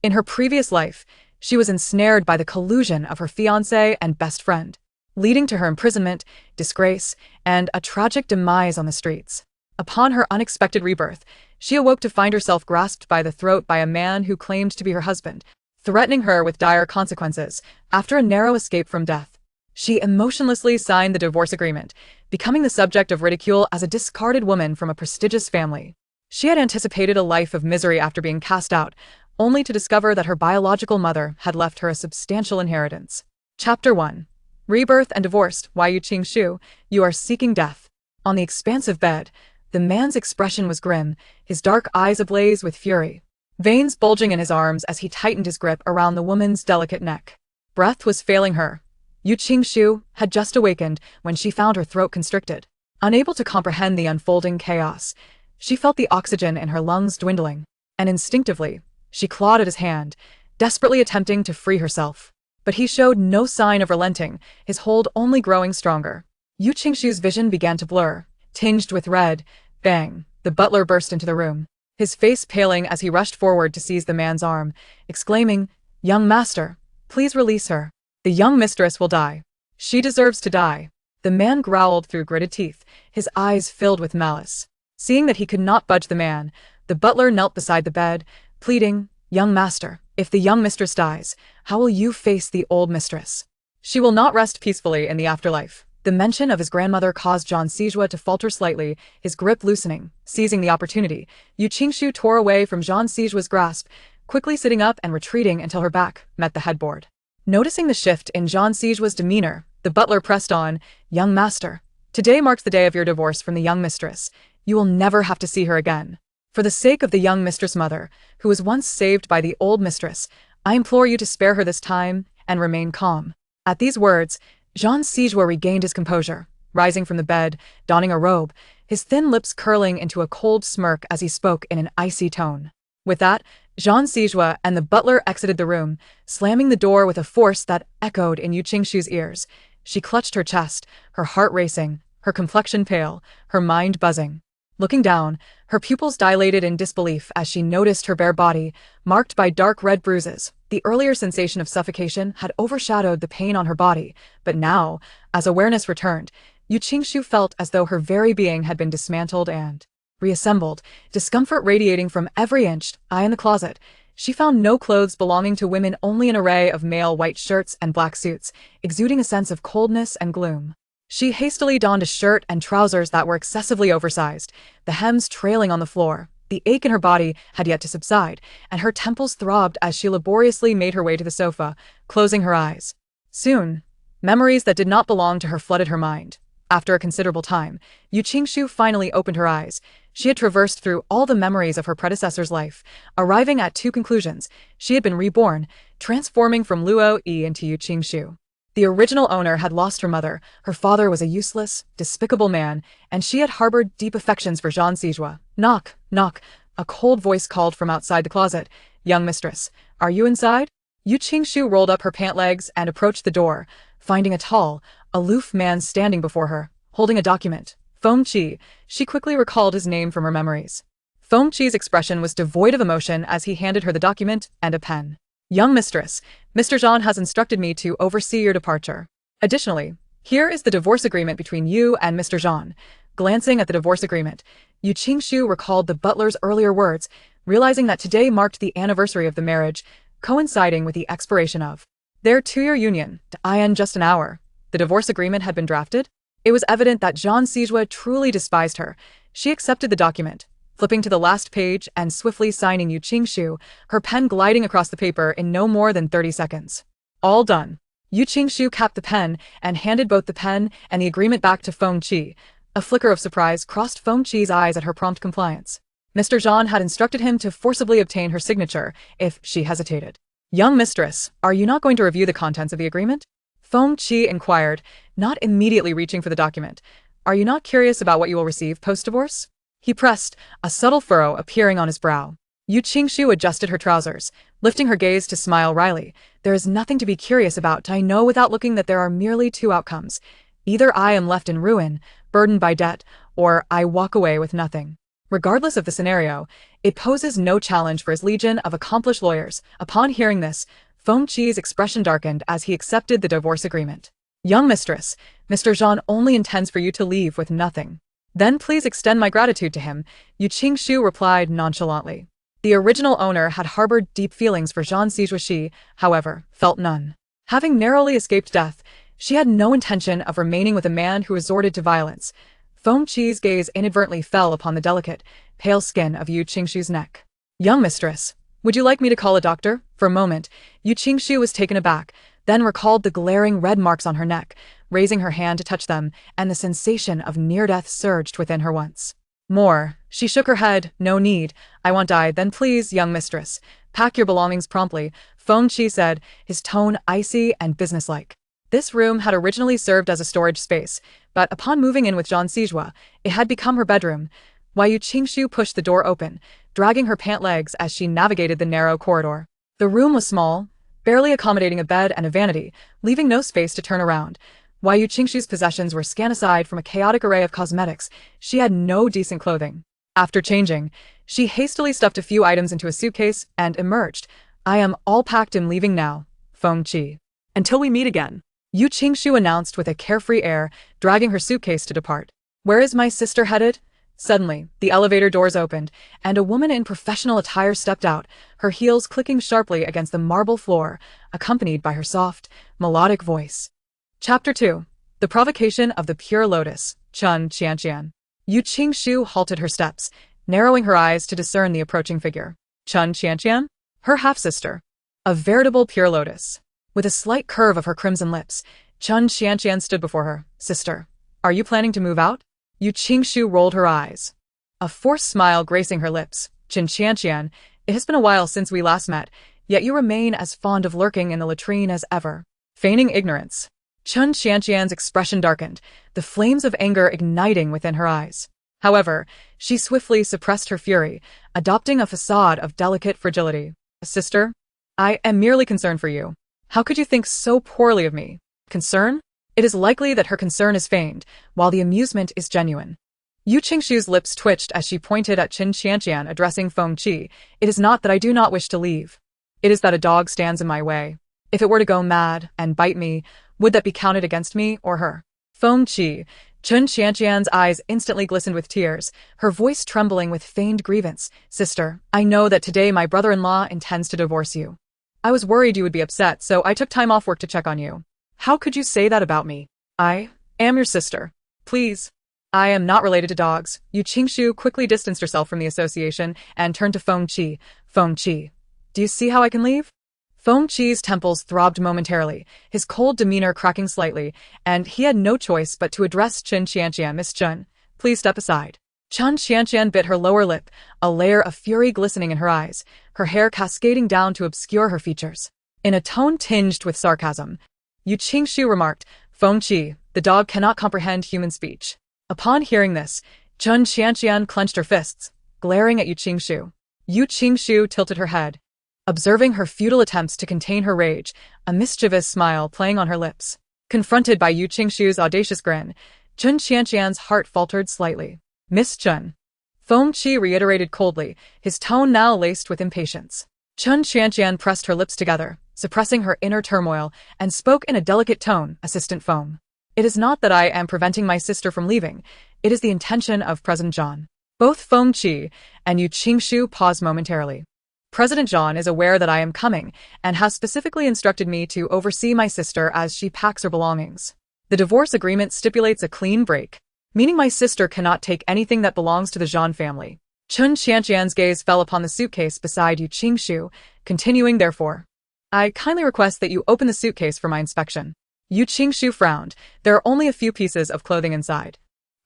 In her previous life, she was ensnared by the collusion of her fiancé and best friend, leading to her imprisonment, disgrace, and a tragic demise on the streets. Upon her unexpected rebirth, she awoke to find herself grasped by the throat by a man who claimed to be her husband, threatening her with dire consequences after a narrow escape from death. She emotionlessly signed the divorce agreement, becoming the subject of ridicule as a discarded woman from a prestigious family. She had anticipated a life of misery after being cast out, only to discover that her biological mother had left her a substantial inheritance. Chapter 1. Rebirth and Divorced. Why you Qing-Shu, you are seeking death. On the expansive bed, the man's expression was grim, his dark eyes ablaze with fury, veins bulging in his arms as he tightened his grip around the woman's delicate neck. Breath was failing her. Yu Qing-Shu had just awakened when she found her throat constricted. Unable to comprehend the unfolding chaos, she felt the oxygen in her lungs dwindling, and instinctively, she clawed at his hand, desperately attempting to free herself. But he showed no sign of relenting, his hold only growing stronger. Yu Qing-Shu's vision began to blur, tinged with red. Bang! The butler burst into the room, his face paling as he rushed forward to seize the man's arm, exclaiming, "Young master, please release her. The young mistress will die. She deserves to die." The man growled through gritted teeth, his eyes filled with malice. Seeing that he could not budge the man, the butler knelt beside the bed, pleading, "Young master, if the young mistress dies, how will you face the old mistress? She will not rest peacefully in the afterlife." The mention of his grandmother caused Zhang Sijua to falter slightly, his grip loosening. Seizing the opportunity, Yu Qing-Shu tore away from Zhang Sijua's grasp, quickly sitting up and retreating until her back met the headboard. Noticing the shift in Zhang Sijua's demeanor, the butler pressed on, "Young master, today marks the day of your divorce from the young mistress. You will never have to see her again. For the sake of the young mistress mother, who was once saved by the old mistress, I implore you to spare her this time and remain calm." At these words, Zhang Sijua regained his composure, rising from the bed, donning a robe, his thin lips curling into a cold smirk as he spoke in an icy tone. With that, Zhang Sijua and the butler exited the room, slamming the door with a force that echoed in Yu Qing-Shu's ears. She clutched her chest, her heart racing, her complexion pale, her mind buzzing. Looking down, her pupils dilated in disbelief as she noticed her bare body, marked by dark red bruises. The earlier sensation of suffocation had overshadowed the pain on her body, but now, as awareness returned, Yu Qing-Shu felt as though her very being had been dismantled and reassembled, discomfort radiating from every inch. In the closet, she found no clothes belonging to women, only an array of male white shirts and black suits, exuding a sense of coldness and gloom. She hastily donned a shirt and trousers that were excessively oversized, the hems trailing on the floor. The ache in her body had yet to subside, and her temples throbbed as she laboriously made her way to the sofa, closing her eyes. Soon, memories that did not belong to her flooded her mind. After a considerable time, Yu Qing-Shu finally opened her eyes. She had traversed through all the memories of her predecessor's life, arriving at two conclusions. She had been reborn, transforming from Luo Yi into Yu Qing-Shu. The original owner had lost her mother, her father was a useless, despicable man, and she had harbored deep affections for Zhang Sijua. Knock, knock, a cold voice called from outside the closet. "Young mistress, are you inside?" Yu Qing-Shu rolled up her pant legs and approached the door, finding a tall, aloof man standing before her, holding a document. Feng Qi. She quickly recalled his name from her memories. Feng Qi's expression was devoid of emotion as he handed her the document and a pen. "Young mistress, Mr. Zhang has instructed me to oversee your departure. Additionally, here is the divorce agreement between you and Mr. Zhang." Glancing at the divorce agreement, Yu Qing-Shu recalled the butler's earlier words, realizing that today marked the anniversary of the marriage, coinciding with the expiration of their 2-year union. In just an hour, the divorce agreement had been drafted. It was evident that Zhang Sijua truly despised her. She accepted the document, flipping to the last page and swiftly signing Yu Qing-Shu, her pen gliding across the paper in no more than 30 seconds. All done. Yu Qing-Shu capped the pen and handed both the pen and the agreement back to Feng Qi. A flicker of surprise crossed Feng Qi's eyes at her prompt compliance. Mr. Zhang had instructed him to forcibly obtain her signature if she hesitated. "Young mistress, are you not going to review the contents of the agreement?" Feng Qi inquired, not immediately reaching for the document. "Are you not curious about what you will receive post-divorce?" He pressed, a subtle furrow appearing on his brow. Yu Qing-Shu adjusted her trousers, lifting her gaze to smile wryly. "There is nothing to be curious about. I know without looking that there are merely two outcomes. Either I am left in ruin, burdened by debt, or I walk away with nothing. Regardless of the scenario, It poses no challenge for his legion of accomplished lawyers. Upon hearing this, Feng Qi's expression darkened as he accepted the divorce agreement. Young mistress, Mr. Zhang only intends for you to leave with nothing. Then please extend my gratitude to him, Yu Qingshu replied nonchalantly. The original owner had harbored deep feelings for Zhang Sijuashi, however, felt none. Having narrowly escaped death, she had no intention of remaining with a man who resorted to violence. Feng Qi's gaze inadvertently fell upon the delicate, pale skin of Yu Qingshu's neck. Young mistress, would you like me to call a doctor? For a moment, Yu Qingshu was taken aback, then recalled the glaring red marks on her neck, raising her hand to touch them, and the sensation of near-death surged within her once more. She shook her head. No need. I won't die. Then please, young mistress, pack your belongings promptly, Feng Qi said, his tone icy and businesslike. This room had originally served as a storage space, but upon moving in with Zhang Sijua, it had become her bedroom. Yu Qingshu pushed the door open, dragging her pant legs as she navigated the narrow corridor. The room was small, barely accommodating a bed and a vanity, leaving no space to turn around. Yu Qingshu's possessions were scanned aside from a chaotic array of cosmetics. She had no decent clothing. After changing, she hastily stuffed a few items into a suitcase and emerged. I am all packed and leaving now, Feng Qi. Until we meet again, Yu Qingshu announced with a carefree air, dragging her suitcase to depart. Where is my sister headed? Suddenly, the elevator doors opened, and a woman in professional attire stepped out, her heels clicking sharply against the marble floor, accompanied by her soft, melodic voice. Chapter 2. The Provocation of the Pure Lotus, Chun Qianqian. Yu Qingshu halted her steps, narrowing her eyes to discern the approaching figure. Chun Qianqian? Her half-sister. A veritable pure lotus. With a slight curve of her crimson lips, Chun Qianqian stood before her. Sister, are you planning to move out? Yu Qingshu rolled her eyes. A forced smile gracing her lips. Chun Qianqian, it has been a while since we last met, yet you remain as fond of lurking in the latrine as ever. Feigning ignorance. Chun Qianqian's expression darkened, the flames of anger igniting within her eyes. However, she swiftly suppressed her fury, adopting a facade of delicate fragility. Sister, I am merely concerned for you. How could you think so poorly of me? Concern? It is likely that her concern is feigned, while the amusement is genuine. Yu Qingshu's lips twitched as she pointed at Chun Qianqian, addressing Feng Qi. It is not that I do not wish to leave. It is that a dog stands in my way. If it were to go mad and bite me, would that be counted against me or her? Feng Qi. Chun Qianqian's eyes instantly glistened with tears, her voice trembling with feigned grievance. Sister, I know that today my brother-in-law intends to divorce you. I was worried you would be upset, so I took time off work to check on you. How could you say that about me? I am your sister. Please. I am not related to dogs. Yu Qingshu quickly distanced herself from the association and turned to Feng Qi. Feng Qi, do you see how I can leave? Feng Qi's temples throbbed momentarily, his cold demeanor cracking slightly, and he had no choice but to address Chun Qianqian. Miss Chun, please step aside. Chun Qianqian bit her lower lip, a layer of fury glistening in her eyes, her hair cascading down to obscure her features. In a tone tinged with sarcasm, Yu Qingshu remarked, Feng Qi, the dog cannot comprehend human speech. Upon hearing this, Chun Qianqian clenched her fists, glaring at Yu Qingshu. Yu Qingshu tilted her head, observing her futile attempts to contain her rage, a mischievous smile playing on her lips. Confronted by Yu Qingshu's audacious grin, Chun Qianqian's heart faltered slightly. Miss Chun. Feng Qi reiterated coldly, his tone now laced with impatience. Chun Qianqian pressed her lips together, suppressing her inner turmoil, and spoke in a delicate tone, Assistant Feng. It is not that I am preventing my sister from leaving, it is the intention of President Zhang. Both Feng Qi and Yu Qingshu paused momentarily. President Zhang is aware that I am coming, and has specifically instructed me to oversee my sister as she packs her belongings. The divorce agreement stipulates a clean break, meaning my sister cannot take anything that belongs to the Zhang family. Chun Qianqian's gaze fell upon the suitcase beside Yu Qingshu, continuing therefore. I kindly request that you open the suitcase for my inspection. Yu Qingshu frowned. There are only a few pieces of clothing inside.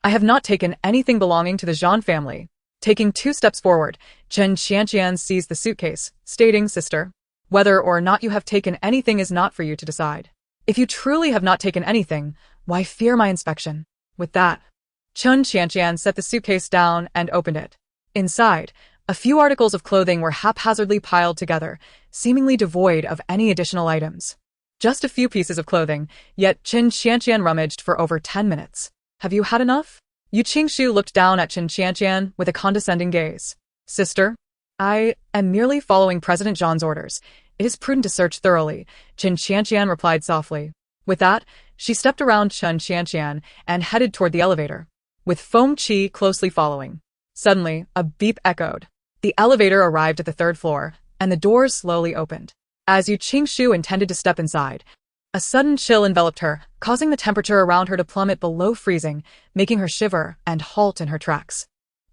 I have not taken anything belonging to the Zhang family. Taking 2 steps forward, Chun Qianqian seized the suitcase, stating, Sister, whether or not you have taken anything is not for you to decide. If you truly have not taken anything, why fear my inspection? With that, Chun Qianqian set the suitcase down and opened it. Inside, a few articles of clothing were haphazardly piled together, seemingly devoid of any additional items. Just a few pieces of clothing, yet Chun Qianqian rummaged for over 10 minutes. Have you had enough? Yu Qingshu looked down at Chun Qianqian with a condescending gaze. Sister, I am merely following President Jean's orders. It is prudent to search thoroughly, Chen Qianqian replied softly. With that, she stepped around Chen Qianqian and headed toward the elevator, with Feng Qi closely following. Suddenly, a beep echoed. The elevator arrived at the third floor, and the doors slowly opened. As Yu Qingshu intended to step inside, a sudden chill enveloped her, causing the temperature around her to plummet below freezing, making her shiver and halt in her tracks.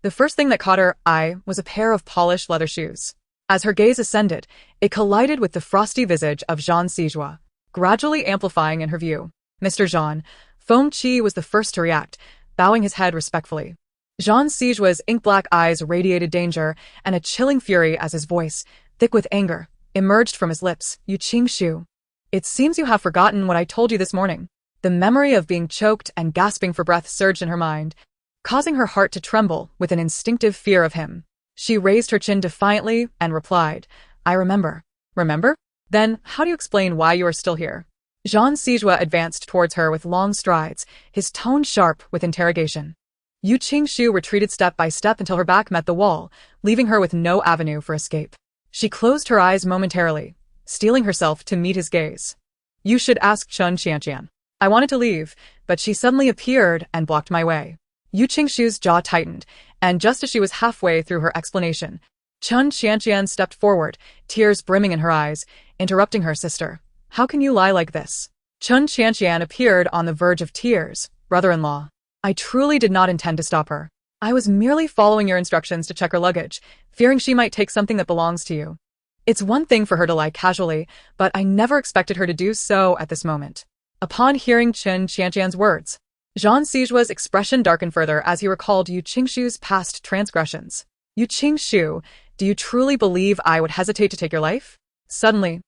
The first thing that caught her eye was a pair of polished leather shoes. As her gaze ascended, it collided with the frosty visage of Jean Sijua, gradually amplifying in her view. Mr. Jean, Feng Qi was the first to react, bowing his head respectfully. Jean Sijua's ink-black eyes radiated danger and a chilling fury as his voice, thick with anger, emerged from his lips. Yu Qingshu, it seems you have forgotten what I told you this morning. The memory of being choked and gasping for breath surged in her mind, causing her heart to tremble with an instinctive fear of him. She raised her chin defiantly and replied, I remember. Remember? Then, how do you explain why you are still here? Jean Sijua advanced towards her with long strides, his tone sharp with interrogation. Yu Qingshu retreated step by step until her back met the wall, leaving her with no avenue for escape. She closed her eyes momentarily, steeling herself to meet his gaze. You should ask Chen Qianqian. I wanted to leave, but she suddenly appeared and blocked my way. Yu Qingshu's jaw tightened, and just as she was halfway through her explanation, Chen Qianqian stepped forward, tears brimming in her eyes, interrupting her sister. How can you lie like this? Chen Qianqian appeared on the verge of tears. Brother-in-law, I truly did not intend to stop her. I was merely following your instructions to check her luggage, fearing she might take something that belongs to you. It's one thing for her to lie casually, but I never expected her to do so at this moment. Upon hearing Chen Qianqian's words, Jean Sijua's expression darkened further as he recalled Yu Qingshu's past transgressions. Yu Qingshu, do you truly believe I would hesitate to take your life? Suddenly,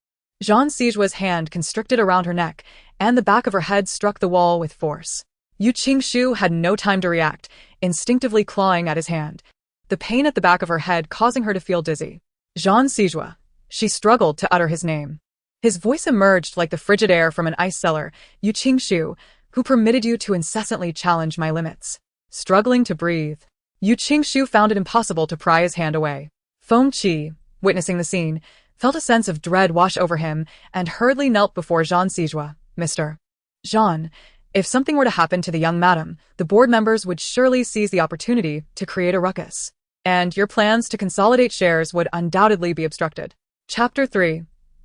Jean Sijua's hand constricted around her neck, and the back of her head struck the wall with force. Yu Qingshu had no time to react, instinctively clawing at his hand, the pain at the back of her head causing her to feel dizzy. Jean Sijua. She struggled to utter his name. His voice emerged like the frigid air from an ice cellar. Yu Qingshu, who permitted you to incessantly challenge my limits? Struggling to breathe, Yu Qingshu found it impossible to pry his hand away. Feng Qi, witnessing the scene, felt a sense of dread wash over him and hurriedly knelt before Jean Sijua. Mr. Jean, if something were to happen to the young madam, the board members would surely seize the opportunity to create a ruckus, and your plans to consolidate shares would undoubtedly be obstructed. Chapter 3.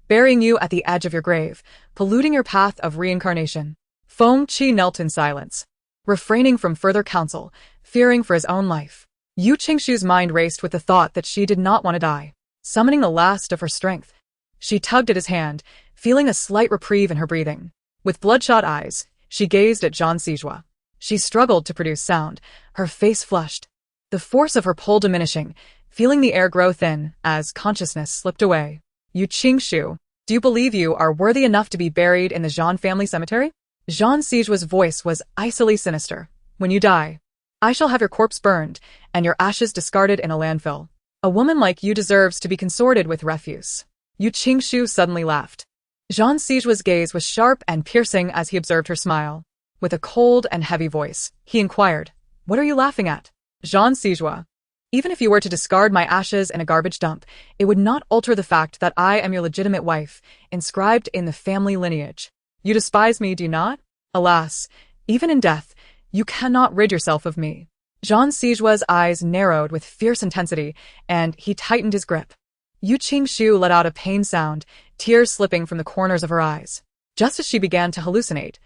Burying you at the edge of your grave, polluting your path of reincarnation. Feng Qi knelt in silence, refraining from further counsel, fearing for his own life. Yu Qingshu's mind raced with the thought that she did not want to die. Summoning the last of her strength, she tugged at his hand, feeling a slight reprieve in her breathing. With bloodshot eyes, she gazed at Jean Sijua. She struggled to produce sound, her face flushed, the force of her pull diminishing, feeling the air grow thin as consciousness slipped away. Yu Qingshu, do you believe you are worthy enough to be buried in the Jean family cemetery? Jean Sijua's voice was icily sinister. When you die, I shall have your corpse burned and your ashes discarded in a landfill. A woman like you deserves to be consorted with refuse. Yu Qingshu suddenly laughed. Jean Sijua's gaze was sharp and piercing as he observed her smile. With a cold and heavy voice, he inquired, What are you laughing at? Jean Sijua, even if you were to discard my ashes in a garbage dump, it would not alter the fact that I am your legitimate wife, inscribed in the family lineage. You despise me, do you not? Alas, even in death, you cannot rid yourself of me. Jean Sijua's eyes narrowed with fierce intensity, and he tightened his grip. Yu Qingshu let out a pained sound, tears slipping from the corners of her eyes. Just as she began to hallucinate,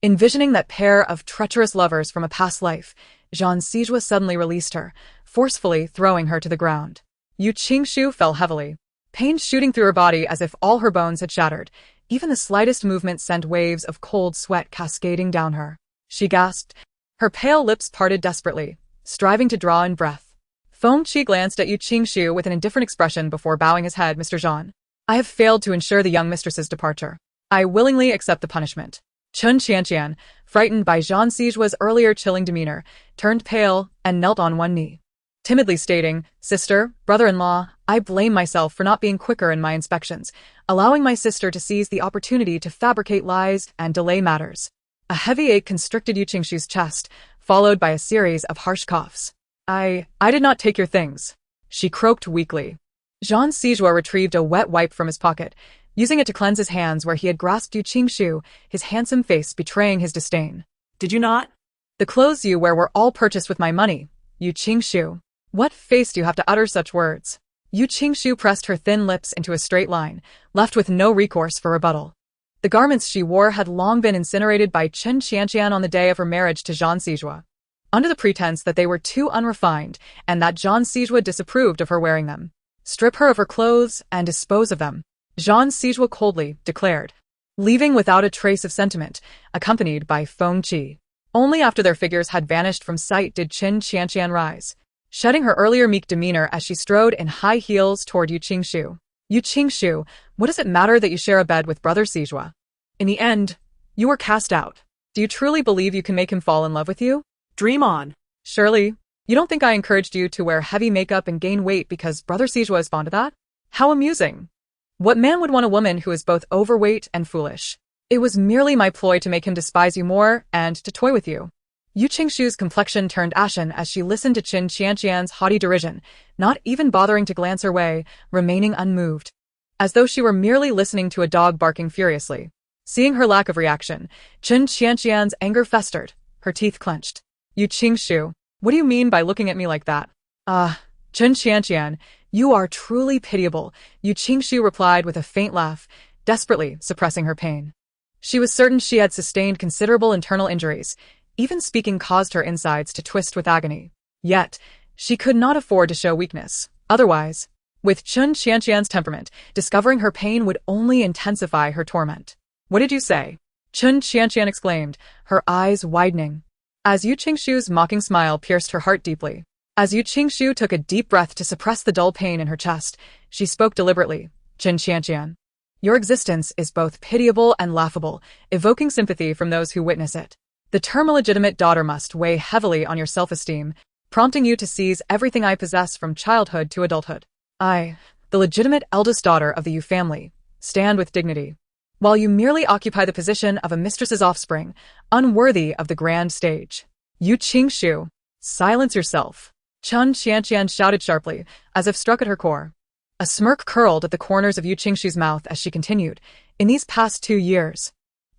envisioning that pair of treacherous lovers from a past life, Jean Sijua suddenly released her, forcefully throwing her to the ground. Yu Qingshu fell heavily, pain shooting through her body as if all her bones had shattered. Even the slightest movement sent waves of cold sweat cascading down her. She gasped, her pale lips parted desperately, striving to draw in breath. Feng Qi glanced at Yu Qingshu with an indifferent expression before bowing his head. Mr. Jean, I have failed to ensure the young mistress's departure. I willingly accept the punishment. Chen Qianqian, frightened by Jean Sijua's earlier chilling demeanor, turned pale and knelt on one knee, timidly stating, Sister, brother-in-law, I blame myself for not being quicker in my inspections, allowing my sister to seize the opportunity to fabricate lies and delay matters. A heavy ache constricted Yu Qingshu's chest, followed by a series of harsh coughs. I did not take your things. She croaked weakly. Jean Sijua retrieved a wet wipe from his pocket, using it to cleanse his hands where he had grasped Yu Qingshu, his handsome face betraying his disdain. Did you not? The clothes you wear were all purchased with my money, Yu Qingshu. What face do you have to utter such words? Yu Qingshu pressed her thin lips into a straight line, left with no recourse for rebuttal. The garments she wore had long been incinerated by Chen Qianqian on the day of her marriage to Jean Sijua, under the pretense that they were too unrefined and that Jean Sijua disapproved of her wearing them. Strip her of her clothes and dispose of them, Jean Sijua coldly declared, leaving without a trace of sentiment, accompanied by Feng Qi. Only after their figures had vanished from sight did Chen Qianqian rise, shedding her earlier meek demeanor as she strode in high heels toward Yu Qingshu. Yu Qingshu, what does it matter that you share a bed with Brother Sijua? In the end, you were cast out. Do you truly believe you can make him fall in love with you? Dream on. Surely, you don't think I encouraged you to wear heavy makeup and gain weight because Brother Sijua is fond of that? How amusing. What man would want a woman who is both overweight and foolish? It was merely my ploy to make him despise you more and to toy with you. Yu Qingshu's complexion turned ashen as she listened to Chen Qianqian's haughty derision, not even bothering to glance her way, remaining unmoved, as though she were merely listening to a dog barking furiously. Seeing her lack of reaction, Chen Qianqian's anger festered, her teeth clenched. Yu Qingshu, what do you mean by looking at me like that? Chen Qianqian, you are truly pitiable, Yu Qingshu replied with a faint laugh, desperately suppressing her pain. She was certain she had sustained considerable internal injuries. Even speaking caused her insides to twist with agony. Yet, she could not afford to show weakness. Otherwise, with Chen Qianqian's temperament, discovering her pain would only intensify her torment. What did you say? Chen Qianqian exclaimed, her eyes widening, as Yu Qingshu's mocking smile pierced her heart deeply. As Yu Qingshu took a deep breath to suppress the dull pain in her chest, she spoke deliberately. Chen Qianqian, your existence is both pitiable and laughable, evoking sympathy from those who witness it. The term illegitimate daughter must weigh heavily on your self-esteem, prompting you to seize everything I possess from childhood to adulthood. I, the legitimate eldest daughter of the Yu family, stand with dignity, while you merely occupy the position of a mistress's offspring, unworthy of the grand stage. Yu Qingshu, silence yourself, Chen Qianqian shouted sharply, as if struck at her core. A smirk curled at the corners of Yu Qingshu's mouth as she continued, in these past 2 years,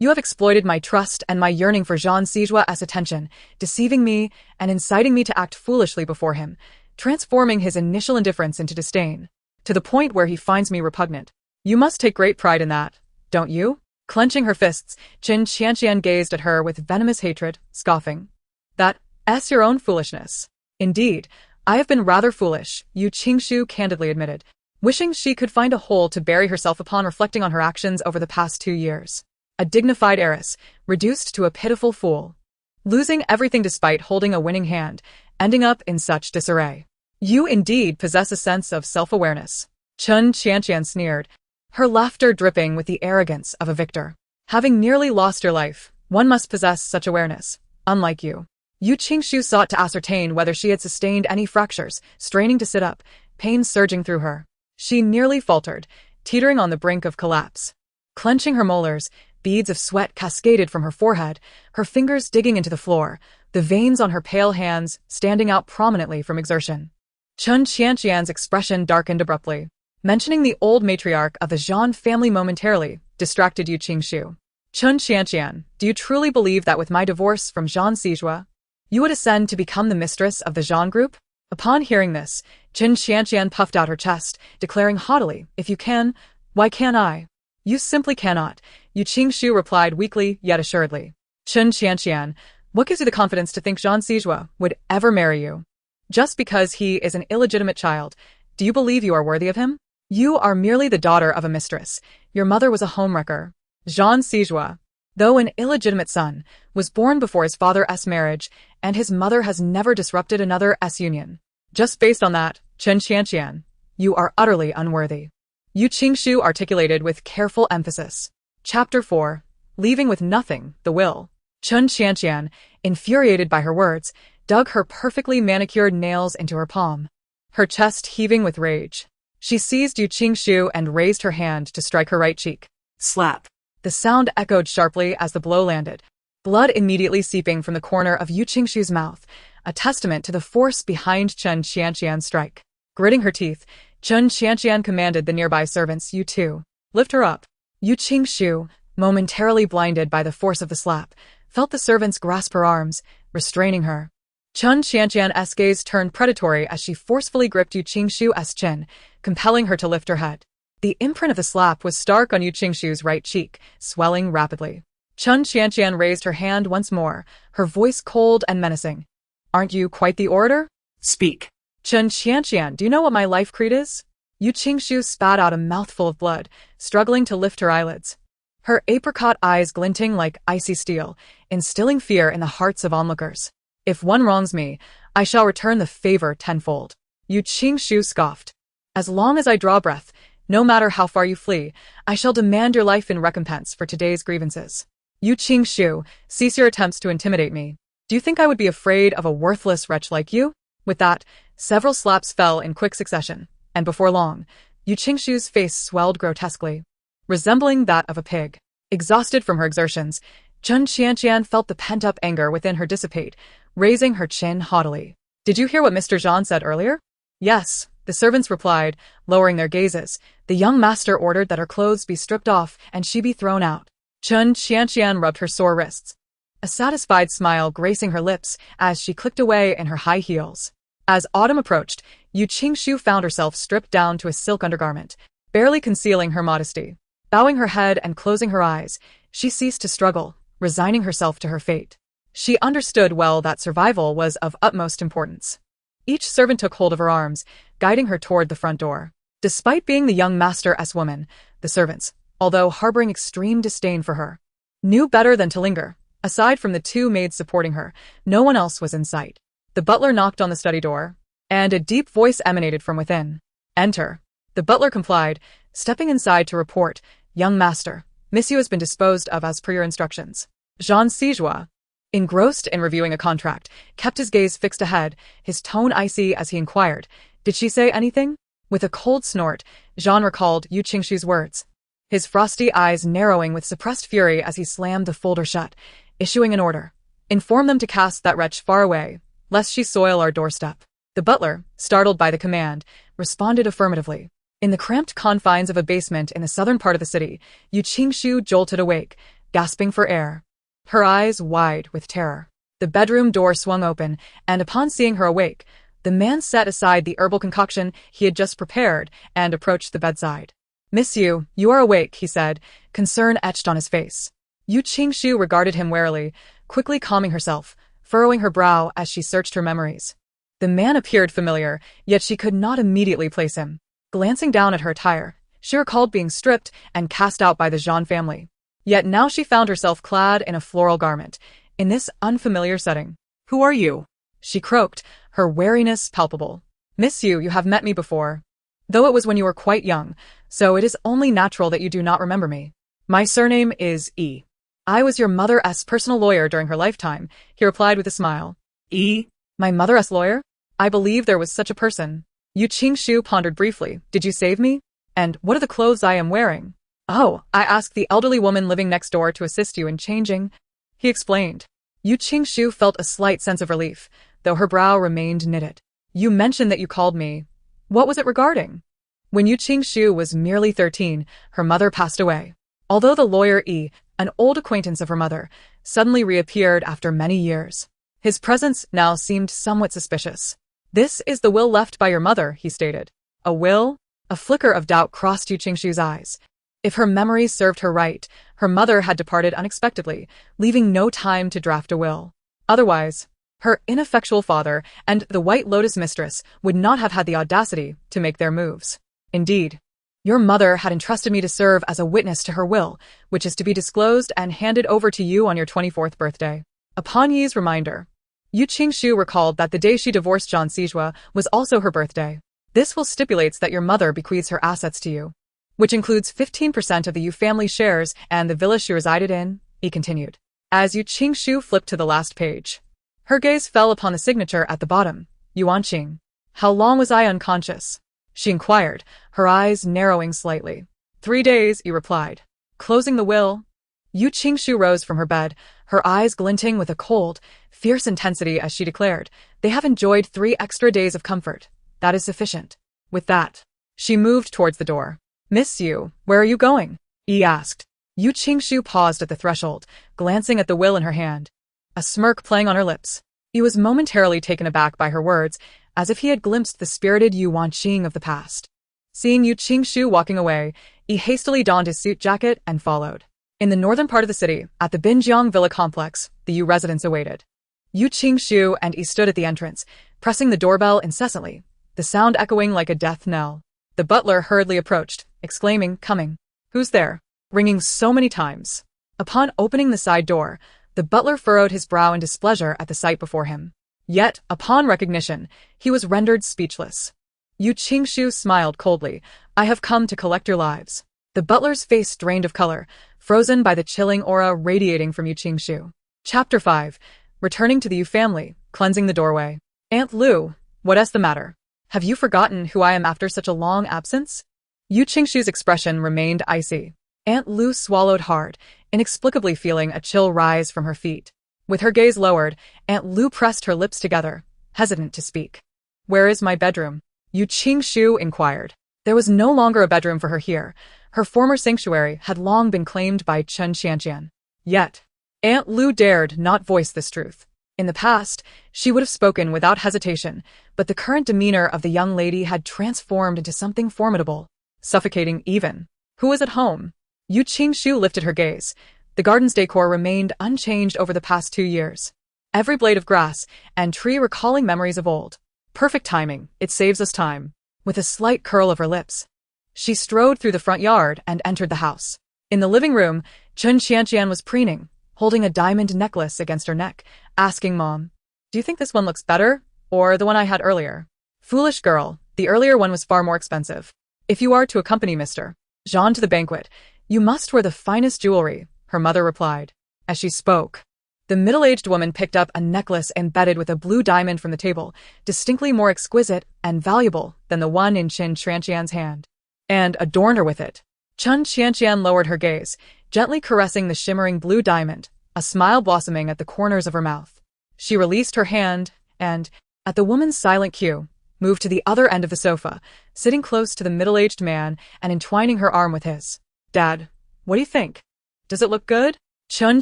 you have exploited my trust and my yearning for Jean Sijua as attention, deceiving me and inciting me to act foolishly before him, transforming his initial indifference into disdain, to the point where he finds me repugnant. You must take great pride in that, don't you? Clenching her fists, Chen Qianqian gazed at her with venomous hatred, scoffing. That's your own foolishness. Indeed, I have been rather foolish, Yu Qingshu candidly admitted, wishing she could find a hole to bury herself upon reflecting on her actions over the past 2 years. A dignified heiress, reduced to a pitiful fool. Losing everything despite holding a winning hand, ending up in such disarray. You indeed possess a sense of self-awareness. Chen Qianqian sneered, her laughter dripping with the arrogance of a victor. Having nearly lost your life, one must possess such awareness, unlike you. Yu Qingshu sought to ascertain whether she had sustained any fractures, straining to sit up, pain surging through her. She nearly faltered, teetering on the brink of collapse. Clenching her molars, beads of sweat cascaded from her forehead, her fingers digging into the floor, the veins on her pale hands standing out prominently from exertion. Chen Qianqian's expression darkened abruptly. Mentioning the old matriarch of the Zhan family momentarily distracted Yu Qingshu. Chen Qianqian, do you truly believe that with my divorce from Jean Sijua, you would ascend to become the mistress of the Zhan group? Upon hearing this, Chen Qianqian puffed out her chest, declaring haughtily, if you can, why can't I? You simply cannot, Yu Qingshu replied weakly yet assuredly. Chen Qianqian, what gives you the confidence to think Jean Sijua would ever marry you? Just because he is an illegitimate child, do you believe you are worthy of him? You are merely the daughter of a mistress. Your mother was a homewrecker. Jean Sijua, though an illegitimate son, was born before his father's marriage, and his mother has never disrupted another's union. Just based on that, Chen Qianqian, you are utterly unworthy. Yu Qingshu articulated with careful emphasis. Chapter 4. Leaving with nothing, the will. Chen Qianqian, infuriated by her words, dug her perfectly manicured nails into her palm, her chest heaving with rage. She seized Yu Qingshu and raised her hand to strike her right cheek. Slap. The sound echoed sharply as the blow landed, blood immediately seeping from the corner of Yu Qingshu's mouth, a testament to the force behind Chen Qianqian's strike. Gritting her teeth, Chun Qianqian commanded the nearby servants. You two. Lift her up. Yu Qingshu, momentarily blinded by the force of the slap, felt the servants grasp her arms, restraining her. Chun Qianqian's gaze turned predatory as she forcefully gripped Yu Qingshu's chin, compelling her to lift her head. The imprint of the slap was stark on Yu Qingshu's right cheek, swelling rapidly. Chun Qianqian raised her hand once more, her voice cold and menacing. Aren't you quite the orator? Speak. Chun Qianqian, do you know what my life creed is? Yu Qingshu spat out a mouthful of blood, struggling to lift her eyelids. Her apricot eyes glinting like icy steel, instilling fear in the hearts of onlookers. If one wrongs me, I shall return the favor tenfold. Yu Qingshu scoffed. As long as I draw breath, no matter how far you flee, I shall demand your life in recompense for today's grievances. Yu Qingshu, cease your attempts to intimidate me. Do you think I would be afraid of a worthless wretch like you? With that, several slaps fell in quick succession, and before long, Yu Qingshu's face swelled grotesquely, resembling that of a pig. Exhausted from her exertions, Chun Qianqian felt the pent-up anger within her dissipate, raising her chin haughtily. Did you hear what Mr. Zhang said earlier? Yes, the servants replied, lowering their gazes. The young master ordered that her clothes be stripped off and she be thrown out. Chun Qianqian rubbed her sore wrists, a satisfied smile gracing her lips as she clicked away in her high heels. As autumn approached, Yu Qingshu found herself stripped down to a silk undergarment, barely concealing her modesty. Bowing her head and closing her eyes, she ceased to struggle, resigning herself to her fate. She understood well that survival was of utmost importance. Each servant took hold of her arms, guiding her toward the front door. Despite being the young master's woman, the servants, although harboring extreme disdain for her, knew better than to linger. Aside from the two maids supporting her, no one else was in sight. The butler knocked on the study door, and a deep voice emanated from within. Enter. The butler complied, stepping inside to report, Young master, Miss Yu has been disposed of as per your instructions. Jean Sijua, engrossed in reviewing a contract, kept his gaze fixed ahead, his tone icy as he inquired, Did she say anything? With a cold snort, Jean recalled Yu Qingshu's words, his frosty eyes narrowing with suppressed fury as he slammed the folder shut, issuing an order. Inform them to cast that wretch far away, lest she soil our doorstep. The butler, startled by the command, responded affirmatively. In the cramped confines of a basement in the southern part of the city, Yu Qingshu jolted awake, gasping for air, her eyes wide with terror. The bedroom door swung open, and upon seeing her awake, the man set aside the herbal concoction he had just prepared and approached the bedside. Miss Yu, you are awake, he said, concern etched on his face. Yu Qingshu regarded him warily, quickly calming herself, furrowing her brow as she searched her memories. The man appeared familiar, yet she could not immediately place him. Glancing down at her attire, she recalled being stripped and cast out by the Jean family. Yet now she found herself clad in a floral garment, in this unfamiliar setting. Who are you? She croaked, her wariness palpable. Miss Yu, you have met me before, though it was when you were quite young, so it is only natural that you do not remember me. My surname is E. I was your mother's personal lawyer during her lifetime, he replied with a smile. E? My mother's lawyer? I believe there was such a person. Yu Qingshu pondered briefly. Did you save me? And what are the clothes I am wearing? Oh, I asked the elderly woman living next door to assist you in changing, he explained. Yu Qingshu felt a slight sense of relief, though her brow remained knitted. You mentioned that you called me. What was it regarding? When Yu Qingshu was merely 13, her mother passed away. Although the lawyer E, an old acquaintance of her mother, suddenly reappeared after many years, his presence now seemed somewhat suspicious. This is the will left by your mother, he stated. A will? A flicker of doubt crossed Yu Qingshu's eyes. If her memory served her right, her mother had departed unexpectedly, leaving no time to draft a will. Otherwise, her ineffectual father and the White Lotus mistress would not have had the audacity to make their moves. Indeed, your mother had entrusted me to serve as a witness to her will, which is to be disclosed and handed over to you on your 24th birthday. Upon Yi's reminder, Yu Qingshu recalled that the day she divorced Jean Sijua was also her birthday. This will stipulates that your mother bequeaths her assets to you, which includes 15% of the Yu family shares and the villa she resided in, he continued. As Yu Qingshu flipped to the last page, her gaze fell upon the signature at the bottom. Yuan Qing. How long was I unconscious? She inquired, her eyes narrowing slightly. 3 days, he replied. Closing the will, Yu Qingshu rose from her bed, her eyes glinting with a cold, fierce intensity as she declared, They have enjoyed 3 extra days of comfort. That is sufficient. With that, She moved towards the door. Miss Yu, where are you going? Yi asked. Yu Qingshu paused at the threshold, glancing at the will in her hand. A smirk playing on her lips. He was momentarily taken aback by her words, as if he had glimpsed the spirited Yu Wanqing of the past. Seeing Yu Qingshu walking away, he hastily donned his suit jacket and followed. In the northern part of the city, at the Binjiang Villa complex, the Yu residents awaited. Yu Qingshu and Yi stood at the entrance, pressing the doorbell incessantly, the sound echoing like a death knell. The butler hurriedly approached, exclaiming, "Coming." "Who's there?" ringing so many times. Upon opening the side door, the butler furrowed his brow in displeasure at the sight before him. Yet, upon recognition, he was rendered speechless. Yu Qingshu smiled coldly. "I have come to collect your lives." The butler's face drained of color, frozen by the chilling aura radiating from Yu Qingshu. Chapter 5. Returning to the Yu family, cleansing the doorway. "Aunt Lu, what's the matter? Have you forgotten who I am after such a long absence?" Yu Qingshu's expression remained icy. Aunt Lu swallowed hard, inexplicably feeling a chill rise from her feet. With her gaze lowered, Aunt Lu pressed her lips together, hesitant to speak. "Where is my bedroom?" Yu Qingshu inquired. There was no longer a bedroom for her here. Her former sanctuary had long been claimed by Chen Qianqian. Yet, Aunt Lu dared not voice this truth. In the past, she would have spoken without hesitation, but the current demeanor of the young lady had transformed into something formidable, suffocating even. Who was at home? Yu Qingshu lifted her gaze. The garden's decor remained unchanged over the past 2 years. Every blade of grass and tree recalling memories of old. Perfect timing, it saves us time. With a slight curl of her lips, she strode through the front yard and entered the house. In the living room, Chen Qianqian was preening, holding a diamond necklace against her neck, asking Mom, "Do you think this one looks better, or the one I had earlier?" "Foolish girl, the earlier one was far more expensive. If you are to accompany Mr. Jean to the banquet, you must wear the finest jewelry," her mother replied. As she spoke, the middle-aged woman picked up a necklace embedded with a blue diamond from the table, distinctly more exquisite and valuable than the one in Chen Qianqian's hand, and adorned her with it. Chen Qianqian lowered her gaze, gently caressing the shimmering blue diamond, a smile blossoming at the corners of her mouth. She released her hand and, at the woman's silent cue, moved to the other end of the sofa, sitting close to the middle-aged man and entwining her arm with his. "Dad, what do you think? Does it look good?" Chen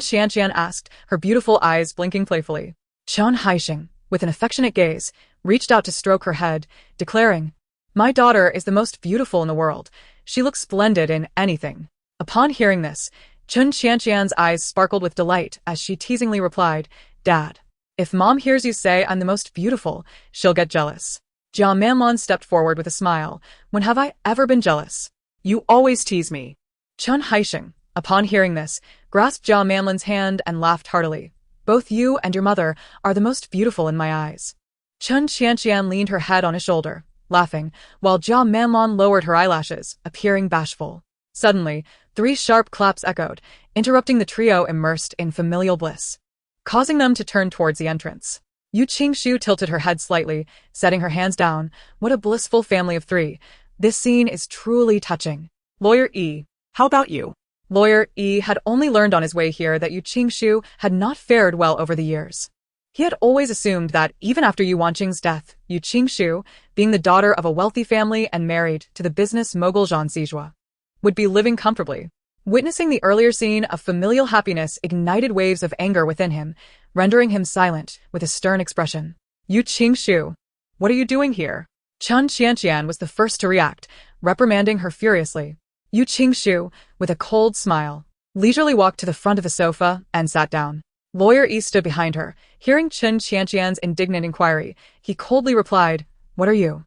Qianqian asked, her beautiful eyes blinking playfully. Chen Haixing, with an affectionate gaze, reached out to stroke her head, declaring, "My daughter is the most beautiful in the world. She looks splendid in anything." Upon hearing this, Chen Qianqian's eyes sparkled with delight as she teasingly replied, "Dad, if Mom hears you say I'm the most beautiful, she'll get jealous." Jia Manlon stepped forward with a smile. "When have I ever been jealous? You always tease me." Chen Haixing, upon hearing this, grasped Jia Manlon's hand and laughed heartily. "Both you and your mother are the most beautiful in my eyes." Chen Qianqian leaned her head on his shoulder, laughing, while Jia Manlon lowered her eyelashes, appearing bashful. Suddenly, 3 sharp claps echoed, interrupting the trio immersed in familial bliss, causing them to turn towards the entrance. Yu Qingshu tilted her head slightly, setting her hands down. What a blissful family of 3. This scene is truly touching. "Lawyer Yi, how about you?" Lawyer Yi had only learned on his way here that Yu Qingshu had not fared well over the years. He had always assumed that, even after Yu Wanqing's death, Yu Qingshu, being the daughter of a wealthy family and married to the business mogul Zhang Xizhua, would be living comfortably. Witnessing the earlier scene of familial happiness ignited waves of anger within him, rendering him silent with a stern expression. "Yu Qingshu, what are you doing here?" Chen Qianqian was the first to react, reprimanding her furiously. Yu Qingshu, with a cold smile, leisurely walked to the front of the sofa and sat down. Lawyer Yi stood behind her. Hearing Chen Qianqian's indignant inquiry, he coldly replied, "What are you?"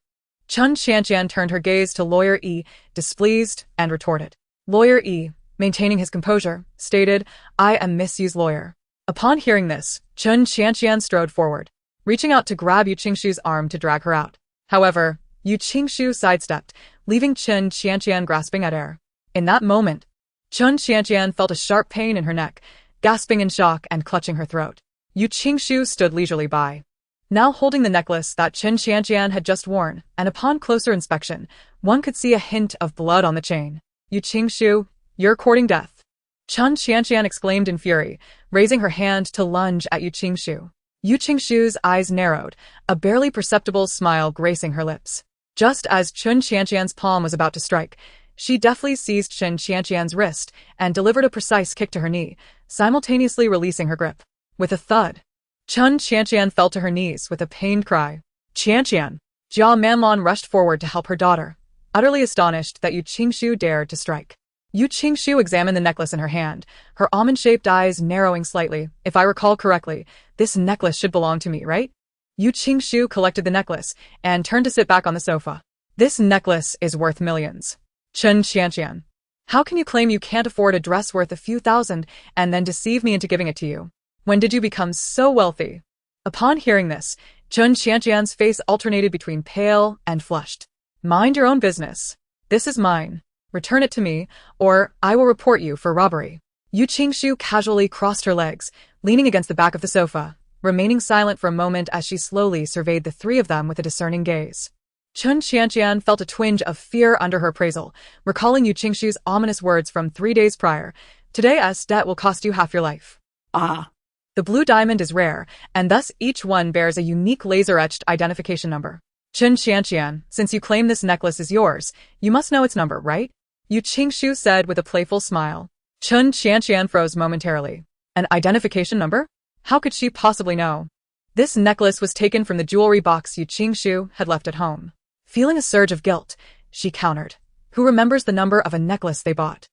Chen Qianqian turned her gaze to Lawyer Yi, displeased, and retorted. Lawyer Yi, maintaining his composure, stated, "I am Miss Yu's lawyer." Upon hearing this, Chen Qianqian strode forward, reaching out to grab Yu Qingshu's arm to drag her out. However, Yu Qingshu sidestepped, leaving Chen Qianqian grasping at air. In that moment, Chen Qianqian felt a sharp pain in her neck, gasping in shock and clutching her throat. Yu Qingshu stood leisurely by, now holding the necklace that Chen Qianqian had just worn, and upon closer inspection, one could see a hint of blood on the chain. "Yu Qingshu, you're courting death," Chen Qianqian exclaimed in fury, raising her hand to lunge at Yu Qingshu. Yu Qingshu's eyes narrowed, a barely perceptible smile gracing her lips. Just as Chun Qianqian's palm was about to strike, she deftly seized Chun Qianqian's wrist and delivered a precise kick to her knee, simultaneously releasing her grip. With a thud, Chun Qianqian fell to her knees with a pained cry. Qianqian! Jia Manlon rushed forward to help her daughter, utterly astonished that Yu Qingshu dared to strike. Yu Qingshu examined the necklace in her hand, her almond-shaped eyes narrowing slightly. If I recall correctly, this necklace should belong to me, right? Yu Qingshu collected the necklace and turned to sit back on the sofa. This necklace is worth millions. Chun Qianqian, how can you claim you can't afford a dress worth a few thousand and then deceive me into giving it to you? When did you become so wealthy? Upon hearing this, Chun Qianqian's face alternated between pale and flushed. Mind your own business. This is mine. Return it to me, or I will report you for robbery. Yu Qingshu casually crossed her legs, leaning against the back of the sofa, remaining silent for a moment as she slowly surveyed the three of them with a discerning gaze. Chun Qianqian felt a twinge of fear under her appraisal, recalling Yu Qingshu's ominous words from 3 days prior. Today's debt will cost you half your life. Ah. The blue diamond is rare, and thus each one bears a unique laser-etched identification number. Chun Qianqian, since you claim this necklace is yours, you must know its number, right? Yu Qingshu said with a playful smile. Chun Qianqian froze momentarily. An identification number? How could she possibly know? This necklace was taken from the jewelry box Yu Qingshu had left at home. Feeling a surge of guilt, she countered. Who remembers the number of a necklace they bought?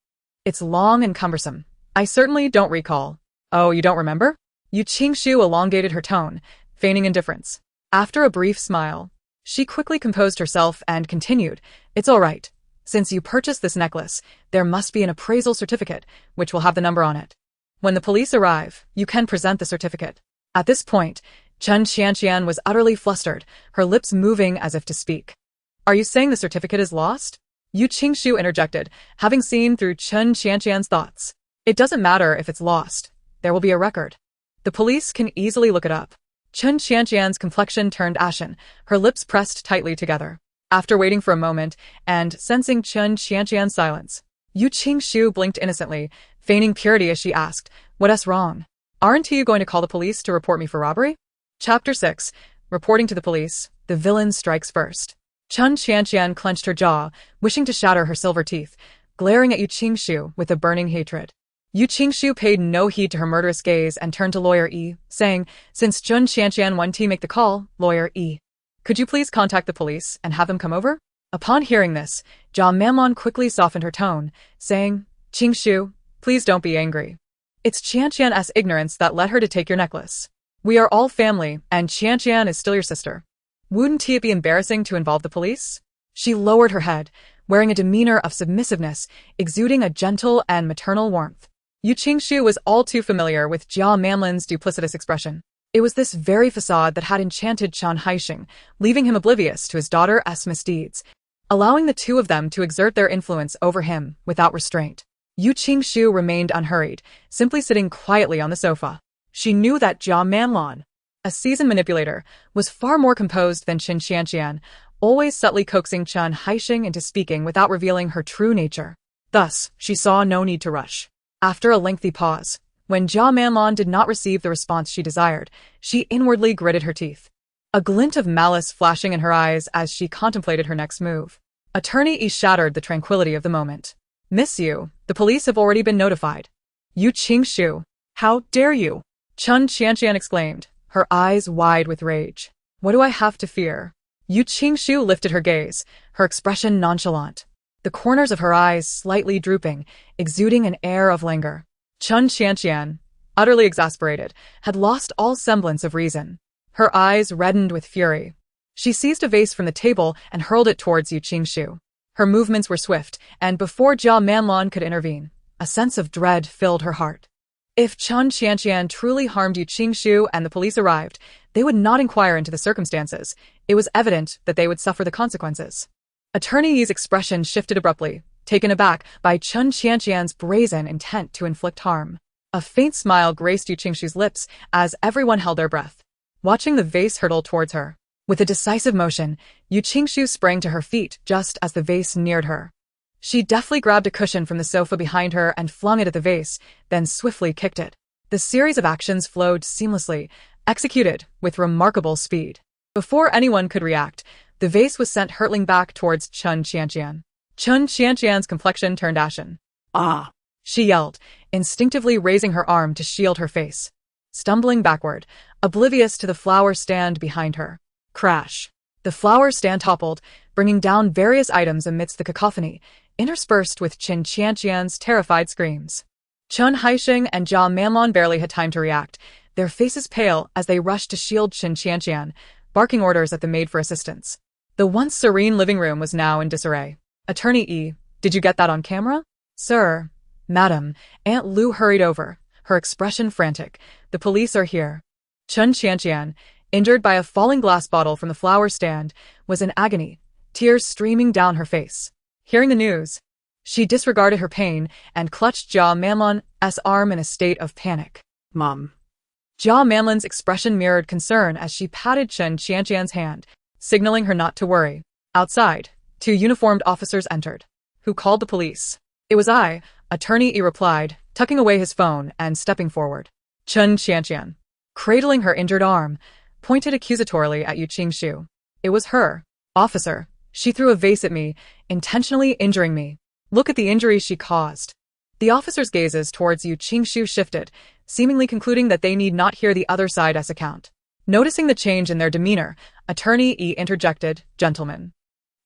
It's long and cumbersome. I certainly don't recall. Oh, you don't remember? Yu Qingshu elongated her tone, feigning indifference. After a brief smile, she quickly composed herself and continued, It's all right. Since you purchased this necklace, there must be an appraisal certificate, which will have the number on it. When the police arrive, you can present the certificate. At this point, Chun Qianqian was utterly flustered, her lips moving as if to speak. Are you saying the certificate is lost? Yu Qingshu interjected, having seen through Chun Qianqian's thoughts. It doesn't matter if it's lost. There will be a record. The police can easily look it up. Chun Qianqian's complexion turned ashen, her lips pressed tightly together. After waiting for a moment and sensing Chun Qianqian's silence, Yu Qingshu blinked innocently, feigning purity as she asked, What's wrong? Aren't you going to call the police to report me for robbery? Chapter 6. Reporting to the police, the villain strikes first. Chun Qianqian clenched her jaw, wishing to shatter her silver teeth, glaring at Yu Qingshu with a burning hatred. Yu Qingshu paid no heed to her murderous gaze and turned to Lawyer E, saying, Since Chun Qianqian wanted to make the call, Lawyer E, could you please contact the police and have them come over? Upon hearing this, Jia Manlon quickly softened her tone, saying, Qingshu, please don't be angry. It's Qianqian's ignorance that led her to take your necklace. We are all family, and Qianqian is still your sister. Wouldn't it be embarrassing to involve the police? She lowered her head, wearing a demeanor of submissiveness, exuding a gentle and maternal warmth. Yu Qingshu was all too familiar with Jia Manlon's duplicitous expression. It was this very facade that had enchanted Chun Haixing, leaving him oblivious to his daughter's misdeeds, allowing the two of them to exert their influence over him without restraint. Yu Qingshu remained unhurried, simply sitting quietly on the sofa. She knew that Jia Manlon, a seasoned manipulator, was far more composed than Chun Qianqian, always subtly coaxing Chun Haixing into speaking without revealing her true nature. Thus, she saw no need to rush. After a lengthy pause, when Jia Manlon did not receive the response she desired, she inwardly gritted her teeth, a glint of malice flashing in her eyes as she contemplated her next move. Attorney E shattered the tranquility of the moment. Miss Yu, the police have already been notified. Yu Qingshu, how dare you? Chun Qianqian exclaimed, her eyes wide with rage. What do I have to fear? Yu Qingshu lifted her gaze, her expression nonchalant, the corners of her eyes slightly drooping, exuding an air of languor. Chun Qianqian, utterly exasperated, had lost all semblance of reason. Her eyes reddened with fury. She seized a vase from the table and hurled it towards Yu Qingshu. Her movements were swift, and before Jia Manlon could intervene, a sense of dread filled her heart. If Chun Qianqian truly harmed Yu Qingshu and the police arrived, they would not inquire into the circumstances. It was evident that they would suffer the consequences. Attorney Yi's expression shifted abruptly, taken aback by Chun Qianqian's brazen intent to inflict harm. A faint smile graced Yu Qingshu's lips as everyone held their breath, watching the vase hurtle towards her. With a decisive motion, Yu Qingshu sprang to her feet just as the vase neared her. She deftly grabbed a cushion from the sofa behind her and flung it at the vase, then swiftly kicked it. The series of actions flowed seamlessly, executed with remarkable speed. Before anyone could react, The vase was sent hurtling back towards Chun Qianqian. Chun Qianqian's complexion turned ashen. Ah! She yelled, instinctively raising her arm to shield her face. Stumbling backward, oblivious to the flower stand behind her. Crash. The flower stand toppled, bringing down various items amidst the cacophony, interspersed with Chun Qianqian's terrified screams. Chun Haisheng and Jia Manlon barely had time to react, their faces pale as they rushed to shield Chun Qianqian, barking orders at the maid for assistance. The once serene living room was now in disarray. Attorney E, did you get that on camera? Sir. Madam, Aunt Lu hurried over, her expression frantic. The police are here. Chun Qianqian, injured by a falling glass bottle from the flower stand, was in agony, tears streaming down her face. Hearing the news, she disregarded her pain and clutched Jia Manlon's arm in a state of panic. Mom. Jia Manlon's expression mirrored concern as she patted Chun Qianqian's hand, signaling her not to worry. Outside, 2 uniformed officers entered. Who called the police? It was I, Attorney E replied, tucking away his phone and stepping forward. Chun Qianqian, cradling her injured arm, pointed accusatorily at Yu Qingshu. It was her. Officer, she threw a vase at me, intentionally injuring me. Look at the injuries she caused. The officer's gazes towards Yu Qingshu shifted, seemingly concluding that they need not hear the other side's account. Noticing the change in their demeanor, Attorney E interjected, Gentlemen.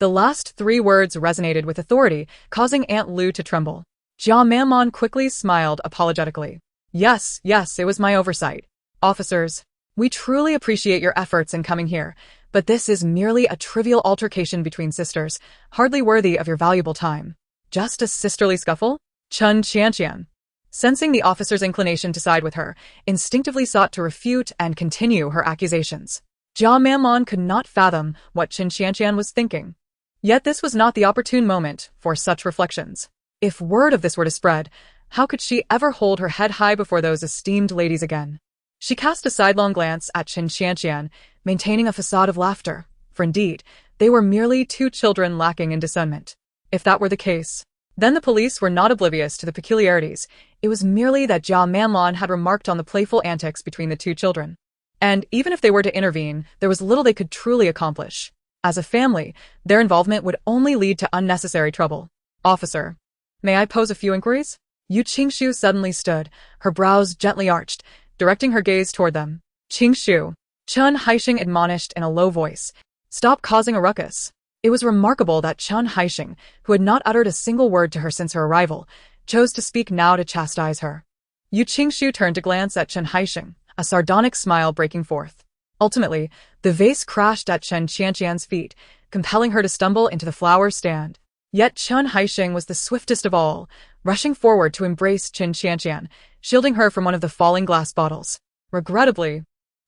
The last 3 words resonated with authority, causing Aunt Lu to tremble. Jia Manlon quickly smiled apologetically. Yes, it was my oversight. Officers, we truly appreciate your efforts in coming here, but this is merely a trivial altercation between sisters, hardly worthy of your valuable time. Just a sisterly scuffle? Chun Qianqian, sensing the officer's inclination to side with her, instinctively sought to refute and continue her accusations. Jia Manlon could not fathom what Chun Qianqian was thinking. Yet this was not the opportune moment for such reflections. If word of this were to spread, how could she ever hold her head high before those esteemed ladies again? She cast a sidelong glance at Chun Qianqian, maintaining a facade of laughter, for indeed, they were merely 2 children lacking in discernment. If that were the case, then the police were not oblivious to the peculiarities. It was merely that Jia Manlon had remarked on the playful antics between the 2 children. And even if they were to intervene, there was little they could truly accomplish. As a family, their involvement would only lead to unnecessary trouble. Officer, may I pose a few inquiries? Yu Qingshu suddenly stood, her brows gently arched, directing her gaze toward them. Qingshu, Chun Haisheng admonished in a low voice. Stop causing a ruckus. It was remarkable that Chun Haisheng, who had not uttered a single word to her since her arrival, chose to speak now to chastise her. Yu Qingshu turned to glance at Chun Haisheng, a sardonic smile breaking forth. Ultimately, the vase crashed at Chun Qianqian's feet, compelling her to stumble into the flower stand. Yet Chun Haisheng was the swiftest of all, rushing forward to embrace Chun Qianqian, shielding her from one of the falling glass bottles. Regrettably,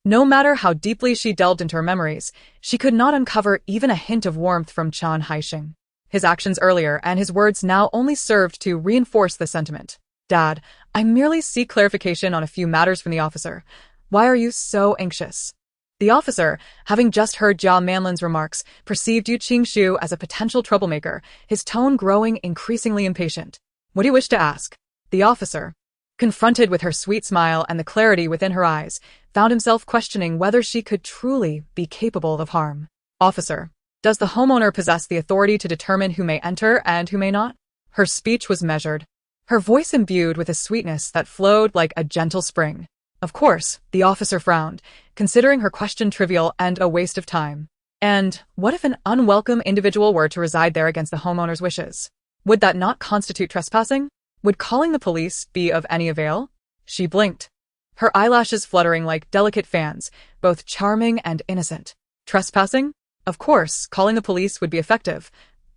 no matter how deeply she delved into her memories, she could not uncover even a hint of warmth from Chun Haisheng. His actions earlier and his words now only served to reinforce the sentiment. Dad, I merely seek clarification on a few matters from the officer. Why are you so anxious? The officer, having just heard Jia Manlon's remarks, perceived Yu Qingshu as a potential troublemaker, his tone growing increasingly impatient. What do you wish to ask? The officer, confronted with her sweet smile and the clarity within her eyes, found himself questioning whether she could truly be capable of harm. Officer, does the homeowner possess the authority to determine who may enter and who may not? Her speech was measured, her voice imbued with a sweetness that flowed like a gentle spring. Of course, the officer frowned, considering her question trivial and a waste of time. And what if an unwelcome individual were to reside there against the homeowner's wishes? Would that not constitute trespassing? Would calling the police be of any avail? She blinked, her eyelashes fluttering like delicate fans, both charming and innocent. Trespassing? Of course, calling the police would be effective.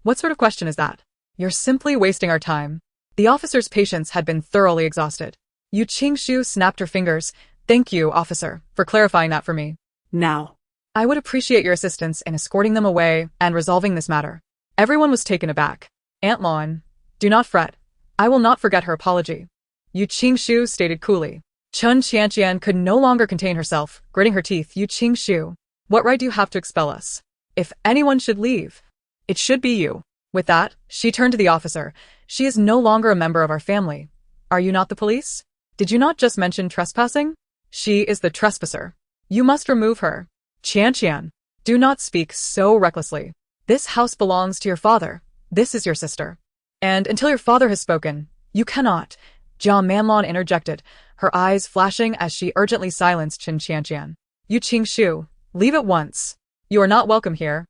What sort of question is that? You're simply wasting our time. The officer's patience had been thoroughly exhausted. Yu Qingshu snapped her fingers. Thank you, officer, for clarifying that for me. Now. I would appreciate your assistance in escorting them away and resolving this matter. Everyone was taken aback. Aunt Lon, do not fret. I will not forget her apology. Yu Qingshu stated coolly. Chun Qianqian could no longer contain herself, gritting her teeth. Yu Qingshu, what right do you have to expel us? If anyone should leave, it should be you. With that, she turned to the officer. She is no longer a member of our family. Are you not the police? Did you not just mention trespassing? She is the trespasser. You must remove her. Qianqian, Do not speak so recklessly. This house belongs to your father. This is your sister. And until your father has spoken, you cannot. Jia Manlon interjected, her eyes flashing as she urgently silenced Chen Qianqian. Yu Qingshu, leave at once. You are not welcome here.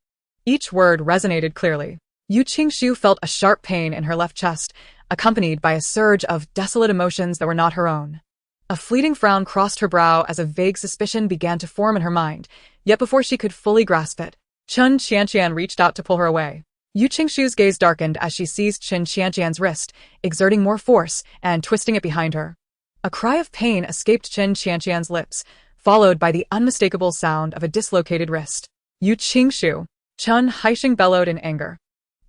Each word resonated clearly. Yu Qingshu felt a sharp pain in her left chest, accompanied by a surge of desolate emotions that were not her own. A fleeting frown crossed her brow as a vague suspicion began to form in her mind, yet before she could fully grasp it, Chen Qianqian reached out to pull her away. Yu Qingshu's gaze darkened as she seized Chen Qianqian's wrist, exerting more force and twisting it behind her. A cry of pain escaped Chen Qianqian's lips, followed by the unmistakable sound of a dislocated wrist. Yu Qingshu! Chen Haixing bellowed in anger.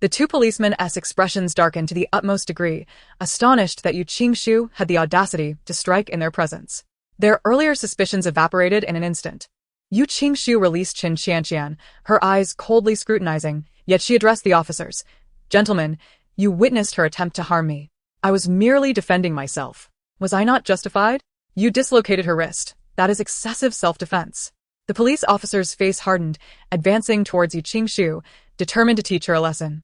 The two policemen's expressions darkened to the utmost degree, astonished that Yu Qingshu had the audacity to strike in their presence. Their earlier suspicions evaporated in an instant. Yu Qingshu released Chen Qianqian, her eyes coldly scrutinizing, yet she addressed the officers. Gentlemen, you witnessed her attempt to harm me. I was merely defending myself. Was I not justified? You dislocated her wrist. That is excessive self-defense. The police officer's face hardened, advancing towards Yu Qingshu, determined to teach her a lesson.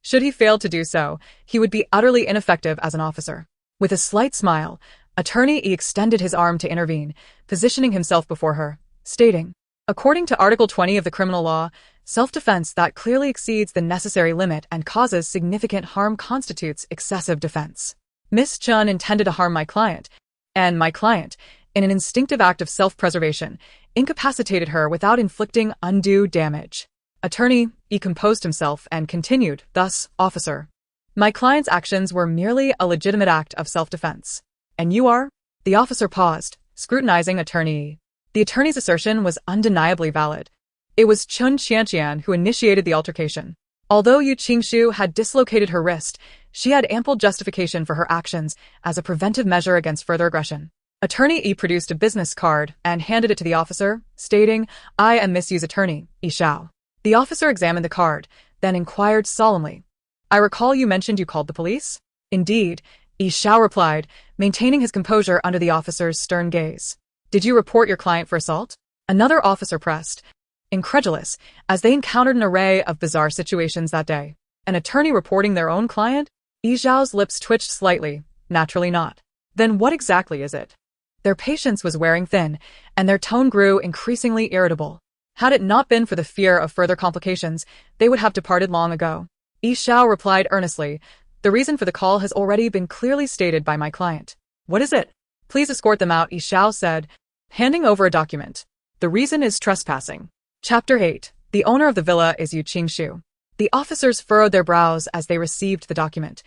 Should he fail to do so, he would be utterly ineffective as an officer. With a slight smile, Attorney E extended his arm to intervene, positioning himself before her, stating, according to Article 20 of the criminal law, self-defense that clearly exceeds the necessary limit and causes significant harm constitutes excessive defense. Miss Chen intended to harm my client, and my client, in an instinctive act of self-preservation, incapacitated her without inflicting undue damage. Attorney E composed himself and continued, thus, officer. My client's actions were merely a legitimate act of self-defense. And you are? The officer paused, scrutinizing Attorney E. The attorney's assertion was undeniably valid. It was Chen Qianqian who initiated the altercation. Although Yu Qingshu had dislocated her wrist, she had ample justification for her actions as a preventive measure against further aggression. Attorney E produced a business card and handed it to the officer, stating, I am Miss Yu's attorney, Yi Xiao. The officer examined the card, then inquired solemnly, I recall you mentioned you called the police? Indeed, Yi Xiao replied, maintaining his composure under the officer's stern gaze. Did you report your client for assault? Another officer pressed, incredulous, as they encountered an array of bizarre situations that day. An attorney reporting their own client? Yi Xiao's lips twitched slightly, naturally not. Then what exactly is it? Their patience was wearing thin, and their tone grew increasingly irritable. Had it not been for the fear of further complications, they would have departed long ago. Yi Xiao replied earnestly, the reason for the call has already been clearly stated by my client. What is it? Please escort them out, Yi Xiao said, handing over a document. The reason is trespassing. Chapter 8. The owner of the villa is Yu Qingshu. The officers furrowed their brows as they received the document,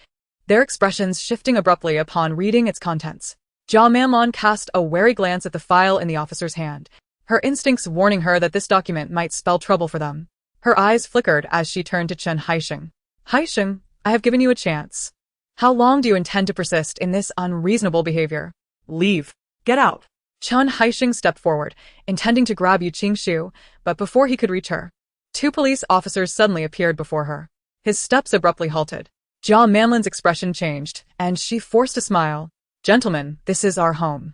their expressions shifting abruptly upon reading its contents. Jia Manlon cast a wary glance at the file in the officer's hand, her instincts warning her that this document might spell trouble for them. Her eyes flickered as she turned to Chen Haixing. Haixing, I have given you a chance. How long do you intend to persist in this unreasonable behavior? Leave. Get out. Chen Haixing stepped forward, intending to grab Yu Qingshu, but before he could reach her, two police officers suddenly appeared before her. His steps abruptly halted. Jia Manlon's expression changed, and she forced a smile. Gentlemen, this is our home.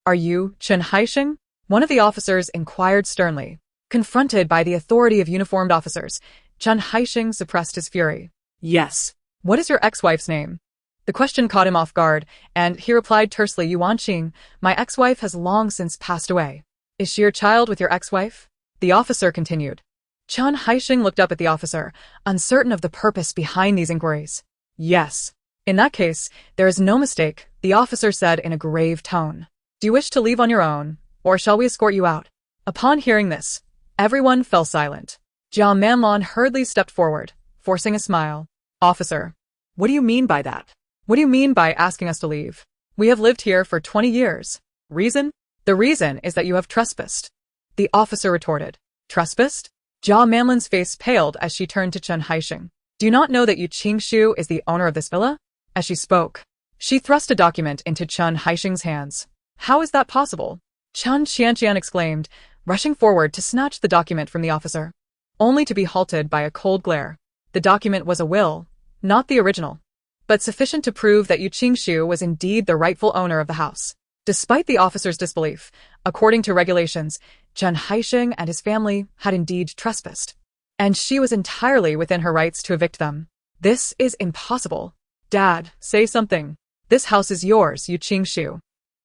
Are you Chen Haixing? One of the officers inquired sternly. Confronted by the authority of uniformed officers, Chen Haixing suppressed his fury. Yes. What is your ex-wife's name? The question caught him off guard, and he replied tersely, Yuan Qing, my ex-wife has long since passed away. Is she your child with your ex-wife? The officer continued. Chen Haixing looked up at the officer, uncertain of the purpose behind these inquiries. Yes. In that case, there is no mistake, the officer said in a grave tone. Do you wish to leave on your own, or shall we escort you out? Upon hearing this, everyone fell silent. Jia Manlon hurriedly stepped forward, forcing a smile. Officer, what do you mean by that? What do you mean by asking us to leave? We have lived here for 20 years. Reason? The reason is that you have trespassed. The officer retorted. Trespassed? Jia Manlon's face paled as she turned to Chen Haixing. Do you not know that Yu Qingshu is the owner of this villa? As she spoke, she thrust a document into Chen Haixing's hands. How is that possible? Chen Qianqian exclaimed, rushing forward to snatch the document from the officer, only to be halted by a cold glare. The document was a will, not the original, but sufficient to prove that Yu Qingshu was indeed the rightful owner of the house. Despite the officer's disbelief, according to regulations, Chen Haixing and his family had indeed trespassed, and she was entirely within her rights to evict them. This is impossible. Dad, say something. This house is yours, Yu Qingshu.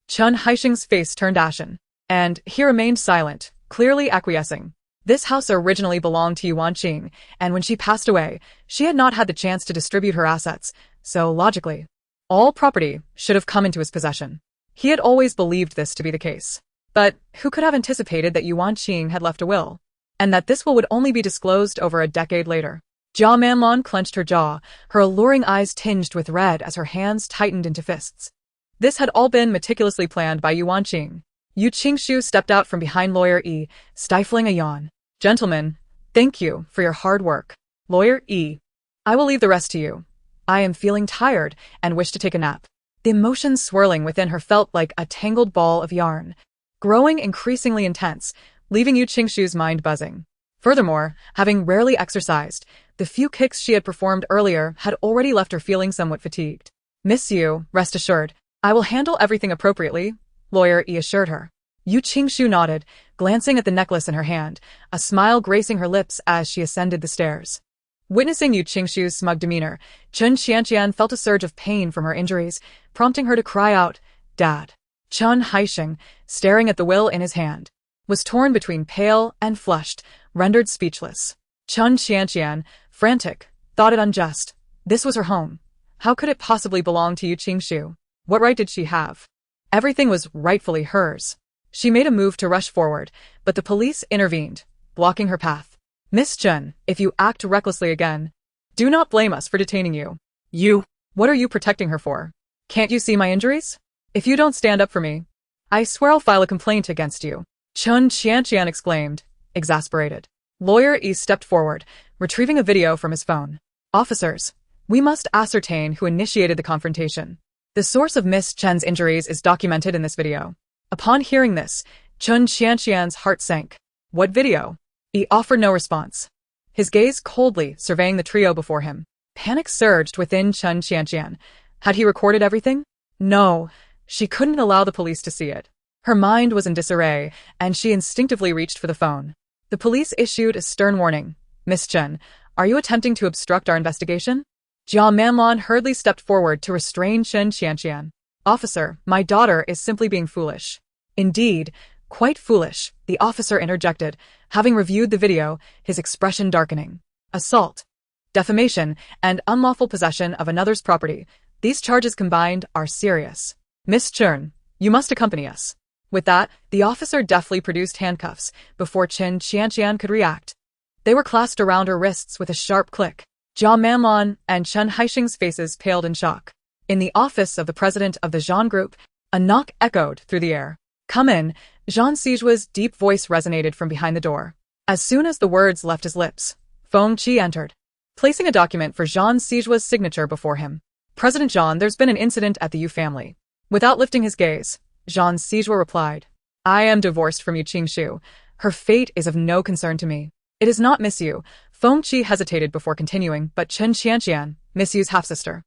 Chen Haixing's face turned ashen, and he remained silent, clearly acquiescing. This house originally belonged to Yuan Qing, and when she passed away, she had not had the chance to distribute her assets, so logically, all property should have come into his possession. He had always believed this to be the case. But who could have anticipated that Yuan Qing had left a will, and that this will would only be disclosed over a decade later? Jia Manlon clenched her jaw, her alluring eyes tinged with red as her hands tightened into fists. This had all been meticulously planned by Yuan Qing. Yu Qingshu stepped out from behind Lawyer E, stifling a yawn. Gentlemen, thank you for your hard work. Lawyer E, I will leave the rest to you. I am feeling tired and wish to take a nap. The emotions swirling within her felt like a tangled ball of yarn, growing increasingly intense, leaving Yu Qingshu's mind buzzing. Furthermore, having rarely exercised, the few kicks she had performed earlier had already left her feeling somewhat fatigued. Miss Yu, rest assured, I will handle everything appropriately, Lawyer E assured her. Yu Qingshu nodded, glancing at the necklace in her hand, a smile gracing her lips as she ascended the stairs. Witnessing Yu Qingshu's smug demeanor, Chen Qianqian felt a surge of pain from her injuries, prompting her to cry out, Dad. Chen Haixing, staring at the will in his hand, was torn between pale and flushed, rendered speechless. Chen Qianqian, frantic, thought it unjust. This was her home. How could it possibly belong to Yu Qingshu? What right did she have? Everything was rightfully hers. She made a move to rush forward, but the police intervened, blocking her path. Miss Chen, if you act recklessly again, do not blame us for detaining you. You, what are you protecting her for? Can't you see my injuries? If you don't stand up for me, I swear I'll file a complaint against you. Chen Qianqian exclaimed, exasperated. Lawyer E stepped forward, retrieving a video from his phone. Officers, we must ascertain who initiated the confrontation. The source of Miss Chen's injuries is documented in this video. Upon hearing this, Chen Qianqian's heart sank. What video? He offered no response, his gaze coldly surveying the trio before him. Panic surged within Chen Qianqian. Had he recorded everything? No, she couldn't allow the police to see it. Her mind was in disarray, and she instinctively reached for the phone. The police issued a stern warning. Miss Chen, are you attempting to obstruct our investigation? Jia Manlon hurriedly stepped forward to restrain Chen Qianqian. Officer, my daughter is simply being foolish. Indeed, quite foolish, the officer interjected, having reviewed the video, his expression darkening. Assault, defamation, and unlawful possession of another's property. These charges combined are serious. Miss Chen, you must accompany us. With that, the officer deftly produced handcuffs before Chen Qianqian could react. They were clasped around her wrists with a sharp click. Jia Manlon and Chen Haixing's faces paled in shock. In the office of the president of the Zhan Group, a knock echoed through the air. Come in, Zhan Sijua's deep voice resonated from behind the door. As soon as the words left his lips, Feng Qi entered, placing a document for Zhan Sijua's signature before him. President Zhan, there's been an incident at the Yu family. Without lifting his gaze, Zhan Sijua replied, I am divorced from Yu Qingshu. Her fate is of no concern to me. It is not Miss Yu. Feng Qi hesitated before continuing, but Chen Qianqian, Miss Yu's half-sister.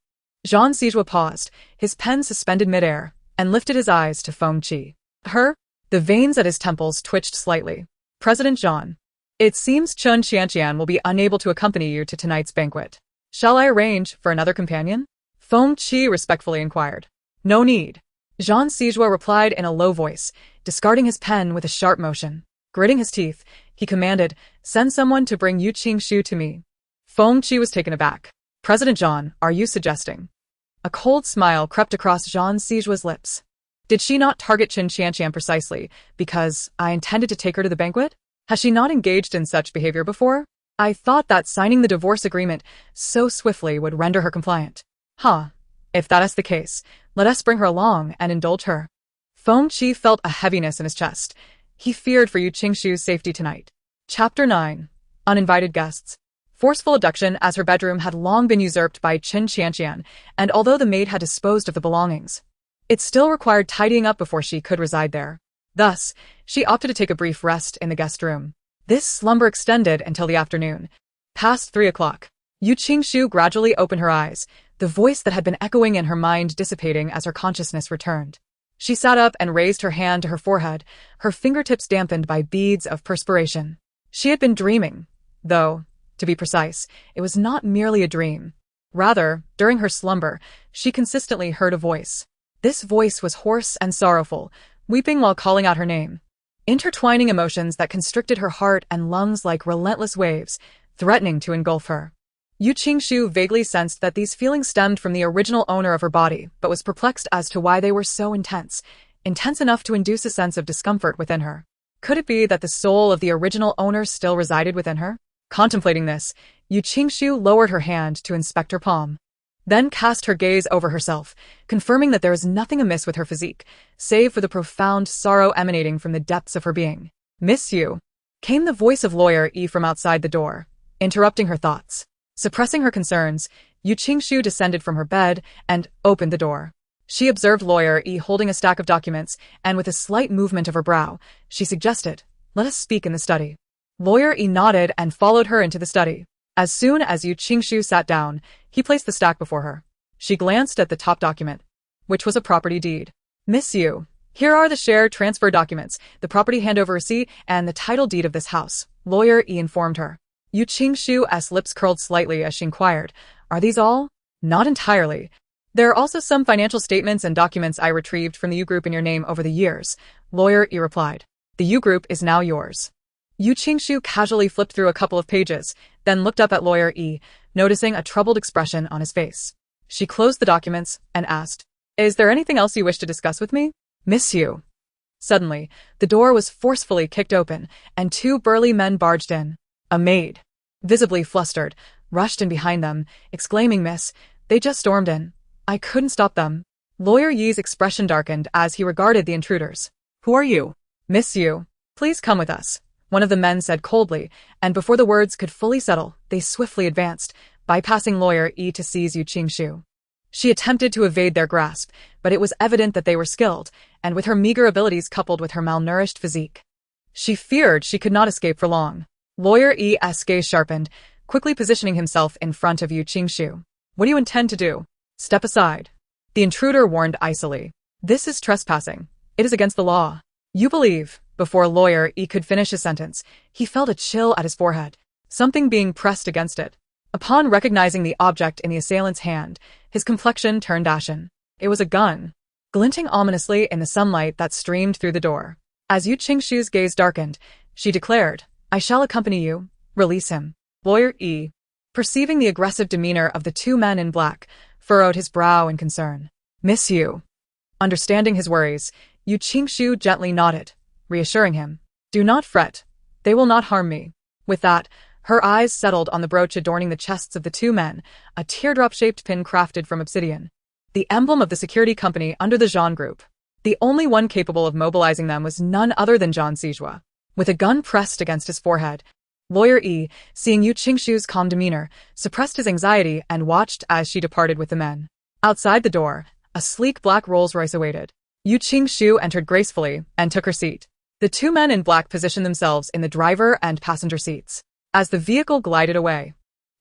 Zhan Sijua paused, his pen suspended midair, and lifted his eyes to Feng Qi. Her? The veins at his temples twitched slightly. President Zhan, it seems Chen Qianqian will be unable to accompany you to tonight's banquet. Shall I arrange for another companion? Feng Qi respectfully inquired. No need. Zhan Sijua replied in a low voice, discarding his pen with a sharp motion. Gritting his teeth, he commanded, send someone to bring Yu Qingshu to me. Feng Qi was taken aback. President Zhan, are you suggesting? A cold smile crept across Zhan Sijua's lips. Did she not target Chen Qianqian precisely because I intended to take her to the banquet? Has she not engaged in such behavior before? I thought that signing the divorce agreement so swiftly would render her compliant. If that is the case, let us bring her along and indulge her. Feng Qi felt a heaviness in his chest. He feared for Yu Qingshu's safety tonight. Chapter 9. Uninvited Guests. Forceful abduction, as her bedroom had long been usurped by Chen Qianqian, and although the maid had disposed of the belongings, it still required tidying up before she could reside there. Thus, she opted to take a brief rest in the guest room. This slumber extended until the afternoon. Past 3 o'clock. Yu Qingshu gradually opened her eyes, the voice that had been echoing in her mind dissipating as her consciousness returned. She sat up and raised her hand to her forehead, her fingertips dampened by beads of perspiration. She had been dreaming, though, to be precise, it was not merely a dream. Rather, during her slumber, she consistently heard a voice. This voice was hoarse and sorrowful, weeping while calling out her name. Intertwining emotions that constricted her heart and lungs like relentless waves, threatening to engulf her. Yu Qingshu vaguely sensed that these feelings stemmed from the original owner of her body, but was perplexed as to why they were so intense enough to induce a sense of discomfort within her. Could it be that the soul of the original owner still resided within her? Contemplating this, Yu Qingshu lowered her hand to inspect her palm, then cast her gaze over herself, confirming that there was nothing amiss with her physique, save for the profound sorrow emanating from the depths of her being. "Miss Yu," came the voice of Lawyer E from outside the door, interrupting her thoughts. Suppressing her concerns, Yu Qingshu descended from her bed and opened the door. She observed Lawyer E holding a stack of documents, and with a slight movement of her brow, she suggested, "Let us speak in the study." Lawyer E nodded and followed her into the study. As soon as Yu Qingshu sat down, he placed the stack before her. She glanced at the top document, which was a property deed. "Miss Yu, here are the share transfer documents, the property handover receipt, and the title deed of this house," Lawyer E informed her. Yu Qingshu's lips curled slightly as she inquired, "Are these all?" "Not entirely. There are also some financial statements and documents I retrieved from the U Group in your name over the years," Lawyer E replied. "The U Group is now yours." Yu Qingshu casually flipped through a couple of pages, then looked up at Lawyer E, noticing a troubled expression on his face. She closed the documents and asked, "Is there anything else you wish to discuss with me?" "Miss Yu." Suddenly, the door was forcefully kicked open, and two burly men barged in. A maid, visibly flustered, rushed in behind them, exclaiming, "Miss, they just stormed in. I couldn't stop them." Lawyer Yi's expression darkened as he regarded the intruders. Who are you? "Miss Yu, please come with us," one of the men said coldly, and before the words could fully settle, they swiftly advanced, bypassing Lawyer E to seize Yu Qingshu. She attempted to evade their grasp, but it was evident that they were skilled, and with her meager abilities coupled with her malnourished physique, she feared she could not escape for long. Lawyer E.'s gaze sharpened, quickly positioning himself in front of Yu Qingshu. "What do you intend to do?" "Step aside," the intruder warned icily. "This is trespassing. It is against the law." "You believe," before Lawyer E could finish his sentence, he felt a chill at his forehead, something being pressed against it. Upon recognizing the object in the assailant's hand, his complexion turned ashen. It was a gun, glinting ominously in the sunlight that streamed through the door. As Yu Qingshu's gaze darkened, she declared, "I shall accompany you. Release him." Lawyer E, perceiving the aggressive demeanor of the two men in black, furrowed his brow in concern. "Miss Yu." Understanding his worries, Yu Qingshu gently nodded, reassuring him. "Do not fret. They will not harm me." With that, her eyes settled on the brooch adorning the chests of the two men, a teardrop-shaped pin crafted from obsidian, the emblem of the security company under the Zhan Group. The only one capable of mobilizing them was none other than Zhan Sijua. With a gun pressed against his forehead, Lawyer E, seeing Yu Qingshu's calm demeanor, suppressed his anxiety and watched as she departed with the men. Outside the door, a sleek black Rolls-Royce awaited. Yu Qingshu entered gracefully and took her seat. The two men in black positioned themselves in the driver and passenger seats. As the vehicle glided away,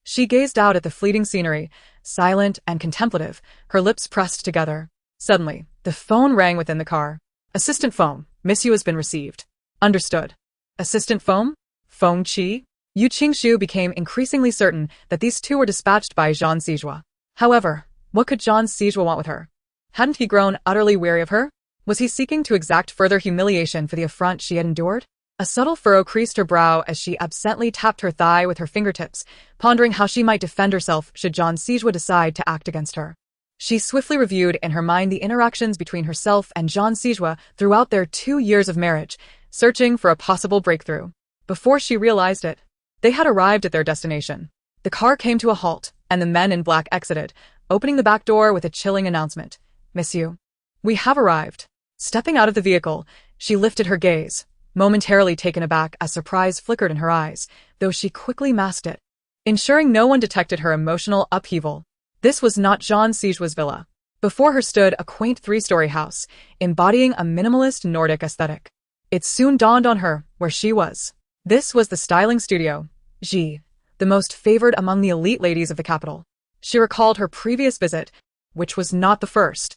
she gazed out at the fleeting scenery, silent and contemplative, her lips pressed together. Suddenly, the phone rang within the car. "Assistant phone, Miss Yu has been received." "Understood." "Assistant phone? Phone Chi?" Yu Qingshu became increasingly certain that these two were dispatched by Zhan Sijua. However, what could Zhan Sijua want with her? Hadn't he grown utterly weary of her? Was he seeking to exact further humiliation for the affront she had endured? A subtle furrow creased her brow as she absently tapped her thigh with her fingertips, pondering how she might defend herself should Zhan Sijua decide to act against her. She swiftly reviewed in her mind the interactions between herself and Zhan Sijua throughout their 2 years of marriage, searching for a possible breakthrough. Before she realized it, they had arrived at their destination. The car came to a halt, and the men in black exited, opening the back door with a chilling announcement. "Miss Yu, we have arrived." Stepping out of the vehicle, she lifted her gaze, momentarily taken aback as surprise flickered in her eyes, though she quickly masked it, ensuring no one detected her emotional upheaval. This was not Zhan Sijua's villa. Before her stood a quaint 3-story house, embodying a minimalist Nordic aesthetic. It soon dawned on her where she was. This was the styling studio, Ji, the most favored among the elite ladies of the capital. She recalled her previous visit, which was not the first.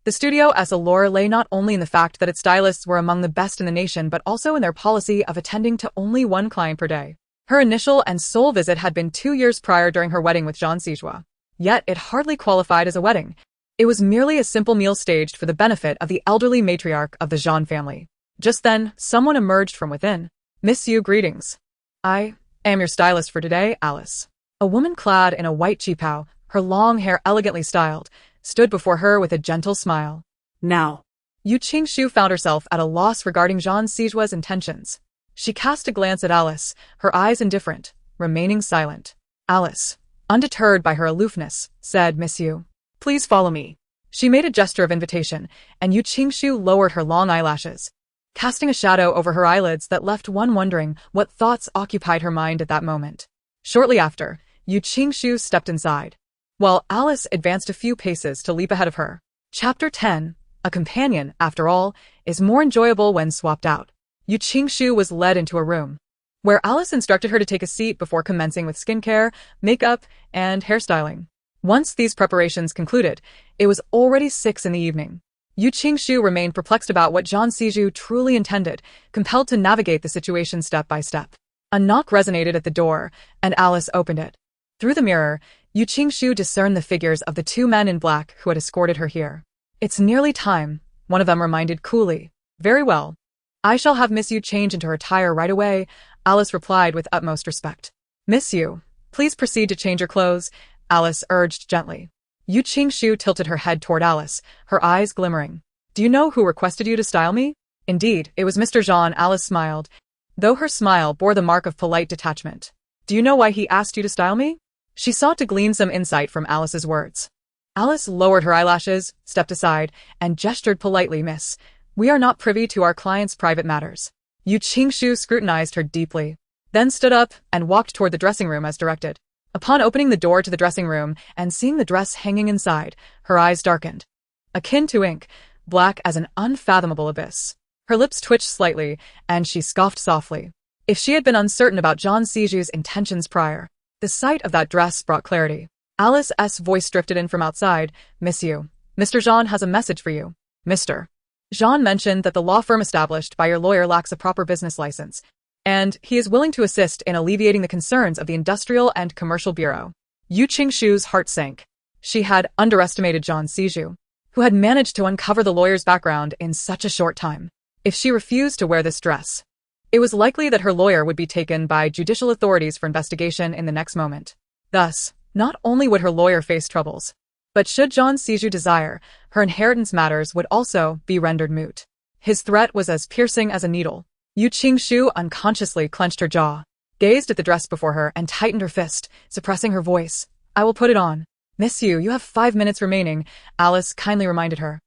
The studio's allure lay not only in the fact that its stylists were among the best in the nation but also in their policy of attending to only one client per day. Her initial and sole visit had been 2 years prior during her wedding with Jean Sijua. Yet it hardly qualified as a wedding. It was merely a simple meal staged for the benefit of the elderly matriarch of the Jean family. Just then, someone emerged from within. "Miss Yu, greetings. I am your stylist for today, Alice." A woman clad in a white qipao, her long hair elegantly styled, stood before her with a gentle smile. Now. Yu Qingshu found herself at a loss regarding Jean Sijua's intentions. She cast a glance at Alice, her eyes indifferent, remaining silent. Alice, undeterred by her aloofness, said, "Miss Yu, please follow me." She made a gesture of invitation, and Yu Qingshu lowered her long eyelashes, casting a shadow over her eyelids that left one wondering what thoughts occupied her mind at that moment. Shortly after, Yu Qingshu stepped inside, while Alice advanced a few paces to leap ahead of her. Chapter 10. A companion, after all, is more enjoyable when swapped out. Yu Qingshu was led into a room, where Alice instructed her to take a seat before commencing with skincare, makeup, and hairstyling. Once these preparations concluded, it was already 6 in the evening. Yu Qingshu remained perplexed about what Jean Siju truly intended, compelled to navigate the situation step by step. A knock resonated at the door, and Alice opened it. Through the mirror, Yu Qingshu discerned the figures of the 2 men in black who had escorted her here. "It's nearly time," one of them reminded coolly. "Very well. I shall have Miss Yu change into her attire right away," Alice replied with utmost respect. "Miss Yu, please proceed to change your clothes," Alice urged gently. Yu Qingshu tilted her head toward Alice, her eyes glimmering. "Do you know who requested you to style me?" "Indeed, it was Mr. Jean," Alice smiled, though her smile bore the mark of polite detachment. "Do you know why he asked you to style me?" She sought to glean some insight from Alice's words. Alice lowered her eyelashes, stepped aside, and gestured politely. "Miss, we are not privy to our client's private matters." Yu Qingshu scrutinized her deeply, then stood up and walked toward the dressing room as directed. Upon opening the door to the dressing room and seeing the dress hanging inside, her eyes darkened. Akin to ink, black as an unfathomable abyss. Her lips twitched slightly, and she scoffed softly. If she had been uncertain about Jean Siju's intentions prior, the sight of that dress brought clarity. Alice's voice drifted in from outside. "Miss Yu, Mr. Jean has a message for you." "Mr. Jean mentioned that the law firm established by your lawyer lacks a proper business license, and he is willing to assist in alleviating the concerns of the Industrial and Commercial Bureau." Yu Qingshu's heart sank. She had underestimated Jean Siju, who had managed to uncover the lawyer's background in such a short time. If she refused to wear this dress, it was likely that her lawyer would be taken by judicial authorities for investigation in the next moment. Thus, not only would her lawyer face troubles, but should Jean Siju desire, her inheritance matters would also be rendered moot. His threat was as piercing as a needle. Yu Qingshu unconsciously clenched her jaw, gazed at the dress before her, and tightened her fist, suppressing her voice. "I will put it on." "Miss Yu, you have 5 minutes remaining," Alice kindly reminded her.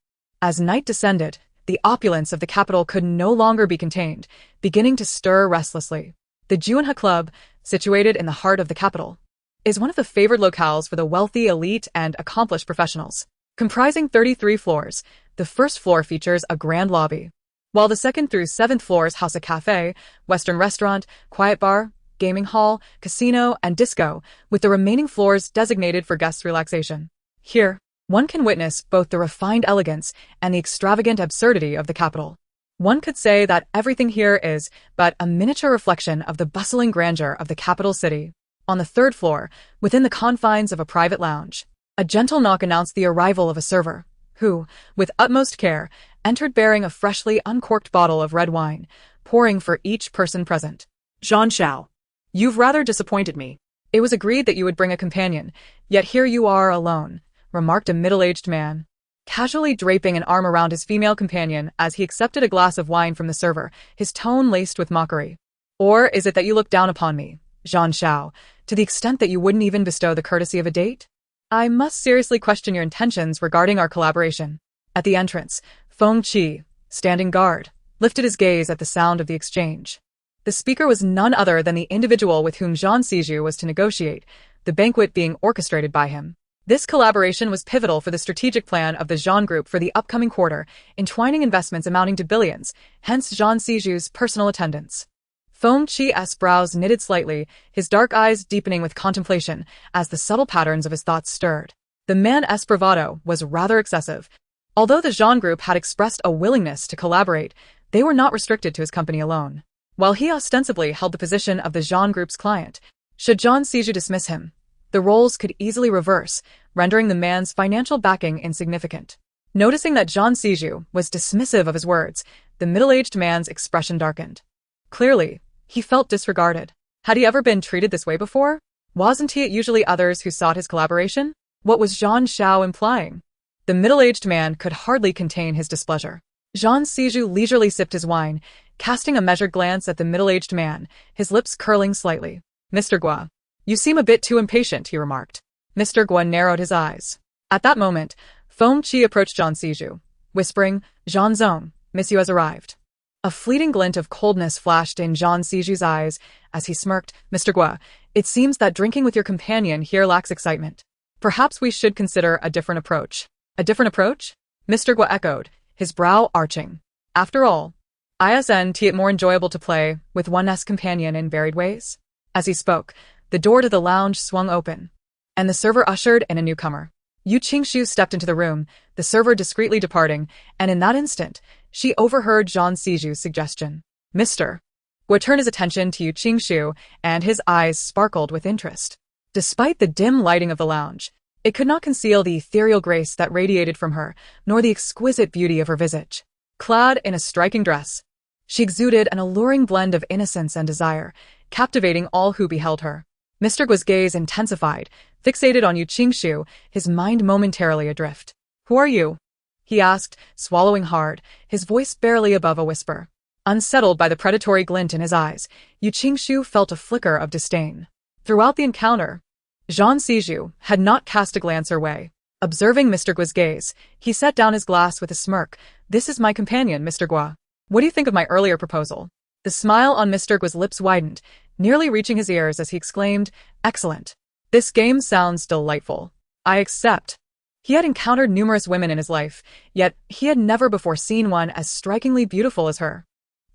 As night descended, the opulence of the capital could no longer be contained, beginning to stir restlessly. The Juanha Club, situated in the heart of the capital, is one of the favored locales for the wealthy elite and accomplished professionals. Comprising 33 floors, the first floor features a grand lobby, while the 2nd through 7th floors house a cafe, Western restaurant, quiet bar, gaming hall, casino, and disco, with the remaining floors designated for guests' relaxation. Here, one can witness both the refined elegance and the extravagant absurdity of the capital. One could say that everything here is but a miniature reflection of the bustling grandeur of the capital city. On the 3rd floor, within the confines of a private lounge, a gentle knock announced the arrival of a server, who, with utmost care, entered bearing a freshly uncorked bottle of red wine, pouring for each person present. "Jean Shao, You've rather disappointed me. It was agreed that you would bring a companion, yet here you are alone," remarked a middle-aged man, casually draping an arm around his female companion as he accepted a glass of wine from the server, his tone laced with mockery. "Or is it that you look down upon me, Jean Shao, to the extent that you wouldn't even bestow the courtesy of a date? I must seriously question your intentions regarding our collaboration." At the entrance, Feng Qi, standing guard, lifted his gaze at the sound of the exchange. The speaker was none other than the individual with whom Jean Siju was to negotiate, the banquet being orchestrated by him. This collaboration was pivotal for the strategic plan of the Jean Group for the upcoming quarter, entwining investments amounting to billions, hence Jean Siju's personal attendance. Feng Qi's brows knitted slightly, his dark eyes deepening with contemplation as the subtle patterns of his thoughts stirred. The man's bravado was rather excessive, Although the Jean group had expressed a willingness to collaborate, they were not restricted to his company alone. While he ostensibly held the position of the Jean group's client, should Jean Siju dismiss him, the roles could easily reverse, rendering the man's financial backing insignificant. Noticing that Jean Siju was dismissive of his words, the middle-aged man's expression darkened. Clearly, he felt disregarded. Had he ever been treated this way before? Wasn't it usually others who sought his collaboration? What was Jean Shao implying? The middle-aged man could hardly contain his displeasure. Jean Siju leisurely sipped his wine, casting a measured glance at the middle-aged man, his lips curling slightly. Mr. Gua, you seem a bit too impatient, he remarked. Mr. Gua narrowed his eyes. At that moment, Feng Qi approached Jean Siju, whispering, Jean Zong, Monsieur has arrived. A fleeting glint of coldness flashed in Jean Siju's eyes as he smirked. Mr. Gua, it seems that drinking with your companion here lacks excitement. Perhaps we should consider a different approach. A different approach? Mr. Gua echoed, his brow arching. After all, isn't it more enjoyable to play with one's companion in varied ways? As he spoke, the door to the lounge swung open, and the server ushered in a newcomer. Yu Qingshu stepped into the room, the server discreetly departing, and in that instant, she overheard Jean Siju's suggestion. Mr. Gua turned his attention to Yu Qingshu, and his eyes sparkled with interest. Despite the dim lighting of the lounge, it could not conceal the ethereal grace that radiated from her, nor the exquisite beauty of her visage. Clad in a striking dress, she exuded an alluring blend of innocence and desire, captivating all who beheld her. Mr. Gua's gaze intensified, fixated on Yu Qingshu, his mind momentarily adrift. Who are you? He asked, swallowing hard, his voice barely above a whisper. Unsettled by the predatory glint in his eyes, Yu Qingshu felt a flicker of disdain. Throughout the encounter, Jean Siju had not cast a glance her way. Observing Mr. Gua's gaze, he set down his glass with a smirk. This is my companion, Mr. Gua. What do you think of my earlier proposal? The smile on Mr. Gua's lips widened, nearly reaching his ears as he exclaimed, Excellent. This game sounds delightful. I accept. He had encountered numerous women in his life, yet he had never before seen one as strikingly beautiful as her.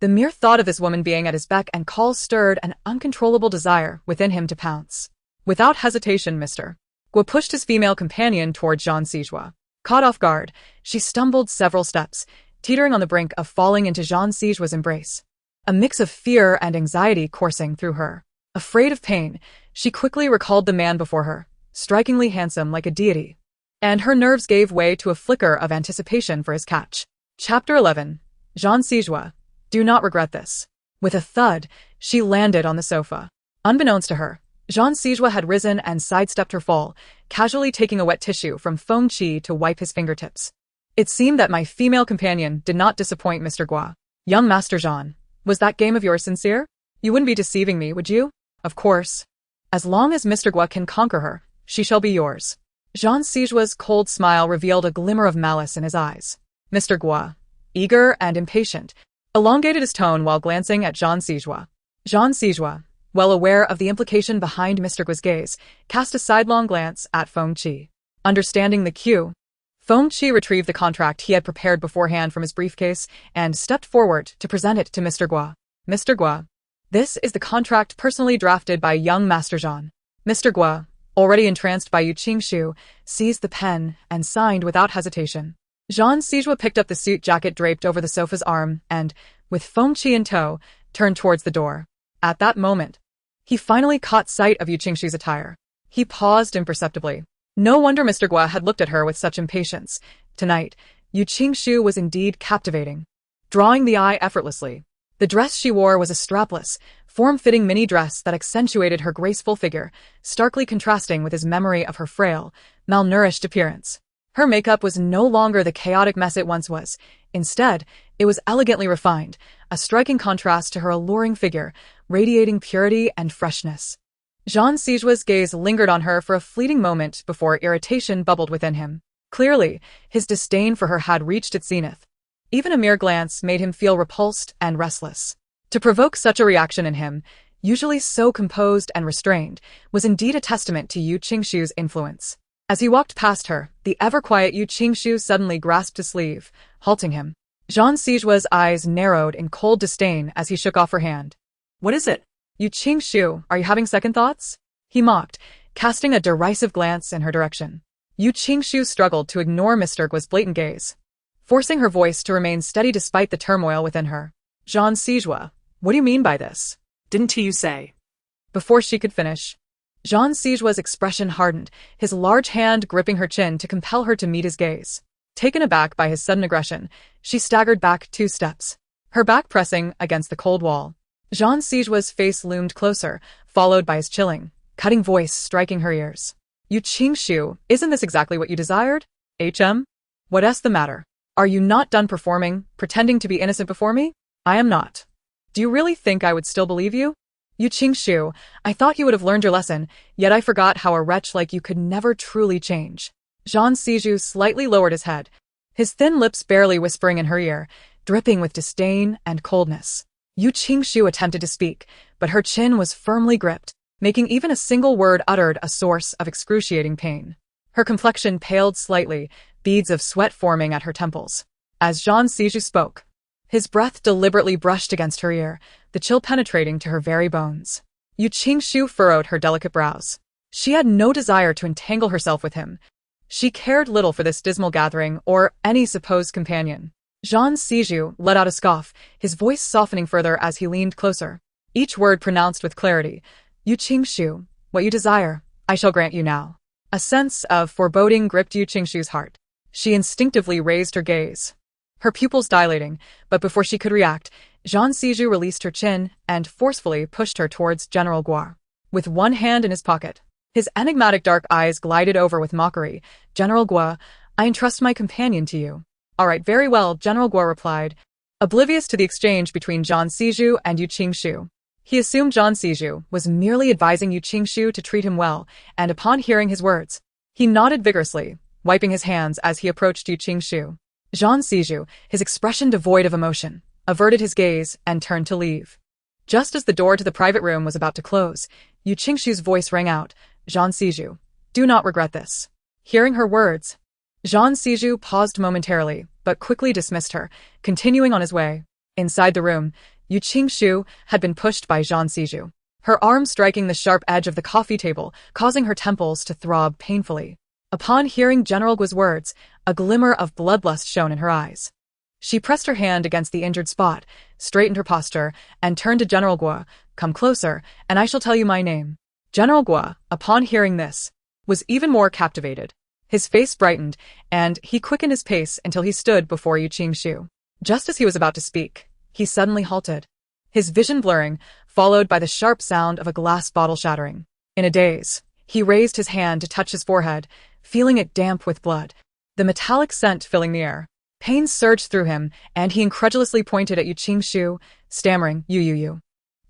The mere thought of this woman being at his beck and call stirred an uncontrollable desire within him to pounce. Without hesitation, Mr. Gua pushed his female companion toward Jean Siju. Caught off guard, she stumbled several steps, teetering on the brink of falling into Jean Siju's embrace. A mix of fear and anxiety coursing through her. Afraid of pain, she quickly recalled the man before her, strikingly handsome like a deity. And her nerves gave way to a flicker of anticipation for his catch. Chapter 11. Jean Siju. Do not regret this. With a thud, she landed on the sofa. Unbeknownst to her, Jean Siju had risen and sidestepped her fall, casually taking a wet tissue from Feng Qi to wipe his fingertips. It seemed that my female companion did not disappoint Mr. Gua. Young Master Jean, was that game of yours sincere? You wouldn't be deceiving me, would you? Of course. As long as Mr. Gua can conquer her, she shall be yours. Jean Siju's cold smile revealed a glimmer of malice in his eyes. Mr. Gua, eager and impatient, elongated his tone while glancing at Jean Siju. Jean Siju, well aware of the implication behind Mr. Gua's gaze, cast a sidelong glance at Feng Qi. Understanding the cue, Feng Qi retrieved the contract he had prepared beforehand from his briefcase and stepped forward to present it to Mr. Gua. Mr. Gua, this is the contract personally drafted by young Master Jean. Mr. Gua, already entranced by Yu Qingshu, seized the pen and signed without hesitation. Jean Siju picked up the suit jacket draped over the sofa's arm and, with Feng Qi in tow, turned towards the door. At that moment, he finally caught sight of Yu Qingshu's attire. He paused imperceptibly. No wonder Mr. Gua had looked at her with such impatience. Tonight, Yu Qingshu was indeed captivating, drawing the eye effortlessly. The dress she wore was a strapless, form-fitting mini dress that accentuated her graceful figure, starkly contrasting with his memory of her frail, malnourished appearance. Her makeup was no longer the chaotic mess it once was. Instead, it was elegantly refined, a striking contrast to her alluring figure, radiating purity and freshness. Jean Siju's gaze lingered on her for a fleeting moment before irritation bubbled within him. Clearly, his disdain for her had reached its zenith. Even a mere glance made him feel repulsed and restless. To provoke such a reaction in him, usually so composed and restrained, was indeed a testament to Yu Qingshu's influence. As he walked past her, the ever-quiet Yu Qingshu suddenly grasped his sleeve, halting him. Jean Siju's eyes narrowed in cold disdain as he shook off her hand. What is it? Yu Qingshu, are you having second thoughts? He mocked, casting a derisive glance in her direction. Yu Qingshu struggled to ignore Mr. Gua's blatant gaze. forcing her voice to remain steady despite the turmoil within her. Jean Sijua, what do you mean by this? Didn't you say? Before she could finish, Jean Sijua's expression hardened, his large hand gripping her chin to compel her to meet his gaze. Taken aback by his sudden aggression, she staggered back 2 steps, her back pressing against the cold wall. Jean Sijua's face loomed closer, followed by his chilling, cutting voice striking her ears. You Qingshu, isn't this exactly what you desired? What's the matter? Are you not done performing, pretending to be innocent before me? I am not. Do you really think I would still believe you? You Qingshu, I thought you would have learned your lesson, yet I forgot how a wretch like you could never truly change. Jean Siju slightly lowered his head, his thin lips barely whispering in her ear, dripping with disdain and coldness. Yu Qingshu attempted to speak, but her chin was firmly gripped, making even a single word uttered a source of excruciating pain. Her complexion paled slightly, beads of sweat forming at her temples. As Jean Siju spoke, his breath deliberately brushed against her ear, the chill penetrating to her very bones. Yu Qingshu furrowed her delicate brows. She had no desire to entangle herself with him. She cared little for this dismal gathering or any supposed companion. Jean Siju let out a scoff, his voice softening further as he leaned closer. Each word pronounced with clarity. Yu Qingshu, what you desire, I shall grant you now. A sense of foreboding gripped Yu Qingshu's heart. She instinctively raised her gaze, her pupils dilating, but before she could react, Jean Siju released her chin and forcefully pushed her towards General Gua. With one hand in his pocket, his enigmatic dark eyes glided over with mockery. General Gua, I entrust my companion to you. All right, very well, General Gua replied, oblivious to the exchange between Jean Siju and Yu Qingshu. He assumed Jean Siju was merely advising Yu Qingshu to treat him well, and upon hearing his words, he nodded vigorously, wiping his hands as he approached Yu Qingshu. Jean Siju, his expression devoid of emotion, averted his gaze and turned to leave. Just as the door to the private room was about to close, Yu Qingshu's voice rang out, Jean Siju, do not regret this. Hearing her words, Jean Siju paused momentarily, but quickly dismissed her, continuing on his way. Inside the room, Yu Qingshu had been pushed by Jean Siju, her arm striking the sharp edge of the coffee table, causing her temples to throb painfully. Upon hearing General Gua's words, a glimmer of bloodlust shone in her eyes. She pressed her hand against the injured spot, straightened her posture, and turned to General Gua, come closer, and I shall tell you my name. General Gua, upon hearing this, was even more captivated. His face brightened, and he quickened his pace until he stood before Yu Qingshu. Just as he was about to speak, he suddenly halted, his vision blurring, followed by the sharp sound of a glass bottle shattering. In a daze, he raised his hand to touch his forehead, feeling it damp with blood, the metallic scent filling the air. Pain surged through him, and he incredulously pointed at Yu Qingshu, stammering, you.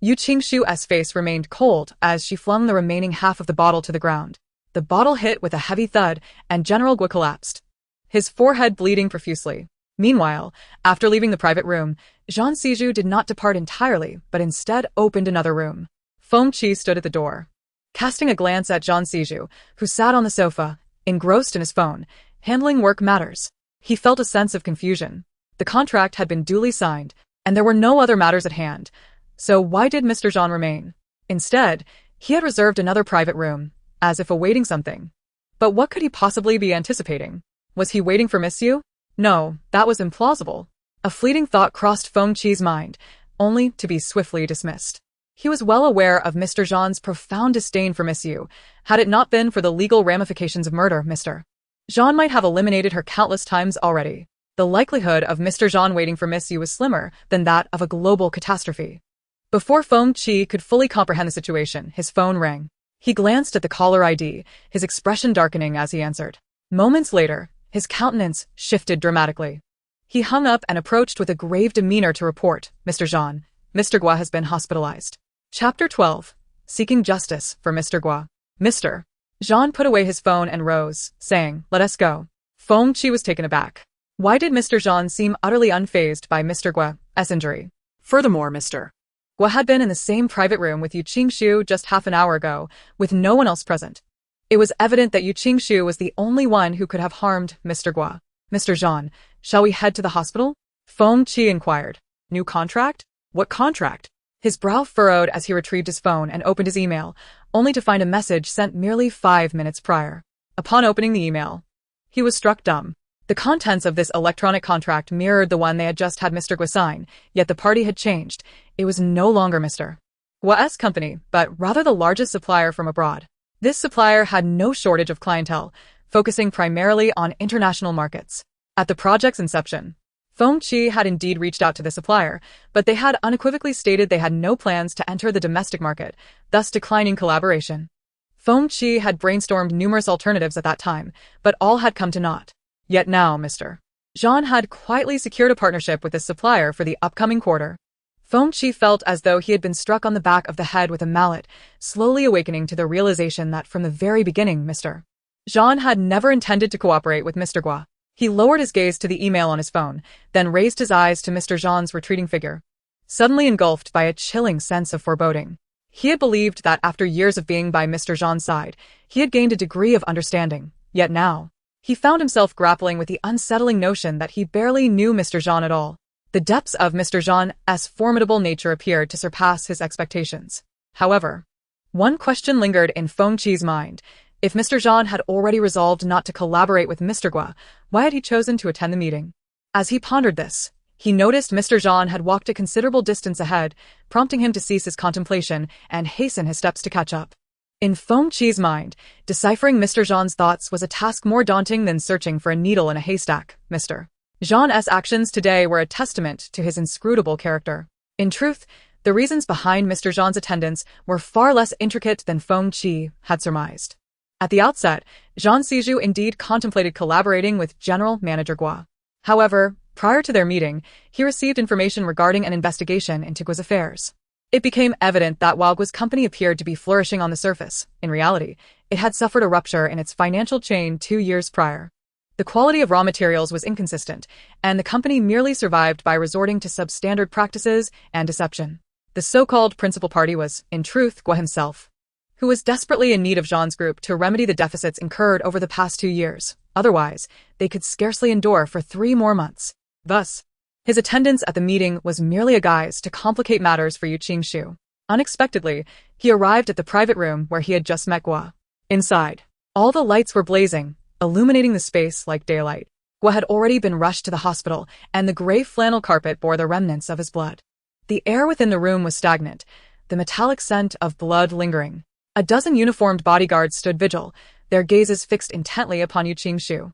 Yu Qingshu's face remained cold as she flung the remaining half of the bottle to the ground. The bottle hit with a heavy thud, and General Gua collapsed, his forehead bleeding profusely. Meanwhile, after leaving the private room, Jean Siju did not depart entirely, but instead opened another room. Feng Qi stood at the door, casting a glance at Jean Siju, who sat on the sofa, engrossed in his phone, handling work matters. He felt a sense of confusion. The contract had been duly signed, and there were no other matters at hand. So why did Mr. Jean remain? Instead, he had reserved another private room, as if awaiting something. But what could he possibly be anticipating? Was he waiting for Miss Yu? No, that was implausible. A fleeting thought crossed Feng Qi's mind, only to be swiftly dismissed. He was well aware of Mr. Jean's profound disdain for Miss Yu. Had it not been for the legal ramifications of murder, Mr. Jean might have eliminated her countless times already. The likelihood of Mr. Jean waiting for Miss Yu was slimmer than that of a global catastrophe. Before Feng Qi could fully comprehend the situation, his phone rang. He glanced at the caller ID, his expression darkening as he answered. Moments later, his countenance shifted dramatically. He hung up and approached with a grave demeanor to report, Mr. Jean, Mr. Gua has been hospitalized. Chapter 12. Seeking Justice for Mr. Gua. Mr. Jean put away his phone and rose, saying, let us go. Feng Qi was taken aback. Why did Mr. Jean seem utterly unfazed by Mr. Gua's injury? Furthermore, Mr. Gua had been in the same private room with Yu Qingshu just half an hour ago, with no one else present. It was evident that Yu Qingshu was the only one who could have harmed Mr. Gua. Mr. Jean, shall we head to the hospital? Feng Qi inquired. New contract? What contract? His brow furrowed as he retrieved his phone and opened his email, only to find a message sent merely 5 minutes prior. Upon opening the email, he was struck dumb. The contents of this electronic contract mirrored the one they had just had Mr. Gua sign, yet the party had changed. It was no longer Mr. Gua's company, but rather the largest supplier from abroad. This supplier had no shortage of clientele, focusing primarily on international markets. At the project's inception, Feng Qi had indeed reached out to the supplier, but they had unequivocally stated they had no plans to enter the domestic market, thus declining collaboration. Feng Qi had brainstormed numerous alternatives at that time, but all had come to naught. Yet now, Mr. Zhang had quietly secured a partnership with this supplier for the upcoming quarter. Feng Qi felt as though he had been struck on the back of the head with a mallet, slowly awakening to the realization that from the very beginning, Mr. Zhang had never intended to cooperate with Mr. Gua. He lowered his gaze to the email on his phone, then raised his eyes to Mr. Zhang's retreating figure. Suddenly engulfed by a chilling sense of foreboding. He had believed that after years of being by Mr. Zhang's side, he had gained a degree of understanding, yet now, he found himself grappling with the unsettling notion that he barely knew Mr. Zhang at all. The depths of Mr. Zhang's formidable nature appeared to surpass his expectations. However, one question lingered in Feng Qi's mind. If Mr. Zhang had already resolved not to collaborate with Mr. Gua, why had he chosen to attend the meeting? As he pondered this, he noticed Mr. Zhang had walked a considerable distance ahead, prompting him to cease his contemplation and hasten his steps to catch up. In Feng Qi's mind, deciphering Mr. Zhang's thoughts was a task more daunting than searching for a needle in a haystack. Mr. Zhang's actions today were a testament to his inscrutable character. In truth, the reasons behind Mr. Zhang's attendance were far less intricate than Feng Qi had surmised. At the outset, Zhang Siju indeed contemplated collaborating with General Manager Gua. However, prior to their meeting, he received information regarding an investigation into Gua's affairs. It became evident that while Gua's company appeared to be flourishing on the surface, in reality, it had suffered a rupture in its financial chain 2 years prior. The quality of raw materials was inconsistent, and the company merely survived by resorting to substandard practices and deception. The so-called principal party was, in truth, Gua himself, who was desperately in need of Zhang's group to remedy the deficits incurred over the past 2 years. Otherwise, they could scarcely endure for 3 more months. Thus, his attendance at the meeting was merely a guise to complicate matters for Yu Qingshu. Unexpectedly, he arrived at the private room where he had just met Gua. Inside, all the lights were blazing, illuminating the space like daylight. Gua had already been rushed to the hospital, and the gray flannel carpet bore the remnants of his blood. The air within the room was stagnant, the metallic scent of blood lingering. A dozen uniformed bodyguards stood vigil, their gazes fixed intently upon Yu Qingshu.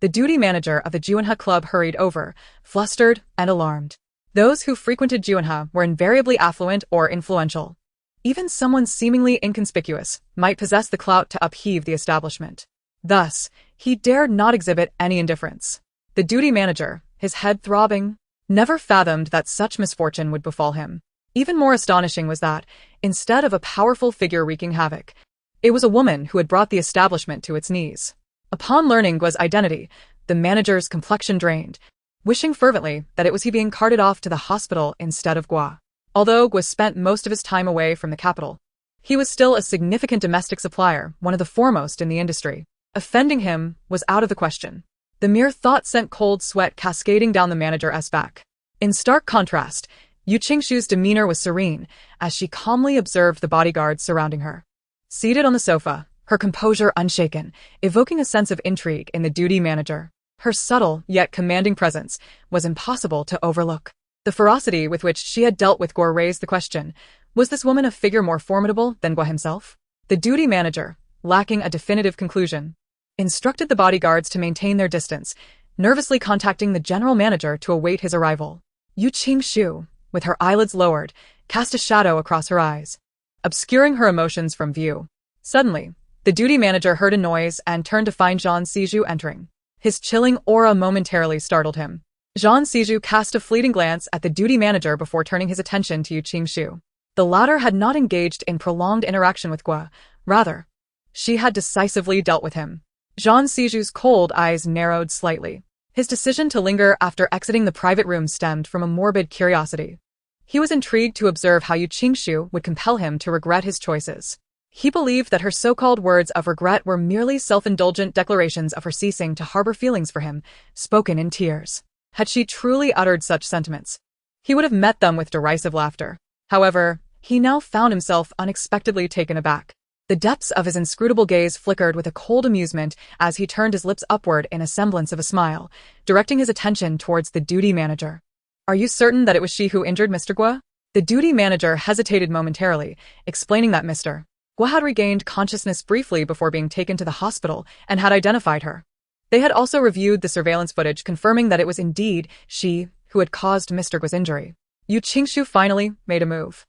The duty manager of the Juanhe Club hurried over, flustered and alarmed. Those who frequented Juanhe were invariably affluent or influential. Even someone seemingly inconspicuous might possess the clout to upheave the establishment. Thus, he dared not exhibit any indifference. The duty manager, his head throbbing, never fathomed that such misfortune would befall him. Even more astonishing was that, instead of a powerful figure wreaking havoc, it was a woman who had brought the establishment to its knees. Upon learning Gua's identity, the manager's complexion drained, wishing fervently that it was he being carted off to the hospital instead of Gua. Although Gua spent most of his time away from the capital, he was still a significant domestic supplier, one of the foremost in the industry. Offending him was out of the question. The mere thought sent cold sweat cascading down the manager's back. In stark contrast, Yu Qingshu's demeanor was serene as she calmly observed the bodyguards surrounding her. Seated on the sofa, her composure unshaken, evoking a sense of intrigue in the duty manager. Her subtle yet commanding presence was impossible to overlook. The ferocity with which she had dealt with Gua raised the question, was this woman a figure more formidable than Gua himself? The duty manager, lacking a definitive conclusion, instructed the bodyguards to maintain their distance, nervously contacting the general manager to await his arrival. Yu Qingshu, with her eyelids lowered, cast a shadow across her eyes, obscuring her emotions from view. Suddenly, the duty manager heard a noise and turned to find Zhang Siju entering. His chilling aura momentarily startled him. Zhang Siju cast a fleeting glance at the duty manager before turning his attention to Yu Qingshu. The latter had not engaged in prolonged interaction with Gua. Rather, she had decisively dealt with him. Zhang Siju's cold eyes narrowed slightly. His decision to linger after exiting the private room stemmed from a morbid curiosity. He was intrigued to observe how Yu Qingshu would compel him to regret his choices. He believed that her so-called words of regret were merely self-indulgent declarations of her ceasing to harbor feelings for him, spoken in tears. Had she truly uttered such sentiments, he would have met them with derisive laughter. However, he now found himself unexpectedly taken aback. The depths of his inscrutable gaze flickered with a cold amusement as he turned his lips upward in a semblance of a smile, directing his attention towards the duty manager. Are you certain that it was she who injured Mr. Gua? The duty manager hesitated momentarily, explaining that Mr. Gua had regained consciousness briefly before being taken to the hospital and had identified her. They had also reviewed the surveillance footage, confirming that it was indeed she who had caused Mr. Gua's injury. Yu Qingshu finally made a move.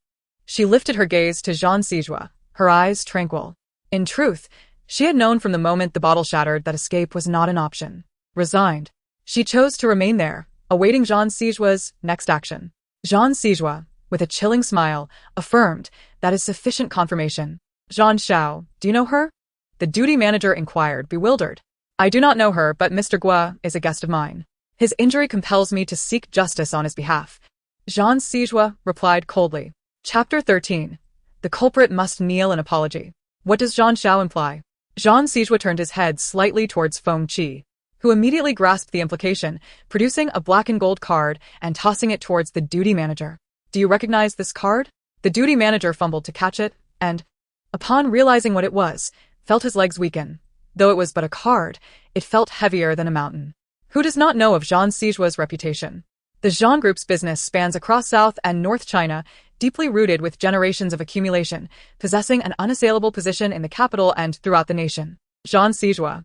She lifted her gaze to Zhang Sijua, her eyes tranquil. In truth, she had known from the moment the bottle shattered that escape was not an option. Resigned, she chose to remain there, awaiting Zhang Sijua's next action. Zhang Sijua, with a chilling smile, affirmed, "That is sufficient confirmation." "Zhang Xiao, do you know her?" The duty manager inquired, bewildered. "I do not know her, but Mr. Gua is a guest of mine. His injury compels me to seek justice on his behalf." Zhang Sijua replied coldly. Chapter 13. The culprit must kneel in apology. What does Zhang Xiao imply? Zhang Sijua turned his head slightly towards Feng Qi, who immediately grasped the implication, producing a black and gold card and tossing it towards the duty manager. "Do you recognize this card?" The duty manager fumbled to catch it, and, upon realizing what it was, felt his legs weaken. Though it was but a card, it felt heavier than a mountain. Who does not know of Zhang Sijua's reputation? The Zhang Group's business spans across South and North China, deeply rooted with generations of accumulation, possessing an unassailable position in the capital and throughout the nation. Zhang Sijua,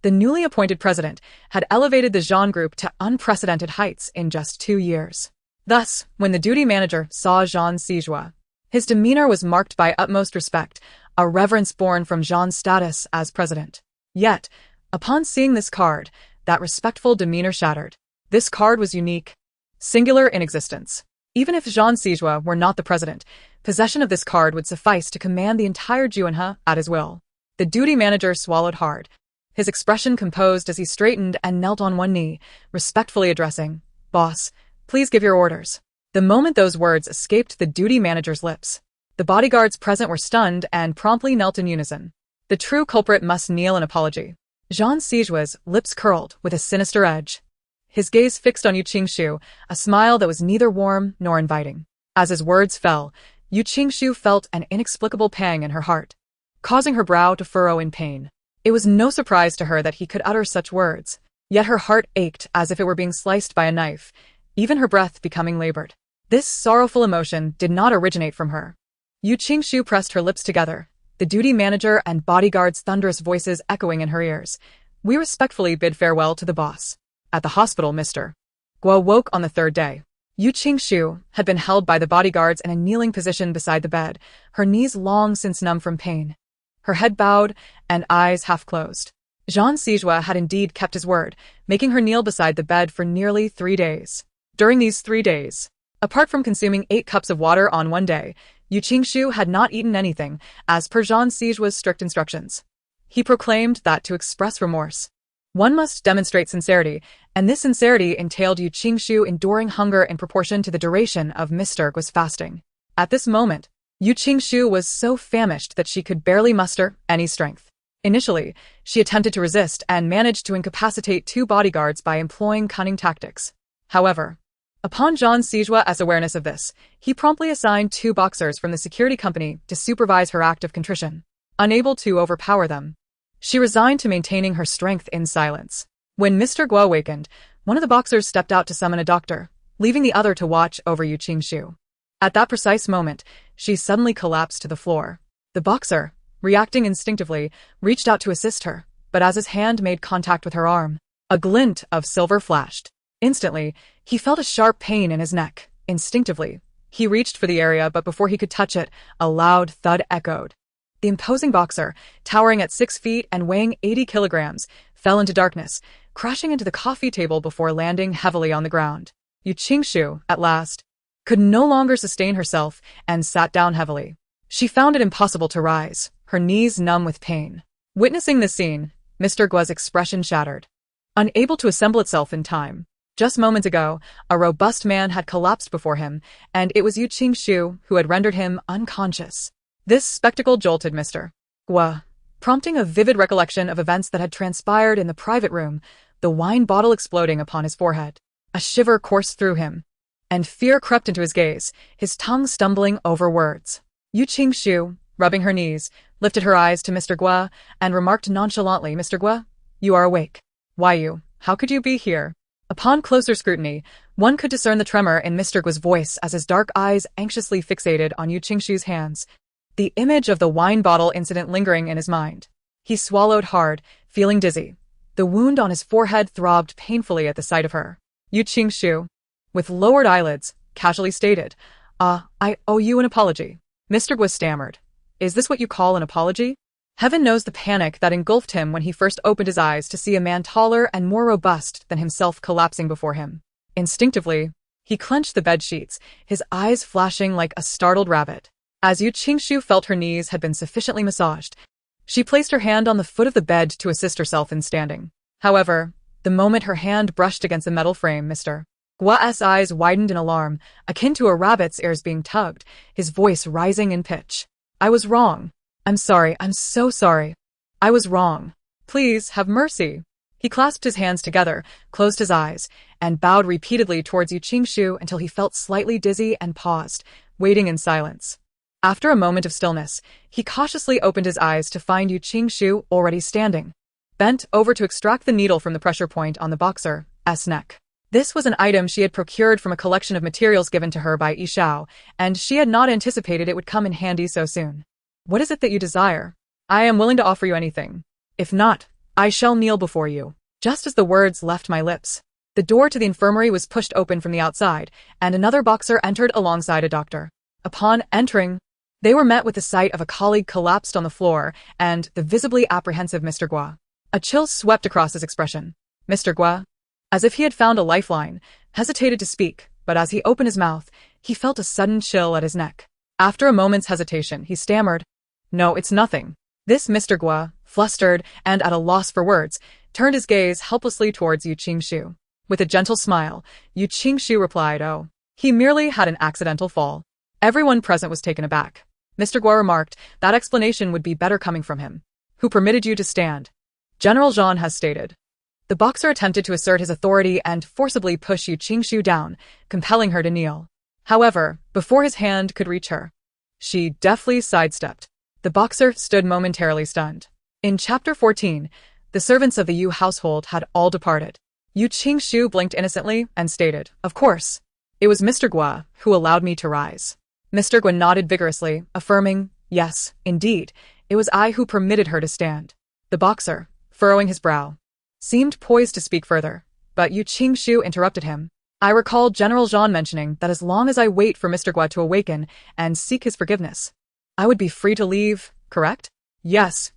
the newly appointed president, had elevated the Zhang Group to unprecedented heights in just 2 years. Thus, when the duty manager saw Zhang Sijua, his demeanor was marked by utmost respect, a reverence born from Zhang's status as president. Yet, upon seeing this card, that respectful demeanor shattered. This card was unique, singular in existence. Even if Zhang Sijua were not the president, possession of this card would suffice to command the entire Juanhe at his will. The duty manager swallowed hard, his expression composed as he straightened and knelt on one knee, respectfully addressing, "Boss, please give your orders." The moment those words escaped the duty manager's lips, the bodyguards present were stunned and promptly knelt in unison. The true culprit must kneel in apology. Zhang Sijua's lips curled with a sinister edge. His gaze fixed on Yu Qingshu, a smile that was neither warm nor inviting. As his words fell, Yu Qingshu felt an inexplicable pang in her heart, causing her brow to furrow in pain. It was no surprise to her that he could utter such words, yet her heart ached as if it were being sliced by a knife, even her breath becoming labored. This sorrowful emotion did not originate from her. Yu Qingshu pressed her lips together, the duty manager and bodyguard's thunderous voices echoing in her ears. "We respectfully bid farewell to the boss." At the hospital, Mr. Gua woke on the 3rd day. Yu Qingshu had been held by the bodyguards in a kneeling position beside the bed, her knees long since numb from pain, her head bowed and eyes half closed. Zhang Sijua had indeed kept his word, making her kneel beside the bed for nearly 3 days. During these 3 days, apart from consuming 8 cups of water on one day, Yu Qingshu had not eaten anything, as per Zhang Sijua's strict instructions. He proclaimed that to express remorse, one must demonstrate sincerity, and this sincerity entailed Yu Qingshu enduring hunger in proportion to the duration of Mr. Gua's fasting. At this moment, Yu Qingshu was so famished that she could barely muster any strength. Initially, she attempted to resist and managed to incapacitate 2 bodyguards by employing cunning tactics. However, upon Zhang Sijua's awareness of this, he promptly assigned 2 boxers from the security company to supervise her act of contrition. Unable to overpower them, she resigned to maintaining her strength in silence. When Mr. Gua awakened, one of the boxers stepped out to summon a doctor, leaving the other to watch over Yu Qingshu. At that precise moment, she suddenly collapsed to the floor. The boxer, reacting instinctively, reached out to assist her, but as his hand made contact with her arm, a glint of silver flashed. Instantly, he felt a sharp pain in his neck. Instinctively, he reached for the area, but before he could touch it, a loud thud echoed. The imposing boxer, towering at 6 feet and weighing 80 kilograms, fell into darkness, crashing into the coffee table before landing heavily on the ground. Yu Qingshu, at last, could no longer sustain herself and sat down heavily. She found it impossible to rise, her knees numb with pain. Witnessing this scene, Mr. Gua's expression shattered, unable to assemble itself in time. Just moments ago, a robust man had collapsed before him, and it was Yu Qingshu who had rendered him unconscious. This spectacle jolted Mr. Gua, prompting a vivid recollection of events that had transpired in the private room, the wine bottle exploding upon his forehead. A shiver coursed through him, and fear crept into his gaze, his tongue stumbling over words. Yu Qingshu, rubbing her knees, lifted her eyes to Mr. Gua, and remarked nonchalantly, "Mr. Gua, you are awake. Why you? How could you be here?" Upon closer scrutiny, one could discern the tremor in Mr. Gua's voice as his dark eyes anxiously fixated on Yu Qingshu's hands, the image of the wine bottle incident lingering in his mind. He swallowed hard, feeling dizzy. The wound on his forehead throbbed painfully at the sight of her. Yu Qingshu, with lowered eyelids, casually stated, I owe you an apology." Mr. Gua stammered. "Is this what you call an apology?" Heaven knows the panic that engulfed him when he first opened his eyes to see a man taller and more robust than himself collapsing before him. Instinctively, he clenched the bed sheets, his eyes flashing like a startled rabbit. As Yu Qingshu felt her knees had been sufficiently massaged, she placed her hand on the foot of the bed to assist herself in standing. However, the moment her hand brushed against the metal frame, Mr. Gua's eyes widened in alarm, akin to a rabbit's ears being tugged, his voice rising in pitch. "I was wrong. I'm sorry, I'm so sorry. I was wrong. Please, have mercy." He clasped his hands together, closed his eyes, and bowed repeatedly towards Yu Qingshu until he felt slightly dizzy and paused, waiting in silence. After a moment of stillness, he cautiously opened his eyes to find Yu Qingshu already standing, bent over to extract the needle from the pressure point on the boxer's neck. This was an item she had procured from a collection of materials given to her by Yi Xiao, and she had not anticipated it would come in handy so soon. "What is it that you desire? I am willing to offer you anything. If not, I shall kneel before you." Just as the words left my lips, the door to the infirmary was pushed open from the outside, and another boxer entered alongside a doctor. Upon entering, they were met with the sight of a colleague collapsed on the floor and the visibly apprehensive Mr. Gua. A chill swept across his expression. Mr. Gua, as if he had found a lifeline, hesitated to speak, but as he opened his mouth, he felt a sudden chill at his neck. After a moment's hesitation, he stammered, "No, it's nothing." This Mr. Gua, flustered and at a loss for words, turned his gaze helplessly towards Yu Qingshu. With a gentle smile, Yu Qingshu replied, "Oh, he merely had an accidental fall." Everyone present was taken aback. Mr. Gua remarked that explanation would be better coming from him. "Who permitted you to stand?" General Zhang has stated. The boxer attempted to assert his authority and forcibly push Yu Qingshu down, compelling her to kneel. However, before his hand could reach her, she deftly sidestepped. The boxer stood momentarily stunned. In Chapter 14, the servants of the Yu household had all departed. Yu Qingshu blinked innocently and stated, "Of course. It was Mr. Gua who allowed me to rise." Mr. Gua nodded vigorously, affirming, "Yes, indeed, it was I who permitted her to stand." The boxer, furrowing his brow, seemed poised to speak further, but Yu Qingshu interrupted him. "I recall General Zhang mentioning that as long as I wait for Mr. Gua to awaken and seek his forgiveness, I would be free to leave, correct?" Yes.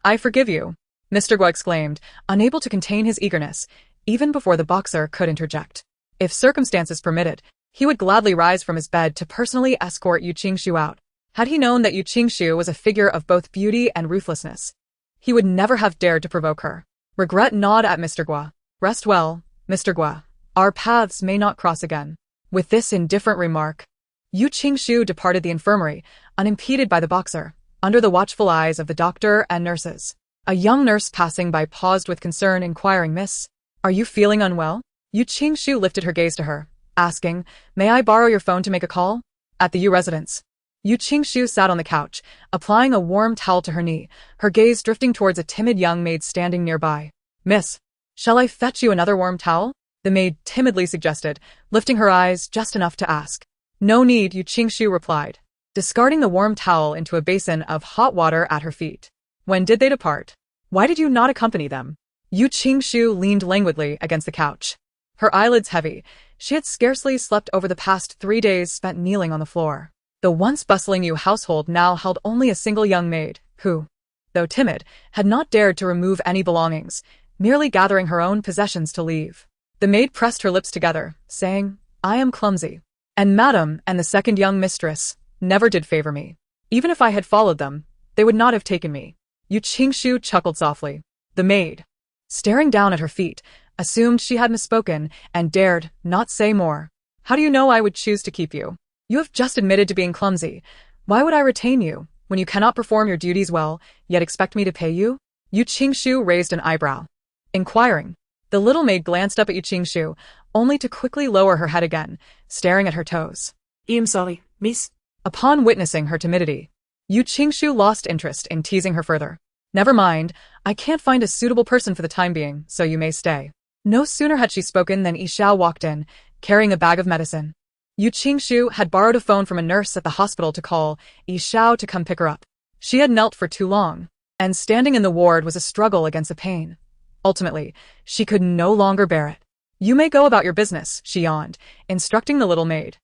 "I forgive you," Mr. Gua exclaimed, unable to contain his eagerness, even before the boxer could interject. If circumstances permitted, he would gladly rise from his bed to personally escort Yu Qingshu out. Had he known that Yu Qingshu was a figure of both beauty and ruthlessness, he would never have dared to provoke her. Regret gnawed at Mr. Gua. "Rest well, Mr. Gua. Our paths may not cross again." With this indifferent remark, Yu Qingshu departed the infirmary, unimpeded by the boxer, under the watchful eyes of the doctor and nurses. A young nurse passing by paused with concern, inquiring, "Miss, are you feeling unwell?" Yu Qingshu lifted her gaze to her, asking, "May I borrow your phone to make a call?" At the Yu residence, Yu Qingshu sat on the couch, applying a warm towel to her knee, her gaze drifting towards a timid young maid standing nearby. "Miss, shall I fetch you another warm towel?" the maid timidly suggested, lifting her eyes just enough to ask. "No need," Yu Qingshu replied, discarding the warm towel into a basin of hot water at her feet. "When did they depart? Why did you not accompany them?" Yu Qingshu leaned languidly against the couch, her eyelids heavy. She had scarcely slept over the past 3 days spent kneeling on the floor. The once bustling Yu household now held only a single young maid, who, though timid, had not dared to remove any belongings, merely gathering her own possessions to leave. The maid pressed her lips together, saying, "I am clumsy, and Madam and the second young mistress never did favor me. Even if I had followed them, they would not have taken me." Yu Qingshu chuckled softly. The maid, staring down at her feet, assumed she had misspoken and dared not say more. "How do you know I would choose to keep you? You have just admitted to being clumsy. Why would I retain you, when you cannot perform your duties well, yet expect me to pay you?" Yu Qingshu raised an eyebrow, inquiring. The little maid glanced up at Yu Qingshu, only to quickly lower her head again, staring at her toes. "I'm sorry, miss." Upon witnessing her timidity, Yu Qingshu lost interest in teasing her further. Never mind, I can't find a suitable person for the time being, so you may stay. No sooner had she spoken than Yi Xiao walked in, carrying a bag of medicine. Yu Qingshu had borrowed a phone from a nurse at the hospital to call Yi Xiao to come pick her up. She had knelt for too long, and standing in the ward was a struggle against the pain. Ultimately, she could no longer bear it. You may go about your business, she yawned, instructing the little maid.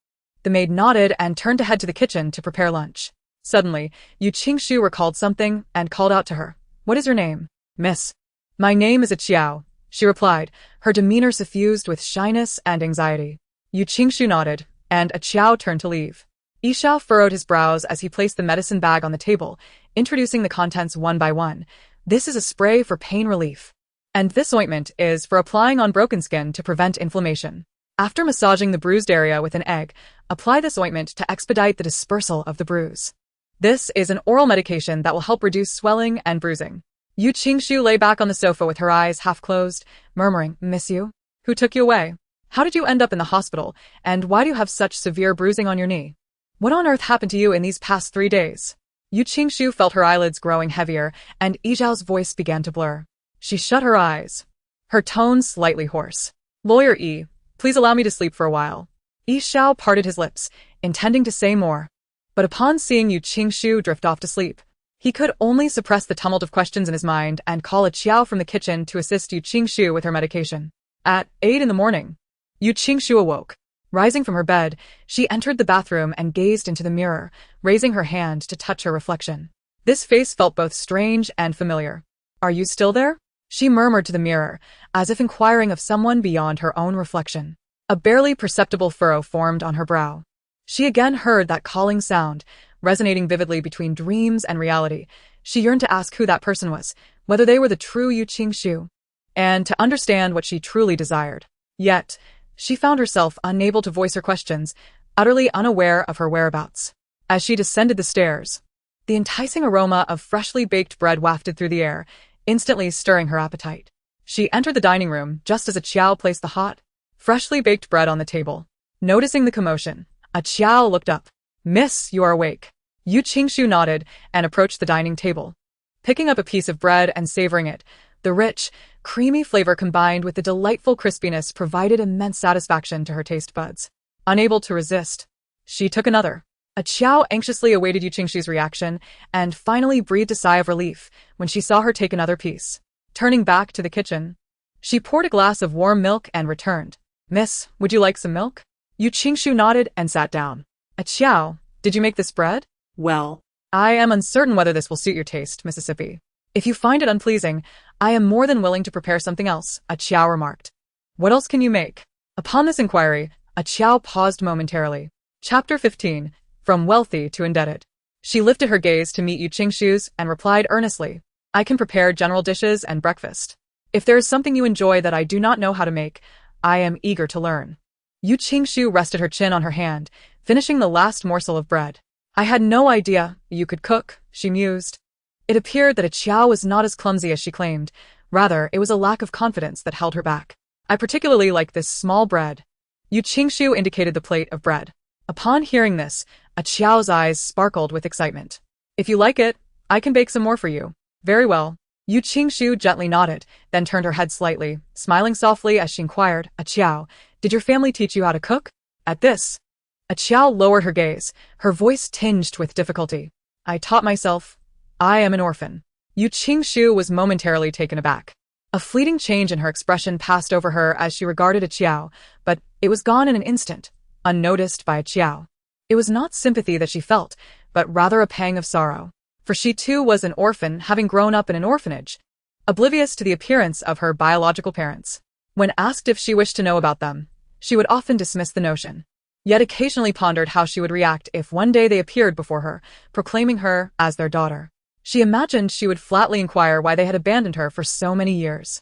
The maid nodded and turned to head to the kitchen to prepare lunch. Suddenly, Yu Qingshu recalled something and called out to her. What is your name? Miss. My name is Qiao, she replied, her demeanor suffused with shyness and anxiety. Yu Qingshu nodded, and Qiao turned to leave. Yi Xiao furrowed his brows as he placed the medicine bag on the table, introducing the contents one by one. This is a spray for pain relief. And this ointment is for applying on broken skin to prevent inflammation. After massaging the bruised area with an egg, apply this ointment to expedite the dispersal of the bruise. This is an oral medication that will help reduce swelling and bruising. Yu Qingshu lay back on the sofa with her eyes half closed, murmuring, Miss you? Who took you away? How did you end up in the hospital, and why do you have such severe bruising on your knee? What on earth happened to you in these past 3 days? Yu Qingshu felt her eyelids growing heavier, and Yi Xiao's voice began to blur. She shut her eyes, her tone slightly hoarse. Lawyer Yi, please allow me to sleep for a while. Yi Xiao parted his lips, intending to say more. But upon seeing Yu Qingshu drift off to sleep, he could only suppress the tumult of questions in his mind and call Qiao from the kitchen to assist Yu Qingshu with her medication. At 8 in the morning, Yu Qingshu awoke. Rising from her bed, she entered the bathroom and gazed into the mirror, raising her hand to touch her reflection. This face felt both strange and familiar. Are you still there? She murmured to the mirror, as if inquiring of someone beyond her own reflection. A barely perceptible furrow formed on her brow. She again heard that calling sound, resonating vividly between dreams and reality. She yearned to ask who that person was, whether they were the true Yu Qingshu, and to understand what she truly desired. Yet, she found herself unable to voice her questions, utterly unaware of her whereabouts. As she descended the stairs, the enticing aroma of freshly baked bread wafted through the air, instantly stirring her appetite. She entered the dining room just as Qiao placed the hot, freshly baked bread on the table. Noticing the commotion, Qiao looked up. Miss, you are awake. Yu Qingshu nodded and approached the dining table. Picking up a piece of bread and savoring it, the rich, creamy flavor combined with the delightful crispiness provided immense satisfaction to her taste buds. Unable to resist, she took another. Qiao anxiously awaited Yu Qingshu's reaction and finally breathed a sigh of relief when she saw her take another piece. Turning back to the kitchen, she poured a glass of warm milk and returned. Miss, would you like some milk? Yu Qingshu nodded and sat down. Qiao, did you make this bread? Well, I am uncertain whether this will suit your taste, Mississippi. If you find it unpleasing, I am more than willing to prepare something else, Qiao remarked. What else can you make? Upon this inquiry, Qiao paused momentarily. Chapter 15. From wealthy to indebted. She lifted her gaze to meet Yu Qingshu's and replied earnestly. I can prepare general dishes and breakfast. If there is something you enjoy that I do not know how to make, I am eager to learn. Yu Qingshu rested her chin on her hand, finishing the last morsel of bread. I had no idea you could cook, she mused. It appeared that Qiao was not as clumsy as she claimed. Rather, it was a lack of confidence that held her back. I particularly like this small bread. Yu Qingshu indicated the plate of bread. Upon hearing this, Qiao's eyes sparkled with excitement. If you like it, I can bake some more for you. Very well. Yu Qingshu gently nodded, then turned her head slightly, smiling softly as she inquired, Qiao, did your family teach you how to cook? At this, Qiao lowered her gaze, her voice tinged with difficulty. I taught myself. I am an orphan. Yu Qingshu was momentarily taken aback. A fleeting change in her expression passed over her as she regarded Qiao, but it was gone in an instant, unnoticed by Qiao. It was not sympathy that she felt, but rather a pang of sorrow. For she too was an orphan, having grown up in an orphanage, oblivious to the appearance of her biological parents. When asked if she wished to know about them, she would often dismiss the notion, yet occasionally pondered how she would react if one day they appeared before her, proclaiming her as their daughter. She imagined she would flatly inquire why they had abandoned her for so many years.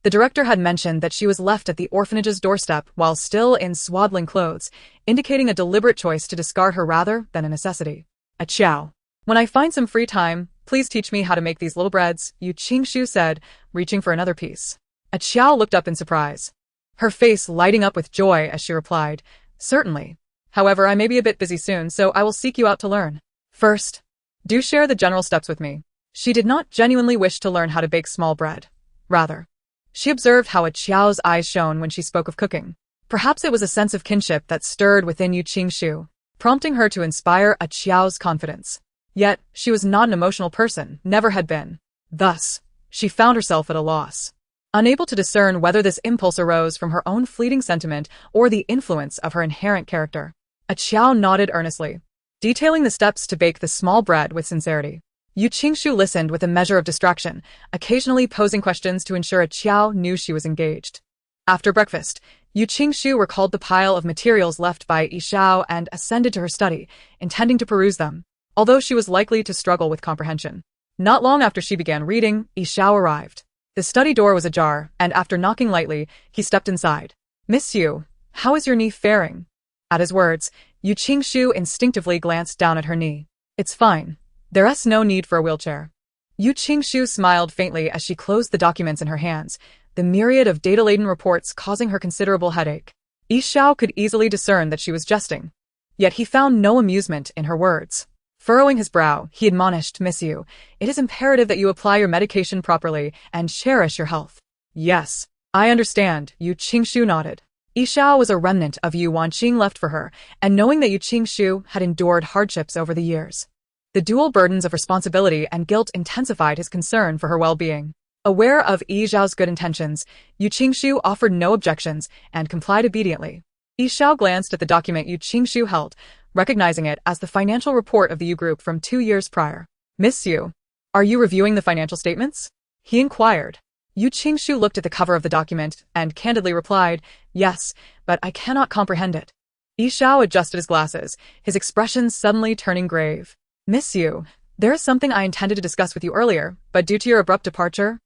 The director had mentioned that she was left at the orphanage's doorstep while still in swaddling clothes, indicating a deliberate choice to discard her rather than a necessity. Qiao, when I find some free time, please teach me how to make these little breads, Yu Qingshu said, reaching for another piece. Qiao looked up in surprise, her face lighting up with joy as she replied, certainly. However, I may be a bit busy soon, so I will seek you out to learn. First, Do share the general steps with me. She did not genuinely wish to learn how to bake small bread. Rather, she observed how a Qiao's eyes shone when she spoke of cooking. Perhaps it was a sense of kinship that stirred within Yu Qingshu, prompting her to inspire a Qiao's confidence. Yet, she was not an emotional person, never had been. Thus, she found herself at a loss, unable to discern whether this impulse arose from her own fleeting sentiment or the influence of her inherent character. A Qiao nodded earnestly, detailing the steps to bake the small bread with sincerity. Yu Qingshu listened with a measure of distraction, occasionally posing questions to ensure a Qiao knew she was engaged. After breakfast, Yu Qingshu recalled the pile of materials left by Yi Xiao and ascended to her study, intending to peruse them, although she was likely to struggle with comprehension. Not long after she began reading, Yi Xiao arrived. The study door was ajar, and after knocking lightly, he stepped inside. "Miss Yu, how is your knee faring?" At his words, Yu Qingshu instinctively glanced down at her knee. "It's fine. There's no need for a wheelchair." Yu Qingshu smiled faintly as she closed the documents in her hands, the myriad of data-laden reports causing her considerable headache. Yi Xiao could easily discern that she was jesting. Yet he found no amusement in her words. Furrowing his brow, he admonished, "Miss Yu, it is imperative that you apply your medication properly and cherish your health." "Yes, I understand," Yu Qingshu nodded. Yi Xiao was a remnant of Yu Wanqing left for her, and knowing that Yu Qingshu had endured hardships over the years, the dual burdens of responsibility and guilt intensified his concern for her well-being. Aware of Yi Xiao's good intentions, Yu Qingshu offered no objections and complied obediently. Yi Xiao glanced at the document Yu Qingshu held, recognizing it as the financial report of the Yu Group from 2 years prior. "Miss Yu, are you reviewing the financial statements?" he inquired. Yu Qingshu looked at the cover of the document and candidly replied, "Yes, but I cannot comprehend it." Yi Xiao adjusted his glasses, his expression suddenly turning grave. "Miss Yu, there is something I intended to discuss with you earlier, but due to your abrupt departure,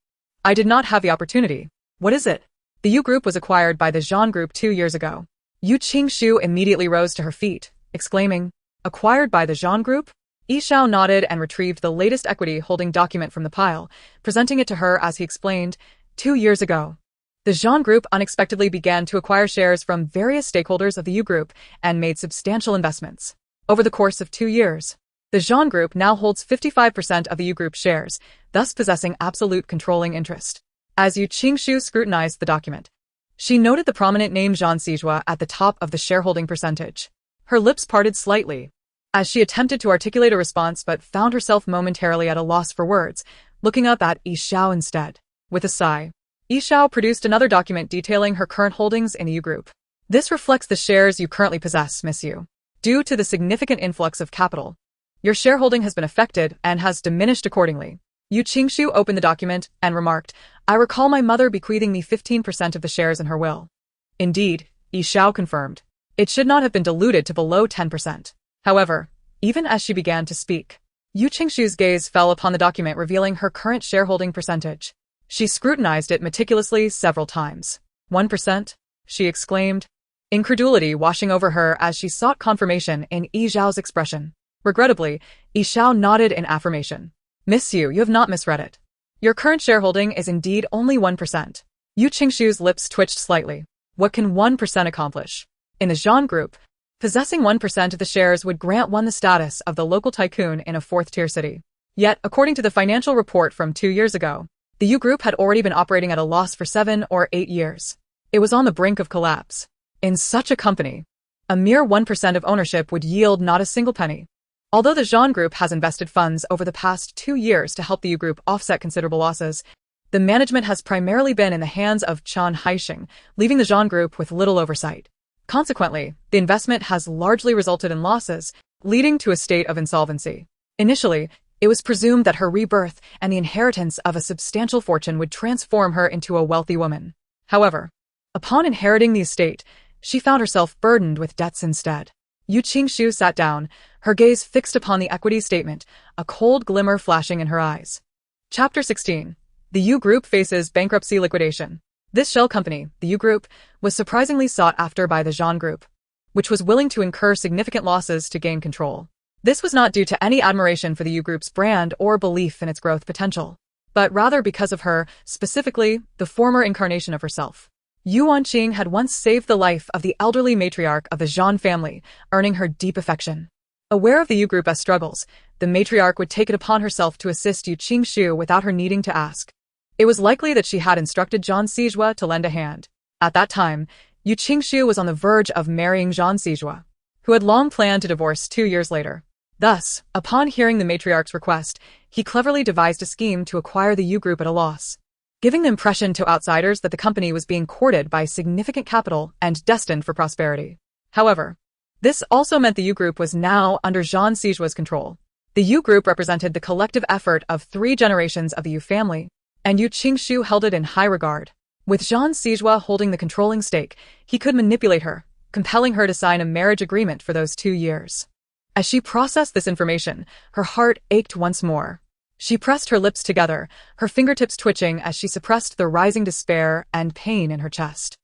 I did not have the opportunity." "What is it?" "The Yu Group was acquired by the Zhan Group 2 years ago." Yu Qingshu immediately rose to her feet, exclaiming, "Acquired by the Zhan Group?" Yi Xiao nodded and retrieved the latest equity-holding document from the pile, presenting it to her as he explained, 2 years ago, the Zhan Group unexpectedly began to acquire shares from various stakeholders of the Yu Group and made substantial investments. Over the course of 2 years, the Zhan Group now holds 55% of the Yu Group shares, thus possessing absolute controlling interest. As Yu Qingshu scrutinized the document, she noted the prominent name Zhan Sijua at the top of the shareholding percentage. Her lips parted slightly, as she attempted to articulate a response but found herself momentarily at a loss for words, looking up at Yi Xiao instead. With a sigh, Yi Xiao produced another document detailing her current holdings in the Yu Group. "This reflects the shares you currently possess, Miss Yu. Due to the significant influx of capital, your shareholding has been affected and has diminished accordingly." Yu Qingshu opened the document and remarked, "I recall my mother bequeathing me 15% of the shares in her will." "Indeed," Yi Xiao confirmed. "It should not have been diluted to below 10%. However, even as she began to speak, Yu Qingshu's gaze fell upon the document revealing her current shareholding percentage. She scrutinized it meticulously several times. 1%? She exclaimed, incredulity washing over her as she sought confirmation in Yi Xiao's expression. Regrettably, Yi Xiao nodded in affirmation. "Miss Yu, you have not misread it. Your current shareholding is indeed only 1%. Yu Qingshu's lips twitched slightly. What can 1% accomplish? In the Zhan Group, possessing 1% of the shares would grant one the status of the local tycoon in a 4th-tier city. Yet, according to the financial report from 2 years ago, the Yu Group had already been operating at a loss for 7 or 8 years. It was on the brink of collapse. In such a company, a mere 1% of ownership would yield not a single penny. Although the Zhan Group has invested funds over the past 2 years to help the Yu Group offset considerable losses, the management has primarily been in the hands of Qian Haixing, leaving the Zhan Group with little oversight. Consequently, the investment has largely resulted in losses, leading to a state of insolvency. Initially, it was presumed that her rebirth and the inheritance of a substantial fortune would transform her into a wealthy woman. However, upon inheriting the estate, she found herself burdened with debts instead. Yu Qingshu sat down, her gaze fixed upon the equity statement, a cold glimmer flashing in her eyes. Chapter 16. The Yu Group faces bankruptcy liquidation. This shell company, the Yu Group, was surprisingly sought after by the Zhan Group, which was willing to incur significant losses to gain control. This was not due to any admiration for the Yu Group's brand or belief in its growth potential, but rather because of her, specifically, the former incarnation of herself. Yu Wanqing had once saved the life of the elderly matriarch of the Zhan family, earning her deep affection. Aware of the U Group's struggles, the matriarch would take it upon herself to assist Yu Qingshu without her needing to ask. It was likely that she had instructed Zhang Sijua to lend a hand. At that time, Yu Qingshu was on the verge of marrying Zhang Sijua, who had long planned to divorce 2 years later. Thus, upon hearing the matriarch's request, he cleverly devised a scheme to acquire the U Group at a loss, giving the impression to outsiders that the company was being courted by significant capital and destined for prosperity. However, this also meant the U Group was now under Zhang Sijua's control. The U Group represented the collective effort of 3 generations of the Yu family, and Yu Qingshu held it in high regard. With Zhang Sijua holding the controlling stake, he could manipulate her, compelling her to sign a marriage agreement for those 2 years. As she processed this information, her heart ached once more. She pressed her lips together, her fingertips twitching as she suppressed the rising despair and pain in her chest.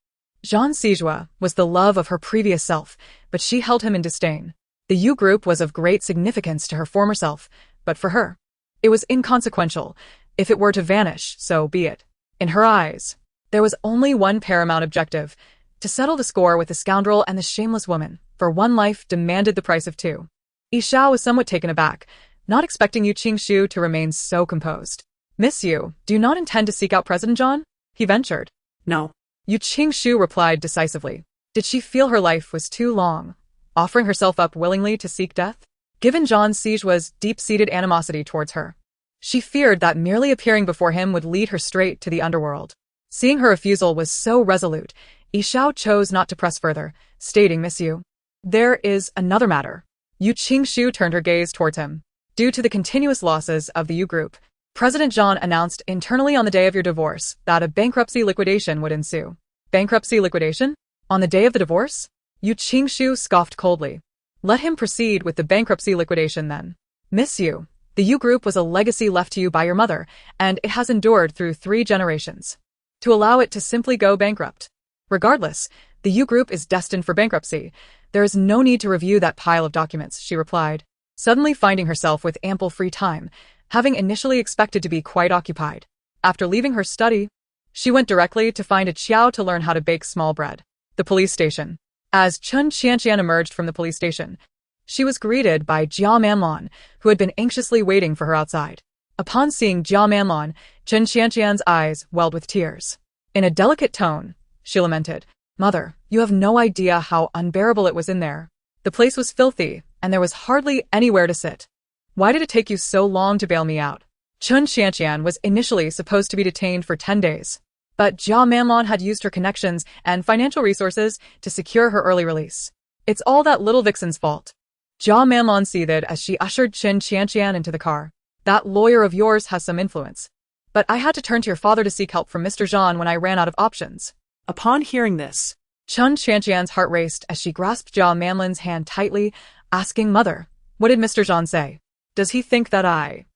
Zhang Sijua was the love of her previous self, but she held him in disdain. The U Group was of great significance to her former self, but for her, it was inconsequential. If it were to vanish, so be it. In her eyes, there was only one paramount objective: to settle the score with the scoundrel and the shameless woman, for one life demanded the price of 2. Yi Xiao was somewhat taken aback, not expecting Yu Qingshu to remain so composed. "Miss Yu, do you not intend to seek out President Zhang?" he ventured. No. Yu Qingshu replied decisively. Did she feel her life was too long, offering herself up willingly to seek death? Given Zhang Sijua's deep-seated animosity towards her, she feared that merely appearing before him would lead her straight to the underworld. Seeing her refusal was so resolute, Yi Xiao chose not to press further, stating, "Miss Yu, there is another matter." Yu Qingshu turned her gaze towards him. Due to the continuous losses of the U Group, President Zhang announced internally on the day of your divorce that a bankruptcy liquidation would ensue. Bankruptcy liquidation? On the day of the divorce? Yu Qingshu scoffed coldly. Let him proceed with the bankruptcy liquidation then. Miss Yu, the U Group was a legacy left to you by your mother, and it has endured through 3 generations. To allow it to simply go bankrupt. Regardless, the U Group is destined for bankruptcy. There is no need to review that pile of documents, she replied, suddenly finding herself with ample free time, having initially expected to be quite occupied. After leaving her study, she went directly to find a Qiao to learn how to bake small bread. The police station. As Chun Qianqian emerged from the police station, she was greeted by Jia Manlan, who had been anxiously waiting for her outside. Upon seeing Jia Manlan, Chun Qianqian's eyes welled with tears. In a delicate tone, she lamented, "Mother, you have no idea how unbearable it was in there. The place was filthy, and there was hardly anywhere to sit. Why did it take you so long to bail me out?" Chun Qianqian was initially supposed to be detained for 10 days, but Jia Manlan had used her connections and financial resources to secure her early release. "It's all that little vixen's fault." Jia Manlan seethed as she ushered Chun Qianqian into the car. "That lawyer of yours has some influence. But I had to turn to your father to seek help from Mr. Zhang when I ran out of options." Upon hearing this, Chun Qianqian's heart raced as she grasped Jia Manlan's hand tightly, asking, "Mother, what did Mr. Zhang say? Does he think that I—"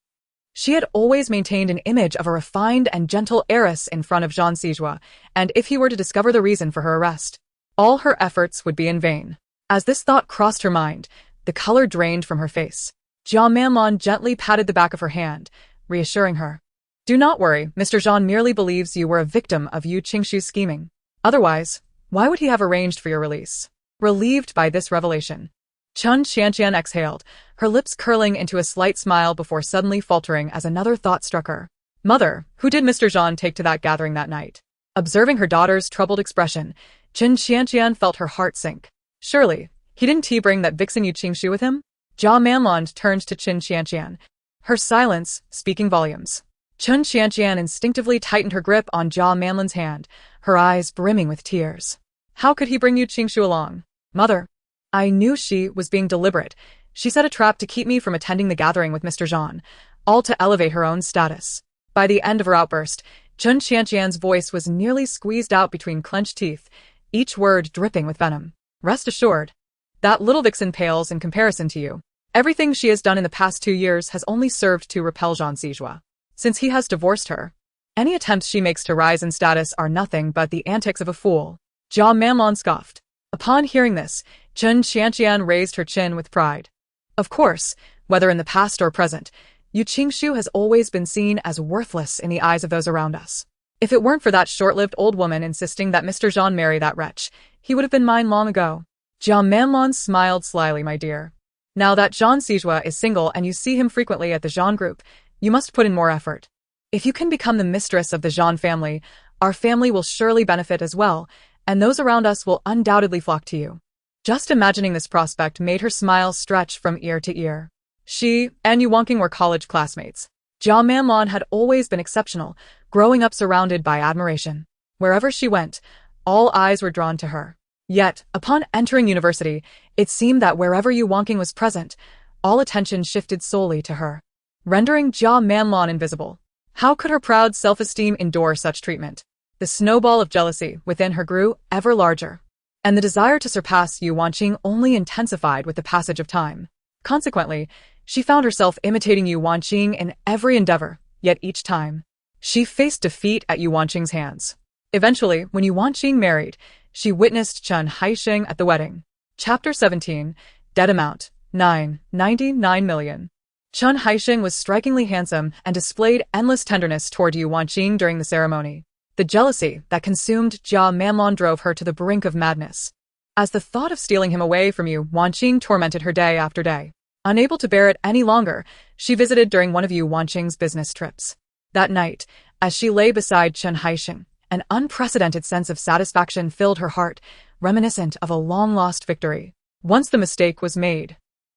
She had always maintained an image of a refined and gentle heiress in front of Zhang Sijua, and if he were to discover the reason for her arrest, all her efforts would be in vain. As this thought crossed her mind, the color drained from her face. Jia Manlan gently patted the back of her hand, reassuring her. "Do not worry, Mr. Zhang merely believes you were a victim of Yu Qingshu's scheming. Otherwise, why would he have arranged for your release?" Relieved by this revelation, Chun Qianqian exhaled, her lips curling into a slight smile before suddenly faltering as another thought struck her. "Mother, who did Mr. Zhang take to that gathering that night?" Observing her daughter's troubled expression, Chun Qianqian felt her heart sink. "Surely, he didn't bring that vixen Yu Qingshu with him?" Jia Manlan turned to Chun Qianqian, her silence speaking volumes. Chun Qianqian instinctively tightened her grip on Jia Manlan's hand, her eyes brimming with tears. "How could he bring Yu Qingshu along?" "Mother, I knew she was being deliberate. She set a trap to keep me from attending the gathering with Mr. Zhang, all to elevate her own status." By the end of her outburst, Chun Qianqian's voice was nearly squeezed out between clenched teeth, each word dripping with venom. "Rest assured, that little vixen pales in comparison to you. Everything she has done in the past 2 years has only served to repel Zhang Sijua. Since he has divorced her, any attempts she makes to rise in status are nothing but the antics of a fool." Jia Manlan scoffed. Upon hearing this, Chun Qianqian raised her chin with pride. Of course, whether in the past or present, Yu Qingshu has always been seen as worthless in the eyes of those around us. If it weren't for that short-lived old woman insisting that Mr. Zhang marry that wretch, he would have been mine long ago. Jia Manlan smiled slyly, "My dear. Now that Zhang Sijua is single and you see him frequently at the Zhang group, you must put in more effort. If you can become the mistress of the Zhang family, our family will surely benefit as well, and those around us will undoubtedly flock to you. Just imagining this prospect made her smile stretch from ear to ear. She and Yu Wangqing were college classmates. Jia Manlon had always been exceptional, growing up surrounded by admiration. Wherever she went, all eyes were drawn to her. Yet, upon entering university, it seemed that wherever Yu Wangqing was present, all attention shifted solely to her, rendering Jia Manlon invisible. How could her proud self-esteem endure such treatment? The snowball of jealousy within her grew ever larger, and the desire to surpass Yu Wangqing only intensified with the passage of time. Consequently, she found herself imitating Yu Wangqing in every endeavor, yet each time, she faced defeat at Yu Wangqing's hands. Eventually, when Yu Wangqing married, she witnessed Chen Haixing at the wedding. Chapter 17, Debt Amount, 999 million. Chen Haixing was strikingly handsome and displayed endless tenderness toward Yu Wangqing during the ceremony. The jealousy that consumed Jia Manlon drove her to the brink of madness, as the thought of stealing him away from Yu Wangqing tormented her day after day. Unable to bear it any longer, she visited during one of Yu Wangqing's business trips. That night, as she lay beside Chen Haixing, an unprecedented sense of satisfaction filled her heart, reminiscent of a long-lost victory. Once the mistake was made,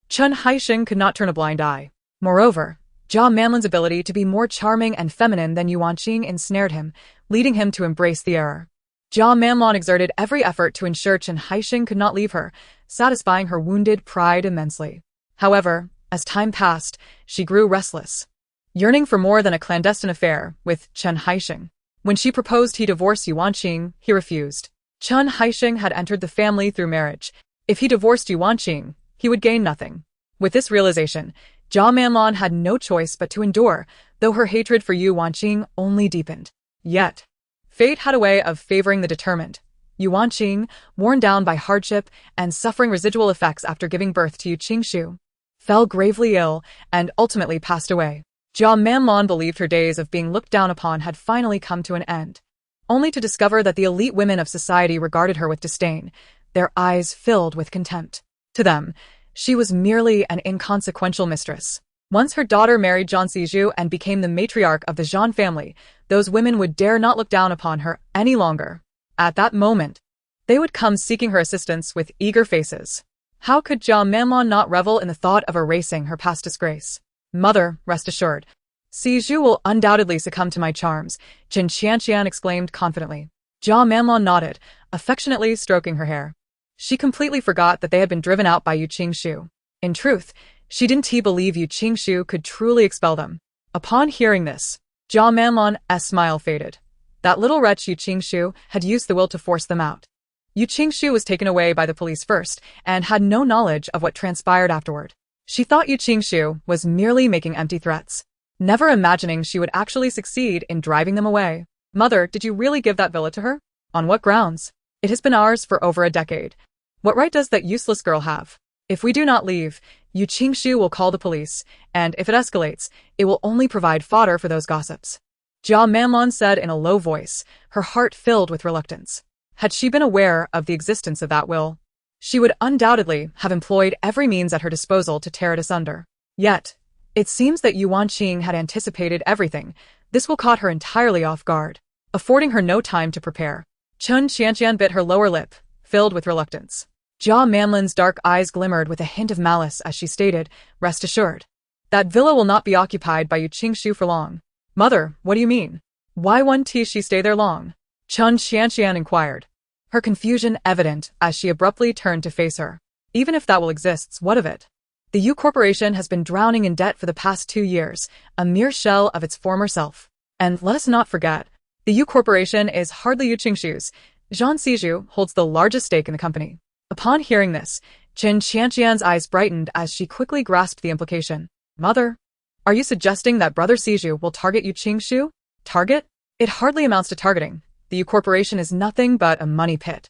Chen Haixing could not turn a blind eye. Moreover, Jia Manlon's ability to be more charming and feminine than Yu Wangqing ensnared him, leading him to embrace the error. Jia Manlon exerted every effort to ensure Chen Haixing could not leave her, satisfying her wounded pride immensely. However, as time passed, she grew restless, yearning for more than a clandestine affair with Chen Haixing. When she proposed he divorce Yu Wangqing, he refused. Chen Haixing had entered the family through marriage. If he divorced Yu Wangqing, he would gain nothing. With this realization, Jia Manlon had no choice but to endure, though her hatred for Yu Wangqing only deepened. Yet, fate had a way of favoring the determined. Yu Wangqing, worn down by hardship and suffering residual effects after giving birth to Yu Qingshu, fell gravely ill and ultimately passed away. Jia Manlon believed her days of being looked down upon had finally come to an end, only to discover that the elite women of society regarded her with disdain, their eyes filled with contempt. To them, she was merely an inconsequential mistress. Once her daughter married Zhang Siju and became the matriarch of the Zhang family, those women would dare not look down upon her any longer. At that moment, they would come seeking her assistance with eager faces. How could Jia Manlon not revel in the thought of erasing her past disgrace? Mother, rest assured, Siju will undoubtedly succumb to my charms, Qin Qianqian exclaimed confidently. Jia Manlon nodded, affectionately stroking her hair. She completely forgot that they had been driven out by Yu Qingshu. In truth, she didn't believe Yu Qingshu could truly expel them. Upon hearing this, Jia Manlon's smile faded. That little wretch Yu Qingshu had used the will to force them out. Yu Qingshu was taken away by the police first and had no knowledge of what transpired afterward. She thought Yu Qingshu was merely making empty threats, never imagining she would actually succeed in driving them away. Mother, did you really give that villa to her? On what grounds? It has been ours for over a decade. What right does that useless girl have? If we do not leave, Yu Qingshu will call the police, and if it escalates, it will only provide fodder for those gossips. Jia Manlon said in a low voice, her heart filled with reluctance. Had she been aware of the existence of that will, she would undoubtedly have employed every means at her disposal to tear it asunder. Yet, it seems that Yu Wangqing had anticipated everything. This will caught her entirely off guard, affording her no time to prepare. Chen Qianqian bit her lower lip, filled with reluctance. Jia Manlon's dark eyes glimmered with a hint of malice as she stated, rest assured, that villa will not be occupied by Yu Qingshu for long. Mother, what do you mean? Why won't she stay there long? Chen Qianqian inquired, her confusion evident as she abruptly turned to face her. Even if that will exists, what of it? The Yu Corporation has been drowning in debt for the past 2 years, a mere shell of its former self. And let us not forget, the Yu Corporation is hardly Yu Qingshu's. Zhang Siju holds the largest stake in the company. Upon hearing this, Qin Qianqian's eyes brightened as she quickly grasped the implication. Mother, are you suggesting that Brother Siju will target Yu Qingshu? Target? It hardly amounts to targeting. The Yu Corporation is nothing but a money pit.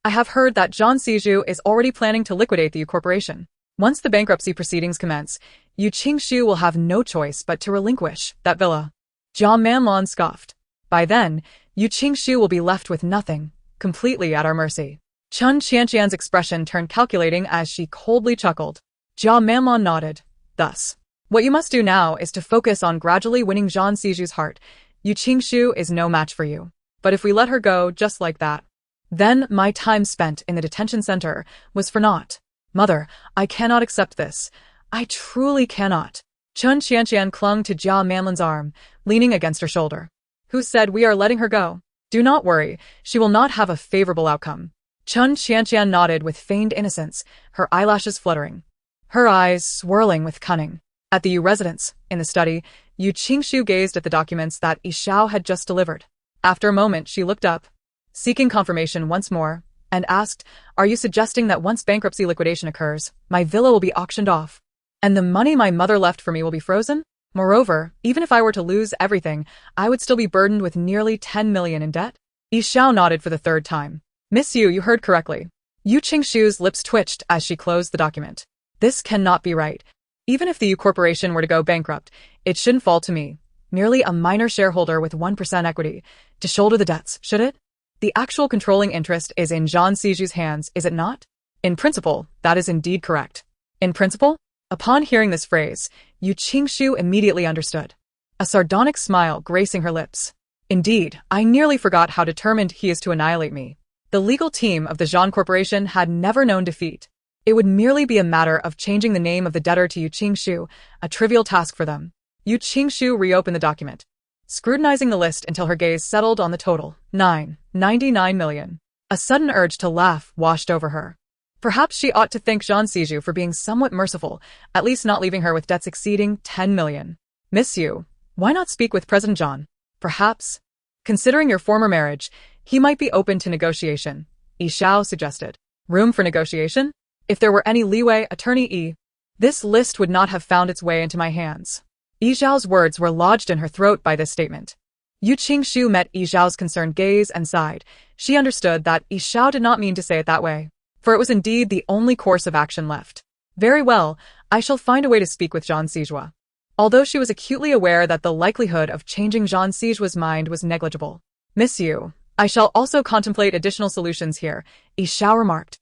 I have heard that Zhang Siju is already planning to liquidate the Yu Corporation. Once the bankruptcy proceedings commence, Yu Qingshu will have no choice but to relinquish that villa. Jia Manlon scoffed. By then, Yu Qingshu will be left with nothing, completely at our mercy. Chen Qianqian's expression turned calculating as she coldly chuckled. Jia Manlon nodded. Thus, what you must do now is to focus on gradually winning Zhang Siju's heart. Yu Qingshu is no match for you. But if we let her go just like that, then my time spent in the detention center was for naught. Mother, I cannot accept this. I truly cannot. Chun Qianqian clung to Jia Manlon's arm, leaning against her shoulder. Who said we are letting her go? Do not worry, she will not have a favorable outcome. Chun Qianqian nodded with feigned innocence, her eyelashes fluttering, her eyes swirling with cunning. At the Yu residence, in the study, Yu Qingshu gazed at the documents that Yishao had just delivered. After a moment, she looked up, seeking confirmation once more, and asked, "Are you suggesting that once bankruptcy liquidation occurs, my villa will be auctioned off, and the money my mother left for me will be frozen? Moreover, even if I were to lose everything, I would still be burdened with nearly 10 million in debt?" Yishao nodded for the third time. "Miss Yu, you heard correctly." Yu Qingshu's lips twitched as she closed the document. "This cannot be right. Even if the Yu Corporation were to go bankrupt, it shouldn't fall to me, merely a minor shareholder with 1% equity, to shoulder the debts, should it? The actual controlling interest is in Zhang Siju's hands, is it not? In principle, that is indeed correct." In principle? Upon hearing this phrase, Yu Qingshu immediately understood, a sardonic smile gracing her lips. "Indeed, I nearly forgot how determined he is to annihilate me." The legal team of the Zhang Corporation had never known defeat. It would merely be a matter of changing the name of the debtor to Yu Qingshu, a trivial task for them. Yu Qingshu reopened the document, scrutinizing the list until her gaze settled on the total, 99 million. A sudden urge to laugh washed over her. Perhaps she ought to thank Zhang Siju for being somewhat merciful, at least not leaving her with debts exceeding 10 million. "Miss Yu, why not speak with President Zhang? Perhaps, considering your former marriage, he might be open to negotiation," Yishao suggested. "Room for negotiation? If there were any leeway, Attorney E, this list would not have found its way into my hands." Yizhao's words were lodged in her throat by this statement. Yu Qingshu met Yizhao's concerned gaze and sighed. She understood that Yishao did not mean to say it that way, for it was indeed the only course of action left. "Very well, I shall find a way to speak with Zhang Sijua." Although she was acutely aware that the likelihood of changing Zhang Sijua's mind was negligible. "Miss Yu, I shall also contemplate additional solutions here," Yishao remarked,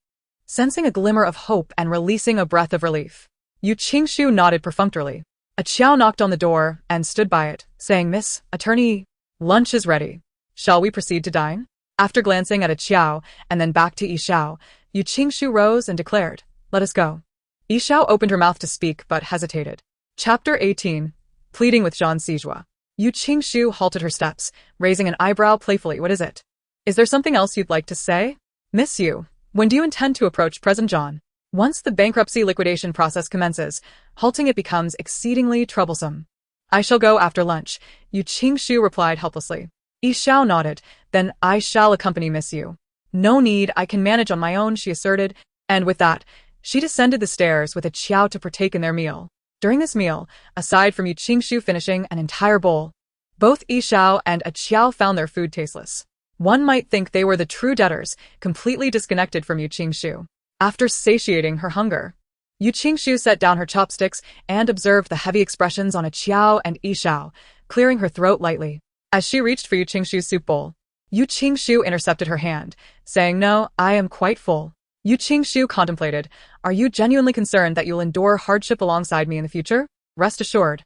sensing a glimmer of hope and releasing a breath of relief. Yu Qingshu nodded perfunctorily. A Qiao knocked on the door and stood by it, saying, "Miss, Attorney, lunch is ready. Shall we proceed to dine?" After glancing at a Qiao and then back to Yishao, Yu Qingshu rose and declared, "Let us go." Yishao opened her mouth to speak but hesitated. Chapter 18. Pleading with Zhang Sijua. Yu Qingshu halted her steps, raising an eyebrow playfully. "What is it? Is there something else you'd like to say?" "Miss Yu, when do you intend to approach President Zhang?" "Once the bankruptcy liquidation process commences, halting it becomes exceedingly troublesome." "I shall go after lunch," Yu Qingshu replied helplessly. Yishao nodded. "Then I shall accompany Miss Yu." "No need, I can manage on my own," she asserted, and with that, she descended the stairs with a Qiao to partake in their meal. During this meal, aside from Yu Qingshu finishing an entire bowl, both Yishao and a Qiao found their food tasteless. One might think they were the true debtors, completely disconnected from Yu Qingshu. After satiating her hunger, Yu Qingshu set down her chopsticks and observed the heavy expressions on a Qiao and Yishao, clearing her throat lightly. As she reached for Yu Qingshu's soup bowl, Yu Qingshu intercepted her hand, saying, "No, I am quite full." Yu Qingshu contemplated, "Are you genuinely concerned that you'll endure hardship alongside me in the future? Rest assured,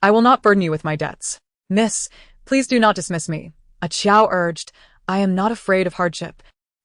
I will not burden you with my debts." "Miss, please do not dismiss me," a Qiao urged. "I am not afraid of hardship.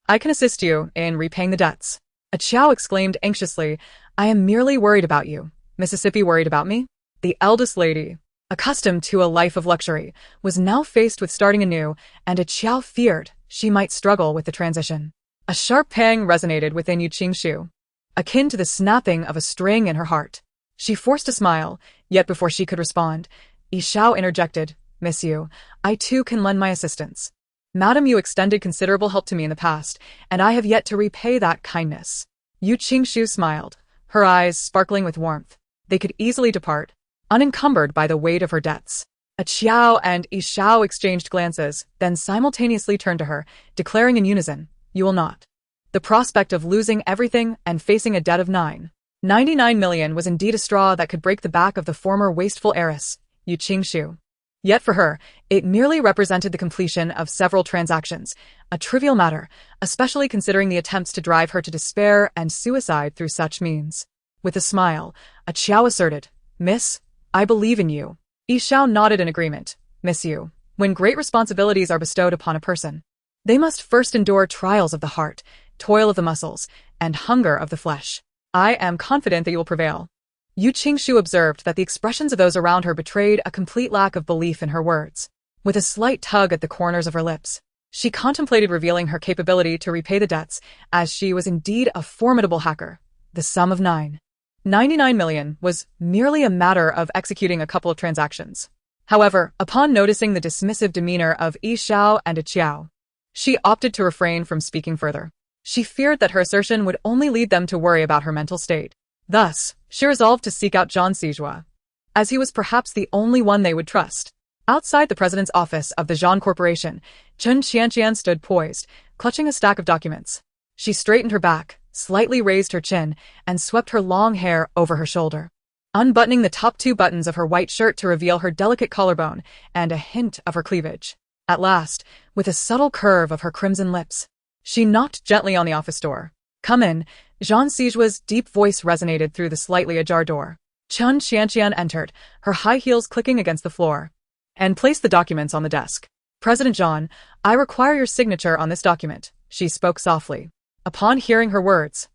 I can assist you in repaying the debts." A Qiao exclaimed anxiously, "I am merely worried about you." "Mississippi worried about me?" The eldest lady, accustomed to a life of luxury, was now faced with starting anew, and a Qiao feared she might struggle with the transition. A sharp pang resonated within Yu Qingshu, akin to the snapping of a string in her heart. She forced a smile, yet before she could respond, Yishao interjected, "Miss Yu, I too can lend my assistance. Madam, you extended considerable help to me in the past, and I have yet to repay that kindness." Yu Qingshu smiled, her eyes sparkling with warmth. They could easily depart, unencumbered by the weight of her debts. A Qiao and Yishao exchanged glances, then simultaneously turned to her, declaring in unison, "You will not." The prospect of losing everything and facing a debt of 99 million was indeed a straw that could break the back of the former wasteful heiress, Yu Qingshu. Yet for her, it merely represented the completion of several transactions, a trivial matter, especially considering the attempts to drive her to despair and suicide through such means. With a smile, a Xiao asserted, "Miss, I believe in you." Yi Xiao nodded in agreement. "Miss you. When great responsibilities are bestowed upon a person, they must first endure trials of the heart, toil of the muscles, and hunger of the flesh. I am confident that you will prevail." Yu Qingshu observed that the expressions of those around her betrayed a complete lack of belief in her words. With a slight tug at the corners of her lips, she contemplated revealing her capability to repay the debts, as she was indeed a formidable hacker. The sum of 9.99 million was merely a matter of executing a couple of transactions. However, upon noticing the dismissive demeanor of Yi Xiao and a Qiao, she opted to refrain from speaking further. She feared that her assertion would only lead them to worry about her mental state. Thus, she resolved to seek out Zhang Sijua, as he was perhaps the only one they would trust. Outside the president's office of the Zhan Corporation, Chen Qianqian stood poised, clutching a stack of documents. She straightened her back, slightly raised her chin, and swept her long hair over her shoulder, unbuttoning the top 2 buttons of her white shirt to reveal her delicate collarbone and a hint of her cleavage. At last, with a subtle curve of her crimson lips, she knocked gently on the office door. "Come in." Zhang Sijua's deep voice resonated through the slightly ajar door. Chen Qianqian entered, her high heels clicking against the floor, and placed the documents on the desk. "President Zhang, I require your signature on this document," she spoke softly. Upon hearing her words,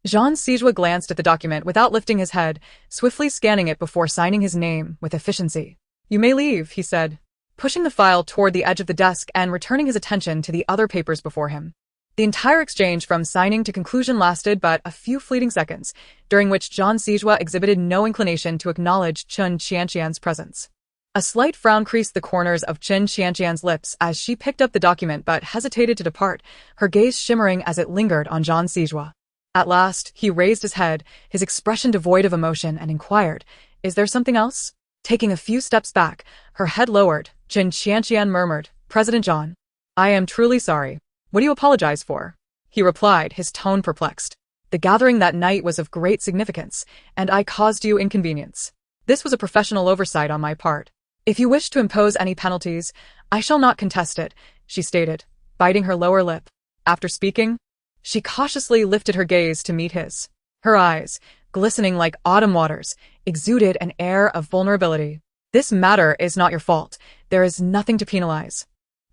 Zhang Sijua glanced at the document without lifting his head, swiftly scanning it before signing his name with efficiency. "You may leave," he said, pushing the file toward the edge of the desk and returning his attention to the other papers before him. The entire exchange from signing to conclusion lasted but a few fleeting seconds, during which Zhang Sijua exhibited no inclination to acknowledge Chen Qianqian's presence. A slight frown creased the corners of Chen Qianqian's lips as she picked up the document but hesitated to depart, her gaze shimmering as it lingered on Zhang Sijua. At last, he raised his head, his expression devoid of emotion, and inquired, "Is there something else?" Taking a few steps back, her head lowered, Chen Qianqian murmured, "President Zhang, I am truly sorry. What do you apologize for?" He replied, his tone perplexed. "The gathering that night was of great significance, and I caused you inconvenience. This was a professional oversight on my part. If you wish to impose any penalties, I shall not contest it," she stated, biting her lower lip. After speaking, she cautiously lifted her gaze to meet his. Her eyes, glistening like autumn waters, exuded an air of vulnerability. "This matter is not your fault. There is nothing to penalize,"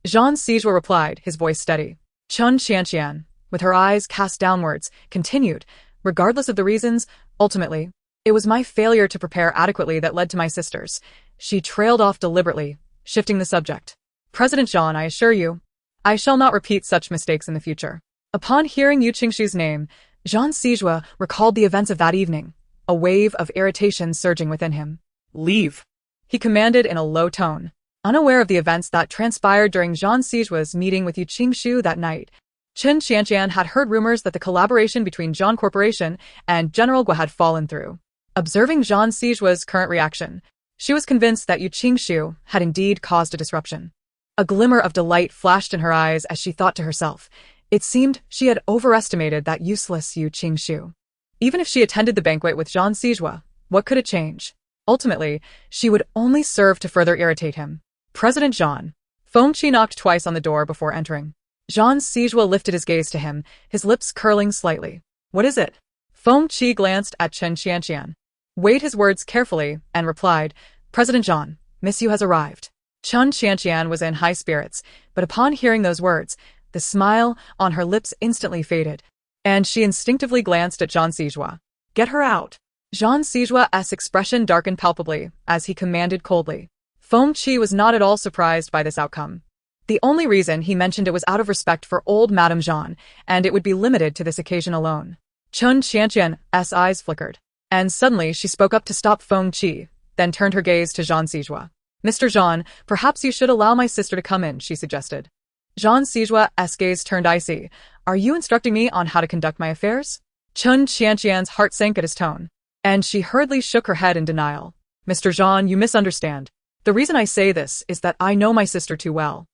Zhang Sijua replied, his voice steady. Chen Qianqian, with her eyes cast downwards, continued, "Regardless of the reasons, ultimately, it was my failure to prepare adequately that led to my sisters." She trailed off deliberately, shifting the subject. "President Zhang, I assure you, I shall not repeat such mistakes in the future." Upon hearing Yu Qingshu's name, Zhang Sijua recalled the events of that evening, a wave of irritation surging within him. "Leave," he commanded in a low tone. Unaware of the events that transpired during Zhang Sijua's meeting with Yu Qingshu that night, Chen Qianqian had heard rumors that the collaboration between Zhan Corporation and General Gua had fallen through. Observing Zhang Sijua's current reaction, she was convinced that Yu Qingshu had indeed caused a disruption. A glimmer of delight flashed in her eyes as she thought to herself. It seemed she had overestimated that useless Yu Qingshu. Even if she attended the banquet with Zhang Sijua, what could it change? Ultimately, she would only serve to further irritate him. "President Zhang." Feng Qi knocked twice on the door before entering. Zhang Sijua lifted his gaze to him, his lips curling slightly. "What is it?" Feng Qi glanced at Chen Qianqian, weighed his words carefully, and replied, "President Zhang, Miss Yu has arrived." Chen Qianqian was in high spirits, but upon hearing those words, the smile on her lips instantly faded, and she instinctively glanced at Zhang Sijua. "Get her out." Zhang Sijua's expression darkened palpably as he commanded coldly. Feng Qi was not at all surprised by this outcome. The only reason he mentioned it was out of respect for old Madame Zhang, and it would be limited to this occasion alone. Chen Qianqian's eyes flickered, and suddenly she spoke up to stop Feng Qi, then turned her gaze to Zhang Sijua. "Mr. Zhang, perhaps you should allow my sister to come in," she suggested. Zhang Sijua's gaze turned icy. "Are you instructing me on how to conduct my affairs?" Chen Qianqian's heart sank at his tone, and she hurriedly shook her head in denial. "Mr. Zhang, you misunderstand. The reason I say this is that I know my sister too well.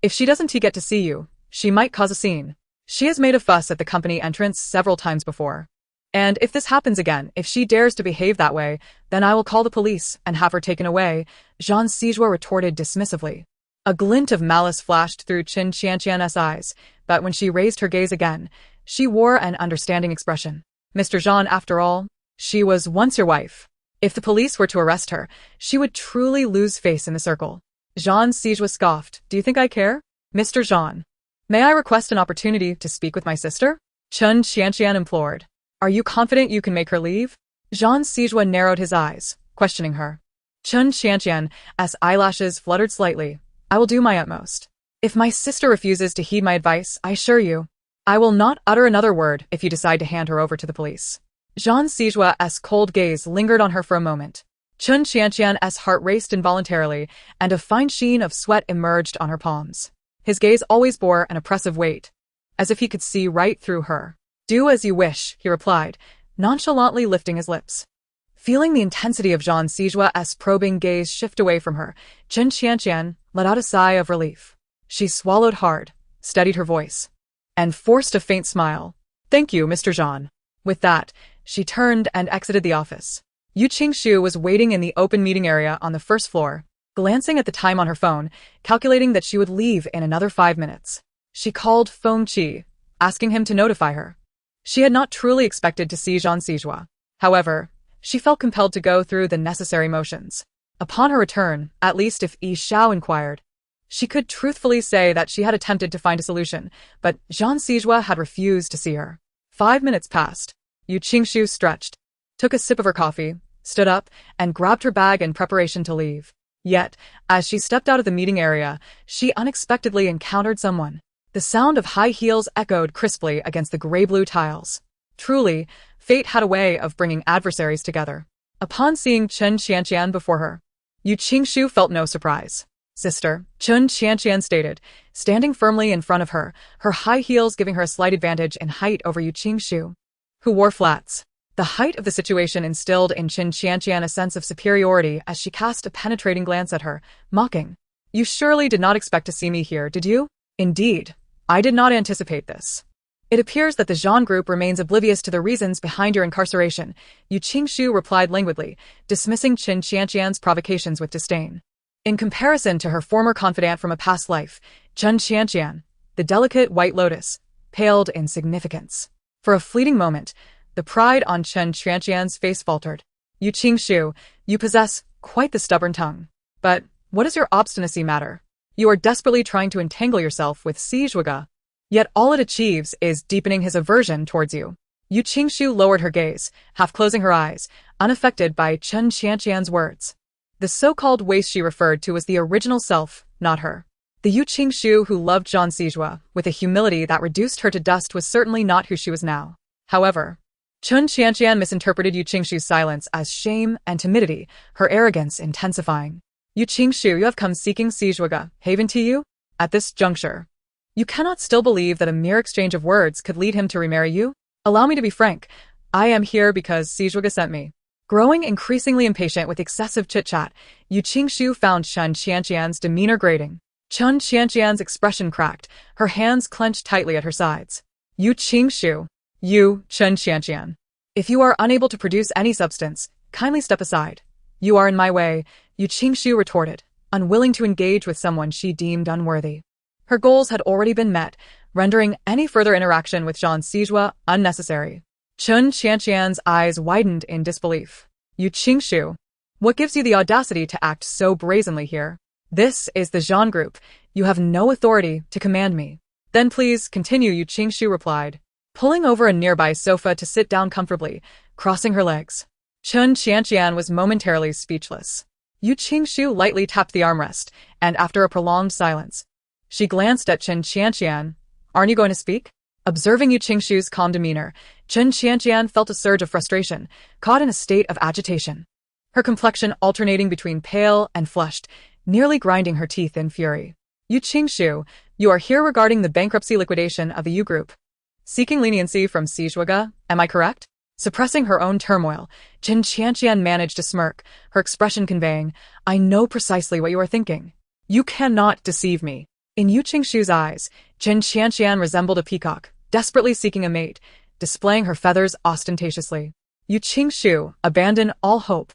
If she doesn't get to see you, she might cause a scene. She has made a fuss at the company entrance several times before. And if this happens again, if she dares to behave that way, then I will call the police and have her taken away," Zhang Sijua retorted dismissively. A glint of malice flashed through Chen Qianqian's eyes, but when she raised her gaze again, she wore an understanding expression. "Mr. Zhang, after all," She was once your wife. If the police were to arrest her, she would truly lose face in the circle. Jean Sijua scoffed. Do you think I care? Mr. Jean. May I request an opportunity to speak with my sister? Chun Qianqian implored. Are you confident you can make her leave? Jean Sijua narrowed his eyes, questioning her. Chun Qianqian's eyelashes fluttered slightly. I will do my utmost. If my sister refuses to heed my advice, I assure you, I will not utter another word if you decide to hand her over to the police. Jean Sijua's cold gaze lingered on her for a moment. Chun Qianqian's heart raced involuntarily, and a fine sheen of sweat emerged on her palms. His gaze always bore an oppressive weight, as if he could see right through her. Do as you wish, he replied, nonchalantly lifting his lips. Feeling the intensity of Jean Sijua's probing gaze shift away from her, Chun Qianqian let out a sigh of relief. She swallowed hard, steadied her voice, and forced a faint smile. Thank you, Mr. Jean. With that, she turned and exited the office. Yu Qingshu was waiting in the open meeting area on the first floor, glancing at the time on her phone, calculating that she would leave in another 5 minutes. She called Feng Qi, asking him to notify her. She had not truly expected to see Jean Sijua. However, she felt compelled to go through the necessary motions. Upon her return, at least if Yi Xiao inquired, she could truthfully say that she had attempted to find a solution, but Jean Sijua had refused to see her. 5 minutes passed. Yu Qingshu stretched, took a sip of her coffee, stood up, and grabbed her bag in preparation to leave. Yet, as she stepped out of the meeting area, she unexpectedly encountered someone. The sound of high heels echoed crisply against the gray-blue tiles. Truly, fate had a way of bringing adversaries together. Upon seeing Chun Qianqian before her, Yu Qingshu felt no surprise. Sister, Chun Qianqian stated, standing firmly in front of her, her high heels giving her a slight advantage in height over Yu Qingshu, who wore flats. The height of the situation instilled in Chun Qianqian a sense of superiority as she cast a penetrating glance at her, mocking. You surely did not expect to see me here, did you? Indeed, I did not anticipate this. It appears that the Jean group remains oblivious to the reasons behind your incarceration, Yu Qingshu replied languidly, dismissing Chun Qianqian's provocations with disdain. In comparison to her former confidant from a past life, Chun Qianqian, the delicate white lotus, paled in significance. For a fleeting moment, the pride on Chun Qianqian's face faltered. Yu Qingshu, you possess quite the stubborn tongue. But what does your obstinacy matter? You are desperately trying to entangle yourself with Sijuaga. Yet all it achieves is deepening his aversion towards you. Yu Qingshu lowered her gaze, half closing her eyes, unaffected by Chun Qianqian's words. The so-called waste she referred to was the original self, not her. The Yu Qingshu who loved Jean Sijua, with a humility that reduced her to dust, was certainly not who she was now. However, Chun Qianqian misinterpreted Yu Qingshu's silence as shame and timidity, her arrogance intensifying. Yu Qingshu, you have come seeking Sijuaga, haven to you? At this juncture, you cannot still believe that a mere exchange of words could lead him to remarry you? Allow me to be frank. I am here because Sijuaga sent me. Growing increasingly impatient with excessive chit-chat, Yu Qingshu found Chun Qianqian's demeanor grating. Chun Qianqian's expression cracked, her hands clenched tightly at her sides. Yu Qingshu. You, Chun Qianqian. If you are unable to produce any substance, kindly step aside. You are in my way, Yu Qingshu retorted, unwilling to engage with someone she deemed unworthy. Her goals had already been met, rendering any further interaction with Jean Sijua unnecessary. Chun Qianqian's eyes widened in disbelief. Yu Qingshu, what gives you the audacity to act so brazenly here? This is the Jean group. You have no authority to command me. Then please continue, Yu Qingshu replied, pulling over a nearby sofa to sit down comfortably, crossing her legs. Chun Qianqian was momentarily speechless. Yu Qingshu lightly tapped the armrest, and after a prolonged silence, she glanced at Chun Qianqian. Aren't you going to speak? Observing Yu Qingshu's calm demeanor, Chun Qianqian felt a surge of frustration, caught in a state of agitation. Her complexion alternating between pale and flushed, nearly grinding her teeth in fury. Yu Qingshu, you are here regarding the bankruptcy liquidation of the Yu Group. Seeking leniency from Sijuaga, am I correct? Suppressing her own turmoil, Chun Qianqian managed to smirk, her expression conveying, I know precisely what you are thinking. You cannot deceive me. In Yu Qingshu's eyes, Chun Qianqian resembled a peacock, desperately seeking a mate, displaying her feathers ostentatiously. Yu Qingshu, abandon all hope.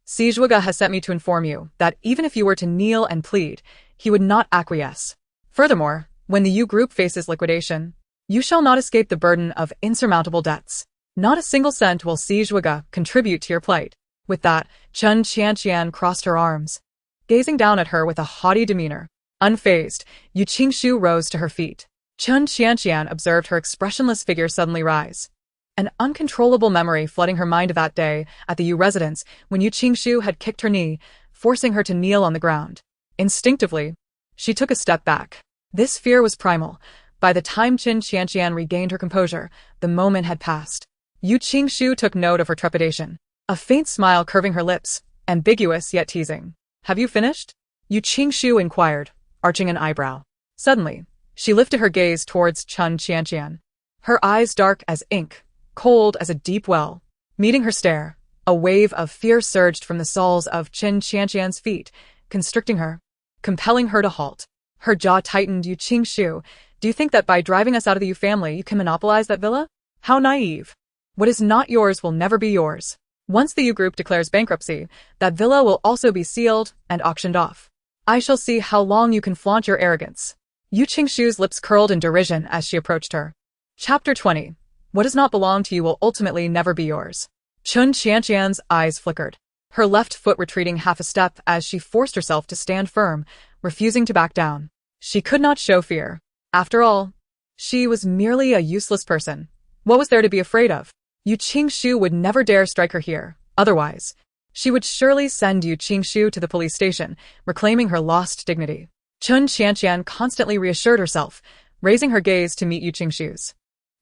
Sijuaga has sent me to inform you that even if you were to kneel and plead, he would not acquiesce. Furthermore, when the Yu Group faces liquidation, you shall not escape the burden of insurmountable debts. Not a single cent will Zhuge contribute to your plight. With that, Chen Qianqian crossed her arms, gazing down at her with a haughty demeanor. Unfazed, Yu Qingshu rose to her feet. Chen Qianqian observed her expressionless figure suddenly rise. An uncontrollable memory flooding her mind of that day at the Yu residence when Yu Qingshu had kicked her knee, forcing her to kneel on the ground. Instinctively, she took a step back. This fear was primal. By the time Chen Qianqian regained her composure, the moment had passed. Yu Qingshu took note of her trepidation, a faint smile curving her lips, ambiguous yet teasing. Have you finished? Yu Qingshu inquired, arching an eyebrow. Suddenly, she lifted her gaze towards Chen Qianqian. Her eyes dark as ink, cold as a deep well. Meeting her stare, a wave of fear surged from the soles of Chen Qianqian's feet, constricting her, compelling her to halt. Her jaw tightened. Yu Qingshu, do you think that by driving us out of the Yu family you can monopolize that villa? How naive. What is not yours will never be yours. Once the Yu group declares bankruptcy, that villa will also be sealed and auctioned off. I shall see how long you can flaunt your arrogance. Yu Qingshu's lips curled in derision as she approached her. Chapter 20. What does not belong to you will ultimately never be yours. Chen Qianqian's eyes flickered, her left foot retreating half a step as she forced herself to stand firm, refusing to back down. She could not show fear. After all, she was merely a useless person. What was there to be afraid of? Yu Qingshu would never dare strike her here. Otherwise, she would surely send Yu Qingshu to the police station, reclaiming her lost dignity. Chen Qianqian constantly reassured herself, raising her gaze to meet Yu Qingshu's.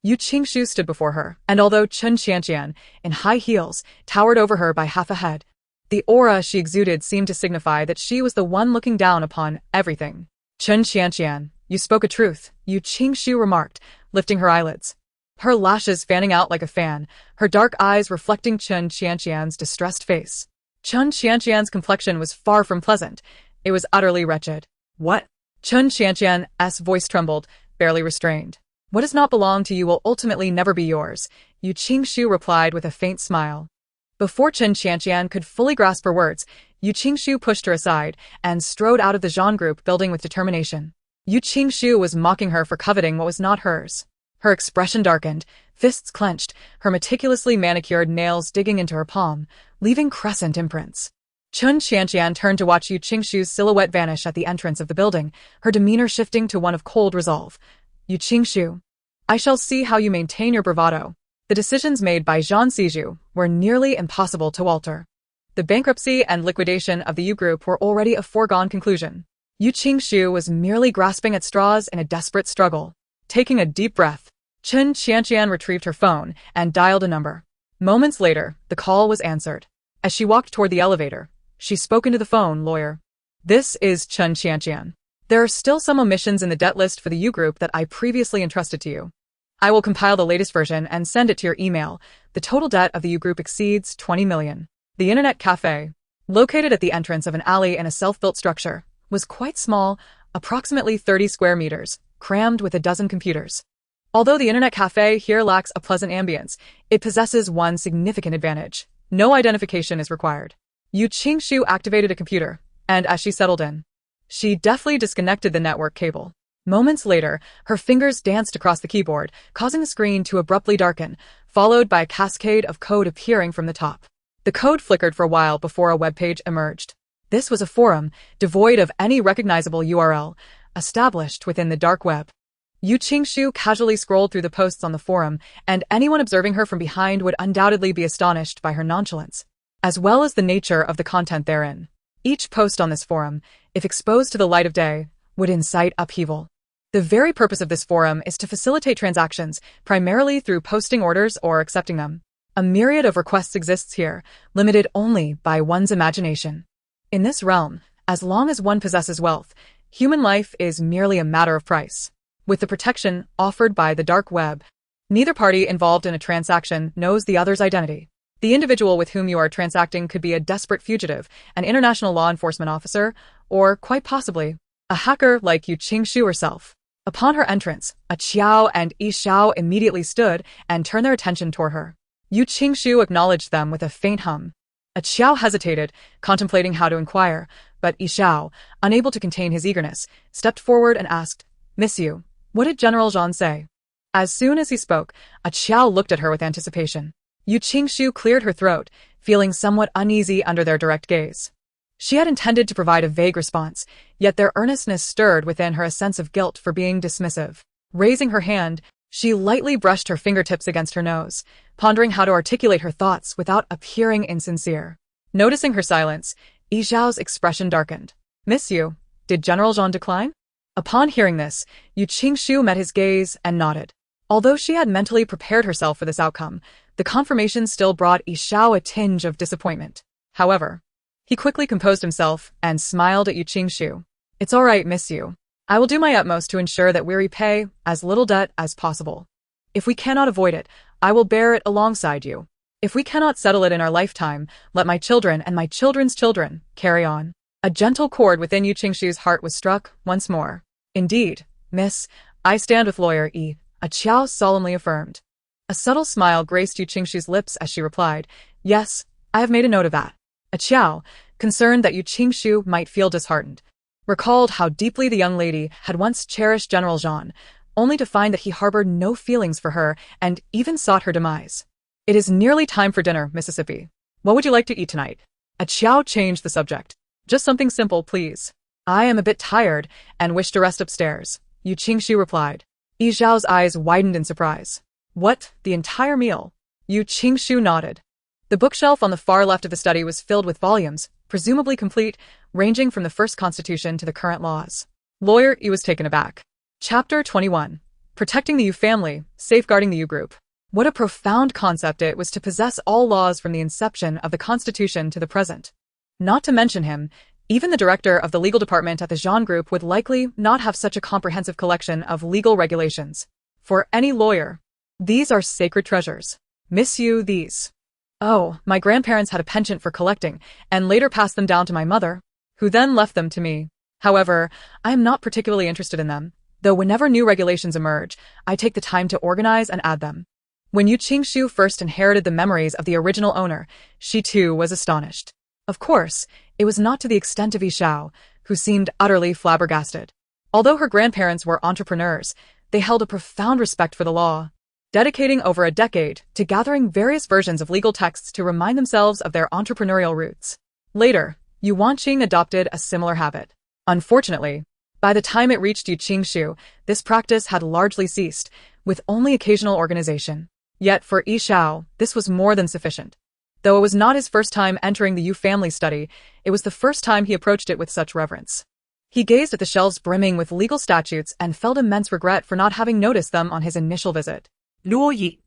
Yu Qingshu stood before her, and although Chen Qianqian, in high heels, towered over her by half a head, the aura she exuded seemed to signify that she was the one looking down upon everything. Chen Qianqian, you spoke a truth, Yu Qingshu remarked, lifting her eyelids. Her lashes fanning out like a fan, her dark eyes reflecting Chen Qianqian's distressed face. Chen Qianqian's complexion was far from pleasant. It was utterly wretched. What? Chen Qianqian's voice trembled, barely restrained. What does not belong to you will ultimately never be yours, Yu Qingshu replied with a faint smile. Before Chen Qianqian could fully grasp her words, Yu Qingshu pushed her aside and strode out of the Zhan group building with determination. Yu Qingshu was mocking her for coveting what was not hers. Her expression darkened, fists clenched, her meticulously manicured nails digging into her palm, leaving crescent imprints. Chen Qianqian turned to watch Yu Qingshu's silhouette vanish at the entrance of the building, her demeanor shifting to one of cold resolve. Yu Qingshu, I shall see how you maintain your bravado. The decisions made by Zhan Siju were nearly impossible to alter. The bankruptcy and liquidation of the Yu group were already a foregone conclusion. Yu Qingshu was merely grasping at straws in a desperate struggle. Taking a deep breath, Chen Qianqian retrieved her phone and dialed a number. Moments later, the call was answered. As she walked toward the elevator, she spoke into the phone. Lawyer. This is Chen Qianqian. There are still some omissions in the debt list for the Yu group that I previously entrusted to you. I will compile the latest version and send it to your email. The total debt of the Yu group exceeds 20 million. The internet cafe, located at the entrance of an alley in a self-built structure, was quite small, approximately 30 square meters, crammed with a dozen computers. Although the internet cafe here lacks a pleasant ambience, it possesses one significant advantage. No identification is required. Yu Qingshu activated a computer, and as she settled in, she deftly disconnected the network cable. Moments later, her fingers danced across the keyboard, causing the screen to abruptly darken, followed by a cascade of code appearing from the top. The code flickered for a while before a web page emerged. This was a forum, devoid of any recognizable URL, established within the dark web. Yu Qingshu casually scrolled through the posts on the forum, and anyone observing her from behind would undoubtedly be astonished by her nonchalance, as well as the nature of the content therein. Each post on this forum, if exposed to the light of day, would incite upheaval. The very purpose of this forum is to facilitate transactions, primarily through posting orders or accepting them. A myriad of requests exists here, limited only by one's imagination. In this realm, as long as one possesses wealth, human life is merely a matter of price. With the protection offered by the dark web, neither party involved in a transaction knows the other's identity. The individual with whom you are transacting could be a desperate fugitive, an international law enforcement officer, or, quite possibly, a hacker like Yu Qingshu herself. Upon her entrance, a Qiao and Yi Xiao immediately stood and turned their attention toward her. Yu Qingshu acknowledged them with a faint hum. A Qiao hesitated, contemplating how to inquire, but Yi Xiao, unable to contain his eagerness, stepped forward and asked, Miss Yu, what did General Zhan say? As soon as he spoke, a Qiao looked at her with anticipation. Yu Qingshu cleared her throat, feeling somewhat uneasy under their direct gaze. She had intended to provide a vague response, yet their earnestness stirred within her a sense of guilt for being dismissive. Raising her hand, she lightly brushed her fingertips against her nose, pondering how to articulate her thoughts without appearing insincere. Noticing her silence, Yi Zhao's expression darkened. "Miss Yu, did General Zhang decline?" Upon hearing this, Yu Qingshu met his gaze and nodded. Although she had mentally prepared herself for this outcome, the confirmation still brought Yi Zhao a tinge of disappointment. However, he quickly composed himself and smiled at Yu Qingshu. "It's all right, Miss Yu. I will do my utmost to ensure that we repay as little debt as possible. If we cannot avoid it, I will bear it alongside you. If we cannot settle it in our lifetime, let my children and my children's children carry on." A gentle chord within Yu Qingshu's heart was struck once more. "Indeed, miss, I stand with lawyer Yi," a Qiao solemnly affirmed. A subtle smile graced Yu Qingshu's lips as she replied, "Yes, I have made a note of that." A Qiao, concerned that Yu Qingshu might feel disheartened, recalled how deeply the young lady had once cherished General Zhang, only to find that he harbored no feelings for her and even sought her demise. "It is nearly time for dinner, Mississippi. What would you like to eat tonight?" A Qiao changed the subject. "Just something simple, please. I am a bit tired and wish to rest upstairs," Yu Qingshu replied. Yi Zhao's eyes widened in surprise. "What, the entire meal?" Yu Qingshu nodded. The bookshelf on the far left of the study was filled with volumes, presumably complete, ranging from the first constitution to the current laws. Lawyer Yi was taken aback. Chapter 21. Protecting the Yu family, Safeguarding the Yu Group. What a profound concept it was to possess all laws from the inception of the Constitution to the present. Not to mention him, even the director of the legal department at the Zhang Group would likely not have such a comprehensive collection of legal regulations. For any lawyer, these are sacred treasures. Miss Yu, these. Oh, my grandparents had a penchant for collecting, and later passed them down to my mother, who then left them to me. However, I am not particularly interested in them, though whenever new regulations emerge, I take the time to organize and add them. When Yu Qingshu first inherited the memories of the original owner, she too was astonished. Of course, it was not to the extent of Yi Zhao, who seemed utterly flabbergasted. Although her grandparents were entrepreneurs, they held a profound respect for the law, dedicating over a decade to gathering various versions of legal texts to remind themselves of their entrepreneurial roots. Later, Yu Wanqing adopted a similar habit. Unfortunately, by the time it reached Yu Qingshu, this practice had largely ceased, with only occasional organization. Yet for Yi Zhao, this was more than sufficient. Though it was not his first time entering the Yu family study, it was the first time he approached it with such reverence. He gazed at the shelves brimming with legal statutes and felt immense regret for not having noticed them on his initial visit. Luo Yi.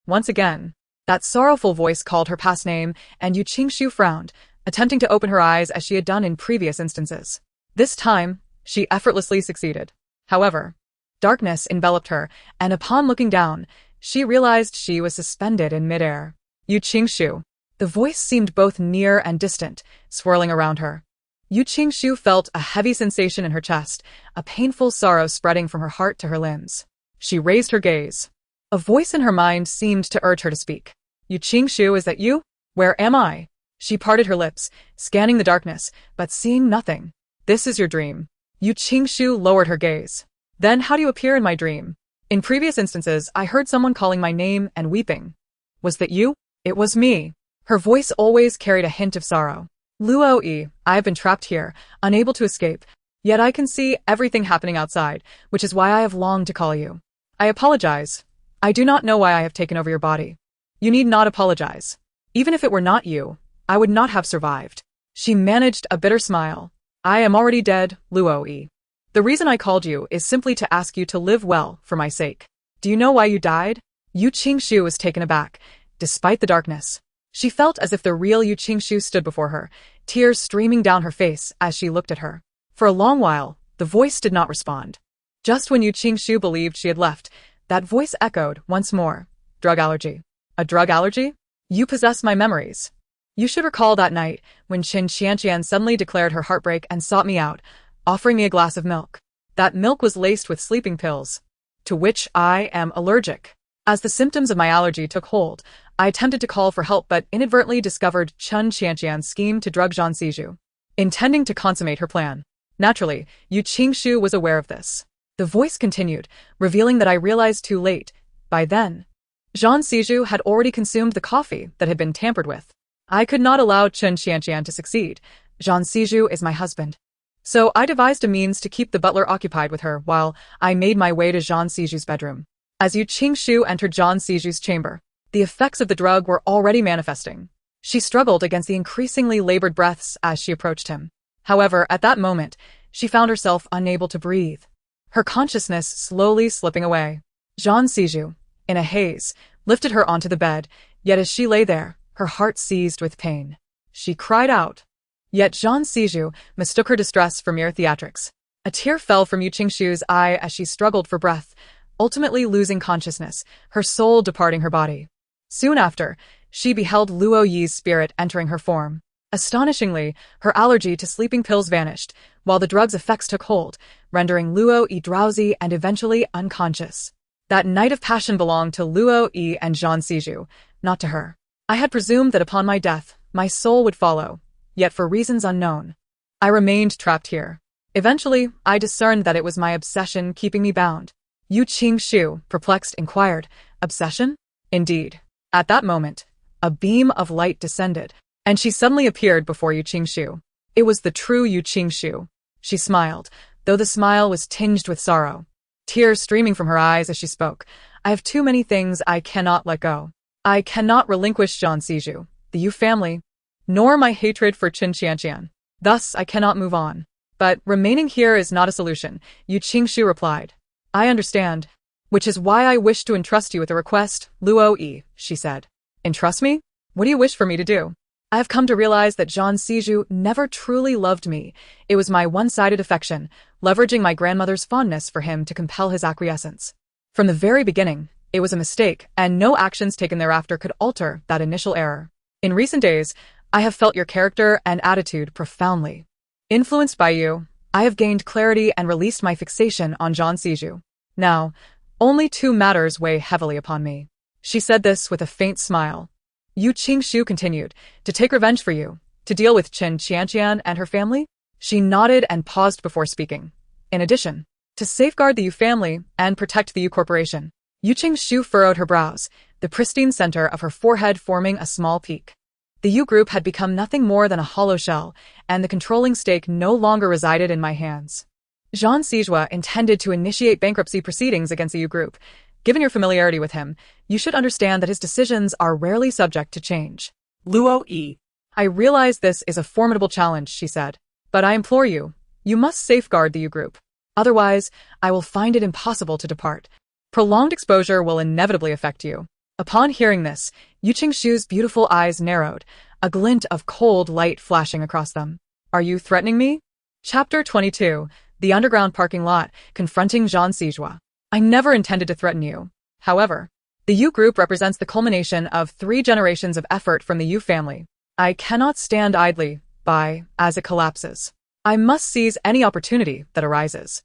Once again, that sorrowful voice called her past name, and Yu Qingshu frowned, attempting to open her eyes as she had done in previous instances. This time, she effortlessly succeeded. However, darkness enveloped her, and upon looking down, she realized she was suspended in midair. Yu Qingshu. The voice seemed both near and distant, swirling around her. Yu Qingshu felt a heavy sensation in her chest, a painful sorrow spreading from her heart to her limbs. She raised her gaze. A voice in her mind seemed to urge her to speak. "Yu Qingshu, is that you? Where am I?" She parted her lips, scanning the darkness, but seeing nothing. "This is your dream." Yu Qingshu lowered her gaze. "Then how do you appear in my dream? In previous instances, I heard someone calling my name and weeping. Was that you?" "It was me." Her voice always carried a hint of sorrow. "Luo Yi, I have been trapped here, unable to escape. Yet I can see everything happening outside, which is why I have longed to call you. I apologize. I do not know why I have taken over your body. You need not apologize. Even if it were not you, I would not have survived." She managed a bitter smile. "I am already dead, Luo Yi. The reason I called you is simply to ask you to live well for my sake. Do you know why you died?" Yu Qingshu was taken aback, despite the darkness. She felt as if the real Yu Qingshu stood before her, tears streaming down her face as she looked at her. For a long while, the voice did not respond. Just when Yu Qingshu believed she had left, that voice echoed once more. "Drug allergy." "A drug allergy? You possess my memories. You should recall that night when Qin Qianqian suddenly declared her heartbreak and sought me out, offering me a glass of milk. That milk was laced with sleeping pills, to which I am allergic. As the symptoms of my allergy took hold, I attempted to call for help but inadvertently discovered Qin Qianqian's scheme to drug Zhang Siju, intending to consummate her plan. Naturally, Yu Qingshu was aware of this. The voice continued, revealing that I realized too late. By then, Jean Siju had already consumed the coffee that had been tampered with. I could not allow Chen Qianqian to succeed. Jean Siju is my husband. So I devised a means to keep the butler occupied with her while I made my way to Jean Siju's bedroom. As Yu Qingshu entered Jean Siju's chamber, the effects of the drug were already manifesting. She struggled against the increasingly labored breaths as she approached him. However, at that moment, she found herself unable to breathe, her consciousness slowly slipping away. Jean Siju, in a haze, lifted her onto the bed, yet as she lay there, her heart seized with pain. She cried out. Yet Jean Siju mistook her distress for mere theatrics. A tear fell from Yu Qingshu's eye as she struggled for breath, ultimately losing consciousness, her soul departing her body. Luo after, she beheld Luo Yi's spirit entering her form. Astonishingly, her allergy to sleeping pills vanished, while the drug's effects took hold, rendering Luo Yi drowsy and eventually unconscious. That night of passion belonged to Luo Yi and Jean Siju, not to her. I had presumed that upon my death, my soul would follow, yet for reasons unknown, I remained trapped here. Eventually, I discerned that it was my obsession keeping me bound. Yu Qingshu, perplexed, inquired, "Obsession?" Indeed. At that moment, a beam of light descended, and she suddenly appeared before Yu Qingshu. It was the true Yu Qingshu. She smiled, though the smile was tinged with sorrow, tears streaming from her eyes as she spoke. "I have too many things I cannot let go. I cannot relinquish Jean Siju, the Yu family, nor my hatred for Chen Qianqian. Thus, I cannot move on. But remaining here is not a solution," Yu Qingshu replied. "I understand. Which is why I wish to entrust you with a request, Luo Yi," she said. "Entrust me? What do you wish for me to do?" "I have come to realize that Jean Siju never truly loved me. It was my one-sided affection, leveraging my grandmother's fondness for him to compel his acquiescence. From the very beginning, it was a mistake, and no actions taken thereafter could alter that initial error. In recent days, I have felt your character and attitude profoundly. Influenced by you, I have gained clarity and released my fixation on Jean Siju. Now, only two matters weigh heavily upon me." She said this with a faint smile. Yu Qingshu continued, "To take revenge for you, to deal with Chen Qianqian and her family?" She nodded and paused before speaking. "In addition, to safeguard the Yu family and protect the Yu corporation." Yu Qingshu furrowed her brows, the pristine center of her forehead forming a small peak. The Yu group had become nothing more than a hollow shell, and the controlling stake no longer resided in my hands. Jean Siju intended to initiate bankruptcy proceedings against the Yu group. Given your familiarity with him, you should understand that his decisions are rarely subject to change. Luo Yi. "I realize this is a formidable challenge," she said. "But I implore you, you must safeguard the Yu group. Otherwise, I will find it impossible to depart. Prolonged exposure will inevitably affect you." Upon hearing this, Yu Qingshu's beautiful eyes narrowed, a glint of cold light flashing across them. "Are you threatening me?" Chapter 22, The Underground Parking Lot, Confronting Jean Siju. "I never intended to threaten you. However, the Yu group represents the culmination of 3 generations of effort from the Yu family. I cannot stand idly by as it collapses. I must seize any opportunity that arises.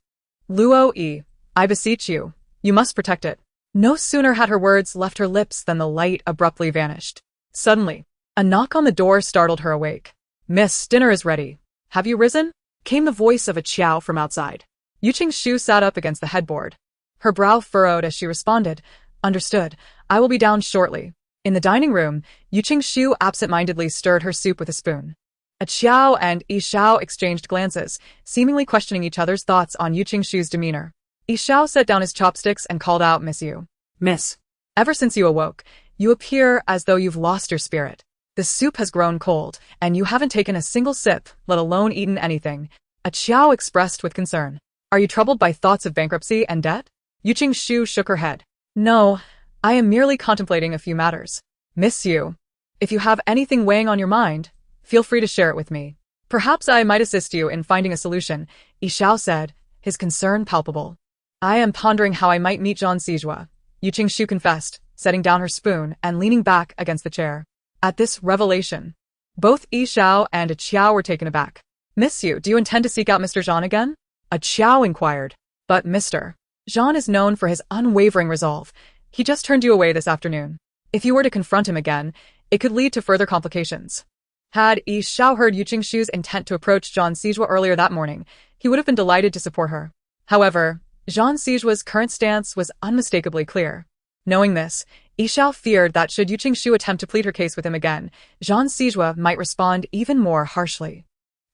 Luo Yi, I beseech you, you must protect it." No sooner had her words left her lips than the light abruptly vanished. Suddenly, a knock on the door startled her awake. "Miss, dinner is ready. Have you risen?" came the voice of a Qiao from outside. Yu Qingshu sat up against the headboard. Her brow furrowed as she responded, "Understood. I will be down shortly." In the dining room, Yu Qingshu absent-mindedly stirred her soup with a spoon. A Qiao and Yi Xiao exchanged glances, seemingly questioning each other's thoughts on Yu Qingshu's demeanor. Yi Xiao set down his chopsticks and called out, "Miss Yu. Miss. Ever since you awoke, you appear as though you've lost your spirit. The soup has grown cold, and you haven't taken a single sip, let alone eaten anything," a Qiao expressed with concern. "Are you troubled by thoughts of bankruptcy and debt?" Yu Qingshu shook her head. "No, I am merely contemplating a few matters. Miss Yu, if you have anything weighing on your mind, feel free to share it with me. Perhaps I might assist you in finding a solution," Yi Xiao said, his concern palpable. "I am pondering how I might meet Jean Siju," Yu Qingshu confessed, setting down her spoon and leaning back against the chair. At this revelation, both Yi Xiao and a Qiao were taken aback. "Miss Yu, do you intend to seek out Mr. Jean again?" a Qiao inquired. "But Mr. Jean is known for his unwavering resolve. He just turned you away this afternoon. If you were to confront him again, it could lead to further complications." Had Yi Xiao heard Yu Qingshu's intent to approach Jean Siju earlier that morning, he would have been delighted to support her. However, Jean Sijua's current stance was unmistakably clear. Knowing this, Yishao feared that should Yu Qingshu attempt to plead her case with him again, Jean Sijua might respond even more harshly.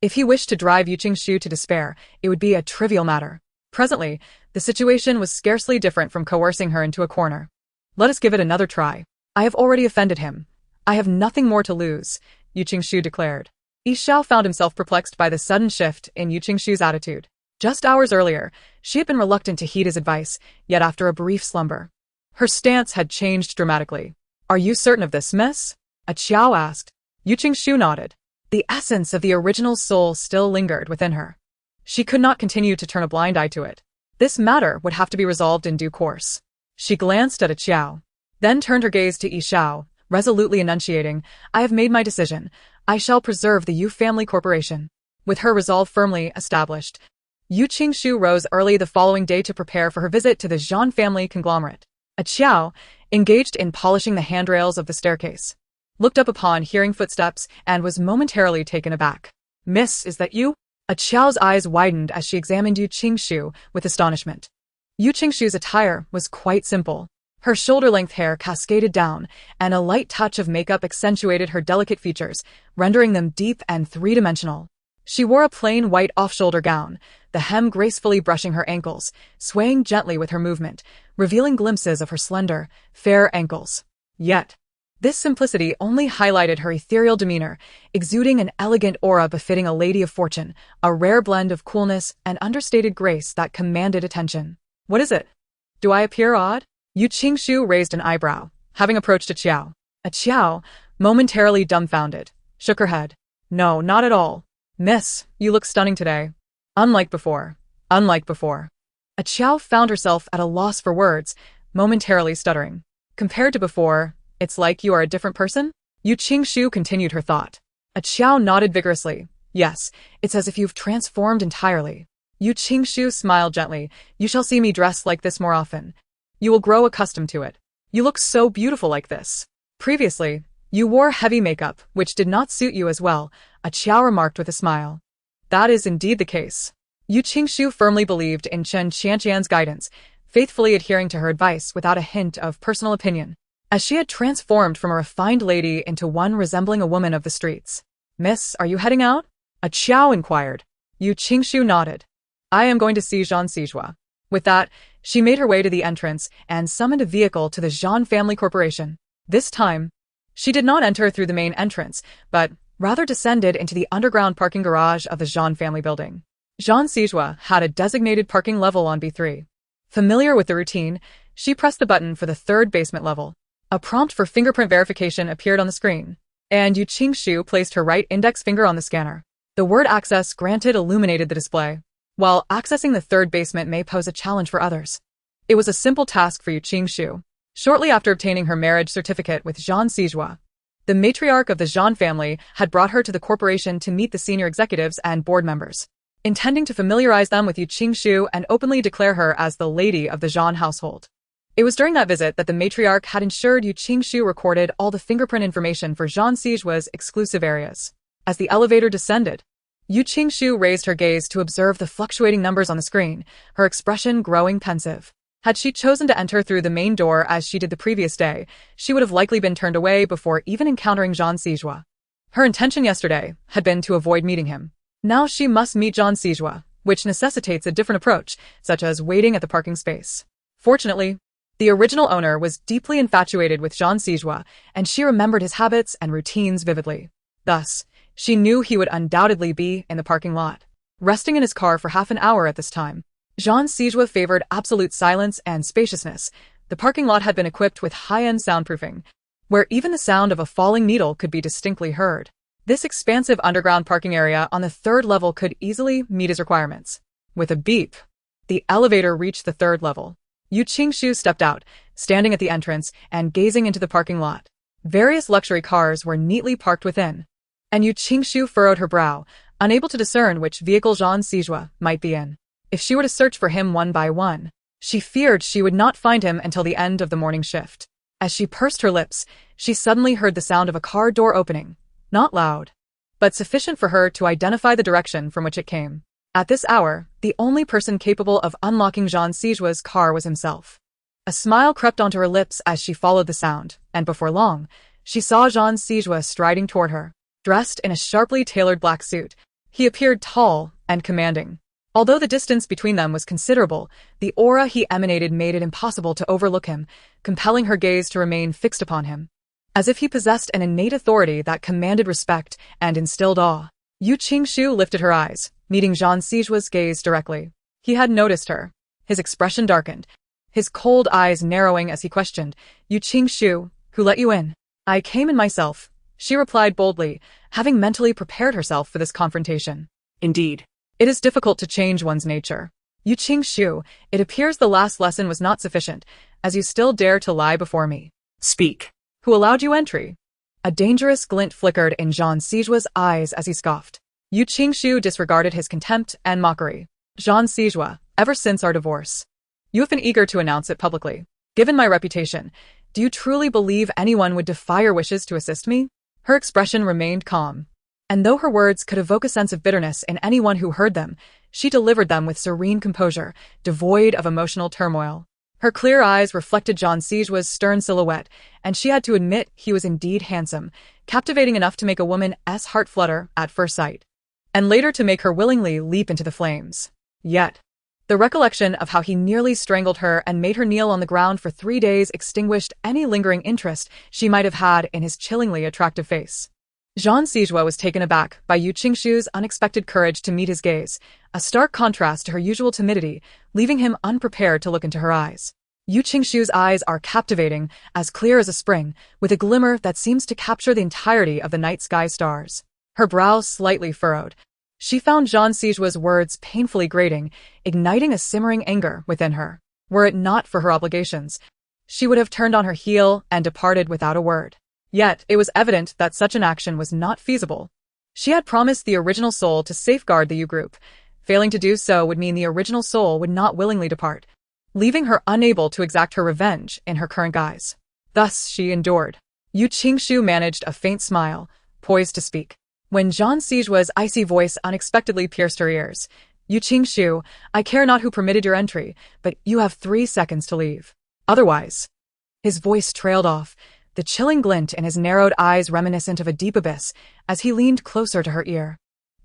If he wished to drive Yu Qingshu to despair, it would be a trivial matter. Presently, the situation was scarcely different from coercing her into a corner. Let us give it another try. I have already offended him. I have nothing more to lose, Yu Qingshu declared. Yishao found himself perplexed by the sudden shift in Yu Qingshu's attitude. Just hours earlier, she had been reluctant to heed his advice, yet after a brief slumber, her stance had changed dramatically. Are you certain of this, miss? A Qiao asked. Yu Qingshu nodded. The essence of the original soul still lingered within her. She could not continue to turn a blind eye to it. This matter would have to be resolved in due course. She glanced at a Qiao, then turned her gaze to Yishao, resolutely enunciating, I have made my decision. I shall preserve the Yu family corporation. With her resolve firmly established, Yu Qingshu rose early the following day to prepare for her visit to the Zhan family conglomerate. A Qiao, engaged in polishing the handrails of the staircase, looked up upon hearing footsteps and was momentarily taken aback. Miss, is that you? A Qiao's eyes widened as she examined Yu Qingshu with astonishment. Yu Qingshu's attire was quite simple. Her shoulder-length hair cascaded down, and a light touch of makeup accentuated her delicate features, rendering them deep and three-dimensional. She wore a plain white off-shoulder gown, the hem gracefully brushing her ankles, swaying gently with her movement, revealing glimpses of her slender, fair ankles. Yet, this simplicity only highlighted her ethereal demeanor, exuding an elegant aura befitting a lady of fortune, a rare blend of coolness and understated grace that commanded attention. What is it? Do I appear odd? Yu Qingshu raised an eyebrow, having approached a Qiao. A Qiao, momentarily dumbfounded, shook her head. No, not at all. Miss, you look stunning today. Unlike before. Unlike before. A Qiao found herself at a loss for words, momentarily stuttering. Compared to before, it's like you are a different person? Yu Qingshu continued her thought. A Qiao nodded vigorously. Yes, it's as if you've transformed entirely. Yu Qingshu smiled gently. You shall see me dressed like this more often. You will grow accustomed to it. You look so beautiful like this. Previously, you wore heavy makeup, which did not suit you as well, a Qiao remarked with a smile. That is indeed the case. Yu Qingshu firmly believed in Chen Qianqian's guidance, faithfully adhering to her advice without a hint of personal opinion, as she had transformed from a refined lady into one resembling a woman of the streets. Miss, are you heading out? A Qiao inquired. Yu Qingshu nodded. I am going to see Jean Sijua. With that, she made her way to the entrance and summoned a vehicle to the Zhan family corporation. This time, she did not enter through the main entrance, but rather descended into the underground parking garage of the Zhan family building. Jean Sijua had a designated parking level on B3. Familiar with the routine, she pressed the button for the third basement level. A prompt for fingerprint verification appeared on the screen, and Yu Qingshu placed her right index finger on the scanner. The word access granted illuminated the display. While accessing the third basement may pose a challenge for others, it was a simple task for Yu Qingshu. Shortly after obtaining her marriage certificate with Jean Sijua, the matriarch of the Zhan family had brought her to the corporation to meet the senior executives and board members, intending to familiarize them with Yu Qingshu and openly declare her as the lady of the Zhan household. It was during that visit that the matriarch had ensured Yu Qingshu recorded all the fingerprint information for Jean Sijua's exclusive areas. As the elevator descended, Yu Qingshu raised her gaze to observe the fluctuating numbers on the screen, her expression growing pensive. Had she chosen to enter through the main door as she did the previous day, she would have likely been turned away before even encountering Jean Sijua. Her intention yesterday had been to avoid meeting him. Now she must meet Jean Sijua, which necessitates a different approach, such as waiting at the parking space. Fortunately, the original owner was deeply infatuated with Jean Sijua, and she remembered his habits and routines vividly. Thus, she knew he would undoubtedly be in the parking lot, resting in his car for half an hour at this time. Jean Sijua favored absolute silence and spaciousness. The parking lot had been equipped with high-end soundproofing, where even the sound of a falling needle could be distinctly heard. This expansive underground parking area on the third level could easily meet his requirements. With a beep, the elevator reached the third level. Yu Qingshu stepped out, standing at the entrance and gazing into the parking lot. Various luxury cars were neatly parked within, and Yu Qingshu furrowed her brow, unable to discern which vehicle Jean Sijua might be in. If she were to search for him one by one, she feared she would not find him until the end of the morning shift. As she pursed her lips, she suddenly heard the sound of a car door opening, not loud, but sufficient for her to identify the direction from which it came. At this hour, the only person capable of unlocking Jean Sijua's car was himself. A smile crept onto her lips as she followed the sound, and before long, she saw Jean Sijua striding toward her. Dressed in a sharply tailored black suit, he appeared tall and commanding. Although the distance between them was considerable, the aura he emanated made it impossible to overlook him, compelling her gaze to remain fixed upon him. As if he possessed an innate authority that commanded respect and instilled awe. Yu Qingshu lifted her eyes, meeting Jean Sijua's gaze directly. He had noticed her. His expression darkened, his cold eyes narrowing as he questioned, "Yu Qingshu, who let you in?" "I came in myself," she replied boldly, having mentally prepared herself for this confrontation. Indeed. It is difficult to change one's nature. Yu Qingshu, it appears the last lesson was not sufficient, as you still dare to lie before me. Speak. Who allowed you entry? A dangerous glint flickered in Jean Sijua's eyes as he scoffed. Yu Qingshu disregarded his contempt and mockery. "Jean Sijua, ever since our divorce. You have been eager to announce it publicly. Given my reputation, do you truly believe anyone would defy your wishes to assist me?" Her expression remained calm. And though her words could evoke a sense of bitterness in anyone who heard them, she delivered them with serene composure, devoid of emotional turmoil. Her clear eyes reflected Jean Sijua's stern silhouette, and she had to admit he was indeed handsome, captivating enough to make a woman's heart flutter at first sight, and later to make her willingly leap into the flames. Yet, the recollection of how he nearly strangled her and made her kneel on the ground for 3 days extinguished any lingering interest she might have had in his chillingly attractive face. Jean Sijua was taken aback by Yu Qingshu's unexpected courage to meet his gaze, a stark contrast to her usual timidity, leaving him unprepared to look into her eyes. Yu Qingshu's eyes are captivating, as clear as a spring, with a glimmer that seems to capture the entirety of the night sky stars. Her brow slightly furrowed. She found Jean Sijua's words painfully grating, igniting a simmering anger within her. Were it not for her obligations, she would have turned on her heel and departed without a word. Yet, it was evident that such an action was not feasible. She had promised the original soul to safeguard the U group. Failing to do so would mean the original soul would not willingly depart, leaving her unable to exact her revenge in her current guise. Thus, she endured. Yu Qingshu managed a faint smile, poised to speak, when Jean Sijua's icy voice unexpectedly pierced her ears. "Yu Qingshu, I care not who permitted your entry, but you have 3 seconds to leave. Otherwise..." His voice trailed off, the chilling glint in his narrowed eyes reminiscent of a deep abyss, as he leaned closer to her ear,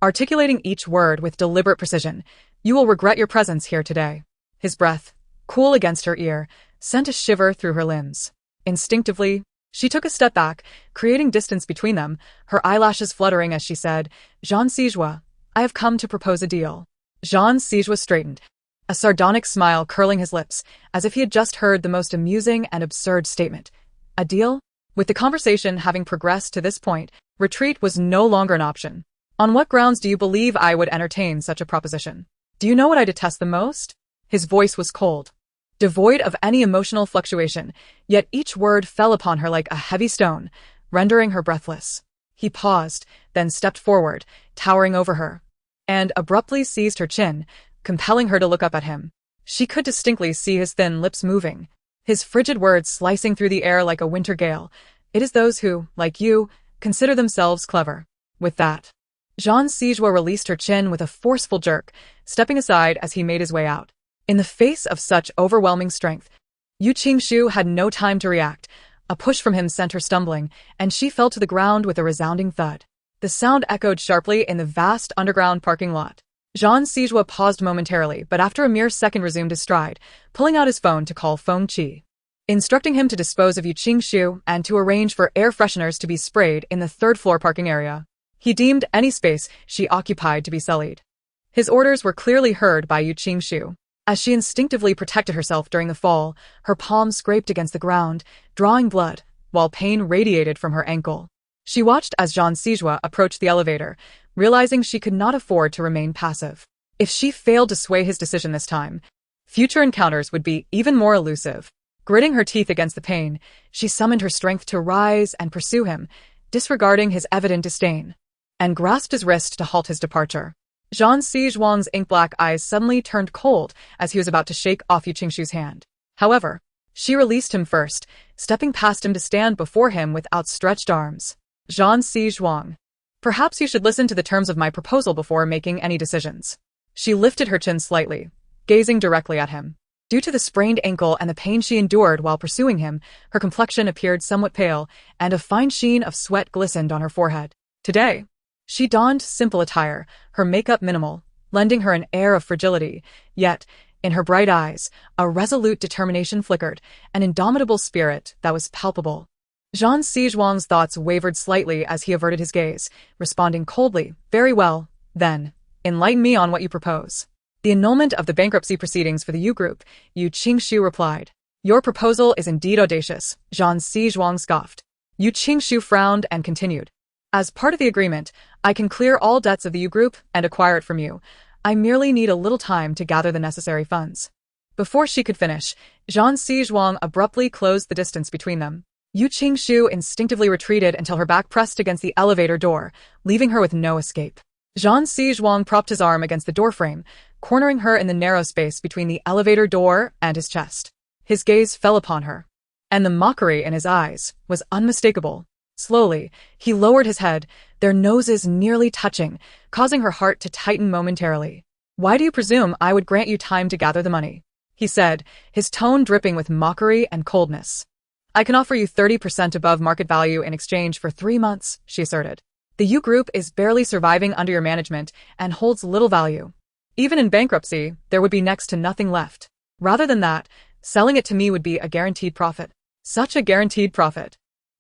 articulating each word with deliberate precision. "You will regret your presence here today." His breath, cool against her ear, sent a shiver through her limbs. Instinctively, she took a step back, creating distance between them, her eyelashes fluttering as she said, "Jean Sijua, I have come to propose a deal." Jean Sijua straightened, a sardonic smile curling his lips, as if he had just heard the most amusing and absurd statement. A deal? With the conversation having progressed to this point, retreat was no longer an option. "On what grounds do you believe I would entertain such a proposition? Do you know what I detest the most?" His voice was cold, devoid of any emotional fluctuation, yet each word fell upon her like a heavy stone, rendering her breathless. He paused, then stepped forward, towering over her, and abruptly seized her chin, compelling her to look up at him. She could distinctly see his thin lips moving, his frigid words slicing through the air like a winter gale. "It is those who, like you, consider themselves clever." With that, Jean Sijua released her chin with a forceful jerk, stepping aside as he made his way out. In the face of such overwhelming strength, Yu Qingshu had no time to react. A push from him sent her stumbling, and she fell to the ground with a resounding thud. The sound echoed sharply in the vast underground parking lot. Jean Sijua paused momentarily, but after a mere second resumed his stride, pulling out his phone to call Feng Qi, instructing him to dispose of Yu Qingshu and to arrange for air fresheners to be sprayed in the 3rd-floor parking area. He deemed any space she occupied to be sullied. His orders were clearly heard by Yu Qingshu. As she instinctively protected herself during the fall, her palm scraped against the ground, drawing blood, while pain radiated from her ankle. She watched as Jean Sijua approached the elevator, realizing she could not afford to remain passive. If she failed to sway his decision this time, future encounters would be even more elusive. Gritting her teeth against the pain, she summoned her strength to rise and pursue him, disregarding his evident disdain, and grasped his wrist to halt his departure. Jean Sijuang's ink-black eyes suddenly turned cold as he was about to shake off Yu Qingshu's hand. However, she released him first, stepping past him to stand before him with outstretched arms. "Jean Sijuang, perhaps you should listen to the terms of my proposal before making any decisions." She lifted her chin slightly, gazing directly at him. Due to the sprained ankle and the pain she endured while pursuing him, her complexion appeared somewhat pale, and a fine sheen of sweat glistened on her forehead. Today, she donned simple attire, her makeup minimal, lending her an air of fragility, yet, in her bright eyes, a resolute determination flickered, an indomitable spirit that was palpable. Zhang Xizhuang's thoughts wavered slightly as he averted his gaze, responding coldly, "Very well, then. Enlighten me on what you propose." "The annulment of the bankruptcy proceedings for the U Group," Yu Qingshu replied. "Your proposal is indeed audacious," Zhang Xizhuang scoffed. Yu Qingshu frowned and continued. "As part of the agreement, I can clear all debts of the U Group and acquire it from you. I merely need a little time to gather the necessary funds." Before she could finish, Zhang Xizhuang abruptly closed the distance between them. Yu Qingshu instinctively retreated until her back pressed against the elevator door, leaving her with no escape. Zhang Xizhuang propped his arm against the doorframe, cornering her in the narrow space between the elevator door and his chest. His gaze fell upon her, and the mockery in his eyes was unmistakable. Slowly, he lowered his head, their noses nearly touching, causing her heart to tighten momentarily. "Why do you presume I would grant you time to gather the money?" he said, his tone dripping with mockery and coldness. "I can offer you 30% above market value in exchange for 3 months, she asserted. "The U Group is barely surviving under your management and holds little value. Even in bankruptcy, there would be next to nothing left. Rather than that, selling it to me would be a guaranteed profit." "Such a guaranteed profit?"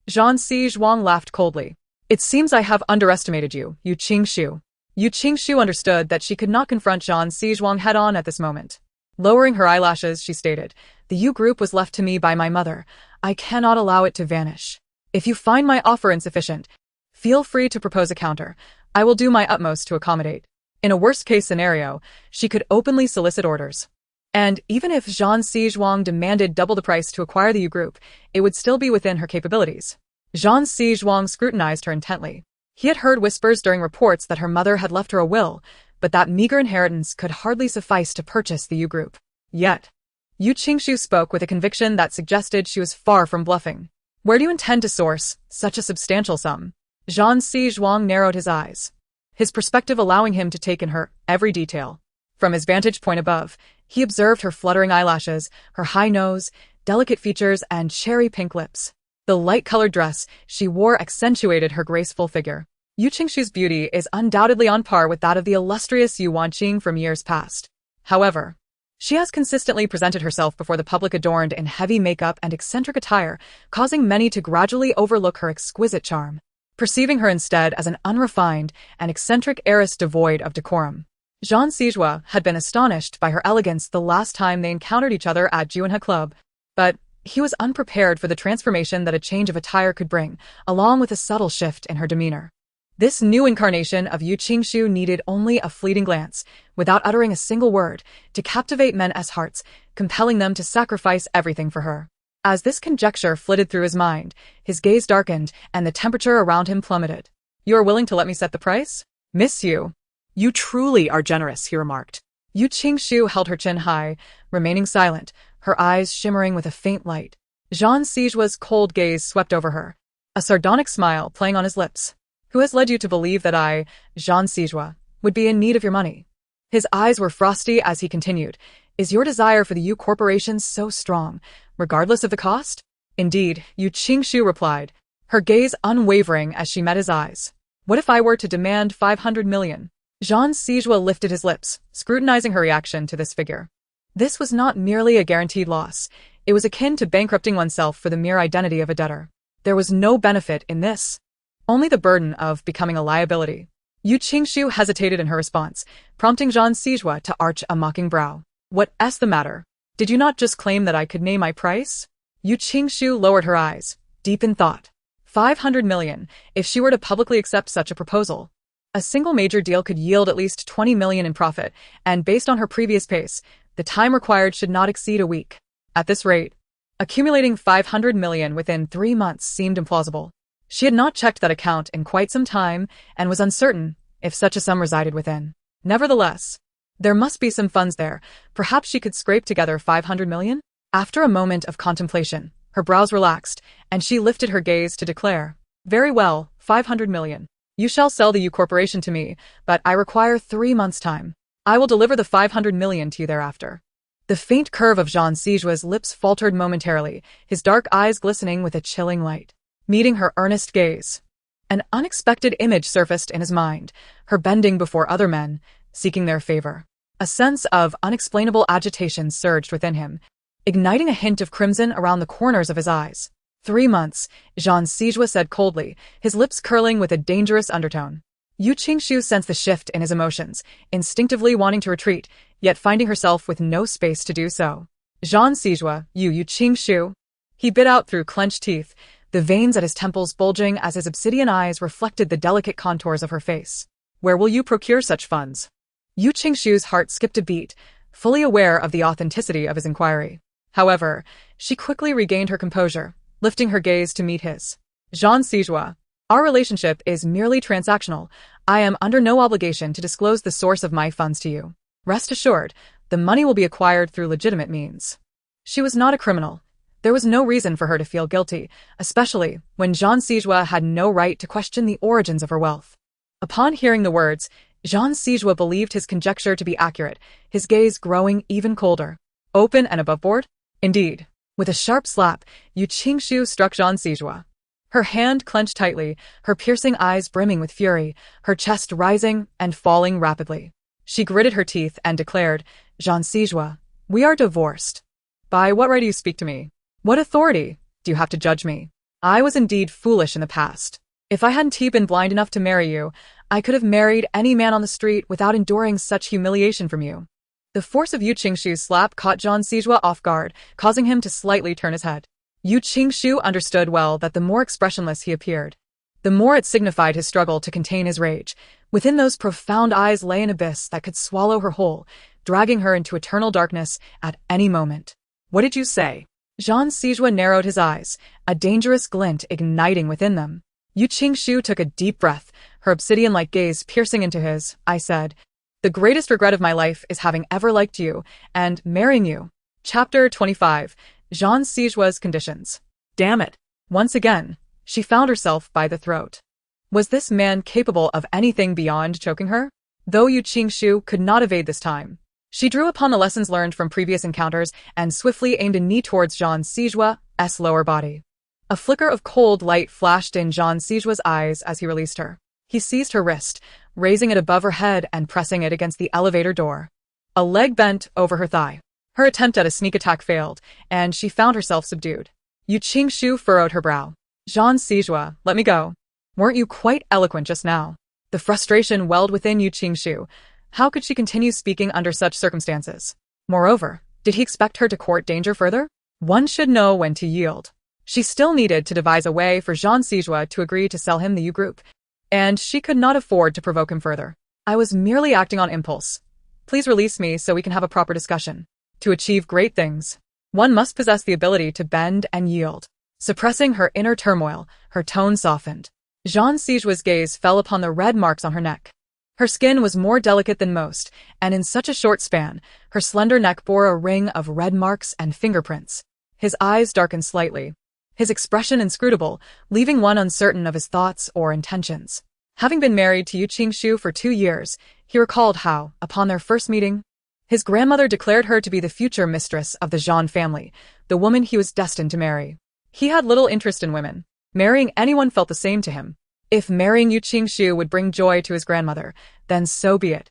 Zhang Xizhuang laughed coldly. "It seems I have underestimated you, Yu Qingshu." Yu Qingshu understood that she could not confront Zhang Xizhuang head-on at this moment. Lowering her eyelashes, she stated, "The U Group was left to me by my mother. I cannot allow it to vanish. If you find my offer insufficient, feel free to propose a counter. I will do my utmost to accommodate." In a worst-case scenario, she could openly solicit orders. And even if Zhang Xizhuang demanded double the price to acquire the U Group, it would still be within her capabilities. Zhang Xizhuang scrutinized her intently. He had heard whispers during reports that her mother had left her a will, but that meager inheritance could hardly suffice to purchase the U Group. Yet, Yu Qingshu spoke with a conviction that suggested she was far from bluffing. "Where do you intend to source such a substantial sum?" Zhang Xizhuang narrowed his eyes, his perspective allowing him to take in her every detail. From his vantage point above, he observed her fluttering eyelashes, her high nose, delicate features, and cherry-pink lips. The light-colored dress she wore accentuated her graceful figure. Yu Qingshu's beauty is undoubtedly on par with that of the illustrious Yu Wanqing from years past. However, she has consistently presented herself before the public adorned in heavy makeup and eccentric attire, causing many to gradually overlook her exquisite charm, perceiving her instead as an unrefined and eccentric heiress devoid of decorum. Zhang Xizhuang had been astonished by her elegance the last time they encountered each other at Juanhe Club, but he was unprepared for the transformation that a change of attire could bring, along with a subtle shift in her demeanor. This new incarnation of Yu Qingshu needed only a fleeting glance, without uttering a single word, to captivate men's hearts, compelling them to sacrifice everything for her. As this conjecture flitted through his mind, his gaze darkened and the temperature around him plummeted. "You are willing to let me set the price? Miss Yu." "You truly are generous," he remarked. Yu Qingshu held her chin high, remaining silent, her eyes shimmering with a faint light. Zhang Xizhuang's cold gaze swept over her, a sardonic smile playing on his lips. "Who has led you to believe that I, Zhang Xizhuang, would be in need of your money?" His eyes were frosty as he continued. "Is your desire for the U Corporation so strong, regardless of the cost?" "Indeed," Yu Qingshu replied, her gaze unwavering as she met his eyes. "What if I were to demand 500 million? Zhang Xizhuang lifted his lips, scrutinizing her reaction to this figure. This was not merely a guaranteed loss. It was akin to bankrupting oneself for the mere identity of a debtor. There was no benefit in this, only the burden of becoming a liability. Yu Qingshu hesitated in her response, prompting Zhang Xizhuang to arch a mocking brow. "What's the matter? Did you not just claim that I could name my price?" Yu Qingshu lowered her eyes, deep in thought. 500 million, if she were to publicly accept such a proposal. A single major deal could yield at least 20 million in profit, and based on her previous pace, the time required should not exceed a week. At this rate, accumulating 500 million within 3 months seemed implausible. She had not checked that account in quite some time and was uncertain if such a sum resided within. Nevertheless, there must be some funds there. Perhaps she could scrape together 500 million? After a moment of contemplation, her brows relaxed, and she lifted her gaze to declare, "Very well, 500 million. You shall sell the U Corporation to me, but I require 3 months' time." I will deliver the 500 million to you thereafter. The faint curve of Jean Sijua's lips faltered momentarily, his dark eyes glistening with a chilling light. Meeting her earnest gaze, an unexpected image surfaced in his mind, her bending before other men, seeking their favor. A sense of unexplainable agitation surged within him, igniting a hint of crimson around the corners of his eyes. 3 months, Jean Sijua said coldly, his lips curling with a dangerous undertone. Yu Qingshu sensed the shift in his emotions, instinctively wanting to retreat, yet finding herself with no space to do so. Jean Sijua, Yu Qingshu. He bit out through clenched teeth, the veins at his temples bulging as his obsidian eyes reflected the delicate contours of her face. Where will you procure such funds? Yu Qingshu's heart skipped a beat, fully aware of the authenticity of his inquiry. However, she quickly regained her composure, lifting her gaze to meet his. Jean Sijua, our relationship is merely transactional. I am under no obligation to disclose the source of my funds to you. Rest assured, the money will be acquired through legitimate means. She was not a criminal. There was no reason for her to feel guilty, especially when Jean Sijua had no right to question the origins of her wealth. Upon hearing the words, Jean Sijua believed his conjecture to be accurate, his gaze growing even colder. Open and above board? Indeed. With a sharp slap, Yu Qingshu struck Jean Sijua. Her hand clenched tightly, her piercing eyes brimming with fury, her chest rising and falling rapidly. She gritted her teeth and declared, Jean Sijua, we are divorced. By what right do you speak to me? What authority do you have to judge me? I was indeed foolish in the past. If I hadn't been blind enough to marry you, I could have married any man on the street without enduring such humiliation from you. The force of Yu Qingshu's slap caught Jean Sijua off guard, causing him to slightly turn his head. Yu Qingshu understood well that the more expressionless he appeared, the more it signified his struggle to contain his rage. Within those profound eyes lay an abyss that could swallow her whole, dragging her into eternal darkness at any moment. What did you say? Jean Sijua narrowed his eyes, a dangerous glint igniting within them. Yu Qingshu took a deep breath, her obsidian-like gaze piercing into his. I said, the greatest regret of my life is having ever liked you and marrying you. Chapter 25. Jean Sijua's conditions. Damn it. Once again, she found herself by the throat. Was this man capable of anything beyond choking her? Though Yu Qingshu could not evade this time. She drew upon the lessons learned from previous encounters and swiftly aimed a knee towards Jean Sijua's lower body. A flicker of cold light flashed in Jean Sijua's eyes as he released her. He seized her wrist, raising it above her head and pressing it against the elevator door. A leg bent over her thigh. Her attempt at a sneak attack failed, and she found herself subdued. Yu Qingshu furrowed her brow. Jean Sijua, let me go. Weren't you quite eloquent just now? The frustration welled within Yu Qingshu. How could she continue speaking under such circumstances? Moreover, did he expect her to court danger further? One should know when to yield. She still needed to devise a way for Jean Sijua to agree to sell him the U Group, and she could not afford to provoke him further. I was merely acting on impulse. Please release me so we can have a proper discussion. To achieve great things, one must possess the ability to bend and yield. Suppressing her inner turmoil, her tone softened. Jean Sijua's gaze fell upon the red marks on her neck. Her skin was more delicate than most, and in such a short span, her slender neck bore a ring of red marks and fingerprints. His eyes darkened slightly, his expression inscrutable, leaving one uncertain of his thoughts or intentions. Having been married to Yu Qingshu for 2 years, he recalled how, upon their first meeting, his grandmother declared her to be the future mistress of the Jean family, the woman he was destined to marry. He had little interest in women. Marrying anyone felt the same to him. If marrying Yu Qingshu would bring joy to his grandmother, then so be it.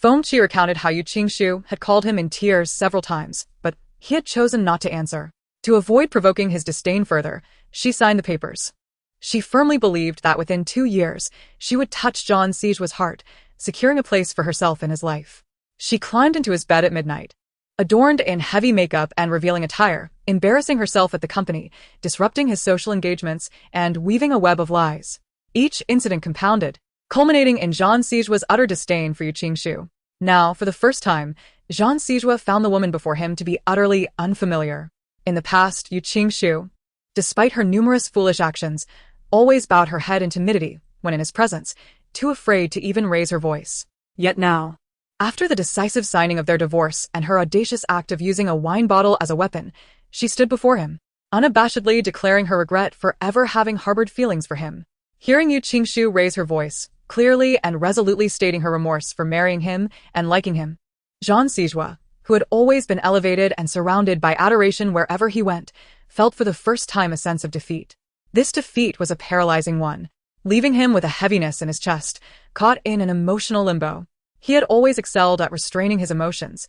Fengqi recounted how Yu Qingshu had called him in tears several times, but he had chosen not to answer. To avoid provoking his disdain further, she signed the papers. She firmly believed that within 2 years, she would touch Jean Sijua's heart, securing a place for herself in his life. She climbed into his bed at midnight, adorned in heavy makeup and revealing attire, embarrassing herself at the company, disrupting his social engagements, and weaving a web of lies. Each incident compounded, culminating in Jean Sijua's utter disdain for Yu Qingshu. Now, for the first time, Jean Sijua found the woman before him to be utterly unfamiliar. In the past, Yu Qingshu, despite her numerous foolish actions, always bowed her head in timidity when in his presence, too afraid to even raise her voice. Yet now, after the decisive signing of their divorce and her audacious act of using a wine bottle as a weapon, she stood before him, unabashedly declaring her regret for ever having harbored feelings for him. Hearing Yu Qingshu raise her voice, clearly and resolutely stating her remorse for marrying him and liking him. Jean Sijua, who had always been elevated and surrounded by adoration wherever he went, felt for the first time a sense of defeat. This defeat was a paralyzing one, leaving him with a heaviness in his chest, caught in an emotional limbo. He had always excelled at restraining his emotions,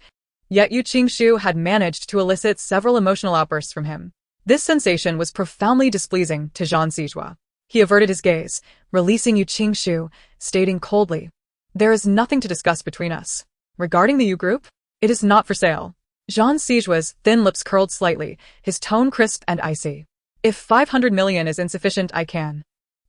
yet Yu Qingshu had managed to elicit several emotional outbursts from him. This sensation was profoundly displeasing to Jean Sijua. He averted his gaze, releasing Yu Qingshu, stating coldly, "There is nothing to discuss between us. Regarding the Yu group, it is not for sale." Jean Sijua's thin lips curled slightly, his tone crisp and icy. "If 500 million is insufficient, I can."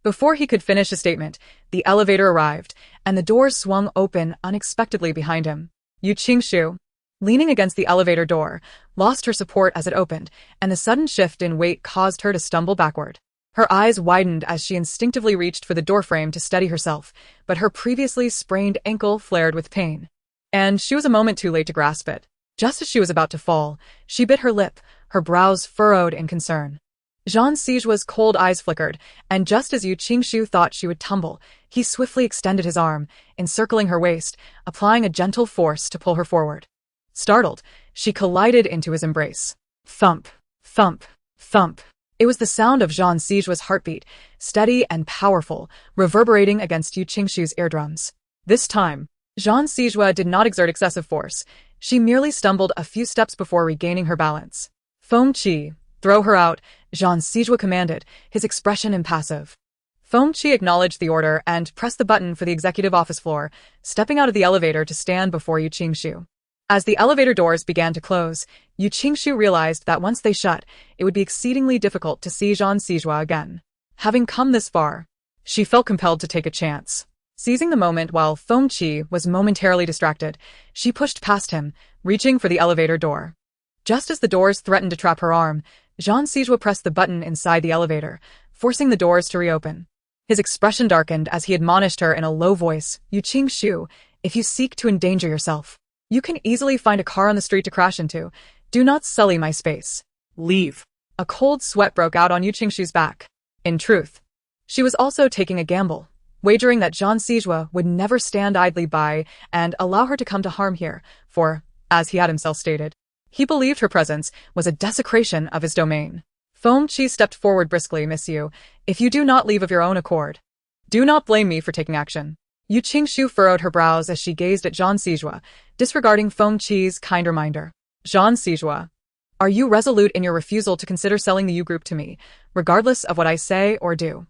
Before he could finish his statement, the elevator arrived, and the doors swung open unexpectedly behind him. Yu Qingshu, leaning against the elevator door, lost her support as it opened, and the sudden shift in weight caused her to stumble backward. Her eyes widened as she instinctively reached for the doorframe to steady herself, but her previously sprained ankle flared with pain. And she was a moment too late to grasp it. Just as she was about to fall, she bit her lip, her brows furrowed in concern. Jean Sijua's cold eyes flickered, and just as Yu Qingshu thought she would tumble, he swiftly extended his arm, encircling her waist, applying a gentle force to pull her forward. Startled, she collided into his embrace. Thump, thump, thump. It was the sound of Jean Sijua's heartbeat, steady and powerful, reverberating against Yu Qingshu's eardrums. This time, Jean Sijua did not exert excessive force. She merely stumbled a few steps before regaining her balance. "Feng Qi, throw her out," Jean Sijua commanded, his expression impassive. Feng Qi acknowledged the order and pressed the button for the executive office floor, stepping out of the elevator to stand before Yu Qingshu. As the elevator doors began to close, Yu Qingshu realized that once they shut, it would be exceedingly difficult to see Jean Sijua again. Having come this far, she felt compelled to take a chance. Seizing the moment while Feng Qi was momentarily distracted, she pushed past him, reaching for the elevator door. Just as the doors threatened to trap her arm, Jean Sijua pressed the button inside the elevator, forcing the doors to reopen. His expression darkened as he admonished her in a low voice, "Yu Qingshu, if you seek to endanger yourself, you can easily find a car on the street to crash into. Do not sully my space. Leave." A cold sweat broke out on Yu Qingshu's back. In truth, she was also taking a gamble, wagering that Jean Sijua would never stand idly by and allow her to come to harm here, for, as he had himself stated, he believed her presence was a desecration of his domain. Feng Qi stepped forward briskly, "Miss Yu, if you do not leave of your own accord, do not blame me for taking action." Yu Qingshu furrowed her brows as she gazed at Jean Sijua, disregarding Feng Qi's kind reminder. "Jean Sijua, are you resolute in your refusal to consider selling the Yu Group to me, regardless of what I say or do?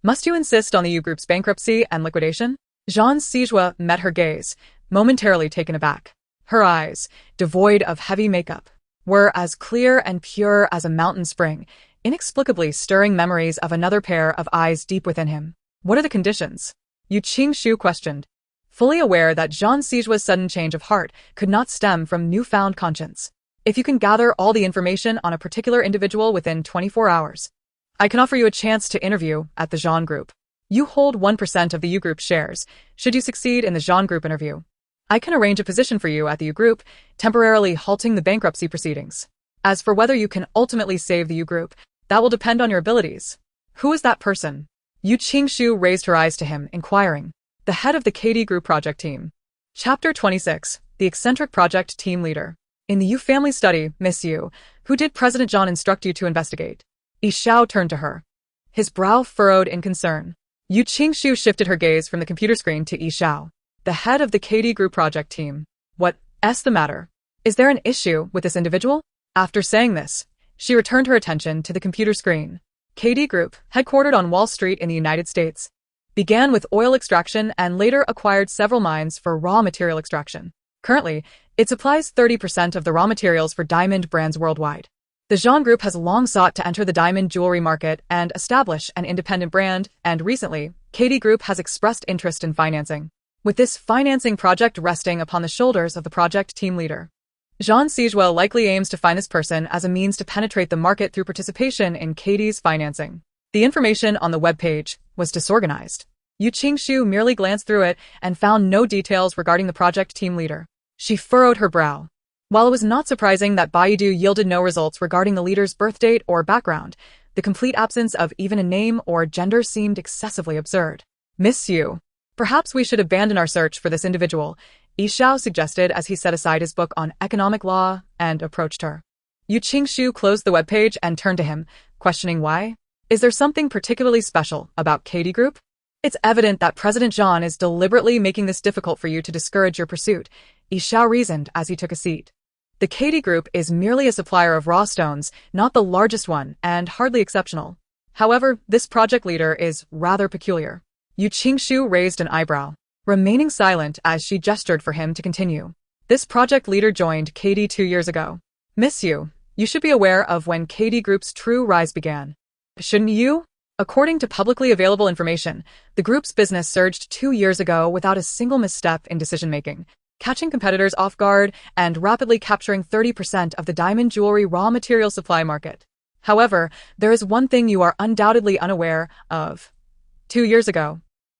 Must you insist on the Yu Group's bankruptcy and liquidation?" Jean Sijua met her gaze, momentarily taken aback. Her eyes, devoid of heavy makeup, were as clear and pure as a mountain spring, inexplicably stirring memories of another pair of eyes deep within him. "What are the conditions?" Yu Qingshu questioned, fully aware that Jean Sijua's sudden change of heart could not stem from newfound conscience. "If you can gather all the information on a particular individual within 24 hours, I can offer you a chance to interview at the Jean Group. You hold 1% of the Yu Group shares. Should you succeed in the Jean Group interview, I can arrange a position for you at the Yu Group, temporarily halting the bankruptcy proceedings. As for whether you can ultimately save the Yu Group, that will depend on your abilities." "Who is that person?" Yu Qingshu raised her eyes to him, inquiring. "The head of the KD Group project team." Chapter 26, The Eccentric Project Team Leader. "In the Yu family study, Miss Yu, who did President Zhang instruct you to investigate?" Yi Xiao turned to her, his brow furrowed in concern. Yu Qingshu shifted her gaze from the computer screen to Yi Xiao. "The head of the KD Group project team. What's the matter? Is there an issue with this individual?" After saying this, she returned her attention to the computer screen. KD Group, headquartered on Wall Street in the United States, began with oil extraction and later acquired several mines for raw material extraction. Currently, it supplies 30% of the raw materials for diamond brands worldwide. The Jean Group has long sought to enter the diamond jewelry market and establish an independent brand, and recently, KD Group has expressed interest in financing, with this financing project resting upon the shoulders of the project team leader. Jean Sijua likely aims to find this person as a means to penetrate the market through participation in KD's financing. The information on the webpage was disorganized. Yu Qingshu merely glanced through it and found no details regarding the project team leader. She furrowed her brow. While it was not surprising that Baidu yielded no results regarding the leader's birth date or background, the complete absence of even a name or gender seemed excessively absurd. "Miss Yu, Perhaps we should abandon our search for this individual, Yishao suggested as he set aside his book on economic law and approached her. Yu Qingshu closed the webpage and turned to him, questioning why. Is there something particularly special about KD Group? It's evident that President Zhang is deliberately making this difficult for you to discourage your pursuit, Yishao reasoned as he took a seat. The KD Group is merely a supplier of raw stones, not the largest one, and hardly exceptional. However, this project leader is rather peculiar. Yu Qingshu raised an eyebrow, remaining silent as she gestured for him to continue. This project leader joined KD 2 years ago. Miss Yu, you should be aware of when KD Group's true rise began. Shouldn't you? According to publicly available information, the group's business surged 2 years ago without a single misstep in decision-making, catching competitors off guard and rapidly capturing 30% of the diamond jewelry raw material supply market. However, there is one thing you are undoubtedly unaware of. 2 years ago,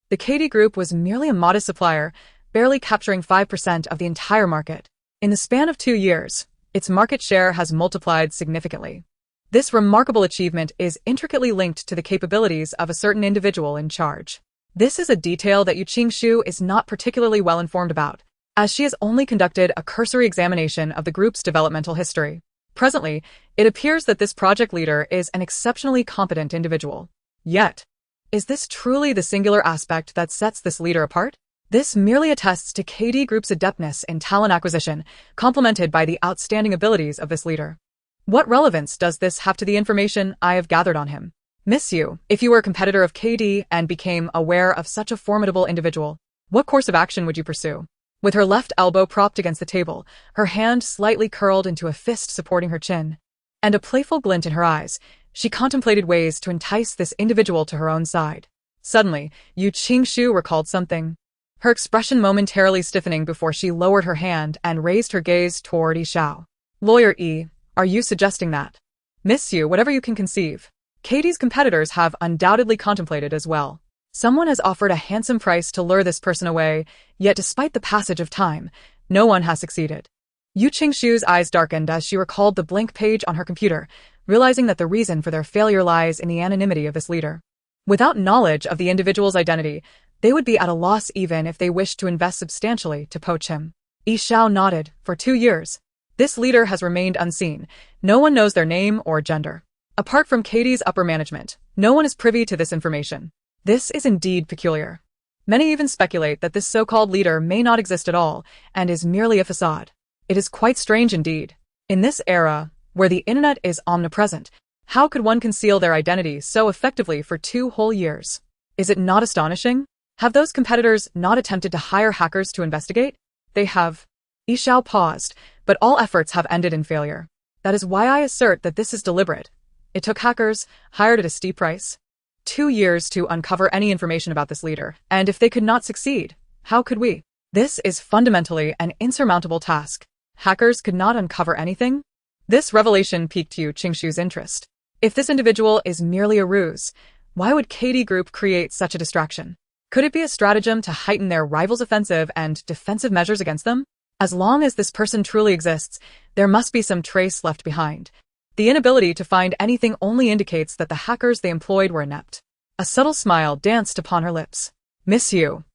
the KD Group was merely a modest supplier, barely capturing 5% of the entire market. In the span of 2 years, its market share has multiplied significantly. This remarkable achievement is intricately linked to the capabilities of a certain individual in charge. This is a detail that Yu Qingshu is not particularly well informed about, as she has only conducted a cursory examination of the group's developmental history. Presently, it appears that this project leader is an exceptionally competent individual. Yet, is this truly the singular aspect that sets this leader apart? This merely attests to KD Group's adeptness in talent acquisition, complemented by the outstanding abilities of this leader. What relevance does this have to the information I have gathered on him? Miss Yu, if you were a competitor of KD and became aware of such a formidable individual, what course of action would you pursue? With her left elbow propped against the table, her hand slightly curled into a fist supporting her chin, and a playful glint in her eyes, she contemplated ways to entice this individual to her own side. Suddenly, Yu Qingshu recalled something, her expression momentarily stiffening before she lowered her hand and raised her gaze toward Yishao. Lawyer E, are you suggesting that? Miss Yu, whatever you can conceive. KD's competitors have undoubtedly contemplated as well. Someone has offered a handsome price to lure this person away, yet despite the passage of time, no one has succeeded. Yu Qingshu's eyes darkened as she recalled the blank page on her computer, realizing that the reason for their failure lies in the anonymity of this leader. Without knowledge of the individual's identity, they would be at a loss even if they wished to invest substantially to poach him. Yishao nodded. For 2 years, this leader has remained unseen. No one knows their name or gender. Apart from KD's upper management, no one is privy to this information. This is indeed peculiar. Many even speculate that this so-called leader may not exist at all and is merely a facade. It is quite strange indeed. In this era, where the internet is omnipresent, how could one conceal their identity so effectively for 2 whole years? Is it not astonishing? Have those competitors not attempted to hire hackers to investigate? They have. Yishao paused, but all efforts have ended in failure. That is why I assert that this is deliberate. It took hackers, hired at a steep price, 2 years to uncover any information about this leader, and if they could not succeed, how could we? This is fundamentally an insurmountable task. Hackers could not uncover anything? This revelation piqued Yu Qingshu's interest. If this individual is merely a ruse, why would KD Group create such a distraction? Could it be a stratagem to heighten their rivals' offensive and defensive measures against them? As long as this person truly exists, there must be some trace left behind. The inability to find anything only indicates that the hackers they employed were inept. A subtle smile danced upon her lips. Miss Yu.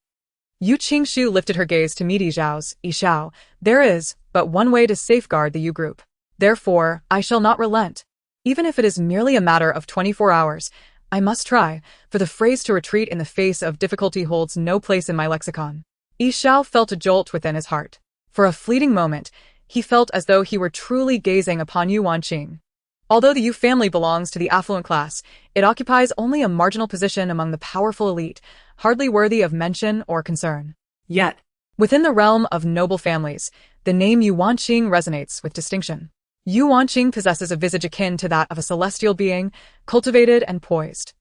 Yu Qingshu lifted her gaze to meet Yishao. There is but one way to safeguard the Yu Group. Therefore, I shall not relent. Even if it is merely a matter of 24 hours, I must try, for the phrase to retreat in the face of difficulty holds no place in my lexicon. Yishao felt a jolt within his heart. For a fleeting moment, he felt as though he were truly gazing upon Yu Wanqing. Although the Yu family belongs to the affluent class, it occupies only a marginal position among the powerful elite, hardly worthy of mention or concern. Yet, within the realm of noble families, the name Yu Wanqing resonates with distinction. Yu Wanqing possesses a visage akin to that of a celestial being, cultivated and poised.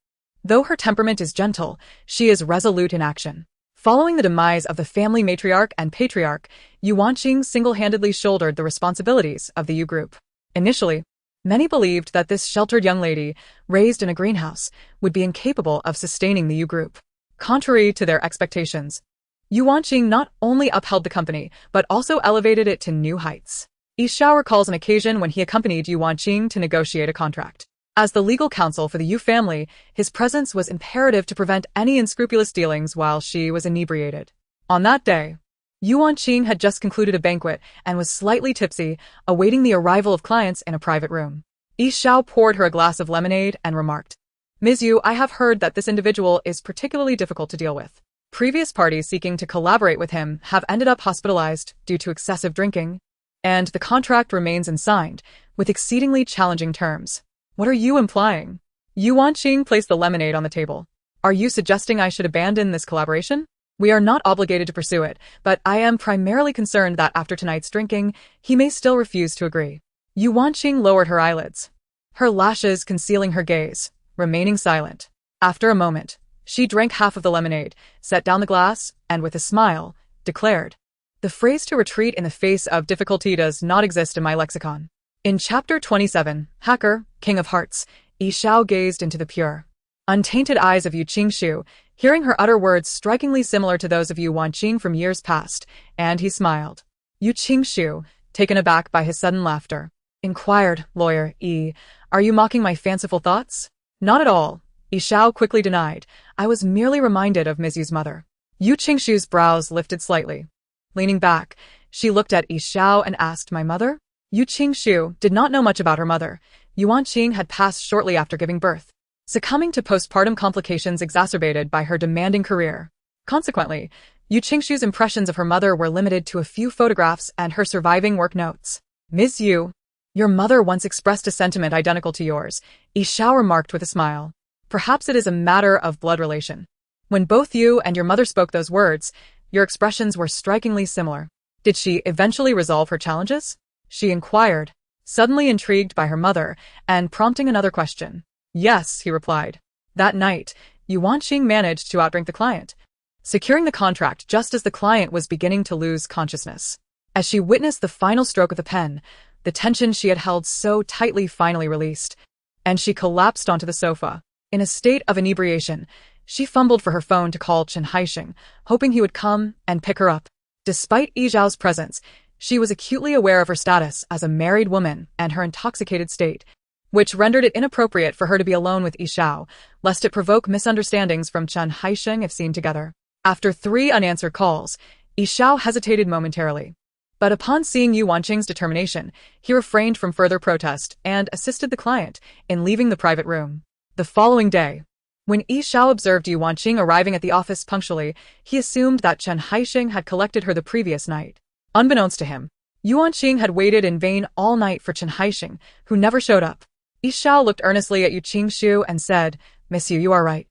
Though her temperament is gentle, she is resolute in action. Following the demise of the family matriarch and patriarch, Yu Wanqing single-handedly shouldered the responsibilities of the Yu Group. Initially, many believed that this sheltered young lady, raised in a greenhouse, would be incapable of sustaining the Yu Group. Contrary to their expectations, Yu Wanqing not only upheld the company, but also elevated it to new heights. Yishao recalls an occasion when he accompanied Yu Wanqing to negotiate a contract. As the legal counsel for the Yu family, his presence was imperative to prevent any unscrupulous dealings while she was inebriated. On that day, Yuan Qing had just concluded a banquet and was slightly tipsy, awaiting the arrival of clients in a private room. Yi Xiao poured her a glass of lemonade and remarked, "Ms. Yu, I have heard that this individual is particularly difficult to deal with. Previous parties seeking to collaborate with him have ended up hospitalized due to excessive drinking, and the contract remains unsigned, with exceedingly challenging terms. What are you implying?" Yuan Qing placed the lemonade on the table. "Are you suggesting I should abandon this collaboration? We are not obligated to pursue it, but I am primarily concerned that after tonight's drinking, he may still refuse to agree." Yuan Qing lowered her eyelids, her lashes concealing her gaze, remaining silent. After a moment, she drank half of the lemonade, set down the glass, and with a smile, declared, "The phrase to retreat in the face of difficulty does not exist in my lexicon." In Chapter 27, Hacker, King of Hearts, Yi Xiao gazed into the pure, untainted eyes of Yu Qingshu, hearing her utter words strikingly similar to those of Yuan Qing from years past, and he smiled. Yu Qingshu, taken aback by his sudden laughter, inquired, "Lawyer Yi, are you mocking my fanciful thoughts?" "Not at all," Yi Xiao quickly denied. "I was merely reminded of Ms. Yu's mother." Yu Qingshu's brows lifted slightly. Leaning back, she looked at Yi Xiao and asked, "My mother?" Yu Qingshu did not know much about her mother. Yuan Qing had passed shortly after giving birth, succumbing to postpartum complications exacerbated by her demanding career. Consequently, Yu Qingshu's impressions of her mother were limited to a few photographs and her surviving work notes. "Ms. Yu, your mother once expressed a sentiment identical to yours," Yi Xiao remarked with a smile. "Perhaps it is a matter of blood relation. When both you and your mother spoke those words, your expressions were strikingly similar. Did she eventually resolve her challenges?" she inquired, suddenly intrigued by her mother and prompting another question. "Yes," he replied. That night, Yuan Qing managed to outdrink the client, securing the contract just as the client was beginning to lose consciousness. As she witnessed the final stroke of the pen, the tension she had held so tightly finally released, and she collapsed onto the sofa. In a state of inebriation, she fumbled for her phone to call Chen Haixing, hoping he would come and pick her up. Despite Yi Zhao's presence, she was acutely aware of her status as a married woman and her intoxicated state, which rendered it inappropriate for her to be alone with Yi Xiao, lest it provoke misunderstandings from Chen Haixing if seen together. After 3 unanswered calls, Yi Xiao hesitated momentarily. But upon seeing Yuan Qing's determination, he refrained from further protest and assisted the client in leaving the private room. The following day, when Yi Xiao observed Yuan Qing arriving at the office punctually, he assumed that Chen Haixing had collected her the previous night. Unbeknownst to him, Yuan Qing had waited in vain all night for Chen Haixing, who never showed up. Yi Xiao looked earnestly at Yu Qingshu and said, "Miss Yu, you are right.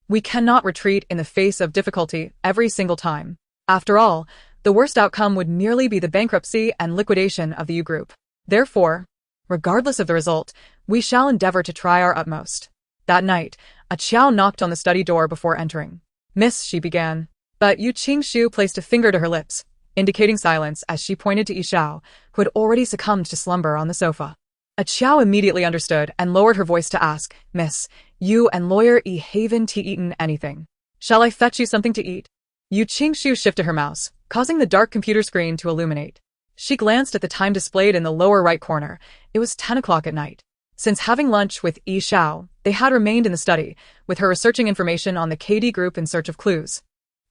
We cannot retreat in the face of difficulty every single time. After all, the worst outcome would merely be the bankruptcy and liquidation of the Yu Group. Therefore, regardless of the result, we shall endeavor to try our utmost." That night, a Qiao knocked on the study door before entering. "Miss," she began, but Yu Qingshu placed a finger to her lips, indicating silence as she pointed to Yi Xiao, who had already succumbed to slumber on the sofa. A Qiao immediately understood and lowered her voice to ask, "Miss, you and Lawyer Yi haven't eaten anything. Shall I fetch you something to eat?" Yu Qingshu shifted her mouse, causing the dark computer screen to illuminate. She glanced at the time displayed in the lower right corner. It was 10 o'clock at night. Since having lunch with Yi Xiao, they had remained in the study, with her researching information on the KD Group in search of clues,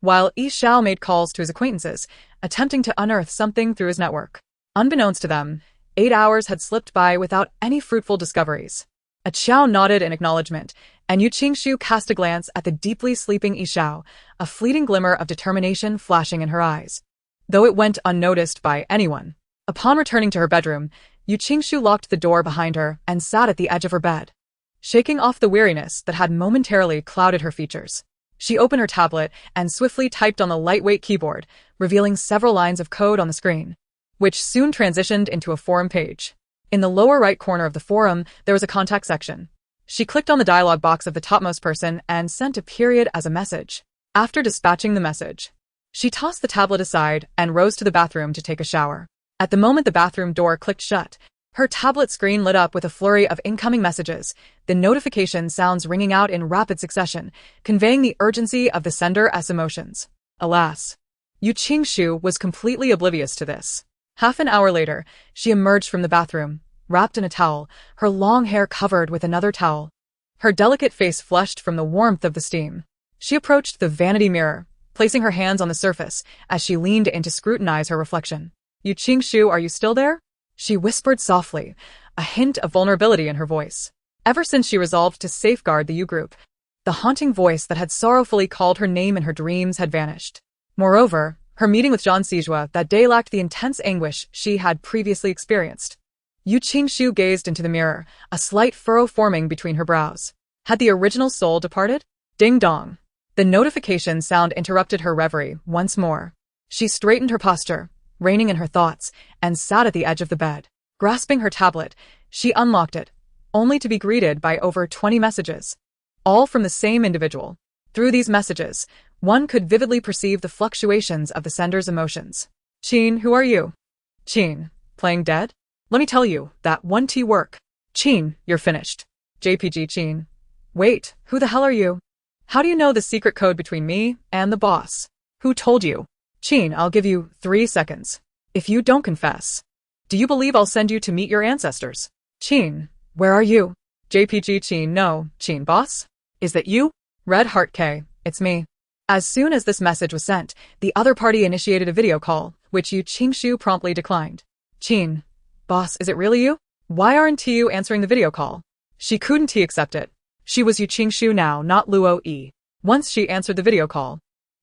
while Yi Xiao made calls to his acquaintances, attempting to unearth something through his network. Unbeknownst to them, 8 hours had slipped by without any fruitful discoveries. A Qiao nodded in acknowledgement, and Yu Qingshu cast a glance at the deeply sleeping Yi Xiao, a fleeting glimmer of determination flashing in her eyes, though it went unnoticed by anyone. Upon returning to her bedroom, Yu Qingshu locked the door behind her and sat at the edge of her bed, shaking off the weariness that had momentarily clouded her features. She opened her tablet and swiftly typed on the lightweight keyboard, revealing several lines of code on the screen, which soon transitioned into a forum page. In the lower right corner of the forum, there was a contact section. She clicked on the dialog box of the topmost person and sent a period as a message. After dispatching the message, she tossed the tablet aside and rose to the bathroom to take a shower. At the moment the bathroom door clicked shut, her tablet screen lit up with a flurry of incoming messages, the notification sounds ringing out in rapid succession, conveying the urgency of the sender's emotions. Alas, Yu Qingshu was completely oblivious to this. Half an hour later, she emerged from the bathroom, wrapped in a towel, her long hair covered with another towel. Her delicate face flushed from the warmth of the steam. She approached the vanity mirror, placing her hands on the surface as she leaned in to scrutinize her reflection. "Yu Qingshu, are you still there?" She whispered softly, a hint of vulnerability in her voice. Ever since she resolved to safeguard the Yu group, the haunting voice that had sorrowfully called her name in her dreams had vanished. Moreover, her meeting with Zhang Sijua that day lacked the intense anguish she had previously experienced. Yu Qingshu gazed into the mirror, a slight furrow forming between her brows. Had the original soul departed? Ding dong. The notification sound interrupted her reverie once more. She straightened her posture, reining in her thoughts, and sat at the edge of the bed. Grasping her tablet, she unlocked it, only to be greeted by over 20 messages, all from the same individual. Through these messages, one could vividly perceive the fluctuations of the sender's emotions. "Qin, who are you?" "Qin, playing dead? Let me tell you, that 1T work. Qin, you're finished." "JPG Qin. Wait, who the hell are you? How do you know the secret code between me and the boss? Who told you?" "Qin, I'll give you 3 seconds. If you don't confess, do you believe I'll send you to meet your ancestors?" "Qin, where are you?" "JPG Qin, no, Qin, boss? Is that you?" "Red Heart K, it's me." As soon as this message was sent, the other party initiated a video call, which Yu Qingshu promptly declined. "Qin, boss, is it really you? Why aren't you answering the video call?" She couldn't accept it. She was Yu Qingshu now, not Luo Yi. Once she answered the video call,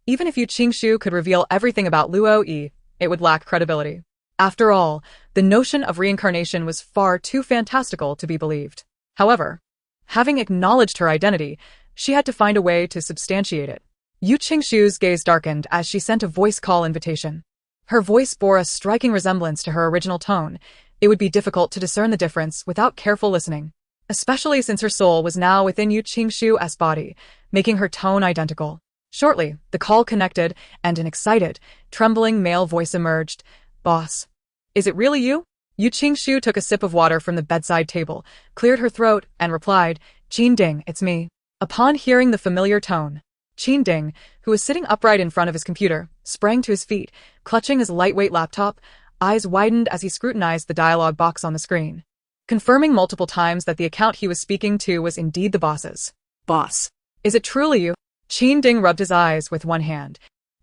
even if Yu Qingshu could reveal everything about Luo Yi, it would lack credibility. After all, the notion of reincarnation was far too fantastical to be believed. However, having acknowledged her identity, she had to find a way to substantiate it. Yu Qingshu's gaze darkened as she sent a voice call invitation. Her voice bore a striking resemblance to her original tone. It would be difficult to discern the difference without careful listening, especially since her soul was now within Yu Qingshu's body, making her tone identical. Shortly, the call connected, and an excited, trembling male voice emerged. "Boss, is it really you?" Yu Qingshu took a sip of water from the bedside table, cleared her throat, and replied, "Qin Ding, it's me." Upon hearing the familiar tone, Qin Ding, who was sitting upright in front of his computer, sprang to his feet, clutching his lightweight laptop. Eyes widened as he scrutinized the dialogue box on the screen, confirming multiple times that the account he was speaking to was indeed the boss's. "Boss, is it truly you?" Qin Ding rubbed his eyes with one hand,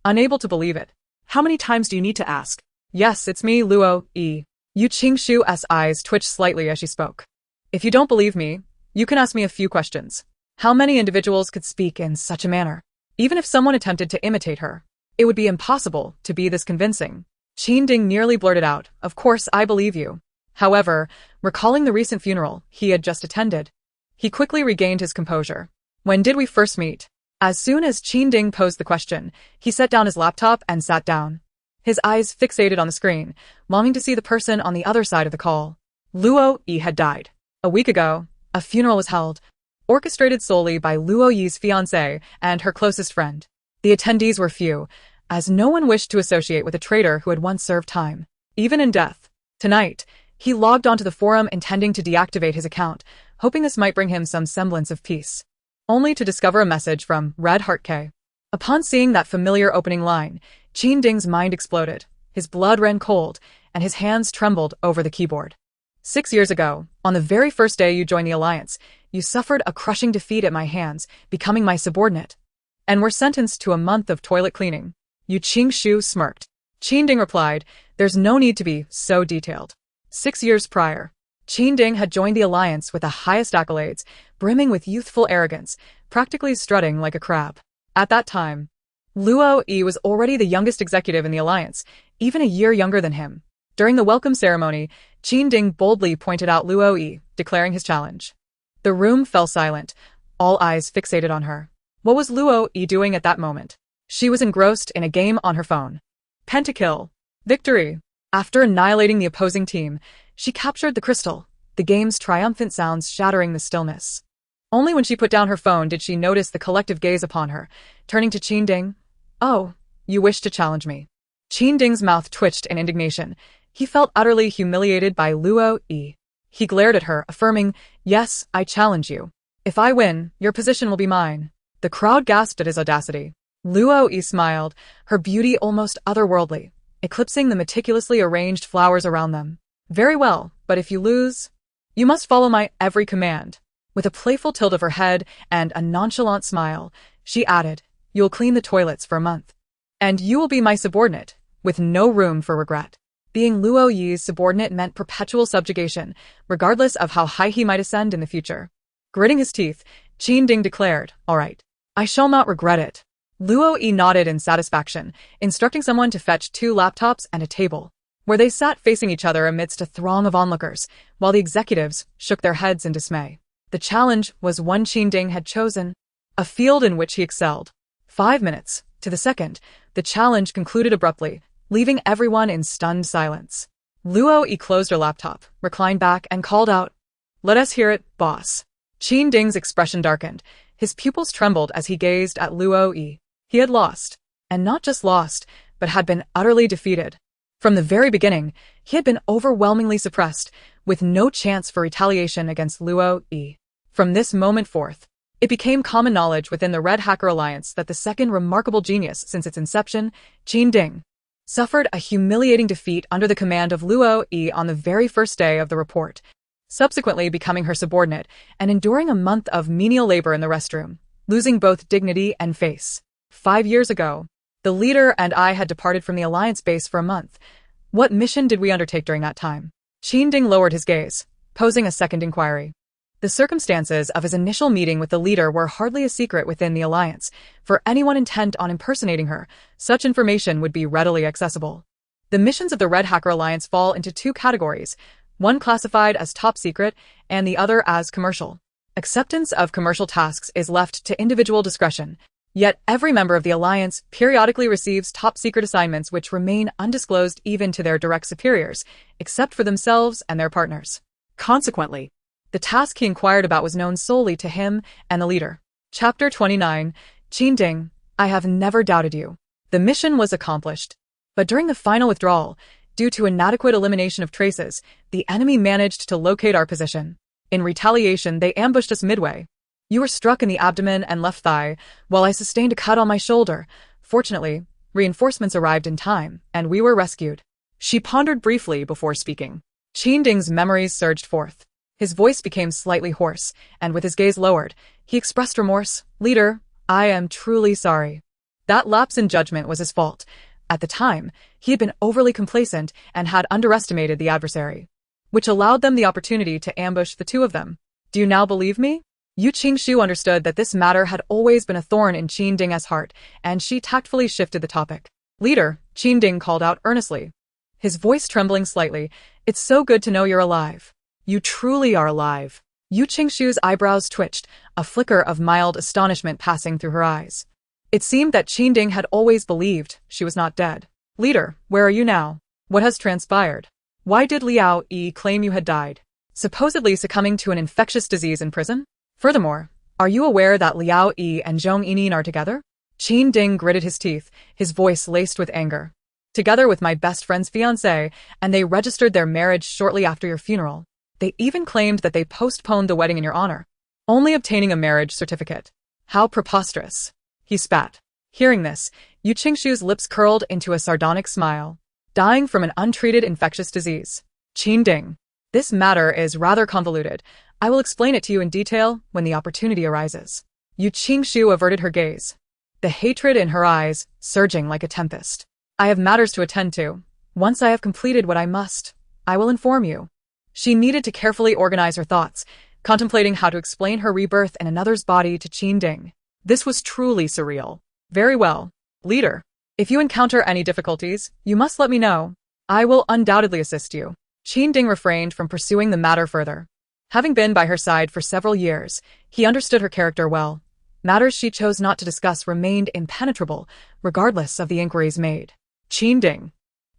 unable to believe it. "How many times do you need to ask?" "Yes, it's me, Luo Yi." Yu Qingshu's eyes twitched slightly as she spoke. "If you don't believe me, you can ask me a few questions. How many individuals could speak in such a manner? Even if someone attempted to imitate her, it would be impossible to be this convincing." Qin Ding nearly blurted out, "Of course I believe you." However, recalling the recent funeral he had just attended, he quickly regained his composure. "When did we first meet?" As soon as Qin Ding posed the question, he set down his laptop and sat down, his eyes fixated on the screen, longing to see the person on the other side of the call. Luo Yi had died. A week ago, a funeral was held, orchestrated solely by Luo Yi's fiancé and her closest friend. The attendees were few, as no one wished to associate with a traitor who had once served time, even in death. Tonight, he logged onto the forum intending to deactivate his account, hoping this might bring him some semblance of peace, only to discover a message from Red Heart K. Upon seeing that familiar opening line, Qin Ding's mind exploded, his blood ran cold, and his hands trembled over the keyboard. 6 years ago, on the very first day you joined the Alliance, you suffered a crushing defeat at my hands, becoming my subordinate, and were sentenced to a month of toilet cleaning. Yu Qingshu smirked. Qin Ding replied, "There's no need to be so detailed." 6 years prior, Qin Ding had joined the Alliance with the highest accolades, brimming with youthful arrogance, practically strutting like a crab. At that time, Luo Yi was already the youngest executive in the Alliance, even a year younger than him. During the welcome ceremony, Qin Ding boldly pointed out Luo Yi, declaring his challenge. The room fell silent, all eyes fixated on her. What was Luo Yi doing at that moment? She was engrossed in a game on her phone. Pentakill. Victory. After annihilating the opposing team, she captured the crystal, the game's triumphant sounds shattering the stillness. Only when she put down her phone did she notice the collective gaze upon her, turning to Qin Ding. "Oh, you wish to challenge me?" Qin Ding's mouth twitched in indignation. He felt utterly humiliated by Luo Yi. He glared at her, affirming, "Yes, I challenge you. If I win, your position will be mine." The crowd gasped at his audacity. Luo Yi smiled, her beauty almost otherworldly, eclipsing the meticulously arranged flowers around them. Very well, but if you lose, you must follow my every command. With a playful tilt of her head and a nonchalant smile, she added, you'll clean the toilets for a month. And you will be my subordinate, with no room for regret. Being Luo Yi's subordinate meant perpetual subjugation, regardless of how high he might ascend in the future. Gritting his teeth, Qin Ding declared, all right, I shall not regret it. Luo Yi nodded in satisfaction, instructing someone to fetch 2 laptops and a table, where they sat facing each other amidst a throng of onlookers, while the executives shook their heads in dismay. The challenge was one Qin Ding had chosen, a field in which he excelled. 5 minutes, to the second, the challenge concluded abruptly, leaving everyone in stunned silence. Luo Yi closed her laptop, reclined back, and called out, let us hear it, boss. Qin Ding's expression darkened. His pupils trembled as he gazed at Luo Yi. He had lost, and not just lost, but had been utterly defeated. From the very beginning, he had been overwhelmingly suppressed, with no chance for retaliation against Luo Yi. From this moment forth, it became common knowledge within the Red Hacker Alliance that the second remarkable genius since its inception, Qin Ding, suffered a humiliating defeat under the command of Luo Yi on the very first day of the report, subsequently becoming her subordinate and enduring a month of menial labor in the restroom, losing both dignity and face. 5 years ago, the leader and I had departed from the Alliance base for a month. What mission did we undertake during that time? Qin Ding lowered his gaze, posing a second inquiry. The circumstances of his initial meeting with the leader were hardly a secret within the Alliance. For anyone intent on impersonating her, such information would be readily accessible. The missions of the Red Hacker Alliance fall into 2 categories, one classified as top secret and the other as commercial. Acceptance of commercial tasks is left to individual discretion, yet every member of the Alliance periodically receives top secret assignments which remain undisclosed even to their direct superiors, except for themselves and their partners. Consequently, the task he inquired about was known solely to him and the leader. Chapter 29, Qin Ding, I have never doubted you. The mission was accomplished. But during the final withdrawal, due to inadequate elimination of traces, the enemy managed to locate our position. In retaliation, they ambushed us midway. You were struck in the abdomen and left thigh, while I sustained a cut on my shoulder. Fortunately, reinforcements arrived in time, and we were rescued. She pondered briefly before speaking. Qin Ding's memories surged forth. His voice became slightly hoarse, and with his gaze lowered, he expressed remorse. Leader, I am truly sorry. That lapse in judgment was his fault. At the time, he had been overly complacent and had underestimated the adversary, which allowed them the opportunity to ambush the 2 of them. Do you now believe me? Yu Qingshu understood that this matter had always been a thorn in Qin Ding's heart, and she tactfully shifted the topic. Leader, Qin Ding called out earnestly, his voice trembling slightly, it's so good to know you're alive. You truly are alive. Yu Qingshu's eyebrows twitched, a flicker of mild astonishment passing through her eyes. It seemed that Qin Ding had always believed she was not dead. Leader, where are you now? What has transpired? Why did Liao Yi claim you had died, supposedly succumbing to an infectious disease in prison? Furthermore, are you aware that Liao Yi and Zhong Yinin are together? Qin Ding gritted his teeth, his voice laced with anger. Together with my best friend's fiancé, and they registered their marriage shortly after your funeral. They even claimed that they postponed the wedding in your honor, only obtaining a marriage certificate. How preposterous. He spat. Hearing this, Yu Qingshu's lips curled into a sardonic smile. Dying from an untreated infectious disease. Qin Ding. This matter is rather convoluted. I will explain it to you in detail when the opportunity arises. Yu Qingshu averted her gaze, the hatred in her eyes surging like a tempest. I have matters to attend to. Once I have completed what I must, I will inform you. She needed to carefully organize her thoughts, contemplating how to explain her rebirth in another's body to Qin Ding. This was truly surreal. Very well. Leader, if you encounter any difficulties, you must let me know. I will undoubtedly assist you. Qin Ding refrained from pursuing the matter further. Having been by her side for several years, he understood her character well. Matters she chose not to discuss remained impenetrable, regardless of the inquiries made. Qin Ding,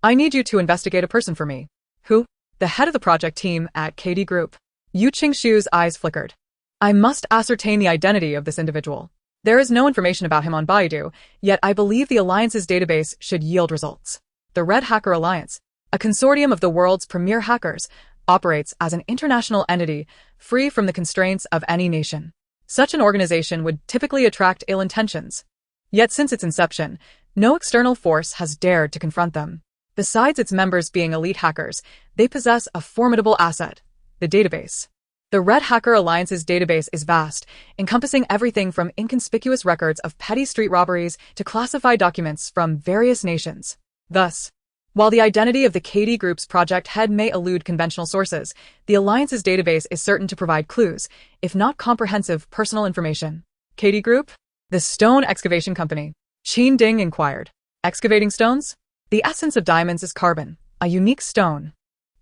I need you to investigate a person for me. Who? The head of the project team at KD Group. Yu Qingshu's eyes flickered. I must ascertain the identity of this individual. There is no information about him on Baidu, yet I believe the Alliance's database should yield results. The Red Hacker Alliance, a consortium of the world's premier hackers, operates as an international entity, free from the constraints of any nation. Such an organization would typically attract ill intentions. Yet since its inception, no external force has dared to confront them. Besides its members being elite hackers, they possess a formidable asset: the database. The Red Hacker Alliance's database is vast, encompassing everything from inconspicuous records of petty street robberies to classified documents from various nations. Thus, while the identity of the KD Group's project head may elude conventional sources, the Alliance's database is certain to provide clues, if not comprehensive personal information. KD Group? The Stone Excavation Company. Qin Ding inquired. Excavating stones? The essence of diamonds is carbon, a unique stone.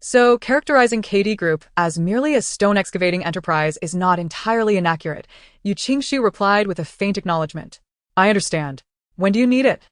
So, characterizing KD Group as merely a stone excavating enterprise is not entirely inaccurate. Yu Qingshu replied with a faint acknowledgement. I understand. When do you need it?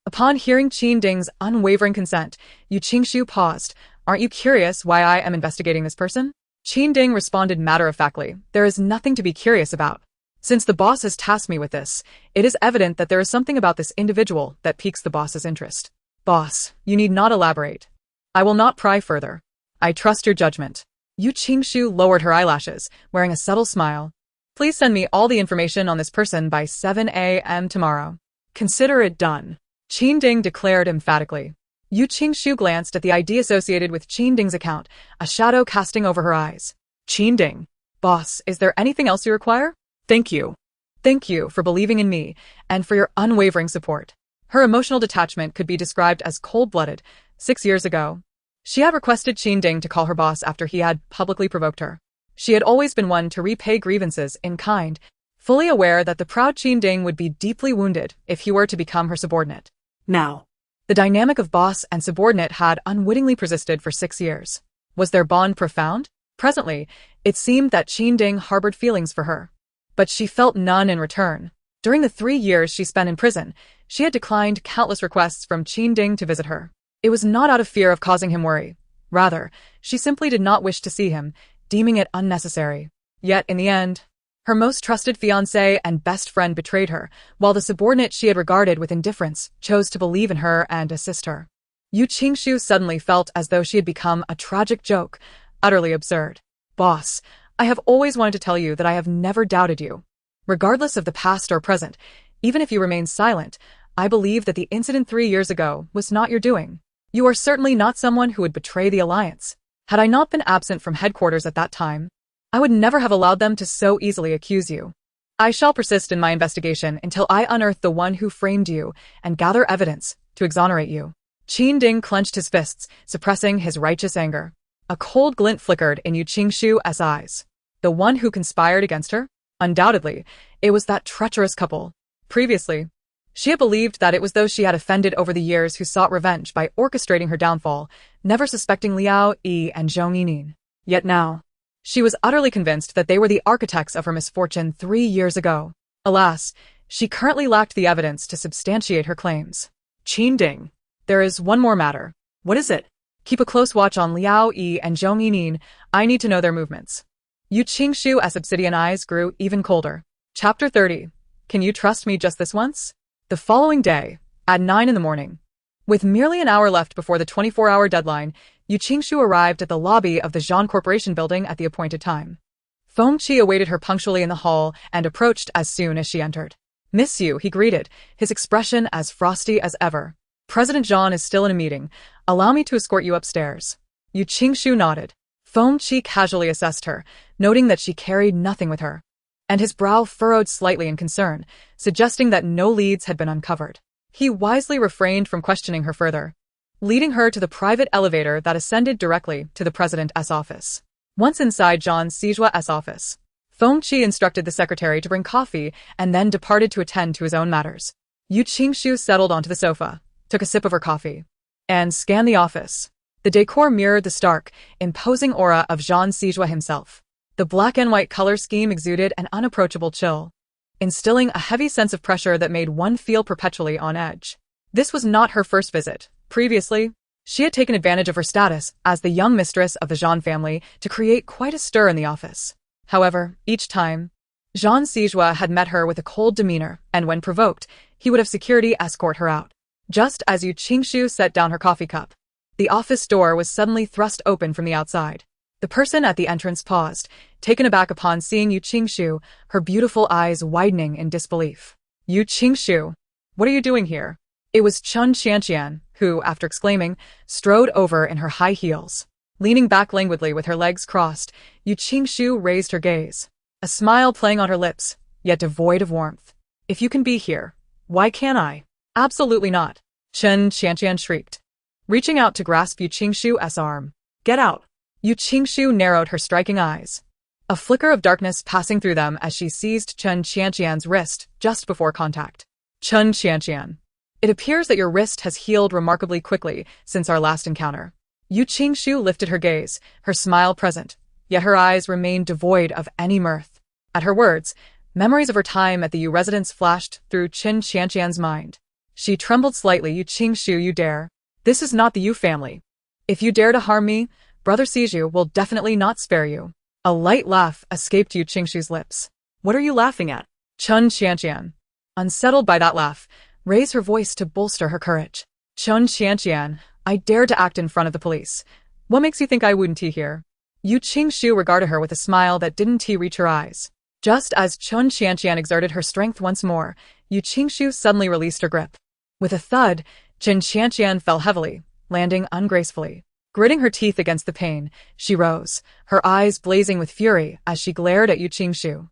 Upon hearing Qin Ding's unwavering consent, Yu Qingshu paused. Aren't you curious why I am investigating this person? Qin Ding responded matter-of-factly. There is nothing to be curious about. Since the boss has tasked me with this, it is evident that there is something about this individual that piques the boss's interest. Boss, you need not elaborate. I will not pry further. I trust your judgment. Yu Qingshu lowered her eyelashes, wearing a subtle smile. Please send me all the information on this person by 7 a.m. tomorrow. Consider it done. Qin Ding declared emphatically. Yu Qingshu glanced at the ID associated with Qin Ding's account, a shadow casting over her eyes. Qin Ding. Boss, is there anything else you require? Thank you. Thank you for believing in me and for your unwavering support. Her emotional detachment could be described as cold-blooded. 6 years ago, she had requested Qin Ding to call her boss after he had publicly provoked her. She had always been one to repay grievances in kind, fully aware that the proud Qin Ding would be deeply wounded if he were to become her subordinate. Now, the dynamic of boss and subordinate had unwittingly persisted for 6 years. Was their bond profound? Presently, it seemed that Qin Ding harbored feelings for her. But she felt none in return. During the 3 years she spent in prison, she had declined countless requests from Qin Ding to visit her. It was not out of fear of causing him worry. Rather, she simply did not wish to see him, deeming it unnecessary. Yet, in the end, her most trusted fiancé and best friend betrayed her, while the subordinate she had regarded with indifference chose to believe in her and assist her. Yu Qingshu suddenly felt as though she had become a tragic joke, utterly absurd. Boss, I have always wanted to tell you that I have never doubted you. Regardless of the past or present, even if you remain silent, I believe that the incident 3 years ago was not your doing. You are certainly not someone who would betray the Alliance. Had I not been absent from headquarters at that time, I would never have allowed them to so easily accuse you. I shall persist in my investigation until I unearth the one who framed you and gather evidence to exonerate you. Qin Ding clenched his fists, suppressing his righteous anger. A cold glint flickered in Yu Qingshu's eyes. The one who conspired against her? Undoubtedly, it was that treacherous couple. Previously, she had believed that it was those she had offended over the years who sought revenge by orchestrating her downfall, never suspecting Liao Yi and Zhong Yining. Yet now, she was utterly convinced that they were the architects of her misfortune 3 years ago. Alas, she currently lacked the evidence to substantiate her claims. Qin Ding. There is one more matter. What is it? Keep a close watch on Liao Yi and Zhong Yining. I need to know their movements. Yu Qingshu's obsidian eyes grew even colder. Chapter 30. Can you trust me just this once? The following day, at 9 in the morning, with merely an hour left before the 24-hour deadline, Yu Qingshu arrived at the lobby of the Zhan Corporation building at the appointed time. Feng Qi awaited her punctually in the hall and approached as soon as she entered. Miss Yu, he greeted, his expression as frosty as ever. President Zhan is still in a meeting. Allow me to escort you upstairs. Yu Qingshu nodded. Feng Qi casually assessed her, noting that she carried nothing with her, and his brow furrowed slightly in concern, suggesting that no leads had been uncovered. He wisely refrained from questioning her further, leading her to the private elevator that ascended directly to the president's office. Once inside Zhan Sijua's office, Feng Qi instructed the secretary to bring coffee and then departed to attend to his own matters. Yu Qingshu settled onto the sofa, took a sip of her coffee, and scanned the office. The decor mirrored the stark, imposing aura of Zhan Sijua himself. The black and white color scheme exuded an unapproachable chill, instilling a heavy sense of pressure that made one feel perpetually on edge. This was not her first visit. Previously, she had taken advantage of her status as the young mistress of the Zhan family to create quite a stir in the office. However, each time, Zhan Sijua had met her with a cold demeanor, and when provoked, he would have security escort her out. Just as Yu Qingshu set down her coffee cup, the office door was suddenly thrust open from the outside. The person at the entrance paused, taken aback upon seeing Yu Qingshu, her beautiful eyes widening in disbelief. Yu Qingshu, what are you doing here? It was Chun Qianqian, who, after exclaiming, strode over in her high heels. Leaning back languidly with her legs crossed, Yu Qingshu raised her gaze, a smile playing on her lips, yet devoid of warmth. If you can be here, why can't I? Absolutely not, Chen Qianqian shrieked, reaching out to grasp Yu Qingshu's arm. Get out! Yu Qingshu narrowed her striking eyes, a flicker of darkness passing through them as she seized Chen Qianqian's wrist just before contact. Chen Qianqian, it appears that your wrist has healed remarkably quickly since our last encounter. Yu Qingshu lifted her gaze, her smile present, yet her eyes remained devoid of any mirth. At her words, memories of her time at the Yu residence flashed through Chen Qianqian's mind. She trembled slightly. Yu Qingshu, you dare. This is not the Yu family. If you dare to harm me, Brother Siju will definitely not spare you. A light laugh escaped Yu Qingshu's lips. What are you laughing at? Chen Qianqian, unsettled by that laugh, raised her voice to bolster her courage. Chen Qianqian, I dare to act in front of the police. What makes you think I wouldn't here? Yu Qingshu regarded her with a smile that didn't reach her eyes. Just as Chen Qianqian exerted her strength once more, Yu Qingshu suddenly released her grip. With a thud, Chen Qianqian fell heavily, landing ungracefully. Gritting her teeth against the pain, she rose, her eyes blazing with fury as she glared at Yu Qingshu.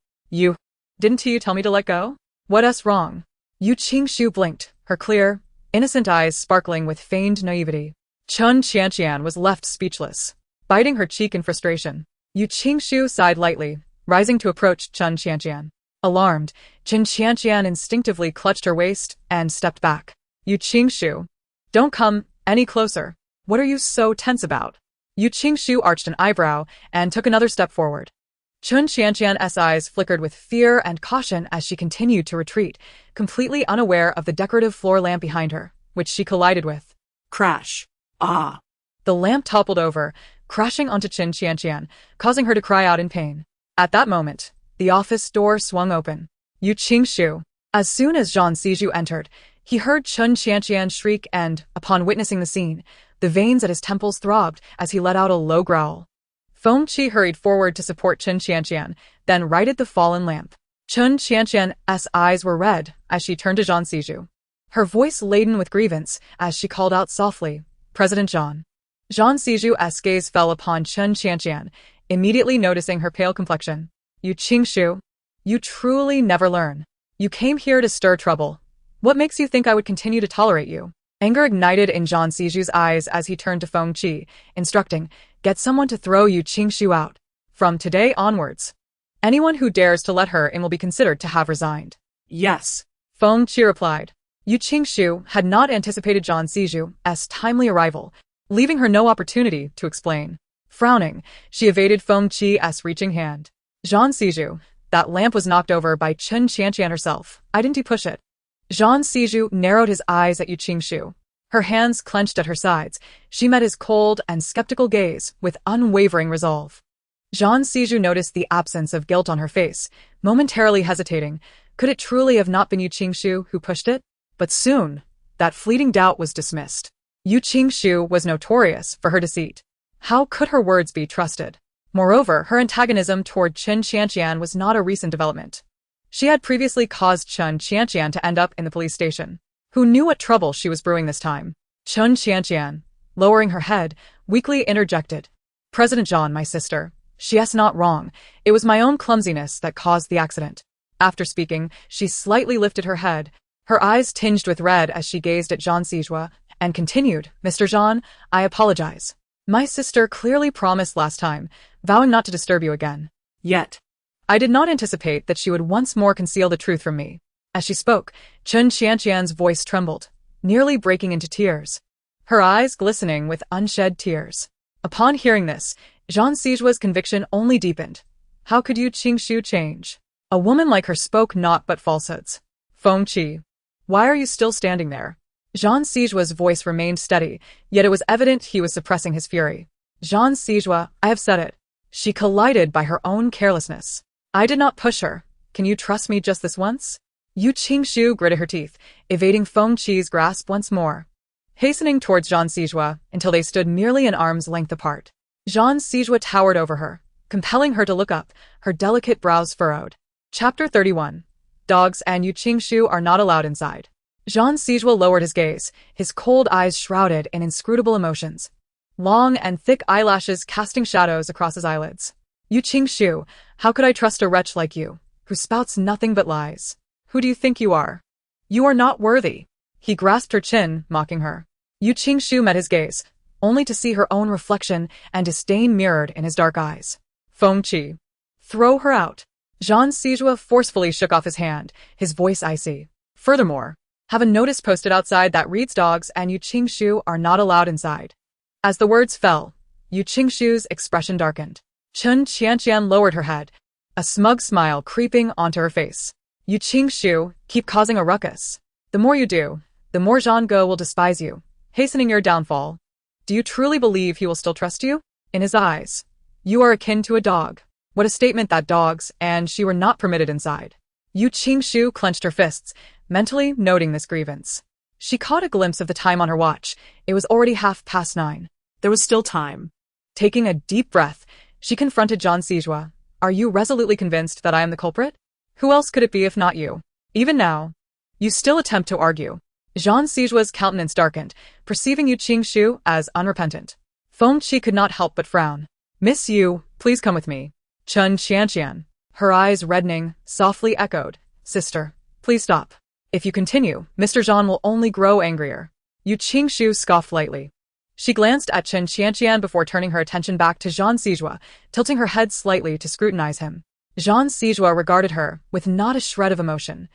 Didn't you tell me to let go? What's wrong? Yu Qingshu blinked, her clear, innocent eyes sparkling with feigned naivety. Chen Qianqian was left speechless, biting her cheek in frustration. Yu Qingshu sighed lightly, rising to approach Chen Qianqian. Alarmed, Chen Qianqian instinctively clutched her waist and stepped back. Yu Qingshu, don't come any closer. What are you so tense about? Yu Qingshu arched an eyebrow and took another step forward. Chen Qianqian's eyes flickered with fear and caution as she continued to retreat, completely unaware of the decorative floor lamp behind her, which she collided with. Crash. Ah. The lamp toppled over, crashing onto Chen Qianqian, causing her to cry out in pain. At that moment, the office door swung open. Yu Qingshu. As soon as Zhang Siju entered, he heard Chen Qianqian shriek and, upon witnessing the scene, the veins at his temples throbbed as he let out a low growl. Feng Qi hurried forward to support Chen Qianqian, then righted the fallen lamp. Chen Qianqian's eyes were red as she turned to Zhang Siju, her voice laden with grievance as she called out softly, President Zhang. Zhang Siju's gaze fell upon Chen Qianqian, immediately noticing her pale complexion. Yu Qingshu, you truly never learn. You came here to stir trouble. What makes you think I would continue to tolerate you? Anger ignited in Zhang Siju's eyes as he turned to Feng Qi, instructing, get someone to throw Yu Qingshu out. From today onwards, anyone who dares to let her in will be considered to have resigned. Yes, Feng Qi replied. Yu Qingshu had not anticipated Zhang Siju's timely arrival, leaving her no opportunity to explain. Frowning, she evaded Feng Qi's reaching hand. Zhang Siju, that lamp was knocked over by Chen Qianqian herself. I didn't push it. Zhang Siju narrowed his eyes at Yu Qingshu. Her hands clenched at her sides. She met his cold and skeptical gaze with unwavering resolve. Zhang Siju noticed the absence of guilt on her face, momentarily hesitating. Could it truly have not been Yu Qingshu who pushed it? But soon, that fleeting doubt was dismissed. Yu Qingshu was notorious for her deceit. How could her words be trusted? Moreover, her antagonism toward Chen Qianqian was not a recent development. She had previously caused Chen Qianqian to end up in the police station. Who knew what trouble she was brewing this time? Chen Qianqian, lowering her head, weakly interjected. President Zhang, my sister. She's not wrong. It was my own clumsiness that caused the accident. After speaking, she slightly lifted her head, her eyes tinged with red as she gazed at Zhang Sijua, and continued, Mr. Zhang, I apologize. My sister clearly promised last time, vowing not to disturb you again. Yet, I did not anticipate that she would once more conceal the truth from me. As she spoke, Chen Qianqian's voice trembled, nearly breaking into tears, her eyes glistening with unshed tears. Upon hearing this, Zhang Sijua's conviction only deepened. How could Yu Qingshu change? A woman like her spoke naught but falsehoods. Feng Qi, why are you still standing there? Zhang Sijua's voice remained steady, yet it was evident he was suppressing his fury. Zhang Sijua, I have said it. She collided by her own carelessness. I did not push her. Can you trust me just this once? Yu Qingshu gritted her teeth, evading Feng Qi's grasp once more, hastening towards Zhang Sijua until they stood merely an arm's length apart. Zhang Sijua towered over her, compelling her to look up, her delicate brows furrowed. Chapter 31. Dogs and Yu Qingshu are not allowed inside. Jean Sijua lowered his gaze, his cold eyes shrouded in inscrutable emotions. Long and thick eyelashes casting shadows across his eyelids. You Qingxiu, how could I trust a wretch like you, who spouts nothing but lies? Who do you think you are? You are not worthy. He grasped her chin, mocking her. Yu Qingxiu met his gaze, only to see her own reflection and disdain mirrored in his dark eyes. Fengqi. Throw her out. Jean Sijua forcefully shook off his hand, his voice icy. Furthermore, have a notice posted outside that reads dogs and Yu Qingxiu are not allowed inside. As the words fell, Yu Qingxiu's expression darkened. Chen Qianqian lowered her head, a smug smile creeping onto her face. Yu Qingxiu, keep causing a ruckus. The more you do, the more Zhang Ge will despise you, hastening your downfall. Do you truly believe he will still trust you? In his eyes, you are akin to a dog. What a statement that dogs and she were not permitted inside. Yu Qingxiu clenched her fists, mentally noting this grievance. She caught a glimpse of the time on her watch. It was already 9:30. There was still time. Taking a deep breath, she confronted Jean Sijua. Are you resolutely convinced that I am the culprit? Who else could it be if not you? Even now, you still attempt to argue. Jean Sijua's countenance darkened, perceiving Yu Qingxiu as unrepentant. Fengqi could not help but frown. Miss Yu, please come with me. Chen Qianqian, her eyes reddening, softly echoed. Sister, please stop. If you continue, Mr. Zhang will only grow angrier. Yu Qingxiu scoffed lightly. She glanced at Chen Qianqian before turning her attention back to Jean Sijua, tilting her head slightly to scrutinize him. Jean Sijua regarded her with not a shred of emotion,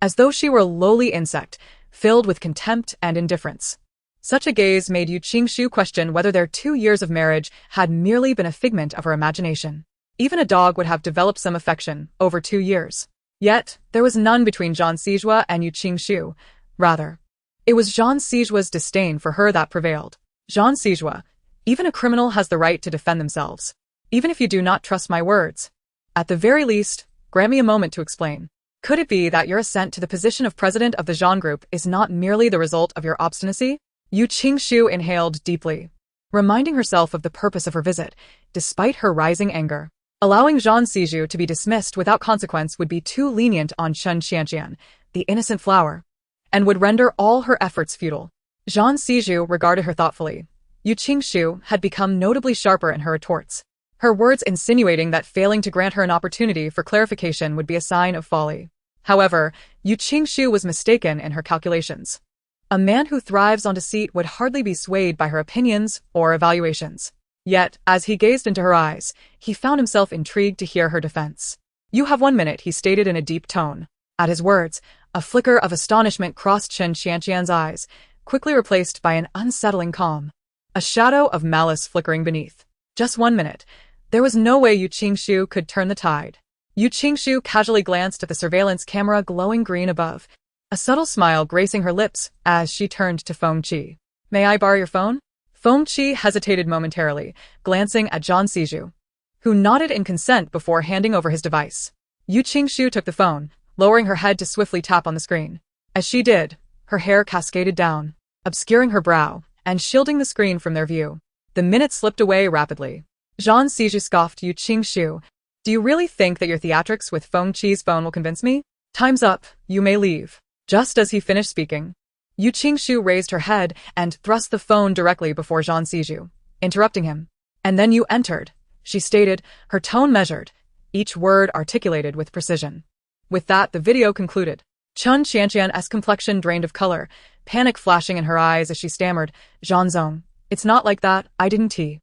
as though she were a lowly insect, filled with contempt and indifference. Such a gaze made Yu Qingxiu question whether their 2 years of marriage had merely been a figment of her imagination. Even a dog would have developed some affection over 2 years. Yet, there was none between Jean Sijua and Yu Qingxiu. Rather, it was Jean Sijua's disdain for her that prevailed. Jean Sijua, even a criminal has the right to defend themselves. Even if you do not trust my words. At the very least, grant me a moment to explain. Could it be that your ascent to the position of president of the Zhang Group is not merely the result of your obstinacy? Yu Qingxiu inhaled deeply, reminding herself of the purpose of her visit, despite her rising anger. Allowing Jean Sijua to be dismissed without consequence would be too lenient on Chen Qianqian, the innocent flower, and would render all her efforts futile. Jean Sijua regarded her thoughtfully. Yu Qingxiu had become notably sharper in her retorts, her words insinuating that failing to grant her an opportunity for clarification would be a sign of folly. However, Yu Qingxiu was mistaken in her calculations. A man who thrives on deceit would hardly be swayed by her opinions or evaluations. Yet, as he gazed into her eyes, he found himself intrigued to hear her defense. You have 1 minute, he stated in a deep tone. At his words, a flicker of astonishment crossed Chen Qianqian's eyes, quickly replaced by an unsettling calm. A shadow of malice flickering beneath. Just 1 minute. There was no way Yu Qingxiu could turn the tide. Yu Qingxiu casually glanced at the surveillance camera glowing green above, a subtle smile gracing her lips as she turned to Fengqi. May I borrow your phone? Fengqi hesitated momentarily, glancing at Jean Sijua, who nodded in consent before handing over his device. Yu Qingxiu took the phone, lowering her head to swiftly tap on the screen. As she did, her hair cascaded down, obscuring her brow and shielding the screen from their view. The minutes slipped away rapidly. Jean Sijua scoffed. Yu Qingxiu, do you really think that your theatrics with Fengqi's phone will convince me? Time's up, you may leave. Just as he finished speaking, Yu Qingxiu raised her head and thrust the phone directly before Jean Sijua, interrupting him. And then you entered, she stated, her tone measured, each word articulated with precision. With that, the video concluded. Chen Qianqian's complexion drained of color, panic flashing in her eyes as she stammered, Jean Zong, it's not like that, I didn't.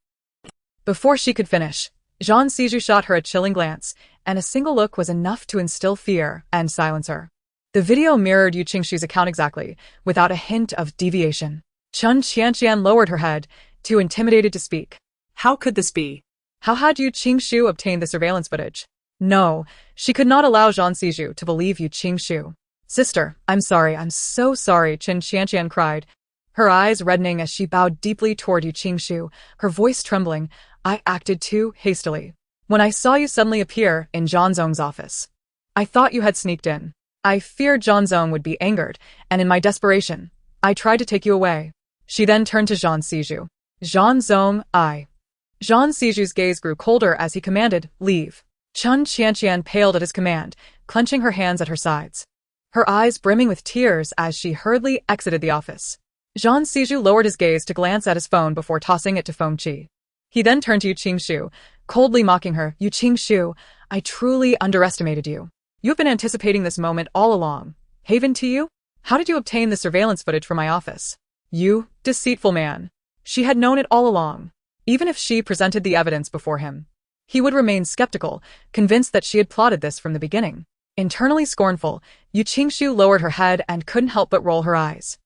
Before she could finish, Jean Sijua shot her a chilling glance, and a single look was enough to instill fear and silence her. The video mirrored Yu Qingxiu's account exactly, without a hint of deviation. Chen Qianqian lowered her head, too intimidated to speak. How could this be? How had Yu Qingxiu obtained the surveillance footage? No, she could not allow Jean Sijua to believe Yu Qingxiu. Sister, I'm sorry, I'm so sorry, Chen Qianqian cried, her eyes reddening as she bowed deeply toward Yu Qingxiu, her voice trembling. I acted too hastily. When I saw you suddenly appear in Zhang Zong's office, I thought you had sneaked in. I feared Zhang Zong would be angered, and in my desperation, I tried to take you away. She then turned to Jean Sijua. Zhang Zong, I. Jean Siju's gaze grew colder as he commanded, leave. Chen Qianqian paled at his command, clenching her hands at her sides. her eyes brimming with tears as she hurriedly exited the office. Zhang Siju lowered his gaze to glance at his phone before tossing it to Feng Qi. He then turned to Yu Qingshu, coldly mocking her. Yu Qingshu, I truly underestimated you. You have been anticipating this moment all along. Haven to you? How did you obtain the surveillance footage from my office? You deceitful man. She had known it all along. Even if she presented the evidence before him, he would remain skeptical, convinced that she had plotted this from the beginning. Internally scornful, Yu Qingshu lowered her head and couldn't help but roll her eyes.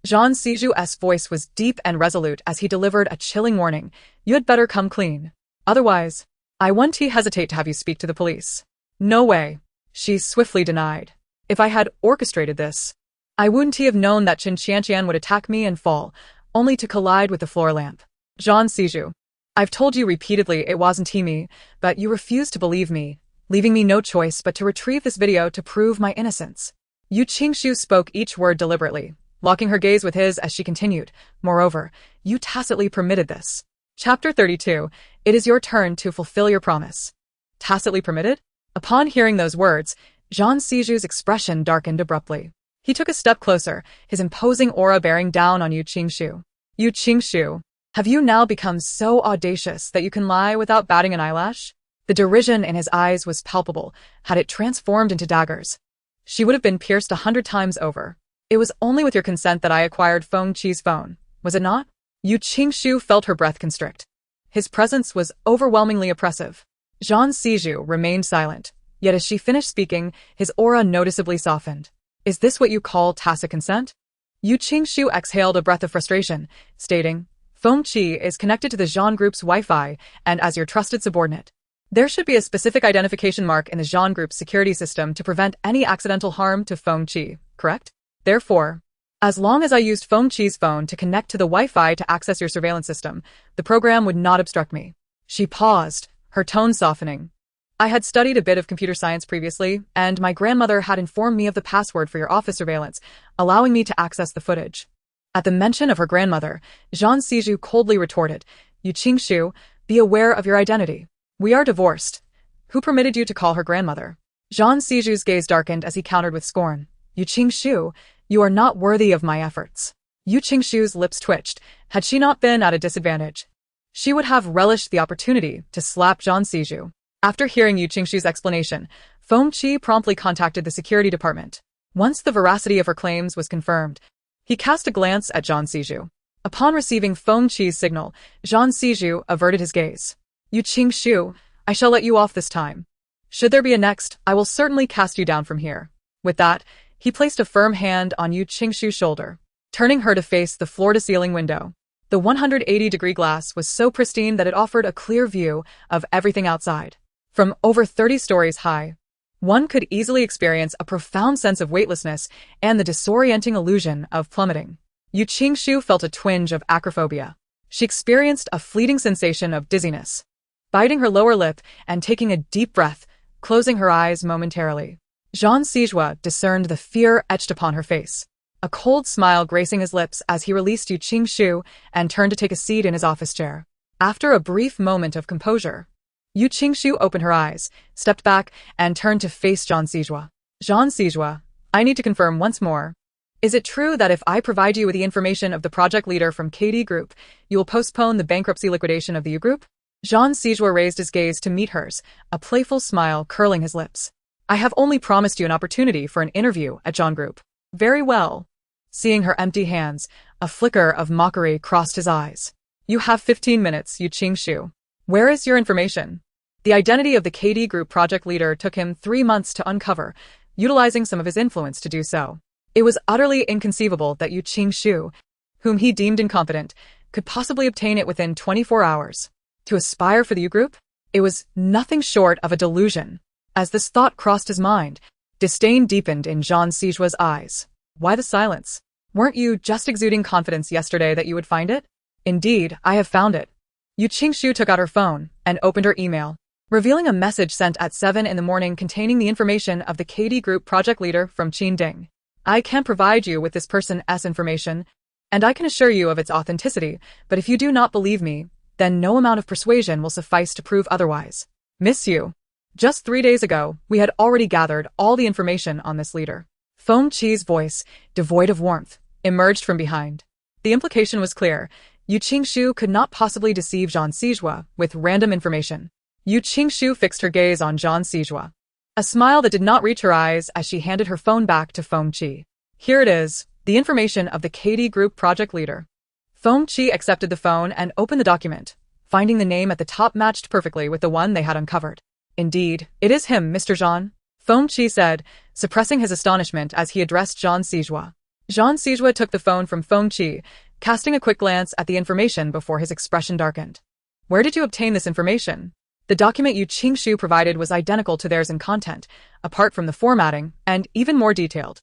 Zhang Siju's voice was deep and resolute as he delivered a chilling warning. You had better come clean. Otherwise, I won't hesitate to have you speak to the police. No way, she swiftly denied. If I had orchestrated this, I wouldn't have known that Qin Qianqian would attack me and fall, only to collide with the floor lamp. Zhang Siju, I've told you repeatedly it wasn't me, but you refused to believe me, leaving me no choice but to retrieve this video to prove my innocence. Yu Qingshu spoke each word deliberately, locking her gaze with his as she continued. Moreover, you tacitly permitted this. Chapter 32, it is your turn to fulfill your promise. Tacitly permitted? Upon hearing those words, Zhang Siju's expression darkened abruptly. He took a step closer, his imposing aura bearing down on Yu Qingshu. Yu Qingshu, have you now become so audacious that you can lie without batting an eyelash? The derision in his eyes was palpable, had it transformed into daggers. She would have been pierced 100 times over. It was only with your consent that I acquired Feng Qi's phone, was it not? Yu Qingshu felt her breath constrict. His presence was overwhelmingly oppressive. Zhang Siju remained silent, yet as she finished speaking, his aura noticeably softened. Is this what you call tacit consent? Yu Qingshu exhaled a breath of frustration, stating, Feng Qi is connected to the Zhang Group's Wi-Fi, and as your trusted subordinate, there should be a specific identification mark in the Zhang Group's security system to prevent any accidental harm to Feng Qi, correct? Therefore, as long as I used Feng Qi's phone to connect to the Wi-Fi to access your surveillance system, the program would not obstruct me. She paused, her tone softening. I had studied a bit of computer science previously, and my grandmother had informed me of the password for your office surveillance, allowing me to access the footage. At the mention of her grandmother, Zhang Siju coldly retorted, Yu Qingshu, be aware of your identity. We are divorced. Who permitted you to call her grandmother? Zhang Siju's gaze darkened as he countered with scorn. Yu Qingshu, you are not worthy of my efforts. Yu Qingshu's lips twitched. Had she not been at a disadvantage, she would have relished the opportunity to slap Zhang Siju. After hearing Yu Qingshu's explanation, Feng Qi promptly contacted the security department. Once the veracity of her claims was confirmed, he cast a glance at Zhang Siju. Upon receiving Feng Qi's signal, Zhang Siju averted his gaze. Yu Qingshu, I shall let you off this time. Should there be a next, I will certainly cast you down from here. With that, he placed a firm hand on Yu Qingshu's shoulder, turning her to face the floor-to-ceiling window. The 180-degree glass was so pristine that it offered a clear view of everything outside. From over 30 stories high, one could easily experience a profound sense of weightlessness and the disorienting illusion of plummeting. Yu Qingshu felt a twinge of acrophobia. She experienced a fleeting sensation of dizziness. Biting her lower lip and taking a deep breath, closing her eyes momentarily, Zhang Siju discerned the fear etched upon her face. A cold smile gracing his lips as he released Yu Qingshu and turned to take a seat in his office chair. After a brief moment of composure, Yu Qingshu opened her eyes, stepped back, and turned to face Zhang Siju. Zhang Siju, I need to confirm once more. Is it true that if I provide you with the information of the project leader from KD Group, you will postpone the bankruptcy liquidation of the U Group? Zhang Siju raised his gaze to meet hers, a playful smile curling his lips. I have only promised you an opportunity for an interview at Zhang Group. Very well. Seeing her empty hands, a flicker of mockery crossed his eyes. You have 15 minutes, Yu Qingshu. Where is your information? The identity of the KD Group project leader took him 3 months to uncover, utilizing some of his influence to do so. It was utterly inconceivable that Yu Qingshu, whom he deemed incompetent, could possibly obtain it within 24 hours. To aspire for the U Group? It was nothing short of a delusion. As this thought crossed his mind, disdain deepened in Zhang Siju's eyes. Why the silence? Weren't you just exuding confidence yesterday that you would find it? Indeed, I have found it. Yu Qingshu took out her phone and opened her email, revealing a message sent at 7 in the morning containing the information of the KD Group project leader from Qinding. I can provide you with this person's information, and I can assure you of its authenticity, but if you do not believe me, then no amount of persuasion will suffice to prove otherwise. Miss you. Just 3 days ago, we had already gathered all the information on this leader. Feng Qi's voice, devoid of warmth, emerged from behind. The implication was clear. Yu Qingshu could not possibly deceive Zhang Sijua with random information. Yu Qingshu fixed her gaze on Zhang Sijua. A smile that did not reach her eyes as she handed her phone back to Feng Qi. Here it is, the information of the KD Group project leader. Feng Qi accepted the phone and opened the document, finding the name at the top matched perfectly with the one they had uncovered. Indeed, it is him, Mr. Zhang, Feng Qi said, suppressing his astonishment as he addressed Zhang Sijua. Zhang Sijua took the phone from Feng Qi, casting a quick glance at the information before his expression darkened. Where did you obtain this information? The document Yu Qingshu provided was identical to theirs in content, apart from the formatting, and even more detailed.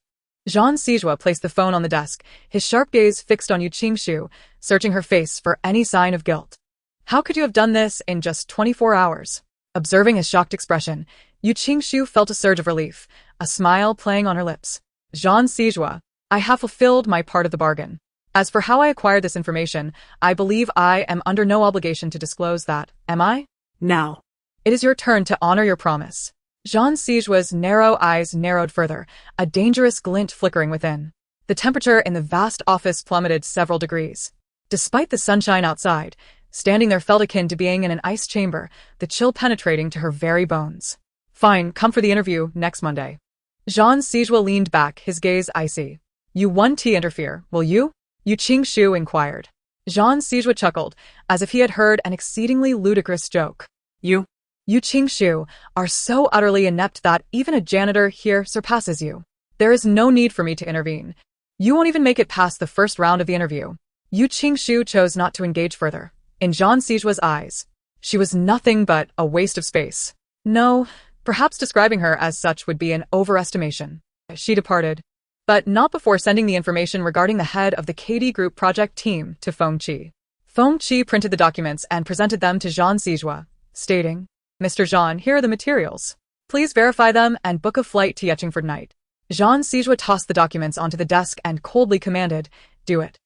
Zhang Sijua placed the phone on the desk, his sharp gaze fixed on Yu Qingshu, searching her face for any sign of guilt. How could you have done this in just 24 hours? Observing his shocked expression, Yu Qingshu felt a surge of relief, a smile playing on her lips. Zhang Sijua, I have fulfilled my part of the bargain. As for how I acquired this information, I believe I am under no obligation to disclose that, am I? Now. It is your turn to honor your promise. Zhang Sijua's narrow eyes narrowed further, a dangerous glint flickering within. The temperature in the vast office plummeted several degrees. Despite the sunshine outside, standing there felt akin to being in an ice chamber, the chill penetrating to her very bones. Fine, come for the interview next Monday. Zhang Sijua leaned back, his gaze icy. You won't interfere, will you? Yu Qingshu inquired. Zhang Sijua chuckled, as if he had heard an exceedingly ludicrous joke. You Qingshu are so utterly inept that even a janitor here surpasses you. There is no need for me to intervene. You won't even make it past the first round of the interview. Yu Qingshu chose not to engage further. In Zhang Sijua's eyes, she was nothing but a waste of space. No, perhaps describing her as such would be an overestimation. She departed, but not before sending the information regarding the head of the KD Group project team to Feng Qi. Feng Qi printed the documents and presented them to Zhang Sijua, stating, Mr. Zhang, here are the materials. Please verify them and book a flight to Yecheng for tonight. Zhang Sijua tossed the documents onto the desk and coldly commanded, do it.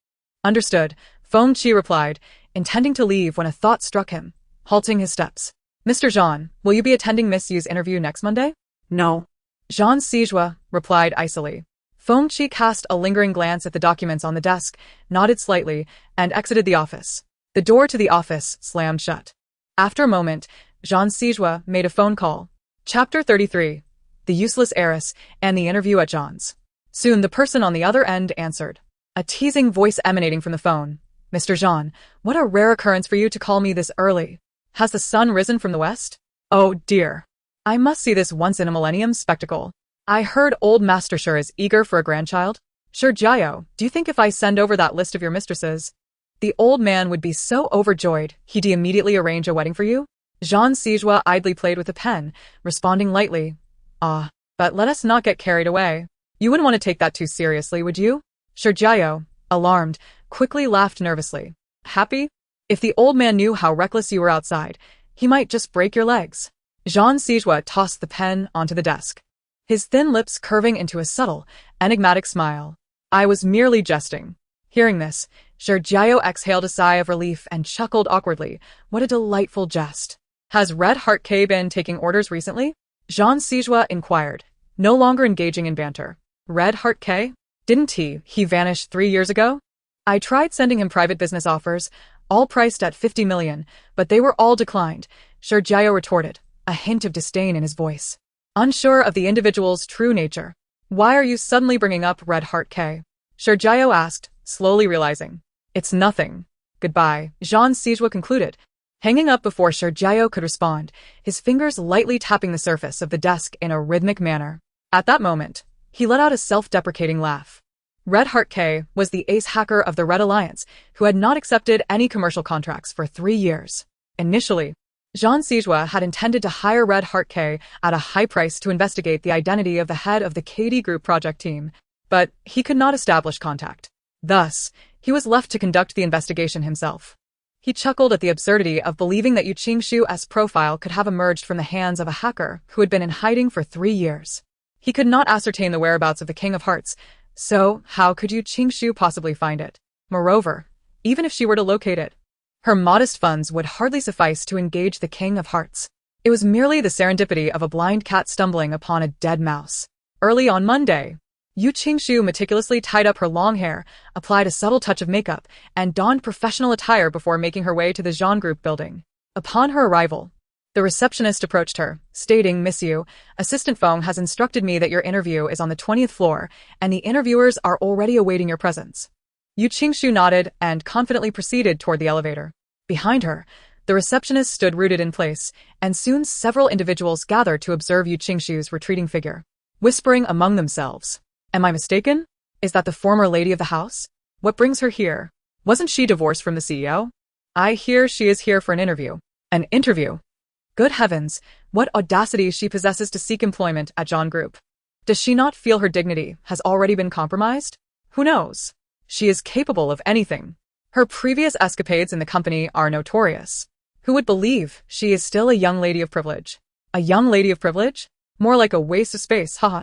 Understood, Feng Qi replied, intending to leave when a thought struck him, halting his steps. Mr. Zhang, will you be attending Miss Yu's interview next Monday? No. Zhang Sijua replied icily. Feng Qi cast a lingering glance at the documents on the desk, nodded slightly, and exited the office. The door to the office slammed shut. After a moment, Zhang Sijua made a phone call. Chapter 33. The Useless Heiress and the Interview at Zhang's. Soon the person on the other end answered. A teasing voice emanating from the phone. Mr. Zhang, what a rare occurrence for you to call me this early. Has the sun risen from the west? Oh dear. I must see this once-in-a-millennium spectacle. I heard old Master Shi is eager for a grandchild. Sure, Jiao, do you think if I send over that list of your mistresses, the old man would be so overjoyed he'd immediately arrange a wedding for you? Zhang Sijua idly played with a pen, responding lightly. Ah, but let us not get carried away. You wouldn't want to take that too seriously, would you? Sure, Jiao, alarmed, quickly laughed nervously. Happy? If the old man knew how reckless you were outside, he might just break your legs. Zhang Sijua tossed the pen onto the desk, his thin lips curving into a subtle, enigmatic smile. I was merely jesting. Hearing this, Sure Jiao exhaled a sigh of relief and chuckled awkwardly. What a delightful jest. Has Red Heart K been taking orders recently? Zhang Sijua inquired, no longer engaging in banter. Red Heart K? Didn't he vanished 3 years ago? I tried sending him private business offers, all priced at 50 million, but they were all declined, Sure Jiao retorted, a hint of disdain in his voice. Unsure of the individual's true nature. Why are you suddenly bringing up Red Heart K? Sure Jiao asked, slowly realizing. It's nothing. Goodbye, Zhang Sijua concluded, hanging up before Sure Jiao could respond, his fingers lightly tapping the surface of the desk in a rhythmic manner. At that moment, he let out a self-deprecating laugh. Red Heart K was the ace hacker of the Red Alliance, who had not accepted any commercial contracts for 3 years. Initially, Zhang Sijua had intended to hire Red Heart K at a high price to investigate the identity of the head of the KD Group project team, but he could not establish contact. Thus, he was left to conduct the investigation himself. He chuckled at the absurdity of believing that Yu Qingshu's profile could have emerged from the hands of a hacker who had been in hiding for 3 years. He could not ascertain the whereabouts of the King of Hearts, so how could Yu Qingshu possibly find it? Moreover, even if she were to locate it, her modest funds would hardly suffice to engage the King of Hearts. It was merely the serendipity of a blind cat stumbling upon a dead mouse. Early on Monday, Yu Qingshu meticulously tied up her long hair, applied a subtle touch of makeup, and donned professional attire before making her way to the Jean Group building. Upon her arrival, the receptionist approached her, stating, "Miss Yu, Assistant Feng has instructed me that your interview is on the 20th floor, and the interviewers are already awaiting your presence." Yu Qingshu nodded and confidently proceeded toward the elevator. Behind her, the receptionist stood rooted in place, and soon several individuals gathered to observe Yu Qingshu's retreating figure, whispering among themselves. "Am I mistaken? Is that the former lady of the house? What brings her here? Wasn't she divorced from the CEO? I hear she is here for an interview." An interview? Good heavens, what audacity she possesses to seek employment at Jean Group. Does she not feel her dignity has already been compromised? Who knows? She is capable of anything. Her previous escapades in the company are notorious. Who would believe she is still a young lady of privilege? A young lady of privilege? More like a waste of space, haha.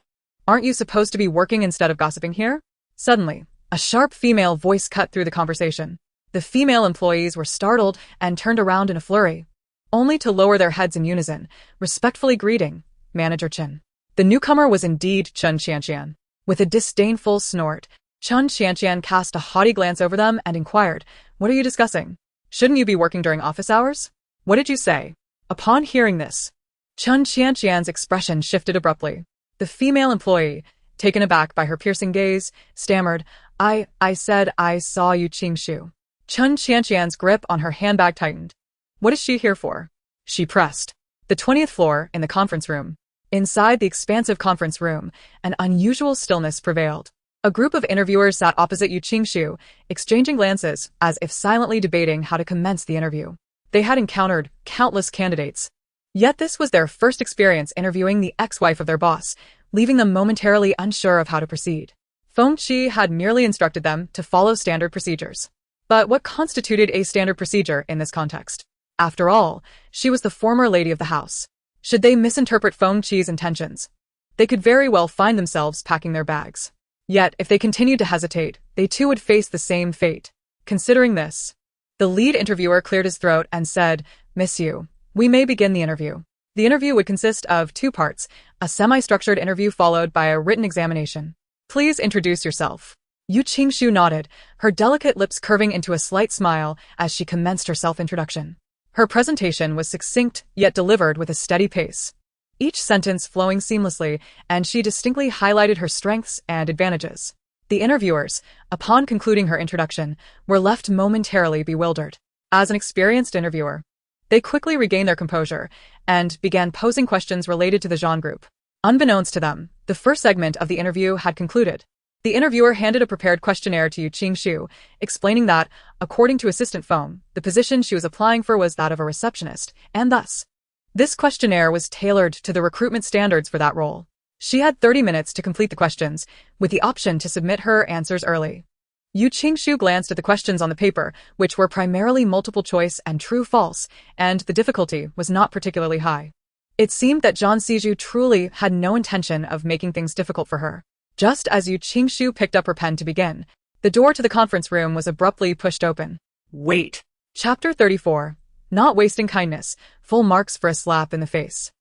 Aren't you supposed to be working instead of gossiping here? Suddenly, a sharp female voice cut through the conversation. The female employees were startled and turned around in a flurry, only to lower their heads in unison, respectfully greeting Manager Chen. The newcomer was indeed Chen Qianqian. With a disdainful snort, Chen Qianqian cast a haughty glance over them and inquired, "What are you discussing? Shouldn't you be working during office hours? What did you say?" Upon hearing this, Chen Qianqian's expression shifted abruptly. The female employee, taken aback by her piercing gaze, stammered, I said I saw Yu Qingshu." Chen Qianqian's grip on her handbag tightened. "What is she here for?" she pressed. The 20th floor, in the conference room. Inside the expansive conference room, an unusual stillness prevailed. A group of interviewers sat opposite Yu Qingshu, exchanging glances, as if silently debating how to commence the interview. They had encountered countless candidates, yet this was their first experience interviewing the ex-wife of their boss, leaving them momentarily unsure of how to proceed. Feng Qi had merely instructed them to follow standard procedures. But what constituted a standard procedure in this context? After all, she was the former lady of the house. Should they misinterpret Feng Qi's intentions, they could very well find themselves packing their bags. Yet, if they continued to hesitate, they too would face the same fate. Considering this, the lead interviewer cleared his throat and said, "Miss Yu, we may begin the interview." The interview would consist of 2 parts, a semi-structured interview followed by a written examination. "Please introduce yourself." Yu Qingshu nodded, her delicate lips curving into a slight smile as she commenced her self-introduction. Her presentation was succinct, yet delivered with a steady pace, each sentence flowing seamlessly, and she distinctly highlighted her strengths and advantages. The interviewers, upon concluding her introduction, were left momentarily bewildered. As an experienced interviewer, they quickly regained their composure and began posing questions related to the Jean Group. Unbeknownst to them, the first segment of the interview had concluded. The interviewer handed a prepared questionnaire to Yu Qingshu, explaining that, according to Assistant Feng, the position she was applying for was that of a receptionist, and thus, this questionnaire was tailored to the recruitment standards for that role. She had 30 minutes to complete the questions, with the option to submit her answers early. Yu Qingshu glanced at the questions on the paper, which were primarily multiple choice and true-false, and the difficulty was not particularly high. It seemed that Zhang Siju truly had no intention of making things difficult for her. Just as Yu Qingshu picked up her pen to begin, the door to the conference room was abruptly pushed open. Wait. Chapter 34. Not wasting kindness, full marks for a slap in the face.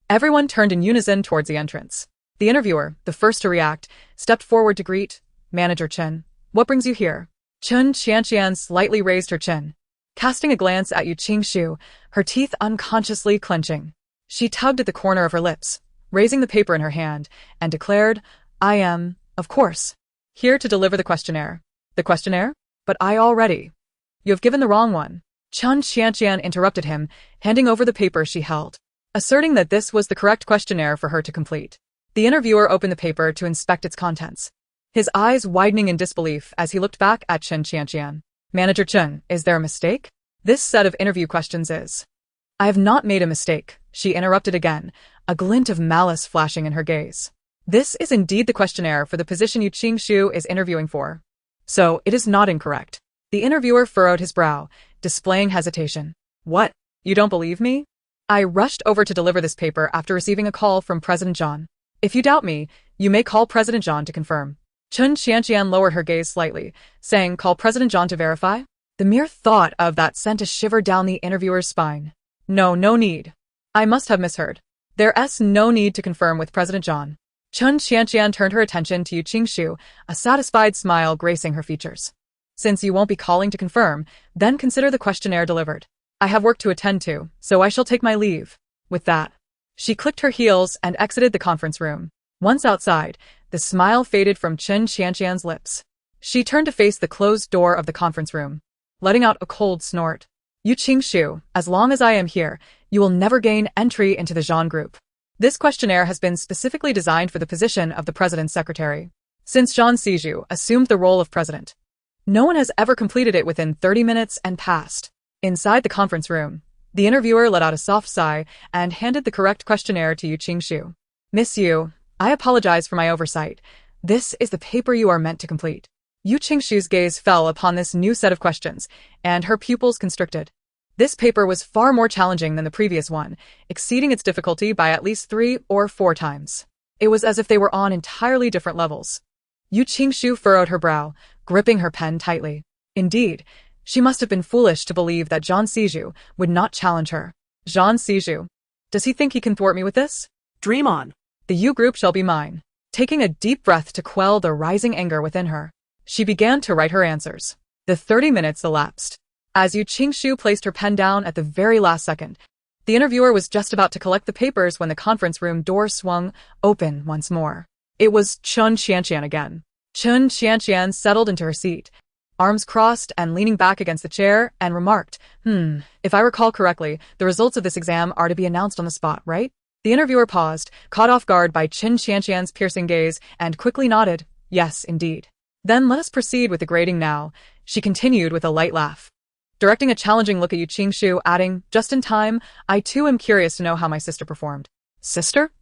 Everyone turned in unison towards the entrance. The interviewer, the first to react, stepped forward to greet Manager Chen. "What brings you here?" Chen Qianqian slightly raised her chin, casting a glance at Yu Qingshu, her teeth unconsciously clenching. She tugged at the corner of her lips, raising the paper in her hand, and declared, "I am, of course, here to deliver the questionnaire." "The questionnaire? But I already." "You have given the wrong one." Chen Qianqian interrupted him, handing over the paper she held, asserting that this was the correct questionnaire for her to complete. The interviewer opened the paper to inspect its contents, his eyes widening in disbelief as he looked back at Chen Qianqian. "Manager Chen, is there a mistake? This set of interview questions is—" "I have not made a mistake," she interrupted again, a glint of malice flashing in her gaze. "This is indeed the questionnaire for the position Yu Qingshu is interviewing for. So, it is not incorrect." The interviewer furrowed his brow, displaying hesitation. "What? You don't believe me? I rushed over to deliver this paper after receiving a call from President Zhang. If you doubt me, you may call President Zhang to confirm." Chen Qianqian lowered her gaze slightly, saying, "Call President Zhang to verify?" The mere thought of that sent a shiver down the interviewer's spine. No need. I must have misheard. There's no need to confirm with President Zhang. Chun Xianxian turned her attention to Yu Qingshu, a satisfied smile gracing her features. Since you won't be calling to confirm, then consider the questionnaire delivered. I have work to attend to, so I shall take my leave. With that, she clicked her heels and exited the conference room. Once outside, the smile faded from Chun Xianxian's lips. She turned to face the closed door of the conference room, letting out a cold snort. Yu Qingshu, as long as I am here, you will never gain entry into the Zhan group. This questionnaire has been specifically designed for the position of the president's secretary. Since Zhan Siju assumed the role of president, no one has ever completed it within 30 minutes and past. Inside the conference room, the interviewer let out a soft sigh and handed the correct questionnaire to Yu Qingshu. Miss Yu, I apologize for my oversight. This is the paper you are meant to complete. Yu Qingshu's gaze fell upon this new set of questions, and her pupils constricted. This paper was far more challenging than the previous one, exceeding its difficulty by at least 3 or 4 times. It was as if they were on entirely different levels. Yu Qingshu furrowed her brow, gripping her pen tightly. Indeed, she must have been foolish to believe that Zhan Siju would not challenge her. Zhan Siju. Does he think he can thwart me with this? Dream on. The Yu group shall be mine. Taking a deep breath to quell the rising anger within her, she began to write her answers. The 30 minutes elapsed. As Yu Qingshu placed her pen down at the very last second, the interviewer was just about to collect the papers when the conference room door swung open once more. It was Chun Xianxian again. Chun Xianxian settled into her seat, arms crossed and leaning back against the chair, and remarked, if I recall correctly, the results of this exam are to be announced on the spot, right? The interviewer paused, caught off guard by Chun Xianxian's piercing gaze, and quickly nodded, yes, indeed. Then let us proceed with the grading now, she continued with a light laugh, directing a challenging look at Yu Qingshu, adding, just in time, I too am curious to know how my sister performed. Sister?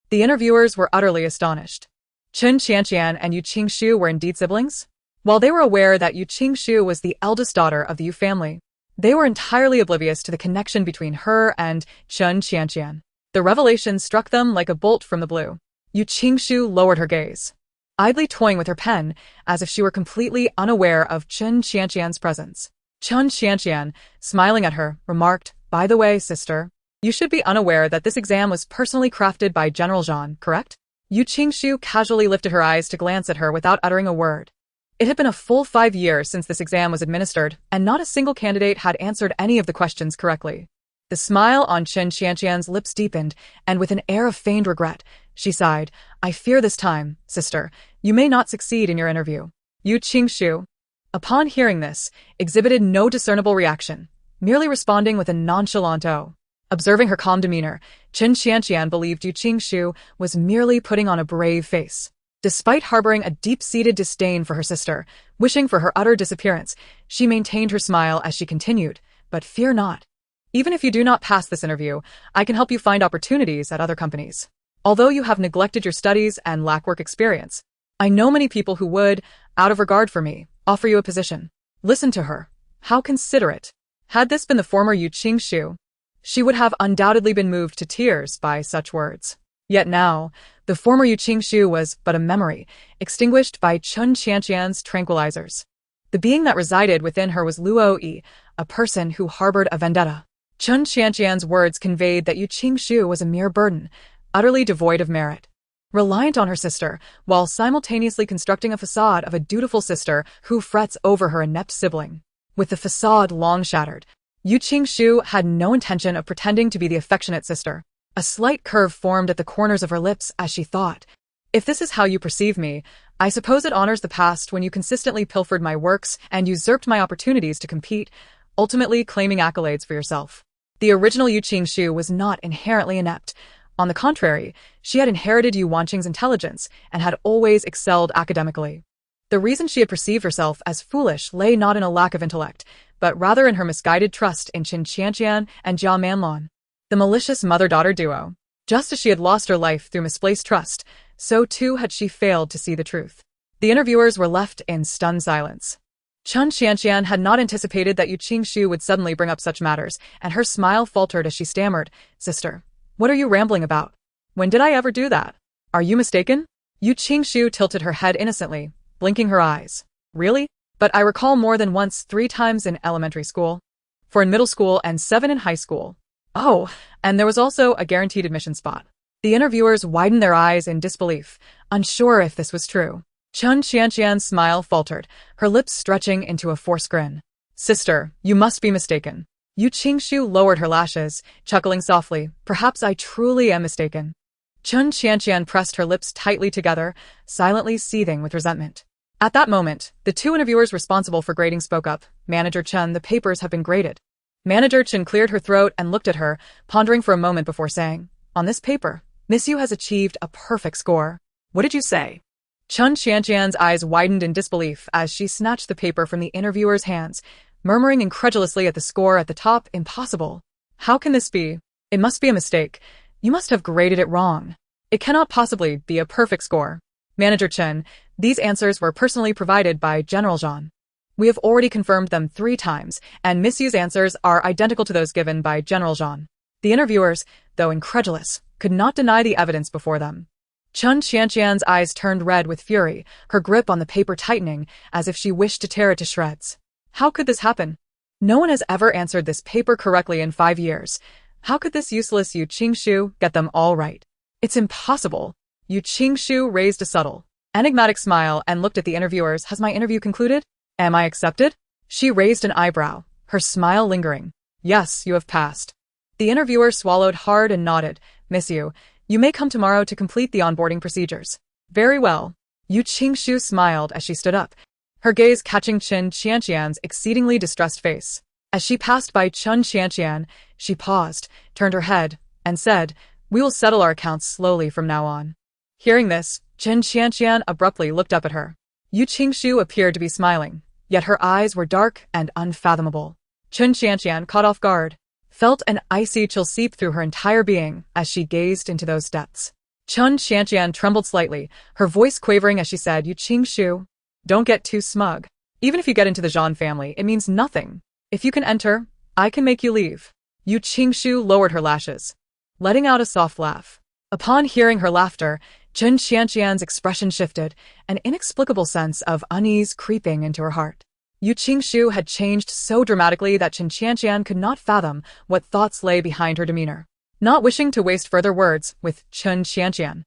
The interviewers were utterly astonished. Chun Xianxian and Yu Qingshu were indeed siblings? While they were aware that Yu Qingshu was the eldest daughter of the Yu family, they were entirely oblivious to the connection between her and Chun Xianxian. The revelation struck them like a bolt from the blue. Yu Qingshu lowered her gaze, idly toying with her pen, as if she were completely unaware of Chun Xianxian's presence. Chun Xianxian, smiling at her, remarked, by the way, sister, you should be unaware that this exam was personally crafted by General Zhan, correct? Yu Qingshu casually lifted her eyes to glance at her without uttering a word. It had been a full 5 years since this exam was administered, and not a single candidate had answered any of the questions correctly. The smile on Chun Xianxian's lips deepened, and with an air of feigned regret, she sighed, I fear this time, sister, you may not succeed in your interview. Yu Qingshu, upon hearing this, exhibited no discernible reaction, merely responding with a nonchalant "oh." Observing her calm demeanor, Chun Xianxian believed Yu Qingshu was merely putting on a brave face. Despite harboring a deep-seated disdain for her sister, wishing for her utter disappearance, she maintained her smile as she continued, but fear not. Even if you do not pass this interview, I can help you find opportunities at other companies. Although you have neglected your studies and lack work experience, I know many people who would, out of regard for me, offer you a position. Listen to her. How considerate. Had this been the former Yu Qingshu, she would have undoubtedly been moved to tears by such words. Yet now, the former Yu Qingshu was but a memory, extinguished by Chun Xianxian's tranquilizers. The being that resided within her was Luo Yi, a person who harbored a vendetta. Chun Xianxian's words conveyed that Yu Qingshu was a mere burden, utterly devoid of merit. Reliant on her sister, while simultaneously constructing a facade of a dutiful sister who frets over her inept sibling. With the facade long shattered, Yu Qingshu had no intention of pretending to be the affectionate sister. A slight curve formed at the corners of her lips as she thought, if this is how you perceive me, I suppose it honors the past when you consistently pilfered my works and usurped my opportunities to compete, ultimately claiming accolades for yourself. The original Yu Qingshu was not inherently inept. On the contrary, she had inherited Yu Wanqing's intelligence and had always excelled academically. The reason she had perceived herself as foolish lay not in a lack of intellect, but rather in her misguided trust in Chun Xianxian and Jia Manlan, the malicious mother-daughter duo. Just as she had lost her life through misplaced trust, so too had she failed to see the truth. The interviewers were left in stunned silence. Chun Xianxian had not anticipated that Yu Qingshu would suddenly bring up such matters, and her smile faltered as she stammered, Sister, what are you rambling about? When did I ever do that? Are you mistaken? Yu Qingshu tilted her head innocently, blinking her eyes. Really? But I recall more than once 3 times in elementary school, 4 in middle school, and 7 in high school. Oh, and there was also a guaranteed admission spot. The interviewers widened their eyes in disbelief, unsure if this was true. Chun Qianqian's smile faltered, her lips stretching into a forced grin. Sister, you must be mistaken. Yu Qingshu lowered her lashes, chuckling softly. Perhaps I truly am mistaken. Chun Qianqian pressed her lips tightly together, silently seething with resentment. At that moment, the two interviewers responsible for grading spoke up. Manager Chun, the papers have been graded. Manager Chun cleared her throat and looked at her, pondering for a moment before saying, On this paper, Miss Yu has achieved a perfect score. What did you say? Chun Qianqian's eyes widened in disbelief as she snatched the paper from the interviewer's hands, murmuring incredulously at the score at the top. Impossible. How can this be? It must be a mistake. You must have graded it wrong. It cannot possibly be a perfect score. Manager Chen, these answers were personally provided by General Zhang. We have already confirmed them 3 times, and Miss Yu's answers are identical to those given by General Zhang. The interviewers, though incredulous, could not deny the evidence before them. Chun Qianqian's eyes turned red with fury, her grip on the paper tightening as if she wished to tear it to shreds. How could this happen? No one has ever answered this paper correctly in 5 years. How could this useless Yu Qingshu get them all right? It's impossible. Yu Qingshu raised a subtle, enigmatic smile and looked at the interviewers. Has my interview concluded? Am I accepted? She raised an eyebrow, her smile lingering. Yes, you have passed. The interviewer swallowed hard and nodded. Miss Yu, you may come tomorrow to complete the onboarding procedures. Very well. Yu Qingshu smiled as she stood up, her gaze catching Chun Qianqian's exceedingly distressed face. As she passed by Chun Qianqian, she paused, turned her head, and said, We will settle our accounts slowly from now on. Hearing this, Chun Qianqian abruptly looked up at her. Yu Qingshu appeared to be smiling, yet her eyes were dark and unfathomable. Chun Qianqian, caught off guard, felt an icy chill seep through her entire being as she gazed into those depths. Chun Qianqian trembled slightly, her voice quavering as she said, Yu Qingshu, don't get too smug. Even if you get into the Zhan family, it means nothing. If you can enter, I can make you leave. Yu Qingshu lowered her lashes, letting out a soft laugh. Upon hearing her laughter, Chun Qianqian's expression shifted, an inexplicable sense of unease creeping into her heart. Yu Qingshu had changed so dramatically that Chun Qianqian could not fathom what thoughts lay behind her demeanor. Not wishing to waste further words with Chun Qianqian,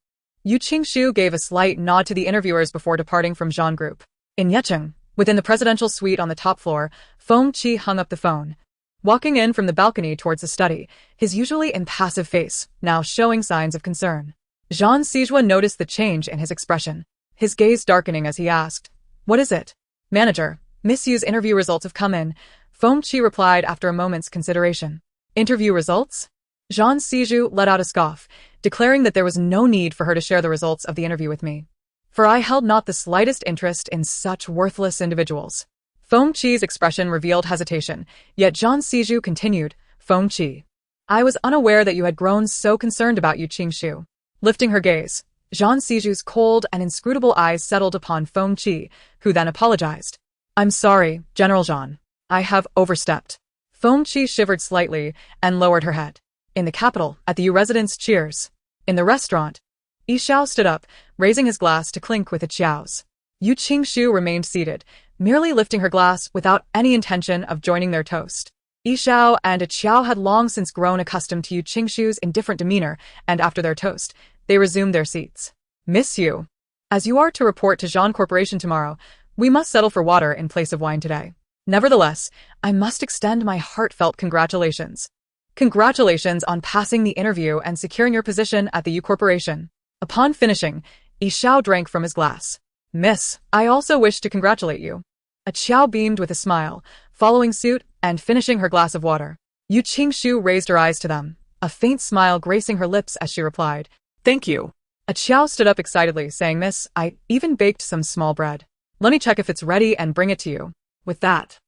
Yu Qingshu gave a slight nod to the interviewers before departing from Zhan Group. In Yecheng, within the presidential suite on the top floor, Feng Qi hung up the phone. Walking in from the balcony towards the study, his usually impassive face now showing signs of concern. Zhan Sijua noticed the change in his expression, his gaze darkening as he asked, What is it? Manager, Miss Yu's interview results have come in, Feng Qi replied after a moment's consideration. Interview results? Zhan Siju let out a scoff, declaring that there was no need for her to share the results of the interview with me. For I held not the slightest interest in such worthless individuals. Feng Qi's expression revealed hesitation, yet Zhan Siju continued, Feng Qi, I was unaware that you had grown so concerned about Yu Qingshu. Lifting her gaze, Zhan Siju's cold and inscrutable eyes settled upon Feng Qi, who then apologized. I'm sorry, General Zhan. I have overstepped. Feng Qi shivered slightly and lowered her head. In the capital, at the Yu residence, cheers. In the restaurant, Yi Xiao stood up, raising his glass to clink with its xiaos. Yu Qingshu remained seated, merely lifting her glass without any intention of joining their toast. Yi Xiao and Qiao had long since grown accustomed to Yu Qingshu's indifferent demeanor, and after their toast, they resumed their seats. Miss Yu, as you are to report to Zhan Corporation tomorrow, we must settle for water in place of wine today. Nevertheless, I must extend my heartfelt congratulations. Congratulations on passing the interview and securing your position at the Yu Corporation. Upon finishing, Yi Xiao drank from his glass. Miss, I also wish to congratulate you. Qiao beamed with a smile, following suit and finishing her glass of water. Yu Qingshu raised her eyes to them, a faint smile gracing her lips as she replied, Thank you. Qiao stood up excitedly, saying, Miss, I even baked some small bread. Let me check if it's ready and bring it to you. With that,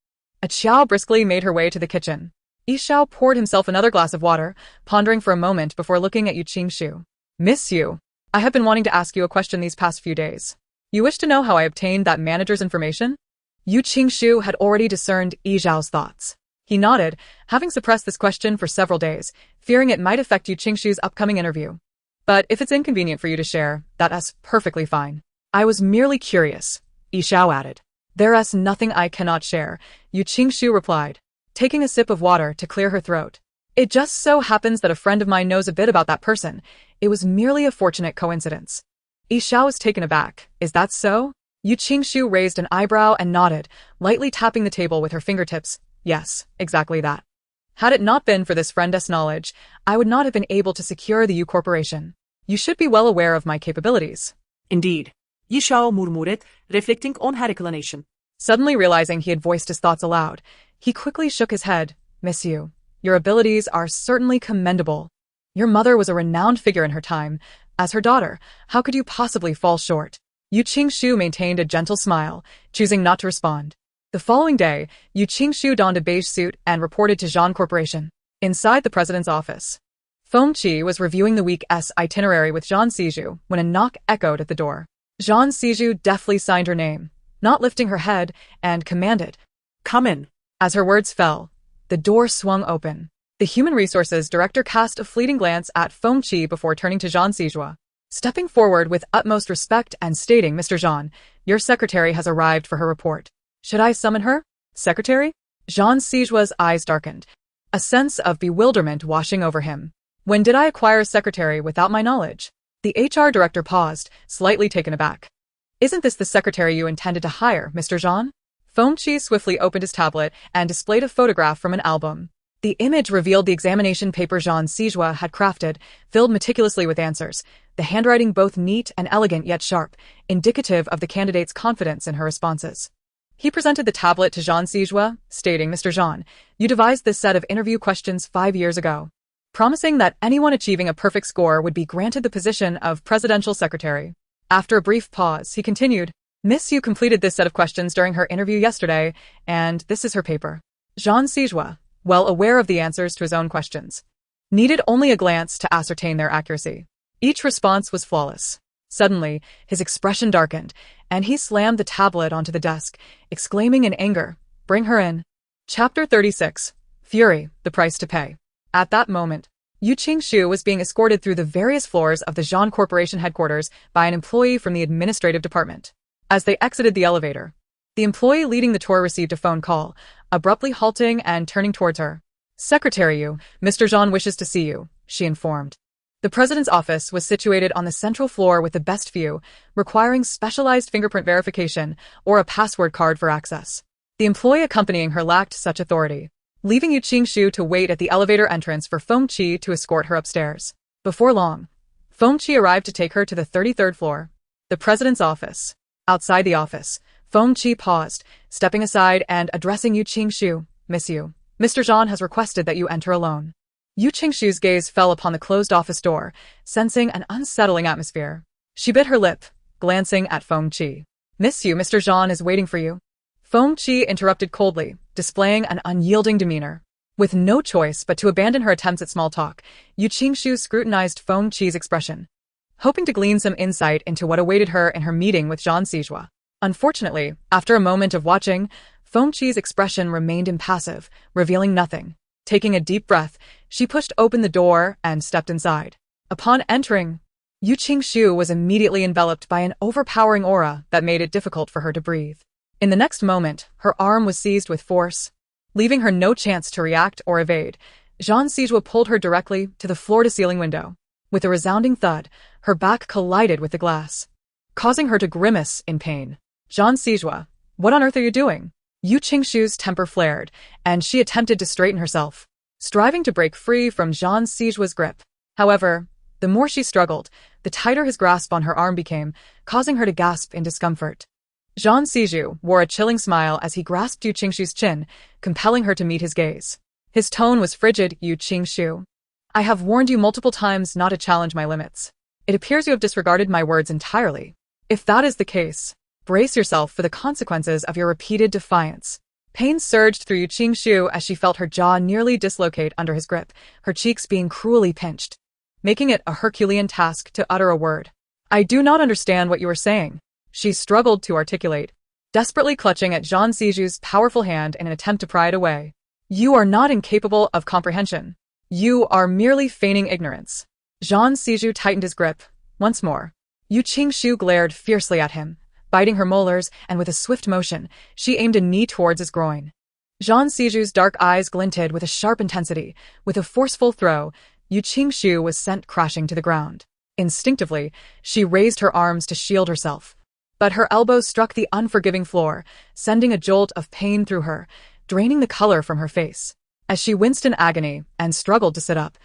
Qiao briskly made her way to the kitchen. Yi Xiao poured himself another glass of water, pondering for a moment before looking at Yu Qingshu. Miss Yu, I have been wanting to ask you a question these past few days. You wish to know how I obtained that manager's information? Yu Qingshu had already discerned Yi Xiao's thoughts. He nodded, having suppressed this question for several days, fearing it might affect Yu Qingshu's upcoming interview. But if it's inconvenient for you to share, that's perfectly fine. I was merely curious, Yi Xiao added. There's nothing I cannot share, Yu Qingshu replied, taking a sip of water to clear her throat. It just so happens that a friend of mine knows a bit about that person. It was merely a fortunate coincidence. Yi Xiao was taken aback. Is that so? Yu Qingshu raised an eyebrow and nodded, lightly tapping the table with her fingertips. Yes, exactly that. Had it not been for this friend's knowledge, I would not have been able to secure the Yu Corporation. You should be well aware of my capabilities. Indeed. Yi Xiao murmuret, reflecting on her inclination. Suddenly realizing he had voiced his thoughts aloud, he quickly shook his head. Miss Yu, your abilities are certainly commendable. Your mother was a renowned figure in her time. As her daughter, how could you possibly fall short? Yu Qingshu maintained a gentle smile, choosing not to respond. The following day, Yu Qingshu donned a beige suit and reported to Zhan Corporation. Inside the president's office, Feng Qi was reviewing the week's itinerary with Zhan Siju when a knock echoed at the door. Zhan Siju deftly signed her name, not lifting her head, and commanded, Come in. As her words fell, the door swung open. The Human Resources Director cast a fleeting glance at Feng Qi before turning to Zhan Sijua. Stepping forward with utmost respect and stating, Mr. Zhan, your secretary has arrived for her report. Should I summon her? Secretary? Zhan Sijua's eyes darkened, a sense of bewilderment washing over him. When did I acquire a secretary without my knowledge? The HR director paused, slightly taken aback. Isn't this the secretary you intended to hire, Mr. Zhan? Feng Qi swiftly opened his tablet and displayed a photograph from an album. The image revealed the examination paper Zhan Sijua had crafted, filled meticulously with answers, the handwriting both neat and elegant yet sharp, indicative of the candidate's confidence in her responses. He presented the tablet to Zhan Sijua, stating, Mr. Zhan, you devised this set of interview questions 5 years ago, promising that anyone achieving a perfect score would be granted the position of presidential secretary. After a brief pause, he continued, Miss Yu completed this set of questions during her interview yesterday, and this is her paper. Zhan Sijua, well aware of the answers to his own questions, needed only a glance to ascertain their accuracy. Each response was flawless. Suddenly, his expression darkened, and he slammed the tablet onto the desk, exclaiming in anger, Bring her in. Chapter 36. Fury, the price to pay. At that moment, Yu Qingshu was being escorted through the various floors of the Zhan Corporation headquarters by an employee from the administrative department. As they exited the elevator, the employee leading the tour received a phone call, abruptly halting and turning towards her. Secretary Yu, Mr. Zhan wishes to see you, she informed. The president's office was situated on the central floor with the best view, requiring specialized fingerprint verification or a password card for access. The employee accompanying her lacked such authority, leaving Yu Qingshu to wait at the elevator entrance for Feng Qi to escort her upstairs. Before long, Feng Qi arrived to take her to the 33rd floor, the president's office. Outside the office, Feng Qi paused, stepping aside and addressing Yu Qingshu. Miss Yu, Mr. Zhan has requested that you enter alone. Yu Qingshu's gaze fell upon the closed office door, sensing an unsettling atmosphere. She bit her lip, glancing at Feng Qi. Miss Yu, Mr. Zhan is waiting for you. Feng Qi interrupted coldly, displaying an unyielding demeanor. With no choice but to abandon her attempts at small talk, Yu Qingshu scrutinized Feng Qi's expression, hoping to glean some insight into what awaited her in her meeting with Zhan Sijua. Unfortunately, after a moment of watching, Feng Qi's expression remained impassive, revealing nothing. Taking a deep breath, she pushed open the door and stepped inside. Upon entering, Yu Qingshu was immediately enveloped by an overpowering aura that made it difficult for her to breathe. In the next moment, her arm was seized with force, leaving her no chance to react or evade. Zhan Sijua pulled her directly to the floor-to-ceiling window. With a resounding thud, her back collided with the glass, causing her to grimace in pain. Zhan Sijua, what on earth are you doing? Yu Qingshu's temper flared, and she attempted to straighten herself, striving to break free from Zhan Sijua's grip. However, the more she struggled, the tighter his grasp on her arm became, causing her to gasp in discomfort. Zhan Siju wore a chilling smile as he grasped Yu Qingshu's chin, compelling her to meet his gaze. His tone was frigid. Yu Qingshu, I have warned you multiple times not to challenge my limits. It appears you have disregarded my words entirely. If that is the case, brace yourself for the consequences of your repeated defiance. Pain surged through Yu Qingshu as she felt her jaw nearly dislocate under his grip, her cheeks being cruelly pinched, making it a Herculean task to utter a word. I do not understand what you are saying, she struggled to articulate, desperately clutching at Zhan Siju's powerful hand in an attempt to pry it away. You are not incapable of comprehension. You are merely feigning ignorance. Zhan Siju tightened his grip. Once more, Yu Qingshu glared fiercely at him, biting her molars, and with a swift motion, she aimed a knee towards his groin. Zhang Siju's dark eyes glinted with a sharp intensity. With a forceful throw, Yu Qingshu was sent crashing to the ground. Instinctively, she raised her arms to shield herself. But her elbow struck the unforgiving floor, sending a jolt of pain through her, draining the color from her face. As she winced in agony and struggled to sit up,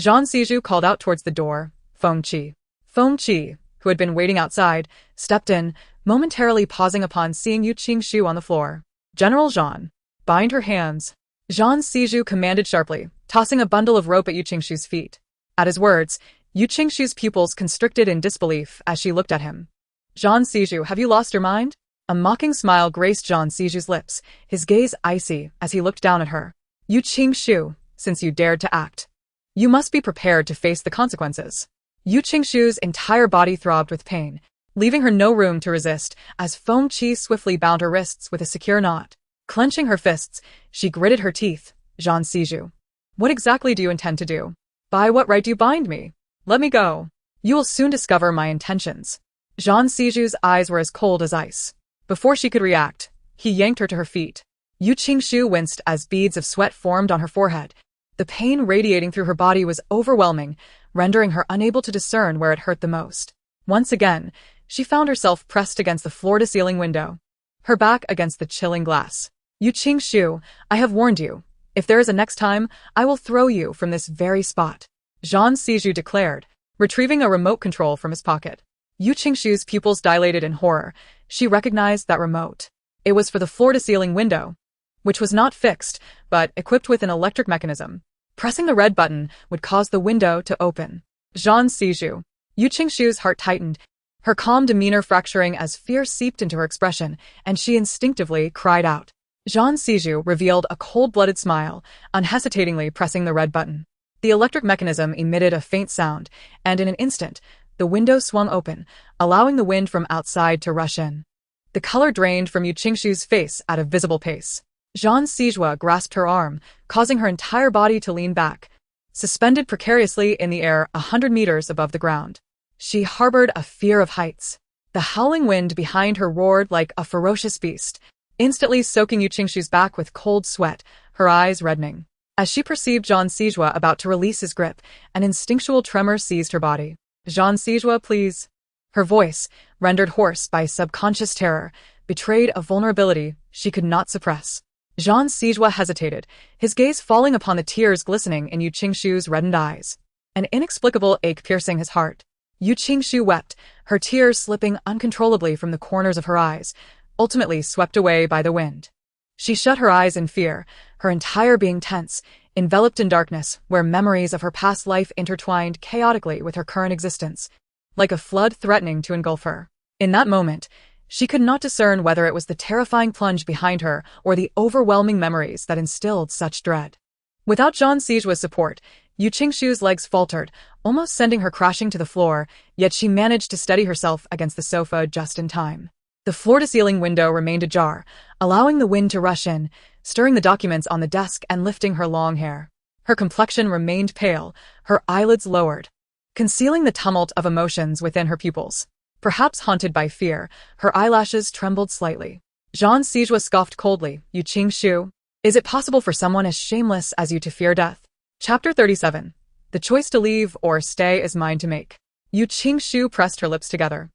Zhang Siju called out towards the door, Feng Qi. Feng Qi, who had been waiting outside, stepped in, momentarily pausing upon seeing Yu Qingshu on the floor. General Zhang, bind her hands. Zhang Siju commanded sharply, tossing a bundle of rope at Yu Qingshu's feet. At his words, Yu Qingshu's pupils constricted in disbelief as she looked at him. Zhang Siju, have you lost your mind? A mocking smile graced Zhang Siju's lips, his gaze icy as he looked down at her. Yu Qingshu, since you dared to act, you must be prepared to face the consequences. Yu Qingshu's entire body throbbed with pain, leaving her no room to resist as Feng Qi swiftly bound her wrists with a secure knot. Clenching her fists, she gritted her teeth. Zhang Siju, what exactly do you intend to do? By what right do you bind me? Let me go. You will soon discover my intentions. Zhang Siju's eyes were as cold as ice. Before she could react, he yanked her to her feet. Yu Qingshu winced as beads of sweat formed on her forehead. The pain radiating through her body was overwhelming, rendering her unable to discern where it hurt the most. Once again, she found herself pressed against the floor-to-ceiling window, her back against the chilling glass. Yu Qingshu, I have warned you. If there is a next time, I will throw you from this very spot. Zhang Siju declared, retrieving a remote control from his pocket. Yu Qingshu's pupils dilated in horror. She recognized that remote. It was for the floor-to-ceiling window, which was not fixed, but equipped with an electric mechanism. Pressing the red button would cause the window to open. Zhang Siju. Yu Qingshu's heart tightened, her calm demeanor fracturing as fear seeped into her expression, and she instinctively cried out. Zhang Siju revealed a cold-blooded smile, unhesitatingly pressing the red button. The electric mechanism emitted a faint sound, and in an instant, the window swung open, allowing the wind from outside to rush in. The color drained from Yu Qingshu's face at a visible pace. Zhang Siju grasped her arm, causing her entire body to lean back, suspended precariously in the air 100 meters above the ground. She harbored a fear of heights. The howling wind behind her roared like a ferocious beast, instantly soaking Yu Qingshu's back with cold sweat, her eyes reddening. As she perceived Zhang Siju about to release his grip, an instinctual tremor seized her body. Zhang Siju, please. Her voice, rendered hoarse by subconscious terror, betrayed a vulnerability she could not suppress. Zhang Siju hesitated, his gaze falling upon the tears glistening in Yu Qingshu's reddened eyes. An inexplicable ache piercing his heart. Yu Qingshu wept, her tears slipping uncontrollably from the corners of her eyes, ultimately swept away by the wind. She shut her eyes in fear, her entire being tense, enveloped in darkness where memories of her past life intertwined chaotically with her current existence, like a flood threatening to engulf her. In that moment, she could not discern whether it was the terrifying plunge behind her or the overwhelming memories that instilled such dread. Without Zhang Siju's support, Yu Qingshu's legs faltered, almost sending her crashing to the floor, yet she managed to steady herself against the sofa just in time. The floor-to-ceiling window remained ajar, allowing the wind to rush in, stirring the documents on the desk and lifting her long hair. Her complexion remained pale, her eyelids lowered, concealing the tumult of emotions within her pupils. Perhaps haunted by fear, her eyelashes trembled slightly. Zhang Siju scoffed coldly, Yu Qingshu, is it possible for someone as shameless as you to fear death? Chapter 37. The choice to leave or stay is mine to make. Yu Qingshu pressed her lips together,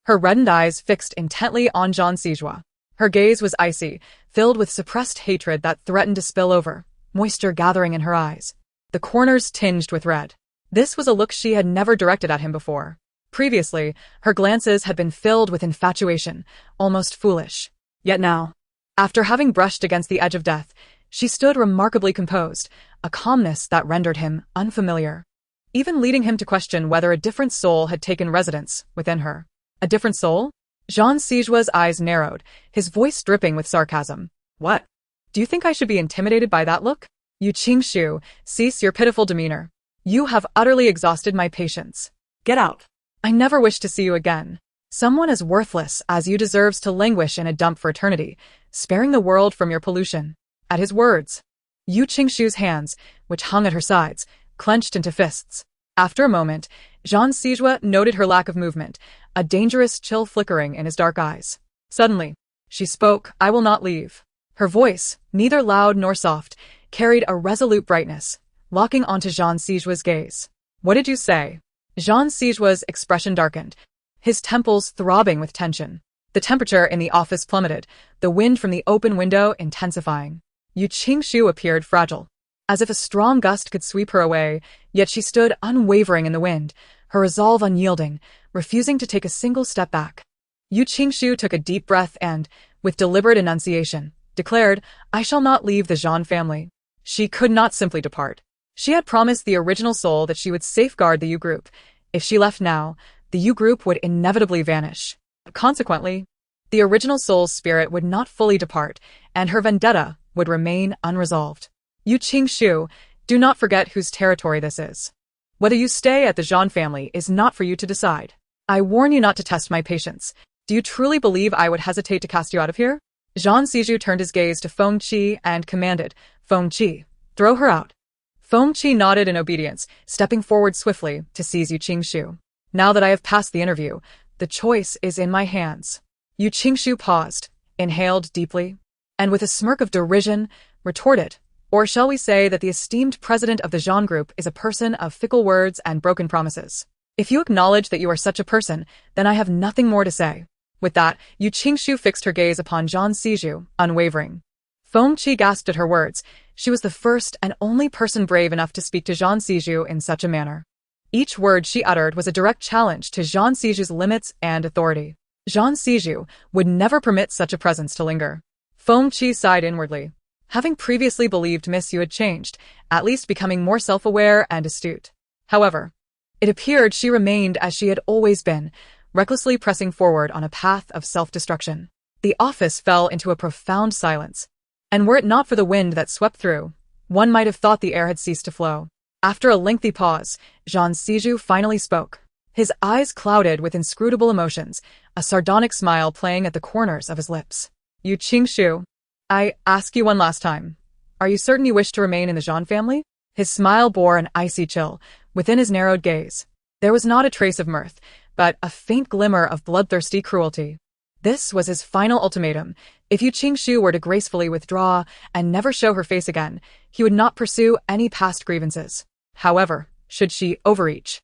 her reddened eyes fixed intently on Zhang Siju. Her gaze was icy, filled with suppressed hatred that threatened to spill over, moisture gathering in her eyes, the corners tinged with red. This was a look she had never directed at him before. Previously, her glances had been filled with infatuation, almost foolish. Yet now, after having brushed against the edge of death, she stood remarkably composed, a calmness that rendered him unfamiliar, even leading him to question whether a different soul had taken residence within her. A different soul? Zhang Siju's eyes narrowed, his voice dripping with sarcasm. What? Do you think I should be intimidated by that look? Yu Qingshu, cease your pitiful demeanor. You have utterly exhausted my patience. Get out. I never wish to see you again. Someone as worthless as you deserves to languish in a dump for eternity, sparing the world from your pollution. At his words, Yu Qingshu's hands, which hung at her sides, clenched into fists. After a moment, Zhang Siju noted her lack of movement, a dangerous chill flickering in his dark eyes. Suddenly, she spoke, I will not leave. Her voice, neither loud nor soft, carried a resolute brightness, locking onto Jean Siju's gaze. "What did you say?" Jean Siju's expression darkened, his temples throbbing with tension. The temperature in the office plummeted, the wind from the open window intensifying. Yu Qingshu appeared fragile, as if a strong gust could sweep her away, yet she stood unwavering in the wind, her resolve unyielding, refusing to take a single step back. Yu Qingshu took a deep breath and, with deliberate enunciation, declared, "I shall not leave the Jean family." She could not simply depart. She had promised the original soul that she would safeguard the Yu group. If she left now, the Yu group would inevitably vanish. Consequently, the original soul's spirit would not fully depart, and her vendetta would remain unresolved. Yu Qingshu, do not forget whose territory this is. Whether you stay at the Jean family is not for you to decide. I warn you not to test my patience. Do you truly believe I would hesitate to cast you out of here? Jean Siju turned his gaze to Feng Qi and commanded, "Feng Qi, throw her out." Feng Qi nodded in obedience, stepping forward swiftly to seize Yu Qingshu. "Now that I have passed the interview, the choice is in my hands." Yu Qingshu paused, inhaled deeply, and with a smirk of derision, retorted, "Or shall we say that the esteemed president of the Jean Group is a person of fickle words and broken promises? If you acknowledge that you are such a person, then I have nothing more to say." With that, Yu Qingshu fixed her gaze upon Jean Siju, unwavering. Feng Qi gasped at her words. She was the first and only person brave enough to speak to Jean Siju in such a manner. Each word she uttered was a direct challenge to Jean Siju's limits and authority. Jean Siju would never permit such a presence to linger. Feng Qi sighed inwardly. Having previously believed Miss Yu had changed, at least becoming more self-aware and astute. However, it appeared she remained as she had always been, recklessly pressing forward on a path of self-destruction. The office fell into a profound silence, and were it not for the wind that swept through, one might have thought the air had ceased to flow. After a lengthy pause, Jean Siju finally spoke. His eyes clouded with inscrutable emotions, a sardonic smile playing at the corners of his lips. "Yu Qingshu, I ask you one last time. Are you certain you wish to remain in the Jean family?" His smile bore an icy chill within his narrowed gaze. There was not a trace of mirth, but a faint glimmer of bloodthirsty cruelty. This was his final ultimatum. If Yu Qingshu were to gracefully withdraw and never show her face again, he would not pursue any past grievances. However, should she overreach?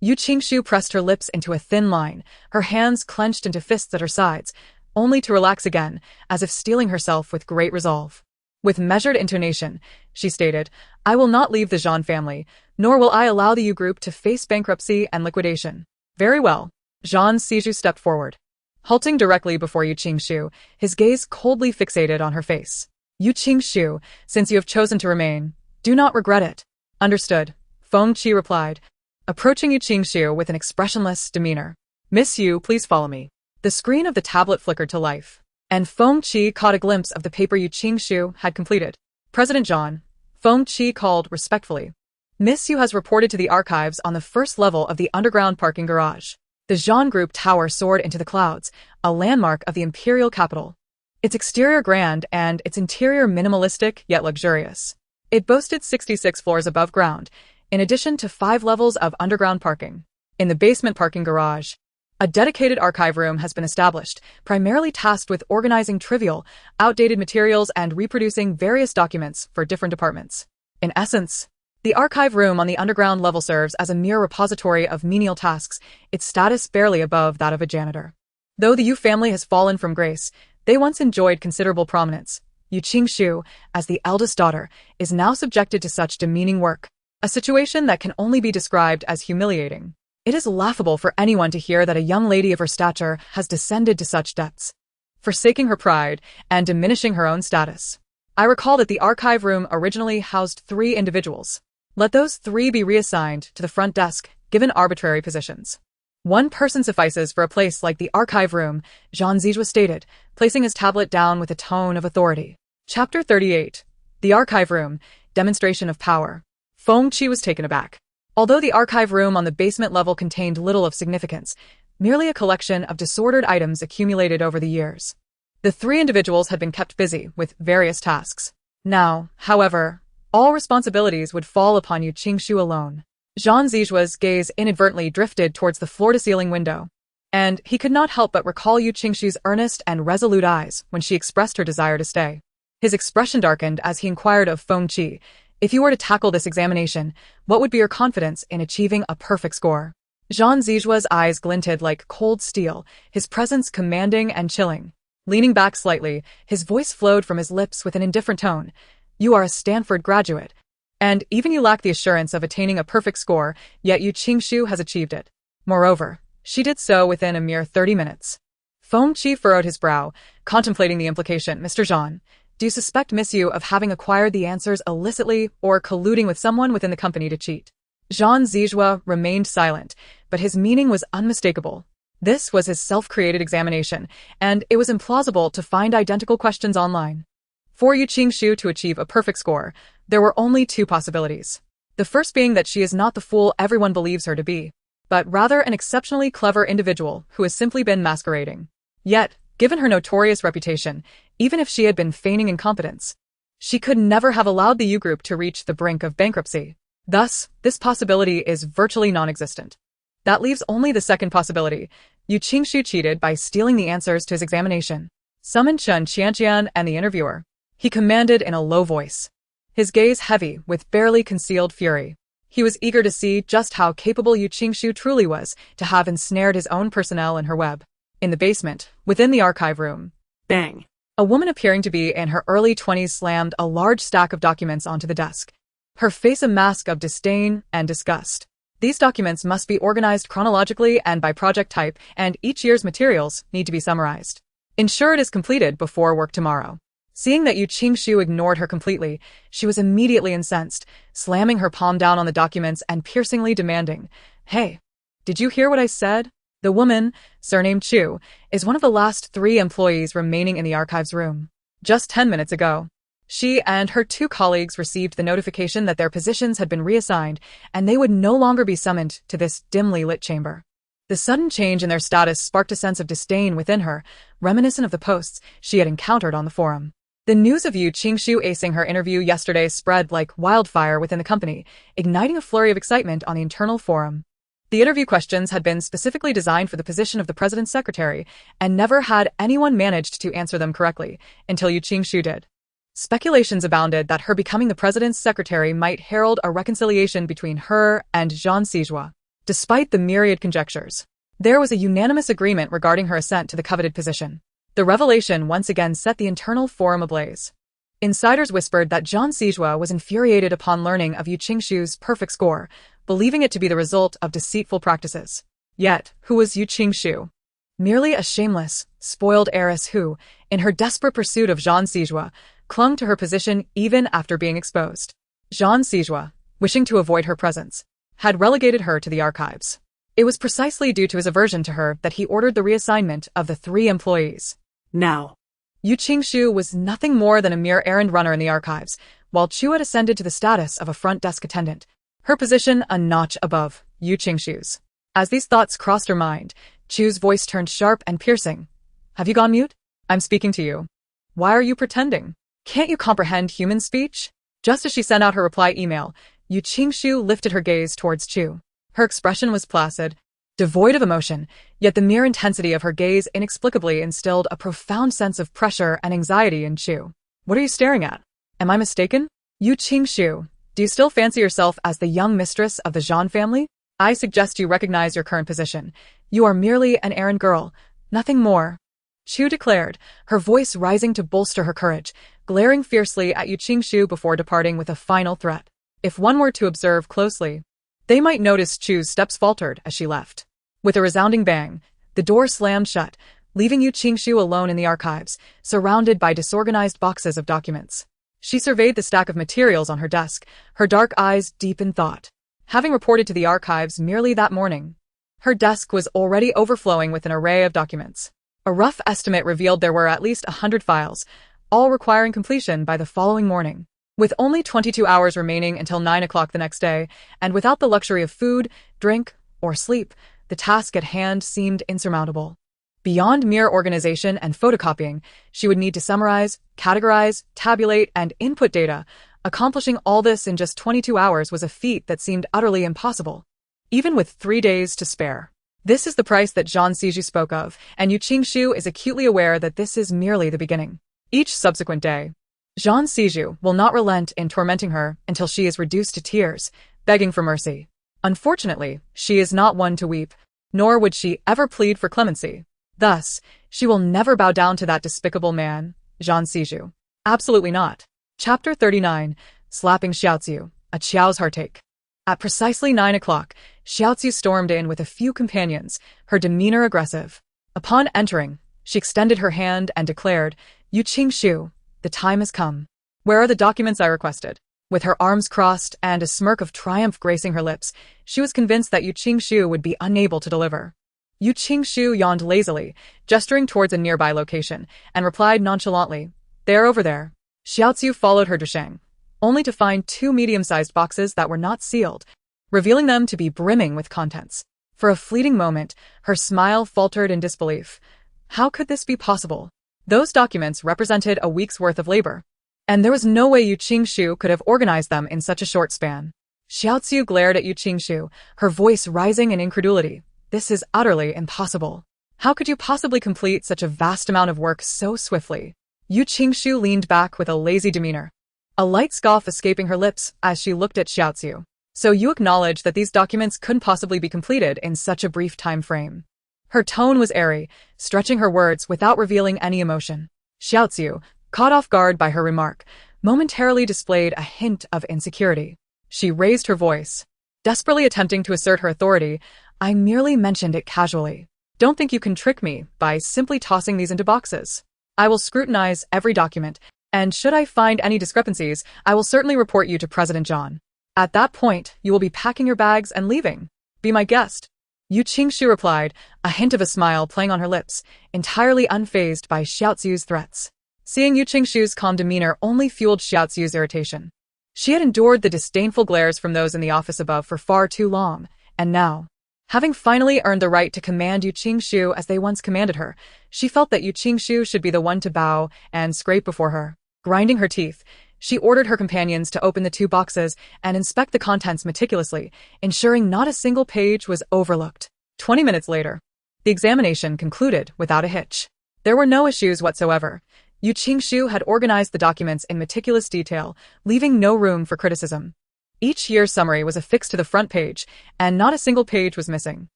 Yu Qingshu pressed her lips into a thin line, her hands clenched into fists at her sides, only to relax again, as if steeling herself with great resolve. With measured intonation, she stated, "I will not leave the Jean family, nor will I allow the Yu group to face bankruptcy and liquidation." "Very well." Jean Siju stepped forward, halting directly before Yu Qingshu, his gaze coldly fixated on her face. "Yu Qingshu, since you have chosen to remain, do not regret it." "Understood," Feng Qi replied, approaching Yu Qingshu with an expressionless demeanor. "Miss Yu, please follow me." The screen of the tablet flickered to life, and Feng Qi caught a glimpse of the paper Yu Qingshu had completed. "President Jean," Feng Qi called respectfully. "Miss Yu has reported to the archives on the first level of the underground parking garage." The Jean Group tower soared into the clouds, a landmark of the imperial capital. Its exterior grand and its interior minimalistic yet luxurious. It boasted 66 floors above ground, in addition to 5 levels of underground parking. In the basement parking garage, a dedicated archive room has been established, primarily tasked with organizing trivial, outdated materials and reproducing various documents for different departments. In essence, the archive room on the underground level serves as a mere repository of menial tasks, its status barely above that of a janitor. Though the Yu family has fallen from grace, they once enjoyed considerable prominence. Yu Qingshu, as the eldest daughter, is now subjected to such demeaning work, a situation that can only be described as humiliating. It is laughable for anyone to hear that a young lady of her stature has descended to such depths, forsaking her pride and diminishing her own status. I recall that the archive room originally housed 3 individuals. Let those 3 be reassigned to the front desk, given arbitrary positions. "One person suffices for a place like the archive room," Jean Zijua stated, placing his tablet down with a tone of authority. Chapter 38. The Archive Room, Demonstration of Power. Feng Qi was taken aback. Although the archive room on the basement level contained little of significance, merely a collection of disordered items accumulated over the years, the 3 individuals had been kept busy with various tasks. Now, however, all responsibilities would fall upon Yu Qingshu alone. Jean Zijua's gaze inadvertently drifted towards the floor-to-ceiling window, and he could not help but recall Yu Qingshu's earnest and resolute eyes when she expressed her desire to stay. His expression darkened as he inquired of Feng Qi, "If you were to tackle this examination, what would be your confidence in achieving a perfect score?" Zhang Zijua's eyes glinted like cold steel, his presence commanding and chilling. Leaning back slightly, his voice flowed from his lips with an indifferent tone. "You are a Stanford graduate, and even you lack the assurance of attaining a perfect score, yet Yu Qingshu has achieved it. Moreover, she did so within a mere 30 minutes. Feng Qi furrowed his brow, contemplating the implication. "Mr. Zhang, do you suspect Miss Yu of having acquired the answers illicitly or colluding with someone within the company to cheat?" Zhang Zijua remained silent, but his meaning was unmistakable. This was his self-created examination, and it was implausible to find identical questions online. For Yu Qingshu to achieve a perfect score, there were only two possibilities. The first being that she is not the fool everyone believes her to be, but rather an exceptionally clever individual who has simply been masquerading. Yet, given her notorious reputation, even if she had been feigning incompetence, she could never have allowed the Yu Group to reach the brink of bankruptcy. Thus, this possibility is virtually non-existent. That leaves only the second possibility. Yu Qingshu cheated by stealing the answers to his examination. Summon Chen Qianqian and the interviewer. He commanded in a low voice, his gaze heavy with barely concealed fury. He was eager to see just how capable Yu Qingshu truly was to have ensnared his own personnel in her web. In the basement, within the archive room, Bang! A woman appearing to be in her early 20s slammed a large stack of documents onto the desk, her face a mask of disdain and disgust. These documents must be organized chronologically and by project type, and each year's materials need to be summarized. Ensure it is completed before work tomorrow. Seeing that Yu Qingshu ignored her completely, she was immediately incensed, slamming her palm down on the documents and piercingly demanding, "Hey, did you hear what I said?" The woman, surnamed Chu, is one of the last 3 employees remaining in the archives room. Just 10 minutes ago, she and her 2 colleagues received the notification that their positions had been reassigned and they would no longer be summoned to this dimly lit chamber. The sudden change in their status sparked a sense of disdain within her, reminiscent of the posts she had encountered on the forum. The news of Yu Qingshu acing her interview yesterday spread like wildfire within the company, igniting a flurry of excitement on the internal forum. The interview questions had been specifically designed for the position of the president's secretary, and never had anyone managed to answer them correctly, until Yu Qingshu did. Speculations abounded that her becoming the president's secretary might herald a reconciliation between her and Zhang Zijua. Despite the myriad conjectures, there was a unanimous agreement regarding her ascent to the coveted position. The revelation once again set the internal forum ablaze. Insiders whispered that Zhang Zijua was infuriated upon learning of Yu Qingshu's perfect score, believing it to be the result of deceitful practices. Yet, who was Yu Qingshu? Merely a shameless, spoiled heiress who, in her desperate pursuit of Zhang Zijua, clung to her position even after being exposed. Zhang Zijua, wishing to avoid her presence, had relegated her to the archives. It was precisely due to his aversion to her that he ordered the reassignment of the 3 employees. Now, Yu Qingshu was nothing more than a mere errand runner in the archives, while Chu had ascended to the status of a front desk attendant, her position a notch above Yu Qingshu's. As these thoughts crossed her mind, Chu's voice turned sharp and piercing. "Have you gone mute? I'm speaking to you. Why are you pretending? Can't you comprehend human speech?" Just as she sent out her reply email, Yu Qingshu lifted her gaze towards Chu. Her expression was placid, devoid of emotion, yet the mere intensity of her gaze inexplicably instilled a profound sense of pressure and anxiety in Chu. "What are you staring at? Am I mistaken? Yu Qingshu, do you still fancy yourself as the young mistress of the Zhan family? I suggest you recognize your current position. You are merely an errand girl, nothing more," Chu declared, her voice rising to bolster her courage, glaring fiercely at Yu Qingshu before departing with a final threat. If one were to observe closely, they might notice Chu's steps faltered as she left. With a resounding bang, the door slammed shut, leaving Yu Qingshu alone in the archives, surrounded by disorganized boxes of documents. She surveyed the stack of materials on her desk, her dark eyes deep in thought. Having reported to the archives merely that morning, her desk was already overflowing with an array of documents. A rough estimate revealed there were at least 100 files, all requiring completion by the following morning. With only 22 hours remaining until 9 o'clock the next day, and without the luxury of food, drink, or sleep, the task at hand seemed insurmountable. Beyond mere organization and photocopying, she would need to summarize, categorize, tabulate, and input data. Accomplishing all this in just 22 hours was a feat that seemed utterly impossible, even with 3 days to spare. This is the price that Zhang Siju spoke of, and Yu Qingshu is acutely aware that this is merely the beginning. Each subsequent day, Zhang Siju will not relent in tormenting her until she is reduced to tears, begging for mercy. Unfortunately, she is not one to weep, nor would she ever plead for clemency. Thus, she will never bow down to that despicable man, Zhang Siju. Absolutely not. Chapter 39, Slapping Xiaoziu, a Qiao's Heartache. At precisely 9 o'clock, Xiaoziu stormed in with a few companions, her demeanor aggressive. Upon entering, she extended her hand and declared, "Yu Qingshu, the time has come. Where are the documents I requested?" With her arms crossed and a smirk of triumph gracing her lips, she was convinced that Yu Qingshu would be unable to deliver. Yu Qingshu yawned lazily, gesturing towards a nearby location, and replied nonchalantly, "They're over there." Xiaoziu followed her Dusheng, only to find 2 medium-sized boxes that were not sealed, revealing them to be brimming with contents. For a fleeting moment, her smile faltered in disbelief. How could this be possible? Those documents represented a week's worth of labor, and there was no way Yu Qingshu could have organized them in such a short span. Xiaoziu glared at Yu Qingshu, her voice rising in incredulity. This is utterly impossible. How could you possibly complete such a vast amount of work so swiftly? Yu Qingshu leaned back with a lazy demeanor, a light scoff escaping her lips as she looked at Xiaoziu. So you acknowledge that these documents couldn't possibly be completed in such a brief time frame. Her tone was airy, stretching her words without revealing any emotion. Xiaoziu, caught off guard by her remark, momentarily displayed a hint of insecurity. She raised her voice, desperately attempting to assert her authority. "I merely mentioned it casually. Don't think you can trick me by simply tossing these into boxes. I will scrutinize every document, and should I find any discrepancies, I will certainly report you to President John. At that point, you will be packing your bags and leaving. Be my guest." Yu Qingshu replied, a hint of a smile playing on her lips, entirely unfazed by Xiaoziu's threats. Seeing Yu Qingshu's calm demeanor only fueled Xiaoziu's irritation. She had endured the disdainful glares from those in the office above for far too long, and now, having finally earned the right to command Yu Qingshu as they once commanded her, she felt that Yu Qingshu should be the one to bow and scrape before her. Grinding her teeth, she ordered her companions to open the 2 boxes and inspect the contents meticulously, ensuring not a single page was overlooked. 20 minutes later, the examination concluded without a hitch. There were no issues whatsoever. Yu Qingshu had organized the documents in meticulous detail, leaving no room for criticism. Each year's summary was affixed to the front page, and not a single page was missing.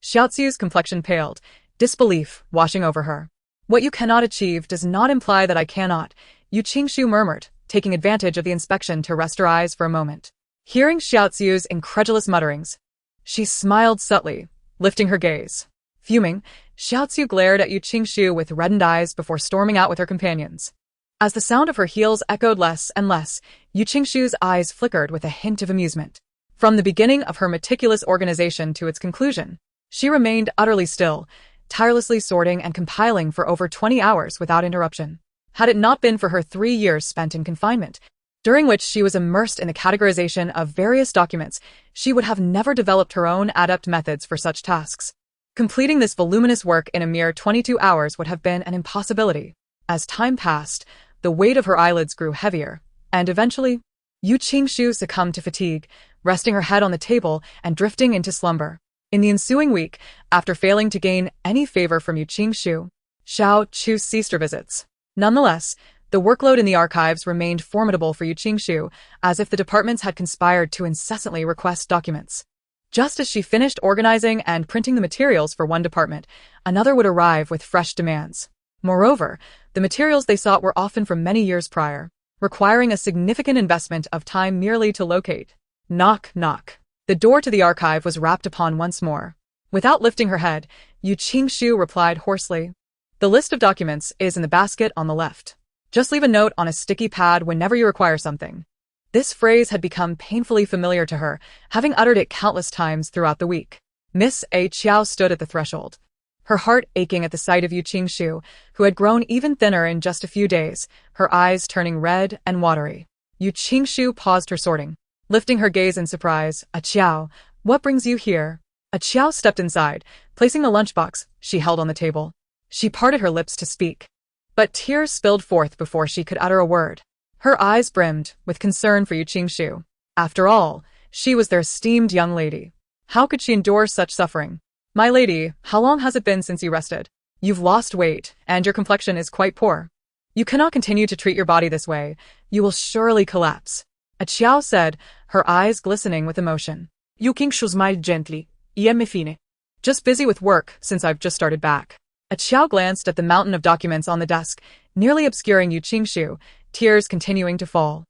Xiaoziu's complexion paled, disbelief washing over her. "What you cannot achieve does not imply that I cannot," Yu Qingshu murmured, taking advantage of the inspection to rest her eyes for a moment. Hearing Xiaoziu's incredulous mutterings, she smiled subtly, lifting her gaze. Fuming, Xiaoziu glared at Yu Qingshu with reddened eyes before storming out with her companions. As the sound of her heels echoed less and less, Yu Qingshu's eyes flickered with a hint of amusement. From the beginning of her meticulous organization to its conclusion, she remained utterly still, tirelessly sorting and compiling for over 20 hours without interruption. Had it not been for her 3 years spent in confinement, during which she was immersed in the categorization of various documents, she would have never developed her own adept methods for such tasks. Completing this voluminous work in a mere 22 hours would have been an impossibility. As time passed, the weight of her eyelids grew heavier, and eventually, Yu Qingshu succumbed to fatigue, resting her head on the table and drifting into slumber. In the ensuing week, after failing to gain any favor from Yu Qingshu, Xiao Chu ceased her visits. Nonetheless, the workload in the archives remained formidable for Yu Qingshu, as if the departments had conspired to incessantly request documents. Just as she finished organizing and printing the materials for one department, another would arrive with fresh demands. Moreover, the materials they sought were often from many years prior, requiring a significant investment of time merely to locate. Knock, knock. The door to the archive was rapped upon once more. Without lifting her head, Yu Qingshu replied hoarsely, "The list of documents is in the basket on the left. Just leave a note on a sticky pad whenever you require something." This phrase had become painfully familiar to her, having uttered it countless times throughout the week. Miss A. Chiao stood at the threshold, her heart aching at the sight of Yu Qingshu, who had grown even thinner in just a few days, her eyes turning red and watery. Yu Qingshu paused her sorting, lifting her gaze in surprise. "A Chiao, what brings you here?" A Chiao stepped inside, placing the lunchbox she held on the table. She parted her lips to speak, but tears spilled forth before she could utter a word. Her eyes brimmed with concern for Yu Qingshu. After all, she was their esteemed young lady. How could she endure such suffering? "My lady, how long has it been since you rested? You've lost weight, and your complexion is quite poor." You cannot continue to treat your body this way. You will surely collapse. A Qiao said, her eyes glistening with emotion. Yu Qingshu smiled gently. Iemme fine. Just busy with work since I've just started back. A Qiao glanced at the mountain of documents on the desk, nearly obscuring Yu Qingshu, tears continuing to fall.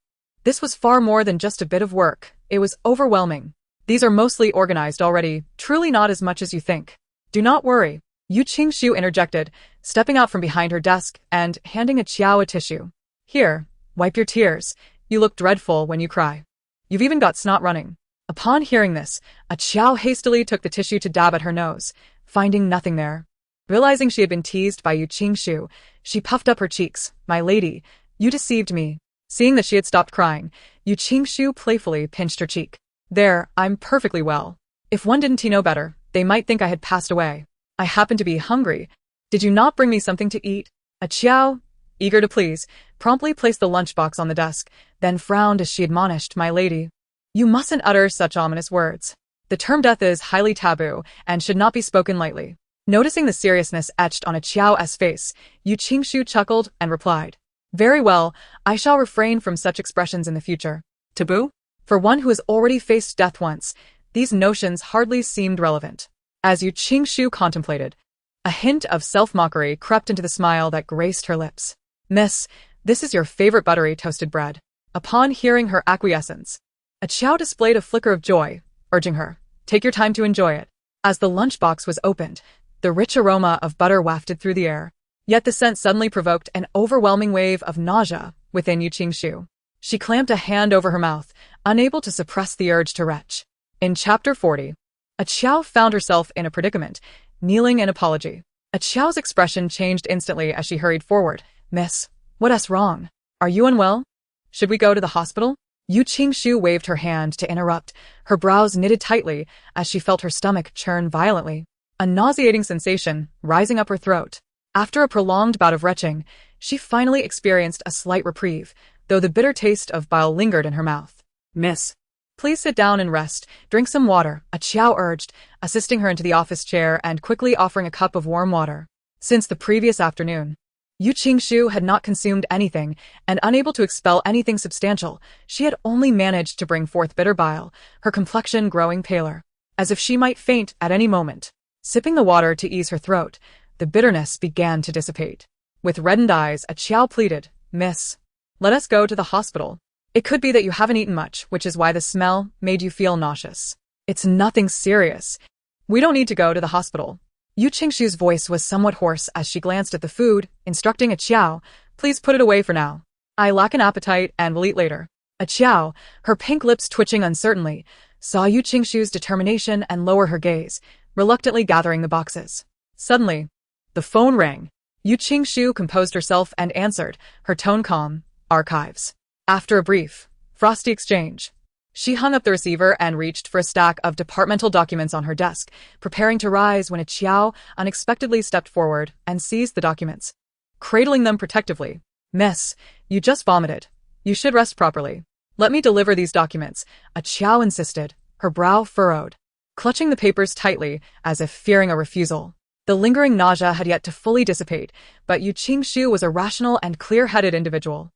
This was far more than just a bit of work. It was overwhelming. These are mostly organized already, truly not as much as you think. Do not worry. Yu Qingshu interjected, stepping out from behind her desk and handing a Qiao a tissue. Here, wipe your tears. You look dreadful when you cry. You've even got snot running. Upon hearing this, a Qiao hastily took the tissue to dab at her nose, finding nothing there. Realizing she had been teased by Yu Qingshu, she puffed up her cheeks. My lady, you deceived me. Seeing that she had stopped crying, Yu Qingshu playfully pinched her cheek. There, I'm perfectly well. If one didn't know better, they might think I had passed away. I happen to be hungry. Did you not bring me something to eat? A Qiao, eager to please, promptly placed the lunchbox on the desk, then frowned as she admonished, my lady. You mustn't utter such ominous words. The term death is highly taboo and should not be spoken lightly. Noticing the seriousness etched on a Qiao's face, Yu Qingshu chuckled and replied, very well, I shall refrain from such expressions in the future. Taboo? For one who has already faced death once, these notions hardly seemed relevant. As Yu Qingshu contemplated, a hint of self-mockery crept into the smile that graced her lips. Miss, this is your favorite buttery toasted bread. Upon hearing her acquiescence, a Qiao displayed a flicker of joy, urging her, take your time to enjoy it. As the lunchbox was opened, the rich aroma of butter wafted through the air. Yet the scent suddenly provoked an overwhelming wave of nausea within Yu Qingshu. She clamped a hand over her mouth, unable to suppress the urge to retch. In Chapter 40, a Qiao found herself in a predicament, kneeling in apology. A Qiao's expression changed instantly as she hurried forward. Miss, what's wrong? Are you unwell? Should we go to the hospital? Yu Qingshu waved her hand to interrupt, her brows knitted tightly as she felt her stomach churn violently, a nauseating sensation rising up her throat. After a prolonged bout of retching, she finally experienced a slight reprieve, though the bitter taste of bile lingered in her mouth. Miss, please sit down and rest, drink some water, a Qiao urged, assisting her into the office chair and quickly offering a cup of warm water. Since the previous afternoon, Yu Qingshu had not consumed anything, and unable to expel anything substantial, she had only managed to bring forth bitter bile, her complexion growing paler, as if she might faint at any moment. Sipping the water to ease her throat, the bitterness began to dissipate. With reddened eyes, a Qiao pleaded, Miss, let us go to the hospital. It could be that you haven't eaten much, which is why the smell made you feel nauseous. It's nothing serious. We don't need to go to the hospital. Yu Qingshu's voice was somewhat hoarse as she glanced at the food, instructing a Qiao, please put it away for now. I lack an appetite and will eat later. A Qiao, her pink lips twitching uncertainly, saw Yu Qingshu's determination and lower her gaze, reluctantly gathering the boxes. Suddenly, the phone rang. Yu Qingshu composed herself and answered, her tone calm, archives. After a brief, frosty exchange, she hung up the receiver and reached for a stack of departmental documents on her desk, preparing to rise when a Qiao unexpectedly stepped forward and seized the documents, cradling them protectively. Miss, you just vomited. You should rest properly. Let me deliver these documents, a Qiao insisted, her brow furrowed, clutching the papers tightly as if fearing a refusal. The lingering nausea had yet to fully dissipate, but Yu Qingshu was a rational and clear-headed individual.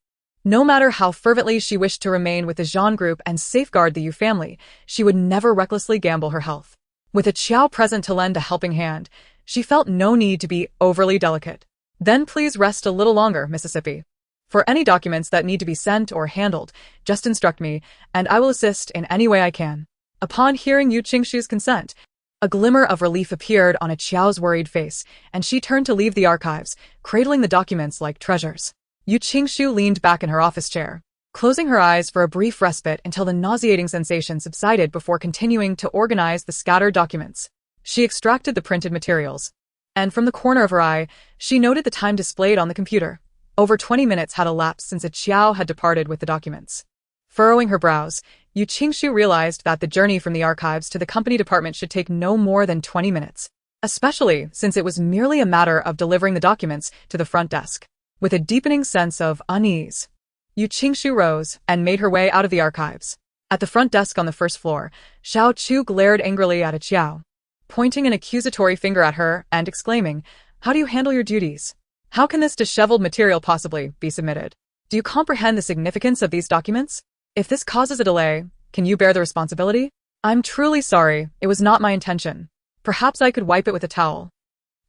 No matter how fervently she wished to remain with the Zhang group and safeguard the Yu family, she would never recklessly gamble her health. With a Qiao present to lend a helping hand, she felt no need to be overly delicate. Then please rest a little longer, Mississippi. For any documents that need to be sent or handled, just instruct me, and I will assist in any way I can. Upon hearing Yu Qingshu's consent, a glimmer of relief appeared on a Qiao's worried face, and she turned to leave the archives, cradling the documents like treasures. Yu Qingshu leaned back in her office chair, closing her eyes for a brief respite until the nauseating sensation subsided before continuing to organize the scattered documents. She extracted the printed materials, and from the corner of her eye, she noted the time displayed on the computer. Over 20 minutes had elapsed since a Qiao had departed with the documents. Furrowing her brows, Yu Qingshu realized that the journey from the archives to the company department should take no more than 20 minutes, especially since it was merely a matter of delivering the documents to the front desk. With a deepening sense of unease, Yu Qingshu rose and made her way out of the archives. At the front desk on the first floor, Xiao Chu glared angrily at a Qiao, pointing an accusatory finger at her and exclaiming, "How do you handle your duties? How can this disheveled material possibly be submitted? Do you comprehend the significance of these documents? If this causes a delay, can you bear the responsibility? I'm truly sorry, it was not my intention. Perhaps I could wipe it with a towel.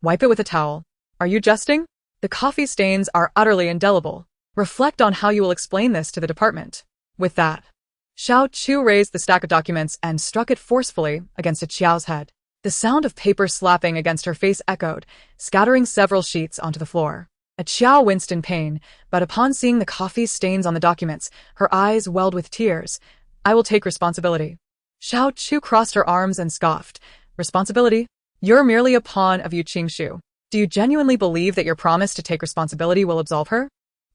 Wipe it with a towel? Are you jesting? The coffee stains are utterly indelible. Reflect on how you will explain this to the department. With that, Xiao Chu raised the stack of documents and struck it forcefully against Qiao's head. The sound of paper slapping against her face echoed, scattering several sheets onto the floor. Qiao winced in pain, but upon seeing the coffee stains on the documents, her eyes welled with tears. I will take responsibility. Xiao Chu crossed her arms and scoffed. Responsibility? You're merely a pawn of Yu Qingshu. Do you genuinely believe that your promise to take responsibility will absolve her?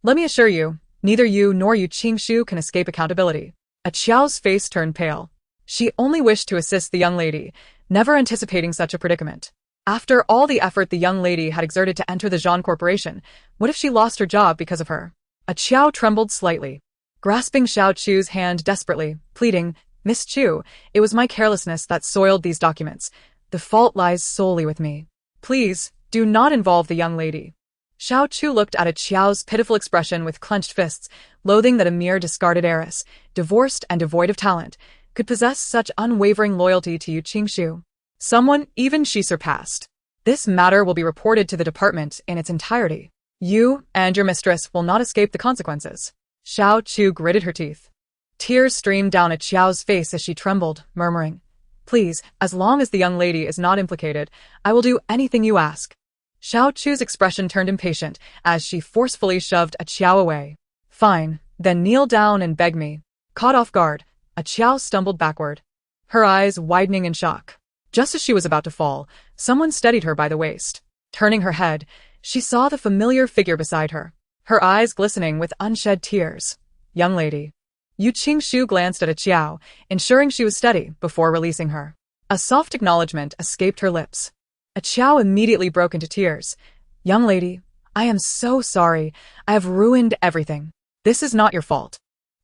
Let me assure you, neither you nor Yu Qingshu can escape accountability. Qiao's face turned pale. She only wished to assist the young lady, never anticipating such a predicament. After all the effort the young lady had exerted to enter the Zhan Corporation, what if she lost her job because of her? Qiao trembled slightly, grasping Xiao Chu's hand desperately, pleading, Miss Chu, it was my carelessness that soiled these documents. The fault lies solely with me. Please, do not involve the young lady. Xiao Chu looked at Qiao's pitiful expression with clenched fists, loathing that a mere discarded heiress, divorced and devoid of talent, could possess such unwavering loyalty to Yu Qingshu. Someone even she surpassed. This matter will be reported to the department in its entirety. You and your mistress will not escape the consequences. Xiao Chu gritted her teeth. Tears streamed down Qiao's face as she trembled, murmuring, Please, as long as the young lady is not implicated, I will do anything you ask. Xiao Chu's expression turned impatient as she forcefully shoved Qiao away. Fine, then kneel down and beg me. Caught off guard, Qiao stumbled backward, her eyes widening in shock. Just as she was about to fall, someone steadied her by the waist. Turning her head, she saw the familiar figure beside her, her eyes glistening with unshed tears. Young lady. Yu Qingshu glanced at Qiao, ensuring she was steady before releasing her. A soft acknowledgement escaped her lips. Qiao immediately broke into tears. Young lady, I am so sorry. I have ruined everything. This is not your fault.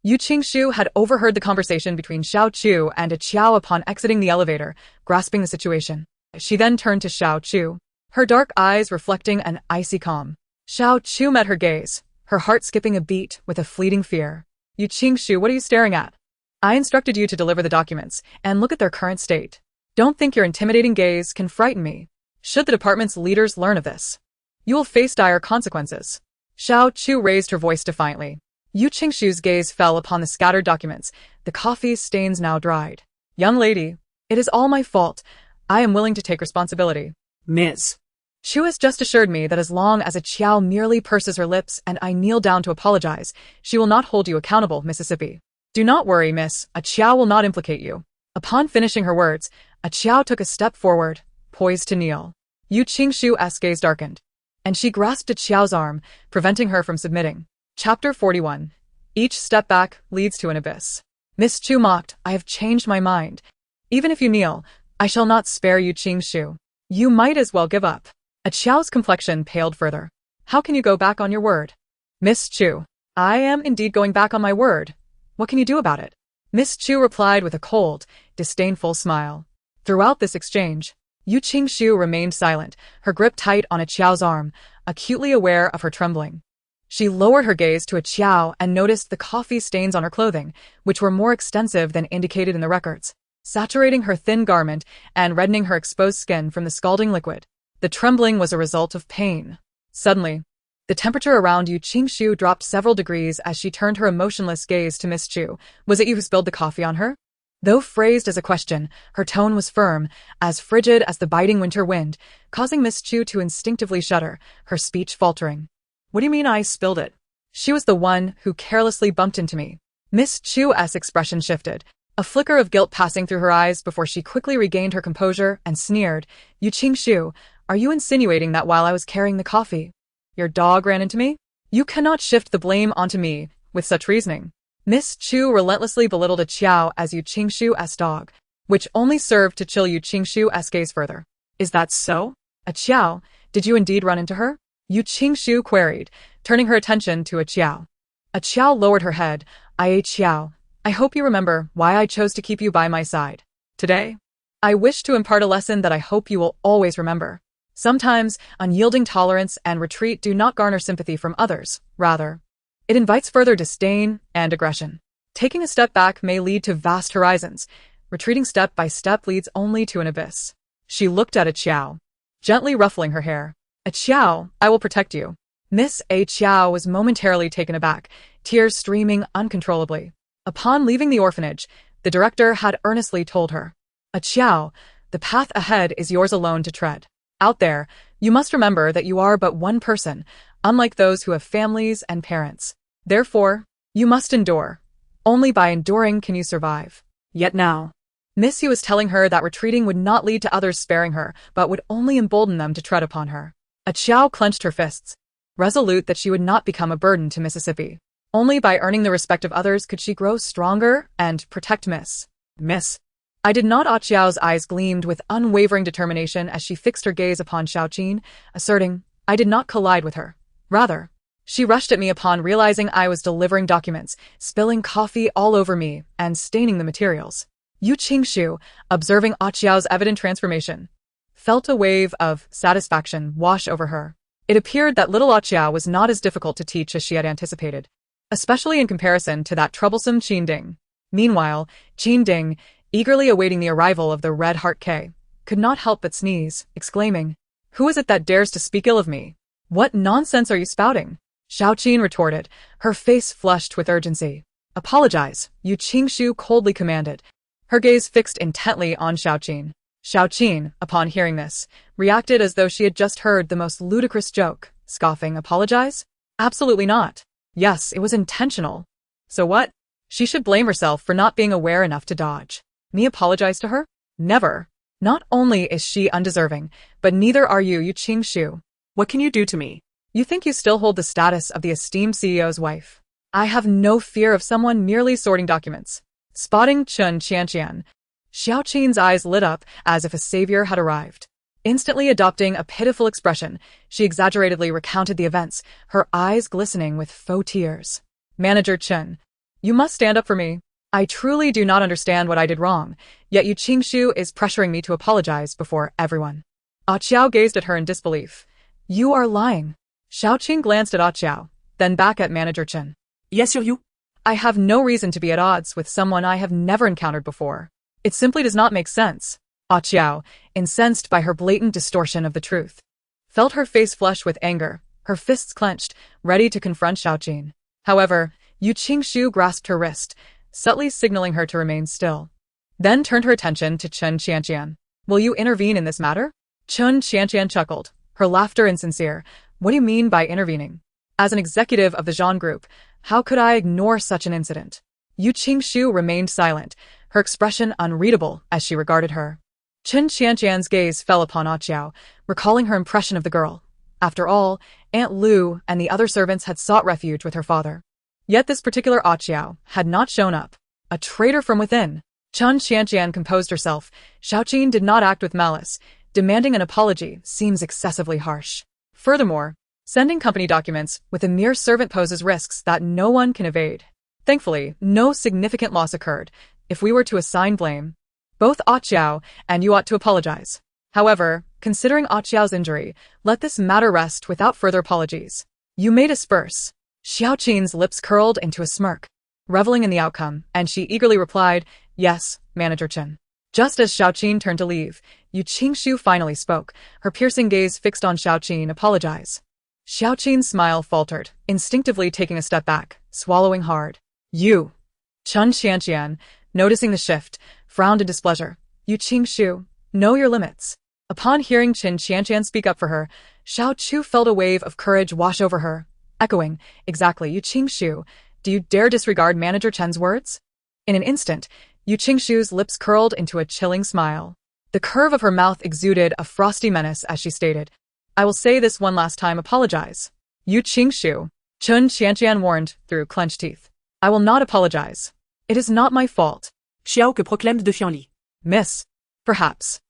Yu Qingshu had overheard the conversation between Xiao Chu and Qiao upon exiting the elevator, grasping the situation. She then turned to Xiao Chu, her dark eyes reflecting an icy calm. Xiao Chu met her gaze, her heart skipping a beat with a fleeting fear. Yu Qingshu, what are you staring at? I instructed you to deliver the documents, and look at their current state. Don't think your intimidating gaze can frighten me. Should the department's leaders learn of this, you will face dire consequences. Xiao Chu raised her voice defiantly. Yu Qingshu's gaze fell upon the scattered documents, the coffee stains now dried. Young lady, it is all my fault. I am willing to take responsibility. Miss. Chu has just assured me that as long as Qiao merely purses her lips and I kneel down to apologize, she will not hold you accountable, Mississippi. Do not worry, miss, Qiao will not implicate you. Upon finishing her words, Qiao took a step forward, poised to kneel. Yu Qingshu's gaze darkened, and she grasped Qiao's arm, preventing her from submitting. Chapter 41. Each step back leads to an abyss. Miss Chu mocked, I have changed my mind. Even if you kneel, I shall not spare Yu Qingshu. You might as well give up. Qiao's complexion paled further. How can you go back on your word? Miss Chu, I am indeed going back on my word. What can you do about it? Miss Chu replied with a cold, disdainful smile. Throughout this exchange, Yu Qingshu remained silent, her grip tight on Qiao's arm, acutely aware of her trembling. She lowered her gaze to Qiao and noticed the coffee stains on her clothing, which were more extensive than indicated in the records, saturating her thin garment and reddening her exposed skin from the scalding liquid. The trembling was a result of pain. Suddenly, the temperature around Yu Qingshu dropped several degrees as she turned her emotionless gaze to Miss Chu. Was it you who spilled the coffee on her? Though phrased as a question, her tone was firm, as frigid as the biting winter wind, causing Miss Chu to instinctively shudder, her speech faltering. What do you mean I spilled it? She was the one who carelessly bumped into me. Miss Chu's expression shifted, a flicker of guilt passing through her eyes before she quickly regained her composure and sneered. Yu Qingshu, are you insinuating that while I was carrying the coffee, your dog ran into me? You cannot shift the blame onto me with such reasoning. Miss Chu relentlessly belittled Qiao as Yu Qingshu's dog, which only served to chill Yu Qingshu's gaze further. Is that so? Qiao, did you indeed run into her? Yu Qingshu queried, turning her attention to Qiao. Qiao lowered her head. Qiao, I hope you remember why I chose to keep you by my side. Today, I wish to impart a lesson that I hope you will always remember. Sometimes, unyielding tolerance and retreat do not garner sympathy from others. Rather, it invites further disdain and aggression. Taking a step back may lead to vast horizons. Retreating step by step leads only to an abyss. She looked at A Chiao, gently ruffling her hair. A Chiao, I will protect you. Miss A Chiao was momentarily taken aback, tears streaming uncontrollably. Upon leaving the orphanage, the director had earnestly told her, A Chiao, the path ahead is yours alone to tread. Out there, you must remember that you are but one person, unlike those who have families and parents. Therefore, you must endure. Only by enduring can you survive. Yet now, Miss Yu was telling her that retreating would not lead to others sparing her, but would only embolden them to tread upon her. A Chiao clenched her fists, resolute that she would not become a burden to Mississippi. Only by earning the respect of others could she grow stronger and protect Miss. I did not. A Chiao's eyes gleamed with unwavering determination as she fixed her gaze upon Xiaoqin, asserting, I did not collide with her. Rather, she rushed at me upon realizing I was delivering documents, spilling coffee all over me and staining the materials. Yu Qingshu, observing A Chiao's evident transformation, felt a wave of satisfaction wash over her. It appeared that little A Chiao was not as difficult to teach as she had anticipated, especially in comparison to that troublesome Qin Ding. Meanwhile, Qin Ding, eagerly awaiting the arrival of the Red Heart K, could not help but sneeze, exclaiming, Who is it that dares to speak ill of me? What nonsense are you spouting? Xiaoqin retorted, her face flushed with urgency. Apologize, Yu Qingshu coldly commanded, her gaze fixed intently on Xiaoqin. Xiaoqin, upon hearing this, reacted as though she had just heard the most ludicrous joke, scoffing, Apologize? Absolutely not. Yes, it was intentional. So what? She should blame herself for not being aware enough to dodge. Me apologize to her? Never. Not only is she undeserving, but neither are you, Yu Qingshu. What can you do to me? You think you still hold the status of the esteemed CEO's wife. I have no fear of someone merely sorting documents. Spotting Chun Qianqian, Xiaoqin's eyes lit up as if a savior had arrived. Instantly adopting a pitiful expression, she exaggeratedly recounted the events, her eyes glistening with faux tears. Manager Chun, you must stand up for me. I truly do not understand what I did wrong, yet Yu Qingshu is pressuring me to apologize before everyone. A Chiao gazed at her in disbelief. You are lying. Xiaoqin glanced at A Chiao, then back at Manager Chen. Yes, you. I have no reason to be at odds with someone I have never encountered before. It simply does not make sense. A Chiao, incensed by her blatant distortion of the truth, felt her face flush with anger, her fists clenched, ready to confront Xiaoqin. However, Yu Qingshu grasped her wrist, subtly signaling her to remain still. Then turned her attention to Chun Qianqian. Will you intervene in this matter? Chun Qianqian chuckled, her laughter insincere. What do you mean by intervening? As an executive of the Zhan Group, how could I ignore such an incident? Yu Qingshu remained silent, her expression unreadable as she regarded her. Chun Qianqian's gaze fell upon A Chiao, recalling her impression of the girl. After all, Aunt Lu and the other servants had sought refuge with her father. Yet this particular A Chiao had not shown up. A traitor from within. Chun Qianqian composed herself. Xiaoqin did not act with malice. Demanding an apology seems excessively harsh. Furthermore, sending company documents with a mere servant poses risks that no one can evade. Thankfully, no significant loss occurred. If we were to assign blame, both A Chiao and you ought to apologize. However, considering A Chiao's injury, let this matter rest without further apologies. You may disperse. Xiaoqin's lips curled into a smirk, reveling in the outcome, and she eagerly replied, Yes, Manager Chen. Just as Xiaoqin turned to leave, Yu Qingshu finally spoke, her piercing gaze fixed on Xiaoqin. Apologize. Xiaoqin's smile faltered, instinctively taking a step back, swallowing hard. You. Chun Qianqian, noticing the shift, frowned in displeasure. Yu Qingshu, know your limits. Upon hearing Chun Qianqian speak up for her, Xiaoqiu felt a wave of courage wash over her, echoing, Exactly, Yu Qingshu, do you dare disregard Manager Chen's words? In an instant, Yu Qingshu's lips curled into a chilling smile. The curve of her mouth exuded a frosty menace as she stated, I will say this one last time, apologize. Yu Qingshu, Chun Qianqian warned through clenched teeth. I will not apologize. It is not my fault. Xiao que proclame de Fianli. Miss. Perhaps.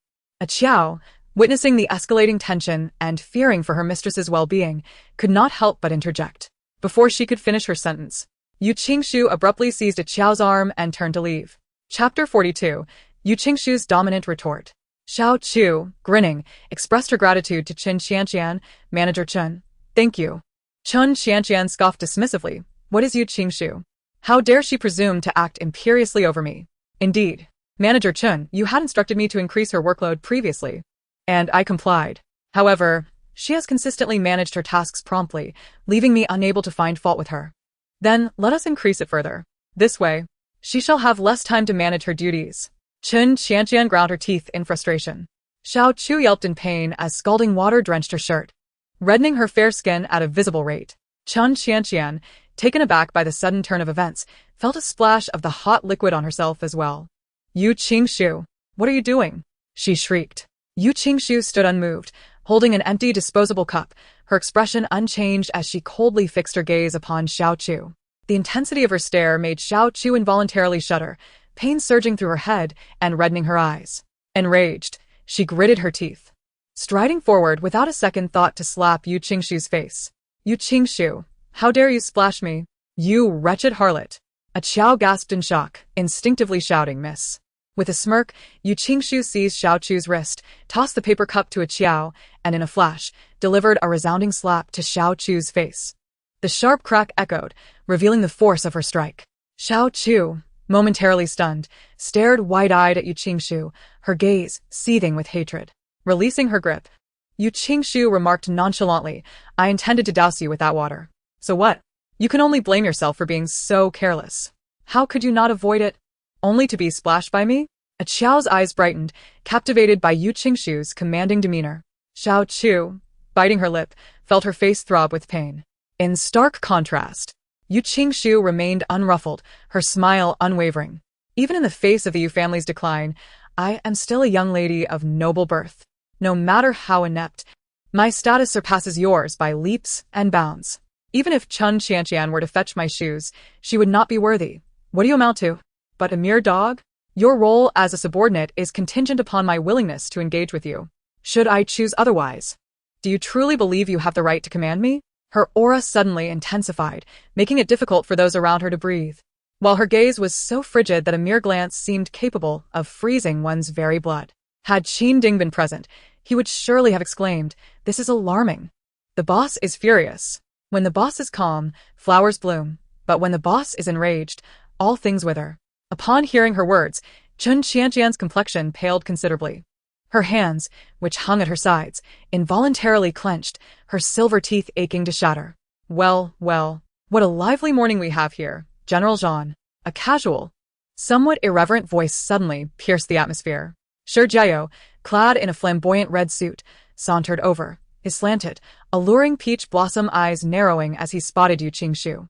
A Chiao, witnessing the escalating tension and fearing for her mistress's well-being, could not help but interject. Before she could finish her sentence, Yu Qingshu abruptly seized A Chiao's arm and turned to leave. Chapter 42, Yu Qingshu's dominant retort. Xiao Chu, grinning, expressed her gratitude to Chen Qianqian, Manager Chen. Thank you. Chen Qianqian scoffed dismissively. What is Yu Qingshu? How dare she presume to act imperiously over me? Indeed. Manager Chen, you had instructed me to increase her workload previously. And I complied. However, she has consistently managed her tasks promptly, leaving me unable to find fault with her. Then, let us increase it further. This way, she shall have less time to manage her duties. Chen Qianqian ground her teeth in frustration. Xiao Chu yelped in pain as scalding water drenched her shirt, reddening her fair skin at a visible rate. Chen Qianqian, taken aback by the sudden turn of events, felt a splash of the hot liquid on herself as well. Yu Qingshu, what are you doing? She shrieked. Yu Qingshu stood unmoved, holding an empty disposable cup, her expression unchanged as she coldly fixed her gaze upon Xiao Chu. The intensity of her stare made Xiao Chu involuntarily shudder, pain surging through her head and reddening her eyes. Enraged, she gritted her teeth, striding forward without a second thought to slap Yu Qingshu's face. Yu Qingshu, how dare you splash me? You wretched harlot. A Qiao gasped in shock, instinctively shouting, Miss. With a smirk, Yu Qingshu seized Xiao Chu's wrist, tossed the paper cup to a Qiao, and in a flash, delivered a resounding slap to Xiao Chu's face. The sharp crack echoed, revealing the force of her strike. Xiao Chu, momentarily stunned, stared wide-eyed at Yu Qingshu, her gaze seething with hatred. Releasing her grip, Yu Qingshu remarked nonchalantly, I intended to douse you with that water. So what? You can only blame yourself for being so careless. How could you not avoid it? Only to be splashed by me? A Qiao's eyes brightened, captivated by Yu Qingshu's commanding demeanor. Xiao Chu, biting her lip, felt her face throb with pain. In stark contrast, Yu Qingshu remained unruffled, her smile unwavering. Even in the face of the Yu family's decline, I am still a young lady of noble birth. No matter how inept, my status surpasses yours by leaps and bounds. Even if Chen Qianqian were to fetch my shoes, she would not be worthy. What do you amount to? But a mere dog? Your role as a subordinate is contingent upon my willingness to engage with you. Should I choose otherwise? Do you truly believe you have the right to command me? Her aura suddenly intensified, making it difficult for those around her to breathe, while her gaze was so frigid that a mere glance seemed capable of freezing one's very blood. Had Qin Ding been present, he would surely have exclaimed, This is alarming. The boss is furious. When the boss is calm, flowers bloom, but when the boss is enraged, all things wither. Upon hearing her words, Chen Qianqian's complexion paled considerably. Her hands, which hung at her sides, involuntarily clenched, her silver teeth aching to shatter. Well, what a lively morning we have here, General Zhan. A casual, somewhat irreverent voice suddenly pierced the atmosphere. Shi Jiao, clad in a flamboyant red suit, sauntered over, his slanted, alluring peach blossom eyes narrowing as he spotted Yu Qingshu.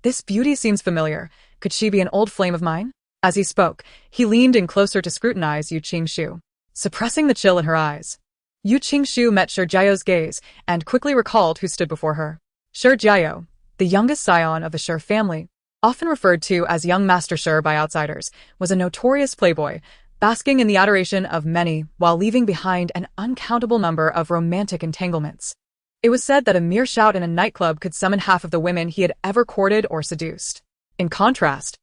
This beauty seems familiar. Could she be an old flame of mine? As he spoke, he leaned in closer to scrutinize Yu Qingshu, suppressing the chill in her eyes. Yu Qingshu met Shi Jiao's gaze and quickly recalled who stood before her. Shi Jiao, the youngest scion of the Shi family, often referred to as young Master Shi by outsiders, was a notorious playboy, basking in the adoration of many while leaving behind an uncountable number of romantic entanglements. It was said that a mere shout in a nightclub could summon half of the women he had ever courted or seduced. In contrast,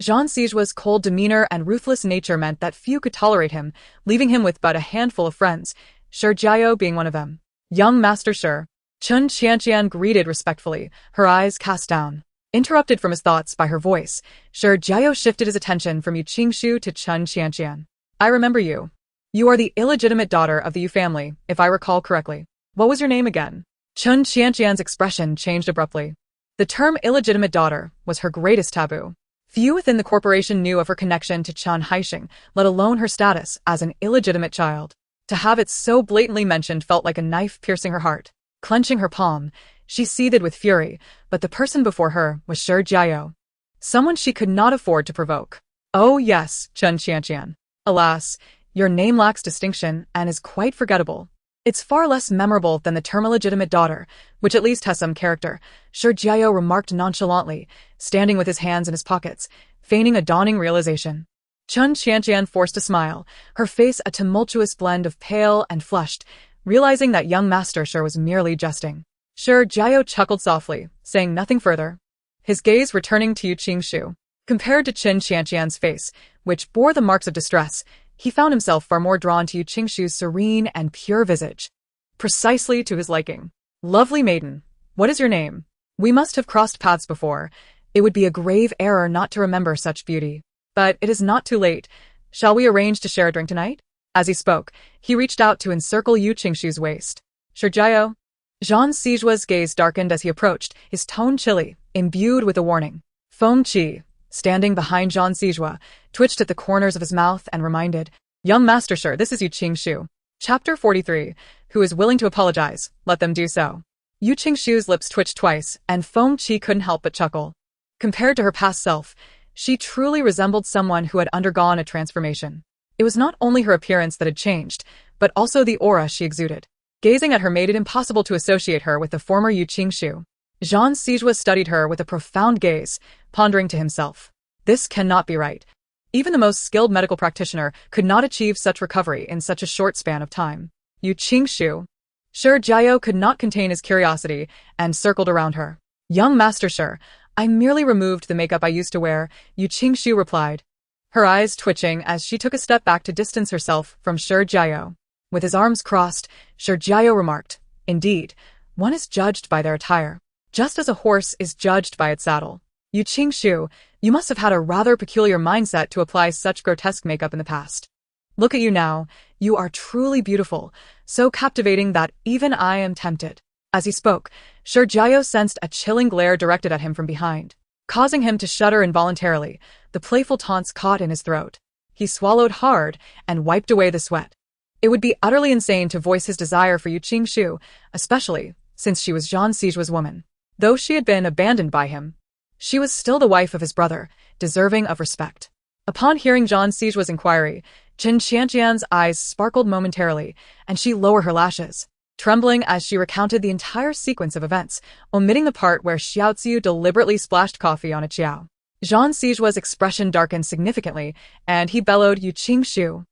Zhan Sijua's cold demeanor and ruthless nature meant that few could tolerate him, leaving him with but a handful of friends, Shi Jiao being one of them. Young Master Shi, Chen Qianqian greeted respectfully, her eyes cast down. Interrupted from his thoughts by her voice, Shi Jiao shifted his attention from Yu Qingshu to Chen Qianqian. I remember you. You are the illegitimate daughter of the Yu family, if I recall correctly. What was your name again? Chen Qianqian's expression changed abruptly. The term illegitimate daughter was her greatest taboo. Few within the corporation knew of her connection to Chen Haixing, let alone her status as an illegitimate child. To have it so blatantly mentioned felt like a knife piercing her heart. Clenching her palm, she seethed with fury, but the person before her was Shi Jiao, someone she could not afford to provoke. Oh yes, Chen Qianqian. Alas, your name lacks distinction and is quite forgettable. It's far less memorable than the term illegitimate daughter, which at least has some character, Shi Jiao remarked nonchalantly, standing with his hands in his pockets, feigning a dawning realization. Chen Qianqian forced a smile, her face a tumultuous blend of pale and flushed, realizing that young Master Shi was merely jesting. Shi Jiao chuckled softly, saying nothing further, his gaze returning to Yu Qingshu. Compared to Chen Qianqian's face, which bore the marks of distress, he found himself far more drawn to Yu Qingshu's serene and pure visage. Precisely to his liking. Lovely maiden, what is your name? We must have crossed paths before. It would be a grave error not to remember such beauty. But it is not too late. Shall we arrange to share a drink tonight? As he spoke, he reached out to encircle Yu Qingshu's waist. Sure, Jiao? Zhang Sijua's gaze darkened as he approached, his tone chilly, imbued with a warning. Feng Qi, standing behind Zhang Sijua, twitched at the corners of his mouth and reminded, Young Master Sure, this is Yu Qingshu. Chapter 43, Who is willing to apologize, let them do so. Yu Qingshu's lips twitched twice, and Feng Qi couldn't help but chuckle. Compared to her past self, she truly resembled someone who had undergone a transformation. It was not only her appearance that had changed, but also the aura she exuded. Gazing at her made it impossible to associate her with the former Yu Qingshu. Zhang Sijua studied her with a profound gaze, pondering to himself. This cannot be right. Even the most skilled medical practitioner could not achieve such recovery in such a short span of time. Yu Qingshu. Sure, Jiao could not contain his curiosity and circled around her. Young Master Sure, I merely removed the makeup I used to wear, Yu Qingshu replied, her eyes twitching as she took a step back to distance herself from Sure Jiao. With his arms crossed, Sure Jiao remarked, Indeed, one is judged by their attire, just as a horse is judged by its saddle. Yu Qingshu, you must have had a rather peculiar mindset to apply such grotesque makeup in the past. Look at you now, you are truly beautiful, so captivating that even I am tempted. As he spoke, Sure Jiao sensed a chilling glare directed at him from behind, causing him to shudder involuntarily, the playful taunts caught in his throat. He swallowed hard and wiped away the sweat. It would be utterly insane to voice his desire for Yu Qingshu, especially since she was Zhang Sijua's woman. Though she had been abandoned by him, she was still the wife of his brother, deserving of respect. Upon hearing Zhang Sijua's inquiry, Qin Qianqian's eyes sparkled momentarily, and she lowered her lashes, trembling as she recounted the entire sequence of events, omitting the part where Xiaoziu deliberately splashed coffee on a Qiao. Zhang Sijua's expression darkened significantly, and he bellowed, Yu Qingshu,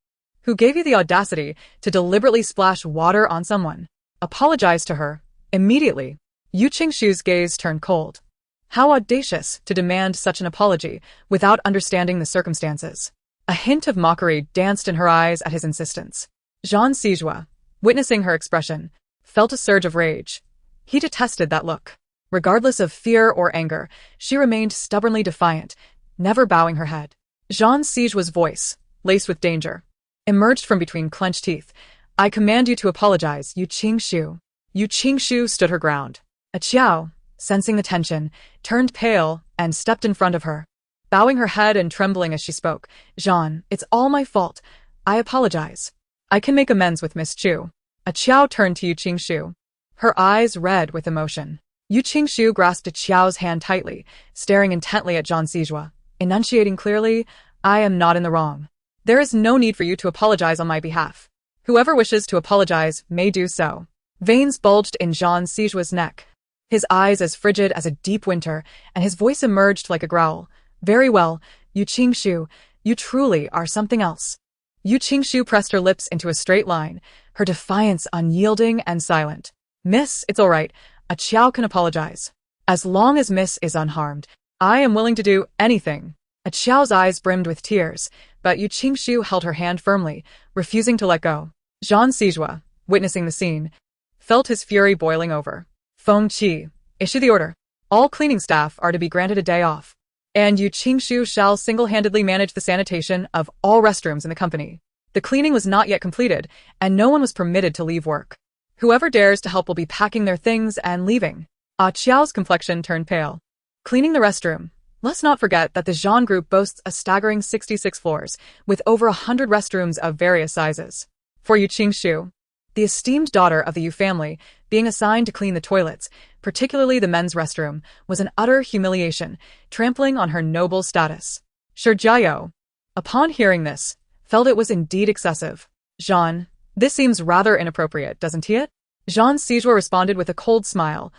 who gave you the audacity to deliberately splash water on someone? Apologize to her, immediately. Yu Qingshu's gaze turned cold. How audacious to demand such an apology without understanding the circumstances. A hint of mockery danced in her eyes at his insistence. Zhang Sijua, witnessing her expression, felt a surge of rage. He detested that look. Regardless of fear or anger, she remained stubbornly defiant, never bowing her head. Zhang Sijua's voice, laced with danger, emerged from between clenched teeth. I command you to apologize, Yu Qingshu. Yu Qingshu stood her ground. A Qiao, sensing the tension, turned pale and stepped in front of her, bowing her head and trembling as she spoke. Zhan, it's all my fault. I apologize. I can make amends with Miss Chu. A Qiao turned to Yu Qingshu, her eyes red with emotion. Yu Qingshu grasped a Qiao's hand tightly, staring intently at Zhang Sijua, enunciating clearly, I am not in the wrong. There is no need for you to apologize on my behalf. Whoever wishes to apologize may do so. Veins bulged in Zhang Sijua's neck, his eyes as frigid as a deep winter, and his voice emerged like a growl. Very well, Yu Qingshu, you truly are something else. Yu Qingshu pressed her lips into a straight line, her defiance unyielding and silent. Miss, it's all right. A Qiao can apologize. As long as Miss is unharmed, I am willing to do anything. A Qiao's eyes brimmed with tears, but Yu Qingshu held her hand firmly, refusing to let go. Zhang Sijua, witnessing the scene, felt his fury boiling over. Feng Qi, issue the order. All cleaning staff are to be granted a day off, and Yu Qingshu shall single-handedly manage the sanitation of all restrooms in the company. The cleaning was not yet completed, and no one was permitted to leave work. Whoever dares to help will be packing their things and leaving. Ah Qiao's complexion turned pale. Cleaning the restroom. Let's not forget that the Zhan group boasts a staggering 66 floors, with over 100 restrooms of various sizes. For Yu Qingshu, the esteemed daughter of the Yu family, being assigned to clean the toilets, particularly the men's restroom, was an utter humiliation, trampling on her noble status. Sure Jiao, upon hearing this, felt it was indeed excessive. Zhan, this seems rather inappropriate, doesn't it? Zhang Sijua responded with a cold smile.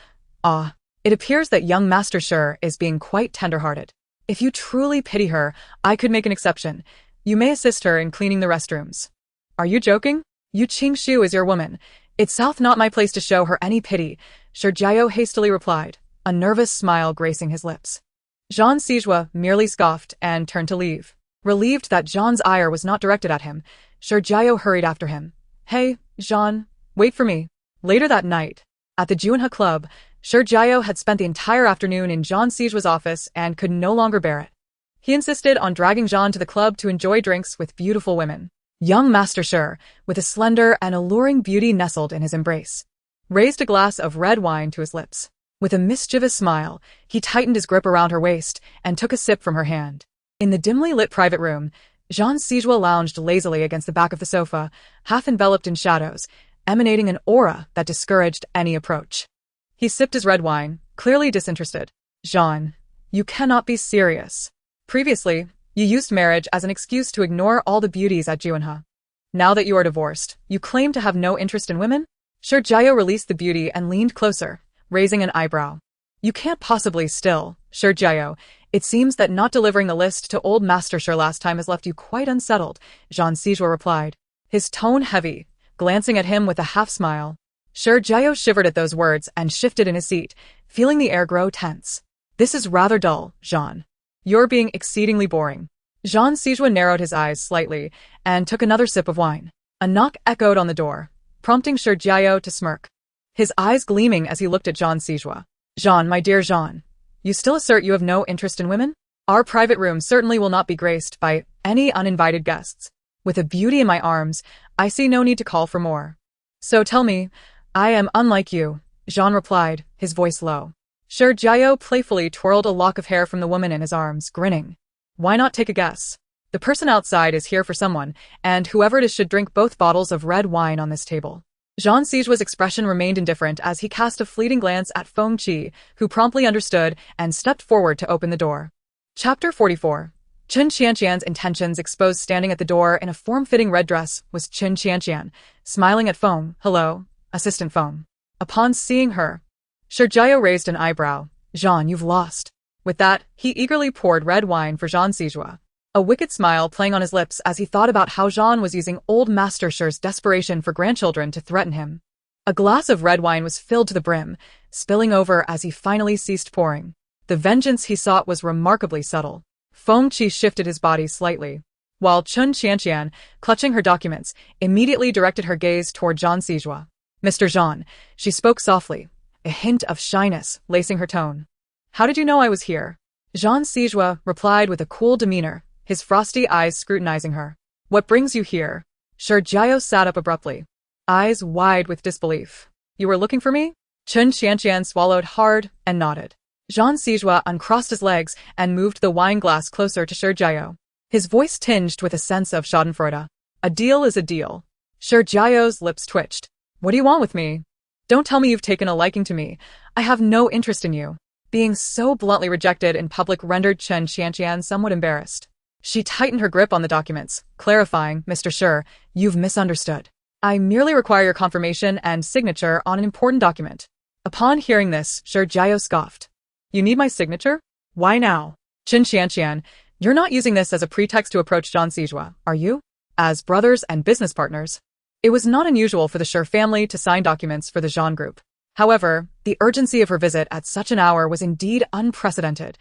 Ah, it appears that young Master Sure is being quite tender-hearted. If you truly pity her, I could make an exception. You may assist her in cleaning the restrooms. Are you joking? Yu Qingshu is your woman. It's not my place to show her any pity, Sure Jiao hastily replied, a nervous smile gracing his lips. Zhang Sijua merely scoffed and turned to leave. Relieved that Jean's ire was not directed at him, Sergio hurried after him. Hey, Jean, wait for me. Later that night, at the Junha club, Sergio had spent the entire afternoon in Jean Sijua's office and could no longer bear it. He insisted on dragging Jean to the club to enjoy drinks with beautiful women. Young Master Sher, with a slender and alluring beauty nestled in his embrace, raised a glass of red wine to his lips. With a mischievous smile, he tightened his grip around her waist and took a sip from her hand. In the dimly lit private room, Jean Sijua lounged lazily against the back of the sofa, half enveloped in shadows, emanating an aura that discouraged any approach. He sipped his red wine, clearly disinterested. Jean, you cannot be serious. Previously, you used marriage as an excuse to ignore all the beauties at Junha. Now that you are divorced, you claim to have no interest in women? Sergio released the beauty and leaned closer, raising an eyebrow. You can't possibly still, Sergio. It seems that not delivering the list to old Master Sher last time has left you quite unsettled, Jean Sijua replied, his tone heavy, glancing at him with a half-smile. Sergio shivered at those words and shifted in his seat, feeling the air grow tense. This is rather dull, Jean. You're being exceedingly boring. Jean Sijua narrowed his eyes slightly and took another sip of wine. A knock echoed on the door, prompting Sergio to smirk, his eyes gleaming as he looked at Jean Sijua. Jean, my dear Jean, you still assert you have no interest in women? Our private room certainly will not be graced by any uninvited guests. With a beauty in my arms, I see no need to call for more. So tell me, I am unlike you, Jean replied, his voice low. Sergio playfully twirled a lock of hair from the woman in his arms, grinning. Why not take a guess? The person outside is here for someone, and whoever it is should drink both bottles of red wine on this table. Jean Sijua's expression remained indifferent as he cast a fleeting glance at Feng Qi, who promptly understood and stepped forward to open the door. Chapter 44. Chen Qianqian's intentions exposed. Standing at the door in a form-fitting red dress was Chen Qianqian, smiling at Feng. Hello, Assistant Feng. Upon seeing her, Sergio raised an eyebrow. Jean, you've lost. With that, he eagerly poured red wine for Jean Sijua, a wicked smile playing on his lips as he thought about how Jean was using old Master Sher's desperation for grandchildren to threaten him. A glass of red wine was filled to the brim, spilling over as he finally ceased pouring. The vengeance he sought was remarkably subtle. Feng Qi shifted his body slightly, while Chen Qianqian, clutching her documents, immediately directed her gaze toward Jean Sijua. Mr. Jean, she spoke softly, a hint of shyness lacing her tone. How did you know I was here? Jean Sijua replied with a cool demeanor, his frosty eyes scrutinizing her. What brings you here? Sergio sat up abruptly, eyes wide with disbelief. You were looking for me? Chen Qianqian swallowed hard and nodded. Jean Sijua uncrossed his legs and moved the wine glass closer to Sergio, his voice tinged with a sense of schadenfreude. A deal is a deal. Sergio's lips twitched. What do you want with me? Don't tell me you've taken a liking to me. I have no interest in you. Being so bluntly rejected in public rendered Chen Qianqian somewhat embarrassed. She tightened her grip on the documents, clarifying, Mr. Sher, you've misunderstood. I merely require your confirmation and signature on an important document. Upon hearing this, Sergio scoffed. You need my signature? Why now? Chen Qianqian, you're not using this as a pretext to approach Jean Sijua, are you? As brothers and business partners. It was not unusual for the Sher family to sign documents for the Jean group. However, the urgency of her visit at such an hour was indeed unprecedented,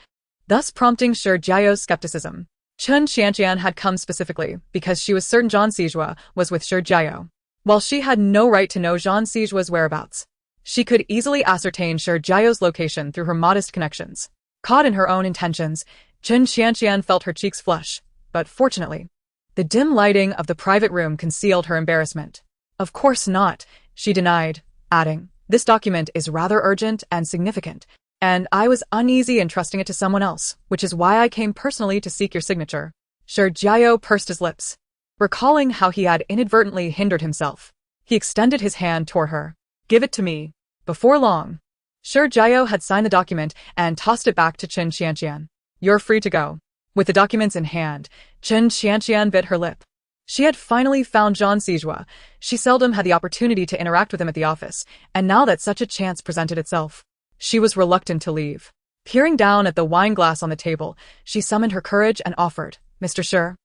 thus prompting Sergio's skepticism. Chen Qianqian had come specifically because she was certain Jean Sijua was with Sergio. While she had no right to know Jean Sijua's whereabouts, she could easily ascertain Sergio's location through her modest connections. Caught in her own intentions, Chen Qianqian felt her cheeks flush, but fortunately, the dim lighting of the private room concealed her embarrassment. Of course not, she denied, adding, this document is rather urgent and significant, and I was uneasy entrusting it to someone else, which is why I came personally to seek your signature. Sergio pursed his lips, recalling how he had inadvertently hindered himself. He extended his hand toward her. Give it to me. Before long, Sergio had signed the document and tossed it back to Chen Qianqian. You're free to go. With the documents in hand, Chen Qianqian bit her lip. She had finally found Jean Sijua. She seldom had the opportunity to interact with him at the office, and now that such a chance presented itself, she was reluctant to leave. Peering down at the wine glass on the table, she summoned her courage and offered, Mr. Sher,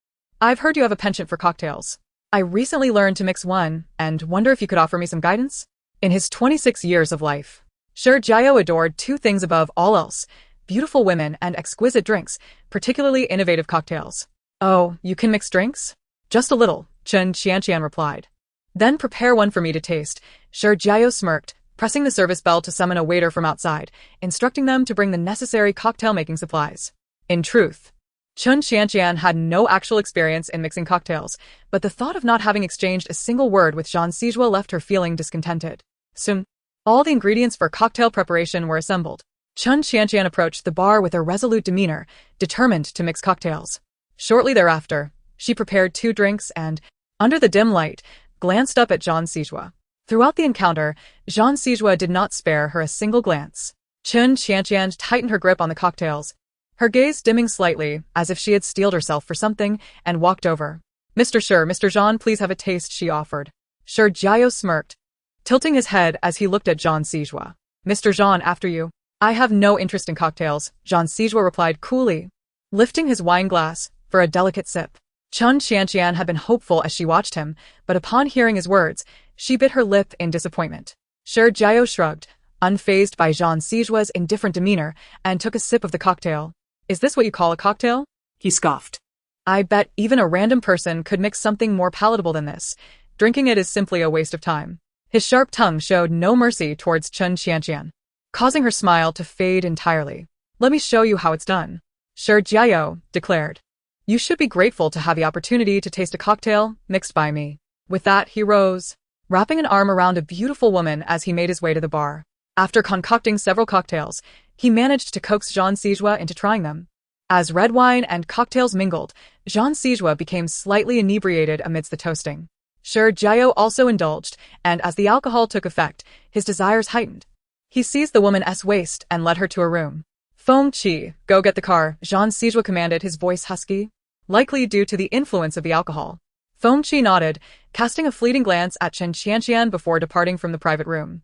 I've heard you have a penchant for cocktails. I recently learned to mix one, and wonder if you could offer me some guidance? In his 26 years of life, Sergio adored two things above all else: beautiful women and exquisite drinks, particularly innovative cocktails. Oh, you can mix drinks? Just a little, Chen Qianqian replied. Then prepare one for me to taste. Shi Jiao smirked, pressing the service bell to summon a waiter from outside, instructing them to bring the necessary cocktail-making supplies. In truth, Chen Qianqian had no actual experience in mixing cocktails, but the thought of not having exchanged a single word with Zhang Sijua left her feeling discontented. Soon, all the ingredients for cocktail preparation were assembled. Chen Qianqian approached the bar with a resolute demeanor, determined to mix cocktails. Shortly thereafter, she prepared 2 drinks and, under the dim light, glanced up at Zhang Sijua. Throughout the encounter, Zhang Sijua did not spare her a single glance. Chen Qianqian tightened her grip on the cocktails, her gaze dimming slightly, as if she had steeled herself for something, and walked over. Mr. Zhang, please have a taste, she offered. Shi Jiao smirked, tilting his head as he looked at Zhang Sijua. Mr. Zhang, after you. I have no interest in cocktails, Zhang Sijua replied coolly, lifting his wine glass for a delicate sip. Chen Qianqian had been hopeful as she watched him, but upon hearing his words, she bit her lip in disappointment. Shi Jiao shrugged, unfazed by Zhang Sijua's indifferent demeanor, and took a sip of the cocktail. Is this what you call a cocktail? He scoffed. I bet even a random person could mix something more palatable than this. Drinking it is simply a waste of time. His sharp tongue showed no mercy towards Chen Qianqian, causing her smile to fade entirely. Let me show you how it's done, Shi Jiao declared. You should be grateful to have the opportunity to taste a cocktail mixed by me. With that, he rose, wrapping an arm around a beautiful woman as he made his way to the bar. After concocting several cocktails, he managed to coax Zhang Sijua into trying them. As red wine and cocktails mingled, Zhang Sijua became slightly inebriated amidst the toasting. Shi Jiao also indulged, and as the alcohol took effect, his desires heightened. He seized the woman's waist and led her to a room. Feng Qi, go get the car, Zhang Sijua commanded, his voice husky, likely due to the influence of the alcohol. Feng Qi nodded, casting a fleeting glance at Chen Qianqian before departing from the private room.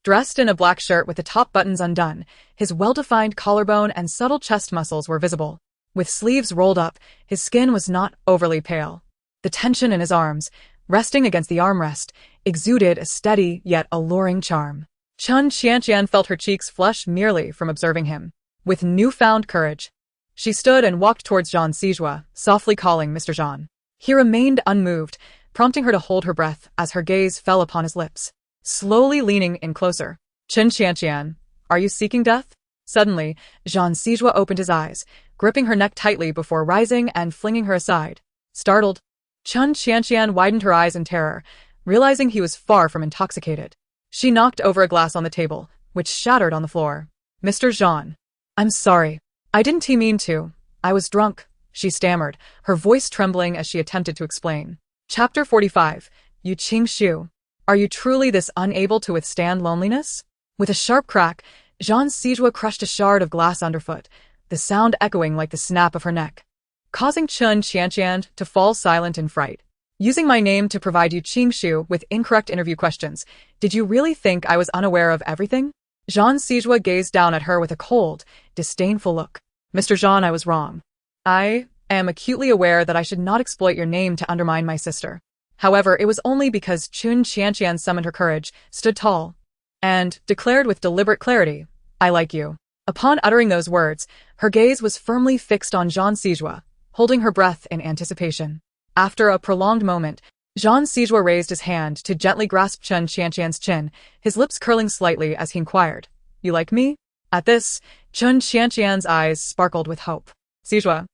Dressed in a black shirt with the top buttons undone, his well-defined collarbone and subtle chest muscles were visible. With sleeves rolled up, his skin was not overly pale. The tension in his arms, resting against the armrest, exuded a steady yet alluring charm. Chen Qianqian felt her cheeks flush merely from observing him. With newfound courage, she stood and walked towards Zhang Sijua, softly calling Mr. Zhang. He remained unmoved, prompting her to hold her breath as her gaze fell upon his lips. Slowly leaning in closer. Chen Qianqian, are you seeking death? Suddenly, Zhang Sijua opened his eyes, gripping her neck tightly before rising and flinging her aside. Startled, Chen Qianqian widened her eyes in terror, realizing he was far from intoxicated. She knocked over a glass on the table, which shattered on the floor. Mr. Zhang, I'm sorry. I didn't mean to. I was drunk, she stammered, her voice trembling as she attempted to explain. Chapter 45, Yu Qingxiu. Are you truly this unable to withstand loneliness? With a sharp crack, Zhang Sijua crushed a shard of glass underfoot, the sound echoing like the snap of her neck, causing Chen Qianqian to fall silent in fright. Using my name to provide you Qingxiu with incorrect interview questions, did you really think I was unaware of everything? Zhang Sijua gazed down at her with a cold, disdainful look. Mr. Zhang, I was wrong. I am acutely aware that I should not exploit your name to undermine my sister. However, it was only because Chen Qianqian summoned her courage, stood tall, and declared with deliberate clarity, I like you. Upon uttering those words, her gaze was firmly fixed on Zhang Sijua, holding her breath in anticipation. After a prolonged moment, Zhang Sijua raised his hand to gently grasp Chen Qianqian's chin, his lips curling slightly as he inquired, You like me? At this, Chen Qianqian's eyes sparkled with hope. Sijua,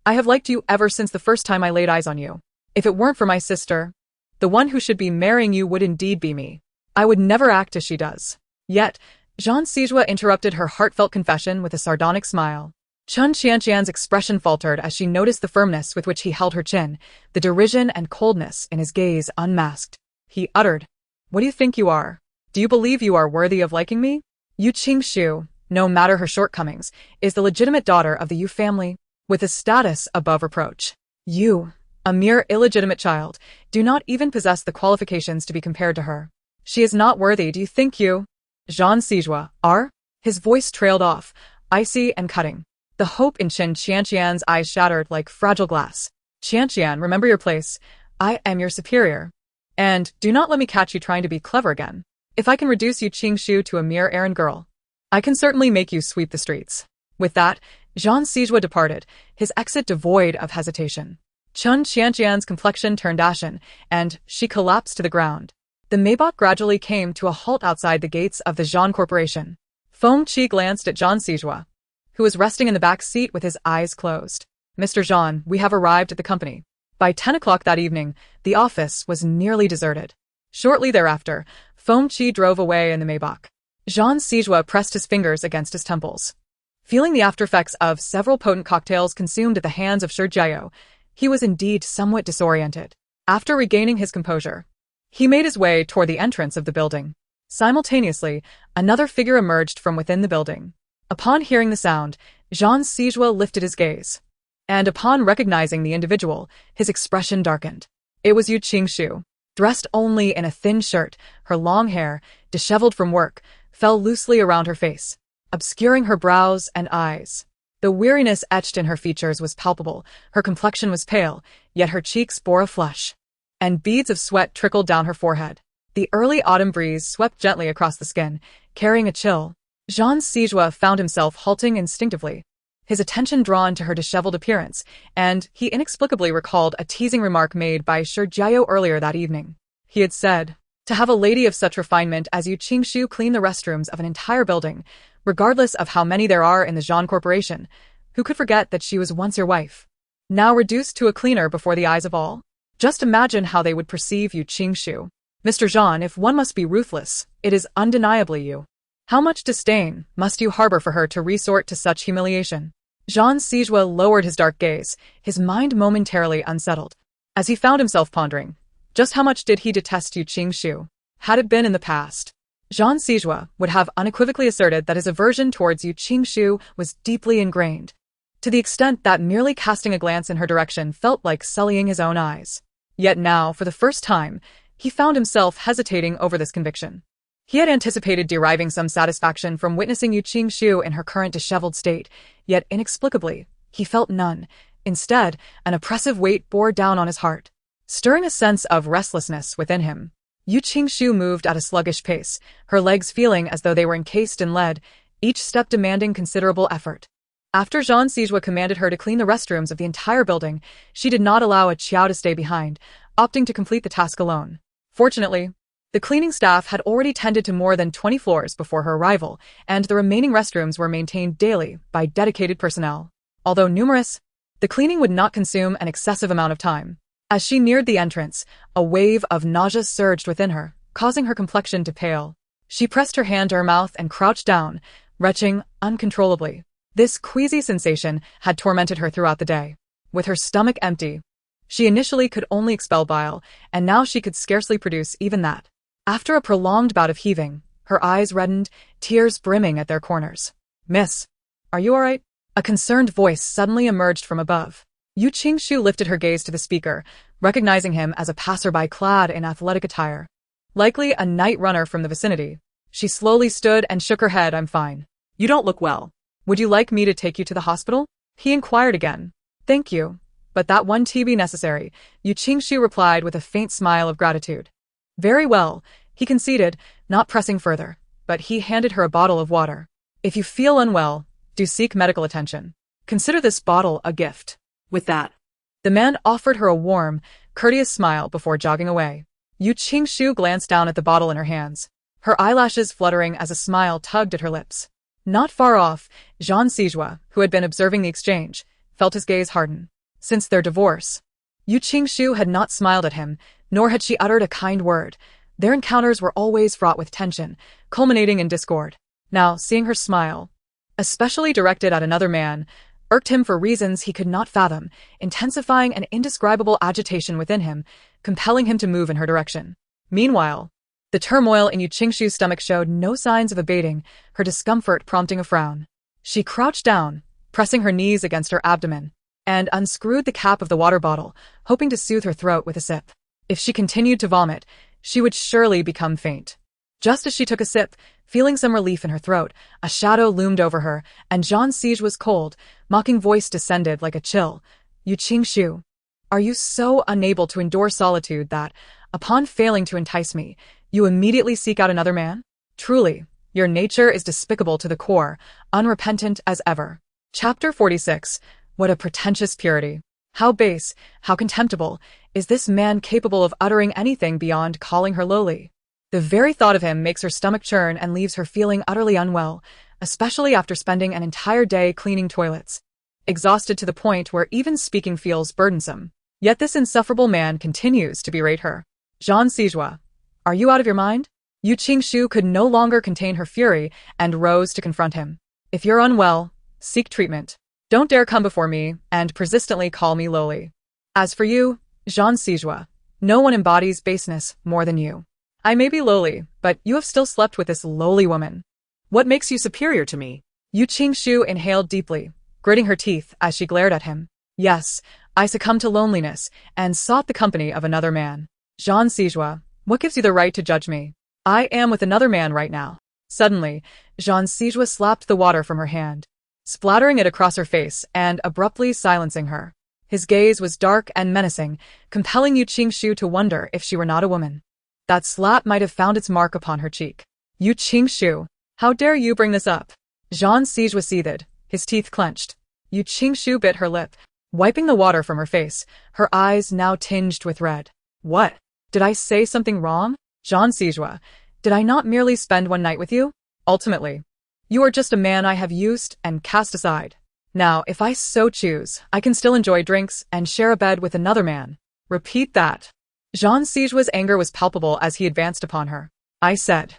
I have liked you ever since the first time I laid eyes on you. If it weren't for my sister, the one who should be marrying you would indeed be me. I would never act as she does. Yet, Zhang Sijua interrupted her heartfelt confession with a sardonic smile. Chen Qianqian's expression faltered as she noticed the firmness with which he held her chin, the derision and coldness in his gaze unmasked. He uttered, What do you think you are? Do you believe you are worthy of liking me? Yu Qingxiu, no matter her shortcomings, is the legitimate daughter of the Yu family, with a status above reproach. You, a mere illegitimate child, do not even possess the qualifications to be compared to her. She is not worthy, do you think you? Zhang Sijua, are? His voice trailed off, icy and cutting. The hope in Chen Qianqian's eyes shattered like fragile glass. Qianqian, remember your place. I am your superior. And do not let me catch you trying to be clever again. If I can reduce you Qingxiu to a mere errand girl, I can certainly make you sweep the streets. With that, Zhang Sijua departed, his exit devoid of hesitation. Chun Qianqian's complexion turned ashen, and she collapsed to the ground. The Maybach gradually came to a halt outside the gates of the Jean Corporation. Feng Qi glanced at Zhang Sijua, who was resting in the back seat with his eyes closed. Mr. Zhang, we have arrived at the company. By 10 o'clock that evening, the office was nearly deserted. Shortly thereafter, Feng Qi drove away in the Maybach. Zhang Sijua pressed his fingers against his temples. Feeling the aftereffects of several potent cocktails consumed at the hands of Shi Jiao, he was indeed somewhat disoriented. After regaining his composure, he made his way toward the entrance of the building. Simultaneously, another figure emerged from within the building. Upon hearing the sound, Zhang Sijua lifted his gaze, and upon recognizing the individual, his expression darkened. It was Yu Qingshu. Dressed only in a thin shirt, her long hair, disheveled from work, fell loosely around her face, obscuring her brows and eyes. The weariness etched in her features was palpable, her complexion was pale, yet her cheeks bore a flush, and beads of sweat trickled down her forehead. The early autumn breeze swept gently across the skin, carrying a chill. Zhang Sijua found himself halting instinctively, his attention drawn to her disheveled appearance, and he inexplicably recalled a teasing remark made by Shi Jiao earlier that evening. He had said, "To have a lady of such refinement as Yu Qingshu clean the restrooms of an entire building, regardless of how many there are in the Jean Corporation, who could forget that she was once your wife? Now reduced to a cleaner before the eyes of all? Just imagine how they would perceive Yu Qingshu. Mr. Zhang, if one must be ruthless, it is undeniably you. How much disdain must you harbor for her to resort to such humiliation?" Zhang Sijua lowered his dark gaze, his mind momentarily unsettled. As he found himself pondering, just how much did he detest Yu Qingshu? Had it been in the past, Zhang Sijua would have unequivocally asserted that his aversion towards Yu Qingshu was deeply ingrained, to the extent that merely casting a glance in her direction felt like sullying his own eyes. Yet now, for the first time, he found himself hesitating over this conviction. He had anticipated deriving some satisfaction from witnessing Yu Qingshu in her current disheveled state, yet inexplicably, he felt none. Instead, an oppressive weight bore down on his heart, stirring a sense of restlessness within him. Yu Qingshu moved at a sluggish pace, her legs feeling as though they were encased in lead, each step demanding considerable effort. After Zhang Sijua commanded her to clean the restrooms of the entire building, she did not allow a Qiao to stay behind, opting to complete the task alone. Fortunately, the cleaning staff had already tended to more than 20 floors before her arrival, and the remaining restrooms were maintained daily by dedicated personnel. Although numerous, the cleaning would not consume an excessive amount of time. As she neared the entrance, a wave of nausea surged within her, causing her complexion to pale. She pressed her hand to her mouth and crouched down, retching uncontrollably. This queasy sensation had tormented her throughout the day. With her stomach empty, she initially could only expel bile, and now she could scarcely produce even that. After a prolonged bout of heaving, her eyes reddened, tears brimming at their corners. "Miss, are you all right?" A concerned voice suddenly emerged from above. Yu Qingshu lifted her gaze to the speaker, recognizing him as a passerby clad in athletic attire. Likely a night runner from the vicinity. She slowly stood and shook her head. "I'm fine." You don't look well. "Would you like me to take you to the hospital?" he inquired again. "Thank you, but that won't be necessary," Yu Qingshu replied with a faint smile of gratitude. "Very well," he conceded, not pressing further, but he handed her a bottle of water. "If you feel unwell, do seek medical attention. Consider this bottle a gift." With that, the man offered her a warm, courteous smile before jogging away. Yu Qingshu glanced down at the bottle in her hands, her eyelashes fluttering as a smile tugged at her lips. Not far off, Zhang Sijua, who had been observing the exchange, felt his gaze harden. Since their divorce, Yu Qingshu had not smiled at him, nor had she uttered a kind word. Their encounters were always fraught with tension, culminating in discord. Now, seeing her smile, especially directed at another man, irked him for reasons he could not fathom, intensifying an indescribable agitation within him, compelling him to move in her direction. Meanwhile, the turmoil in Yu Qingshu's stomach showed no signs of abating, her discomfort prompting a frown. She crouched down, pressing her knees against her abdomen, and unscrewed the cap of the water bottle, hoping to soothe her throat with a sip. If she continued to vomit, she would surely become faint. Just as she took a sip, feeling some relief in her throat, a shadow loomed over her, and Zhang Sijua's cold, mocking voice descended like a chill. "Yu Qingshu, are you so unable to endure solitude that, upon failing to entice me, you immediately seek out another man? Truly, your nature is despicable to the core, unrepentant as ever." Chapter 46. What a pretentious purity. How base, how contemptible, is this man capable of uttering anything beyond calling her lowly? The very thought of him makes her stomach churn and leaves her feeling utterly unwell, especially after spending an entire day cleaning toilets. Exhausted to the point where even speaking feels burdensome. Yet this insufferable man continues to berate her. Jean Sijua, are you out of your mind? Yu Qingshu could no longer contain her fury and rose to confront him. If you're unwell, seek treatment. Don't dare come before me and persistently call me lowly. As for you, Jean Sijua, no one embodies baseness more than you. I may be lowly, but you have still slept with this lowly woman. What makes you superior to me? Yu Qingshu inhaled deeply, gritting her teeth as she glared at him. Yes, I succumbed to loneliness and sought the company of another man. Jean Sijua, what gives you the right to judge me? I am with another man right now. Suddenly, Jean Sijua slapped the water from her hand, splattering it across her face and abruptly silencing her. His gaze was dark and menacing, compelling Yu Qingshu to wonder if she were not a woman. That slap might have found its mark upon her cheek. Yu Qingshu, how dare you bring this up? Jean Sijua seethed, his teeth clenched. Yu Qingshu bit her lip, wiping the water from her face, her eyes now tinged with red. What? Did I say something wrong? Jean Sijua, did I not merely spend one night with you? Ultimately, you are just a man I have used and cast aside. Now, if I so choose, I can still enjoy drinks and share a bed with another man. Repeat that. Jean Sijua's anger was palpable as he advanced upon her. I said.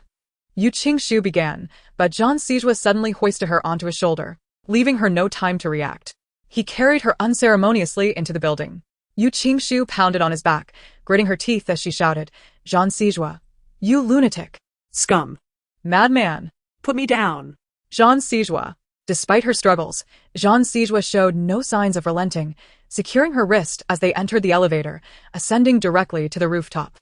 Yu Qingshu began, but Jean Sijua suddenly hoisted her onto his shoulder, leaving her no time to react. He carried her unceremoniously into the building. Yu Qingshu pounded on his back, gritting her teeth as she shouted, Jean Sijua, you lunatic. Scum. Madman. Put me down. Jean Sijua. Despite her struggles, Jean Sijua showed no signs of relenting, securing her wrist as they entered the elevator, ascending directly to the rooftop.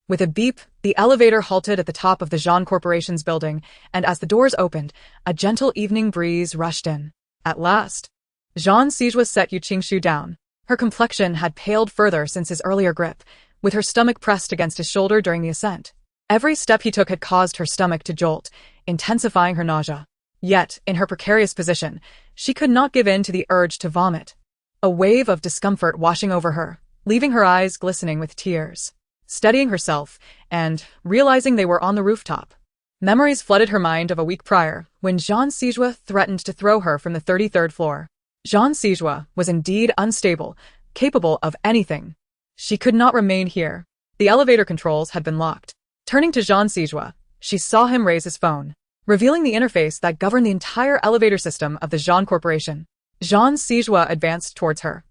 With a beep, the elevator halted at the top of the Jean Corporation's building, and as the doors opened, a gentle evening breeze rushed in. At last, Jean Sijua set Yu Qingshu down. Her complexion had paled further since his earlier grip, with her stomach pressed against his shoulder during the ascent. Every step he took had caused her stomach to jolt, intensifying her nausea. Yet, in her precarious position, she could not give in to the urge to vomit. A wave of discomfort washing over her, leaving her eyes glistening with tears. Steadying herself, and realizing they were on the rooftop, memories flooded her mind of a week prior, when Jean Sijua threatened to throw her from the 33rd floor. Jean Sijua was indeed unstable, capable of anything. She could not remain here. The elevator controls had been locked. Turning to Jean Sijua, she saw him raise his phone, revealing the interface that governed the entire elevator system of the Jean Corporation. Jean Sijua advanced towards her,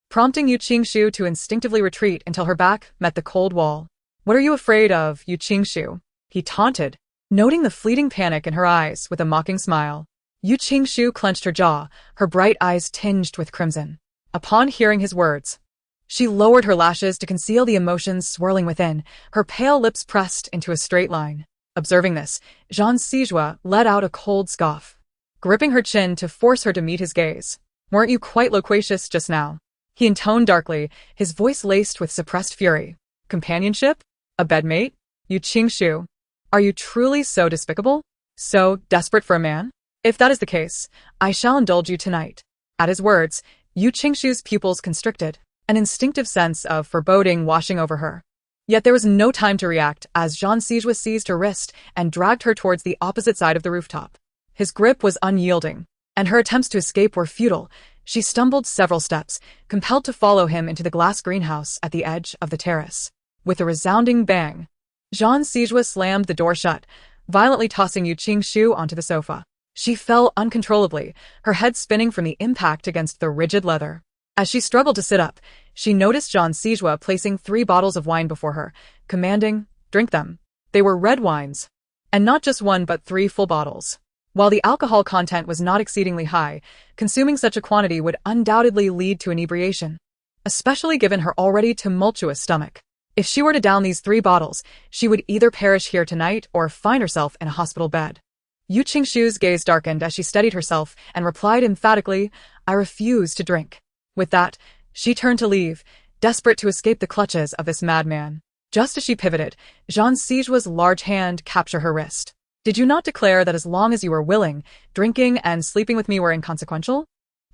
prompting Yu Qingshu to instinctively retreat until her back met the cold wall. What are you afraid of, Yu Qingshu? He taunted, noting the fleeting panic in her eyes with a mocking smile. Yu Qingshu clenched her jaw, her bright eyes tinged with crimson. Upon hearing his words, she lowered her lashes to conceal the emotions swirling within, her pale lips pressed into a straight line. Observing this, Jean Sijua let out a cold scoff, gripping her chin to force her to meet his gaze. Weren't you quite loquacious just now? He intoned darkly, his voice laced with suppressed fury. Companionship? A bedmate? Yu Qingshu, are you truly so despicable? So desperate for a man? If that is the case, I shall indulge you tonight. At his words, Yu Qingshu's pupils constricted, an instinctive sense of foreboding washing over her. Yet there was no time to react as Jean Sijua seized her wrist and dragged her towards the opposite side of the rooftop. His grip was unyielding, and her attempts to escape were futile. She stumbled several steps, compelled to follow him into the glass greenhouse at the edge of the terrace. With a resounding bang, Jean Sijua slammed the door shut, violently tossing Yu Qingshu onto the sofa. She fell uncontrollably, her head spinning from the impact against the rigid leather. As she struggled to sit up, she noticed Jean Sijua placing 3 bottles of wine before her, commanding, drink them. They were red wines. And not just 1 but 3 full bottles. While the alcohol content was not exceedingly high, consuming such a quantity would undoubtedly lead to inebriation, especially given her already tumultuous stomach. If she were to down these 3 bottles, she would either perish here tonight or find herself in a hospital bed. Yu Qingshu's gaze darkened as she steadied herself and replied emphatically, I refuse to drink. With that, she turned to leave, desperate to escape the clutches of this madman. Just as she pivoted, Jean Sijua's large hand captured her wrist. Did you not declare that as long as you were willing, drinking and sleeping with me were inconsequential?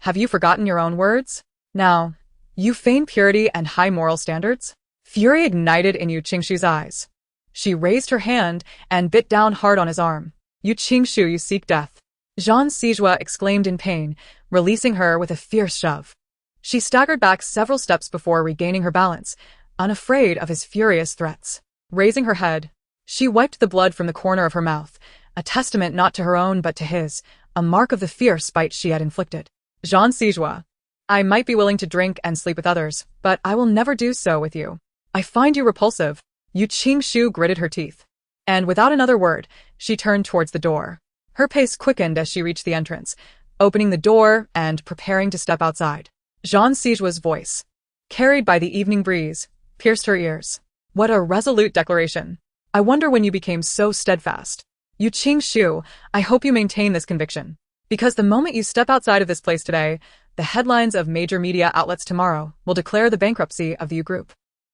Have you forgotten your own words? Now, You feign purity and high moral standards? Fury ignited in Yu Qingshu's eyes. She raised her hand and bit down hard on his arm. Yu Qingshu, you seek death. Jean Sijua exclaimed in pain, releasing her with a fierce shove. She staggered back several steps before regaining her balance, unafraid of his furious threats. Raising her head, she wiped the blood from the corner of her mouth, a testament not to her own but to his, a mark of the fierce spite she had inflicted. Jean Sijua, I might be willing to drink and sleep with others, but I will never do so with you. I find you repulsive. Yu Qingshu gritted her teeth. And without another word, she turned towards the door. Her pace quickened as she reached the entrance, opening the door and preparing to step outside. Jean Sijua's voice, carried by the evening breeze, pierced her ears. What a resolute declaration. I wonder when you became so steadfast. Yu Qingshu, I hope you maintain this conviction. Because the moment you step outside of this place today, the headlines of major media outlets tomorrow will declare the bankruptcy of the Yu Group.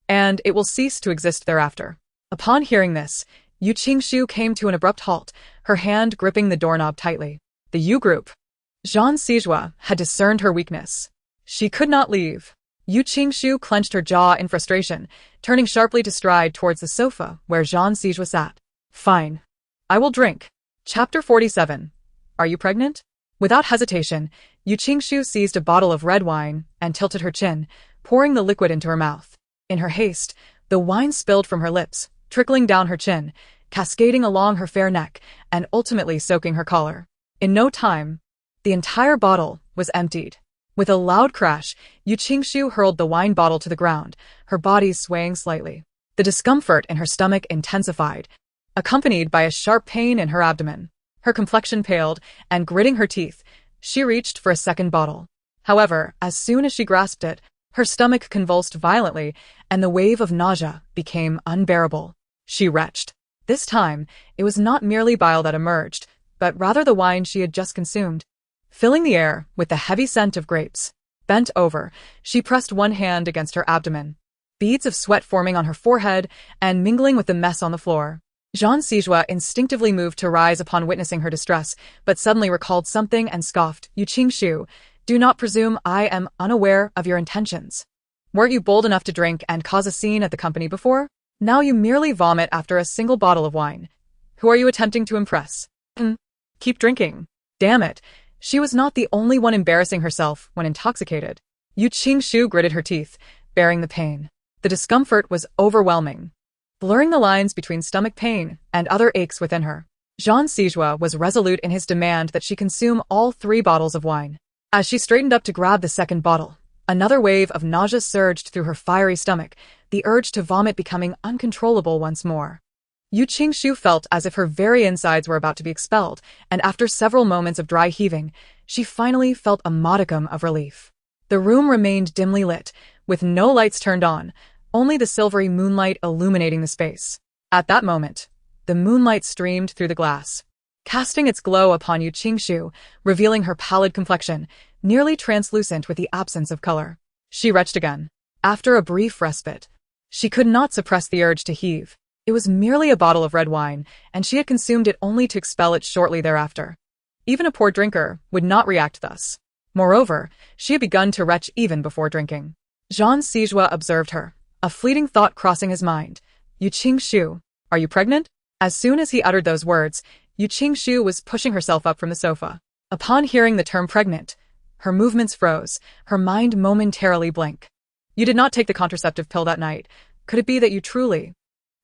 And it will cease to exist thereafter. Upon hearing this, Yu Qingshu came to an abrupt halt, her hand gripping the doorknob tightly. The Yu Group. Jean Sijua had discerned her weakness. She could not leave. Yu Qingshu clenched her jaw in frustration, turning sharply to stride towards the sofa where Jean Sijua sat. Fine. I will drink. Chapter 47. Are you pregnant? Without hesitation, Yu Qingshu seized a bottle of red wine and tilted her chin, pouring the liquid into her mouth. In her haste, the wine spilled from her lips, trickling down her chin, cascading along her fair neck, and ultimately soaking her collar. In no time, the entire bottle was emptied. With a loud crash, Yu Qingshu hurled the wine bottle to the ground, her body swaying slightly. The discomfort in her stomach intensified, accompanied by a sharp pain in her abdomen. Her complexion paled, and gritting her teeth, she reached for a second bottle. However, as soon as she grasped it, her stomach convulsed violently, and the wave of nausea became unbearable. She retched. This time, it was not merely bile that emerged, but rather the wine she had just consumed, filling the air with the heavy scent of grapes. Bent over, she pressed one hand against her abdomen, beads of sweat forming on her forehead and mingling with the mess on the floor. Jean Sijua instinctively moved to rise upon witnessing her distress, but suddenly recalled something and scoffed. Yu Qingshu, do not presume I am unaware of your intentions. Weren't you bold enough to drink and cause a scene at the company before? Now you merely vomit after a single bottle of wine. Who are you attempting to impress? Keep drinking. Damn it. She was not the only one embarrassing herself when intoxicated. Yu Qingshu gritted her teeth, bearing the pain. The discomfort was overwhelming, blurring the lines between stomach pain and other aches within her. Jean Sijua was resolute in his demand that she consume all 3 bottles of wine. As she straightened up to grab the second bottle, another wave of nausea surged through her fiery stomach, the urge to vomit becoming uncontrollable once more. Yu Qingshu felt as if her very insides were about to be expelled, and after several moments of dry heaving, she finally felt a modicum of relief. The room remained dimly lit, with no lights turned on, only the silvery moonlight illuminating the space. At that moment, the moonlight streamed through the glass, casting its glow upon Yu Qingshu, revealing her pallid complexion, nearly translucent with the absence of color. She retched again. After a brief respite, she could not suppress the urge to heave. It was merely a bottle of red wine, and she had consumed it only to expel it shortly thereafter. Even a poor drinker would not react thus. Moreover, she had begun to retch even before drinking. Jean Sijua observed her, a fleeting thought crossing his mind. Yu Qingshu, are you pregnant? As soon as he uttered those words, Yu Qingshu was pushing herself up from the sofa. Upon hearing the term pregnant, her movements froze, her mind momentarily blank. You did not take the contraceptive pill that night. Could it be that you truly...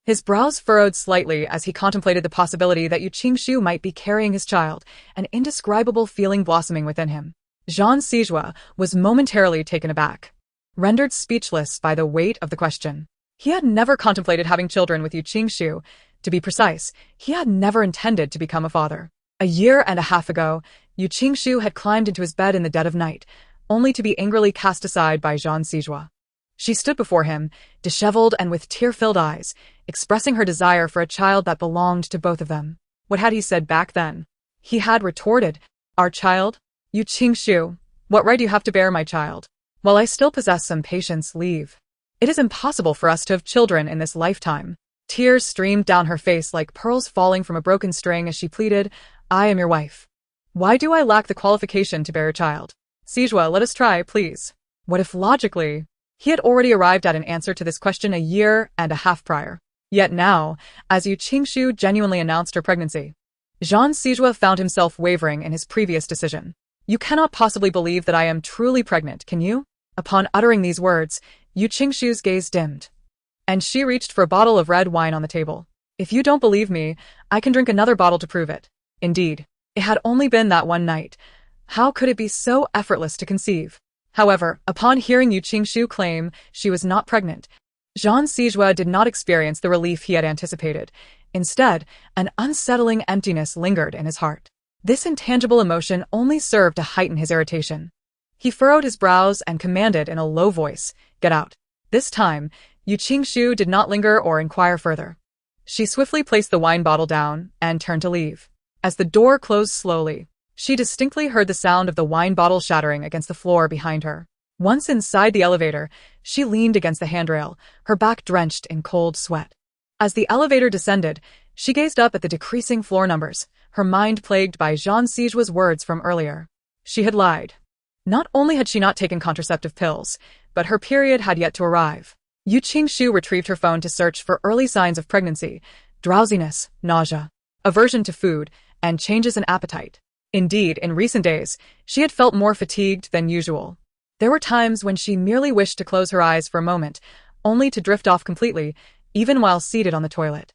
His brows furrowed slightly as he contemplated the possibility that Yu Qingshu might be carrying his child, an indescribable feeling blossoming within him. Jean Sijua was momentarily taken aback, rendered speechless by the weight of the question. He had never contemplated having children with Yu Qingshu. To be precise, he had never intended to become a father. A year and a half ago, Yu Qingshu had climbed into his bed in the dead of night, only to be angrily cast aside by Jean Sijua. She stood before him, disheveled and with tear-filled eyes, expressing her desire for a child that belonged to both of them. What had he said back then? He had retorted, "Our child? Yu Qingshu, what right do you have to bear my child? While I still possess some patience, leave. It is impossible for us to have children in this lifetime." Tears streamed down her face like pearls falling from a broken string as she pleaded, "I am your wife. Why do I lack the qualification to bear a child? Sijua, let us try, please. What if logically, He had already arrived at an answer to this question a year and a half prior. Yet now, as Yu Qingshu genuinely announced her pregnancy, Jean Sijua found himself wavering in his previous decision. You cannot possibly believe that I am truly pregnant, can you? Upon uttering these words, Yu Qingshu's gaze dimmed, and she reached for a bottle of red wine on the table. If you don't believe me, I can drink another bottle to prove it. Indeed, it had only been that one night. How could it be so effortless to conceive? However, upon hearing Yu Qingshu claim she was not pregnant, Jean Sijua did not experience the relief he had anticipated. Instead, an unsettling emptiness lingered in his heart. This intangible emotion only served to heighten his irritation. He furrowed his brows and commanded in a low voice, "Get out." This time, Yu Qingshu did not linger or inquire further. She swiftly placed the wine bottle down and turned to leave. As the door closed slowly, she distinctly heard the sound of the wine bottle shattering against the floor behind her. Once inside the elevator, she leaned against the handrail, her back drenched in cold sweat. As the elevator descended, she gazed up at the decreasing floor numbers, her mind plagued by Jean Sijua's words from earlier. She had lied. Not only had she not taken contraceptive pills, but her period had yet to arrive. Yu Qingshu retrieved her phone to search for early signs of pregnancy, drowsiness, nausea, aversion to food, and changes in appetite. Indeed, in recent days, she had felt more fatigued than usual. There were times when she merely wished to close her eyes for a moment, only to drift off completely, even while seated on the toilet.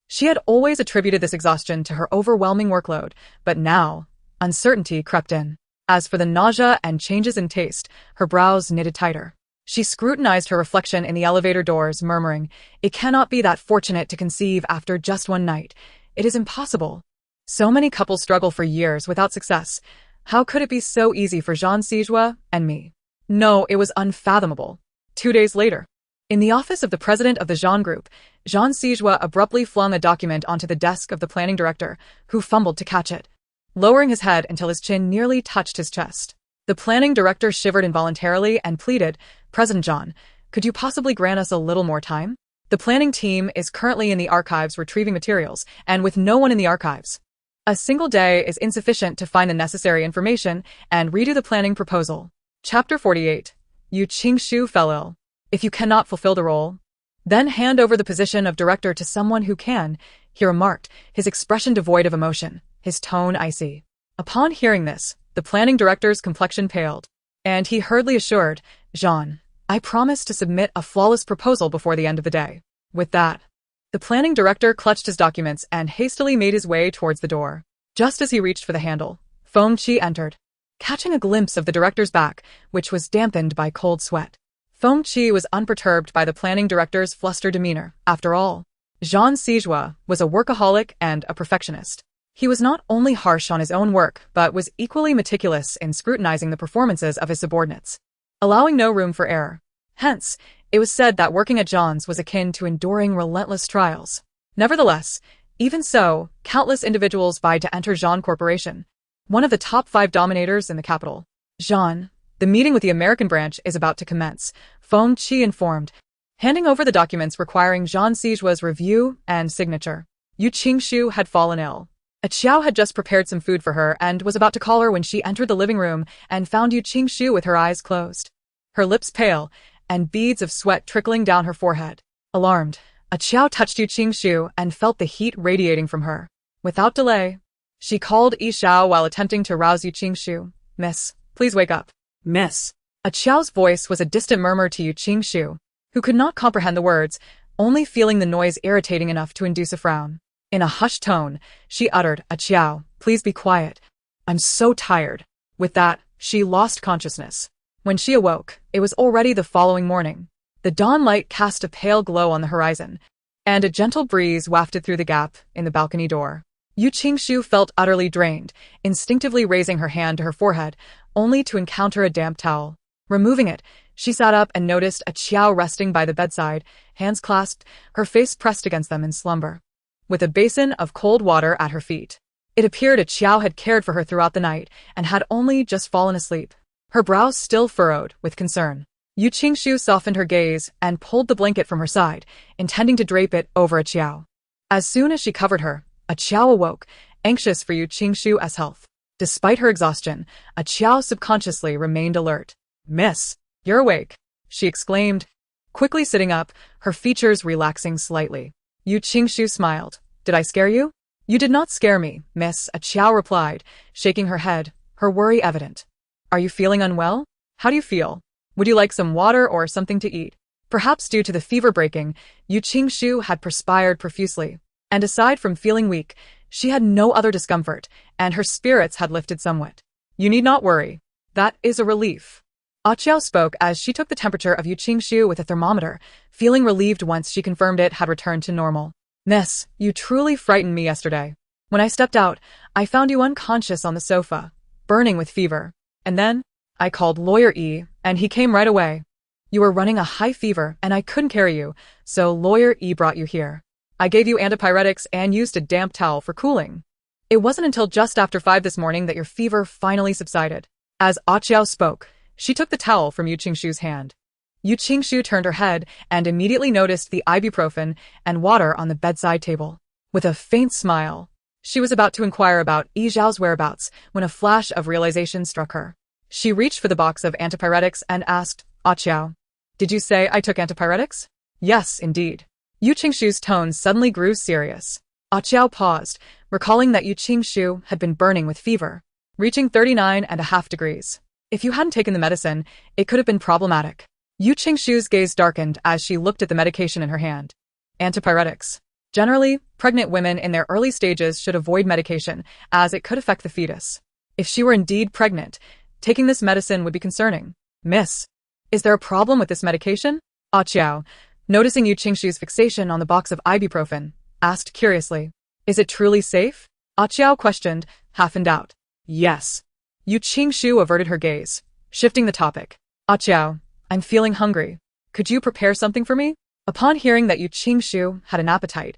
She had always attributed this exhaustion to her overwhelming workload, but now, uncertainty crept in. As for the nausea and changes in taste, her brows knitted tighter. She scrutinized her reflection in the elevator doors, murmuring, "It cannot be that fortunate to conceive after just one night. It is impossible. So many couples struggle for years without success. How could it be so easy for Jean Sijua and me?" No, it was unfathomable. 2 days later, in the office of the president of the Jean Group, Jean Sijua abruptly flung a document onto the desk of the planning director, who fumbled to catch it, lowering his head until his chin nearly touched his chest. The planning director shivered involuntarily and pleaded, "President Jean, could you possibly grant us a little more time? The planning team is currently in the archives retrieving materials, and with no one in the archives, a single day is insufficient to find the necessary information and redo the planning proposal." Chapter 48. Yu Qingshu fell ill. "If you cannot fulfill the role, then hand over the position of director to someone who can," he remarked, his expression devoid of emotion, his tone icy. Upon hearing this, the planning director's complexion paled, and he hurriedly assured, "Jean, I promise to submit a flawless proposal before the end of the day." With that, the planning director clutched his documents and hastily made his way towards the door. Just as he reached for the handle, Feng Qi entered, catching a glimpse of the director's back, which was dampened by cold sweat. Feng Qi was unperturbed by the planning director's flustered demeanor. After all, Jean Sijua was a workaholic and a perfectionist. He was not only harsh on his own work, but was equally meticulous in scrutinizing the performances of his subordinates, allowing no room for error. Hence, it was said that working at Jean's was akin to enduring relentless trials. Nevertheless, even so, countless individuals vied to enter Jean Corporation, one of the top 5 dominators in the capital. "Jean, the meeting with the American branch is about to commence," Feng Qi informed, handing over the documents requiring Jean Sijua's review and signature. Yu Qingshu had fallen ill. A Qiao had just prepared some food for her and was about to call her when she entered the living room and found Yu Qingshu with her eyes closed, her lips pale, and beads of sweat trickling down her forehead. Alarmed, a Qiao touched Yu Qingshu and felt the heat radiating from her. Without delay, she called Yi Xiao while attempting to rouse Yu Qingshu. "Miss, please wake up." "Miss." A Qiao's voice was a distant murmur to Yu Qingshu, who could not comprehend the words, only feeling the noise irritating enough to induce a frown. In a hushed tone, she uttered, "A Qiao, please be quiet. I'm so tired." With that, she lost consciousness. When she awoke, it was already the following morning. The dawn light cast a pale glow on the horizon, and a gentle breeze wafted through the gap in the balcony door. Yu Qingshu felt utterly drained, instinctively raising her hand to her forehead, only to encounter a damp towel. Removing it, she sat up and noticed a Qiao resting by the bedside, hands clasped, her face pressed against them in slumber, with a basin of cold water at her feet. It appeared a Qiao had cared for her throughout the night and had only just fallen asleep, her brows still furrowed with concern. Yu Qingshu softened her gaze and pulled the blanket from her side, intending to drape it over a Qiao. As soon as she covered her, a Qiao awoke, anxious for Yu Qingshu's health. Despite her exhaustion, a Qiao subconsciously remained alert. "Miss, you're awake." she exclaimed, quickly sitting up, her features relaxing slightly. Yu Qingshu smiled. Did I scare you? You did not scare me, miss, Chiao replied, shaking her head, her worry evident. Are you feeling unwell? How do you feel? Would you like some water or something to eat? Perhaps due to the fever breaking, Yu Qingshu had perspired profusely, and aside from feeling weak, she had no other discomfort, and her spirits had lifted somewhat. You need not worry. That is a relief. Chiao spoke as she took the temperature of Yu Qingshu with a thermometer, feeling relieved once she confirmed it had returned to normal. Miss, you truly frightened me yesterday. When I stepped out, I found you unconscious on the sofa, burning with fever. And then, I called Lawyer E, and he came right away. You were running a high fever, and I couldn't carry you, so Lawyer E brought you here. I gave you antipyretics and used a damp towel for cooling. It wasn't until just after 5 this morning that your fever finally subsided. As Chiao spoke, she took the towel from Yu Qingshu's hand. Yu Qingshu turned her head and immediately noticed the ibuprofen and water on the bedside table. With a faint smile, she was about to inquire about Yi Zhao's whereabouts when a flash of realization struck her. She reached for the box of antipyretics and asked, Chiao, did you say I took antipyretics? Yes, indeed. Yu Qingshu's tone suddenly grew serious. Chiao paused, recalling that Yu Qingshu had been burning with fever, reaching 39.5 degrees. If you hadn't taken the medicine, it could have been problematic. Yu Qingshu's gaze darkened as she looked at the medication in her hand. Antipyretics. Generally, pregnant women in their early stages should avoid medication, as it could affect the fetus. If she were indeed pregnant, taking this medicine would be concerning. Miss, is there a problem with this medication? Chiao, noticing Yu Qingshu's fixation on the box of ibuprofen, asked curiously. Is it truly safe? Chiao questioned, half in doubt. Yes. Yu Qingshu averted her gaze, shifting the topic. Chiao, I'm feeling hungry. Could you prepare something for me? Upon hearing that Yu Qingshu had an appetite,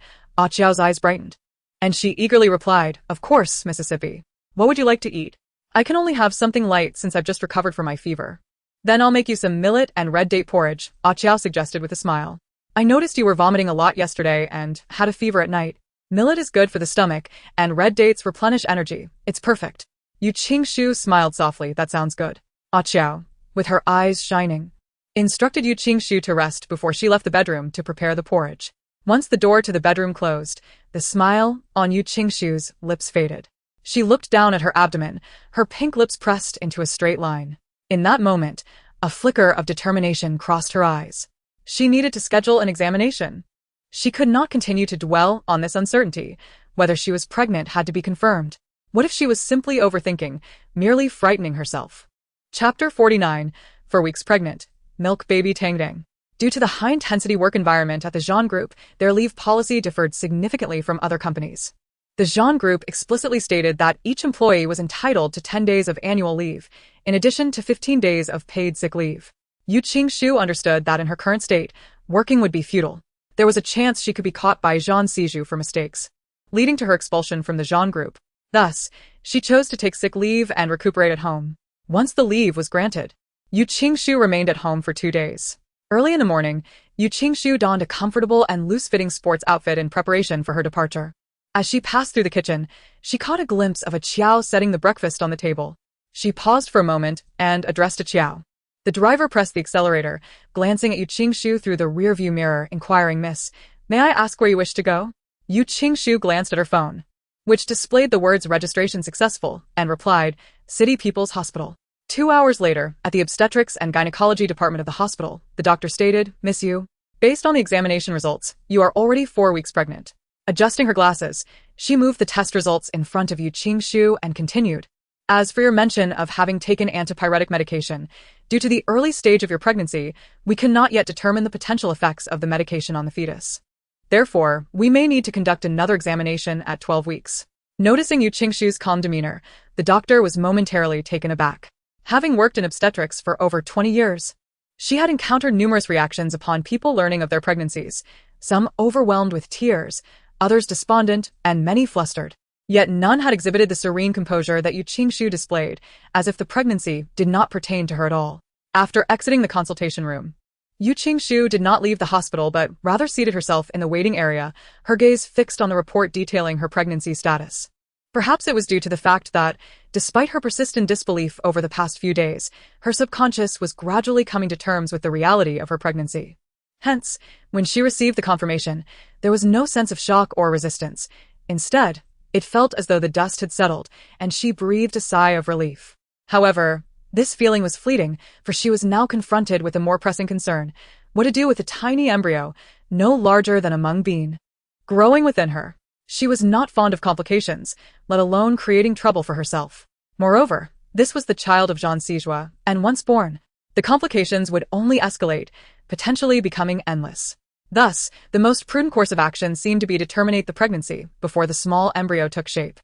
Chiao's eyes brightened. And she eagerly replied, Of course, Mississippi. What would you like to eat? I can only have something light since I've just recovered from my fever. Then I'll make you some millet and red date porridge, Chiao suggested with a smile. I noticed you were vomiting a lot yesterday and had a fever at night. Millet is good for the stomach, and red dates replenish energy. It's perfect. Yu Qingshu smiled softly. That sounds good. Chiao, with her eyes shining, instructed Yu Qingshu to rest before she left the bedroom to prepare the porridge. Once the door to the bedroom closed, the smile on Yu Qingshu's lips faded. She looked down at her abdomen, her pink lips pressed into a straight line. In that moment, a flicker of determination crossed her eyes. She needed to schedule an examination. She could not continue to dwell on this uncertainty. Whether she was pregnant had to be confirmed. What if she was simply overthinking, merely frightening herself? Chapter 49, 4 weeks pregnant, milk baby Tangdang. Due to the high-intensity work environment at the Jean Group, their leave policy differed significantly from other companies. The Jean Group explicitly stated that each employee was entitled to 10 days of annual leave, in addition to 15 days of paid sick leave. Yu Qingshu understood that in her current state, working would be futile. There was a chance she could be caught by Jean Siju for mistakes, leading to her expulsion from the Jean Group. Thus, she chose to take sick leave and recuperate at home. Once the leave was granted, Yu Qingshu remained at home for 2 days. Early in the morning, Yu Qingshu donned a comfortable and loose-fitting sports outfit in preparation for her departure. As she passed through the kitchen, she caught a glimpse of Chiao setting the breakfast on the table. She paused for a moment and addressed Chiao. The driver pressed the accelerator, glancing at Yu Qingshu through the rearview mirror, inquiring, Miss, may I ask where you wish to go? Yu Qingshu glanced at her phone, which displayed the words registration successful, and replied, City People's Hospital. 2 hours later, at the obstetrics and gynecology department of the hospital, the doctor stated, Miss Yu, based on the examination results, you are already 4 weeks pregnant. Adjusting her glasses, she moved the test results in front of Yu Qingshu and continued. As for your mention of having taken antipyretic medication, due to the early stage of your pregnancy, we cannot yet determine the potential effects of the medication on the fetus. Therefore, we may need to conduct another examination at 12 weeks. Noticing Yu Qingshu's calm demeanor, the doctor was momentarily taken aback. Having worked in obstetrics for over 20 years, she had encountered numerous reactions upon people learning of their pregnancies, some overwhelmed with tears, others despondent, and many flustered. Yet none had exhibited the serene composure that Yu Qingshu displayed, as if the pregnancy did not pertain to her at all. After exiting the consultation room, Yu Qingshu did not leave the hospital but rather seated herself in the waiting area, her gaze fixed on the report detailing her pregnancy status. Perhaps it was due to the fact that Despite her persistent disbelief over the past few days, her subconscious was gradually coming to terms with the reality of her pregnancy. Hence, when she received the confirmation, there was no sense of shock or resistance. Instead, it felt as though the dust had settled, and she breathed a sigh of relief. However, this feeling was fleeting, for she was now confronted with a more pressing concern: what to do with a tiny embryo, no larger than a mung bean, growing within her. She was not fond of complications, let alone creating trouble for herself. Moreover, this was the child of Jean Sijua, and once born, the complications would only escalate, potentially becoming endless. Thus, the most prudent course of action seemed to be to terminate the pregnancy before the small embryo took shape.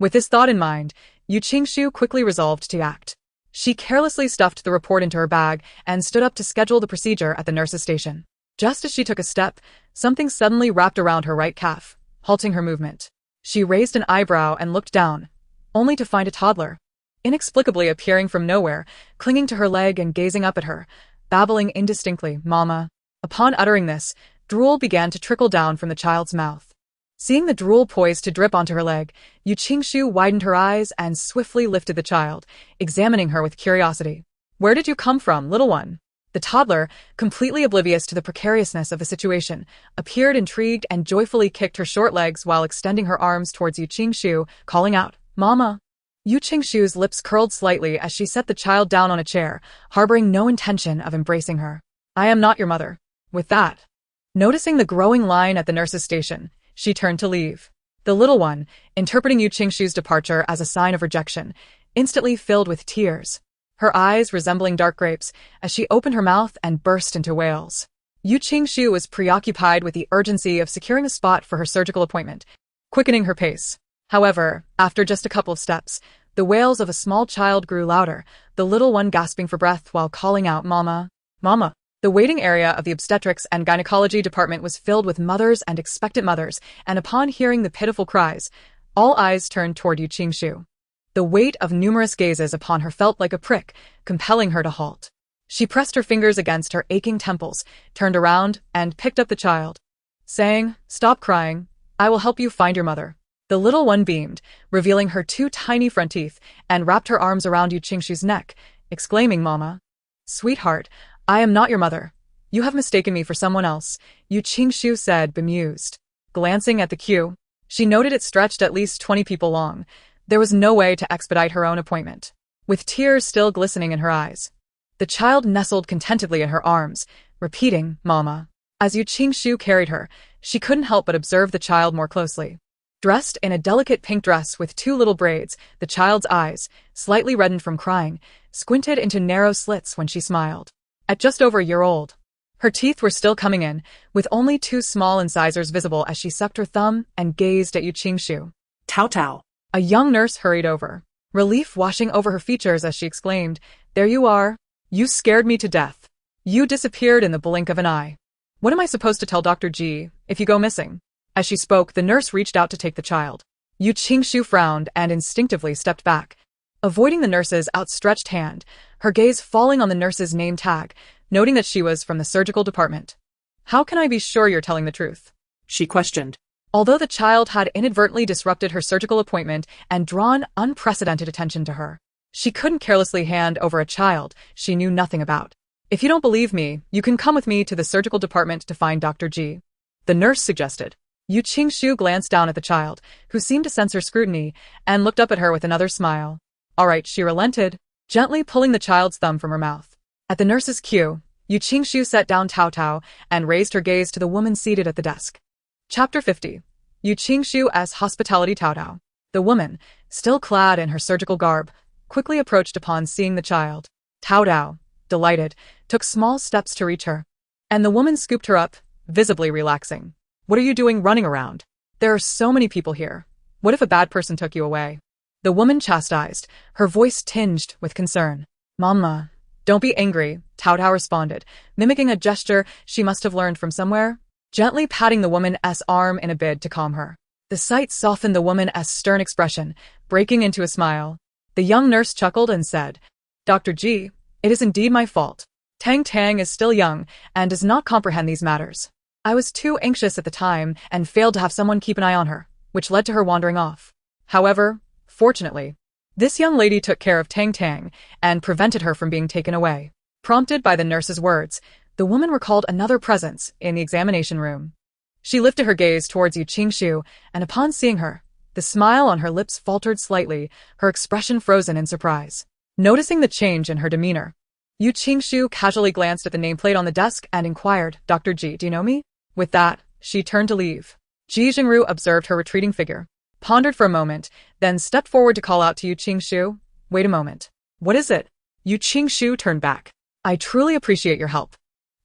With this thought in mind, Yu Qingshu quickly resolved to act. She carelessly stuffed the report into her bag and stood up to schedule the procedure at the nurse's station. Just as she took a step, something suddenly wrapped around her right calf, halting her movement. She raised an eyebrow and looked down, only to find a toddler, inexplicably appearing from nowhere, clinging to her leg and gazing up at her, babbling indistinctly, "Mama." Upon uttering this, drool began to trickle down from the child's mouth. Seeing the drool poised to drip onto her leg, Yu Qingshu widened her eyes and swiftly lifted the child, examining her with curiosity. "Where did you come from, little one?" The toddler, completely oblivious to the precariousness of the situation, appeared intrigued and joyfully kicked her short legs while extending her arms towards Yu Qingshu, calling out, "Mama." Yu Qingshu's lips curled slightly as she set the child down on a chair, harboring no intention of embracing her. "I am not your mother." With that, noticing the growing line at the nurse's station, she turned to leave. The little one, interpreting Yu Qingshu's departure as a sign of rejection, instantly filled with tears, her eyes resembling dark grapes, as she opened her mouth and burst into wails. Yu Qingshu was preoccupied with the urgency of securing a spot for her surgical appointment, quickening her pace. However, after just a couple of steps, the wails of a small child grew louder, the little one gasping for breath while calling out, "Mama, Mama." The waiting area of the obstetrics and gynecology department was filled with mothers and expectant mothers, and upon hearing the pitiful cries, all eyes turned toward Yu Qingshu. The weight of numerous gazes upon her felt like a prick, compelling her to halt. She pressed her fingers against her aching temples, turned around, and picked up the child, saying, "Stop crying. I will help you find your mother." The little one beamed, revealing her two tiny front teeth, and wrapped her arms around Yu Qingshu's neck, exclaiming, "Mama. Sweetheart, I am not your mother. You have mistaken me for someone else," Yu Qingshu said, bemused. Glancing at the queue, she noted it stretched at least 20 people long. There was no way to expedite her own appointment. With tears still glistening in her eyes, the child nestled contentedly in her arms, repeating, "Mama." As Yu Qingshu carried her, she couldn't help but observe the child more closely. Dressed in a delicate pink dress with two little braids, the child's eyes, slightly reddened from crying, squinted into narrow slits when she smiled. At just over a year old, her teeth were still coming in, with only two small incisors visible as she sucked her thumb and gazed at Yu Qingshu. Tao Tao. A young nurse hurried over, relief washing over her features as she exclaimed, "There you are. You scared me to death. You disappeared in the blink of an eye. What am I supposed to tell Dr. G if you go missing?" As she spoke, the nurse reached out to take the child. Yu Qingshu frowned and instinctively stepped back, avoiding the nurse's outstretched hand, her gaze falling on the nurse's name tag, noting that she was from the surgical department. "How can I be sure you're telling the truth?" she questioned. Although the child had inadvertently disrupted her surgical appointment and drawn unprecedented attention to her, she couldn't carelessly hand over a child she knew nothing about. "If you don't believe me, you can come with me to the surgical department to find Dr. G," the nurse suggested. Yu Qingshu glanced down at the child, who seemed to sense her scrutiny, and looked up at her with another smile. "All right," she relented, gently pulling the child's thumb from her mouth. At the nurse's cue, Yu Qingshu set down Tao Tao and raised her gaze to the woman seated at the desk. Chapter 50. Yu Qingshu as Hospitality Tao Tao. The woman, still clad in her surgical garb, quickly approached upon seeing the child. Tao Tao, delighted, took small steps to reach her, and the woman scooped her up, visibly relaxing. "What are you doing running around? There are so many people here. What if a bad person took you away?" The woman chastised, her voice tinged with concern. "Mama, don't be angry," Tao Tao responded, mimicking a gesture she must have learned from somewhere, gently patting the woman's arm in a bid to calm her. The sight softened the woman's stern expression, breaking into a smile. The young nurse chuckled and said, "Dr. G, it is indeed my fault. Tang Tang is still young and does not comprehend these matters. I was too anxious at the time and failed to have someone keep an eye on her, which led to her wandering off. However, fortunately, This young lady took care of Tang Tang and prevented her from being taken away. Prompted by the nurse's words, the woman recalled another presence in the examination room. She lifted her gaze towards Yu Qingshu, and upon seeing her, the smile on her lips faltered slightly, her expression frozen in surprise. Noticing the change in her demeanor, Yu Qingshu casually glanced at the nameplate on the desk and inquired, "Dr. Ji, do you know me?" With that, she turned to leave. Ji Jingru observed her retreating figure, pondered for a moment, then stepped forward to call out to Yu Qingshu, "Wait a moment. What is it?" Yu Qingshu turned back. "I truly appreciate your help.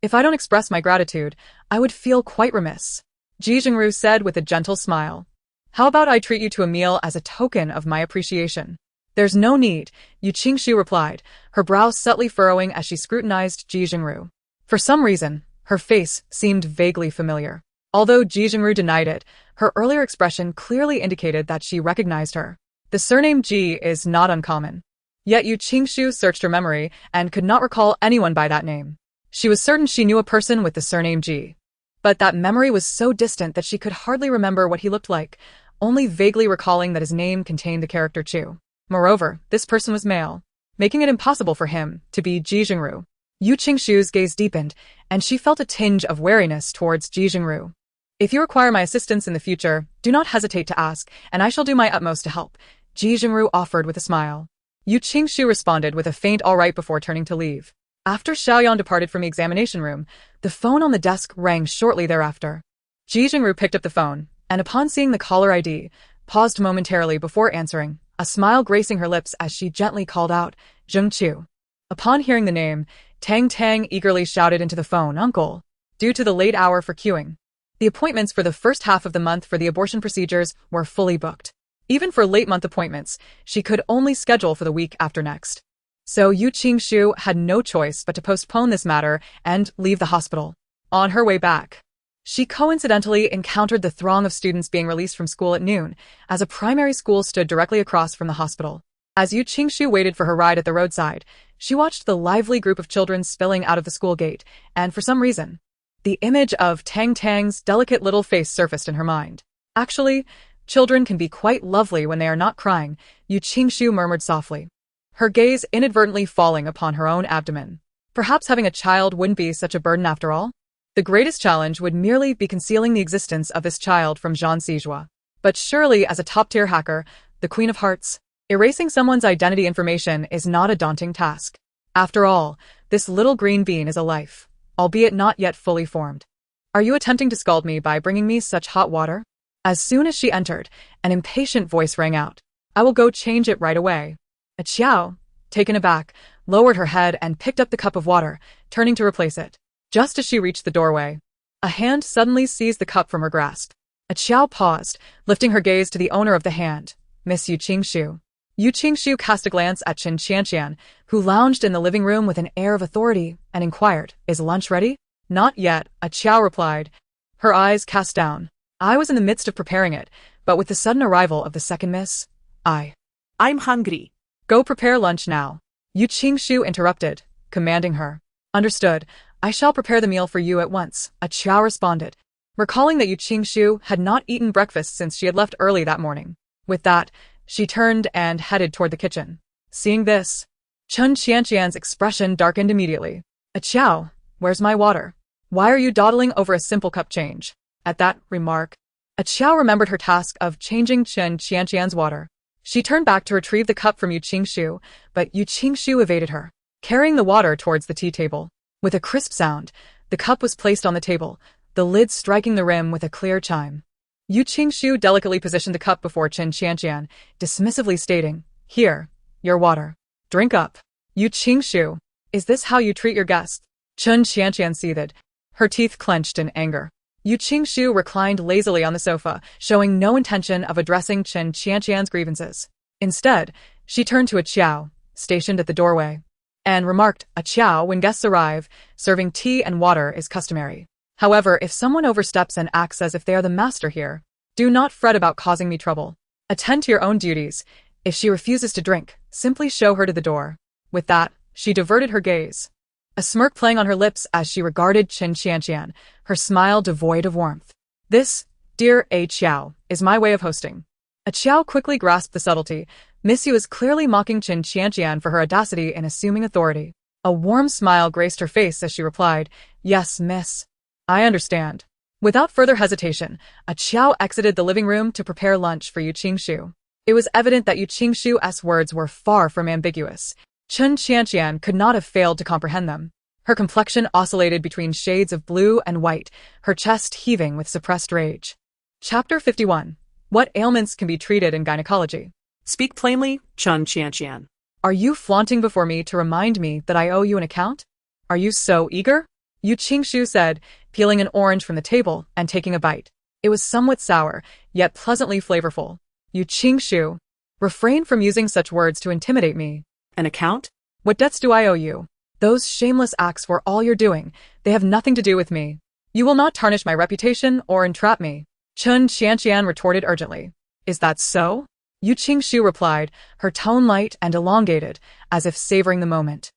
If I don't express my gratitude, I would feel quite remiss," Ji Jingru said with a gentle smile. "How about I treat you to a meal as a token of my appreciation?" "There's no need," Yu Qingshu replied, her brow subtly furrowing as she scrutinized Ji Jingru. For some reason, her face seemed vaguely familiar. Although Ji Jingru denied it, her earlier expression clearly indicated that she recognized her. The surname Ji is not uncommon. Yet Yu Qingshu searched her memory and could not recall anyone by that name. She was certain she knew a person with the surname Ji. But that memory was so distant that she could hardly remember what he looked like, only vaguely recalling that his name contained the character Chu. Moreover, this person was male, making it impossible for him to be Ji Jingru. Yu Qingshu's gaze deepened, and she felt a tinge of wariness towards Ji Jingru. "If you require my assistance in the future, do not hesitate to ask, and I shall do my utmost to help," Ji Jingru offered with a smile. Yu Qingshu responded with a faint all right before turning to leave. After Xiaoyan departed from the examination room, the phone on the desk rang shortly thereafter. Ji Jingru picked up the phone, and upon seeing the caller ID, paused momentarily before answering, a smile gracing her lips as she gently called out, "Zheng Chu." Upon hearing the name, Tang Tang eagerly shouted into the phone, "Uncle." Due to the late hour for queuing, the appointments for the first half of the month for the abortion procedures were fully booked. Even for late-month appointments, she could only schedule for the week after next. So Yu Qingshu had no choice but to postpone this matter and leave the hospital. On her way back, she coincidentally encountered the throng of students being released from school at noon, as a primary school stood directly across from the hospital. As Yu Qingshu waited for her ride at the roadside, she watched the lively group of children spilling out of the school gate, and for some reason, the image of Tang Tang's delicate little face surfaced in her mind. "Actually, children can be quite lovely when they are not crying," Yu Qingshu murmured softly, her gaze inadvertently falling upon her own abdomen. Perhaps having a child wouldn't be such a burden after all? The greatest challenge would merely be concealing the existence of this child from Jean Sijua. But surely, as a top-tier hacker, the Queen of Hearts, erasing someone's identity information is not a daunting task. After all, this little green bean is a life, albeit not yet fully formed. "Are you attempting to scald me by bringing me such hot water?" As soon as she entered, an impatient voice rang out. "I will go change it right away." A Qiao, taken aback, lowered her head and picked up the cup of water, turning to replace it. Just as she reached the doorway, a hand suddenly seized the cup from her grasp. A Qiao paused, lifting her gaze to the owner of the hand, Miss Yu Qingshu. Yu Qingshu cast a glance at Chen Qianqian, who lounged in the living room with an air of authority, and inquired, "Is lunch ready?" "Not yet," a Qiao replied, her eyes cast down. "I was in the midst of preparing it, but with the sudden arrival of the second miss, I'm hungry. Go prepare lunch now," Yu Qingshu interrupted, commanding her. "Understood. I shall prepare the meal for you at once," a Qiao responded, recalling that Yu Qingshu had not eaten breakfast since she had left early that morning. With that, she turned and headed toward the kitchen. Seeing this, Chen Qianqian's expression darkened immediately. "A Qiao, where's my water? Why are you dawdling over a simple cup change?" At that remark, a Qiao remembered her task of changing Chen Qianqian's water. She turned back to retrieve the cup from Yu Qingshu, but Yu Qingshu evaded her, carrying the water towards the tea table. With a crisp sound, the cup was placed on the table, the lid striking the rim with a clear chime. Yu Qingshu delicately positioned the cup before Chen Qianqian, dismissively stating, "Here, your water. Drink up." "Yu Qingshu, is this how you treat your guests?" Chen Qianqian seethed, her teeth clenched in anger. Yu Qingshu reclined lazily on the sofa, showing no intention of addressing Chen Qianqian's grievances. Instead, she turned to a Qiao, stationed at the doorway, and remarked, "A Qiao, when guests arrive, serving tea and water is customary. However, if someone oversteps and acts as if they are the master here, do not fret about causing me trouble. Attend to your own duties. If she refuses to drink, simply show her to the door." With that, she diverted her gaze, a smirk playing on her lips as she regarded Chen Qianqian, her smile devoid of warmth. "This, dear A Qiao, is my way of hosting." A Qiao quickly grasped the subtlety, Miss Yu was clearly mocking Qin Qianqian for her audacity in assuming authority. A warm smile graced her face as she replied, "Yes, miss. I understand." Without further hesitation, a Qiao exited the living room to prepare lunch for Yu Qingshu. It was evident that Yu Qingshu's words were far from ambiguous. Qin Qianqian could not have failed to comprehend them. Her complexion oscillated between shades of blue and white, her chest heaving with suppressed rage. Chapter 51. What ailments can be treated in gynecology? Speak plainly, Qin Qianqian. Are you flaunting before me to remind me that I owe you an account? Are you so eager? Yu Qingshu said, peeling an orange from the table and taking a bite. It was somewhat sour, yet pleasantly flavorful. Yu Qingshu, refrain from using such words to intimidate me. An account? What debts do I owe you? Those shameless acts were all you're doing. They have nothing to do with me. You will not tarnish my reputation or entrap me. Qin Qianqian retorted urgently. Is that so? Yu Qingshu replied, her tone light and elongated, as if savoring the moment.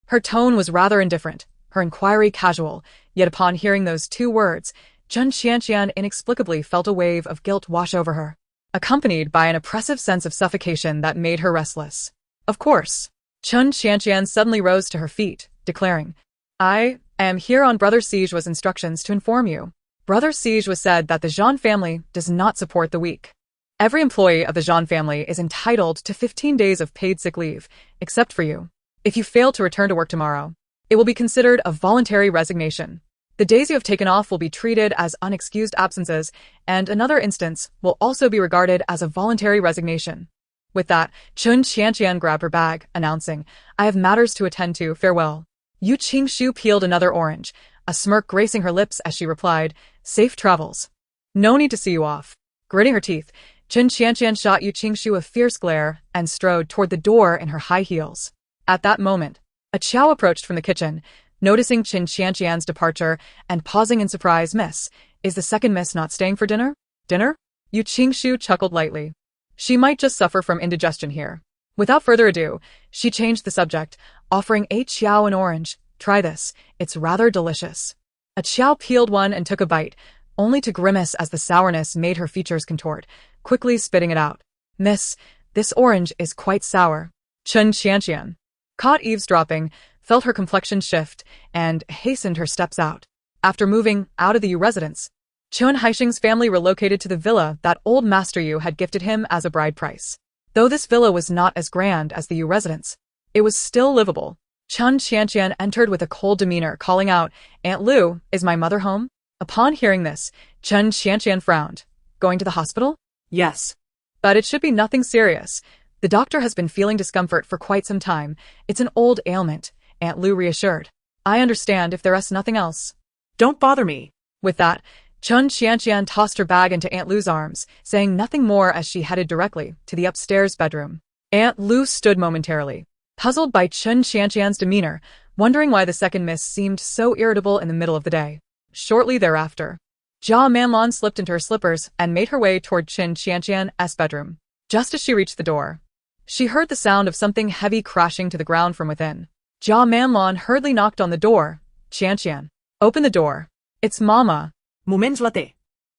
Her tone was rather indifferent, her inquiry casual, yet upon hearing those two words, Qin Qianqian inexplicably felt a wave of guilt wash over her, accompanied by an oppressive sense of suffocation that made her restless. Of course. Qin Qianqian suddenly rose to her feet, declaring, I am here on Brother Siju's instructions to inform you. Brother Siju said that the Zhang family does not support the weak. Every employee of the Zhang family is entitled to 15 days of paid sick leave, except for you. If you fail to return to work tomorrow, it will be considered a voluntary resignation. The days you have taken off will be treated as unexcused absences, and another instance will also be regarded as a voluntary resignation. With that, Qin Qianqian grabbed her bag, announcing, I have matters to attend to, farewell. Yu Qingshu peeled another orange, a smirk gracing her lips as she replied, Safe travels. No need to see you off. Gritting her teeth, Qin Qianqian shot Yu Qingshu a fierce glare and strode toward the door in her high heels. At that moment, a Qiao approached from the kitchen, noticing Qin Qianqian's departure and pausing in surprise. Miss, is the second miss not staying for dinner? Dinner? Yu Qingshu chuckled lightly. She might just suffer from indigestion here. Without further ado, she changed the subject, offering a Qiao an orange. Try this, it's rather delicious. A Qiao peeled one and took a bite, only to grimace as the sourness made her features contort, quickly spitting it out. Miss, this orange is quite sour. Qin Qianqian, caught eavesdropping, felt her complexion shift, and hastened her steps out. After moving out of the Yu residence, Qin Haixing's family relocated to the villa that old Master Yu had gifted him as a bride price. Though this villa was not as grand as the Yu residence, it was still livable. Qin Qianqian entered with a cold demeanor, calling out, Aunt Lu, is my mother home? Upon hearing this, Qin Qianqian frowned. Going to the hospital? Yes. But it should be nothing serious. The doctor has been feeling discomfort for quite some time. It's an old ailment, Aunt Lu reassured. I understand if there is nothing else. Don't bother me. With that, Qin Qianqian tossed her bag into Aunt Lu's arms, saying nothing more as she headed directly to the upstairs bedroom. Aunt Lu stood momentarily, puzzled by Qin Qianqian's demeanor, wondering why the second miss seemed so irritable in the middle of the day. Shortly thereafter, Jia Manlan slipped into her slippers and made her way toward Qin Qianqian's bedroom. Just as she reached the door, she heard the sound of something heavy crashing to the ground from within. Jia Manlan hurriedly knocked on the door. Qianqian, open the door. It's Mama. Moments later.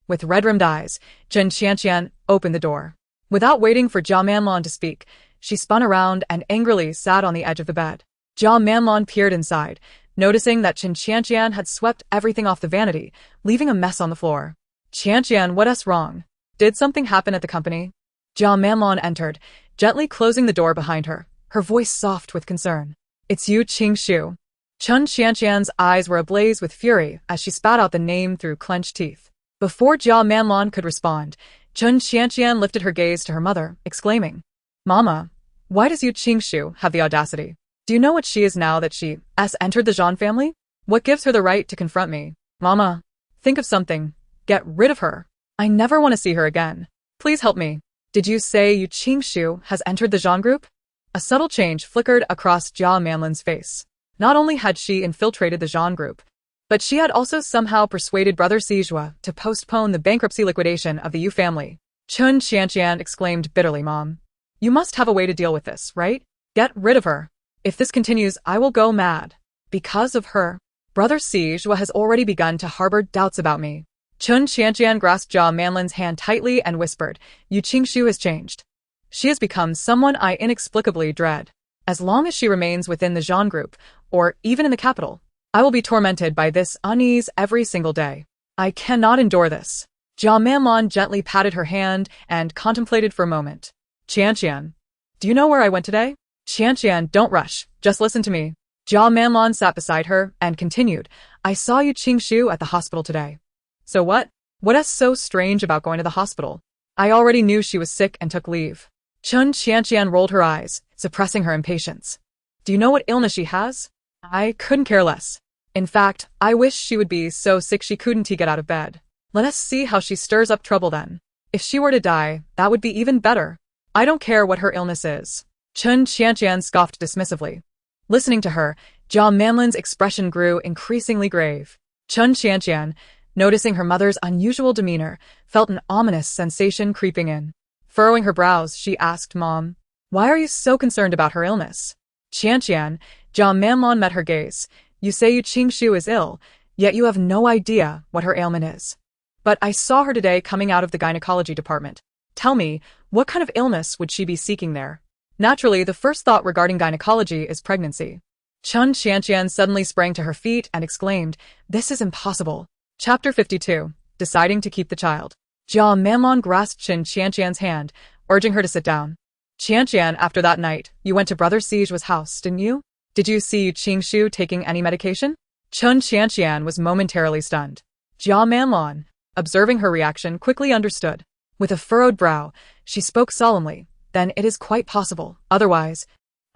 With red-rimmed eyes, Qin Qianqian opened the door. Without waiting for Jia Manlan to speak, she spun around and angrily sat on the edge of the bed. Jia Manlan peered inside, noticing that Qin Qianqian had swept everything off the vanity, leaving a mess on the floor. Qianqian, what's wrong? Did something happen at the company? Jia Manlan entered, gently closing the door behind her, her voice soft with concern. It's Yu Qingshu. Qin Qianqian's eyes were ablaze with fury as she spat out the name through clenched teeth. Before Jia Manlan could respond, Qin Qianqian lifted her gaze to her mother, exclaiming, Mama, why does Yu Qingshu have the audacity? Do you know what she is now that she has entered the Zhang family? What gives her the right to confront me? Mama, think of something. Get rid of her. I never want to see her again. Please help me. Did you say Yu Qingshu has entered the Zhang group? A subtle change flickered across Jia Manlan's face. Not only had she infiltrated the Zhang group, but she had also somehow persuaded Brother Siju to postpone the bankruptcy liquidation of the Yu family. Qin Qianqian exclaimed bitterly, Mom, you must have a way to deal with this, right? Get rid of her. If this continues, I will go mad. Because of her, Brother Siju has already begun to harbor doubts about me. Qin Qianqian grasped Jia Manlan's hand tightly and whispered, Yu Qingshu has changed. She has become someone I inexplicably dread. As long as she remains within the Jean group, or even in the capital, I will be tormented by this unease every single day. I cannot endure this. Jia Manlon gently patted her hand and contemplated for a moment. Qianqian, do you know where I went today? Qianqian, don't rush, just listen to me. Jia Manlon sat beside her and continued, I saw you Qingshu at the hospital today. So what? What is so strange about going to the hospital? I already knew she was sick and took leave. Chun Qianqian rolled her eyes, suppressing her impatience. Do you know what illness she has? I couldn't care less. In fact, I wish she would be so sick she couldn't get out of bed. Let us see how she stirs up trouble then. If she were to die, that would be even better. I don't care what her illness is. Chun Qianqian scoffed dismissively. Listening to her, Jia Manlin's expression grew increasingly grave. Chun Qianqian, noticing her mother's unusual demeanor, felt an ominous sensation creeping in. Furrowing her brows, she asked Mom, why are you so concerned about her illness? Qianqian, Jia Manlon met her gaze. You say Yu Qingshu is ill, yet you have no idea what her ailment is. But I saw her today coming out of the gynecology department. Tell me, what kind of illness would she be seeking there? Naturally, the first thought regarding gynecology is pregnancy. Chun Qianqian suddenly sprang to her feet and exclaimed, this is impossible. Chapter 52. Deciding to keep the child. Jia Manlon grasped Chun Qianqian's hand, urging her to sit down. Qianqian, after that night, you went to Brother Siju's house, didn't you? Did you see Yu Qingshu taking any medication? Chun Qianqian was momentarily stunned. Jia Manlon, observing her reaction, quickly understood. With a furrowed brow, she spoke solemnly, then it is quite possible. Otherwise,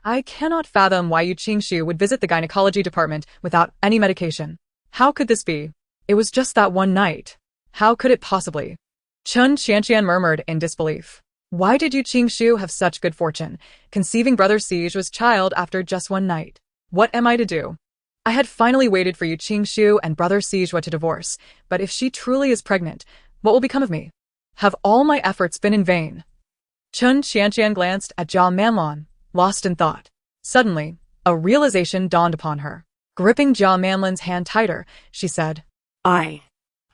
I cannot fathom why Yu Qingshu would visit the gynecology department without any medication. How could this be? It was just that one night. How could it possibly? Chun Qianqian murmured in disbelief. Why did Yu Qingshu have such good fortune, conceiving Brother Siju's child after just one night? What am I to do? I had finally waited for Yu Qingshu and Brother Siju to divorce, but if she truly is pregnant, what will become of me? Have all my efforts been in vain? Chun Qianqian glanced at Jia Manlon, lost in thought. Suddenly, a realization dawned upon her. Gripping Jia Manlon's hand tighter, she said, I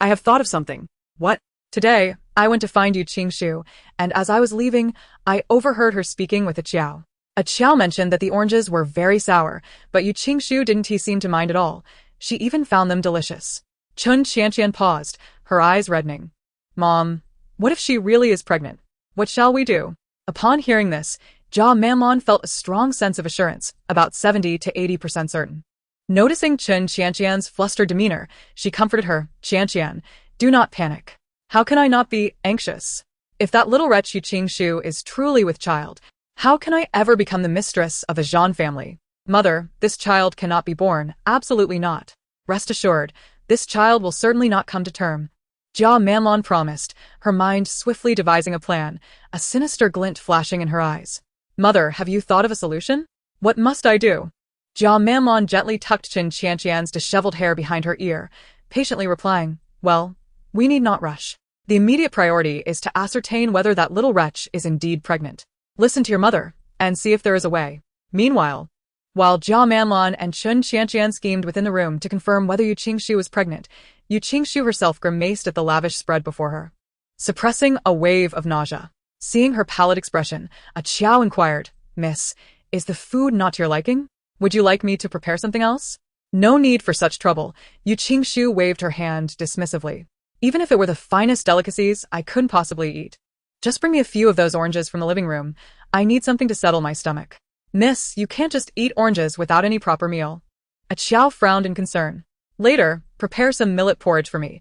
have thought of something. What? Today, I went to find Yu Qingshu, and as I was leaving, I overheard her speaking with a Qiao. A Qiao mentioned that the oranges were very sour, but Yu Qingshu didn't seem to mind at all. She even found them delicious. Chun Qianqian paused, her eyes reddening. Mom, what if she really is pregnant? What shall we do? Upon hearing this, Jia Manlon felt a strong sense of assurance, about 70 to 80% certain. Noticing Chun Qianqian's flustered demeanor, she comforted her. Qianqian, do not panic. How can I not be anxious? If that little wretch Yu Qingshu is truly with child, how can I ever become the mistress of the Zhan family? Mother, this child cannot be born, absolutely not. Rest assured, this child will certainly not come to term. Jia Manlon promised, her mind swiftly devising a plan, a sinister glint flashing in her eyes. Mother, have you thought of a solution? What must I do? Jia Manlon gently tucked Chun Qianqian's disheveled hair behind her ear, patiently replying, well, we need not rush. The immediate priority is to ascertain whether that little wretch is indeed pregnant. Listen to your mother, and see if there is a way. Meanwhile, while Jia Manlon and Chun Qianqian schemed within the room to confirm whether Yu Qingshu was pregnant, Yu Qingshu herself grimaced at the lavish spread before her, suppressing a wave of nausea. Seeing her pallid expression, a Qiao inquired, Miss, is the food not to your liking? Would you like me to prepare something else? No need for such trouble, Yu Qingshu waved her hand dismissively. Even if it were the finest delicacies, I couldn't possibly eat. Just bring me a few of those oranges from the living room. I need something to settle my stomach. Miss, you can't just eat oranges without any proper meal. A Qiao frowned in concern. Later, prepare some millet porridge for me.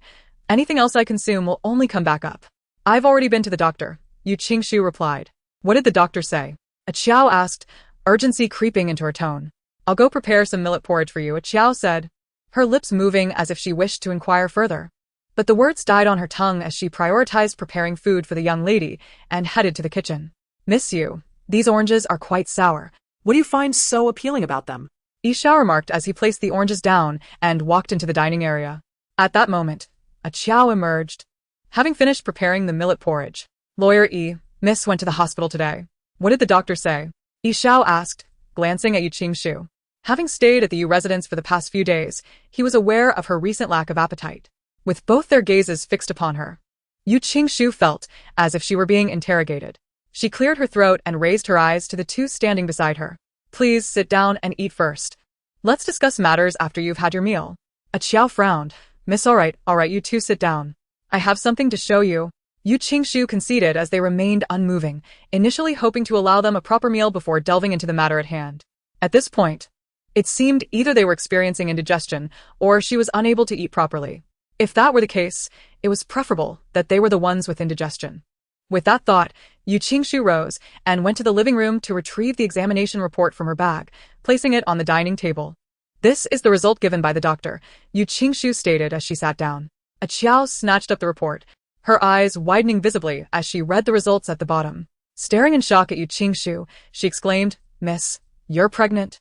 Anything else I consume will only come back up. I've already been to the doctor, Yu Qingshu replied. What did the doctor say? A Qiao asked, urgency creeping into her tone. I'll go prepare some millet porridge for you, a Qiao said, her lips moving as if she wished to inquire further. But the words died on her tongue as she prioritized preparing food for the young lady and headed to the kitchen. Miss Yu, these oranges are quite sour. What do you find so appealing about them? Xiao remarked as he placed the oranges down and walked into the dining area. At that moment, a Qiao emerged, having finished preparing the millet porridge. Lawyer Yi, Miss went to the hospital today. What did the doctor say? Xiao asked, glancing at Yu Qingshu. Having stayed at the Yu residence for the past few days, he was aware of her recent lack of appetite. With both their gazes fixed upon her, Yu Qingshu felt as if she were being interrogated. She cleared her throat and raised her eyes to the two standing beside her. Please sit down and eat first. Let's discuss matters after you've had your meal. A Qiao frowned. Miss, all right, you two sit down. I have something to show you. Yu Qingshu conceded as they remained unmoving, initially hoping to allow them a proper meal before delving into the matter at hand. At this point, it seemed either they were experiencing indigestion or she was unable to eat properly. If that were the case, it was preferable that they were the ones with indigestion. With that thought, Yu Qingshu rose and went to the living room to retrieve the examination report from her bag, placing it on the dining table. This is the result given by the doctor, Yu Qingshu stated as she sat down. A Qiao snatched up the report, her eyes widening visibly as she read the results at the bottom. Staring in shock at Yu Qingshu, she exclaimed, Miss, you're pregnant.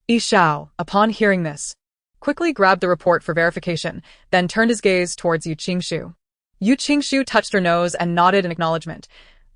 Yi Xiao, upon hearing this, quickly grabbed the report for verification, then turned his gaze towards Yu Qingshu. Yu Qingshu touched her nose and nodded in acknowledgement.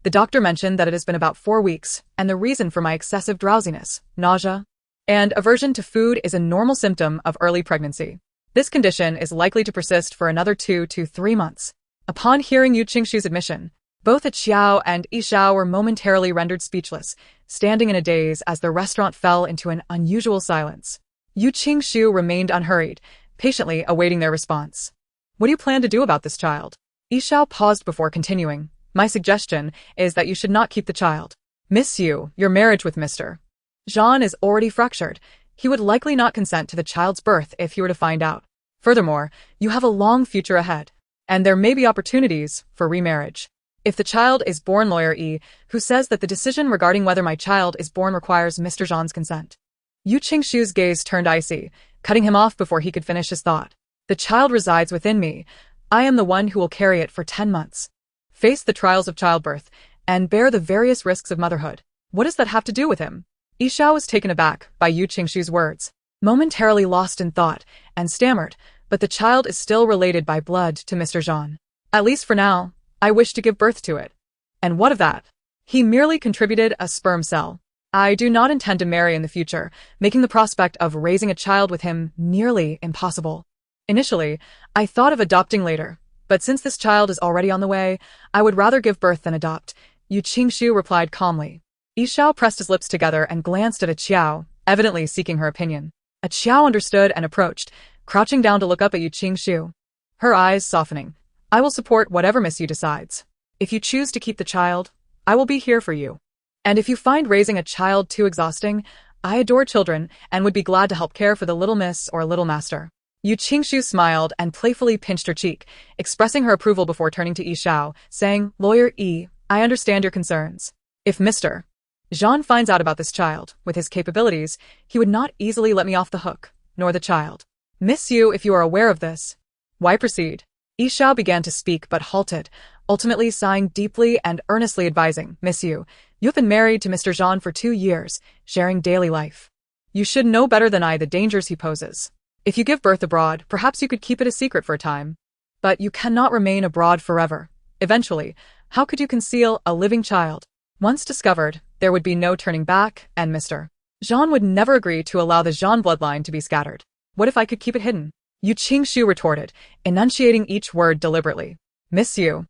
The doctor mentioned that it has been about 4 weeks, and the reason for my excessive drowsiness, nausea, and aversion to food is a normal symptom of early pregnancy. This condition is likely to persist for another 2 to 3 months. Upon hearing Yu Qingshu's admission, both a Qiao and Yi Xiao were momentarily rendered speechless, standing in a daze as the restaurant fell into an unusual silence. Yu Qingshu remained unhurried, patiently awaiting their response. What do you plan to do about this child? Yi Xiao paused before continuing. My suggestion is that you should not keep the child. Miss Yu, your marriage with Mr. Zhan is already fractured. He would likely not consent to the child's birth if he were to find out. Furthermore, you have a long future ahead, and there may be opportunities for remarriage. If the child is born, Lawyer Yi, who says that the decision regarding whether my child is born requires Mr. Zhan's consent. Yu Qingshu's gaze turned icy, cutting him off before he could finish his thought. The child resides within me. I am the one who will carry it for 10 months. Face the trials of childbirth, and bear the various risks of motherhood. What does that have to do with him? Yi Xiao was taken aback by Yu Qingshu's words, momentarily lost in thought, and stammered, but the child is still related by blood to Mr. Zhan. At least for now, I wish to give birth to it. And what of that? He merely contributed a sperm cell. I do not intend to marry in the future, making the prospect of raising a child with him nearly impossible. Initially, I thought of adopting later, but since this child is already on the way, I would rather give birth than adopt, Yu Qingshu replied calmly. Yi Xiao pressed his lips together and glanced at a Qiao, evidently seeking her opinion. A Qiao understood and approached, crouching down to look up at Yu Qingshu. Her eyes softening. I will support whatever Miss Yu decides. If you choose to keep the child, I will be here for you. And if you find raising a child too exhausting, I adore children and would be glad to help care for the little miss or little master. Yu Qingshu smiled and playfully pinched her cheek, expressing her approval before turning to Yi Xiao, saying, Lawyer Yi, I understand your concerns. If Mr. Zhan finds out about this child, with his capabilities, he would not easily let me off the hook, nor the child. Miss Yu, if you are aware of this, why proceed? Yi Xiao began to speak but halted, ultimately sighing deeply and earnestly advising, Miss Yu, you have been married to Mr. Zhan for 2 years, sharing daily life. You should know better than I the dangers he poses. If you give birth abroad, perhaps you could keep it a secret for a time. But you cannot remain abroad forever. Eventually, how could you conceal a living child? Once discovered, there would be no turning back, and Mr. Zhan would never agree to allow the Zhan bloodline to be scattered. What if I could keep it hidden? Yu Qingshu retorted, enunciating each word deliberately. Miss Yu.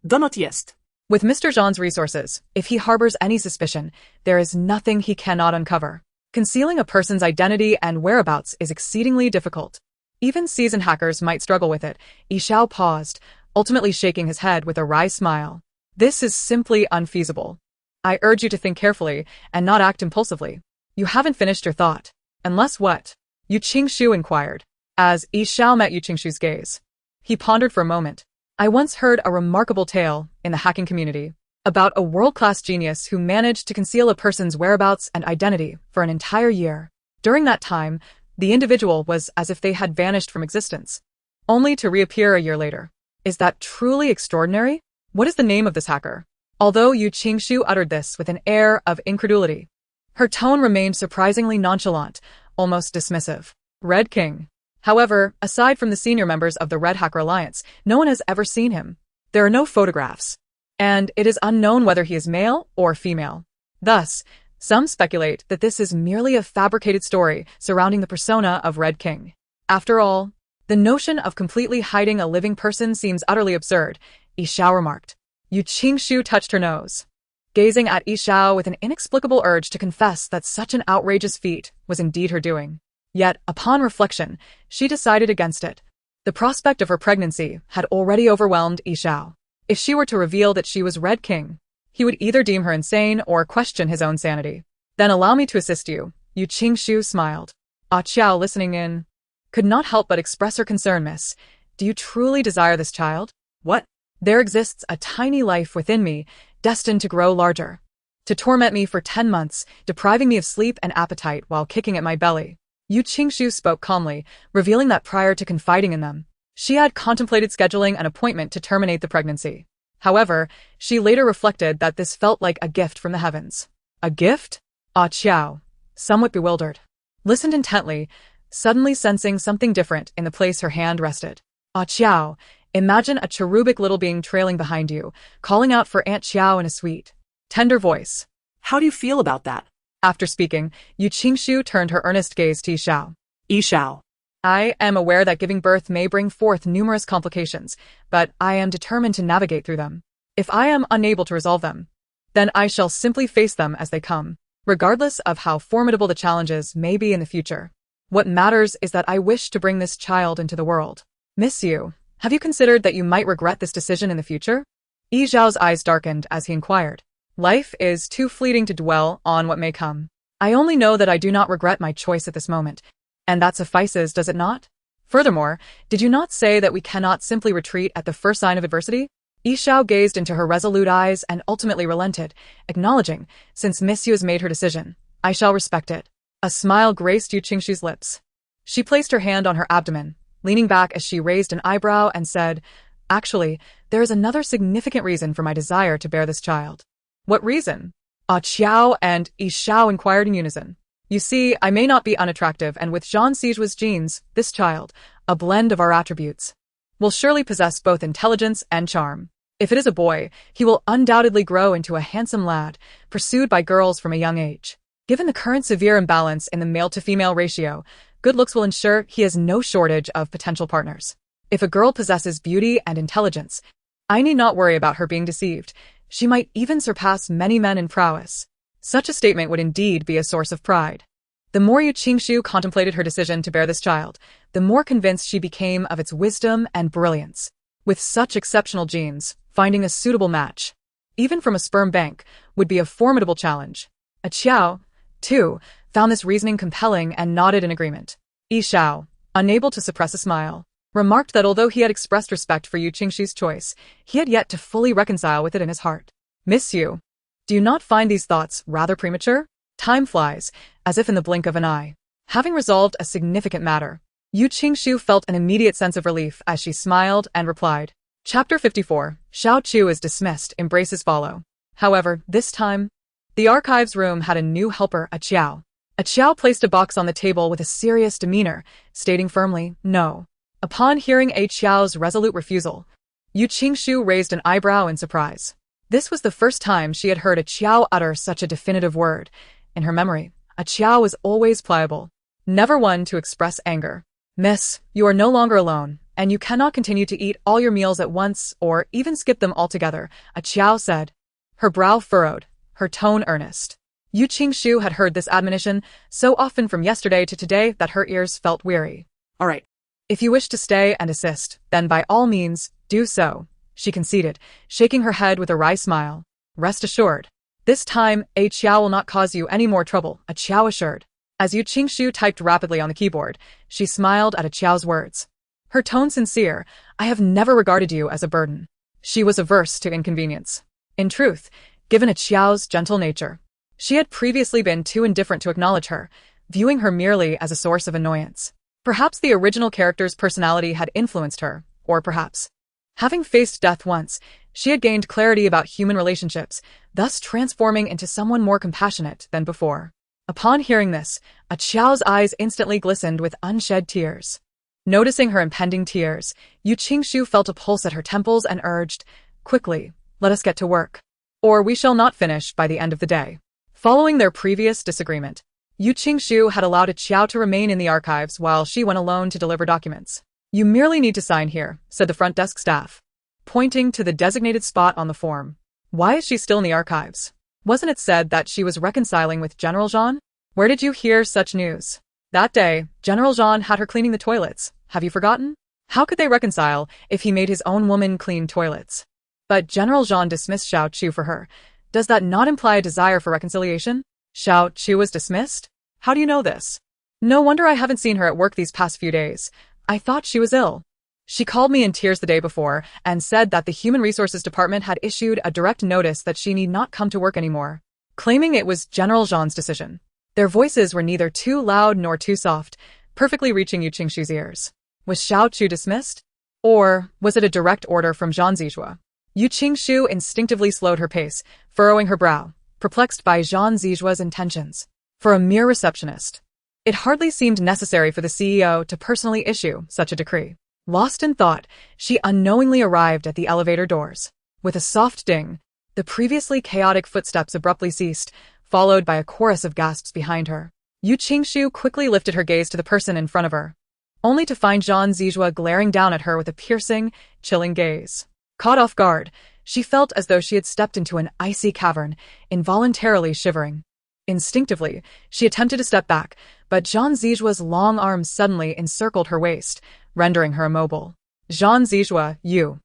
Do not jest. With Mr. Zhan's resources, if he harbors any suspicion, there is nothing he cannot uncover. Concealing a person's identity and whereabouts is exceedingly difficult. Even seasoned hackers might struggle with it. Yi Xiao paused, ultimately shaking his head with a wry smile. This is simply unfeasible. I urge you to think carefully and not act impulsively. You haven't finished your thought. Unless what? Yu Qingshu inquired, as Yi Xiao met Yu Qingshu's gaze. He pondered for a moment. I once heard a remarkable tale in the hacking community about a world-class genius who managed to conceal a person's whereabouts and identity for an entire year. During that time, the individual was as if they had vanished from existence, only to reappear a year later. Is that truly extraordinary? What is the name of this hacker? Although Yu Qingshu uttered this with an air of incredulity, her tone remained surprisingly nonchalant, almost dismissive. Red King. However, aside from the senior members of the Red Hacker Alliance, no one has ever seen him. There are no photographs, and it is unknown whether he is male or female. Thus, some speculate that this is merely a fabricated story surrounding the persona of Red King. After all, the notion of completely hiding a living person seems utterly absurd, Yi Xiao remarked. Yu Qingshu touched her nose. gazing at Yi Xiao with an inexplicable urge to confess that such an outrageous feat was indeed her doing. Yet, upon reflection, she decided against it. The prospect of her pregnancy had already overwhelmed Yi Xiao. If she were to reveal that she was Red King, he would either deem her insane or question his own sanity. Then allow me to assist you, Yu Qingshu smiled. Ah Qiao, listening in, could not help but express her concern, miss. Do you truly desire this child? What? There exists a tiny life within me, destined to grow larger, to torment me for 10 months, depriving me of sleep and appetite while kicking at my belly. Yu Qingshu spoke calmly, revealing that prior to confiding in them, she had contemplated scheduling an appointment to terminate the pregnancy. However, she later reflected that this felt like a gift from the heavens. A gift? Ah Qiao, somewhat bewildered, listened intently, suddenly sensing something different in the place her hand rested. Ah Qiao, imagine a cherubic little being trailing behind you, calling out for Aunt Qiao in a sweet, tender voice. How do you feel about that? After speaking, Yu Qingshu turned her earnest gaze to Yi Xiao. Yi Xiao. I am aware that giving birth may bring forth numerous complications, but I am determined to navigate through them. If I am unable to resolve them, then I shall simply face them as they come, regardless of how formidable the challenges may be in the future. What matters is that I wish to bring this child into the world. Miss Yu, have you considered that you might regret this decision in the future? Yi Zhao's eyes darkened as he inquired. Life is too fleeting to dwell on what may come. I only know that I do not regret my choice at this moment. And that suffices, does it not? Furthermore, did you not say that we cannot simply retreat at the first sign of adversity? Yi Xiao gazed into her resolute eyes and ultimately relented, acknowledging, since Miss Yu has made her decision, I shall respect it. A smile graced Yu Qingshu's lips. She placed her hand on her abdomen, leaning back as she raised an eyebrow and said, Actually, there is another significant reason for my desire to bear this child. What reason? Ah Qiao and Yi Xiao inquired in unison. You see, I may not be unattractive, and with Zhang Sijua's genes, this child, a blend of our attributes, will surely possess both intelligence and charm. If it is a boy, he will undoubtedly grow into a handsome lad, pursued by girls from a young age. Given the current severe imbalance in the male-to-female ratio, good looks will ensure he has no shortage of potential partners. If a girl possesses beauty and intelligence, I need not worry about her being deceived. She might even surpass many men in prowess. Such a statement would indeed be a source of pride. The more Yu Qingshu contemplated her decision to bear this child, the more convinced she became of its wisdom and brilliance. With such exceptional genes, finding a suitable match, even from a sperm bank, would be a formidable challenge. A Qiao, too, found this reasoning compelling and nodded in agreement. Yi Xiao, unable to suppress a smile, remarked that although he had expressed respect for Yu Qingshu's choice, he had yet to fully reconcile with it in his heart. Miss Yu, do you not find these thoughts rather premature? Time flies, as if in the blink of an eye. Having resolved a significant matter, Yu Qingshu felt an immediate sense of relief as she smiled and replied. Chapter 54, Xiao Chu is dismissed, embraces follow. However, this time, the archives room had a new helper, a Qiao. A Qiao placed a box on the table with a serious demeanor, stating firmly, no. Upon hearing a Qiao's resolute refusal, Yu Qingshu raised an eyebrow in surprise. This was the first time she had heard a Qiao utter such a definitive word. In her memory, a Qiao was always pliable, never one to express anger. Miss, you are no longer alone, and you cannot continue to eat all your meals at once or even skip them altogether, a Qiao said. Her brow furrowed, her tone earnest. Yu Qingshu had heard this admonition so often from yesterday to today that her ears felt weary. All right. If you wish to stay and assist, then by all means, do so, she conceded, shaking her head with a wry smile. Rest assured. This time, a Qiao will not cause you any more trouble, a Qiao assured. As Yu Qingshu typed rapidly on the keyboard, she smiled at a Qiao's words. Her tone sincere, I have never regarded you as a burden. She was averse to inconvenience. In truth, given a Qiao's gentle nature, she had previously been too indifferent to acknowledge her, viewing her merely as a source of annoyance. Perhaps the original character's personality had influenced her, or perhaps, having faced death once, she had gained clarity about human relationships, thus transforming into someone more compassionate than before. Upon hearing this, a Qiao's eyes instantly glistened with unshed tears. Noticing her impending tears, Yu Qingshu felt a pulse at her temples and urged, Quickly, let us get to work, or we shall not finish by the end of the day. Following their previous disagreement, Yu Qingshu had allowed a Qiao to remain in the archives while she went alone to deliver documents. You merely need to sign here, said the front desk staff, pointing to the designated spot on the form. Why is she still in the archives? Wasn't it said that she was reconciling with General Jean? Where did you hear such news? That day, General Jean had her cleaning the toilets. Have you forgotten? How could they reconcile if he made his own woman clean toilets? But General Jean dismissed Xiao Chu for her. Does that not imply a desire for reconciliation? Xiao Chu was dismissed? How do you know this? No wonder I haven't seen her at work these past few days. I thought she was ill. She called me in tears the day before and said that the Human Resources Department had issued a direct notice that she need not come to work anymore, claiming it was General Jean's decision. Their voices were neither too loud nor too soft, perfectly reaching Yu Qingshu's ears. Was Xiao Chu dismissed? Or was it a direct order from Zhang Zijua? Yu Qingshu instinctively slowed her pace, furrowing her brow, perplexed by Zhang Zijua's intentions. For a mere receptionist, it hardly seemed necessary for the CEO to personally issue such a decree. Lost in thought, she unknowingly arrived at the elevator doors. With a soft ding, the previously chaotic footsteps abruptly ceased, followed by a chorus of gasps behind her. Yu Qingshu quickly lifted her gaze to the person in front of her, only to find Zhang Zijua glaring down at her with a piercing, chilling gaze. Caught off guard, she felt as though she had stepped into an icy cavern, involuntarily shivering. Instinctively, she attempted to step back, but Zhang Zijua's long arms suddenly encircled her waist, rendering her immobile. Zhang Zijua, you.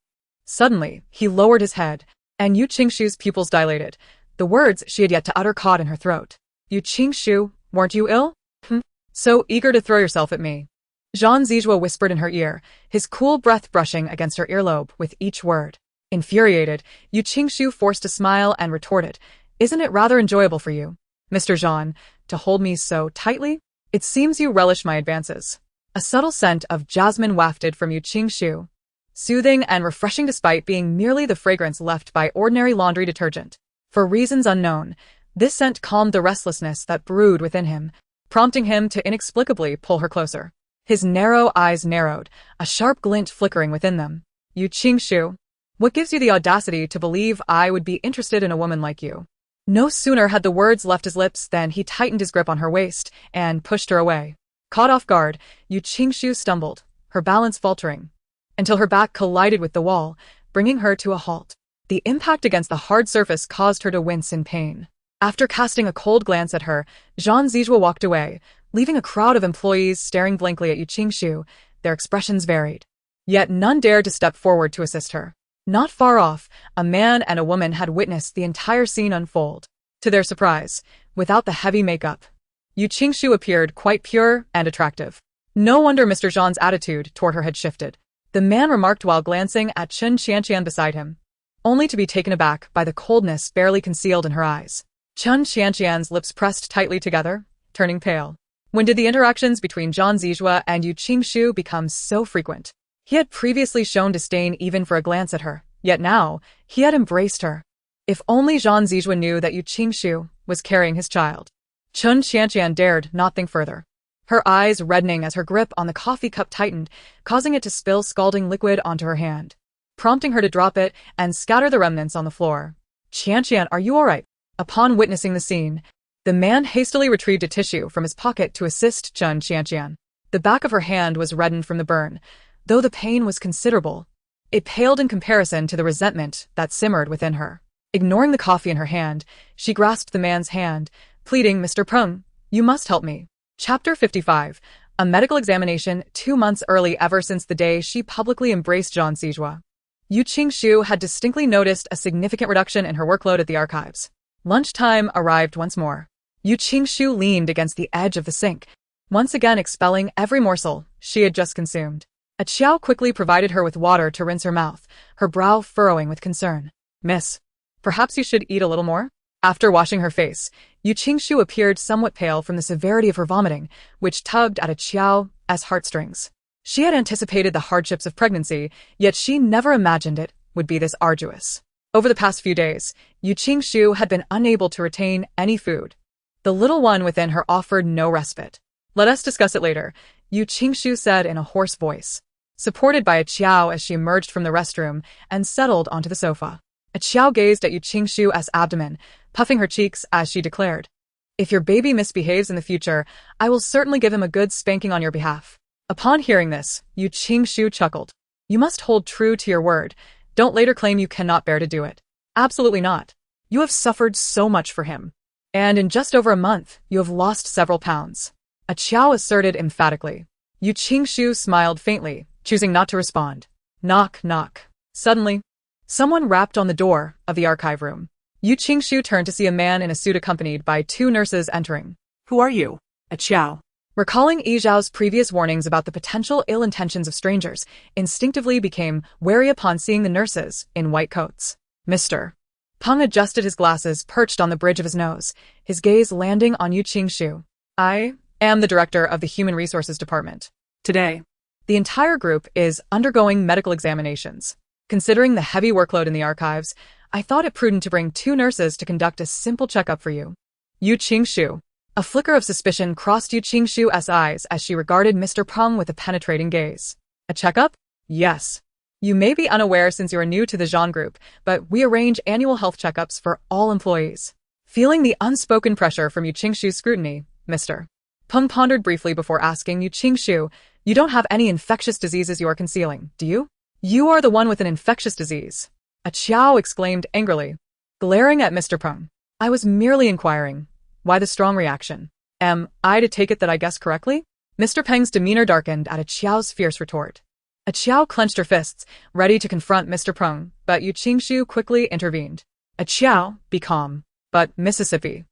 Suddenly, he lowered his head, and Yu Qingshu's pupils dilated, the words she had yet to utter caught in her throat. Yu Qingshu, weren't you ill? So eager to throw yourself at me. Zhang Zijua whispered in her ear, his cool breath brushing against her earlobe with each word. Infuriated, Yu Qingshu forced a smile and retorted, isn't it rather enjoyable for you, Mr. Zhang, to hold me so tightly? It seems you relish my advances. A subtle scent of jasmine wafted from Yu Qingshu, soothing and refreshing despite being merely the fragrance left by ordinary laundry detergent. For reasons unknown, this scent calmed the restlessness that brewed within him, prompting him to inexplicably pull her closer. His narrow eyes narrowed, a sharp glint flickering within them. Yu Qingshu, what gives you the audacity to believe I would be interested in a woman like you? No sooner had the words left his lips than he tightened his grip on her waist and pushed her away. Caught off guard, Yu Qingshu stumbled, her balance faltering, until her back collided with the wall, bringing her to a halt. The impact against the hard surface caused her to wince in pain. After casting a cold glance at her, Zhang Zijua walked away, leaving a crowd of employees staring blankly at Yu Qingshu. Their expressions varied. Yet none dared to step forward to assist her. Not far off, a man and a woman had witnessed the entire scene unfold. To their surprise, without the heavy makeup, Yu Qingshu appeared quite pure and attractive. No wonder Mr. Zhang's attitude toward her had shifted. The man remarked while glancing at Chen Qianqian beside him, only to be taken aback by the coldness barely concealed in her eyes. Chen Qianqian's lips pressed tightly together, turning pale. When did the interactions between Zhang Zijua and Yu Qingshu become so frequent? He had previously shown disdain even for a glance at her, yet now, he had embraced her. If only Zhang Zijua knew that Yu Qingshu was carrying his child. Chen Qianqian dared not think further, her eyes reddening as her grip on the coffee cup tightened, causing it to spill scalding liquid onto her hand, prompting her to drop it and scatter the remnants on the floor. Qianqian, are you all right? Upon witnessing the scene, the man hastily retrieved a tissue from his pocket to assist Chen Qianqian. The back of her hand was reddened from the burn. Though the pain was considerable, it paled in comparison to the resentment that simmered within her. Ignoring the coffee in her hand, she grasped the man's hand, pleading, Mr. Prung, you must help me. Chapter 55. A medical examination 2 months early ever since the day she publicly embraced Zhang Zijua. Yu Qingshu had distinctly noticed a significant reduction in her workload at the archives. Lunchtime arrived once more. Yu Qingshu leaned against the edge of the sink, once again expelling every morsel she had just consumed. A Qiao quickly provided her with water to rinse her mouth, her brow furrowing with concern. Miss, perhaps you should eat a little more? After washing her face, Yu Qingshu appeared somewhat pale from the severity of her vomiting, which tugged at a Qiao's heartstrings. She had anticipated the hardships of pregnancy, yet she never imagined it would be this arduous. Over the past few days, Yu Qingshu had been unable to retain any food. The little one within her offered no respite. Let us discuss it later, Yu Qingshu said in a hoarse voice, supported by a Qiao as she emerged from the restroom and settled onto the sofa. A Qiao gazed at Yu Qingshu's abdomen, puffing her cheeks as she declared, if your baby misbehaves in the future, I will certainly give him a good spanking on your behalf. Upon hearing this, Yu Qingshu chuckled. You must hold true to your word. Don't later claim you cannot bear to do it. Absolutely not. You have suffered so much for him. And in just over a month, you have lost several pounds. A Qiao asserted emphatically. Yu Qingshu smiled faintly, choosing not to respond. Knock, knock. Suddenly, someone rapped on the door of the archive room. Yu Qingshu turned to see a man in a suit accompanied by two nurses entering. Who are you? A Qiao. Recalling Yi Zhao's previous warnings about the potential ill intentions of strangers, instinctively became wary upon seeing the nurses in white coats. Mr. Peng adjusted his glasses perched on the bridge of his nose, his gaze landing on Yu Qingshu. I am the director of the Human Resources Department. Today, The entire group is undergoing medical examinations. Considering the heavy workload in the archives, I thought it prudent to bring two nurses to conduct a simple checkup for you. Yu Qingshu. A flicker of suspicion crossed Yu Qingshu's eyes as she regarded Mr. Peng with a penetrating gaze. A checkup? Yes. You may be unaware since you are new to the Zhan Group, but we arrange annual health checkups for all employees. Feeling the unspoken pressure from Yu Qingshu's scrutiny, Mr. Peng pondered briefly before asking Yu Qingshu, you don't have any infectious diseases you are concealing, do you? You are the one with an infectious disease. A Qiao exclaimed angrily, glaring at Mr. Peng. I was merely inquiring. Why the strong reaction? Am I to take it that I guessed correctly? Mr. Peng's demeanor darkened at a Qiao's fierce retort. A Qiao clenched her fists, ready to confront Mr. Peng, but Yu Qingshu quickly intervened. A Qiao, be calm. But Mississippi.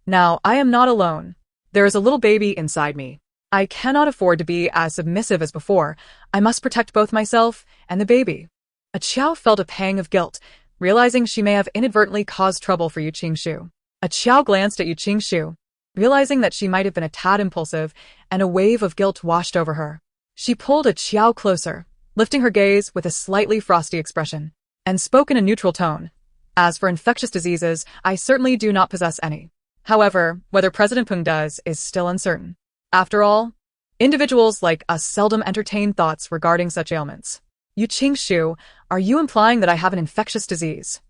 Now, I am not alone. There is a little baby inside me. I cannot afford to be as submissive as before. I must protect both myself and the baby. A Qiao felt a pang of guilt, realizing she may have inadvertently caused trouble for Yu Qingshu. A Qiao glanced at Yu Qingshu, realizing that she might have been a tad impulsive, and a wave of guilt washed over her. She pulled a Qiao closer, lifting her gaze with a slightly frosty expression, and spoke in a neutral tone. As for infectious diseases, I certainly do not possess any. However, whether President Peng does is still uncertain. After all, individuals like us seldom entertain thoughts regarding such ailments. Yu Qingshu, are you implying that I have an infectious disease?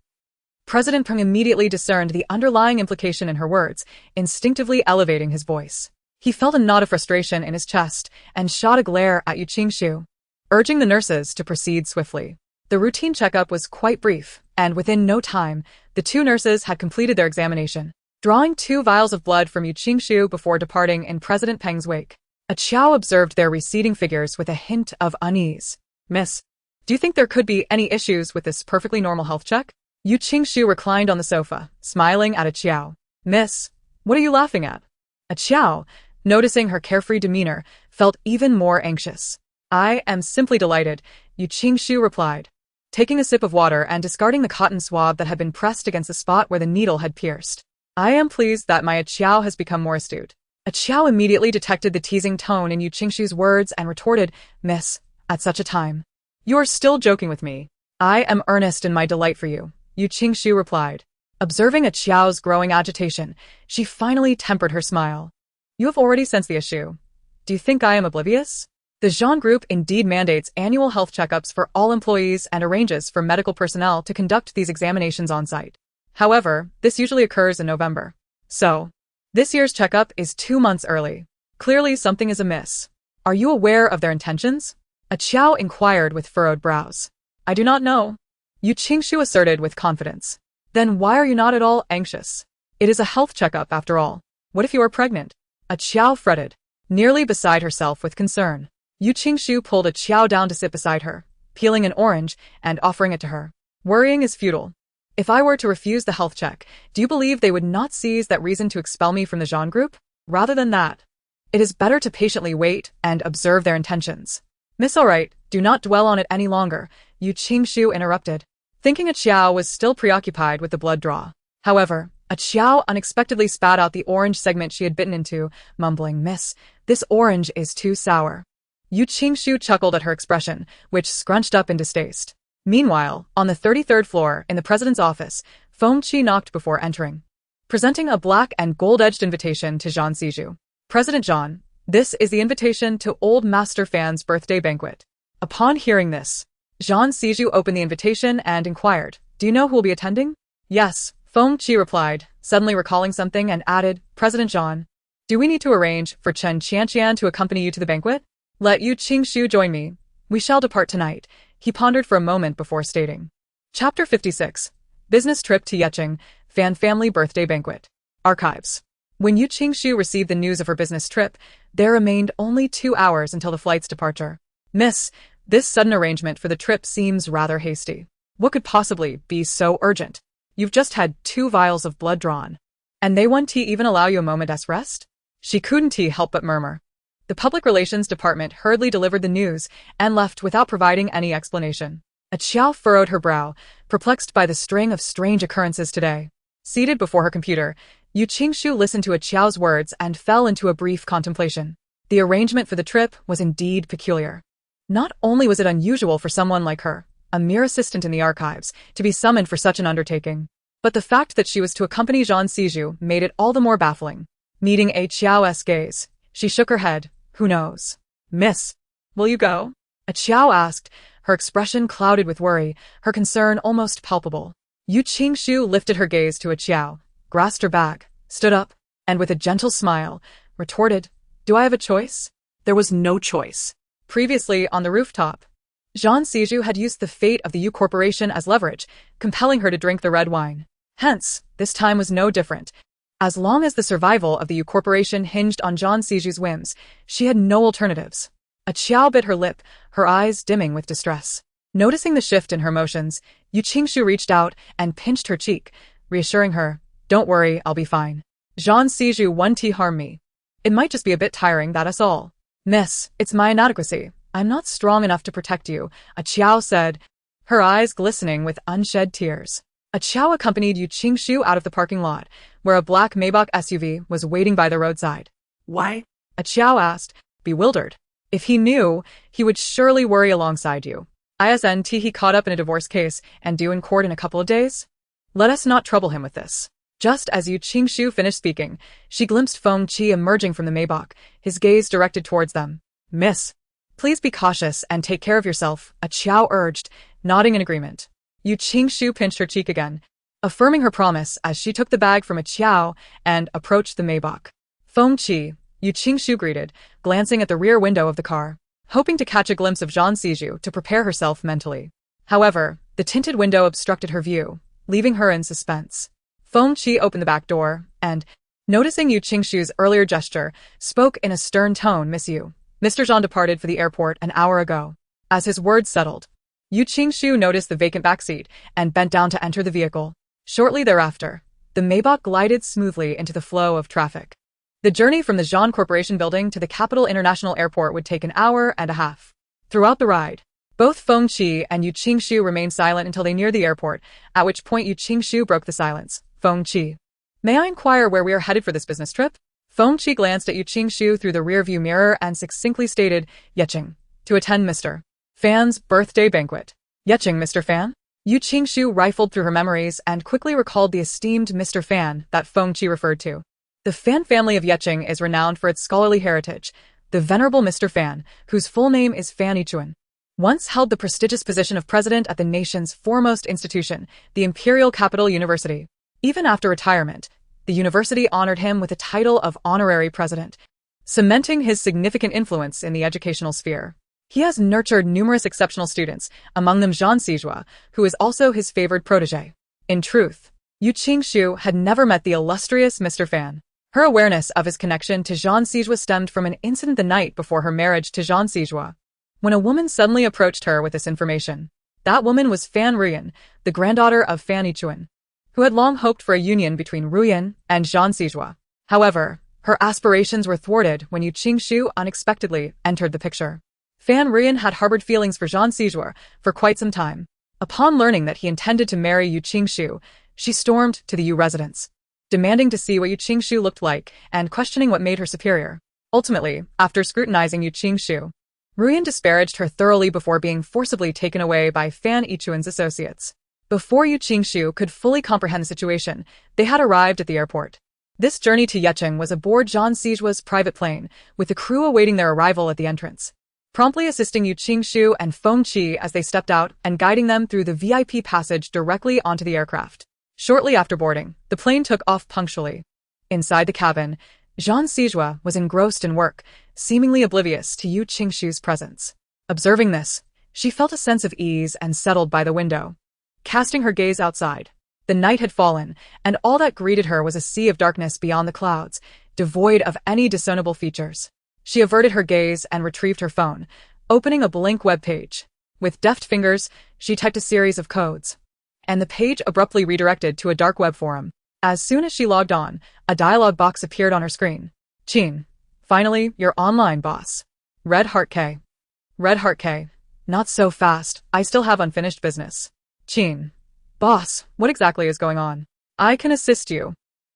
President Peng immediately discerned the underlying implication in her words, instinctively elevating his voice. He felt a knot of frustration in his chest and shot a glare at Yu Qingshu, urging the nurses to proceed swiftly. The routine checkup was quite brief, and within no time, the two nurses had completed their examination, drawing 2 vials of blood from Yu Qingshu before departing in President Peng's wake. A Qiao observed their receding figures with a hint of unease. Miss, do you think there could be any issues with this perfectly normal health check? Yu Qingshu reclined on the sofa, smiling at a Qiao. Miss, what are you laughing at? A Qiao, noticing her carefree demeanor, felt even more anxious. I am simply delighted, Yu Qingshu replied, taking a sip of water and discarding the cotton swab that had been pressed against the spot where the needle had pierced. I am pleased that my Qiao has become more astute. A Qiao immediately detected the teasing tone in Yu Qingshu's words and retorted, Miss, at such a time. You are still joking with me. I am earnest in my delight for you, Yu Qingshu replied. Observing a Qiao's growing agitation, she finally tempered her smile. You have already sensed the issue. Do you think I am oblivious? The Zhan Group indeed mandates annual health checkups for all employees and arranges for medical personnel to conduct these examinations on site. However, this usually occurs in November. So, this year's checkup is 2 months early. Clearly something is amiss. Are you aware of their intentions? A Qiao inquired with furrowed brows. I do not know. Yu Qingshu asserted with confidence. Then why are you not at all anxious? It is a health checkup after all. What if you are pregnant? A Qiao fretted, nearly beside herself with concern. Yu Qingshu pulled a Qiao down to sit beside her, peeling an orange and offering it to her. Worrying is futile. If I were to refuse the health check, do you believe they would not seize that reason to expel me from the Zhan Group? Rather than that, it is better to patiently wait and observe their intentions. Miss, all right, do not dwell on it any longer, Yu Qingshu interrupted, thinking a Qiao was still preoccupied with the blood draw. However, a Qiao unexpectedly spat out the orange segment she had bitten into, mumbling, Miss, this orange is too sour. Yu Qingshu chuckled at her expression, which scrunched up in distaste. Meanwhile, on the 33rd floor, in the president's office, Feng Qi knocked before entering, presenting a black and gold-edged invitation to Zhan Siju. President Zhan, this is the invitation to Old Master Fan's birthday banquet. Upon hearing this, Zhan Siju opened the invitation and inquired, do you know who will be attending? Yes, Feng Qi replied, suddenly recalling something and added, President Zhan, do we need to arrange for Chen Qianqian to accompany you to the banquet? Let Yu Qingshu join me. We shall depart tonight. He pondered for a moment before stating. Chapter 56. Business trip to Yeqing, fan family birthday banquet. Archives. When Yu Qingshu received the news of her business trip, there remained only 2 hours until the flight's departure. Miss, this sudden arrangement for the trip seems rather hasty. What could possibly be so urgent? You've just had 2 vials of blood drawn. And they won't even allow you a moment's rest? She couldn't help but murmur. The public relations department hurriedly delivered the news and left without providing any explanation. A Qiao furrowed her brow, perplexed by the string of strange occurrences today. Seated before her computer, Yu Qingshu listened to a Qiao's words and fell into a brief contemplation. The arrangement for the trip was indeed peculiar. Not only was it unusual for someone like her, a mere assistant in the archives, to be summoned for such an undertaking, but the fact that she was to accompany Zhang Siju made it all the more baffling. Meeting a Qiao's gaze, she shook her head. Who knows? Miss, will you go? A Qiao asked, her expression clouded with worry, her concern almost palpable. Yu Qingshu lifted her gaze to a Qiao, grasped her bag, stood up, and with a gentle smile, retorted, Do I have a choice? There was no choice. Previously, on the rooftop, Zhang Siju had used the fate of the Yu Corporation as leverage, compelling her to drink the red wine. Hence, this time was no different. As long as the survival of the Yu Corporation hinged on Zhang Siju's whims, she had no alternatives. A Qiao bit her lip, her eyes dimming with distress. Noticing the shift in her motions, Yu Qingshu reached out and pinched her cheek, reassuring her, Don't worry, I'll be fine. Zhang Siju won't harm me. It might just be a bit tiring, that's all. Miss, it's my inadequacy. I'm not strong enough to protect you, a Qiao said, her eyes glistening with unshed tears. A Qiao accompanied Yu Qingshu out of the parking lot, where a black Maybach SUV was waiting by the roadside. Why? A Qiao asked, bewildered. If he knew, he would surely worry alongside you. Isn't he caught up in a divorce case and due in court in a couple of days? Let us not trouble him with this. Just as Yu Qingshu finished speaking, she glimpsed Feng Qi emerging from the Maybach, his gaze directed towards them. Miss, please be cautious and take care of yourself, a Qiao urged, nodding in agreement. Yu Qingshu pinched her cheek again, affirming her promise as she took the bag from a Qiao and approached the Maybach. Feng Qi, Yu Qingshu greeted, glancing at the rear window of the car, hoping to catch a glimpse of Zhang Siju to prepare herself mentally. However, the tinted window obstructed her view, leaving her in suspense. Feng Qi opened the back door and, noticing Yu Qingshu's earlier gesture, spoke in a stern tone, Miss Yu. Mr. Zhang departed for the airport an hour ago. As his words settled, Yu Qingshu noticed the vacant backseat and bent down to enter the vehicle. Shortly thereafter, the Maybach glided smoothly into the flow of traffic. The journey from the Zhang Corporation building to the Capital International Airport would take an hour and a half. Throughout the ride, both Feng Qi and Yu Qingshu remained silent until they neared the airport, at which point Yu Qingshu broke the silence. Feng Qi, may I inquire where we are headed for this business trip? Feng Qi glanced at Yu Qingshu through the rearview mirror and succinctly stated, Yeqing, to attend Mr. Fan's birthday banquet. Yeqing, Mr. Fan? Yu Qingshu rifled through her memories and quickly recalled the esteemed Mr. Fan that Feng Qi referred to. The Fan family of Yeqing is renowned for its scholarly heritage. The venerable Mr. Fan, whose full name is Fan Yichuan, once held the prestigious position of president at the nation's foremost institution, the Imperial Capital University. Even after retirement, the university honored him with the title of honorary president, cementing his significant influence in the educational sphere. He has nurtured numerous exceptional students, among them Zhang Siju, who is also his favored protege. In truth, Yu Qingshu had never met the illustrious Mr. Fan. Her awareness of his connection to Zhang Siju stemmed from an incident the night before her marriage to Zhang Siju, when a woman suddenly approached her with this information. That woman was Fan Ruyan, the granddaughter of Fan Yichuan, who had long hoped for a union between Ruyan and Zhang Siju. However, her aspirations were thwarted when Yu Qingshu unexpectedly entered the picture. Fan Ruyan had harbored feelings for Zhang Siju for quite some time. Upon learning that he intended to marry Yu Qingshu, she stormed to the Yu residence, demanding to see what Yu Qingshu looked like and questioning what made her superior. Ultimately, after scrutinizing Yu Qingshu, Ruyan disparaged her thoroughly before being forcibly taken away by Fan Yichuan's associates. Before Yu Qingshu could fully comprehend the situation, they had arrived at the airport. This journey to Yeqing was aboard Zhang Siju's private plane, with the crew awaiting their arrival at the entrance, promptly assisting Yu Qingshu and Feng Qi as they stepped out and guiding them through the VIP passage directly onto the aircraft. Shortly after boarding, the plane took off punctually. Inside the cabin, Zhang Siju was engrossed in work, seemingly oblivious to Yu Qingshu's presence. Observing this, she felt a sense of ease and settled by the window. Casting her gaze outside, The night had fallen, and all that greeted her was a sea of darkness beyond the clouds, devoid of any discernible features. She averted her gaze and retrieved her phone, opening a blank web page. With deft fingers, she typed a series of codes, and the page abruptly redirected to a dark web forum. As soon as she logged on, a dialog box appeared on her screen. Chin. Finally, you're online, boss. Red Heart K. Red Heart K. Not so fast, I still have unfinished business. Chin. Boss, what exactly is going on? I can assist you.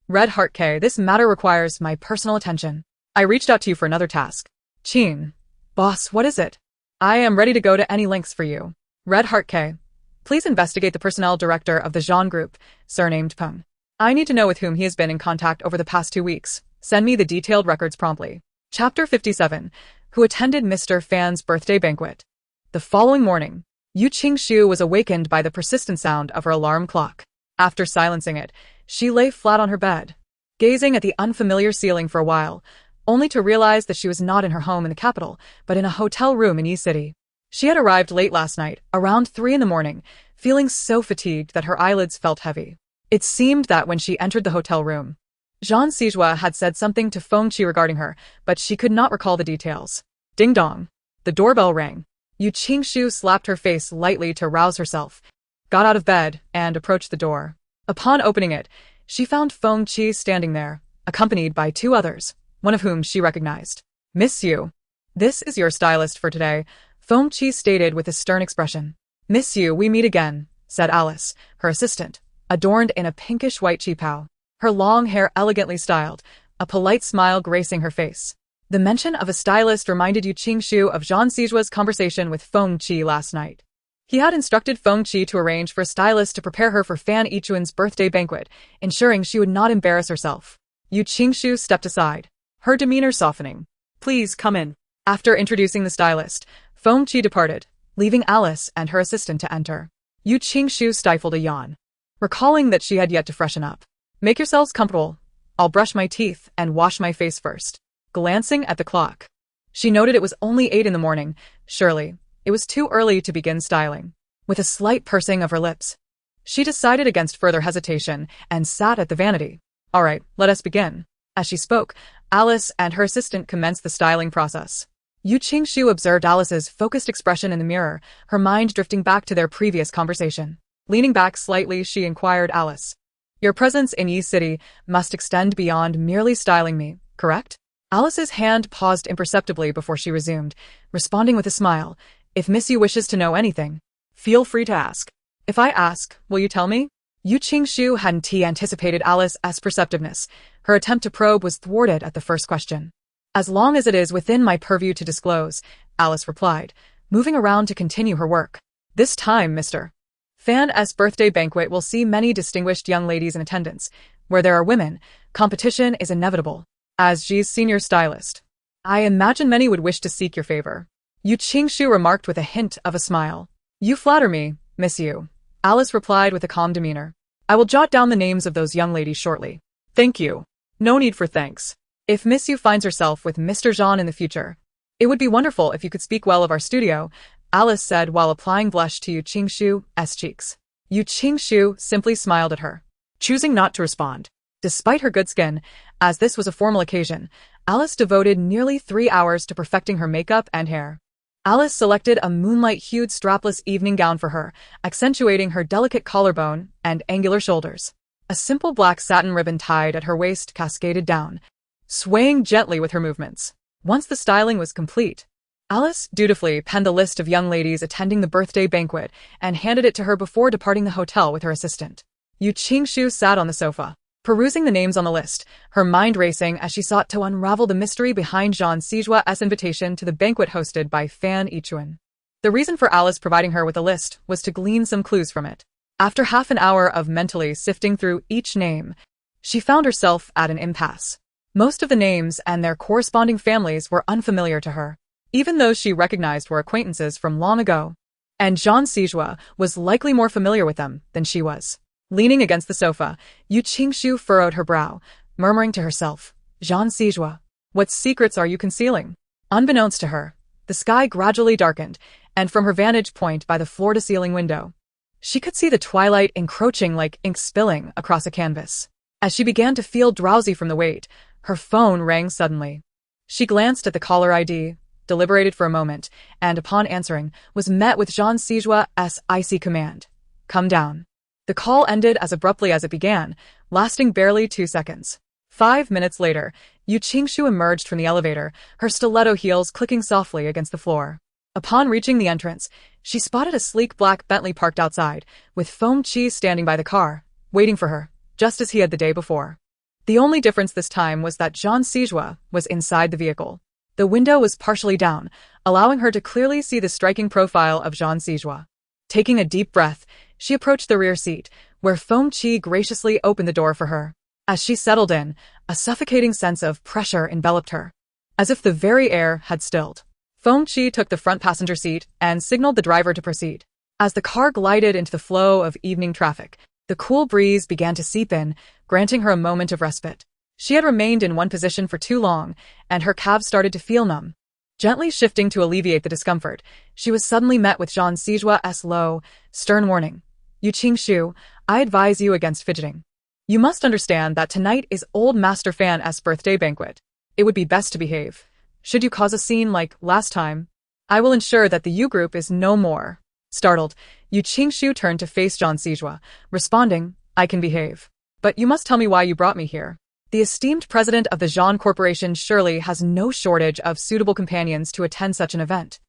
Red Heart K. This matter requires my personal attention. I reached out to you for another task. Chin. Boss, what is it? I am ready to go to any lengths for you. Red Heart K. Please investigate the personnel director of the Jean Group, surnamed Peng. I need to know with whom he has been in contact over the past 2 weeks. Send me the detailed records promptly. Chapter 57. Who attended Mr. Fan's birthday banquet. The following morning, Yu Qingshu was awakened by the persistent sound of her alarm clock. After silencing it, she lay flat on her bed, gazing at the unfamiliar ceiling for a while, only to realize that she was not in her home in the capital, but in a hotel room in Yi City. She had arrived late last night, around 3 in the morning, feeling so fatigued that her eyelids felt heavy. It seemed that when she entered the hotel room, Jean Sijua had said something to Feng Qi regarding her, but she could not recall the details. Ding dong. The doorbell rang. Yu Qingshu slapped her face lightly to rouse herself, got out of bed, and approached the door. Upon opening it, she found Feng Qi standing there, accompanied by 2 others, one of whom she recognized. Miss Yu. This is your stylist for today, Feng Qi stated with a stern expression. Miss Yu, we meet again, said Alice, her assistant, adorned in a pinkish-white qipao, her long hair elegantly styled, a polite smile gracing her face. The mention of a stylist reminded Yu Qingshu of Jean Sijua's conversation with Feng Qi last night. He had instructed Feng Qi to arrange for a stylist to prepare her for Fan Yichuan's birthday banquet, ensuring she would not embarrass herself. Yu Qingshu stepped aside, her demeanor softening. Please come in. After introducing the stylist, Feng Qi departed, leaving Alice and her assistant to enter. Yu Qingshu stifled a yawn, recalling that she had yet to freshen up. Make yourselves comfortable. I'll brush my teeth and wash my face first. Glancing at the clock, she noted it was only 8 in the morning. Surely, it was too early to begin styling. With a slight pursing of her lips, she decided against further hesitation and sat at the vanity. All right, let us begin. As she spoke, Alice and her assistant commenced the styling process. Yu Qingshu observed Alice's focused expression in the mirror, her mind drifting back to their previous conversation. Leaning back slightly, she inquired Alice. Your presence in Yi City must extend beyond merely styling me, correct? Alice's hand paused imperceptibly before she resumed, responding with a smile. If Miss Yu wishes to know anything, feel free to ask. If I ask, will you tell me? Yu Qingshu hadn't anticipated Alice's perceptiveness. Her attempt to probe was thwarted at the first question. As long as it is within my purview to disclose, Alice replied, moving around to continue her work. This time, Mr. Fan's birthday banquet will see many distinguished young ladies in attendance. Where there are women, competition is inevitable. As Ji's senior stylist, I imagine many would wish to seek your favor. Yu Qingshu remarked with a hint of a smile. You flatter me, Miss Yu. Alice replied with a calm demeanor. I will jot down the names of those young ladies shortly. Thank you. No need for thanks. If Miss Yu finds herself with Mr. Jean in the future, it would be wonderful if you could speak well of our studio, Alice said while applying blush to Yu Qingshu's cheeks. Yu Qingshu simply smiled at her, choosing not to respond. Despite her good skin, as this was a formal occasion, Alice devoted nearly 3 hours to perfecting her makeup and hair. Alice selected a moonlight-hued strapless evening gown for her, accentuating her delicate collarbone and angular shoulders. A simple black satin ribbon tied at her waist cascaded down, swaying gently with her movements. Once the styling was complete, Alice dutifully penned a list of young ladies attending the birthday banquet and handed it to her before departing the hotel with her assistant. Yu Qingshu sat on the sofa, perusing the names on the list, her mind racing as she sought to unravel the mystery behind Jean Sijua's invitation to the banquet hosted by Fan Yichuan. The reason for Alice providing her with a list was to glean some clues from it. After half an hour of mentally sifting through each name, she found herself at an impasse. Most of the names and their corresponding families were unfamiliar to her, even those she recognized were acquaintances from long ago. And Jean Sijua was likely more familiar with them than she was. Leaning against the sofa, Yu Qingshu furrowed her brow, murmuring to herself, Jean Sijua, what secrets are you concealing? Unbeknownst to her, the sky gradually darkened, and from her vantage point by the floor-to-ceiling window, She could see the twilight encroaching like ink spilling across a canvas. As she began to feel drowsy from the weight, her phone rang suddenly. She glanced at the caller ID, deliberated for a moment, and upon answering, was met with Jean Sijua's icy command. Come down. The call ended as abruptly as it began, lasting barely 2 seconds. 5 minutes later, Yu Qingshu emerged from the elevator, her stiletto heels clicking softly against the floor. Upon reaching the entrance, she spotted a sleek black Bentley parked outside, with Foam Chi standing by the car, waiting for her, just as he had the day before. The only difference this time was that Jean Sijua was inside the vehicle. The window was partially down, allowing her to clearly see the striking profile of Jean Sijua. Taking a deep breath, she approached the rear seat, where Foam Chi graciously opened the door for her. As she settled in, a suffocating sense of pressure enveloped her, as if the very air had stilled. Foam Chi took the front passenger seat and signaled the driver to proceed. As the car glided into the flow of evening traffic, the cool breeze began to seep in, granting her a moment of respite. She had remained in one position for too long, and her calves started to feel numb. Gently shifting to alleviate the discomfort, she was suddenly met with Jean Sijua's low, stern warning. Yu Qingshu, I advise you against fidgeting. You must understand that tonight is old Master Fan's birthday banquet. It would be best to behave. Should you cause a scene like last time, I will ensure that the U group is no more. Startled, Yu Qingshu turned to face Jean Sijua, responding, I can behave. But you must tell me why you brought me here. The esteemed president of the Jean Corporation surely has no shortage of suitable companions to attend such an event.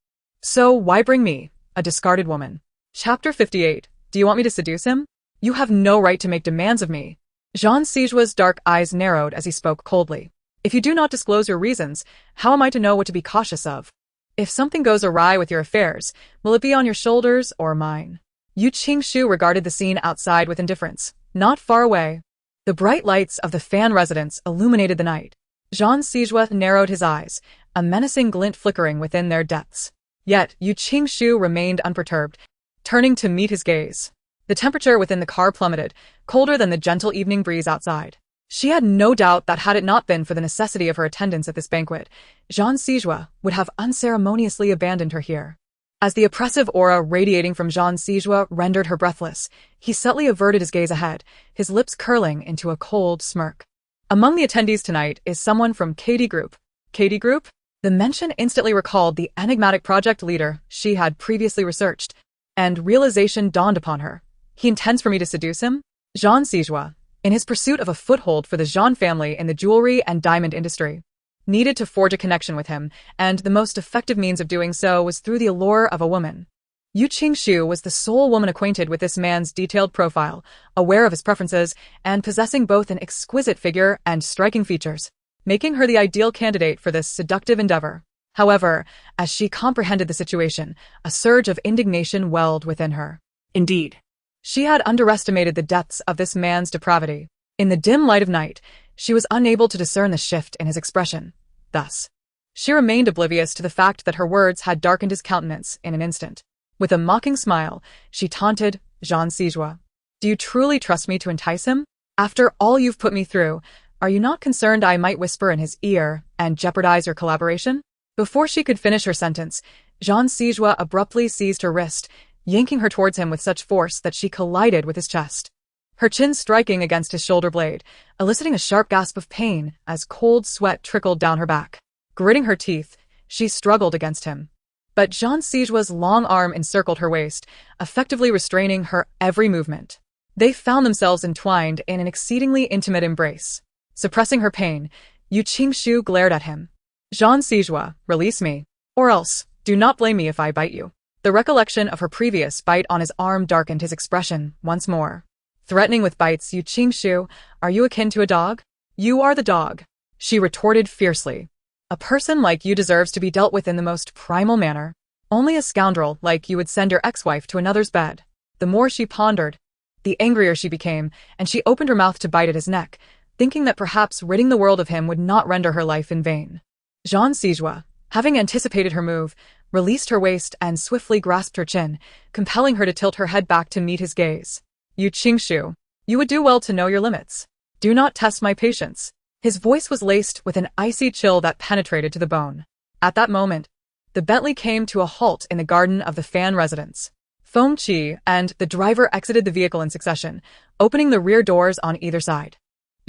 So why bring me, a discarded woman? Chapter 58. Do you want me to seduce him? You have no right to make demands of me. Jean Sijua's dark eyes narrowed as he spoke coldly. If you do not disclose your reasons, how am I to know what to be cautious of? If something goes awry with your affairs, will it be on your shoulders or mine? Yu Qingshu regarded the scene outside with indifference. Not far away, the bright lights of the fan residence illuminated the night. Jean Sijua narrowed his eyes, a menacing glint flickering within their depths. Yet Yu Qingshu remained unperturbed, turning to meet his gaze. The temperature within the car plummeted, colder than the gentle evening breeze outside. She had no doubt that had it not been for the necessity of her attendance at this banquet, Jean Sijua would have unceremoniously abandoned her here. As the oppressive aura radiating from Jean Sijua rendered her breathless, he subtly averted his gaze ahead, his lips curling into a cold smirk. Among the attendees tonight is someone from KD Group. KD Group? The mention instantly recalled the enigmatic project leader she had previously researched, and realization dawned upon her. He intends for me to seduce him? Jean Sijua, in his pursuit of a foothold for the Jean family in the jewelry and diamond industry, needed to forge a connection with him, and the most effective means of doing so was through the allure of a woman. Yu Qingshu was the sole woman acquainted with this man's detailed profile, aware of his preferences, and possessing both an exquisite figure and striking features, making her the ideal candidate for this seductive endeavor. However, as she comprehended the situation, a surge of indignation welled within her. Indeed, she had underestimated the depths of this man's depravity. In the dim light of night, she was unable to discern the shift in his expression. Thus, she remained oblivious to the fact that her words had darkened his countenance in an instant. With a mocking smile, she taunted Jean Sijua. Do you truly trust me to entice him? After all you've put me through, are you not concerned I might whisper in his ear and jeopardize your collaboration? Before she could finish her sentence, Jean Sijua abruptly seized her wrist, yanking her towards him with such force that she collided with his chest, her chin striking against his shoulder blade, eliciting a sharp gasp of pain as cold sweat trickled down her back. Gritting her teeth, she struggled against him. But Jean Sijua's long arm encircled her waist, effectively restraining her every movement. They found themselves entwined in an exceedingly intimate embrace. Suppressing her pain, Yu Qingshu glared at him. Jean Sijua, release me. Or else, do not blame me if I bite you. The recollection of her previous bite on his arm darkened his expression once more. Threatening with bites, Yu Qingshu, are you akin to a dog? You are the dog, she retorted fiercely. A person like you deserves to be dealt with in the most primal manner. Only a scoundrel like you would send your ex-wife to another's bed. The more she pondered, the angrier she became, and she opened her mouth to bite at his neck, thinking that perhaps ridding the world of him would not render her life in vain. Jean Sijua, having anticipated her move, released her waist and swiftly grasped her chin, compelling her to tilt her head back to meet his gaze. Yu Qingshu, you would do well to know your limits. Do not test my patience. His voice was laced with an icy chill that penetrated to the bone. At that moment, the Bentley came to a halt in the garden of the fan residence. Foam Chi and the driver exited the vehicle in succession, opening the rear doors on either side.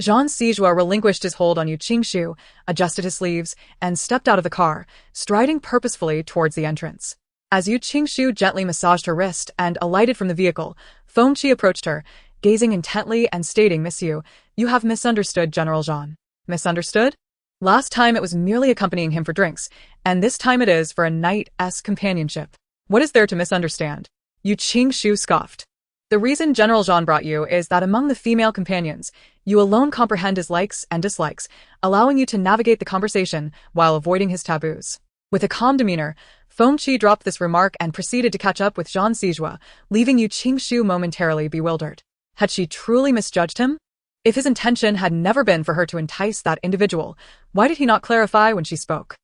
Jean Sijua relinquished his hold on Yu Qingshu, adjusted his sleeves, and stepped out of the car, striding purposefully towards the entrance. As Yu Qingshu gently massaged her wrist and alighted from the vehicle, Foam Chi approached her, gazing intently and stating, "Miss Yu, you have misunderstood General Jean." Misunderstood? Last time it was merely accompanying him for drinks, and this time it is for a night-esque companionship. What is there to misunderstand? Yu Qingshu scoffed. The reason General Jean brought you is that among the female companions, you alone comprehend his likes and dislikes, allowing you to navigate the conversation while avoiding his taboos. With a calm demeanor, Foam Chi dropped this remark and proceeded to catch up with Jean Sijua, leaving Yu Qingshu momentarily bewildered. Had she truly misjudged him? If his intention had never been for her to entice that individual, why did he not clarify when she spoke?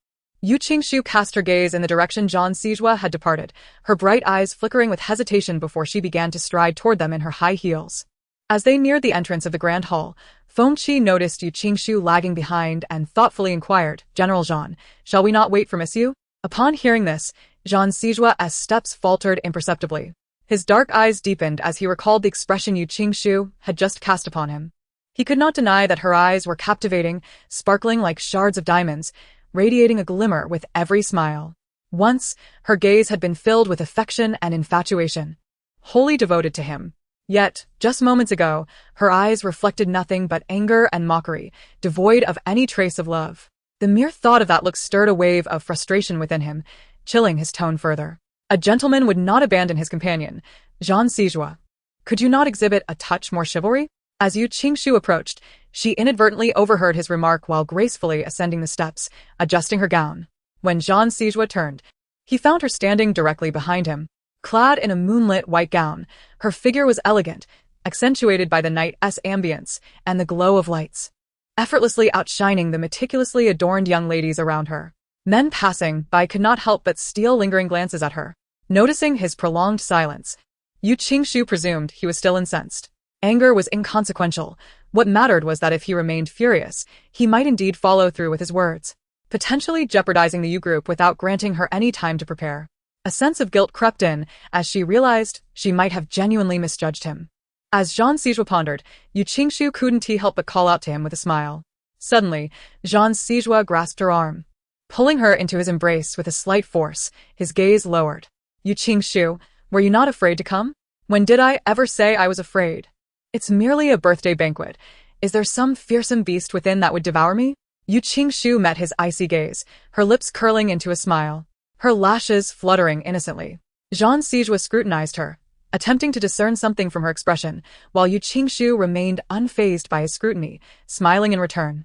Yu Qingshu cast her gaze in the direction Jean Sijua had departed, her bright eyes flickering with hesitation before she began to stride toward them in her high heels. As they neared the entrance of the grand hall, Foam Chi noticed Yu Qingshu lagging behind and thoughtfully inquired, "General Jean, shall we not wait for Miss Yu?" Upon hearing this, Jean Sijua's steps faltered imperceptibly. His dark eyes deepened as he recalled the expression Yu Qingshu had just cast upon him. He could not deny that her eyes were captivating, sparkling like shards of diamonds, radiating a glimmer with every smile. Once, her gaze had been filled with affection and infatuation, wholly devoted to him. Yet, just moments ago, her eyes reflected nothing but anger and mockery, devoid of any trace of love. The mere thought of that look stirred a wave of frustration within him, chilling his tone further. A gentleman would not abandon his companion, Jean Sijua. Could you not exhibit a touch more chivalry? As Yu Qingshu approached, she inadvertently overheard his remark while gracefully ascending the steps, adjusting her gown. When Jean Sijua turned, he found her standing directly behind him. Clad in a moonlit white gown, her figure was elegant, accentuated by the night's ambience and the glow of lights, effortlessly outshining the meticulously adorned young ladies around her. Men passing by could not help but steal lingering glances at her. Noticing his prolonged silence, Yu Qingshu presumed he was still incensed. Anger was inconsequential. What mattered was that if he remained furious, he might indeed follow through with his words, potentially jeopardizing the Yu group without granting her any time to prepare. A sense of guilt crept in as she realized she might have genuinely misjudged him. As Jean Sijua pondered, Yu Qingshu couldn't help but call out to him with a smile. Suddenly, Jean Sijua grasped her arm, pulling her into his embrace with a slight force. His gaze lowered. "Yu Qingshu, were you not afraid to come? When did I ever say I was afraid? It's merely a birthday banquet. Is there some fearsome beast within that would devour me?" Yu Qingshu met his icy gaze, her lips curling into a smile, her lashes fluttering innocently. Jean Sijua scrutinized her, attempting to discern something from her expression, while Yu Qingshu remained unfazed by his scrutiny, smiling in return.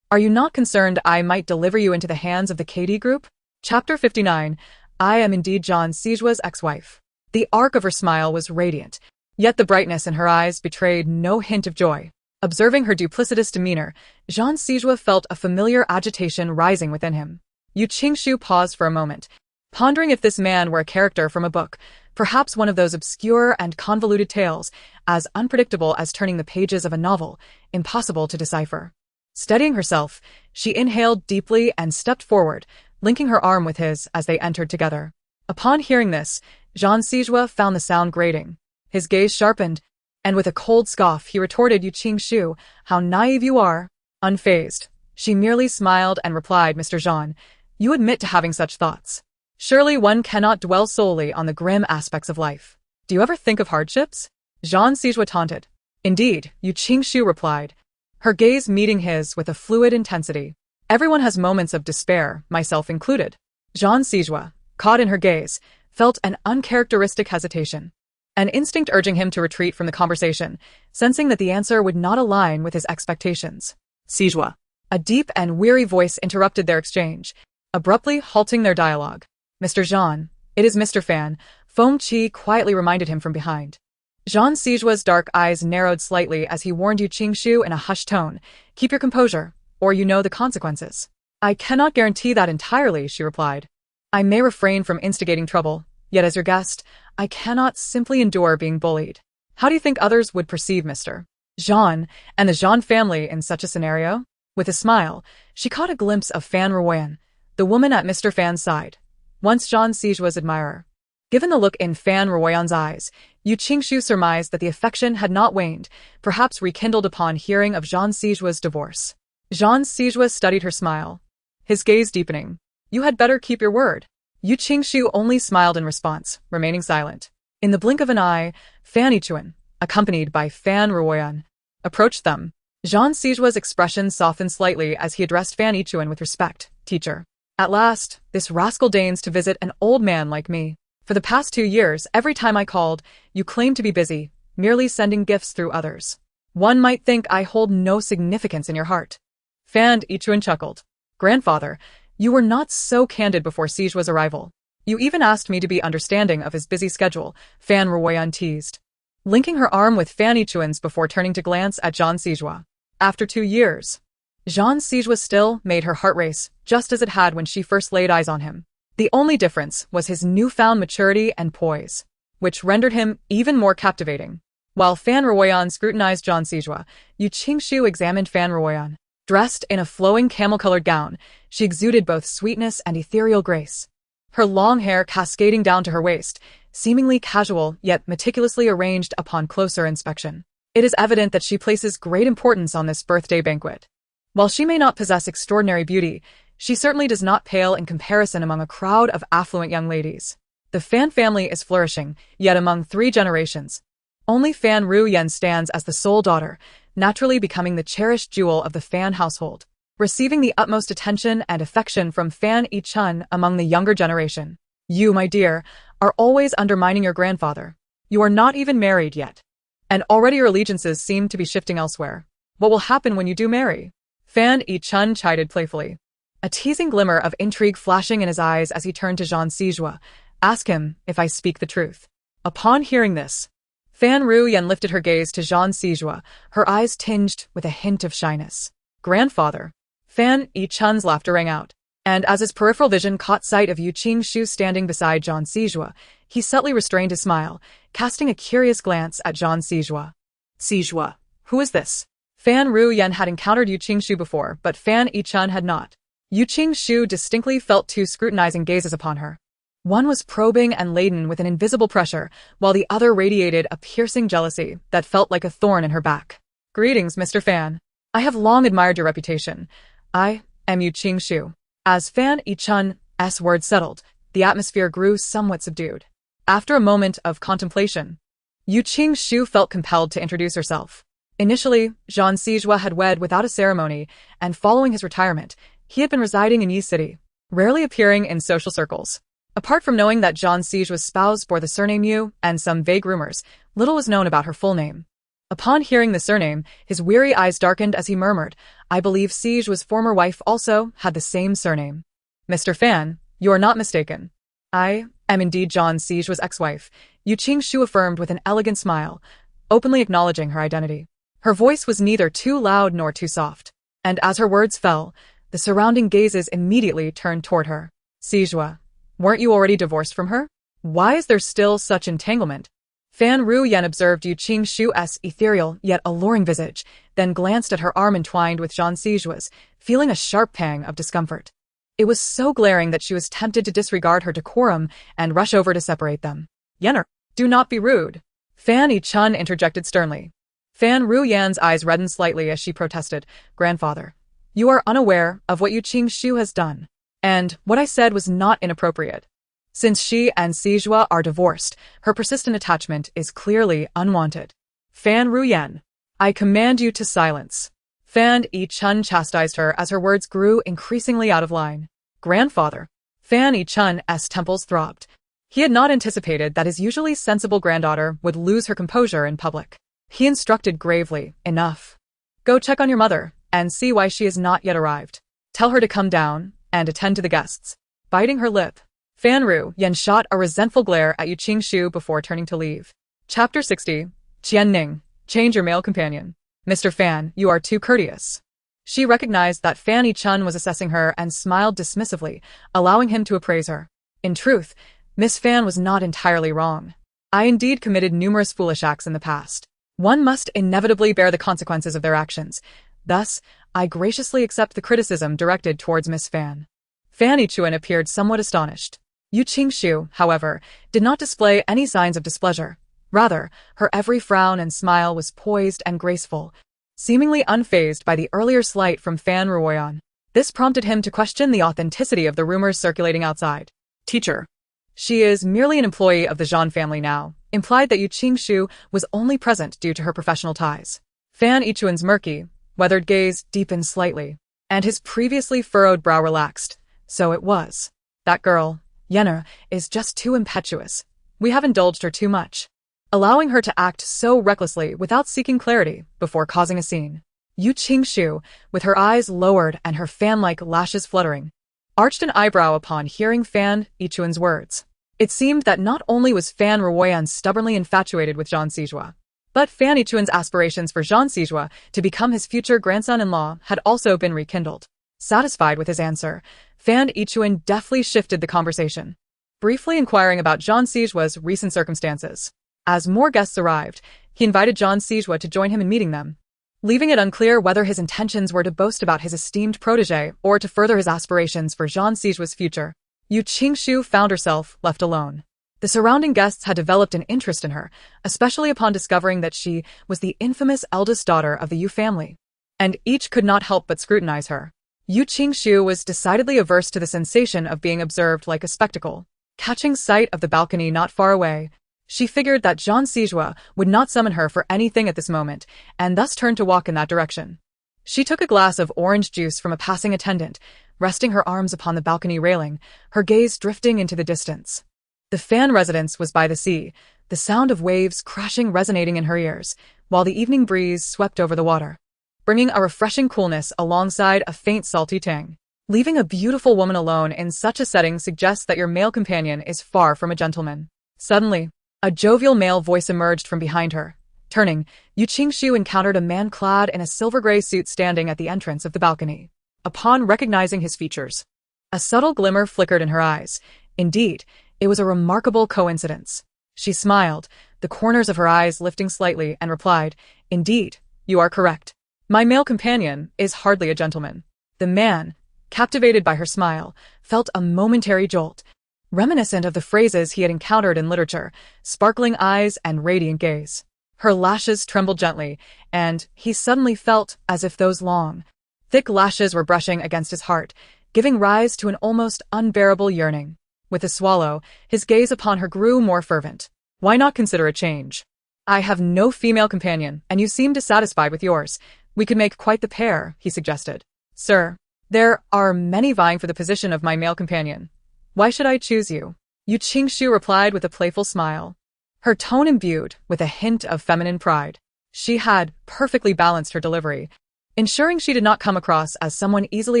"Are you not concerned I might deliver you into the hands of the KD group?" Chapter 59. I am indeed Jean Sijua's ex-wife. The arc of her smile was radiant, yet the brightness in her eyes betrayed no hint of joy. Observing her duplicitous demeanor, Jean Sijua felt a familiar agitation rising within him. Yu Qingshu paused for a moment, pondering if this man were a character from a book, perhaps one of those obscure and convoluted tales, as unpredictable as turning the pages of a novel, impossible to decipher. Steadying herself, she inhaled deeply and stepped forward, linking her arm with his as they entered together. Upon hearing this, Jean Sijua found the sound grating. His gaze sharpened, and with a cold scoff he retorted, "Yu Qingshu, how naive you are." Unfazed, she merely smiled and replied, "Mr. Jean, you admit to having such thoughts. Surely one cannot dwell solely on the grim aspects of life. Do you ever think of hardships?" Jean Sijua taunted. "Indeed," Yu Qingshu replied, her gaze meeting his with a fluid intensity. "Everyone has moments of despair, myself included." Jean Sijua, caught in her gaze, felt an uncharacteristic hesitation, an instinct urging him to retreat from the conversation, sensing that the answer would not align with his expectations. "Sijua." A deep and weary voice interrupted their exchange, abruptly halting their dialogue. "Mr. Jean, it is Mr. Fan," Foam Chi quietly reminded him from behind. Jean Sijua's dark eyes narrowed slightly as he warned Yu Qingshu in a hushed tone, "Keep your composure, or you know the consequences." "I cannot guarantee that entirely," she replied. "I may refrain from instigating trouble, yet as your guest, I cannot simply endure being bullied. How do you think others would perceive Mr. Jean and the Jean family in such a scenario?" With a smile, she caught a glimpse of Fan Ruoyan, the woman at Mr. Fan's side, once Jean Sijua's admirer. Given the look in Fan Ruoyan's eyes, Yu Qingshu surmised that the affection had not waned, perhaps rekindled upon hearing of Jean Sijua's divorce. Jean Sijua studied her smile, his gaze deepening. You had better keep your word. Yu Qingshu only smiled in response, remaining silent. In the blink of an eye, Fan Yichuan, accompanied by Fan Ruoyan, approached them. Jean Sijua's expression softened slightly as he addressed Fan Yichuan with respect. Teacher. At last, this rascal deigns to visit an old man like me. For the past 2 years, every time I called, you claimed to be busy, merely sending gifts through others. One might think I hold no significance in your heart. Fan Yichuan chuckled. Grandfather, you were not so candid before Sijua's arrival. You even asked me to be understanding of his busy schedule, Fan Ruoyan teased, linking her arm with Fan Yichuan's before turning to glance at Jean Sijua. After 2 years, Jean Sijua still made her heart race, just as it had when she first laid eyes on him. The only difference was his newfound maturity and poise, which rendered him even more captivating. While Fan Ruoyan scrutinized Jean Sijua, Yu Qingshu examined Fan Ruoyan. Dressed in a flowing camel-colored gown, she exuded both sweetness and ethereal grace. Her long hair cascading down to her waist, seemingly casual yet meticulously arranged upon closer inspection. It is evident that she places great importance on this birthday banquet. While she may not possess extraordinary beauty, she certainly does not pale in comparison among a crowd of affluent young ladies. The Fan family is flourishing, yet among 3 generations. Only Fan Ruoyan stands as the sole daughter, naturally becoming the cherished jewel of the Fan household, receiving the utmost attention and affection from Fan Yichun among the younger generation. You, my dear, are always undermining your grandfather. You are not even married yet. And already your allegiances seem to be shifting elsewhere. What will happen when you do marry? Fan Yichun chided playfully, a teasing glimmer of intrigue flashing in his eyes as he turned to Jean Sijua. Ask him if I speak the truth. Upon hearing this, Fan Ruoyan lifted her gaze to Jean Sijua, her eyes tinged with a hint of shyness. Grandfather. Fan Yichun's laughter rang out, and as his peripheral vision caught sight of Yu Qingshu standing beside Jean Sijua, he subtly restrained his smile, casting a curious glance at Jean Sijua. Sijua, who is this? Fan Ruoyan had encountered Yu Qingshu before, but Fan Yichun had not. Yu Qingshu distinctly felt 2 scrutinizing gazes upon her. One was probing and laden with an invisible pressure, while the other radiated a piercing jealousy that felt like a thorn in her back. Greetings, Mr. Fan. I have long admired your reputation. I am Yu Qingshu. As Fan Yichun's words settled, the atmosphere grew somewhat subdued. After a moment of contemplation, Yu Qingshu felt compelled to introduce herself. Initially, Jean Sijua had wed without a ceremony, and following his retirement, he had been residing in Yi City, rarely appearing in social circles. Apart from knowing that Jean Sijua's spouse bore the surname Yu and some vague rumors, little was known about her full name. Upon hearing the surname, his weary eyes darkened as he murmured, I believe Sijua's former wife also had the same surname. Mr. Fan, you are not mistaken. I am indeed Jean Sijua's ex-wife, Yu Qingshu affirmed with an elegant smile, openly acknowledging her identity. Her voice was neither too loud nor too soft, and as her words fell, the surrounding gazes immediately turned toward her. Sijua. Weren't you already divorced from her? Why is there still such entanglement? Fan Ruoyan observed Yu Qingshu's ethereal yet alluring visage, then glanced at her arm entwined with Jean Sijua's, feeling a sharp pang of discomfort. It was so glaring that she was tempted to disregard her decorum and rush over to separate them. Yenner, do not be rude. Fan Yichun interjected sternly. Fan Ruoyan's eyes reddened slightly as she protested, Grandfather, you are unaware of what Yu Qingshu has done. And what I said was not inappropriate. Since she and Sijua are divorced, her persistent attachment is clearly unwanted. Fan Ruoyan, I command you to silence. Fan Yichun chastised her as her words grew increasingly out of line. Grandfather. Fan Yichun's temples throbbed. He had not anticipated that his usually sensible granddaughter would lose her composure in public. He instructed gravely, enough. Go check on your mother and see why she has not yet arrived. Tell her to come down and attend to the guests. Biting her lip, Fan Ruoyan shot a resentful glare at Yu Qingshu before turning to leave. Chapter 60. Qianning, change your male companion. Mr. Fan, you are too courteous. She recognized that Fan Yichun was assessing her and smiled dismissively, allowing him to appraise her. In truth, Miss Fan was not entirely wrong. I indeed committed numerous foolish acts in the past. One must inevitably bear the consequences of their actions. Thus, I graciously accept the criticism directed towards Miss Fan. Fan Yichun appeared somewhat astonished. Yu Qingshu, however, did not display any signs of displeasure. Rather, her every frown and smile was poised and graceful, seemingly unfazed by the earlier slight from Fan Ruoyan. This prompted him to question the authenticity of the rumors circulating outside. Teacher. She is merely an employee of the Zhan family now, implied that Yu Qingshu was only present due to her professional ties. Fan Yichuan's murky, weathered gaze deepened slightly, and his previously furrowed brow relaxed. So it was. That girl, Yenna, is just too impetuous. We have indulged her too much, allowing her to act so recklessly without seeking clarity before causing a scene. Yu Qingshu, with her eyes lowered and her fan-like lashes fluttering, arched an eyebrow upon hearing Fan Yichuan's words. It seemed that not only was Fan Ruoyan stubbornly infatuated with Zhan Sijua, but Fan Yichuan's aspirations for Zhan Sijua to become his future grandson-in-law had also been rekindled. Satisfied with his answer, Fan Yichuan deftly shifted the conversation, briefly inquiring about Zhan Sijua's recent circumstances. As more guests arrived, he invited Zhan Sijua to join him in meeting them, leaving it unclear whether his intentions were to boast about his esteemed protégé or to further his aspirations for Zhan Sijua's future. Yu Qingshu found herself left alone. The surrounding guests had developed an interest in her, especially upon discovering that she was the infamous eldest daughter of the Yu family, and each could not help but scrutinize her. Yu Qingshu was decidedly averse to the sensation of being observed like a spectacle. Catching sight of the balcony not far away, she figured that Zhan Sijua would not summon her for anything at this moment, and thus turned to walk in that direction. She took a glass of orange juice from a passing attendant, resting her arms upon the balcony railing, her gaze drifting into the distance. The Fan residence was by the sea, the sound of waves crashing resonating in her ears, while the evening breeze swept over the water, bringing a refreshing coolness alongside a faint salty tang. Leaving a beautiful woman alone in such a setting suggests that your male companion is far from a gentleman. Suddenly, a jovial male voice emerged from behind her. Turning, Yu Qingshu encountered a man clad in a silver-gray suit standing at the entrance of the balcony. Upon recognizing his features, a subtle glimmer flickered in her eyes. Indeed, it was a remarkable coincidence. She smiled, the corners of her eyes lifting slightly, and replied, "Indeed, you are correct. My male companion is hardly a gentleman." The man, captivated by her smile, felt a momentary jolt, reminiscent of the phrases he had encountered in literature, sparkling eyes and radiant gaze. Her lashes trembled gently, and he suddenly felt as if those long, thick lashes were brushing against his heart, giving rise to an almost unbearable yearning. With a swallow, his gaze upon her grew more fervent. "Why not consider a change? I have no female companion, and you seem dissatisfied with yours. We could make quite the pair," he suggested. "Sir, there are many vying for the position of my male companion. Why should I choose you?" Yu Qingshu replied with a playful smile, her tone imbued with a hint of feminine pride. She had perfectly balanced her delivery, ensuring she did not come across as someone easily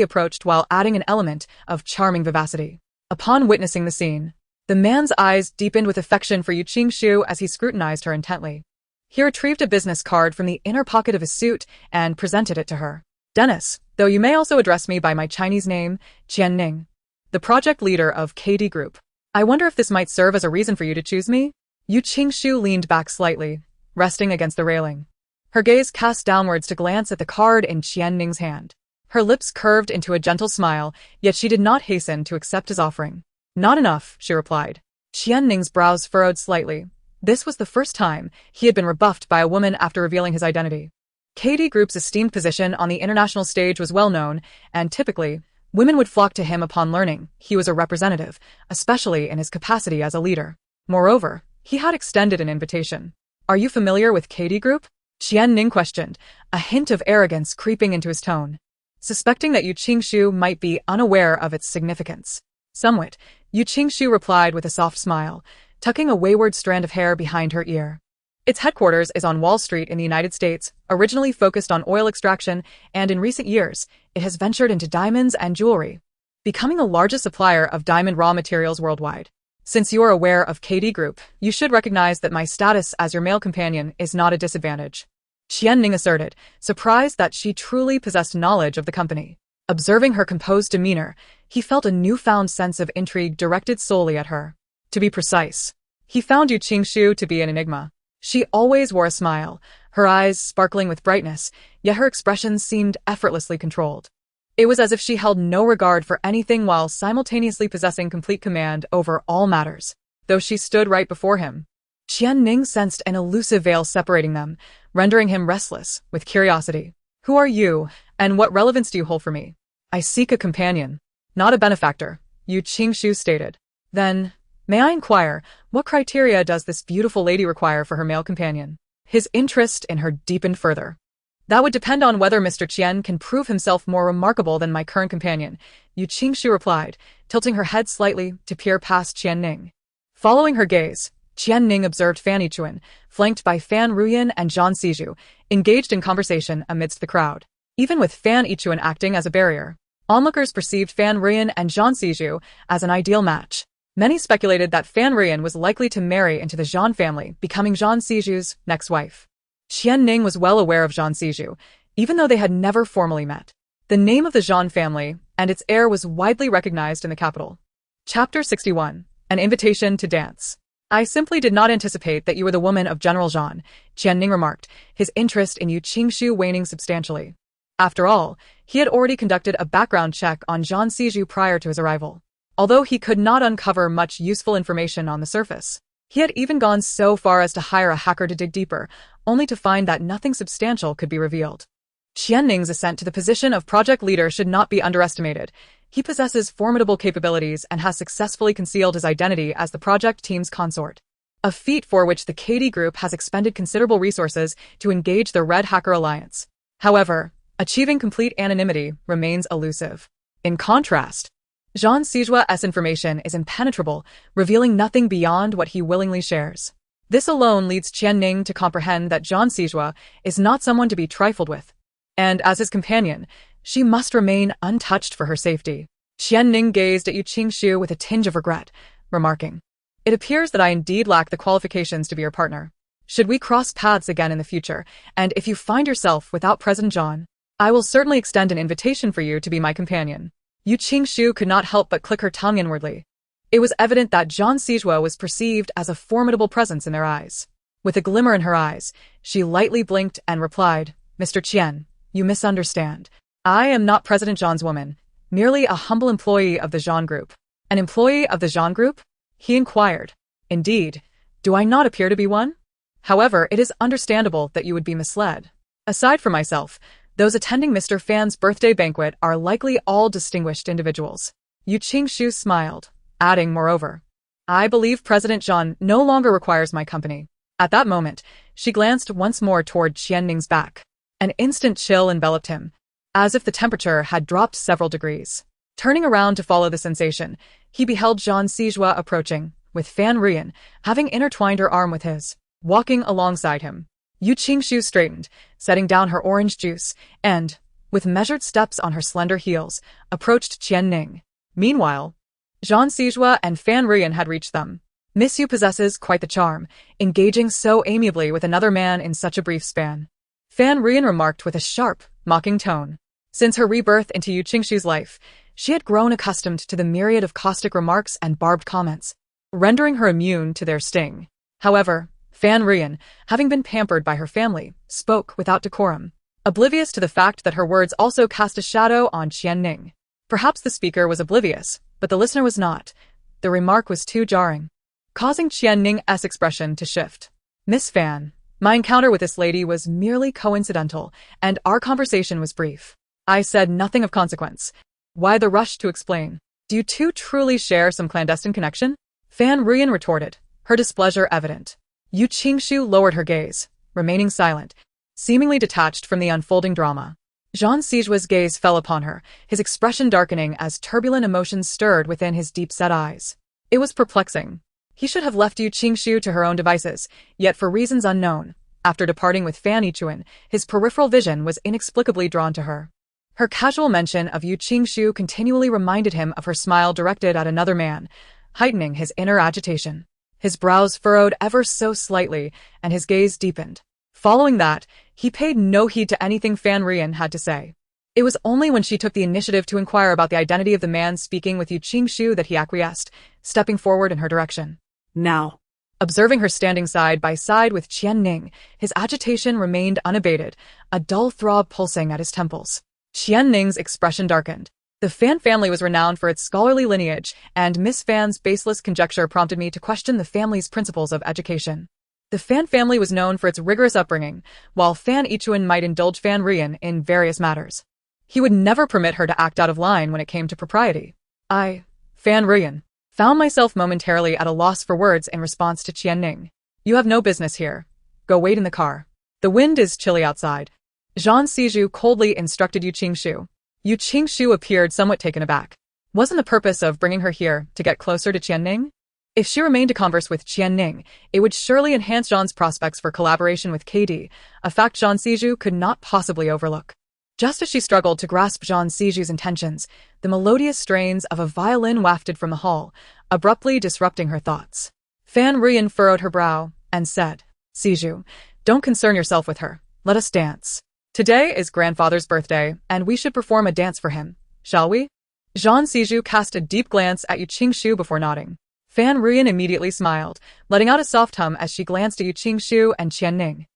approached while adding an element of charming vivacity. Upon witnessing the scene, the man's eyes deepened with affection for Yu Qingshu as he scrutinized her intently. He retrieved a business card from the inner pocket of his suit and presented it to her. "Dennis, though you may also address me by my Chinese name, Qianning, the project leader of KD Group. I wonder if this might serve as a reason for you to choose me?" Yu Qingshu leaned back slightly, resting against the railing. Her gaze cast downwards to glance at the card in Qianning's hand. Her lips curved into a gentle smile, yet she did not hasten to accept his offering. "Not enough," she replied. Qianning's brows furrowed slightly. This was the first time he had been rebuffed by a woman after revealing his identity. KD Group's esteemed position on the international stage was well known, and typically, women would flock to him upon learning he was a representative, especially in his capacity as a leader. Moreover, he had extended an invitation. "Are you familiar with KD Group?" Qianning questioned, a hint of arrogance creeping into his tone, suspecting that Yu Qingshu might be unaware of its significance. "Somewhat," Yu Qingshu replied with a soft smile, tucking a wayward strand of hair behind her ear. Its headquarters is on Wall Street in the United States, originally focused on oil extraction, and in recent years, it has ventured into diamonds and jewelry, becoming the largest supplier of diamond raw materials worldwide. Since you are aware of KD Group, you should recognize that my status as your male companion is not a disadvantage," Qianning asserted, surprised that she truly possessed knowledge of the company. Observing her composed demeanor, he felt a newfound sense of intrigue directed solely at her. To be precise, he found Yu Qingshu to be an enigma. She always wore a smile, her eyes sparkling with brightness, yet her expression seemed effortlessly controlled. It was as if she held no regard for anything while simultaneously possessing complete command over all matters, though she stood right before him. Qianning sensed an elusive veil separating them, rendering him restless with curiosity. Who are you, and what relevance do you hold for me? I seek a companion, not a benefactor, Yu Qingshu stated. Then, may I inquire, what criteria does this beautiful lady require for her male companion? His interest in her deepened further. That would depend on whether Mr. Qian can prove himself more remarkable than my current companion, Yu Qingshu replied, tilting her head slightly to peer past Qianning. Following her gaze, Qianning observed Fan Yichuan, flanked by Fan Ruyan and Zhang Siju, engaged in conversation amidst the crowd. Even with Fan Yichuan acting as a barrier, onlookers perceived Fan Ruyan and Zhang Siju as an ideal match. Many speculated that Fan Ruyan was likely to marry into the Zhang family, becoming Zhang Siju's next wife. Qianning was well aware of Zhang Siju, even though they had never formally met. The name of the Zhang family and its heir was widely recognized in the capital. Chapter 61. An Invitation to Dance. I simply did not anticipate that you were the woman of General Zhang, Qianning remarked, his interest in Yu Qingshu waning substantially. After all, he had already conducted a background check on Zhang Siju prior to his arrival. Although he could not uncover much useful information on the surface, he had even gone so far as to hire a hacker to dig deeper, only to find that nothing substantial could be revealed. Qianning's ascent to the position of project leader should not be underestimated. He possesses formidable capabilities and has successfully concealed his identity as the project team's consort. A feat for which the KD Group has expended considerable resources to engage the Red Hacker Alliance. However, achieving complete anonymity remains elusive. In contrast, Zhang Sijua's information is impenetrable, revealing nothing beyond what he willingly shares. This alone leads Qianning to comprehend that Zhang Sijua is not someone to be trifled with. And as his companion, she must remain untouched for her safety. Qianning gazed at Yu Qingshu with a tinge of regret, remarking, "It appears that I indeed lack the qualifications to be your partner. Should we cross paths again in the future, and if you find yourself without President Zhang, I will certainly extend an invitation for you to be my companion." Yu Qingshu could not help but click her tongue inwardly. It was evident that Zhang Sijua was perceived as a formidable presence in their eyes. With a glimmer in her eyes, she lightly blinked and replied, "Mr. Qian, you misunderstand. I am not President Zhang's woman, merely a humble employee of the Zhang Group." "An employee of the Zhang Group?" he inquired. "Indeed, do I not appear to be one? However, it is understandable that you would be misled. Aside from myself, those attending Mr. Fan's birthday banquet are likely all distinguished individuals." Yu Qingshu smiled, adding, "Moreover, I believe President Zhang no longer requires my company." At that moment, she glanced once more toward Qianning's back. An instant chill enveloped him, as if the temperature had dropped several degrees. Turning around to follow the sensation, he beheld Zhang Sijua approaching, with Fan Ruyan having intertwined her arm with his, walking alongside him. Yu Qingshu straightened, setting down her orange juice, and, with measured steps on her slender heels, approached Qianning. Meanwhile, Zhang Sijua and Fan Ruyan had reached them. "Miss Yu possesses quite the charm, engaging so amiably with another man in such a brief span," Fan Ruyan remarked with a sharp, mocking tone. Since her rebirth into Yu Qingshu's life, she had grown accustomed to the myriad of caustic remarks and barbed comments, rendering her immune to their sting. However, Fan Ruyan, having been pampered by her family, spoke without decorum, oblivious to the fact that her words also cast a shadow on Qianning. Perhaps the speaker was oblivious, but the listener was not. The remark was too jarring, causing Qianning's expression to shift. "Miss Fan, my encounter with this lady was merely coincidental, and our conversation was brief. I said nothing of consequence. Why the rush to explain? Do you two truly share some clandestine connection?" Fan Ruyan retorted, her displeasure evident. Yu Qingshu lowered her gaze, remaining silent, seemingly detached from the unfolding drama. Zhang Sijua's gaze fell upon her, his expression darkening as turbulent emotions stirred within his deep-set eyes. It was perplexing. He should have left Yu Qingshu to her own devices, yet for reasons unknown, after departing with Fan Yichuan, his peripheral vision was inexplicably drawn to her. Her casual mention of Yu Qingshu continually reminded him of her smile directed at another man, heightening his inner agitation. His brows furrowed ever so slightly, and his gaze deepened. Following that, he paid no heed to anything Fan Ruyan had to say. It was only when she took the initiative to inquire about the identity of the man speaking with Yu Qingshu that he acquiesced, stepping forward in her direction. Now, observing her standing side by side with Qianning, his agitation remained unabated, a dull throb pulsing at his temples. Qianning's expression darkened. The Fan family was renowned for its scholarly lineage, and Miss Fan's baseless conjecture prompted me to question the family's principles of education. The Fan family was known for its rigorous upbringing, while Fan Ichuan might indulge Fan Rian in various matters. He would never permit her to act out of line when it came to propriety. I, Fan Rian, found myself momentarily at a loss for words in response to Qianning. You have no business here. Go wait in the car. The wind is chilly outside. Zhang Siju coldly instructed Yu Qingshu. Yu Qingshu appeared somewhat taken aback. Wasn't the purpose of bringing her here to get closer to Qianning? If she remained to converse with Qianning, it would surely enhance Zhang's prospects for collaboration with KD, a fact Zhang Siju could not possibly overlook. Just as she struggled to grasp Zhang Siju's intentions, the melodious strains of a violin wafted from the hall, abruptly disrupting her thoughts. Fan Rian furrowed her brow and said, Siju, don't concern yourself with her. Let us dance. Today is grandfather's birthday, and we should perform a dance for him, shall we? Zhang Siju cast a deep glance at Yu Qingshu before nodding. Fan Rian immediately smiled, letting out a soft hum as she glanced at Yu Qingshu and Qianning.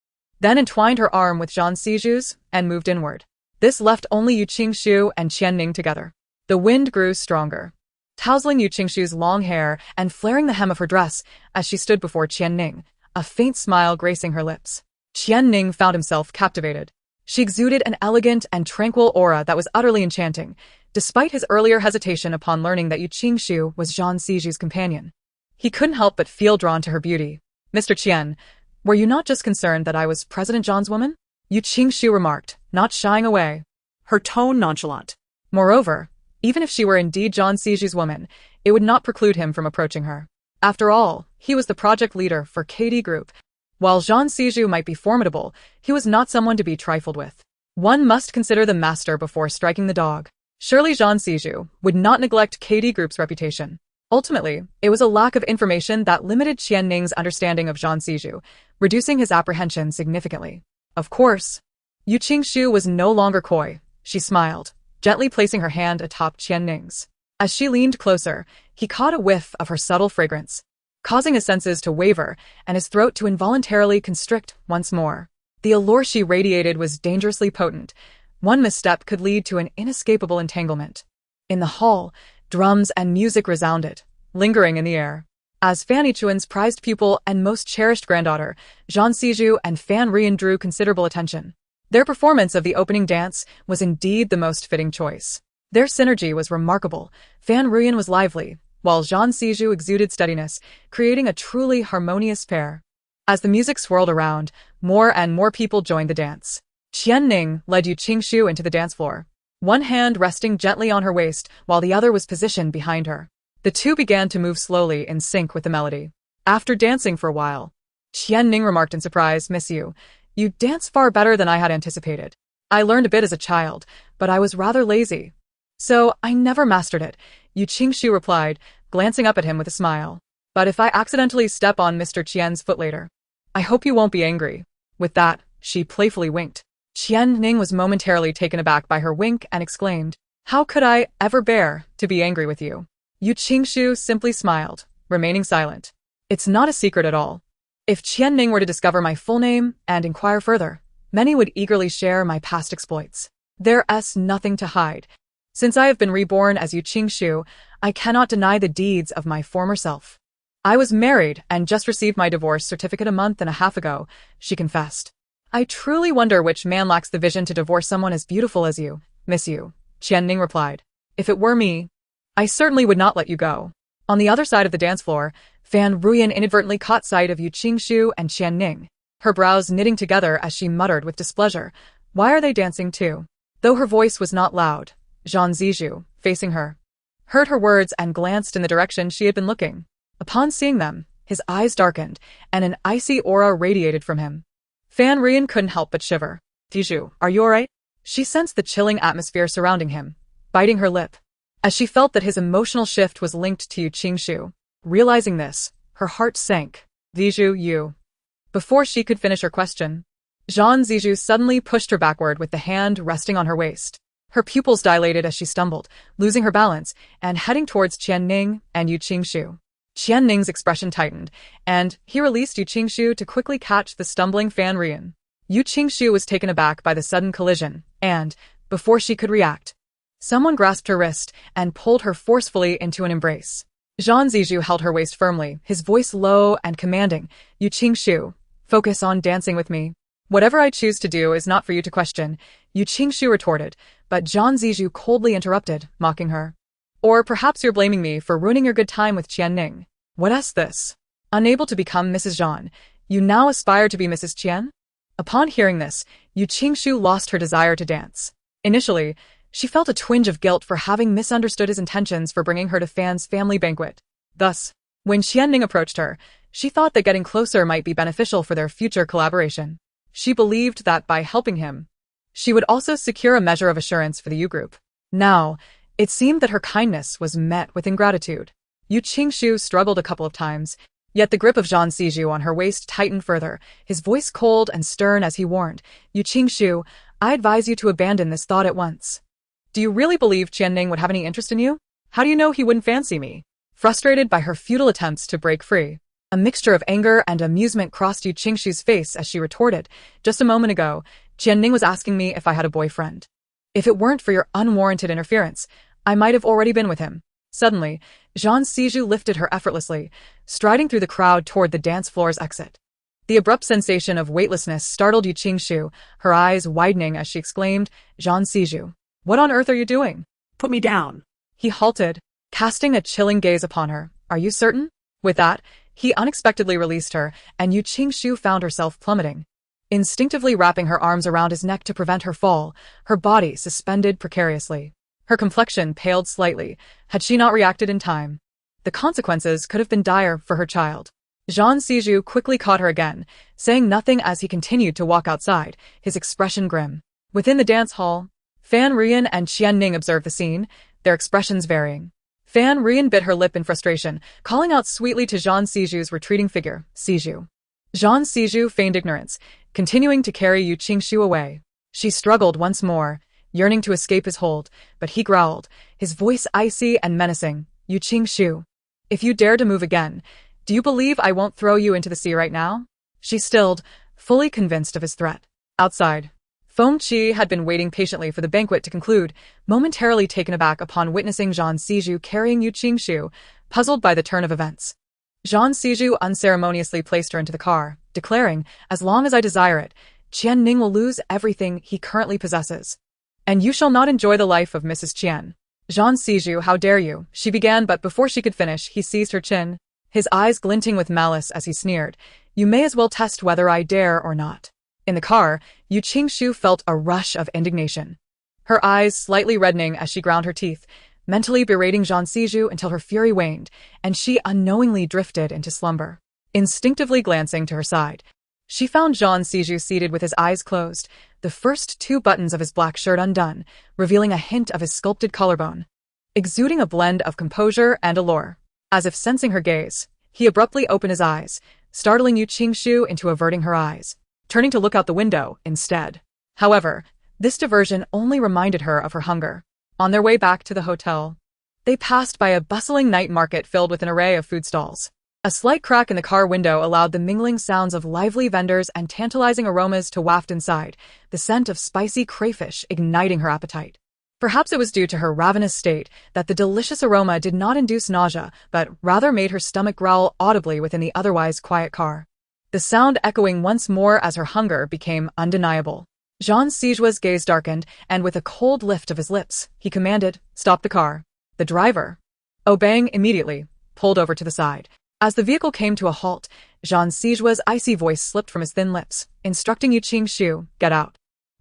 Then entwined her arm with Zhang Siju's and moved inward. This left only Yu Qingshu and Qianning together. The wind grew stronger, tousling Yu Qingshu's long hair and flaring the hem of her dress as she stood before Qianning, a faint smile gracing her lips. Qianning found himself captivated. She exuded an elegant and tranquil aura that was utterly enchanting, despite his earlier hesitation upon learning that Yu Qingshu was Zhang Siju's companion. He couldn't help but feel drawn to her beauty. Mr. Qian, were you not just concerned that I was President Zhang's woman? Yu Qingshu remarked, not shying away. Her tone nonchalant. Moreover, even if she were indeed Zhang Siju's woman, it would not preclude him from approaching her. After all, he was the project leader for KD Group. While Zhang Siju might be formidable, he was not someone to be trifled with. One must consider the master before striking the dog. Surely Zhang Siju would not neglect KD Group's reputation. Ultimately, it was a lack of information that limited Qianning's understanding of Zhang Siju, reducing his apprehension significantly. Of course, Yu Qingshu was no longer coy. She smiled, gently placing her hand atop Qianning's. As she leaned closer, he caught a whiff of her subtle fragrance, causing his senses to waver and his throat to involuntarily constrict once more. The allure she radiated was dangerously potent. One misstep could lead to an inescapable entanglement. In the hall, drums and music resounded, lingering in the air. As Fan Ichuan's prized pupil and most cherished granddaughter, Zhang Siju and Fan Rian drew considerable attention. Their performance of the opening dance was indeed the most fitting choice. Their synergy was remarkable. Fan Rian was lively, while Zhang Siju exuded steadiness, creating a truly harmonious pair. As the music swirled around, more and more people joined the dance. Qianning led Yu Qingshu into the dance floor, one hand resting gently on her waist while the other was positioned behind her. The two began to move slowly in sync with the melody. After dancing for a while, Qianning remarked in surprise, Miss Yu, you dance far better than I had anticipated. I learned a bit as a child, but I was rather lazy. So I never mastered it, Yu Qingshu replied, glancing up at him with a smile. But if I accidentally step on Mr. Qian's foot later, I hope you won't be angry. With that, she playfully winked. Qianning was momentarily taken aback by her wink and exclaimed, how could I ever bear to be angry with you? Yu Qingshu simply smiled, remaining silent. It's not a secret at all. If Qianning were to discover my full name and inquire further, many would eagerly share my past exploits. There's nothing to hide. Since I have been reborn as Yu Qingshu, I cannot deny the deeds of my former self. I was married and just received my divorce certificate a month and a half ago, she confessed. I truly wonder which man lacks the vision to divorce someone as beautiful as you, Miss Yu, Qianning replied. If it were me, I certainly would not let you go. On the other side of the dance floor, Fan Rian inadvertently caught sight of Yu Qingshu and Qianning, her brows knitting together as she muttered with displeasure, why are they dancing too? Though her voice was not loud, Zhang Siju, facing her, heard her words and glanced in the direction she had been looking. Upon seeing them, his eyes darkened, and an icy aura radiated from him. Fan Rian couldn't help but shiver. Siju, are you alright? She sensed the chilling atmosphere surrounding him, biting her lip, as she felt that his emotional shift was linked to Yu Qingshu. Realizing this, her heart sank. Siju, you. Before she could finish her question, Zhang Siju suddenly pushed her backward with the hand resting on her waist. Her pupils dilated as she stumbled, losing her balance, and heading towards Qianning and Yu Qingshu. Qianning's expression tightened, and he released Yu Qingshu to quickly catch the stumbling Fan Rian. Yu Qingshu was taken aback by the sudden collision, and, Before she could react, someone grasped her wrist and pulled her forcefully into an embrace. Zhang Zijou held her waist firmly, his voice low and commanding. "Yu Qingshu, focus on dancing with me. Whatever I choose to do is not for you to question," Yu Qingshu retorted, but Zhang Zijou coldly interrupted, mocking her. "Or perhaps you're blaming me for ruining your good time with Qian Ning. What is this? Unable to become Mrs. Zhang, you now aspire to be Mrs. Qian?" Upon hearing this, Yu Qingshu lost her desire to dance. Initially, she felt a twinge of guilt for having misunderstood his intentions for bringing her to Fan's family banquet. Thus, when Qian Ning approached her, she thought that getting closer might be beneficial for their future collaboration. She believed that by helping him, she would also secure a measure of assurance for the U Group. Now, it seemed that her kindness was met with ingratitude. Yu Qingshu struggled a couple of times, yet the grip of Zhang Zijou on her waist tightened further, his voice cold and stern as he warned, "Yu Qingshu, I advise you to abandon this thought at once. Do you really believe Qian Ning would have any interest in you? How do you know he wouldn't fancy me?" Frustrated by her futile attempts to break free, a mixture of anger and amusement crossed Yu Qingshu's face as she retorted, "Just a moment ago, Qian Ning was asking me if I had a boyfriend. If it weren't for your unwarranted interference, I might have already been with him." Suddenly, Zhang Zijou lifted her effortlessly, striding through the crowd toward the dance floor's exit. The abrupt sensation of weightlessness startled Yu Qingshu, her eyes widening as she exclaimed, "Zhang Zijou, what on earth are you doing?" Put me down. He halted, casting a chilling gaze upon her. "Are you certain?" With that, he unexpectedly released her, and Yu Qingshu found herself plummeting. Instinctively wrapping her arms around his neck to prevent her fall, her body suspended precariously. Her complexion paled slightly. Had she not reacted in time, the consequences could have been dire for her child. Zhang Zijou quickly caught her again, saying nothing as he continued to walk outside, his expression grim. Within the dance hall, Fan Rian and Qian Ning observed the scene, their expressions varying. Fan Rian bit her lip in frustration, calling out sweetly to Zhang Zijou's retreating figure, "Zijou." Zhang Zijou feigned ignorance, continuing to carry Yu Qingshu away. She struggled once more, yearning to escape his hold, but he growled, his voice icy and menacing, "Yu Qingshu, if you dare to move again, do you believe I won't throw you into the sea right now?" She stilled, fully convinced of his threat. Outside, Feng Qi had been waiting patiently for the banquet to conclude, momentarily taken aback upon witnessing Zhang Zijou carrying Yu Qingshu, puzzled by the turn of events. Zhang Zijou unceremoniously placed her into the car, declaring, "As long as I desire it, Qian Ning will lose everything he currently possesses. And you shall not enjoy the life of Mrs. Qian." "Zhang Zijou, how dare you?" she began, but before she could finish, he seized her chin, his eyes glinting with malice as he sneered, "You may as well test whether I dare or not." In the car, Yu Qingshu felt a rush of indignation, her eyes slightly reddening as she ground her teeth, mentally berating Zhang Zijou until her fury waned, and she unknowingly drifted into slumber. Instinctively glancing to her side, she found Zhang Zijou seated with his eyes closed, the first two buttons of his black shirt undone, revealing a hint of his sculpted collarbone. Exuding a blend of composure and allure, as if sensing her gaze, he abruptly opened his eyes, startling Yu Qingshu into averting her eyes, turning to look out the window instead. However, this diversion only reminded her of her hunger. On their way back to the hotel, they passed by a bustling night market filled with an array of food stalls. A slight crack in the car window allowed the mingling sounds of lively vendors and tantalizing aromas to waft inside, the scent of spicy crayfish igniting her appetite. Perhaps it was due to her ravenous state that the delicious aroma did not induce nausea, but rather made her stomach growl audibly within the otherwise quiet car, the sound echoing once more as her hunger became undeniable. Zhang Zijou's gaze darkened, and with a cold lift of his lips, he commanded, "Stop the car." The driver, obeying immediately, pulled over to the side. As the vehicle came to a halt, Zhang Zijou's icy voice slipped from his thin lips, instructing Yu Qingshu, "Get out.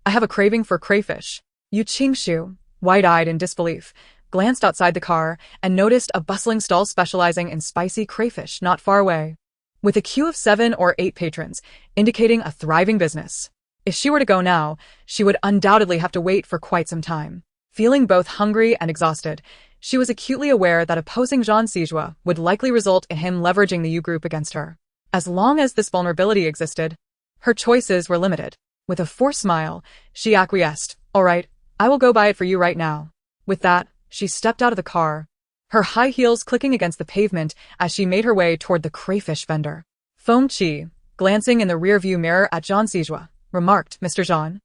I have a craving for crayfish." Yu Qingshu, wide-eyed in disbelief, glanced outside the car and noticed a bustling stall specializing in spicy crayfish not far away, with a queue of 7 or 8 patrons, indicating a thriving business. If she were to go now, she would undoubtedly have to wait for quite some time. Feeling both hungry and exhausted, she was acutely aware that opposing Zhang Zijou would likely result in him leveraging the U Group against her. As long as this vulnerability existed, her choices were limited. With a forced smile, she acquiesced. "All right, I will go buy it for you right now." With that, she stepped out of the car, her high heels clicking against the pavement as she made her way toward the crayfish vendor. Feng Qi, glancing in the rearview mirror at Zhang Zijou, remarked, "Mr. Zhang,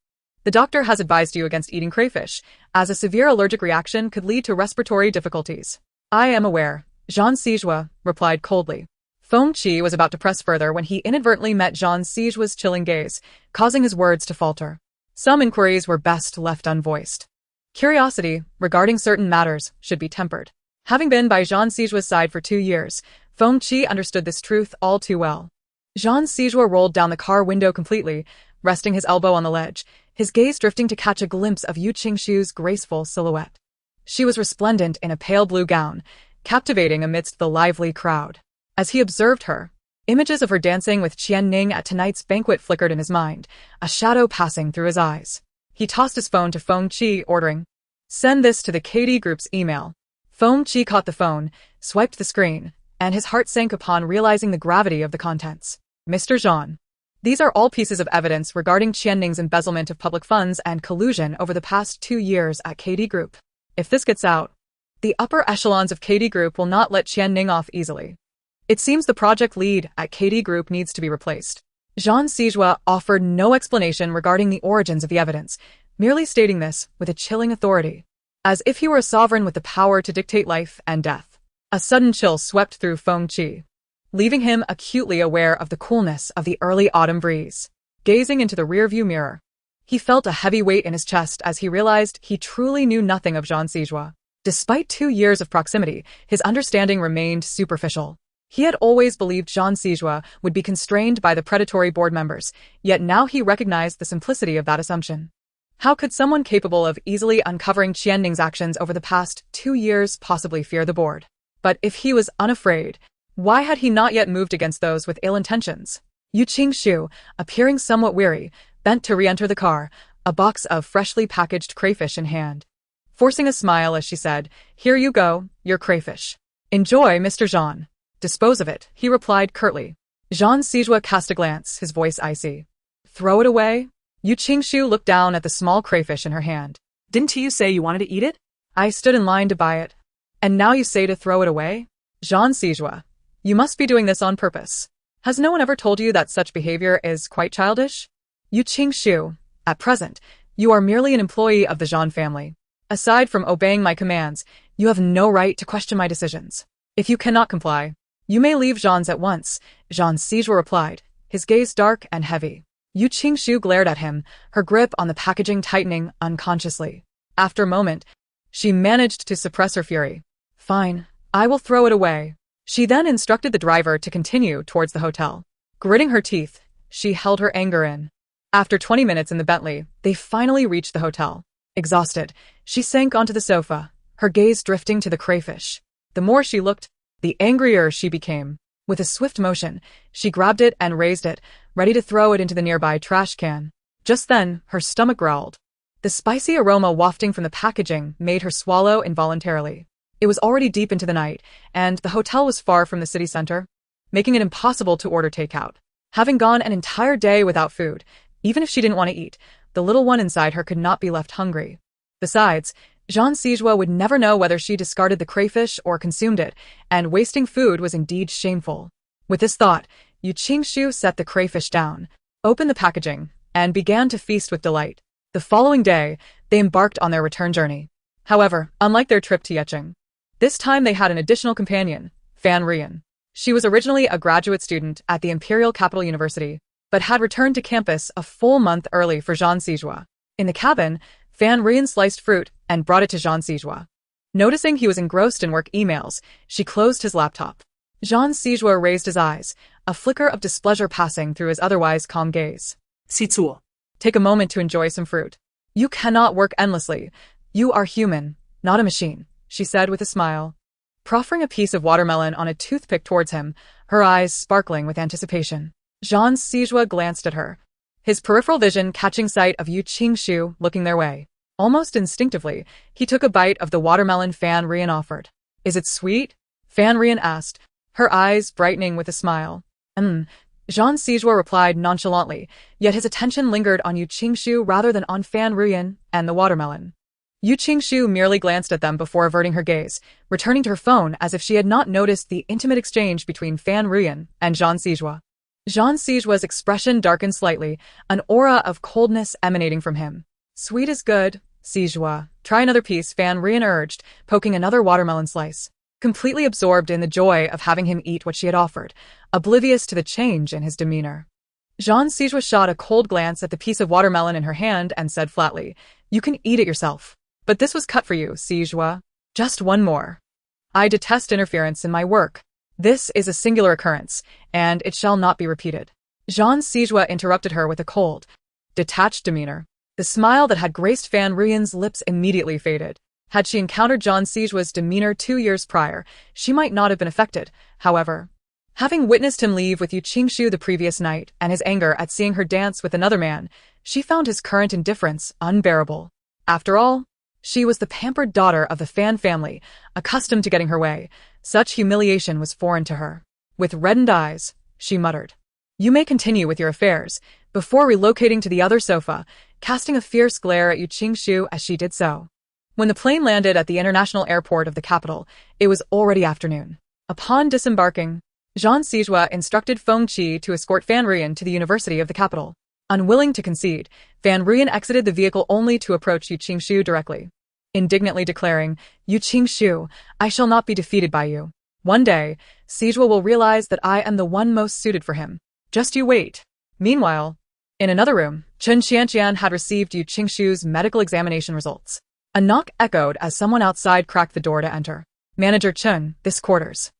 The doctor has advised you against eating crayfish, as a severe allergic reaction could lead to respiratory difficulties. I am aware, Jean Sijua replied coldly. Feng Qi was about to press further when he inadvertently met Jean Sijua's chilling gaze, causing his words to falter. Some inquiries were best left unvoiced. Curiosity regarding certain matters should be tempered. Having been by Jean Sijua's side for 2 years, Feng Qi understood this truth all too well. Jean Sijua rolled down the car window completely, resting his elbow on the ledge, his gaze drifting to catch a glimpse of Yu Qingshu's graceful silhouette. She was resplendent in a pale blue gown, captivating amidst the lively crowd. As he observed her, images of her dancing with Qian Ning at tonight's banquet flickered in his mind, a shadow passing through his eyes. He tossed his phone to Feng Qi, ordering, "Send this to the KD Group's email." Feng Qi caught the phone, swiped the screen, and his heart sank upon realizing the gravity of the contents. Mr. Jean. These are all pieces of evidence regarding Qian Ning's embezzlement of public funds and collusion over the past 2 years at KD Group. If this gets out, the upper echelons of KD Group will not let Qian Ning off easily. It seems the project lead at KD Group needs to be replaced. Jean Sijua offered no explanation regarding the origins of the evidence, merely stating this with a chilling authority, as if he were a sovereign with the power to dictate life and death. A sudden chill swept through Feng Qi, leaving him acutely aware of the coolness of the early autumn breeze. Gazing into the rearview mirror, he felt a heavy weight in his chest as he realized he truly knew nothing of Jean Sijua. Despite 2 years of proximity, his understanding remained superficial. He had always believed Jean Sijua would be constrained by the predatory board members, yet now he recognized the simplicity of that assumption. How could someone capable of easily uncovering Qian Ning's actions over the past 2 years possibly fear the board? But if he was unafraid, why had he not yet moved against those with ill intentions? Yu Qingshu, appearing somewhat weary, bent to re-enter the car, a box of freshly packaged crayfish in hand. Forcing a smile as she said, "Here you go, your crayfish. Enjoy, Mr. Jean." "Dispose of it," he replied curtly. Jean Sijua cast a glance, his voice icy. "Throw it away?" Yu Qingshu looked down at the small crayfish in her hand. Didn't you say you wanted to eat it? "I stood in line to buy it. And now you say to throw it away?" Jean Sijua, you must be doing this on purpose. Has no one ever told you that such behavior is quite childish? Yu Qingshu, at present, you are merely an employee of the Jean family. Aside from obeying my commands, you have no right to question my decisions. If you cannot comply, you may leave Jean's at once, Jean Sijua replied, his gaze dark and heavy. Yu Qingshu glared at him, her grip on the packaging tightening unconsciously. After a moment, she managed to suppress her fury. "Fine, I will throw it away." She then instructed the driver to continue towards the hotel. Gritting her teeth, she held her anger in. After 20 minutes in the Bentley, they finally reached the hotel. Exhausted, she sank onto the sofa, her gaze drifting to the crayfish. The more she looked, the angrier she became. With a swift motion, she grabbed it and raised it, ready to throw it into the nearby trash can. Just then, her stomach growled. The spicy aroma wafting from the packaging made her swallow involuntarily. It was already deep into the night, and the hotel was far from the city center, making it impossible to order takeout. Having gone an entire day without food, even if she didn't want to eat, the little one inside her could not be left hungry. Besides, Jean Sijua would never know whether she discarded the crayfish or consumed it, and wasting food was indeed shameful. With this thought, Yu Qingshu set the crayfish down, opened the packaging, and began to feast with delight. The following day, they embarked on their return journey. However, unlike their trip to Yecheng, this time they had an additional companion, Fan Rian. She was originally a graduate student at the Imperial Capital University, but had returned to campus a full month early for Jean Sijua. In the cabin, Fan Rian sliced fruit and brought it to Jean Sijua. Noticing he was engrossed in work emails, she closed his laptop. Jean Sijua raised his eyes, a flicker of displeasure passing through his otherwise calm gaze. Sitsuo. Take a moment to enjoy some fruit. You cannot work endlessly. You are human, not a machine, she said with a smile. Proffering a piece of watermelon on a toothpick towards him, her eyes sparkling with anticipation. Jean Sijua glanced at her, his peripheral vision catching sight of Yu Qingshu looking their way. Almost instinctively, he took a bite of the watermelon Fan Rian offered. "Is it sweet?" Fan Rian asked, her eyes brightening with a smile. Jean Sijua replied nonchalantly, yet his attention lingered on Yu Qingshu rather than on Fan Rian and the watermelon. Yu Qingshu merely glanced at them before averting her gaze, returning to her phone as if she had not noticed the intimate exchange between Fan Rian and Jean Sijua. Jean Sijua's expression darkened slightly, an aura of coldness emanating from him. Sweet is good, Sijua. Try another piece, Fan Rian urged, poking another watermelon slice. Completely absorbed in the joy of having him eat what she had offered, oblivious to the change in his demeanor. Jean Sijua shot a cold glance at the piece of watermelon in her hand and said flatly, "You can eat it yourself. But this was cut for you, Sijua. Just one more. I detest interference in my work. This is a singular occurrence, and it shall not be repeated." Jean Sijua interrupted her with a cold, detached demeanor. The smile that had graced Fan Rian's lips immediately faded. Had she encountered Jean Sijua's demeanor 2 years prior, she might not have been affected, however. Having witnessed him leave with Yu Qingshu the previous night and his anger at seeing her dance with another man, she found his current indifference unbearable. After all, she was the pampered daughter of the Fan family, accustomed to getting her way. Such humiliation was foreign to her. With reddened eyes, she muttered, "You may continue with your affairs," before relocating to the other sofa, casting a fierce glare at Yu Qingshu as she did so. When the plane landed at the international airport of the capital, it was already afternoon. Upon disembarking, Jean Sijua instructed Feng Qi to escort Fan Rian to the University of the capital. Unwilling to concede, Fan Rian exited the vehicle only to approach Yu Qingshu directly, indignantly declaring, "Yu Qingshu, I shall not be defeated by you. One day, Sijua will realize that I am the one most suited for him. Just you wait." Meanwhile, in another room, Chen Qianqian had received Yu Qingshu's medical examination results. A knock echoed as someone outside cracked the door to enter. "Manager Chen, this quarters."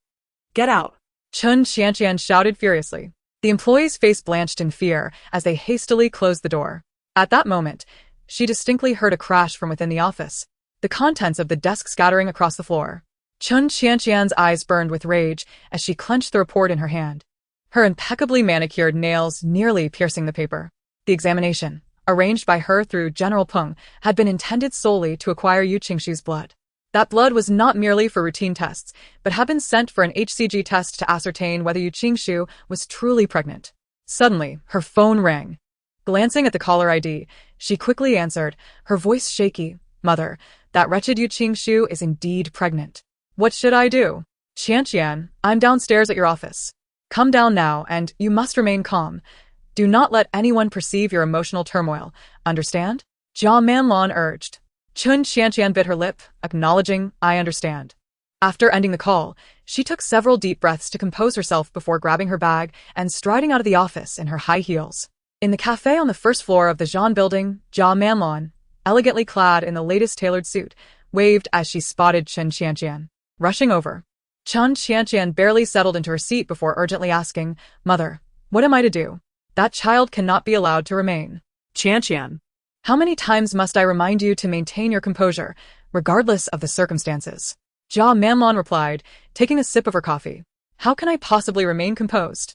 Get out. Chen Qianqian shouted furiously. The employee's face blanched in fear as they hastily closed the door. At that moment, she distinctly heard a crash from within the office, the contents of the desk scattering across the floor. Chen Qianqian's eyes burned with rage as she clenched the report in her hand, her impeccably manicured nails nearly piercing the paper. The examination, arranged by her through General Peng, had been intended solely to acquire Yu Qingshu's blood. That blood was not merely for routine tests, but had been sent for an HCG test to ascertain whether Yu Qingshu was truly pregnant. Suddenly, her phone rang. Glancing at the caller ID, she quickly answered, her voice shaky. "Mother, that wretched Yu Qingshu is indeed pregnant. What should I do?" "Qianqian, I'm downstairs at your office. Come down now, and you must remain calm. Do not let anyone perceive your emotional turmoil, understand?" Jia Manlon urged. Chen Qianqian bit her lip, acknowledging, "I understand." After ending the call, she took several deep breaths to compose herself before grabbing her bag and striding out of the office in her high heels. In the cafe on the first floor of the Jean building, Jia Manlon, elegantly clad in the latest tailored suit, waved as she spotted Chen Qianqian. Rushing over, Chen Qianqian barely settled into her seat before urgently asking, "Mother, what am I to do? That child cannot be allowed to remain." Qianqian. "How many times must I remind you to maintain your composure, regardless of the circumstances?" Jia Manlon replied, taking a sip of her coffee. "How can I possibly remain composed?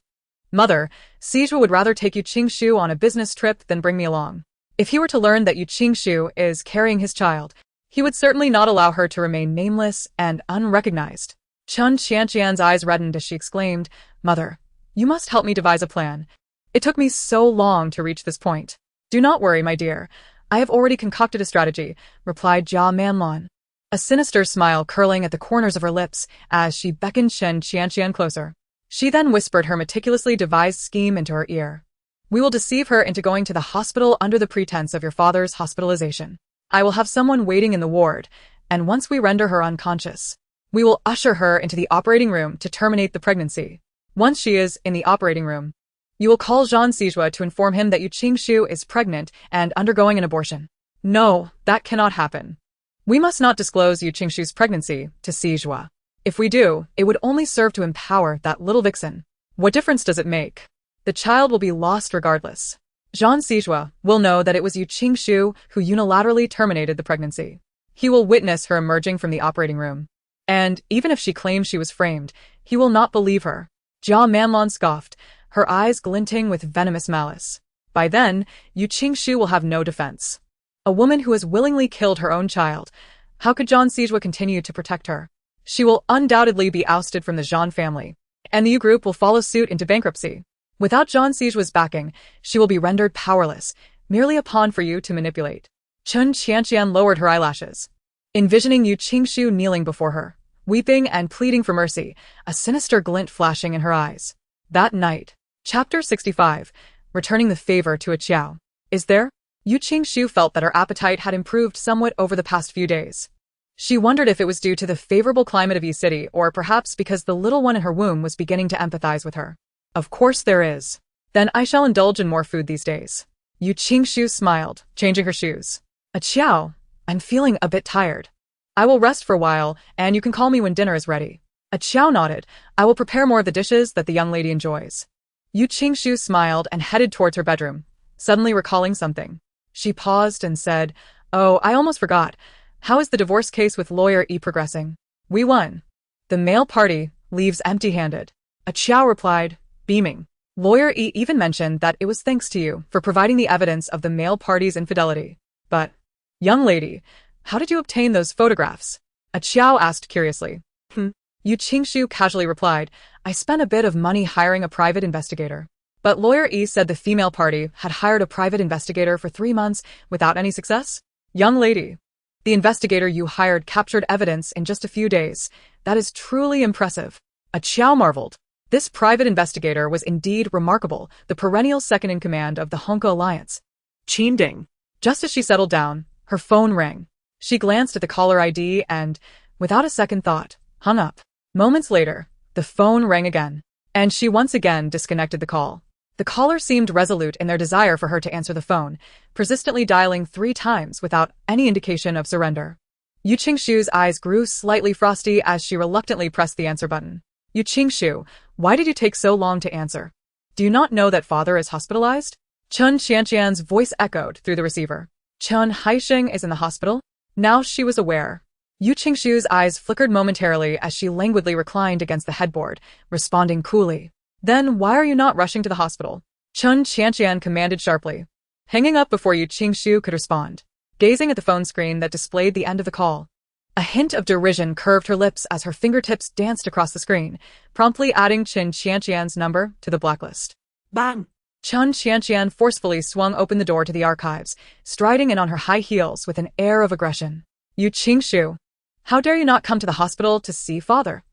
Mother, Sijua would rather take Yu Qingshu on a business trip than bring me along. If he were to learn that Yu Qingshu is carrying his child, he would certainly not allow her to remain nameless and unrecognized." Chen Qianqian's eyes reddened as she exclaimed, "Mother, you must help me devise a plan. It took me so long to reach this point." "Do not worry, my dear. I have already concocted a strategy," replied Jia Manlon, a sinister smile curling at the corners of her lips as she beckoned Chen Qianqian closer. She then whispered her meticulously devised scheme into her ear. "We will deceive her into going to the hospital under the pretense of your father's hospitalization. I will have someone waiting in the ward, and once we render her unconscious, we will usher her into the operating room to terminate the pregnancy. Once she is in the operating room, you will call Jean Sijua to inform him that Yu Qingshu is pregnant and undergoing an abortion." "No, that cannot happen. We must not disclose Yu Qingshu's pregnancy to Sijua. If we do, it would only serve to empower that little vixen. What difference does it make? The child will be lost regardless. Jean Sijua will know that it was Yu Qingshu who unilaterally terminated the pregnancy. He will witness her emerging from the operating room. And even if she claims she was framed, he will not believe her." Jia Manlon scoffed, her eyes glinting with venomous malice. "By then, Yu Qingshu will have no defense. A woman who has willingly killed her own child. How could Jean Sijua continue to protect her? She will undoubtedly be ousted from the Jean family, and the Yu group will follow suit into bankruptcy. Without Jean Sijua's backing, she will be rendered powerless, merely a pawn for you to manipulate." Chen Qianqian lowered her eyelashes, envisioning Yu Qingshu kneeling before her, weeping and pleading for mercy, a sinister glint flashing in her eyes. That night. Chapter 65. Returning the favor to a Qiao. "Is there Yu Qingxiu felt that her appetite had improved somewhat over the past few days. She wondered if it was due to the favorable climate of Yi City or perhaps because the little one in her womb was beginning to empathize with her. Of course there is. Then I shall indulge in more food these days. Yu Qingxiu smiled, changing her shoes. Qiao, I'm feeling a bit tired. I will rest for a while, and you can call me when dinner is ready. Qiao nodded. I will prepare more of the dishes that the young lady enjoys. Yu Qingxiu smiled and headed towards her bedroom, suddenly recalling something. She paused and said, Oh, I almost forgot. How is the divorce case with lawyer E progressing? We won. The male party leaves empty-handed. Qiao replied, beaming. Lawyer E even mentioned that it was thanks to you for providing the evidence of the male party's infidelity. But, young lady, how did you obtain those photographs? Qiao asked curiously. Yu Qingxiu casually replied, I spent a bit of money hiring a private investigator. But lawyer E said the female party had hired a private investigator for 3 months without any success? Young lady, the investigator you hired captured evidence in just a few days. That is truly impressive. Qiao marveled. This private investigator was indeed remarkable, the perennial second-in-command of the Honka Alliance. Qin ding. Just as she settled down, her phone rang. She glanced at the caller ID and, without a second thought, hung up. Moments later, the phone rang again, and she once again disconnected the call. The caller seemed resolute in their desire for her to answer the phone, persistently dialing 3 times without any indication of surrender. Yu Qingxiu's eyes grew slightly frosty as she reluctantly pressed the answer button. Yu Qingxiu, why did you take so long to answer? Do you not know that father is hospitalized? Chen Qianqian's voice echoed through the receiver. Chen Haixing is in the hospital? Now she was aware. Yu Qingxiu's eyes flickered momentarily as she languidly reclined against the headboard, responding coolly. Then why are you not rushing to the hospital? Chen Qianqian commanded sharply, hanging up before Yu Qingxiu could respond, gazing at the phone screen that displayed the end of the call. A hint of derision curved her lips as her fingertips danced across the screen, promptly adding Chen Qianqian's number to the blacklist. Bang! Chen Qianqian forcefully swung open the door to the archives, striding in on her high heels with an air of aggression. Yu Qingxiu, how dare you not come to the hospital to see father?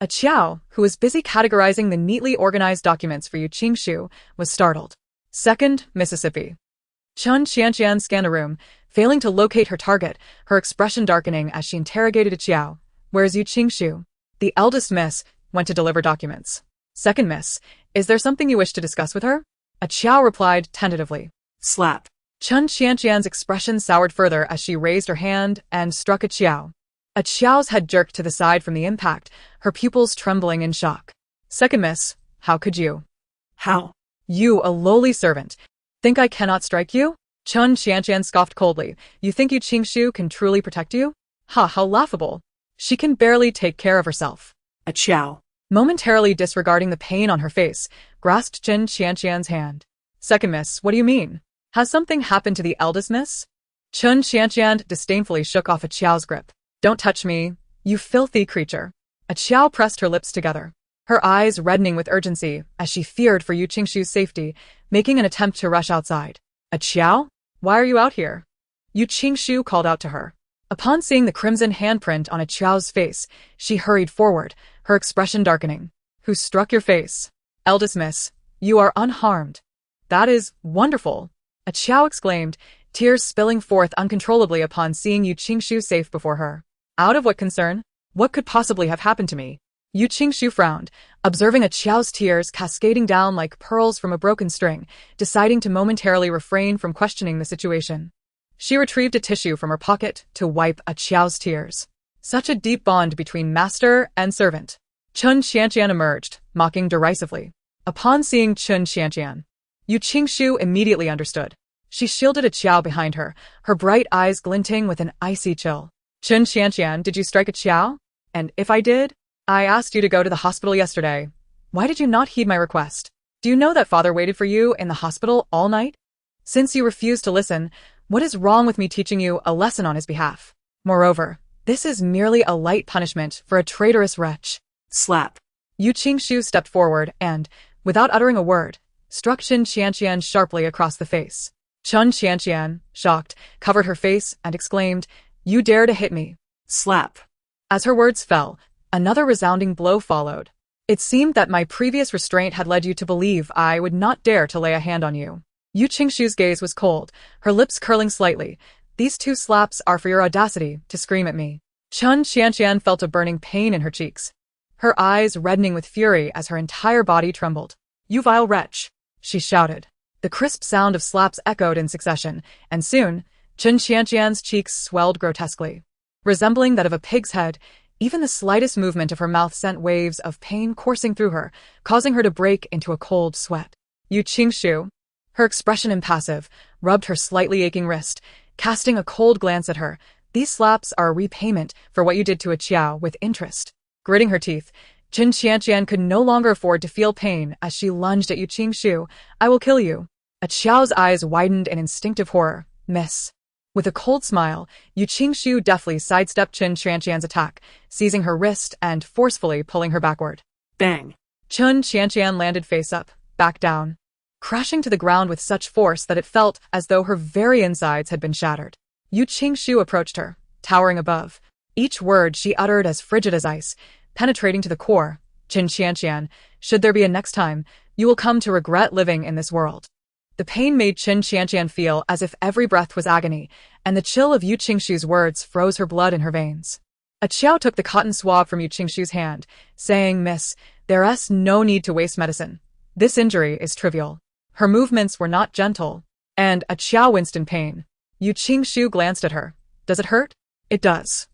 Qiao, who was busy categorizing the neatly organized documents for Yu Qingxiu, was startled. 2nd, Mississippi. Chen Qianqian scanned the room, failing to locate her target, her expression darkening as she interrogated Qiao. Where's Yu Qingxiu? The eldest miss went to deliver documents. 2nd miss, is there something you wish to discuss with her? Qiao replied tentatively. Slap. Chen Qianqian's expression soured further as she raised her hand and struck Qiao. Qiao's head jerked to the side from the impact, her pupils trembling in shock. 2nd miss, how could you? How? You, a lowly servant. Think I cannot strike you? Chen Qianqian scoffed coldly. You think Yu Qingxiu can truly protect you? Ha, how laughable. She can barely take care of herself. Qiao, momentarily disregarding the pain on her face, grasped Chen Qianqian's hand. 2nd miss, what do you mean? Has something happened to the eldest miss? Chen Qianqian disdainfully shook off Qiao's grip. Don't touch me, you filthy creature. Qiao pressed her lips together, her eyes reddening with urgency as she feared for Yu Qingxiu's safety, making an attempt to rush outside. Qiao? Why are you out here? Yu Qingxiu called out to her. Upon seeing the crimson handprint on Qiao's face, she hurried forward, her expression darkening. Who struck your face? Eldest miss, you are unharmed. That is wonderful. Qiao exclaimed, tears spilling forth uncontrollably upon seeing Yu Qingxiu safe before her. Out of what concern? What could possibly have happened to me? Yu Qingxiu frowned, observing Qiao's tears cascading down like pearls from a broken string, deciding to momentarily refrain from questioning the situation. She retrieved a tissue from her pocket to wipe Qiao's tears. Such a deep bond between master and servant. Chen Qianqian emerged, mocking derisively. Upon seeing Chen Qianqian, Yu Qingxiu immediately understood. She shielded Qiao behind her, her bright eyes glinting with an icy chill. Chen Qianqian, did you strike Qiao? And if I did? I asked you to go to the hospital yesterday. Why did you not heed my request? Do you know that father waited for you in the hospital all night? Since you refused to listen, what is wrong with me teaching you a lesson on his behalf? Moreover, this is merely a light punishment for a traitorous wretch. Slap. Yu Qingxiu stepped forward and, without uttering a word, struck Chen Qianqian sharply across the face. Chen Qianqian, shocked, covered her face and exclaimed, You dare to hit me. Slap. As her words fell, another resounding blow followed. It seemed that my previous restraint had led you to believe I would not dare to lay a hand on you. Yu Qingshu's gaze was cold, her lips curling slightly. These 2 slaps are for your audacity to scream at me. Chen Qianqian felt a burning pain in her cheeks, her eyes reddening with fury as her entire body trembled. You vile wretch, she shouted. The crisp sound of slaps echoed in succession, and soon, Chen Qianqian's cheeks swelled grotesquely. Resembling that of a pig's head, even the slightest movement of her mouth sent waves of pain coursing through her, causing her to break into a cold sweat. Yu Qingshu, her expression impassive, rubbed her slightly aching wrist, casting a cold glance at her. These slaps are a repayment for what you did to a Qiao with interest. Gritting her teeth, Chen Qianqian could no longer afford to feel pain as she lunged at Yu Qingshu. I will kill you. A Qiao's eyes widened in instinctive horror. Miss. With a cold smile, Yu Qingshu deftly sidestepped Chen Qianqian's attack, seizing her wrist and forcefully pulling her backward. Bang! Chen Qianqian landed face up, back down, crashing to the ground with such force that it felt as though her very insides had been shattered. Yu Qingshu approached her, towering above, each word she uttered as frigid as ice, penetrating to the core. Chen Qianqian, should there be a next time, you will come to regret living in this world. The pain made Chen Qianqian feel as if every breath was agony, and the chill of Yu Qingshu's words froze her blood in her veins. A Qiao took the cotton swab from Yu Qingshu's hand, saying, Miss, there's no need to waste medicine. This injury is trivial. Her movements were not gentle, and a Qiao winced in pain. Yu Qingshu glanced at her. Does it hurt? It does.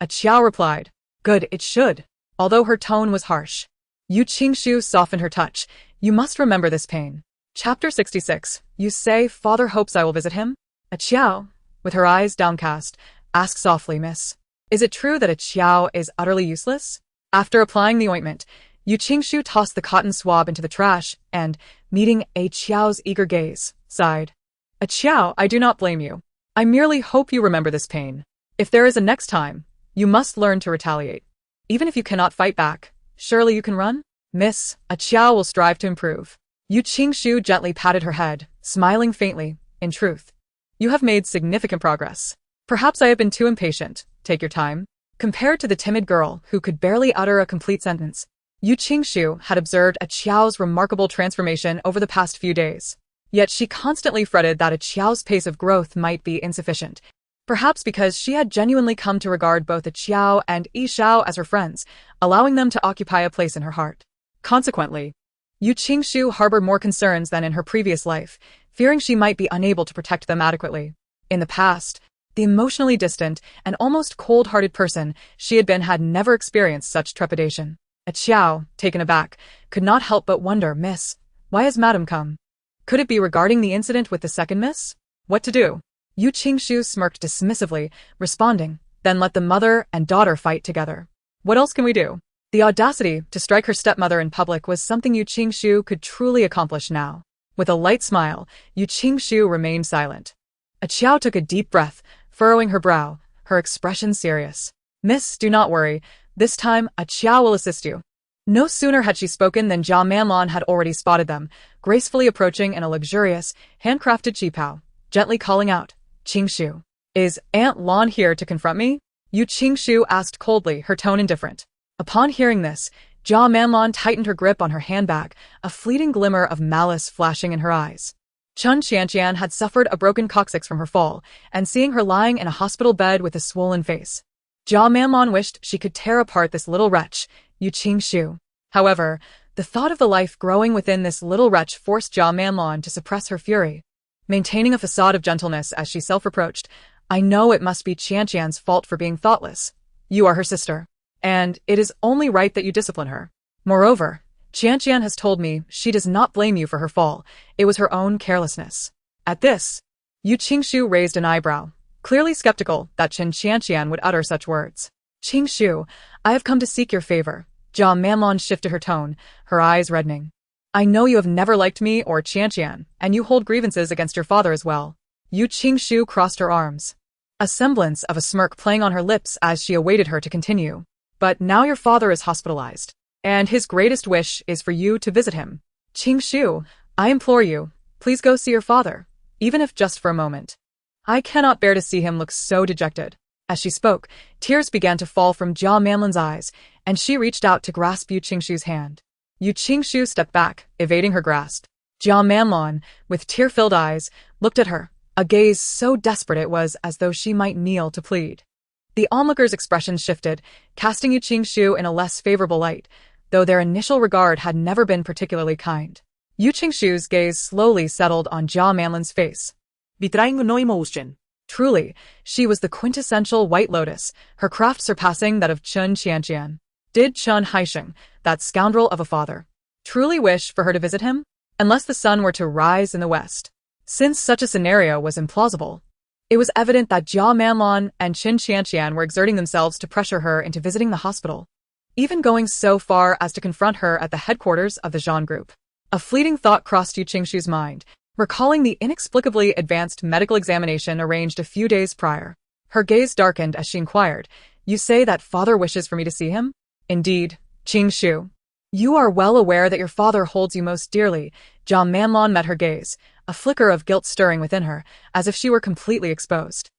A Qiao replied. Good, it should. Although her tone was harsh. Yu Qingshu softened her touch. You must remember this pain. Chapter 66. You say father hopes I will visit him? A Qiao, with her eyes downcast, asked softly, Miss. Is it true that a Qiao is utterly useless? After applying the ointment, Yu Qingshu tossed the cotton swab into the trash and, meeting a Qiao's eager gaze, sighed. A Qiao, I do not blame you. I merely hope you remember this pain. If there is a next time, you must learn to retaliate. Even if you cannot fight back, surely you can run? Miss, a Qiao will strive to improve. Yu Qingshu gently patted her head, smiling faintly. In truth, you have made significant progress. Perhaps I have been too impatient. Take your time. Compared to the timid girl who could barely utter a complete sentence, Yu Qingshu had observed a Qiao's remarkable transformation over the past few days. Yet she constantly fretted that a Qiao's pace of growth might be insufficient. Perhaps because she had genuinely come to regard both a Qiao and Yi Xiao as her friends, allowing them to occupy a place in her heart. Consequently, Yu Qingshu harbored more concerns than in her previous life, fearing she might be unable to protect them adequately. In the past, the emotionally distant and almost cold-hearted person she had been had never experienced such trepidation. A Qiao, taken aback, could not help but wonder, Miss, why has Madam come? Could it be regarding the incident with the second miss? What to do? Yu Qingshu smirked dismissively, responding, then let the mother and daughter fight together. What else can we do? The audacity to strike her stepmother in public was something Yu Qingshu could truly accomplish now. With a light smile, Yu Qingshu remained silent. A Qiao took a deep breath, furrowing her brow, her expression serious. Miss, do not worry. This time, a Qiao will assist you. No sooner had she spoken than Jia Manlon had already spotted them, gracefully approaching in a luxurious, handcrafted qipao, gently calling out, Qingshu. Is Aunt Lan here to confront me? Yu Qingshu asked coldly, her tone indifferent. Upon hearing this, Jia Manlon tightened her grip on her handbag, a fleeting glimmer of malice flashing in her eyes. Chen Qianqian had suffered a broken coccyx from her fall, and seeing her lying in a hospital bed with a swollen face, Jia Manlon wished she could tear apart this little wretch, Yu Qingshu. However, the thought of the life growing within this little wretch forced Jia Manlon to suppress her fury. Maintaining a facade of gentleness as she self-reproached, I know it must be Qianqian's fault for being thoughtless. You are her sister, and it is only right that you discipline her. Moreover, Qianqian has told me she does not blame you for her fall, it was her own carelessness. At this, Yu Qingshu raised an eyebrow, clearly skeptical that Chen Qianqian would utter such words. Qingshu, I have come to seek your favor. Jia Manlon shifted her tone, her eyes reddening. I know you have never liked me or Qianqian, and you hold grievances against your father as well. Yu Qingshu crossed her arms, a semblance of a smirk playing on her lips as she awaited her to continue. But now your father is hospitalized, and his greatest wish is for you to visit him. Qingshu, I implore you, please go see your father, even if just for a moment. I cannot bear to see him look so dejected. As she spoke, tears began to fall from Jia Manlon's eyes, and she reached out to grasp Yu Qingshu's hand. Yu Qingshu stepped back, evading her grasp. Jia Manlon, with tear-filled eyes, looked at her, a gaze so desperate it was as though she might kneel to plead. The onlookers' expressions shifted, casting Yu Qingshu in a less favorable light, though their initial regard had never been particularly kind. Yu Qingshu's gaze slowly settled on Jia Manlon's face. Betraying no emotion. Truly, she was the quintessential White Lotus, her craft surpassing that of Chun Qianqian. Did Chun Haisheng, that scoundrel of a father, truly wish for her to visit him? Unless the sun were to rise in the west. Since such a scenario was implausible, it was evident that Jia Manlon and Qin Qianqian were exerting themselves to pressure her into visiting the hospital, even going so far as to confront her at the headquarters of the Zhan Group. A fleeting thought crossed Yu Qingshu's mind, recalling the inexplicably advanced medical examination arranged a few days prior. Her gaze darkened as she inquired, "You say that father wishes for me to see him?" "Indeed, Qingshu. You are well aware that your father holds you most dearly." Jia Manlon met her gaze, a flicker of guilt stirring within her, as if she were completely exposed.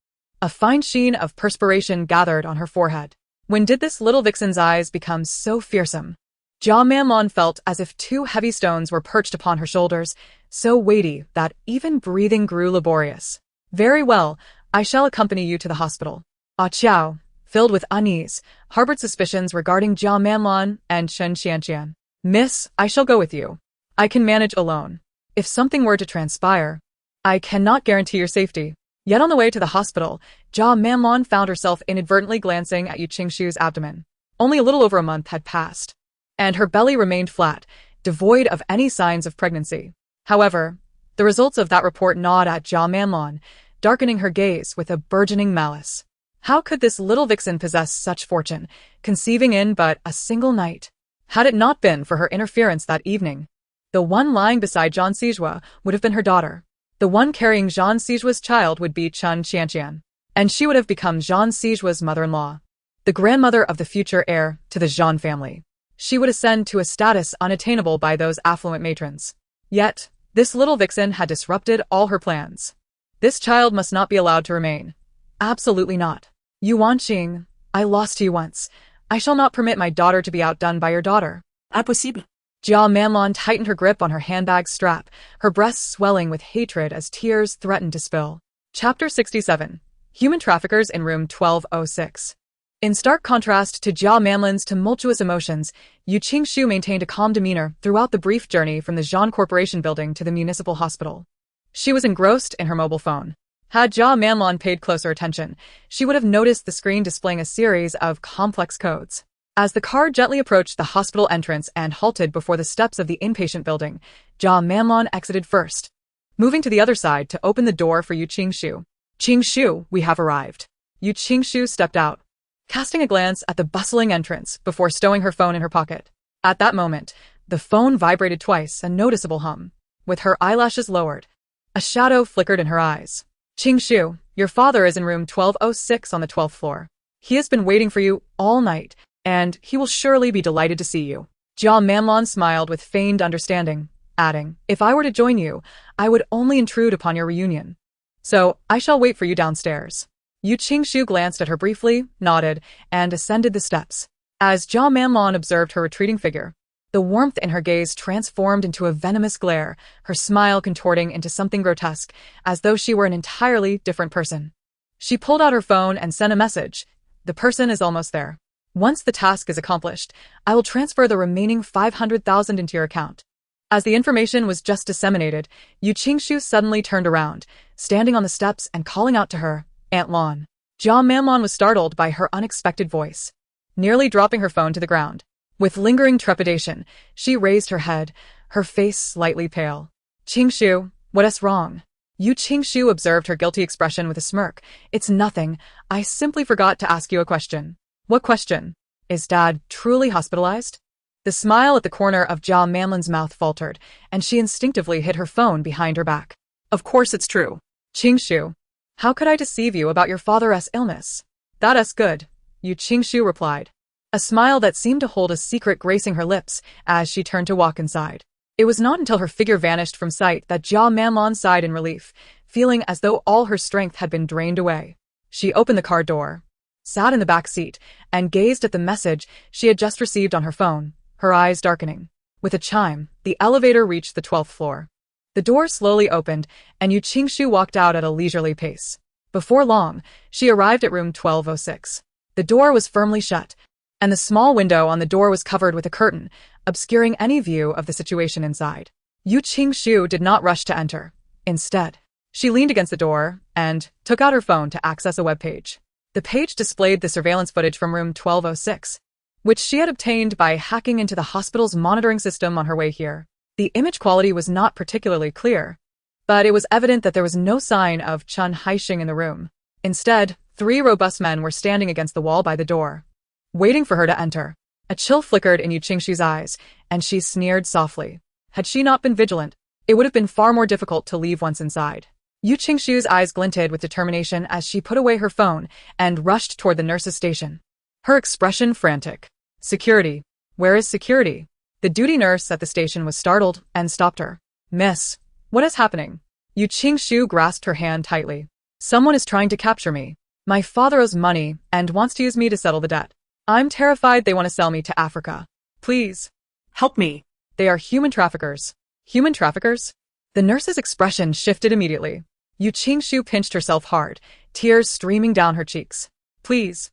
A fine sheen of perspiration gathered on her forehead. When did this little vixen's eyes become so fearsome? Jia Manlon felt as if two heavy stones were perched upon her shoulders, so weighty that even breathing grew laborious. "Very well, I shall accompany you to the hospital." Ah Qiao, filled with unease, harbored suspicions regarding Jia Manlon and Chen Qianqian. "Miss, I shall go with you. I can manage alone. If something were to transpire, I cannot guarantee your safety." Yet on the way to the hospital, Jia Manlon found herself inadvertently glancing at Yu Qingshu's abdomen. Only a little over a month had passed, and her belly remained flat, devoid of any signs of pregnancy. However, the results of that report gnawed at Jia Manlon, darkening her gaze with a burgeoning malice. How could this little vixen possess such fortune, conceiving in but a single night? Had it not been for her interference that evening, the one lying beside Zhan Sijua would have been her daughter. The one carrying Zhan Sijua's child would be Chun Qianqian, and she would have become Zhan Sijua's mother-in-law, the grandmother of the future heir to the Zhan family. She would ascend to a status unattainable by those affluent matrons. Yet, this little vixen had disrupted all her plans. This child must not be allowed to remain. Absolutely not. "Yu Wanqing, I lost to you once. I shall not permit my daughter to be outdone by your daughter." Impossible. Jia Manlon tightened her grip on her handbag strap, her breasts swelling with hatred as tears threatened to spill. Chapter 67. Human Traffickers in Room 1206. In stark contrast to Jia Manlon's tumultuous emotions, Yu Qingshu maintained a calm demeanor throughout the brief journey from the Zhan Corporation building to the municipal hospital. She was engrossed in her mobile phone. Had Jia Manlon paid closer attention, she would have noticed the screen displaying a series of complex codes. As the car gently approached the hospital entrance and halted before the steps of the inpatient building, Jia Manlon exited first, moving to the other side to open the door for Yu Qingshu. "Qingshu, we have arrived." Yu Qingshu stepped out, casting a glance at the bustling entrance before stowing her phone in her pocket. At that moment, the phone vibrated twice, a noticeable hum. With her eyelashes lowered, a shadow flickered in her eyes. "Qingshu, your father is in room 1206 on the 12th floor. He has been waiting for you all night, and he will surely be delighted to see you." Jia Manlon smiled with feigned understanding, adding, "If I were to join you, I would only intrude upon your reunion. So, I shall wait for you downstairs." Yu Qingshu glanced at her briefly, nodded, and ascended the steps. As Jia Manlon observed her retreating figure, the warmth in her gaze transformed into a venomous glare, her smile contorting into something grotesque, as though she were an entirely different person. She pulled out her phone and sent a message. "The person is almost there. Once the task is accomplished, I will transfer the remaining 500,000 into your account." As the information was just disseminated, Yu Qingshu suddenly turned around, standing on the steps and calling out to her, "Aunt Lon." Jia Manlon was startled by her unexpected voice, nearly dropping her phone to the ground. With lingering trepidation, she raised her head, her face slightly pale. "Qingshu, what is wrong?" Yu Qingshu observed her guilty expression with a smirk. "It's nothing. I simply forgot to ask you a question." "What question? Is Dad truly hospitalized?" The smile at the corner of Jia Manlon's mouth faltered, and she instinctively hid her phone behind her back. "Of course it's true." "Qingshu, how could I deceive you about your father's illness?" "That is good," Yu Qingshu replied, a smile that seemed to hold a secret gracing her lips as she turned to walk inside. It was not until her figure vanished from sight that Jia Manlon sighed in relief, feeling as though all her strength had been drained away. She opened the car door, sat in the back seat, and gazed at the message she had just received on her phone, her eyes darkening. With a chime, the elevator reached the 12th floor. The door slowly opened, and Yu Qingshu walked out at a leisurely pace. Before long, she arrived at room 1206. The door was firmly shut, and the small window on the door was covered with a curtain, obscuring any view of the situation inside. Yu Qingshu did not rush to enter. Instead, she leaned against the door and took out her phone to access a web page. The page displayed the surveillance footage from room 1206, which she had obtained by hacking into the hospital's monitoring system on her way here. The image quality was not particularly clear, but it was evident that there was no sign of Chun Haixing in the room. Instead, 3 robust men were standing against the wall by the door, waiting for her to enter. A chill flickered in Yu Qingshu's eyes, and she sneered softly. Had she not been vigilant, it would have been far more difficult to leave once inside. Yu Qingshu's eyes glinted with determination as she put away her phone and rushed toward the nurse's station. Her expression frantic. Security. Where is security? The duty nurse at the station was startled and stopped her. Miss, what is happening? Yu Qingshu grasped her hand tightly. Someone is trying to capture me. My father owes money and wants to use me to settle the debt. I'm terrified they want to sell me to Africa. Please. Help me. They are human traffickers. Human traffickers? The nurse's expression shifted immediately. Yu Qingshu pinched herself hard, tears streaming down her cheeks. Please.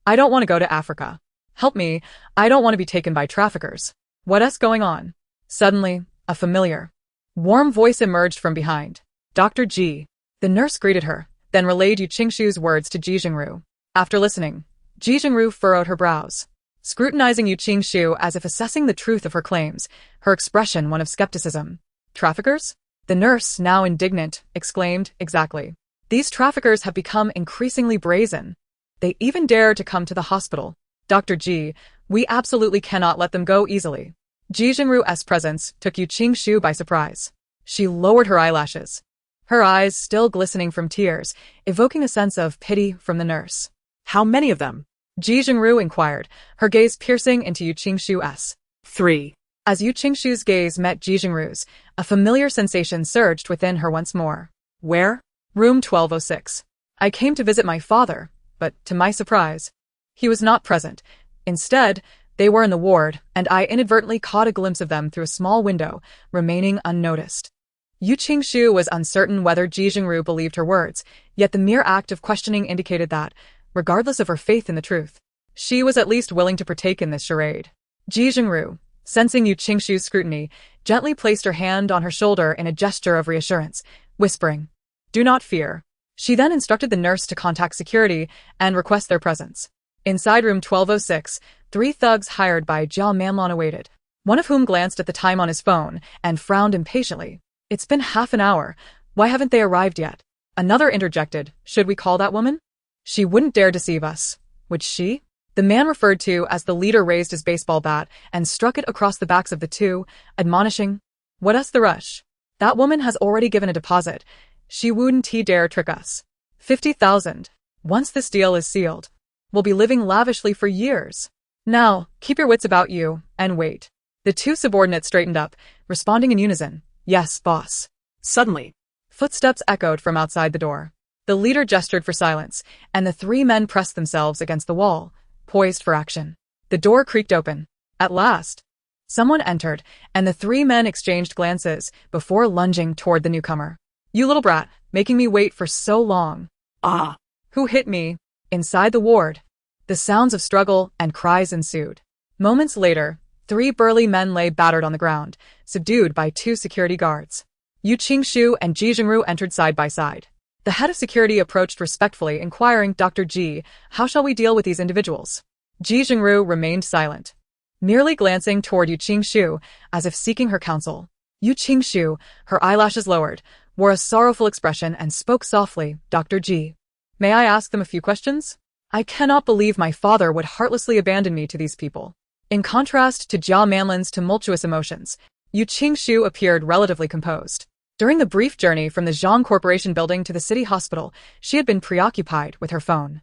I don't want to go to Africa. Help me. I don't want to be taken by traffickers. What's going on? Suddenly, a familiar, warm voice emerged from behind. Dr. Ji. The nurse greeted her, then relayed Yu Qingshu's words to Ji Jingru. After listening, Ji Jingru furrowed her brows, scrutinizing Yu Qingshu as if assessing the truth of her claims, her expression one of skepticism. Traffickers? The nurse, now indignant, exclaimed, exactly. These traffickers have become increasingly brazen. They even dare to come to the hospital. Dr. Ji, we absolutely cannot let them go easily. Ji Jingru's presence took Yu Qingshu by surprise. She lowered her eyelashes, her eyes still glistening from tears, evoking a sense of pity from the nurse. How many of them? Ji Jingru inquired, her gaze piercing into Yu Qingshu's. 3. As Yu Qingshu's gaze met Ji Jingru's, a familiar sensation surged within her once more. Where? Room 1206. I came to visit my father, but to my surprise, he was not present. Instead, they were in the ward, and I inadvertently caught a glimpse of them through a small window, remaining unnoticed. Yu Qingshu was uncertain whether Ji Jingru believed her words, yet the mere act of questioning indicated that, regardless of her faith in the truth, she was at least willing to partake in this charade. Ji Jingru, sensing Yu Qingshu's scrutiny, gently placed her hand on her shoulder in a gesture of reassurance, whispering, Do not fear. She then instructed the nurse to contact security and request their presence. Inside room 1206, 3 thugs hired by Jia Manlon awaited, one of whom glanced at the time on his phone and frowned impatiently. It's been half an hour. Why haven't they arrived yet? Another interjected, Should we call that woman? She wouldn't dare deceive us. Would she? The man referred to as the leader raised his baseball bat and struck it across the backs of the 2, admonishing, What's the rush? That woman has already given a deposit. She wouldn't dare trick us. 50,000. Once this deal is sealed, we'll be living lavishly for years. Now, keep your wits about you, and wait. The 2 subordinates straightened up, responding in unison, Yes, boss. Suddenly, footsteps echoed from outside the door. The leader gestured for silence, and the 3 men pressed themselves against the wall, poised for action. The door creaked open. At last, someone entered, and the 3 men exchanged glances before lunging toward the newcomer. You little brat, making me wait for so long. Ah. Who hit me? Inside the ward, the sounds of struggle and cries ensued. Moments later, 3 burly men lay battered on the ground, subdued by 2 security guards. Yu Qingshu and Ji Jingru entered side by side. The head of security approached respectfully, inquiring, Dr. Ji, how shall we deal with these individuals? Ji Jingru remained silent, merely glancing toward Yu Qingshu, as if seeking her counsel. Yu Qingshu, her eyelashes lowered, wore a sorrowful expression and spoke softly, Dr. Ji. May I ask them a few questions? I cannot believe my father would heartlessly abandon me to these people. In contrast to Jia Manlin's tumultuous emotions, Yu Qingshu appeared relatively composed. During the brief journey from the Zhang Corporation building to the city hospital, she had been preoccupied with her phone.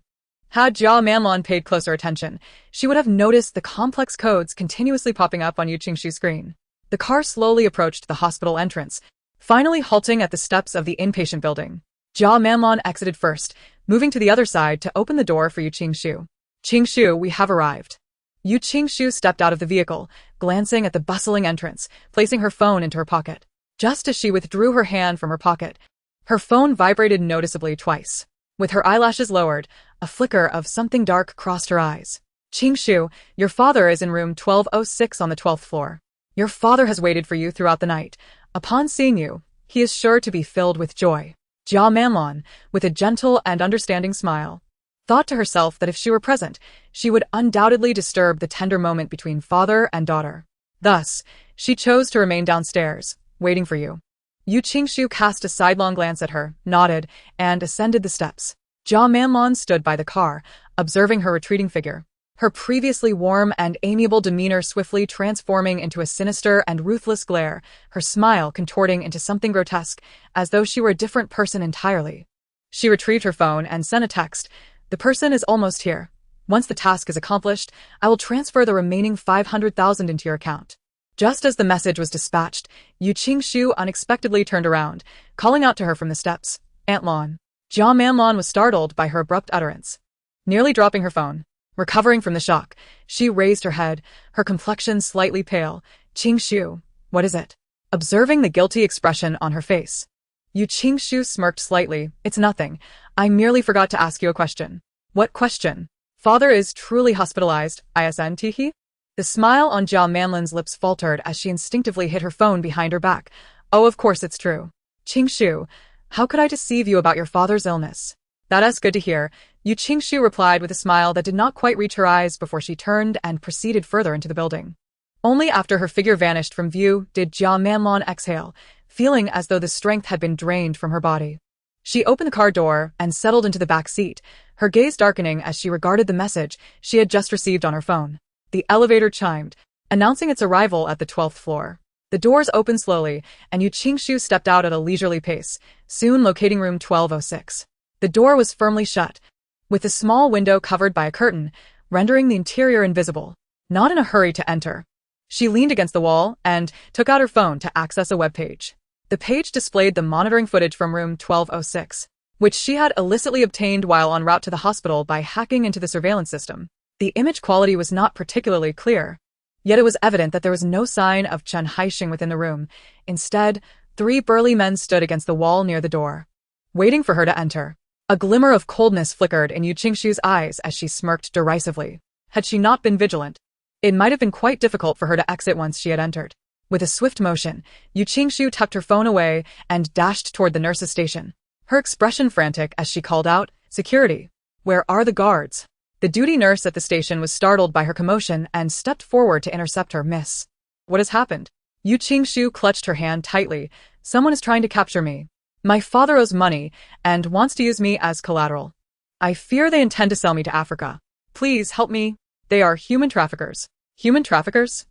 Had Jia Manlon paid closer attention, she would have noticed the complex codes continuously popping up on Yu Qingshu's screen. The car slowly approached the hospital entrance, finally halting at the steps of the inpatient building. Jia Manlon exited first, moving to the other side to open the door for Yu Qingshu. Qingshu, we have arrived. Yu Qingshu stepped out of the vehicle, glancing at the bustling entrance, placing her phone into her pocket. Just as she withdrew her hand from her pocket, her phone vibrated noticeably twice. With her eyelashes lowered, a flicker of something dark crossed her eyes. Qingshu, your father is in room 1206 on the 12th floor. Your father has waited for you throughout the night. Upon seeing you, he is sure to be filled with joy. Jia Manlon, with a gentle and understanding smile, thought to herself that if she were present, she would undoubtedly disturb the tender moment between father and daughter. Thus, she chose to remain downstairs, waiting for you. Yu Qingshu cast a sidelong glance at her, nodded, and ascended the steps. Jia Manlon stood by the car, observing her retreating figure, her previously warm and amiable demeanor swiftly transforming into a sinister and ruthless glare, her smile contorting into something grotesque, as though she were a different person entirely. She retrieved her phone and sent a text. The person is almost here. Once the task is accomplished, I will transfer the remaining 500,000 into your account. Just as the message was dispatched, Yu Qingshu unexpectedly turned around, calling out to her from the steps, Aunt Lon. Jia Manlon was startled by her abrupt utterance. Nearly dropping her phone, recovering from the shock, she raised her head, her complexion slightly pale. Qingshu, what is it? Observing the guilty expression on her face, Yu Qingshu smirked slightly. It's nothing. I merely forgot to ask you a question. What question? Father is truly hospitalized, isn't he? The smile on Jia Manlon's lips faltered as she instinctively hid her phone behind her back. Oh, of course it's true. Qingshu, how could I deceive you about your father's illness? That's good to hear, Yu Qingshu replied with a smile that did not quite reach her eyes before she turned and proceeded further into the building. Only after her figure vanished from view did Jia Manlon exhale, feeling as though the strength had been drained from her body. She opened the car door and settled into the back seat, her gaze darkening as she regarded the message she had just received on her phone. The elevator chimed, announcing its arrival at the 12th floor. The doors opened slowly, and Yu Qingshu stepped out at a leisurely pace, soon locating room 1206. The door was firmly shut, with a small window covered by a curtain, rendering the interior invisible. Not in a hurry to enter, she leaned against the wall and took out her phone to access a web page. The page displayed the monitoring footage from room 1206, which she had illicitly obtained while en route to the hospital by hacking into the surveillance system. The image quality was not particularly clear, yet it was evident that there was no sign of Chen Haixing within the room. Instead, 3 burly men stood against the wall near the door, waiting for her to enter. A glimmer of coldness flickered in Yu Qingshu's eyes as she smirked derisively. Had she not been vigilant, it might have been quite difficult for her to exit once she had entered. With a swift motion, Yu Qingshu tucked her phone away and dashed toward the nurse's station, her expression frantic as she called out, "Security! Where are the guards?" The duty nurse at the station was startled by her commotion and stepped forward to intercept her. "Miss, what has happened?" Yu Qingshu clutched her hand tightly. "Someone is trying to capture me. My father owes money and wants to use me as collateral. I fear they intend to sell me to Africa. Please help me. They are human traffickers." Human traffickers?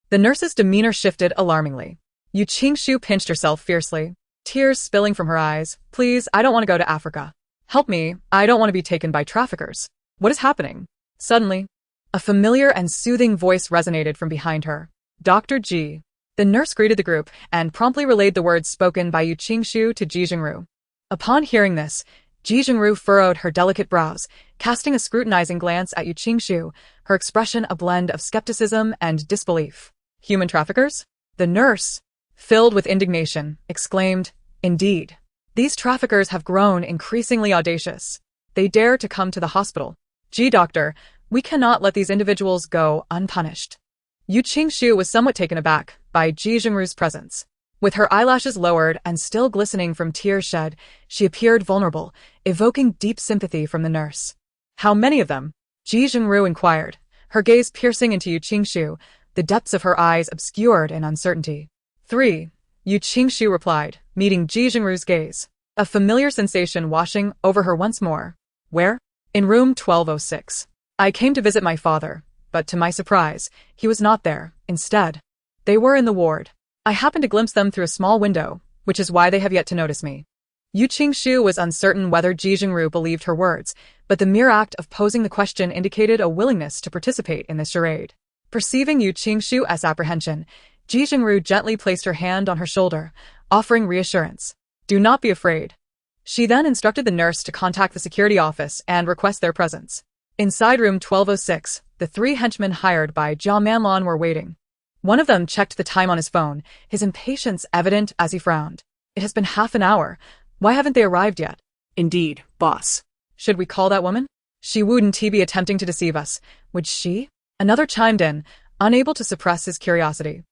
The nurse's demeanor shifted alarmingly. Yu Qingshu pinched herself fiercely, tears spilling from her eyes. "Please, I don't want to go to Africa. Help me, I don't want to be taken by traffickers." What is happening? Suddenly, a familiar and soothing voice resonated from behind her. "Dr. Ji." The nurse greeted the group and promptly relayed the words spoken by Yu Qingshu to Ji Jingru. Upon hearing this, Ji Jingru furrowed her delicate brows, casting a scrutinizing glance at Yu Qingshu, her expression a blend of skepticism and disbelief. "Human traffickers?" The nurse, filled with indignation, exclaimed, "Indeed. These traffickers have grown increasingly audacious. They dare to come to the hospital. Gee, doctor, we cannot let these individuals go unpunished." Yu Qingshu was somewhat taken aback by Ji Jingru's presence. With her eyelashes lowered and still glistening from tears shed, she appeared vulnerable, evoking deep sympathy from the nurse. "How many of them?" Ji Jingru inquired, her gaze piercing into Yu Qingshu, the depths of her eyes obscured in uncertainty. 3, Yu Qingshu replied, meeting Ji Jingru's gaze, a familiar sensation washing over her once more. "Where?" "In room 1206. I came to visit my father, but to my surprise, he was not there. Instead, they were in the ward. I happened to glimpse them through a small window, which is why they have yet to notice me." Yu Qingshu was uncertain whether Ji Jingru believed her words, but the mere act of posing the question indicated a willingness to participate in this charade. Perceiving Yu Qingshu's apprehension, Ji Jingru gently placed her hand on her shoulder, offering reassurance. "Do not be afraid." She then instructed the nurse to contact the security office and request their presence. Inside room 1206, the 3 henchmen hired by Jia Manlon were waiting. One of them checked the time on his phone, his impatience evident as he frowned. It has been half an hour. Why haven't they arrived yet? Indeed, boss. Should we call that woman? She wouldn't be attempting to deceive us, would she? Another chimed in, unable to suppress his curiosity.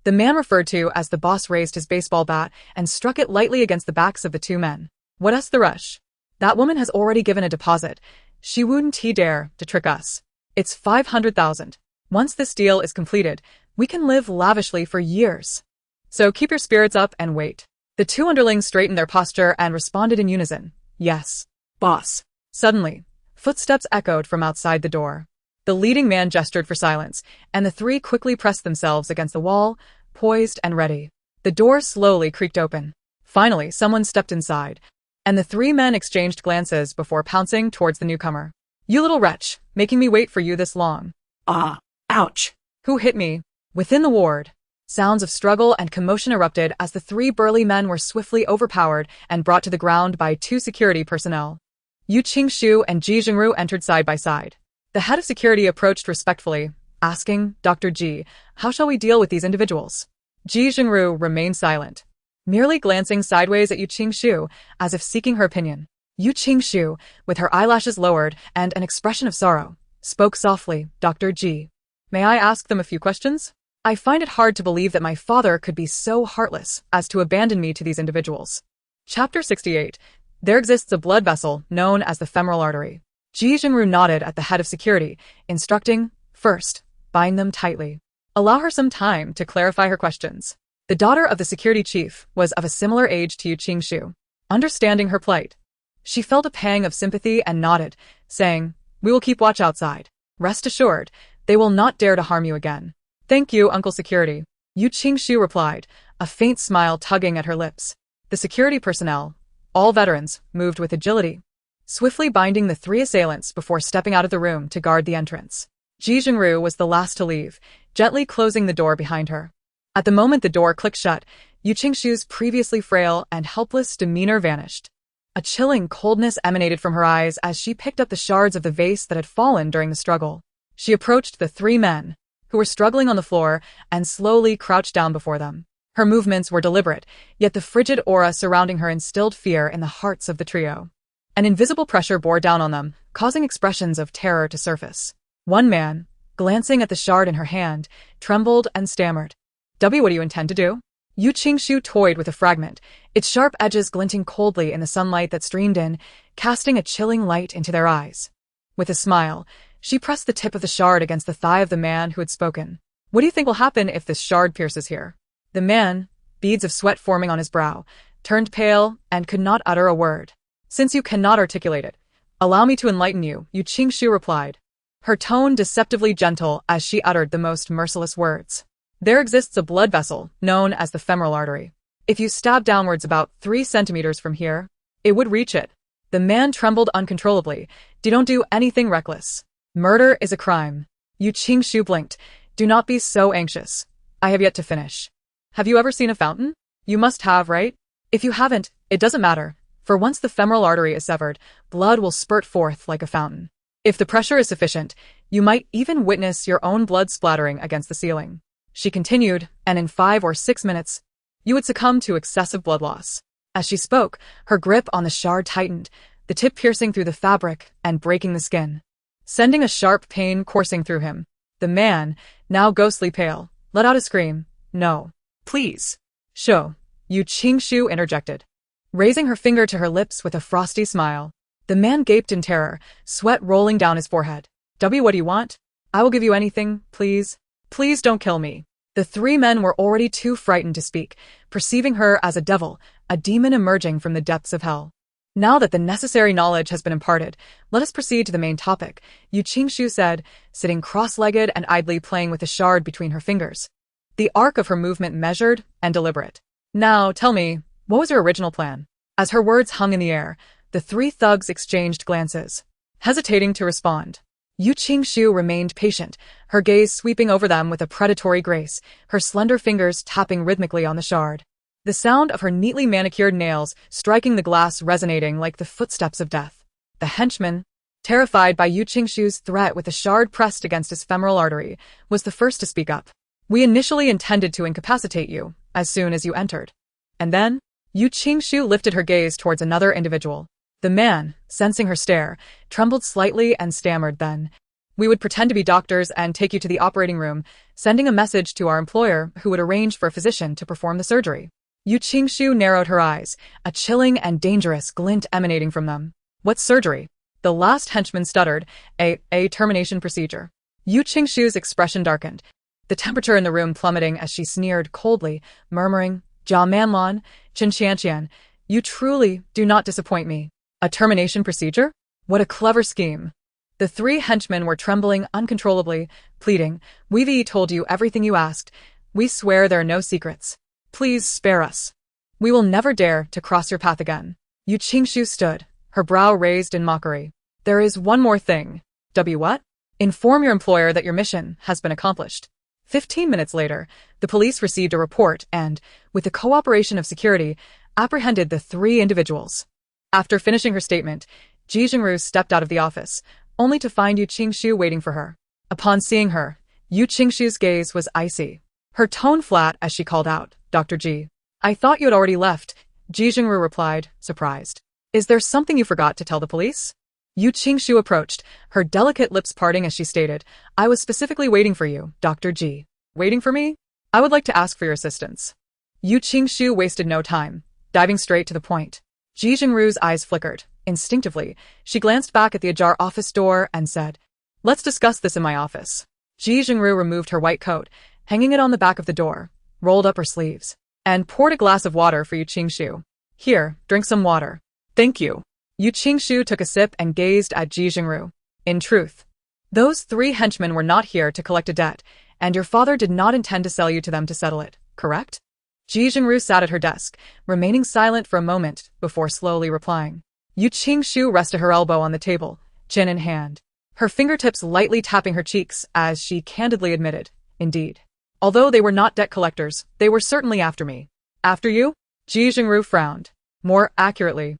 The man referred to as the boss raised his baseball bat and struck it lightly against the backs of the two men. What's the rush? That woman has already given a deposit. She wouldn't dare to trick us. It's 500,000. Once this deal is completed, we can live lavishly for years. So keep your spirits up and wait. The two underlings straightened their posture and responded in unison. Yes. Boss. Suddenly, footsteps echoed from outside the door. The leading man gestured for silence, and the three quickly pressed themselves against the wall, poised and ready. The door slowly creaked open. Finally, someone stepped inside, and the three men exchanged glances before pouncing towards the newcomer. You little wretch, making me wait for you this long. Ah, ouch. Who hit me? Within the ward, sounds of struggle and commotion erupted as the three burly men were swiftly overpowered and brought to the ground by two security personnel. Yu Qingxu and Ji Jingru entered side by side. The head of security approached respectfully, asking, Dr. Ji, how shall we deal with these individuals? Ji Jingru remained silent, merely glancing sideways at Yu Qingxu, as if seeking her opinion. Yu Qingxu, with her eyelashes lowered and an expression of sorrow, spoke softly, Dr. Ji. May I ask them a few questions? I find it hard to believe that my father could be so heartless as to abandon me to these individuals. Chapter 68. There exists a blood vessel known as the femoral artery. Ji Jingru nodded at the head of security, instructing, first, bind them tightly. Allow her some time to clarify her questions. The daughter of the security chief was of a similar age to Yu Qingxu. Understanding her plight, she felt a pang of sympathy and nodded, saying, we will keep watch outside. Rest assured, they will not dare to harm you again. Thank you, Uncle Security. Yu Qingxu replied, a faint smile tugging at her lips. The security personnel, all veterans, moved with agility, swiftly binding the three assailants before stepping out of the room to guard the entrance. Ji Jingru was the last to leave, gently closing the door behind her. At the moment the door clicked shut, Yu Qingxu's previously frail and helpless demeanor vanished. A chilling coldness emanated from her eyes as she picked up the shards of the vase that had fallen during the struggle. She approached the three men, who were struggling on the floor, and slowly crouched down before them. Her movements were deliberate, yet the frigid aura surrounding her instilled fear in the hearts of the trio. An invisible pressure bore down on them, causing expressions of terror to surface. One man, glancing at the shard in her hand, trembled and stammered. What do you intend to do? Yu Qingxu toyed with the fragment, its sharp edges glinting coldly in the sunlight that streamed in, casting a chilling light into their eyes. With a smile, she pressed the tip of the shard against the thigh of the man who had spoken. What do you think will happen if this shard pierces here? The man, beads of sweat forming on his brow, turned pale and could not utter a word. Since you cannot articulate it, allow me to enlighten you, Yu Qingxu replied, her tone deceptively gentle as she uttered the most merciless words. There exists a blood vessel known as the femoral artery. If you stab downwards about 3 centimeters from here, it would reach it. The man trembled uncontrollably. Don't do anything reckless. Murder is a crime. Yu Qingxu blinked. Do not be so anxious. I have yet to finish. Have you ever seen a fountain? You must have, right? If you haven't, it doesn't matter, for once the femoral artery is severed, blood will spurt forth like a fountain. If the pressure is sufficient, you might even witness your own blood splattering against the ceiling. She continued, and in 5 or 6 minutes, you would succumb to excessive blood loss. As she spoke, her grip on the shard tightened, the tip piercing through the fabric and breaking the skin, sending a sharp pain coursing through him. The man, now ghostly pale, let out a scream. No. Please. Sho, Yu Qingxu interjected, raising her finger to her lips with a frosty smile. The man gaped in terror, sweat rolling down his forehead. What do you want? I will give you anything, please. Please don't kill me. The 3 men were already too frightened to speak, perceiving her as a devil, a demon emerging from the depths of hell. Now that the necessary knowledge has been imparted, let us proceed to the main topic, Yu Qingxu said, sitting cross-legged and idly playing with the shard between her fingers. The arc of her movement measured and deliberate. Now, tell me, what was your original plan? As her words hung in the air, the 3 thugs exchanged glances, hesitating to respond. Yu Qingxu remained patient, her gaze sweeping over them with a predatory grace, her slender fingers tapping rhythmically on the shard. The sound of her neatly manicured nails striking the glass resonating like the footsteps of death. The henchman, terrified by Yu Qingxu's threat with the shard pressed against his femoral artery, was the first to speak up. We initially intended to incapacitate you as soon as you entered. And then, Yu Qingshu lifted her gaze towards another individual. The man, sensing her stare, trembled slightly and stammered then. We would pretend to be doctors and take you to the operating room, sending a message to our employer who would arrange for a physician to perform the surgery. Yu Qingshu narrowed her eyes, a chilling and dangerous glint emanating from them. What surgery? The last henchman stuttered, a termination procedure. Yu Qingshu's expression darkened, the temperature in the room plummeting as she sneered coldly, murmuring, Jia Manlan, Qin Qianqian, you truly do not disappoint me. A termination procedure? What a clever scheme. The three henchmen were trembling uncontrollably, pleading, We've told you everything you asked. We swear there are no secrets. Please spare us. We will never dare to cross your path again. Yu Qingshu stood, her brow raised in mockery. There is one more thing. What? Inform your employer that your mission has been accomplished. 15 minutes later, the police received a report and, with the cooperation of security, apprehended the three individuals. After finishing her statement, Ji Jingru stepped out of the office, only to find Yu Qingshu waiting for her. Upon seeing her, Yu Qingshu's gaze was icy. Her tone flat as she called out, Dr. Ji. I thought you had already left, Ji Jingru replied, surprised. Is there something you forgot to tell the police? Yu Qingshu approached, her delicate lips parting as she stated, I was specifically waiting for you, Dr. Ji. Waiting for me? I would like to ask for your assistance. Yu Qingshu wasted no time, diving straight to the point. Ji Jingru's eyes flickered. Instinctively, she glanced back at the ajar office door and said, Let's discuss this in my office. Ji Jingru removed her white coat, hanging it on the back of the door, rolled up her sleeves, and poured a glass of water for Yu Qingshu. Here, drink some water. Thank you. Yu Qingshu took a sip and gazed at Ji Jingru. In truth, those three henchmen were not here to collect a debt, and your father did not intend to sell you to them to settle it, correct? Ji Jingru sat at her desk, remaining silent for a moment before slowly replying. Yu Qingshu rested her elbow on the table, chin in hand, her fingertips lightly tapping her cheeks as she candidly admitted, indeed. Although they were not debt collectors, they were certainly after me. After you? Ji Jingru frowned. More accurately,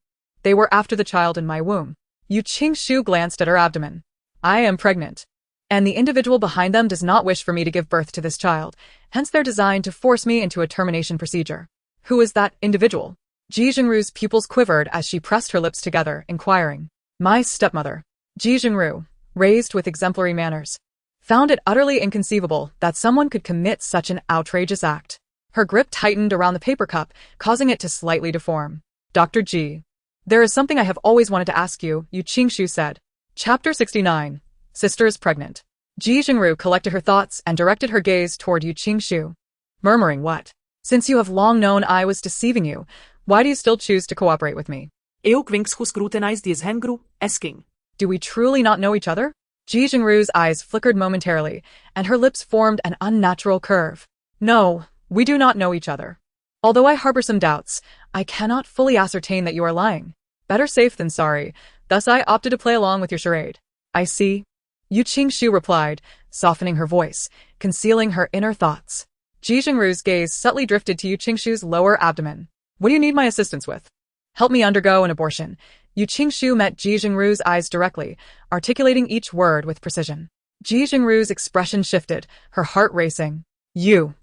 they were after the child in my womb. Yu Qingshu glanced at her abdomen. I am pregnant. And the individual behind them does not wish for me to give birth to this child, hence they're designed to force me into a termination procedure. Who is that individual? Ji Jingru's pupils quivered as she pressed her lips together, inquiring. My stepmother. Ji Jingru, raised with exemplary manners, found it utterly inconceivable that someone could commit such an outrageous act. Her grip tightened around the paper cup, causing it to slightly deform. Dr. Ji. There is something I have always wanted to ask you, Yu Qingshu said. Chapter 69. Sister is pregnant. Ji Jingru collected her thoughts and directed her gaze toward Yu Qingshu, murmuring what? Since you have long known I was deceiving you, why do you still choose to cooperate with me? Eu kvinks who scrutinized his hengru, asking. Do we truly not know each other? Ji Jingru's eyes flickered momentarily, and her lips formed an unnatural curve. No, we do not know each other. Although I harbor some doubts, I cannot fully ascertain that you are lying. Better safe than sorry, thus I opted to play along with your charade. I see. Yu Qingshu replied, softening her voice, concealing her inner thoughts. Ji Jingru's gaze subtly drifted to Yu Qingshu's lower abdomen. What do you need my assistance with? Help me undergo an abortion. Yu Qingshu met Ji Jingru's eyes directly, articulating each word with precision. Ji Jingru's expression shifted, her heart racing. You,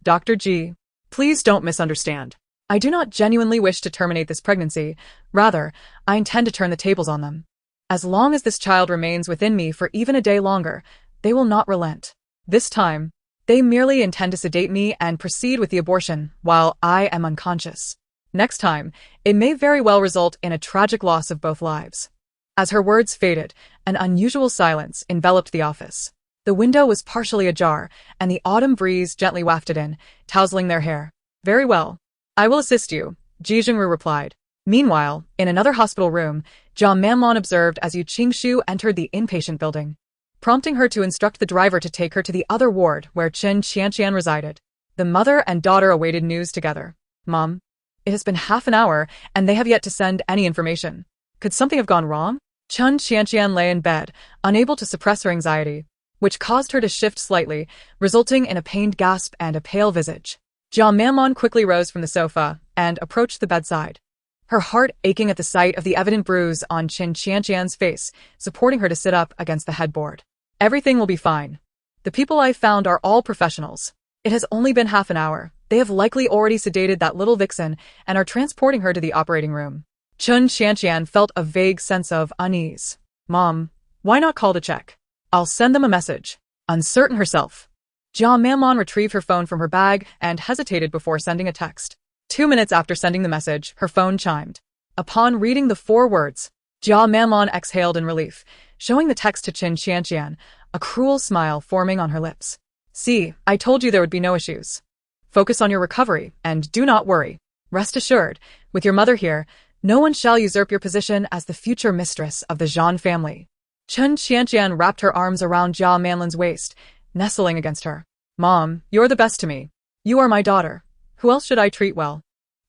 Dr. Ji, please don't misunderstand. I do not genuinely wish to terminate this pregnancy. Rather, I intend to turn the tables on them. As long as this child remains within me for even a day longer, they will not relent. This time, they merely intend to sedate me and proceed with the abortion while I am unconscious. Next time, it may very well result in a tragic loss of both lives. As her words faded, an unusual silence enveloped the office. The window was partially ajar, and the autumn breeze gently wafted in, tousling their hair. Very well. I will assist you, Ji Jingru replied. Meanwhile, in another hospital room, Jia Manlan observed as Yu Qingshu entered the inpatient building, prompting her to instruct the driver to take her to the other ward where Qin Qianqian resided. The mother and daughter awaited news together. Mom, it has been half an hour, and they have yet to send any information. Could something have gone wrong? Qin Qianqian lay in bed, unable to suppress her anxiety, which caused her to shift slightly, resulting in a pained gasp and a pale visage. Jia Manlan quickly rose from the sofa and approached the bedside, her heart aching at the sight of the evident bruise on Qin Qianqian's face, supporting her to sit up against the headboard. Everything will be fine. The people I found are all professionals. It has only been half an hour. They have likely already sedated that little vixen and are transporting her to the operating room. Chun Xianqian felt a vague sense of unease. Mom, why not call to check? I'll send them a message. Uncertain herself, Jia Manlon retrieved her phone from her bag and hesitated before sending a text. 2 minutes after sending the message, her phone chimed. Upon reading the 4 words, Jia Manlon exhaled in relief, showing the text to Chun Xianqian, a cruel smile forming on her lips. See, I told you there would be no issues. Focus on your recovery, and do not worry. Rest assured, with your mother here, no one shall usurp your position as the future mistress of the Zhan family. Chun Xianqian wrapped her arms around Jia Manlon's waist, nestling against her. Mom, you're the best to me. You are my daughter. Who else should I treat well?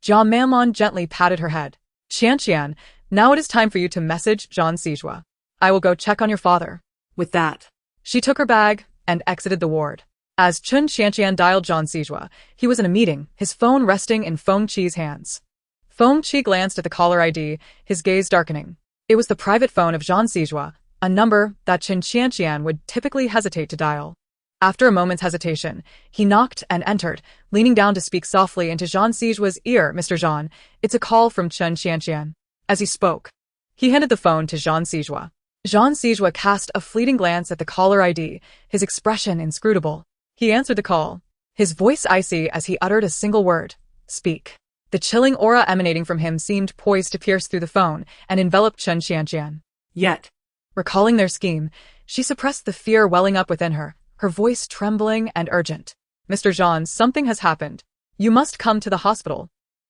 Jia Manlon gently patted her head. Xianqian, now it is time for you to message Zhan Sijua. I will go check on your father. With that, she took her bag and exited the ward. As Chun Xianqian dialed Zhan Sijua, he was in a meeting, his phone resting in Feng Qi's hands. Feng Qi glanced at the caller ID, his gaze darkening. It was the private phone of Zhan Sijua, a number that Chun Xianqian would typically hesitate to dial. After a moment's hesitation, he knocked and entered, leaning down to speak softly into Zhan Sijua's ear. Mr. Zhan, it's a call from Chun Xianqian. As he spoke, he handed the phone to Zhan Sijua. Zhan Sijua cast a fleeting glance at the caller ID, his expression inscrutable. He answered the call, his voice icy as he uttered a single word. Speak. The chilling aura emanating from him seemed poised to pierce through the phone and envelop Chun Xianqian. Yet, recalling their scheme, she suppressed the fear welling up within her, her voice trembling and urgent. Mr. Zhan, something has happened. You must come to the hospital.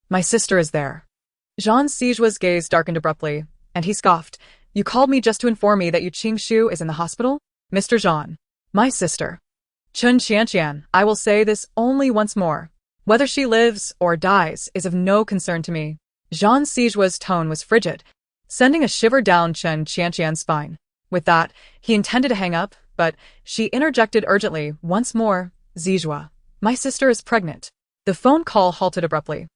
My sister is there. Zhan Sijua's gaze darkened abruptly, and he scoffed. You called me just to inform me that Yu Qingshu is in the hospital? Mr. Zhan. My sister. Chun Xianqian, I will say this only once more. Whether she lives or dies is of no concern to me. Zhan Sijua's tone was frigid, sending a shiver down Chun Xianqian's spine. With that, he intended to hang up, but she interjected urgently once more. Sijua, my sister is pregnant. The phone call halted abruptly.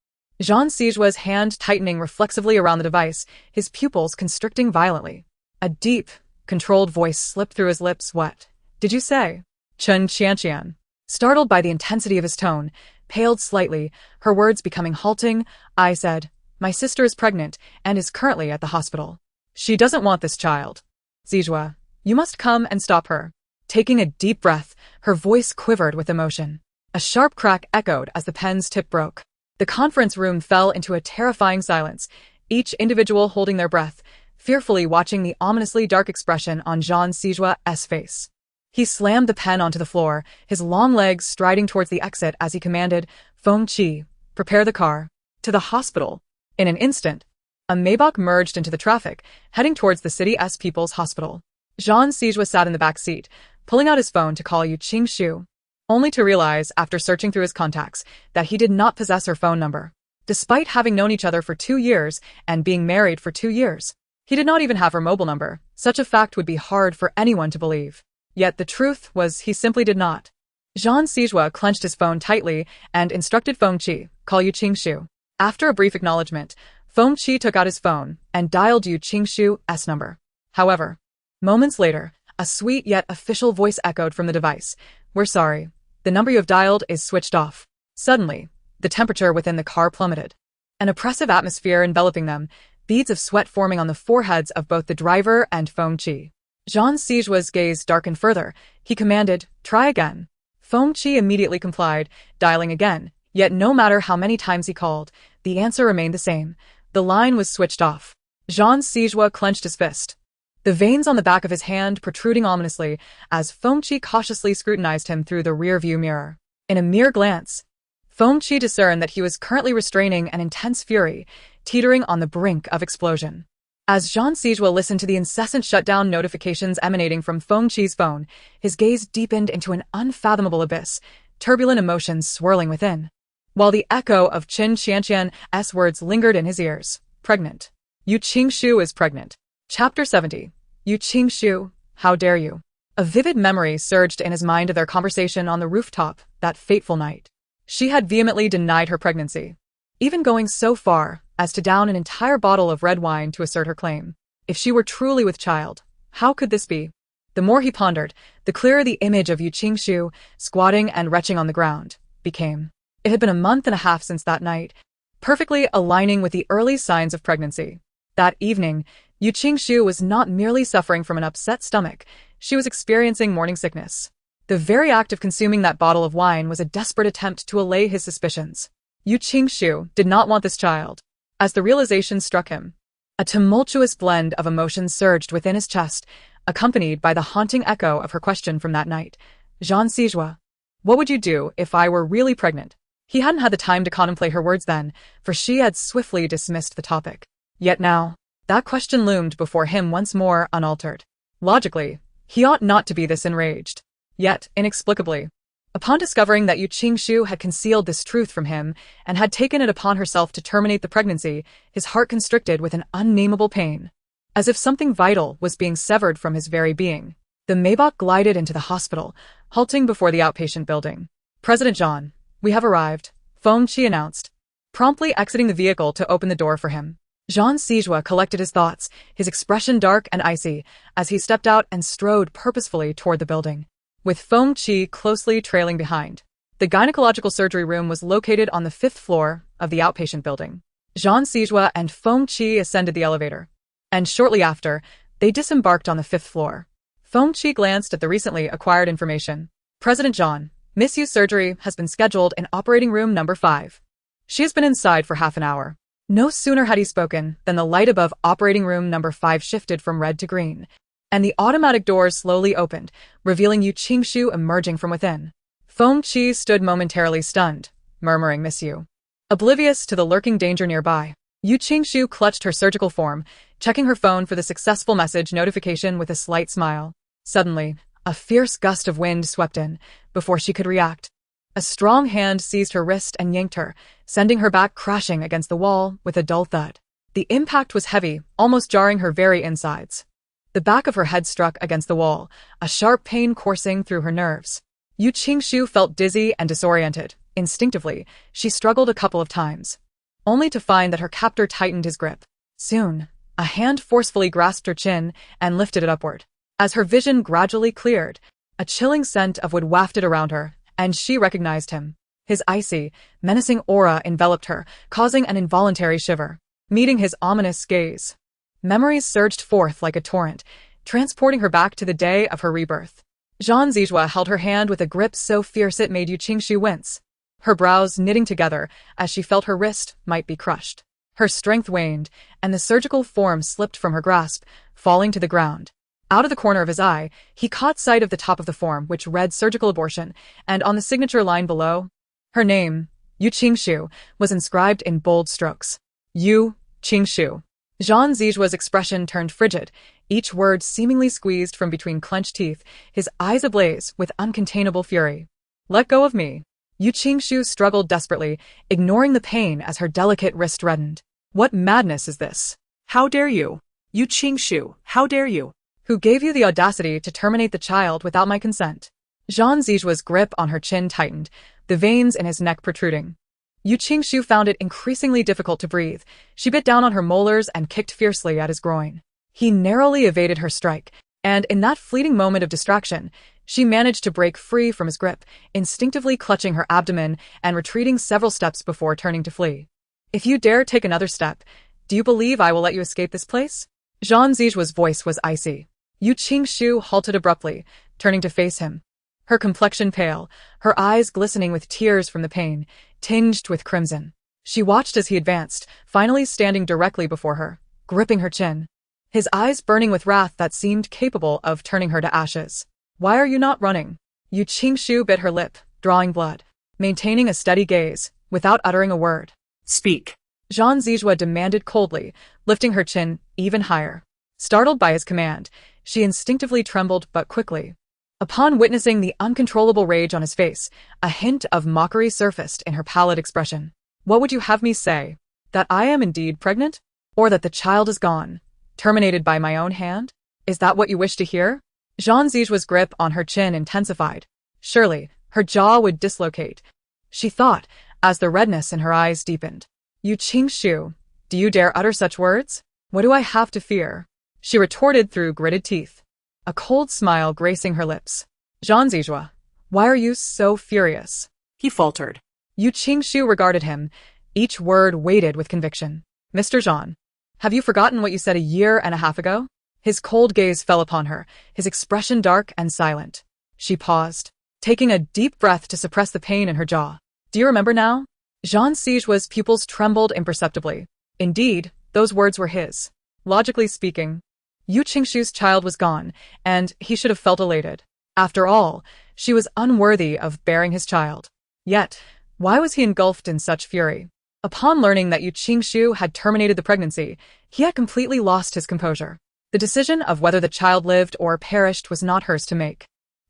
Zhan Sijua's hand tightening reflexively around the device, his pupils constricting violently. A deep, controlled voice slipped through his lips. What did you say? Chun Xianqian, startled by the intensity of his tone, paled slightly, her words becoming halting. I said, my sister is pregnant and is currently at the hospital. She doesn't want this child. Sijua, you must come and stop her. Taking a deep breath, her voice quivered with emotion. A sharp crack echoed as the pen's tip broke. The conference room fell into a terrifying silence, each individual holding their breath, fearfully watching the ominously dark expression on Zhan Sijua's face. He slammed the pen onto the floor, his long legs striding towards the exit as he commanded, Feng Qi, prepare the car. To the hospital. In an instant, a Maybach merged into the traffic, heading towards the city's People's Hospital. Zhan Sijua sat in the back seat, pulling out his phone to call Yu Qingshu, only to realize, after searching through his contacts, that he did not possess her phone number. Despite having known each other for 2 years and being married for 2 years, he did not even have her mobile number. Such a fact would be hard for anyone to believe. Yet the truth was he simply did not. Zhan Sijua clenched his phone tightly and instructed Feng Qi, call Yu Qingshu. After a brief acknowledgement, Feng Qi took out his phone and dialed Yu Qingshu's number. However, moments later, a sweet yet official voice echoed from the device. We're sorry. The number you have dialed is switched off. Suddenly, the temperature within the car plummeted. An oppressive atmosphere enveloping them, beads of sweat forming on the foreheads of both the driver and Feng Qi. Zhan Sijua's gaze darkened further. He commanded, try again. Feng Qi immediately complied, dialing again, yet no matter how many times he called, the answer remained the same. The line was switched off. Zhan Sijua clenched his fist, the veins on the back of his hand protruding ominously as Feng Qi cautiously scrutinized him through the rear-view mirror. In a mere glance, Feng Qi discerned that he was currently restraining an intense fury, teetering on the brink of explosion. As Zhan Sijua listened to the incessant shutdown notifications emanating from Feng Qi's phone, his gaze deepened into an unfathomable abyss, turbulent emotions swirling within. While the echo of Chun Xianqian's words lingered in his ears. Pregnant. Yu Qingshu is pregnant. Chapter 70. Yu Qingshu, how dare you? A vivid memory surged in his mind of their conversation on the rooftop that fateful night. She had vehemently denied her pregnancy, even going so far as to down an entire bottle of red wine to assert her claim. If she were truly with child, how could this be? The The more he pondered, the clearer the image of Yu Qingshu, squatting and retching on the ground, became. It had been a month and a half since that night, perfectly aligning with the early signs of pregnancy. That evening, Yu Qingshu was not merely suffering from an upset stomach, she was experiencing morning sickness. The very act of consuming that bottle of wine was a desperate attempt to allay his suspicions. Yu Qingshu did not want this child. As the realization struck him, a tumultuous blend of emotions surged within his chest, accompanied by the haunting echo of her question from that night. Jean Sijua, what would you do if I were really pregnant? He hadn't had the time to contemplate her words then, for she had swiftly dismissed the topic. Yet now, that question loomed before him once more unaltered. Logically, he ought not to be this enraged. Yet, inexplicably, upon discovering that Yu Qingshu had concealed this truth from him and had taken it upon herself to terminate the pregnancy, his heart constricted with an unnameable pain. As if something vital was being severed from his very being, the Maybach glided into the hospital, halting before the outpatient building. President John, we have arrived, Feng Qi announced, promptly exiting the vehicle to open the door for him. Jean Sijua collected his thoughts, his expression dark and icy, as he stepped out and strode purposefully toward the building, with Feng Qi closely trailing behind. The gynecological surgery room was located on the 5th floor of the outpatient building. Jean Sijua and Feng Qi ascended the elevator, and shortly after, they disembarked on the 5th floor. Feng Qi glanced at the recently acquired information. President John, Miss Yu's surgery has been scheduled in operating room number 5. She has been inside for half an hour. No sooner had he spoken than the light above operating room number 5 shifted from red to green, and the automatic doors slowly opened, revealing Yu Qingshu emerging from within. Feng Qi stood momentarily stunned, murmuring Miss Yu, oblivious to the lurking danger nearby. Yu Qingshu clutched her surgical form, checking her phone for the successful message notification with a slight smile. Suddenly, a fierce gust of wind swept in, before she could react. A strong hand seized her wrist and yanked her, sending her back crashing against the wall with a dull thud. The impact was heavy, almost jarring her very insides. The back of her head struck against the wall, a sharp pain coursing through her nerves. Yu Qingshu felt dizzy and disoriented. Instinctively, she struggled a couple of times, only to find that her captor tightened his grip. Soon, a hand forcefully grasped her chin and lifted it upward. As her vision gradually cleared, a chilling scent of wood wafted around her, and she recognized him. His icy, menacing aura enveloped her, causing an involuntary shiver. Meeting his ominous gaze, memories surged forth like a torrent, transporting her back to the day of her rebirth. Jean Sijua held her hand with a grip so fierce it made Yu Qingshu wince, her brows knitting together as she felt her wrist might be crushed. Her strength waned, and the surgical form slipped from her grasp, falling to the ground. Out of the corner of his eye, he caught sight of the top of the form, which read surgical abortion, and on the signature line below, her name, Yu Qingshu, was inscribed in bold strokes. Yu Qingshu. Jean Zijua's expression turned frigid, each word seemingly squeezed from between clenched teeth, his eyes ablaze with uncontainable fury. Let go of me. Yu Qingshu struggled desperately, ignoring the pain as her delicate wrist reddened. What madness is this? How dare you? Yu Qingshu, how dare you? Who gave you the audacity to terminate the child without my consent? Jean Zijua's grip on her chin tightened, the veins in his neck protruding. Yu Qingshu found it increasingly difficult to breathe. She bit down on her molars and kicked fiercely at his groin. He narrowly evaded her strike, and in that fleeting moment of distraction, she managed to break free from his grip, instinctively clutching her abdomen and retreating several steps before turning to flee. If you dare take another step, do you believe I will let you escape this place? Jean Zijua's voice was icy. Yu Qingshu halted abruptly, turning to face him. Her complexion pale, her eyes glistening with tears from the pain, tinged with crimson. She watched as he advanced, finally standing directly before her, gripping her chin, his eyes burning with wrath that seemed capable of turning her to ashes. Why are you not running? Yu Qingshu bit her lip, drawing blood, maintaining a steady gaze, without uttering a word. Speak. Jean Zijua demanded coldly, lifting her chin even higher. Startled by his command, she instinctively trembled but quickly. Upon witnessing the uncontrollable rage on his face, a hint of mockery surfaced in her pallid expression. What would you have me say? That I am indeed pregnant? Or that the child is gone, terminated by my own hand? Is that what you wish to hear? Jean Zijua's grip on her chin intensified. Surely, her jaw would dislocate, she thought, as the redness in her eyes deepened. Yu Qingshu, do you dare utter such words? What do I have to fear? She retorted through gritted teeth. a cold smile gracing her lips. Jean Zijua, why are you so furious? He faltered. Yu Qingshu regarded him, each word weighted with conviction. Mr. Jean, have you forgotten what you said a year and a half ago? His cold gaze fell upon her, his expression dark and silent. She paused, taking a deep breath to suppress the pain in her jaw. Do you remember now? Jean Zijua's pupils trembled imperceptibly. Indeed, those words were his. Logically speaking, Yu Qingshu's child was gone, and he should have felt elated. After all, she was unworthy of bearing his child. Yet, why was he engulfed in such fury? Upon learning that Yu Qingshu had terminated the pregnancy, he had completely lost his composure. The decision of whether the child lived or perished was not hers to make.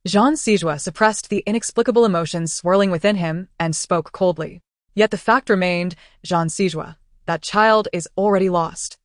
Jean Zijua suppressed the inexplicable emotions swirling within him and spoke coldly. Yet the fact remained, Jean Zijua, that child is already lost.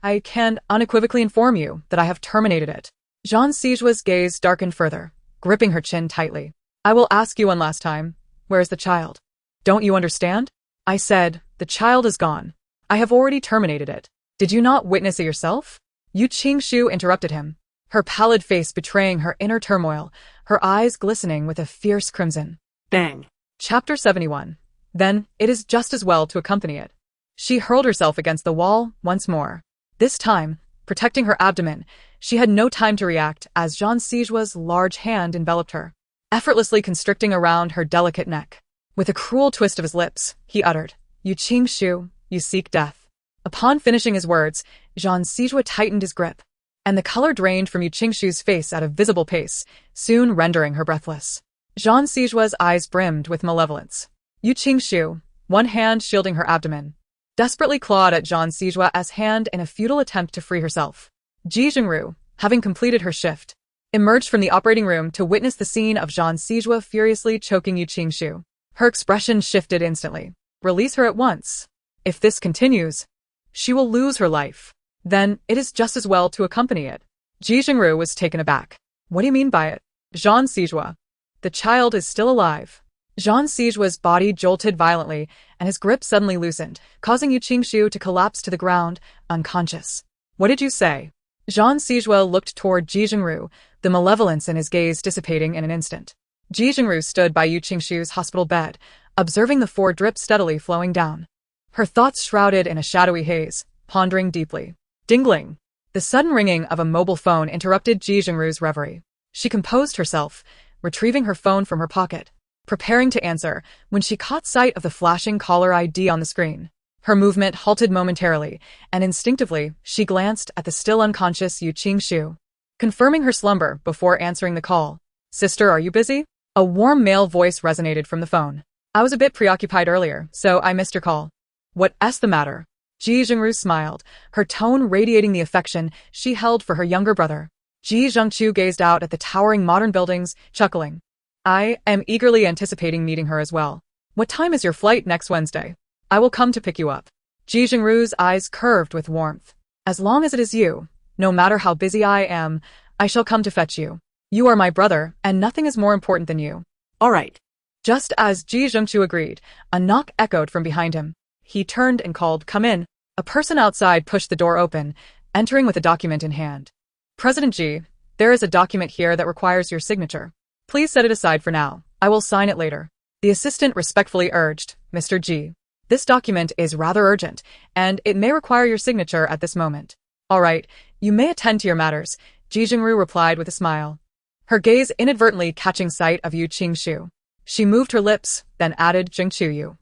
I can unequivocally inform you that I have terminated it. Jean Zijua's gaze darkened further, gripping her chin tightly. I will ask you one last time, where is the child? Don't you understand? I said, the child is gone. I have already terminated it. Did you not witness it yourself? Yu Qingshu interrupted him, her pallid face betraying her inner turmoil, her eyes glistening with a fierce crimson. Bang. Chapter 71. Then, it is just as well to accompany it. She hurled herself against the wall once more. This time, protecting her abdomen, she had no time to react as Jean Zijua's large hand enveloped her, effortlessly constricting around her delicate neck. With a cruel twist of his lips, he uttered, Yu Qingshu, you seek death. Upon finishing his words, Jean Zijua tightened his grip, and the color drained from Yu Qingshu's face at a visible pace, soon rendering her breathless. Jean Zijua's eyes brimmed with malevolence. Yu Qingshu, one hand shielding her abdomen, desperately clawed at Jean Zijua's hand in a futile attempt to free herself. Ji Jingru, having completed her shift, emerged from the operating room to witness the scene of Jean Zijua furiously choking Yu Qingshu. Her expression shifted instantly. Release her at once. If this continues, she will lose her life. Then, it is just as well to accompany it. Ji Jingru was taken aback. What do you mean by it? Jean Zijua. The child is still alive. Jean Zijua's body jolted violently, and his grip suddenly loosened, causing Yu Qingshu to collapse to the ground, unconscious. What did you say? Jean Zijua looked toward Ji Jingru, the malevolence in his gaze dissipating in an instant. Ji Jingru stood by Yu Qingshu's hospital bed, observing the 4 drips steadily flowing down. Her thoughts shrouded in a shadowy haze, pondering deeply. Dingling! The sudden ringing of a mobile phone interrupted Ji Jingru's reverie. She composed herself, retrieving her phone from her pocket, preparing to answer, when she caught sight of the flashing caller ID on the screen. Her movement halted momentarily, and instinctively, she glanced at the still unconscious Yu Qingshu, confirming her slumber before answering the call. Sister, are you busy? A warm male voice resonated from the phone. I was a bit preoccupied earlier, so I missed your call. What's the matter? Ji Jingru smiled, her tone radiating the affection she held for her younger brother. Ji Zhengqiu gazed out at the towering modern buildings, chuckling. I am eagerly anticipating meeting her as well. What time is your flight next Wednesday? I will come to pick you up. Ji Jingru's eyes curved with warmth. As long as it is you, no matter how busy I am, I shall come to fetch you. You are my brother, and nothing is more important than you. All right. Just as Ji Zhengqiu agreed, a knock echoed from behind him. He turned and called, Come in. A person outside pushed the door open, entering with a document in hand. President Ji, there is a document here that requires your signature. Please set it aside for now. I will sign it later. The assistant respectfully urged, Mr. Ji. This document is rather urgent, and it may require your signature at this moment. All right, you may attend to your matters, Ji Jingru replied with a smile, her gaze inadvertently catching sight of Yu Qingshu. She moved her lips, then added Jingqiu.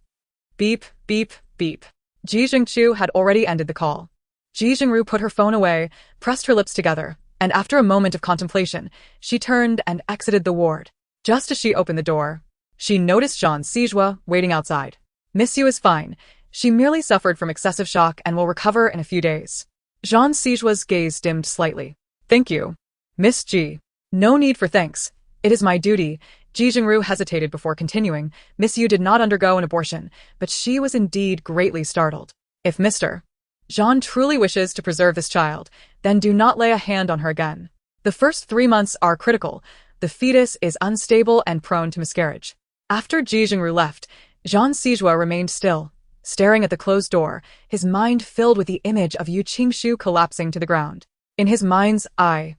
Beep, beep, beep. Ji Jingqiu had already ended the call. Ji Jingru put her phone away, pressed her lips together, and after a moment of contemplation, she turned and exited the ward. Just as she opened the door, she noticed Jean Zijua waiting outside. Miss Yu is fine. She merely suffered from excessive shock and will recover in a few days. Jean Zijua's gaze dimmed slightly. Thank you. Miss Ji. No need for thanks. It is my duty. Ji Jingru hesitated before continuing. Miss Yu did not undergo an abortion, but she was indeed greatly startled. If Mr. Jean truly wishes to preserve this child, then do not lay a hand on her again. The first 3 months are critical. The fetus is unstable and prone to miscarriage. After Ji Jingru left, Jean Zijua remained still, staring at the closed door, his mind filled with the image of Yu Qingshu collapsing to the ground. In his mind's eye,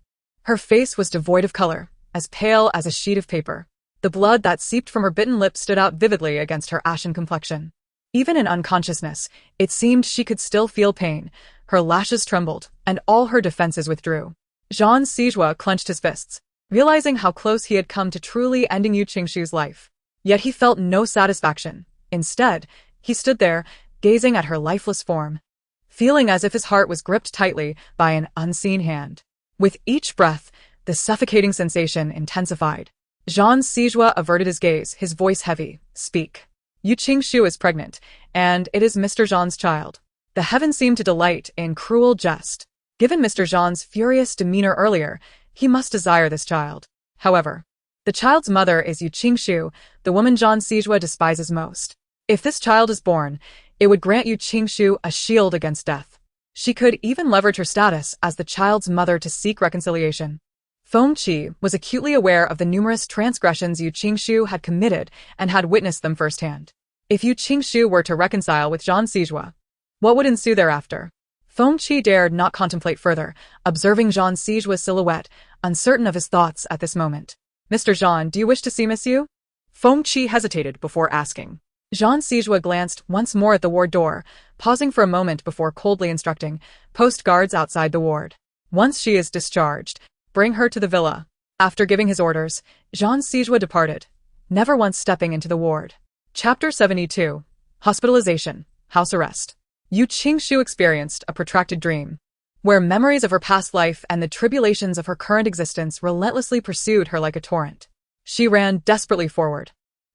Her face was devoid of color, as pale as a sheet of paper. The blood that seeped from her bitten lips stood out vividly against her ashen complexion. Even in unconsciousness, it seemed she could still feel pain. Her lashes trembled, and all her defenses withdrew. Jean Sijua clenched his fists, realizing how close he had come to truly ending Yu Qingshu's life. Yet he felt no satisfaction. Instead, he stood there, gazing at her lifeless form, feeling as if his heart was gripped tightly by an unseen hand. With each breath, the suffocating sensation intensified. Jean Sijua averted his gaze, his voice heavy. Speak. Yu Qingshu is pregnant, and it is Mr. Jean's child. The heavens seemed to delight in cruel jest. Given Mr. Jean's furious demeanor earlier, he must desire this child. However, the child's mother is Yu Qingshu, the woman Jean Sijua despises most. If this child is born, it would grant Yu Qingshu a shield against death. She could even leverage her status as the child's mother to seek reconciliation. Feng Qi was acutely aware of the numerous transgressions Yu Qingshu had committed and had witnessed them firsthand. If Yu Qingshu were to reconcile with Jean Sijua, what would ensue thereafter? Feng Qi dared not contemplate further, observing Jean Sijua's silhouette, uncertain of his thoughts at this moment. Mr. Jean, do you wish to see Miss Yu? Feng Qi hesitated before asking. Jean Sijua glanced once more at the ward door, pausing for a moment before coldly instructing, "Post guards outside the ward. Once she is discharged, bring her to the villa." After giving his orders, Jean Sijua departed, never once stepping into the ward. Chapter 72. Hospitalization, House Arrest. Yu Qingshu experienced a protracted dream, where memories of her past life and the tribulations of her current existence relentlessly pursued her like a torrent. She ran desperately forward,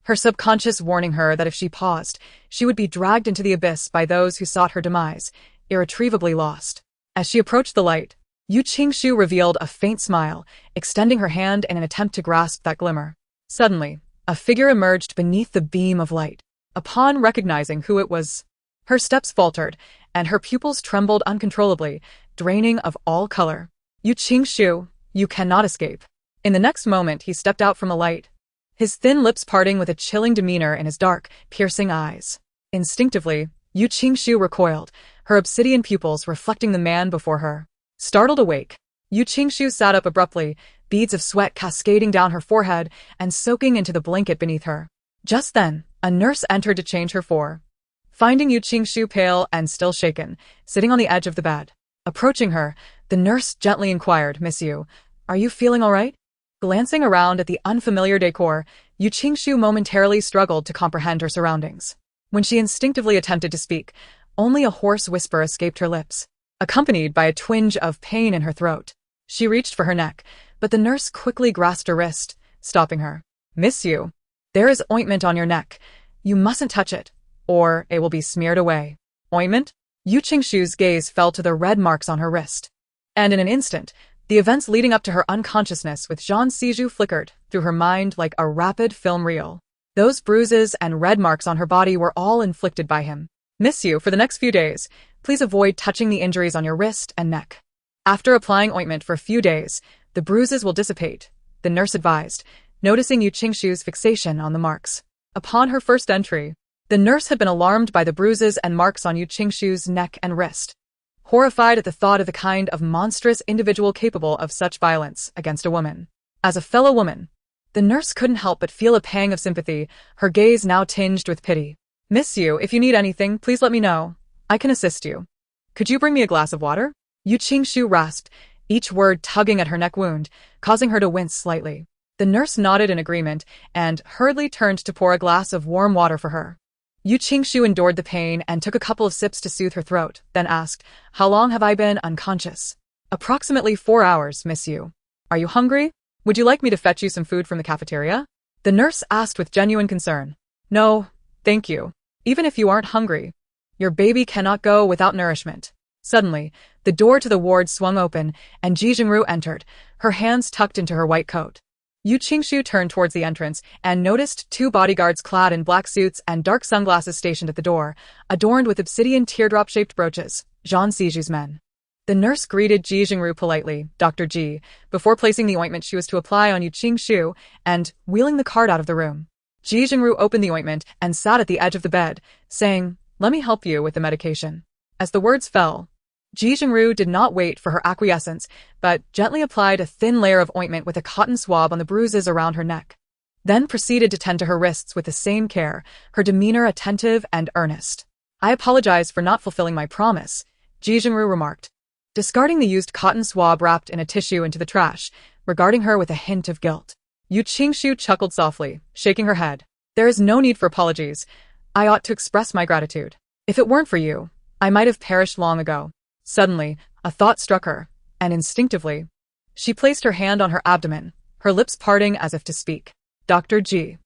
her subconscious warning her that if she paused, she would be dragged into the abyss by those who sought her demise, irretrievably lost. As she approached the light, Yu Qingshu revealed a faint smile, extending her hand in an attempt to grasp that glimmer. Suddenly, a figure emerged beneath the beam of light. Upon recognizing who it was, her steps faltered, and her pupils trembled uncontrollably, draining of all color. "Yu Qingshu, you cannot escape." In the next moment, he stepped out from the light, his thin lips parting with a chilling demeanor in his dark, piercing eyes. Instinctively, Yu Qingshu recoiled, her obsidian pupils reflecting the man before her. Startled awake, Yu Qingshu sat up abruptly, beads of sweat cascading down her forehead and soaking into the blanket beneath her. Just then, a nurse entered to change her for. Finding Yu Qingshu pale and still shaken, sitting on the edge of the bed. Approaching her, the nurse gently inquired, "Miss Yu, are you feeling all right?" Glancing around at the unfamiliar decor, Yu Qingshu momentarily struggled to comprehend her surroundings. When she instinctively attempted to speak, only a hoarse whisper escaped her lips, accompanied by a twinge of pain in her throat. She reached for her neck, but the nurse quickly grasped her wrist, stopping her. "Miss Yu, there is ointment on your neck. You mustn't touch it, or it will be smeared away." Ointment? Yu Qingshu's gaze fell to the red marks on her wrist. And in an instant, the events leading up to her unconsciousness with Jean Siju flickered through her mind like a rapid film reel. Those bruises and red marks on her body were all inflicted by him. "Miss Yu, for the next few days, please avoid touching the injuries on your wrist and neck. After applying ointment for a few days, the bruises will dissipate," the nurse advised, noticing Yu Qingshu's fixation on the marks. Upon her first entry, the nurse had been alarmed by the bruises and marks on Yu Qingshu's neck and wrist, horrified at the thought of the kind of monstrous individual capable of such violence against a woman. As a fellow woman, the nurse couldn't help but feel a pang of sympathy, her gaze now tinged with pity. "Miss Yu, if you need anything, please let me know. I can assist you. Could you bring me a glass of water?" Yu Qingshu rasped, each word tugging at her neck wound, causing her to wince slightly. The nurse nodded in agreement and hurriedly turned to pour a glass of warm water for her. Yu Qingshu endured the pain and took a couple of sips to soothe her throat, then asked, "How long have I been unconscious?" "Approximately 4 hours, Miss Yu. Are you hungry? Would you like me to fetch you some food from the cafeteria?" The nurse asked with genuine concern. "No, thank you. Even if you aren't hungry, your baby cannot go without nourishment." Suddenly, the door to the ward swung open, and Ji Jingru entered, her hands tucked into her white coat. Yu Qingshu turned towards the entrance and noticed 2 bodyguards clad in black suits and dark sunglasses stationed at the door, adorned with obsidian teardrop-shaped brooches, Jean Siju's men. The nurse greeted Ji Jingru politely, "Dr. Ji," before placing the ointment she was to apply on Yu Qingshu and wheeling the cart out of the room. Ji Jingru opened the ointment and sat at the edge of the bed, saying, "Let me help you with the medication." As the words fell, Ji Jingru did not wait for her acquiescence, but gently applied a thin layer of ointment with a cotton swab on the bruises around her neck. Then proceeded to tend to her wrists with the same care, her demeanor attentive and earnest. "I apologize for not fulfilling my promise," Ji Jingru remarked, discarding the used cotton swab wrapped in a tissue into the trash, regarding her with a hint of guilt. Yu Qingshu chuckled softly, shaking her head. "There is no need for apologies. I ought to express my gratitude. If it weren't for you, I might have perished long ago." Suddenly, a thought struck her, and instinctively, she placed her hand on her abdomen, her lips parting as if to speak. "Dr. Ji.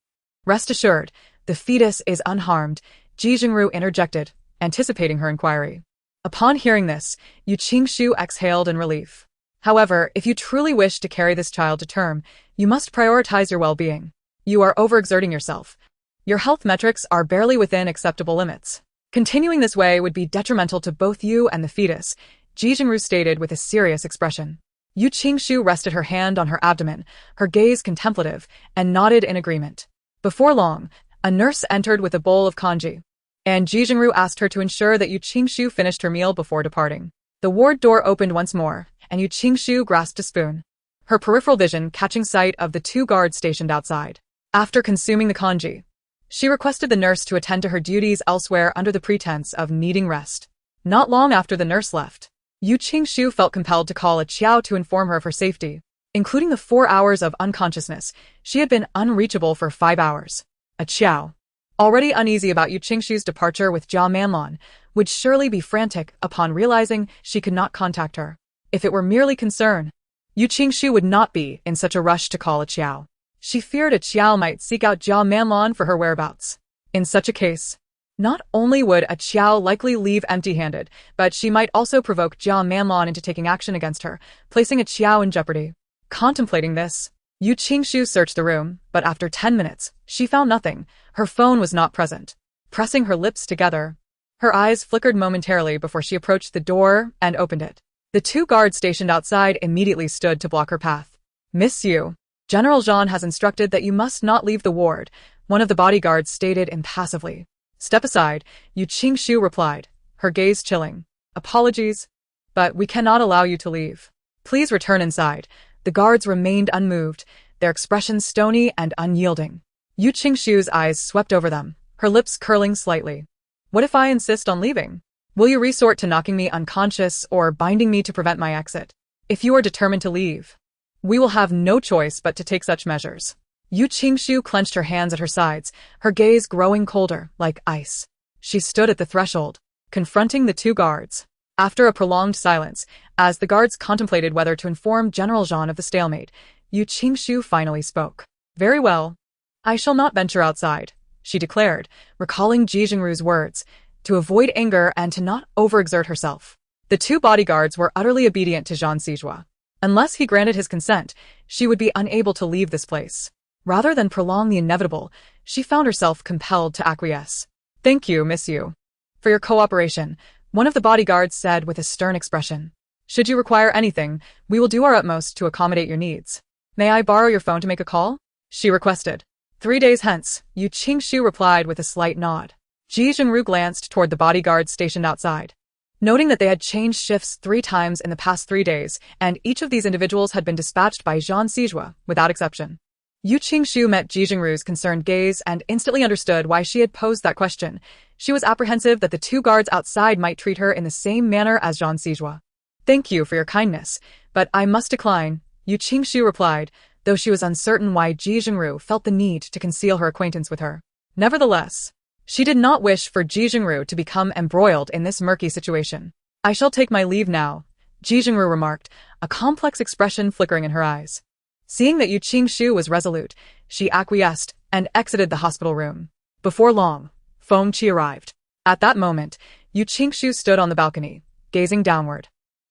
Rest assured, the fetus is unharmed," Ji Jingru interjected, anticipating her inquiry. Upon hearing this, Yu Qingshu exhaled in relief. "However, if you truly wish to carry this child to term, you must prioritize your well-being. You are overexerting yourself. Your health metrics are barely within acceptable limits. Continuing this way would be detrimental to both you and the fetus," Ji Jingru stated with a serious expression. Yu Qingshu rested her hand on her abdomen, her gaze contemplative, and nodded in agreement. Before long, a nurse entered with a bowl of congee, and Ji Jingru asked her to ensure that Yu Qingshu finished her meal before departing. The ward door opened once more, and Yu Qingshu grasped a spoon, her peripheral vision catching sight of the 2 guards stationed outside. After consuming the congee, she requested the nurse to attend to her duties elsewhere under the pretense of needing rest. Not long after the nurse left, Yu Qingshu felt compelled to call a Qiao to inform her of her safety. Including the 4 hours of unconsciousness, she had been unreachable for 5 hours. A Qiao, already uneasy about Yu Qingshu's departure with Jia Manlan, would surely be frantic upon realizing she could not contact her. If it were merely concern, Yu Qingshu would not be in such a rush to call a Qiao. She feared a Qiao might seek out Jia Manlan for her whereabouts. In such a case, not only would a Qiao likely leave empty-handed, but she might also provoke Jia Manlan into taking action against her, placing a Qiao in jeopardy. Contemplating this, Yu Qingshu searched the room, but after 10 minutes, she found nothing. Her phone was not present. Pressing her lips together, her eyes flickered momentarily before she approached the door and opened it. The 2 guards stationed outside immediately stood to block her path. "Miss Yu, General Zhan has instructed that you must not leave the ward," one of the bodyguards stated impassively. "Step aside," Yu Qingshu replied, her gaze chilling. "Apologies, but we cannot allow you to leave. Please return inside." The guards remained unmoved, their expressions stony and unyielding. Yu Qingshu's eyes swept over them, her lips curling slightly. "What if I insist on leaving? Will you resort to knocking me unconscious or binding me to prevent my exit? If you are determined to leave, we will have no choice but to take such measures." Yu Qingshu clenched her hands at her sides, her gaze growing colder, like ice. She stood at the threshold, confronting the 2 guards. After a prolonged silence, as the guards contemplated whether to inform General Zhan of the stalemate, Yu Qingshu finally spoke. "Very well. I shall not venture outside," she declared, recalling Ji Jingru's words, to avoid anger and to not overexert herself. The 2 bodyguards were utterly obedient to Zhan Sijua. Unless he granted his consent, she would be unable to leave this place. Rather than prolong the inevitable, she found herself compelled to acquiesce. "Thank you, Miss Yu, for your cooperation," one of the bodyguards said with a stern expression. "Should you require anything, we will do our utmost to accommodate your needs. May I borrow your phone to make a call?" she requested. 3 days hence," Yu Qingshu replied with a slight nod. Ji Jingru glanced toward the bodyguards stationed outside. Noting that they had changed shifts 3 times in the past 3 days, and each of these individuals had been dispatched by Zhan Sijua, without exception. Yu Qingshu met Ji Jingru's concerned gaze and instantly understood why she had posed that question. She was apprehensive that the 2 guards outside might treat her in the same manner as Zhan Sijua. "Thank you for your kindness, but I must decline," Yu Qingshu replied, though she was uncertain why Ji Jingru felt the need to conceal her acquaintance with her. Nevertheless, she did not wish for Ji Jingru to become embroiled in this murky situation. "I shall take my leave now," Ji Jingru remarked, a complex expression flickering in her eyes. Seeing that Yu Qingshu was resolute, she acquiesced and exited the hospital room. Before long, Feng Qi arrived. At that moment, Yu Qingshu stood on the balcony, gazing downward.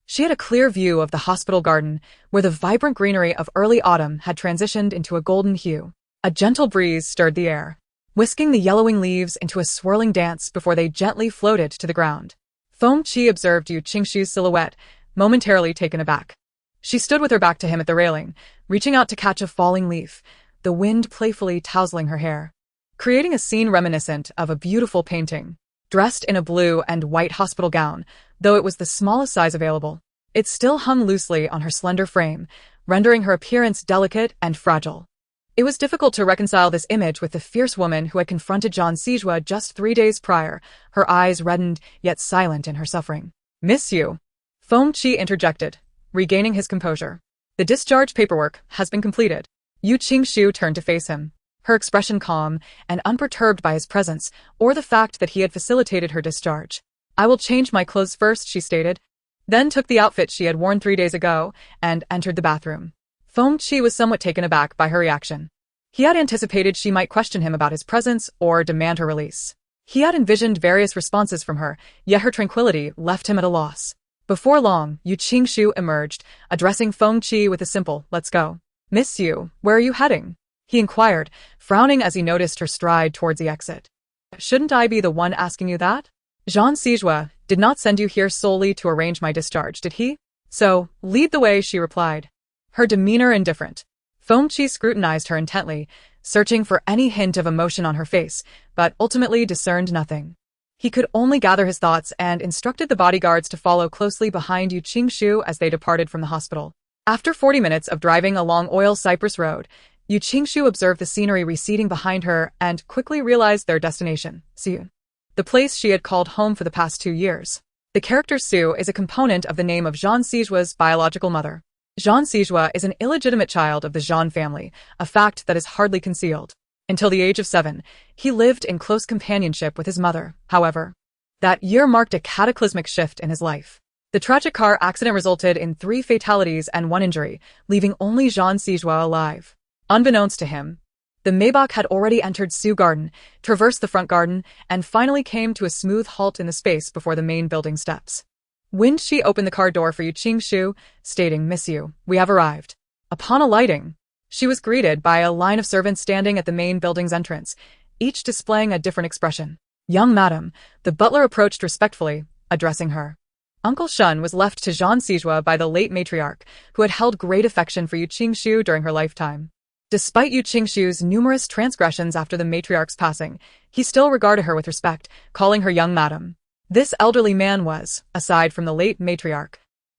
She had a clear view of the hospital garden, where the vibrant greenery of early autumn had transitioned into a golden hue. A gentle breeze stirred the air, whisking the yellowing leaves into a swirling dance before they gently floated to the ground. Feng Qi observed Yu Qingshu's silhouette, momentarily taken aback. She stood with her back to him at the railing, reaching out to catch a falling leaf, the wind playfully tousling her hair, creating a scene reminiscent of a beautiful painting. dressed in a blue and white hospital gown, though it was the smallest size available. It still hung loosely on her slender frame, rendering her appearance delicate and fragile. It was difficult to reconcile this image with the fierce woman who had confronted Jean Sijua just 3 days prior, her eyes reddened yet silent in her suffering. "Miss you," Feng Qi interjected, regaining his composure. "The discharge paperwork has been completed." Yu Qingshu turned to face him, her expression calm and unperturbed by his presence or the fact that he had facilitated her discharge. "I will change my clothes first," she stated, then took the outfit she had worn 3 days ago and entered the bathroom. Feng Qi was somewhat taken aback by her reaction. He had anticipated she might question him about his presence or demand her release. He had envisioned various responses from her, yet her tranquility left him at a loss. Before long, Yu Qingshu emerged, addressing Feng Qi with a simple, "Let's go." "Miss Yu, where are you heading?" he inquired, frowning as he noticed her stride towards the exit. "Shouldn't I be the one asking you that? Jean Sijua did not send you here solely to arrange my discharge, did he? So, lead the way," she replied, her demeanor indifferent. Feng Qi scrutinized her intently, searching for any hint of emotion on her face, but ultimately discerned nothing. He could only gather his thoughts and instructed the bodyguards to follow closely behind Yu Qingshu as they departed from the hospital. After 40 minutes of driving along Oil Cypress Road, Yu Qingshu observed the scenery receding behind her and quickly realized their destination, Siu, the place she had called home for the past 2 years. The character Su is a component of the name of Jean Sijua's biological mother. Jean Sijua is an illegitimate child of the Jean family, a fact that is hardly concealed. Until the age of 7, he lived in close companionship with his mother, however. That year marked a cataclysmic shift in his life. The tragic car accident resulted in 3 fatalities and 1 injury, leaving only Jean Sijua alive. Unbeknownst to him, the Maybach had already entered Sioux Garden, traversed the front garden, and finally came to a smooth halt in the space before the main building steps. When she opened the car door for Yu Qingshu, stating, "Miss Yu, we have arrived." Upon alighting, she was greeted by a line of servants standing at the main building's entrance, each displaying a different expression. "Young madam," the butler approached respectfully, addressing her. Uncle Shun was left to Jean Sijua by the late matriarch, who had held great affection for Yu Qingshu during her lifetime. Despite Yu Qingshu's numerous transgressions after the matriarch's passing, he still regarded her with respect, calling her young madam. This elderly man was, aside from the late matriarch,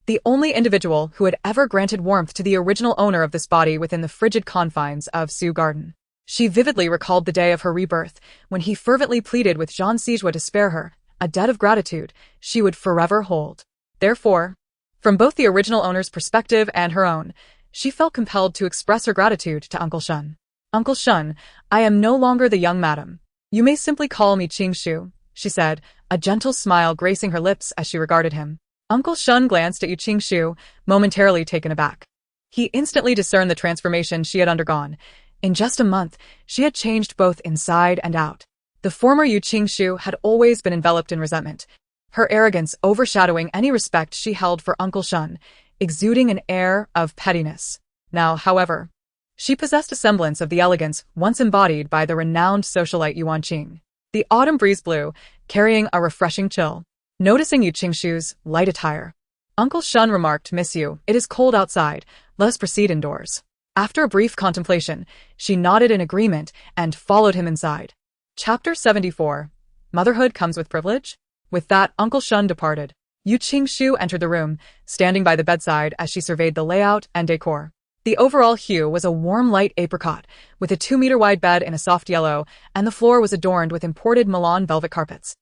the only individual who had ever granted warmth to the original owner of this body within the frigid confines of Sioux Garden. She vividly recalled the day of her rebirth, when he fervently pleaded with Jean Sijua to spare her, a debt of gratitude she would forever hold. Therefore, from both the original owner's perspective and her own, she felt compelled to express her gratitude to Uncle Shun. "Uncle Shun, I am no longer the young madam. You may simply call me Qingshu," she said, a gentle smile gracing her lips as she regarded him. Uncle Shun glanced at Yu Qingshu, momentarily taken aback. He instantly discerned the transformation she had undergone. In just a month, she had changed both inside and out. The former Yu Qingshu had always been enveloped in resentment, her arrogance overshadowing any respect she held for Uncle Shun, exuding an air of pettiness. Now, however, she possessed a semblance of the elegance once embodied by the renowned socialite Yuan Qing. The autumn breeze blew, carrying a refreshing chill. Noticing Yu Qingshu's light attire, Uncle Shun remarked, "Miss Yu, it is cold outside. Let us proceed indoors." After a brief contemplation, she nodded in agreement and followed him inside. Chapter 74. Motherhood Comes with Privilege? With that, Uncle Shun departed. Yu Qingshu entered the room, standing by the bedside as she surveyed the layout and decor. The overall hue was a warm light apricot, with a 2-meter-wide bed in a soft yellow, and the floor was adorned with imported Milan velvet carpets,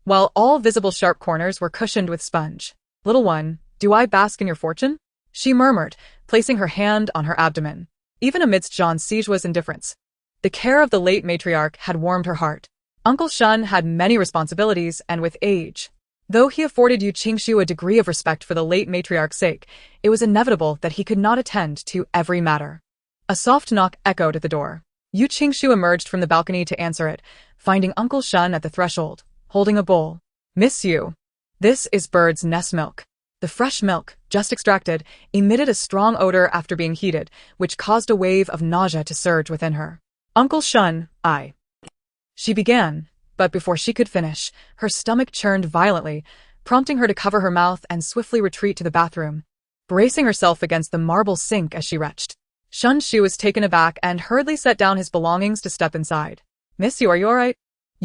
while all visible sharp corners were cushioned with sponge. "Little one, do I bask in your fortune?" she murmured, placing her hand on her abdomen. Even amidst Jean Sijua's indifference, the care of the late matriarch had warmed her heart. Uncle Shun had many responsibilities, and with age, though he afforded Yu Qingshu a degree of respect for the late matriarch's sake, it was inevitable that he could not attend to every matter. A soft knock echoed at the door. Yu Qingshu emerged from the balcony to answer it, finding Uncle Shun at the threshold, holding a bowl. "Miss Yu, this is bird's nest milk." The fresh milk, just extracted, emitted a strong odor after being heated, which caused a wave of nausea to surge within her. "Uncle Shun, she began, but before she could finish, her stomach churned violently, prompting her to cover her mouth and swiftly retreat to the bathroom, bracing herself against the marble sink as she retched. Shun Shu was taken aback and hurriedly set down his belongings to step inside. "Miss Yu, are you all right?"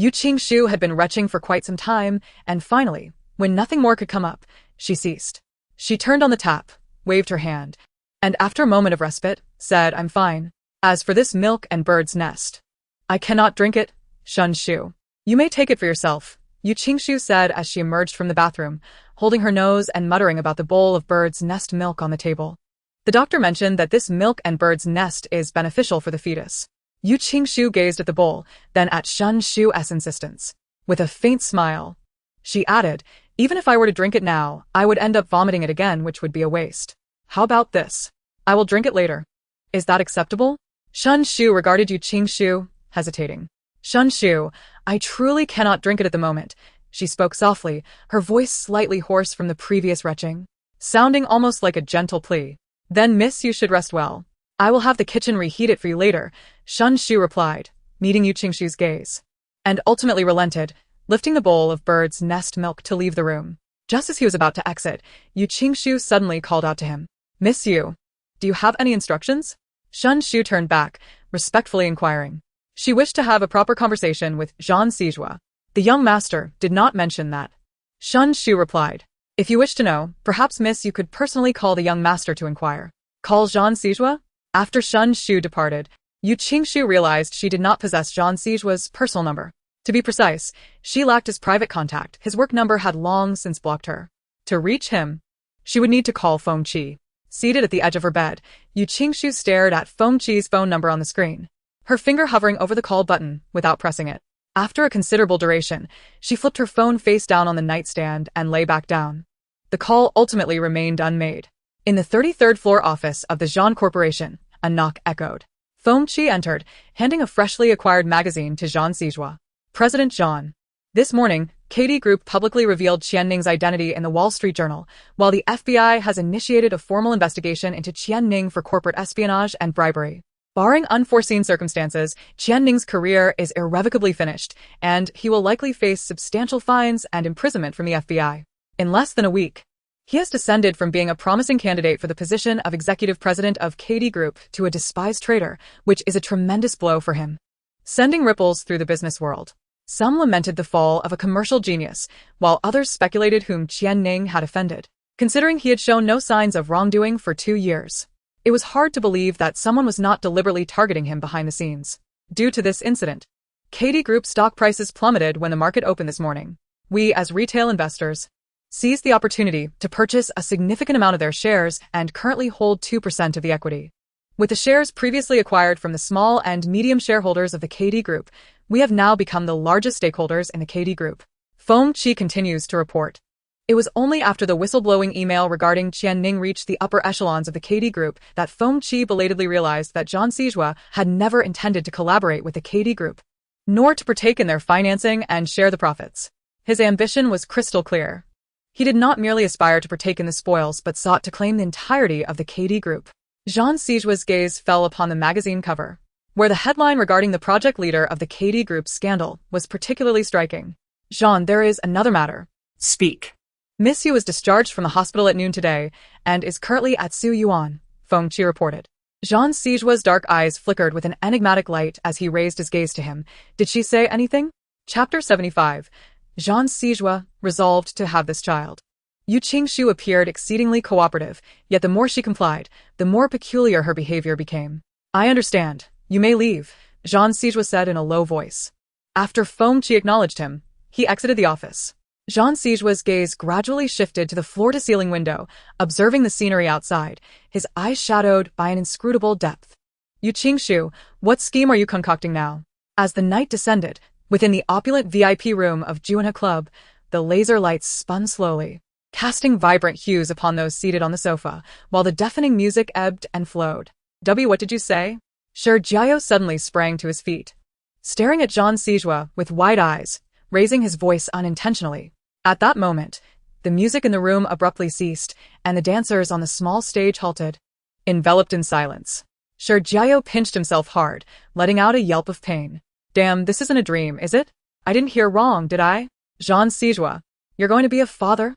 Yu Qingxiu had been retching for quite some time, and finally, when nothing more could come up, she ceased. She turned on the tap, waved her hand, and after a moment of respite, said, "I'm fine. As for this milk and bird's nest, I cannot drink it, Shun Shu. You may take it for yourself," Yu Qingxiu said as she emerged from the bathroom, holding her nose and muttering about the bowl of bird's nest milk on the table. The doctor mentioned that this milk and bird's nest is beneficial for the fetus. Yu Qingxiu gazed at the bowl, then at Shun Shu's insistence. With a faint smile, she added, "Even if I were to drink it now, I would end up vomiting it again, which would be a waste. How about this? I will drink it later. Is that acceptable?" Shun Shu regarded Yu Qingxiu, hesitating. "Shun Shu, I truly cannot drink it at the moment," she spoke softly, her voice slightly hoarse from the previous retching, sounding almost like a gentle plea. "Then miss, you should rest well. I will have the kitchen reheat it for you later," Shun Shu replied, meeting Yu Qingxiu's gaze, and ultimately relented, lifting the bowl of bird's nest milk to leave the room. Just as he was about to exit, Yu Qingxiu suddenly called out to him, "Miss Yu, do you have any instructions?" Shun Shu turned back, respectfully inquiring. She wished to have a proper conversation with Zhan Sijua. The young master did not mention that. Shun Shu replied, "If you wish to know, perhaps miss you could personally call the young master to inquire." Call Zhan Sijua? After Shun Shu departed, Yu Qingxiu realized she did not possess Zhan Sijua's personal number. To be precise, she lacked his private contact. His work number had long since blocked her. To reach him, she would need to call Feng Qi. Seated at the edge of her bed, Yu Qingxiu stared at Feng Qi's phone number on the screen, her finger hovering over the call button without pressing it. After a considerable duration, she flipped her phone face down on the nightstand and lay back down. The call ultimately remained unmade. In the 33rd floor office of the Zhan Corporation, a knock echoed. Feng Qi entered, handing a freshly acquired magazine to Zhan Sijua. "President Zhan. This morning, KD Group publicly revealed Qianning's identity in the Wall Street Journal, while the FBI has initiated a formal investigation into Qianning for corporate espionage and bribery. Barring unforeseen circumstances, Qianning's career is irrevocably finished, and he will likely face substantial fines and imprisonment from the FBI. In less than a week, he has descended from being a promising candidate for the position of executive president of KD Group to a despised traitor, which is a tremendous blow for him, sending ripples through the business world. Some lamented the fall of a commercial genius, while others speculated whom Qianning had offended. Considering he had shown no signs of wrongdoing for 2 years, it was hard to believe that someone was not deliberately targeting him behind the scenes. Due to this incident, KD Group stock prices plummeted when the market opened this morning. We, as retail investors, seized the opportunity to purchase a significant amount of their shares and currently hold 2% of the equity. With the shares previously acquired from the small and medium shareholders of the KD Group, we have now become the largest stakeholders in the KD Group." Feng Qi continues to report. It was only after the whistleblowing email regarding Qianning reached the upper echelons of the KD Group that Feng Qi belatedly realized that Zhan Sijua had never intended to collaborate with the KD Group, nor to partake in their financing and share the profits. His ambition was crystal clear. He did not merely aspire to partake in the spoils but sought to claim the entirety of the KD Group. Zhan Sijua's gaze fell upon the magazine cover, where the headline regarding the project leader of the KD Group's scandal was particularly striking. "Zhan, there is another matter." Speak. "Miss Yu was discharged from the hospital at noon today and is currently at Su Yuan," Feng Qi reported. Zhan Sijua's dark eyes flickered with an enigmatic light as he raised his gaze to him. "Did she say anything?" Chapter 75. Zhan Sijua resolved to have this child. Yu Qingxiu appeared exceedingly cooperative, yet the more she complied, the more peculiar her behavior became. "I understand. You may leave," Zhan Sijua said in a low voice. After Feng Qi acknowledged him, he exited the office. Zhan Sijua's gaze gradually shifted to the floor-to-ceiling window, observing the scenery outside, his eyes shadowed by an inscrutable depth. "Yu Qingxiu, what scheme are you concocting now?" As the night descended, within the opulent VIP room of Juanha Club, the laser lights spun slowly, casting vibrant hues upon those seated on the sofa, while the deafening music ebbed and flowed. What did you say?" Shi Jiao suddenly sprang to his feet, staring at Zhan Sijua with wide eyes, raising his voice unintentionally. At that moment, the music in the room abruptly ceased, and the dancers on the small stage halted, enveloped in silence. Shi Jiao pinched himself hard, letting out a yelp of pain. "Damn, this isn't a dream, is it? I didn't hear wrong, did I? Zhan Sijua, you're going to be a father?"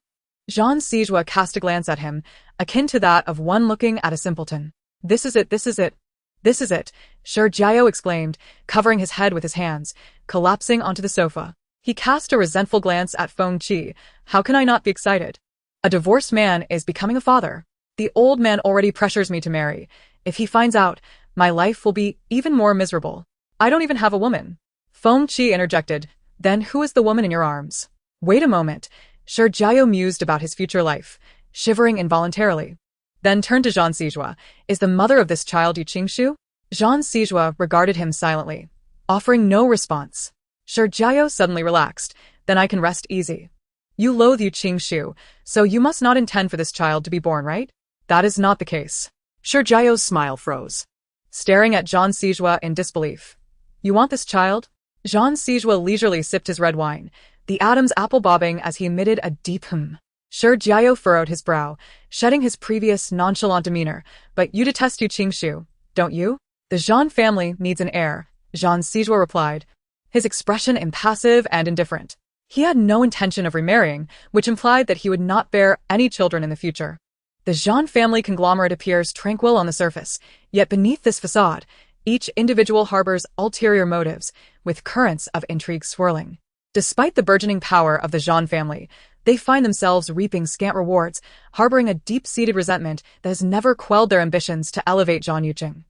Zhan Sijua cast a glance at him, akin to that of one looking at a simpleton. This is it. This is it, Shi Jiao exclaimed, covering his head with his hands, collapsing onto the sofa. He cast a resentful glance at Feng Qi. How can I not be excited? A divorced man is becoming a father. The old man already pressures me to marry. If he finds out, my life will be even more miserable. I don't even have a woman. Feng Qi interjected. Then who is the woman in your arms? Wait a moment. Shi Jiao mused about his future life, shivering involuntarily. Then turned to Zhang Sijua. Is the mother of this child Yu Qingshu? Zhang Sijua regarded him silently, offering no response. Shi Jiao suddenly relaxed. Then I can rest easy. You loathe Yu Qingshu, so you must not intend for this child to be born, right? That is not the case. Shi Jiao's smile froze, staring at Zhang Sijua in disbelief. You want this child? Zhang Sijua leisurely sipped his red wine, the Adam's apple bobbing as he emitted a deep hum. Shi Jiao furrowed his brow, shedding his previous nonchalant demeanor. But you detest Yu Qingshu, don't you? The Zhang family needs an heir, Zhang Sijua replied, his expression impassive and indifferent. He had no intention of remarrying, which implied that he would not bear any children in the future. The Zhang family conglomerate appears tranquil on the surface, yet beneath this facade, each individual harbors ulterior motives, with currents of intrigue swirling. Despite the burgeoning power of the Zhang family, they find themselves reaping scant rewards, harboring a deep-seated resentment that has never quelled their ambitions to elevate Zhang Yuqing.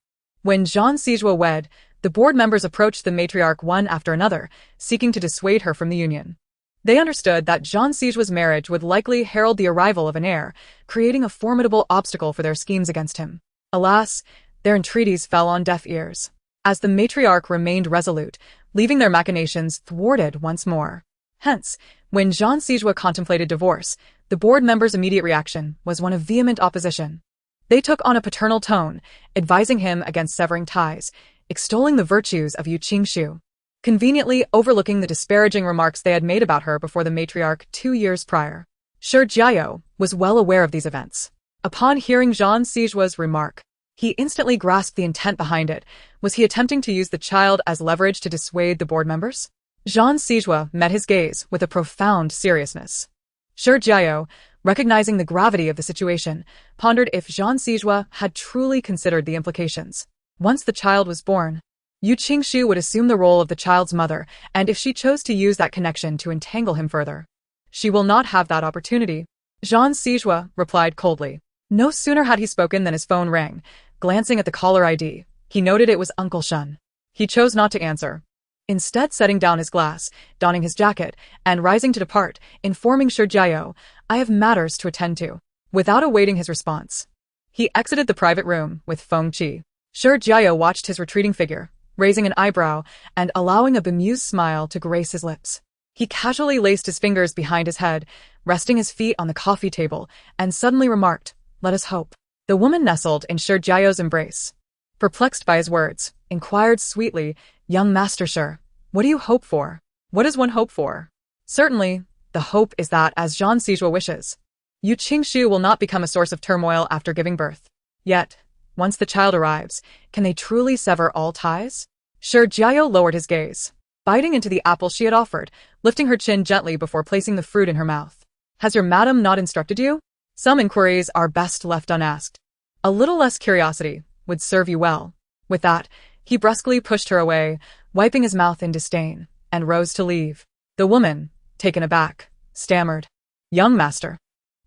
When Zhang Sijua wed, the board members approached the matriarch one after another, seeking to dissuade her from the union. They understood that Zhang Sijua's marriage would likely herald the arrival of an heir, creating a formidable obstacle for their schemes against him. Alas, their entreaties fell on deaf ears, as the matriarch remained resolute, leaving their machinations thwarted once more. Hence, when Zhang Sijua contemplated divorce, the board members' immediate reaction was one of vehement opposition. They took on a paternal tone, advising him against severing ties, extolling the virtues of Yu Qingshu, conveniently overlooking the disparaging remarks they had made about her before the matriarch 2 years prior. Shi Jiao was well aware of these events. Upon hearing Zhang Sijua's remark, he instantly grasped the intent behind it. Was he attempting to use the child as leverage to dissuade the board members? Zhang Sijua met his gaze with a profound seriousness. Shi Jiao, recognizing the gravity of the situation, pondered if Zhang Sijua had truly considered the implications. Once the child was born, Yu Qingshu would assume the role of the child's mother, and if she chose to use that connection to entangle him further, she will not have that opportunity. Zhang Sijua replied coldly. No sooner had he spoken than his phone rang. Glancing at the caller ID, he noted it was Uncle Shun. He chose not to answer, instead setting down his glass, donning his jacket, and rising to depart, informing Shi Jiao, I have matters to attend to. Without awaiting his response, he exited the private room with Feng Qi. Shi Jiao watched his retreating figure, raising an eyebrow and allowing a bemused smile to grace his lips. He casually laced his fingers behind his head, resting his feet on the coffee table, and suddenly remarked, let us hope. The woman nestled in Shi Jiao's embrace. Perplexed by his words, inquired sweetly, young Master Shi, what do you hope for? What does one hope for? Certainly, the hope is that, as Zhang Sijua wishes, Yu Qingshu will not become a source of turmoil after giving birth. Yet, once the child arrives, can they truly sever all ties? Shi Jiao lowered his gaze, biting into the apple she had offered, lifting her chin gently before placing the fruit in her mouth. Has your madam not instructed you? Some inquiries are best left unasked. A little less curiosity would serve you well. With that, he brusquely pushed her away, wiping his mouth in disdain, and rose to leave. The woman, taken aback, stammered, young master.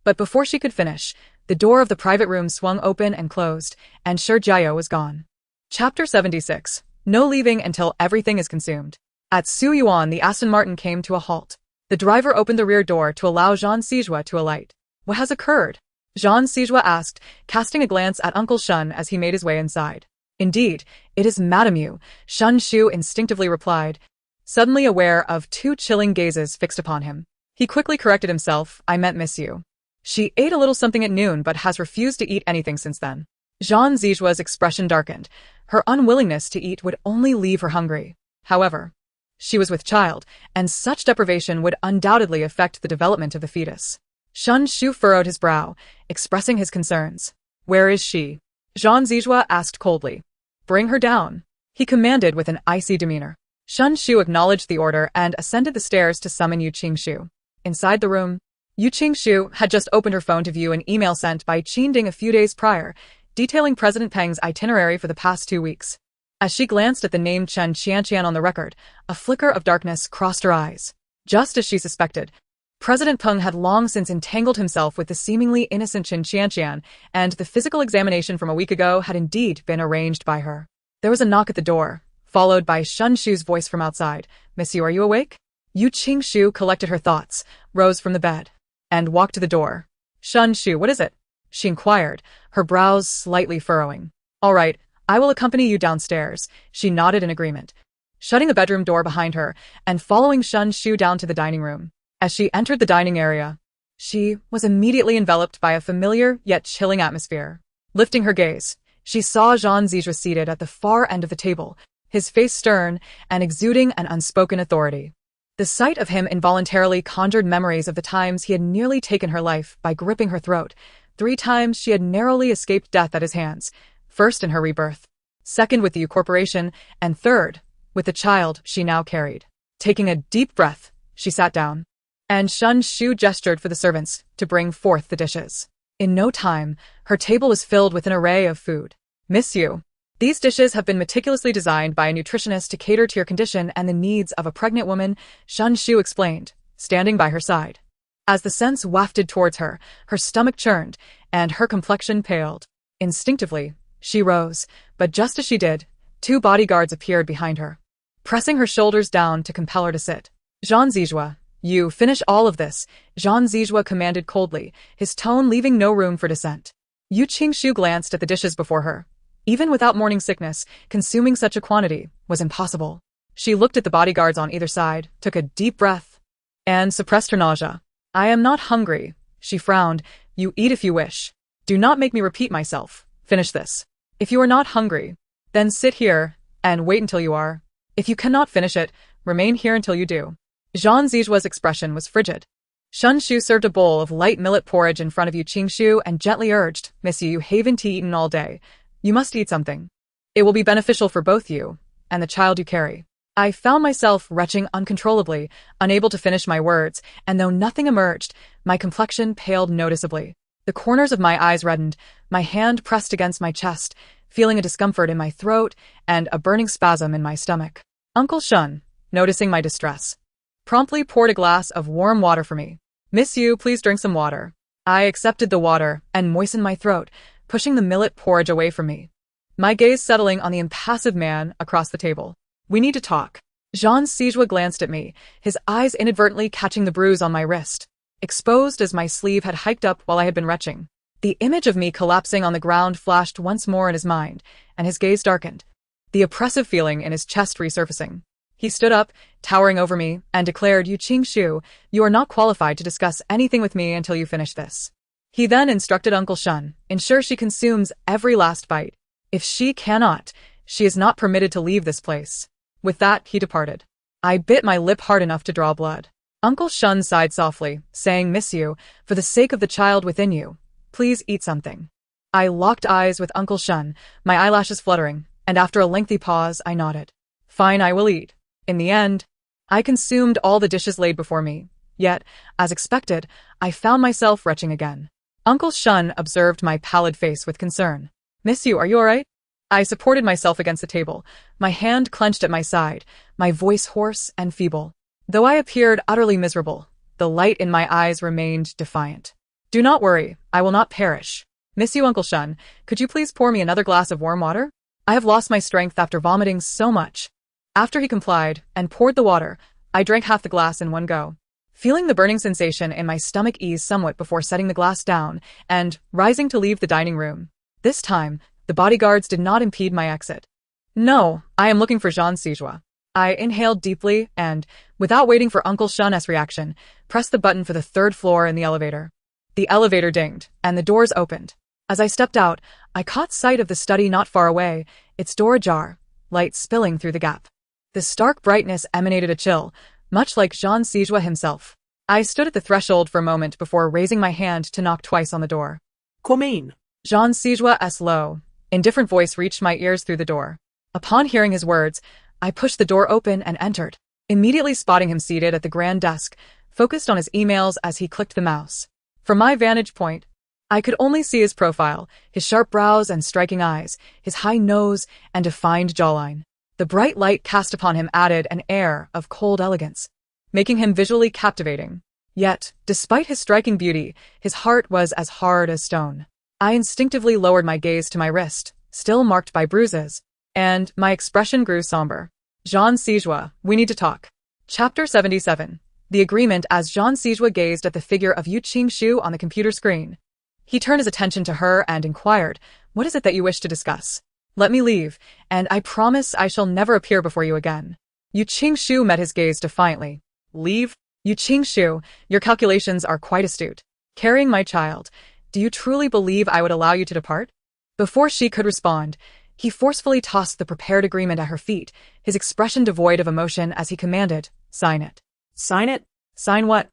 But before she could finish, the door of the private room swung open and closed, and Shi Jiao was gone. Chapter 76. No leaving until everything is consumed. At Suyuan, the Aston Martin came to a halt. The driver opened the rear door to allow Zhang Sijua to alight. What has occurred? Zhang Sijua asked, casting a glance at Uncle Shun as he made his way inside. Indeed, it is Madame Yu, Shun Shu instinctively replied, suddenly aware of 2 chilling gazes fixed upon him. He quickly corrected himself, I meant Miss Yu. She ate a little something at noon but has refused to eat anything since then. Zhang Zijua's expression darkened. Her unwillingness to eat would only leave her hungry. However, she was with child, and such deprivation would undoubtedly affect the development of the fetus. Shun Shu furrowed his brow, expressing his concerns. Where is she? Zhang Zijua asked coldly. Bring her down, he commanded with an icy demeanor. Shun Shu acknowledged the order and ascended the stairs to summon Yu Qingshu. Inside the room, Yu Qingshu had just opened her phone to view an email sent by Qin Ding a few days prior, detailing President Peng's itinerary for the past 2 weeks. As she glanced at the name Chen Qianqian on the record, a flicker of darkness crossed her eyes. Just as she suspected, President Peng had long since entangled himself with the seemingly innocent Chen Qianqian, and the physical examination from a week ago had indeed been arranged by her. There was a knock at the door, followed by Shun Shu's voice from outside. "Miss Yu, are you awake?" Yu Qingxu collected her thoughts, rose from the bed, and walked to the door. "Shun Shu, what is it?" she inquired, her brows slightly furrowing. "All right, I will accompany you downstairs," she nodded in agreement, shutting the bedroom door behind her and following Shun Shu down to the dining room. As she entered the dining area, she was immediately enveloped by a familiar yet chilling atmosphere. Lifting her gaze, she saw Zhan Zijue seated at the far end of the table, his face stern and exuding an unspoken authority. The sight of him involuntarily conjured memories of the times he had nearly taken her life by gripping her throat. 3 times she had narrowly escaped death at his hands, first in her rebirth, second with the Yu Corporation, and third with the child she now carried. Taking a deep breath, she sat down, and Shun Shu gestured for the servants to bring forth the dishes. In no time, her table was filled with an array of food. "Miss Yu, these dishes have been meticulously designed by a nutritionist to cater to your condition and the needs of a pregnant woman," Shun Shu explained, standing by her side. As the scents wafted towards her, her stomach churned, and her complexion paled. Instinctively, she rose, but just as she did, 2 bodyguards appeared behind her, pressing her shoulders down to compel her to sit. "Zhan Zijue, you finish all of this," Zhan Zijue commanded coldly, his tone leaving no room for dissent. Yu Qingxu glanced at the dishes before her. Even without morning sickness, consuming such a quantity was impossible. She looked at the bodyguards on either side, took a deep breath, and suppressed her nausea. "I am not hungry," she frowned. "You eat if you wish. Do not make me repeat myself. Finish this. If you are not hungry, then sit here and wait until you are. If you cannot finish it, remain here until you do." Zhan Zijue's expression was frigid. Shun Shu served a bowl of light millet porridge in front of Yu Qingxu and gently urged, "Miss Yu, you haven't eaten all day. You must eat something. It will be beneficial for both you and the child you carry." I found myself retching uncontrollably, unable to finish my words, and though nothing emerged, my complexion paled noticeably. The corners of my eyes reddened, my hand pressed against my chest, feeling a discomfort in my throat and a burning spasm in my stomach. Uncle Shun, noticing my distress, promptly poured a glass of warm water for me. "Miss Yu, please drink some water." I accepted the water and moistened my throat, pushing the millet porridge away from me, my gaze settling on the impassive man across the table. "We need to talk." Zhan Zijue glanced at me, his eyes inadvertently catching the bruise on my wrist, exposed as my sleeve had hiked up while I had been retching. The image of me collapsing on the ground flashed once more in his mind, and his gaze darkened, the oppressive feeling in his chest resurfacing. He stood up, towering over me, and declared, "Yu Qingxu, you are not qualified to discuss anything with me until you finish this." He then instructed Uncle Shun, "Ensure she consumes every last bite. If she cannot, she is not permitted to leave this place." With that, he departed. I bit my lip hard enough to draw blood. Uncle Shun sighed softly, saying, "Miss Yu, for the sake of the child within you, please eat something." I locked eyes with Uncle Shun, my eyelashes fluttering, and after a lengthy pause, I nodded. "Fine, I will eat." In the end, I consumed all the dishes laid before me, yet, as expected, I found myself retching again. Uncle Shun observed my pallid face with concern. "Miss Yu, are you all right?" I supported myself against the table, my hand clenched at my side, my voice hoarse and feeble. Though I appeared utterly miserable, the light in my eyes remained defiant. "Do not worry, I will not perish. Miss Yu, Uncle Shun, could you please pour me another glass of warm water? I have lost my strength after vomiting so much." After he complied and poured the water, I drank half the glass in one go, feeling the burning sensation in my stomach ease somewhat before setting the glass down and rising to leave the dining room. This time, the bodyguards did not impede my exit. "No, I am looking for Zhan Zijue." I inhaled deeply and, without waiting for Uncle Shun's reaction, pressed the button for the 3rd floor in the elevator. The elevator dinged, and the doors opened. As I stepped out, I caught sight of the study not far away, its door ajar, light spilling through the gap. The stark brightness emanated a chill, much like Zhan Zijue himself. I stood at the threshold for a moment before raising my hand to knock twice on the door. "Come in." Zhan Zijue's low, indifferent voice reached my ears through the door. Upon hearing his words, I pushed the door open and entered, immediately spotting him seated at the grand desk, focused on his emails as he clicked the mouse. From my vantage point, I could only see his profile, his sharp brows and striking eyes, his high nose and defined jawline. The bright light cast upon him added an air of cold elegance, making him visually captivating. Yet, despite his striking beauty, his heart was as hard as stone. I instinctively lowered my gaze to my wrist, still marked by bruises, and my expression grew somber. Jean Sijua, we need to talk. Chapter 77. The Agreement. As Jean Sijua gazed at the figure of Yu Qingshu on the computer screen, he turned his attention to her and inquired, "What is it that you wish to discuss? Let me leave, and I promise I shall never appear before you again." Yu Qingshu met his gaze defiantly. "Leave? Yu Qingshu, your calculations are quite astute. Carrying my child, do you truly believe I would allow you to depart?" Before she could respond, he forcefully tossed the prepared agreement at her feet, his expression devoid of emotion as he commanded, "Sign it." Sign it? Sign what?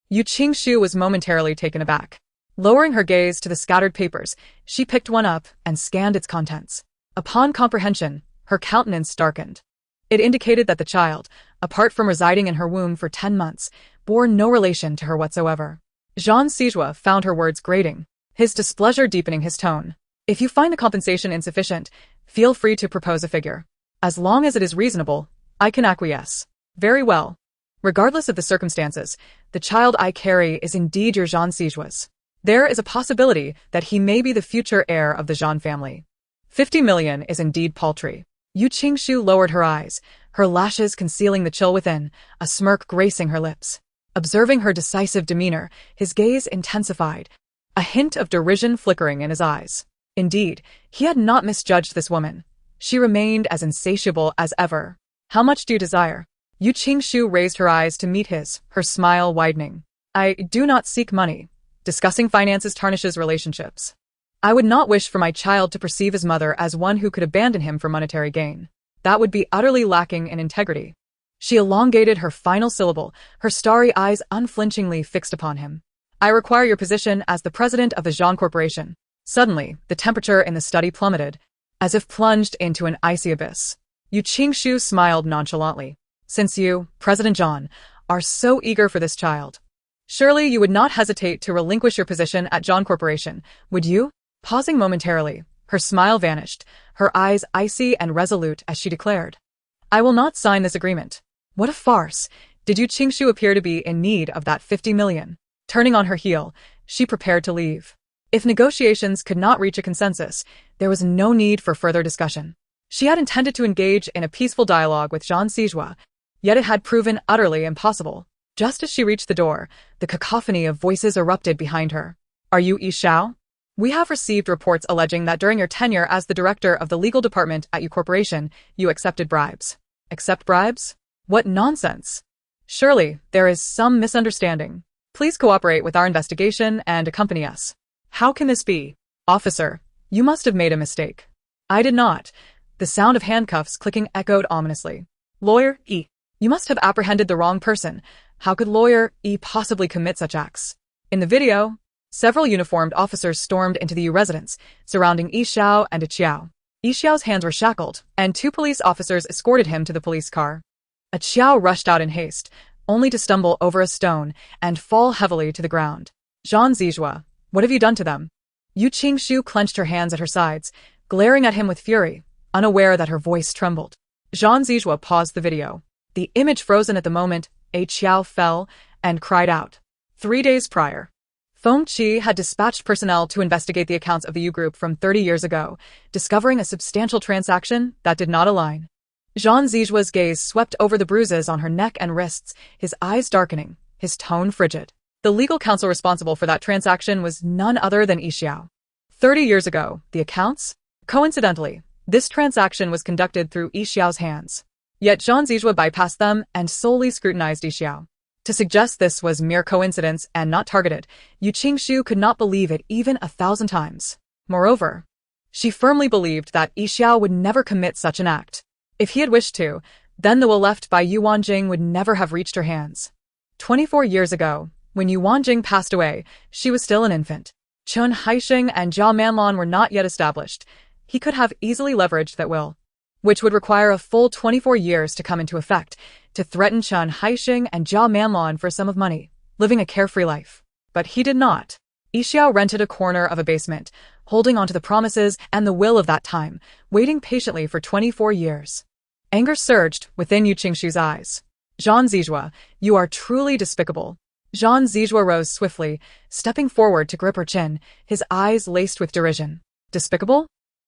Yu Qingshu was momentarily taken aback. Lowering her gaze to the scattered papers, she picked one up and scanned its contents. Upon comprehension, her countenance darkened. It indicated that the child, apart from residing in her womb for 10 months, bore no relation to her whatsoever. Jean Sijua found her words grating, his displeasure deepening his tone. "If you find the compensation insufficient, feel free to propose a figure. As long as it is reasonable, I can acquiesce." "Very well. Regardless of the circumstances, the child I carry is indeed your Jean Sijua's. There is a possibility that he may be the future heir of the Jean family. 50 million is indeed paltry." Yu Qingshu lowered her eyes, her lashes concealing the chill within, a smirk gracing her lips. Observing her decisive demeanor, his gaze intensified, a hint of derision flickering in his eyes. Indeed, he had not misjudged this woman. She remained as insatiable as ever. "How much do you desire?" Yu Qingshu raised her eyes to meet his, her smile widening. "I do not seek money. Discussing finances tarnishes relationships. I would not wish for my child to perceive his mother as one who could abandon him for monetary gain. That would be utterly lacking in integrity." She elongated her final syllable, her starry eyes unflinchingly fixed upon him. "I require your position as the president of the Jean Corporation." Suddenly, the temperature in the study plummeted, as if plunged into an icy abyss. Yu Qingshu smiled nonchalantly. "Since you, President Jean, are so eager for this child, surely you would not hesitate to relinquish your position at Jean Corporation, would you?" Pausing momentarily, her smile vanished, her eyes icy and resolute as she declared, "I will not sign this agreement." What a farce! Did Yu Qingshu appear to be in need of that 50 million? Turning on her heel, she prepared to leave. If negotiations could not reach a consensus, there was no need for further discussion. She had intended to engage in a peaceful dialogue with Jean Sijua, yet it had proven utterly impossible. Just as she reached the door, the cacophony of voices erupted behind her. "Are you Yi Xiao? We have received reports alleging that during your tenure as the director of the legal department at Yu Corporation, you accepted bribes." "Accept bribes? What nonsense! Surely, there is some misunderstanding. Please cooperate with our investigation and accompany us." "How can this be?" "Officer, you must have made a mistake." "I did not." The sound of handcuffs clicking echoed ominously. "Lawyer E, you must have apprehended the wrong person. How could Lawyer E possibly commit such acts?" In the video, several uniformed officers stormed into the Yu residence, surrounding Yi Xiao and Qiao. Yi Xiao's hands were shackled, and 2 police officers escorted him to the police car. Qiao rushed out in haste, only to stumble over a stone and fall heavily to the ground. "Jean Sijua, what have you done to them?" Yu Qingshu clenched her hands at her sides, glaring at him with fury, unaware that her voice trembled. Jean Sijua paused the video. The image frozen at the moment, Qiao fell and cried out. 3 days prior, Feng Qi had dispatched personnel to investigate the accounts of the Yu Group from 30 years ago, discovering a substantial transaction that did not align. Jean Zijua's gaze swept over the bruises on her neck and wrists, his eyes darkening, his tone frigid. The legal counsel responsible for that transaction was none other than Yi Xiao. 30 years ago, the accounts? Coincidentally, this transaction was conducted through Yi Xiao's hands. Yet Jean Zijua bypassed them and solely scrutinized Yi Xiao. To suggest this was mere coincidence and not targeted, Yu Qingshu could not believe it even 1,000 times. Moreover, she firmly believed that Yi Xiao would never commit such an act. If he had wished to, then the will left by Yu Wanjing would never have reached her hands. 24 years ago, when Yu Wanjing passed away, she was still an infant. Chen Haixing and Jia Manlan were not yet established. He could have easily leveraged that will, which would require a full 24 years to come into effect, to threaten Chen Haixing and Jia Manlan for a sum of money, living a carefree life. But he did not. Yixiao rented a corner of a basement, holding onto the promises and the will of that time, waiting patiently for 24 years. Anger surged within Yu Qingshu's eyes. Zhan Zijua, you are truly despicable. Zhan Zijua rose swiftly, stepping forward to grip her chin, his eyes laced with derision. Despicable?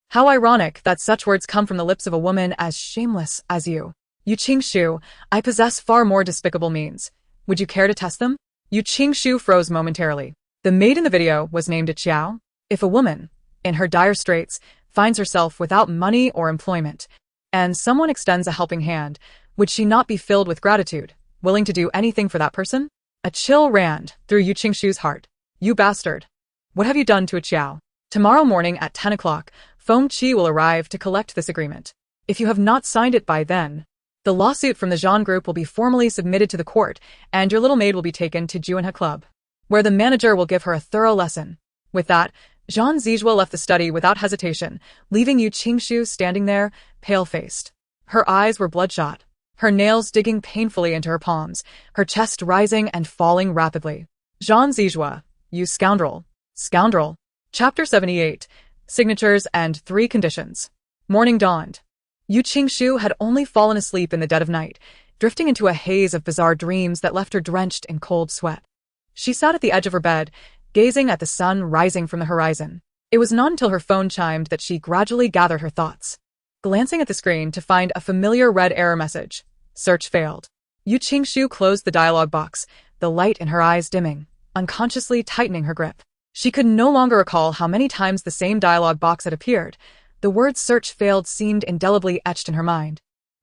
How ironic that such words come from the lips of a woman as shameless as you. Yu Qingshu, I possess far more despicable means. Would you care to test them? Yu Qingshu froze momentarily. The maid in the video was named Qiao. If a woman, in her dire straits, finds herself without money or employment, and someone extends a helping hand, would she not be filled with gratitude, willing to do anything for that person? A chill ran through Yu Qingshu's heart. You bastard. What have you done to Qiao? Tomorrow morning at 10 o'clock, Feng Qi will arrive to collect this agreement. If you have not signed it by then, the lawsuit from the Zhan Group will be formally submitted to the court, and your little maid will be taken to Juanhe Club, where the manager will give her a thorough lesson. With that, Zhan Zijua left the study without hesitation, leaving Yu Qingshu standing there, pale-faced. Her eyes were bloodshot, her nails digging painfully into her palms, her chest rising and falling rapidly. Zhan Zijua, you scoundrel. Scoundrel. Chapter 78. Signatures and 3 Conditions. Morning dawned. Yu Qingshu had only fallen asleep in the dead of night, drifting into a haze of bizarre dreams that left her drenched in cold sweat. She sat at the edge of her bed, gazing at the sun rising from the horizon. It was not until her phone chimed that she gradually gathered her thoughts. Glancing at the screen to find a familiar red error message. Search failed. Yu Qingshu closed the dialog box, the light in her eyes dimming, unconsciously tightening her grip. She could no longer recall how many times the same dialog box had appeared. The word search failed seemed indelibly etched in her mind.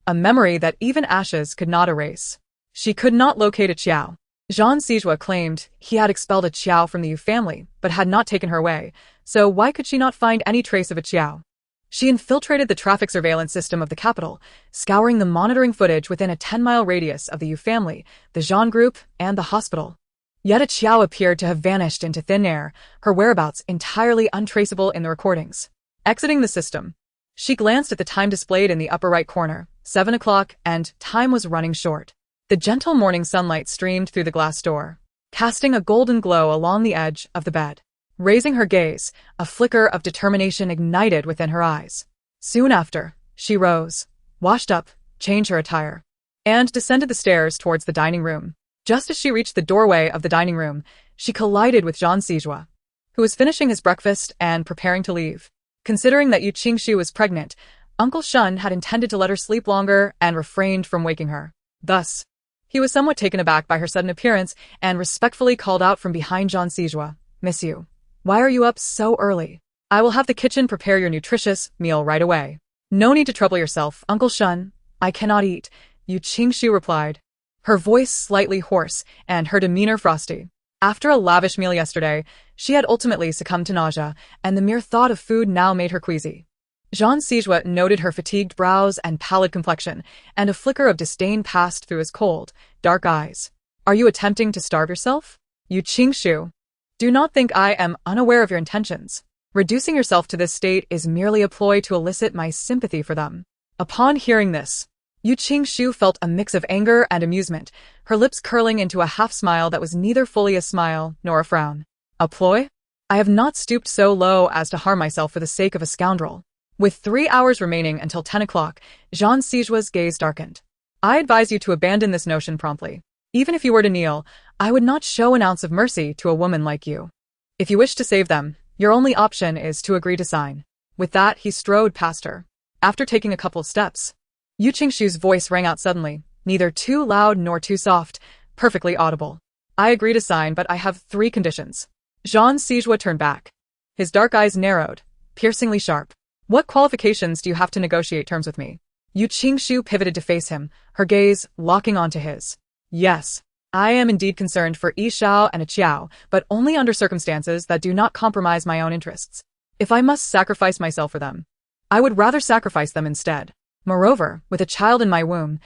A memory that even ashes could not erase. She could not locate Qiao. Zhan Zijua claimed he had expelled Qiao from the Yu family, but had not taken her away, so why could she not find any trace of Qiao? She infiltrated the traffic surveillance system of the capital, scouring the monitoring footage within a 10-mile radius of the Yu family, the Zhan Group, and the hospital. Yet Qiao appeared to have vanished into thin air, her whereabouts entirely untraceable in the recordings. Exiting the system, she glanced at the time displayed in the upper right corner, 7 o'clock, and time was running short. The gentle morning sunlight streamed through the glass door, casting a golden glow along the edge of the bed. Raising her gaze, a flicker of determination ignited within her eyes. Soon after, she rose, washed up, changed her attire, and descended the stairs towards the dining room. Just as she reached the doorway of the dining room, she collided with Zhan Zijua, who was finishing his breakfast and preparing to leave. Considering that Yu Qingshu was pregnant, Uncle Shun had intended to let her sleep longer and refrained from waking her. Thus, he was somewhat taken aback by her sudden appearance and respectfully called out from behind Zhan Zijua, Miss Yu, why are you up so early? I will have the kitchen prepare your nutritious meal right away. No need to trouble yourself, Uncle Shun. I cannot eat, Yu Qingshu replied, her voice slightly hoarse and her demeanor frosty. After a lavish meal yesterday, she had ultimately succumbed to nausea, and the mere thought of food now made her queasy. Zhan Zijua noted her fatigued brows and pallid complexion, and a flicker of disdain passed through his cold, dark eyes. Are you attempting to starve yourself? Yu Qingshu, do not think I am unaware of your intentions. Reducing yourself to this state is merely a ploy to elicit my sympathy for them. Upon hearing this, Yu Qingshu felt a mix of anger and amusement, her lips curling into a half-smile that was neither fully a smile nor a frown. A ploy? I have not stooped so low as to harm myself for the sake of a scoundrel. With 3 hours remaining until 10 o'clock, Zhan Zijua's gaze darkened. I advise you to abandon this notion promptly. Even if you were to kneel, I would not show an ounce of mercy to a woman like you. If you wish to save them, your only option is to agree to sign. With that, he strode past her. After taking a couple of steps, Yu Qingshu's voice rang out suddenly, neither too loud nor too soft, perfectly audible. I agree to sign, but I have 3 conditions. Zhan Zijua turned back. His dark eyes narrowed, piercingly sharp. What qualifications do you have to negotiate terms with me? Yu Qingshu pivoted to face him, her gaze locking onto his. Yes, I am indeed concerned for Yixiao and Qiao, but only under circumstances that do not compromise my own interests. If I must sacrifice myself for them, I would rather sacrifice them instead. Moreover, with a child in my womb,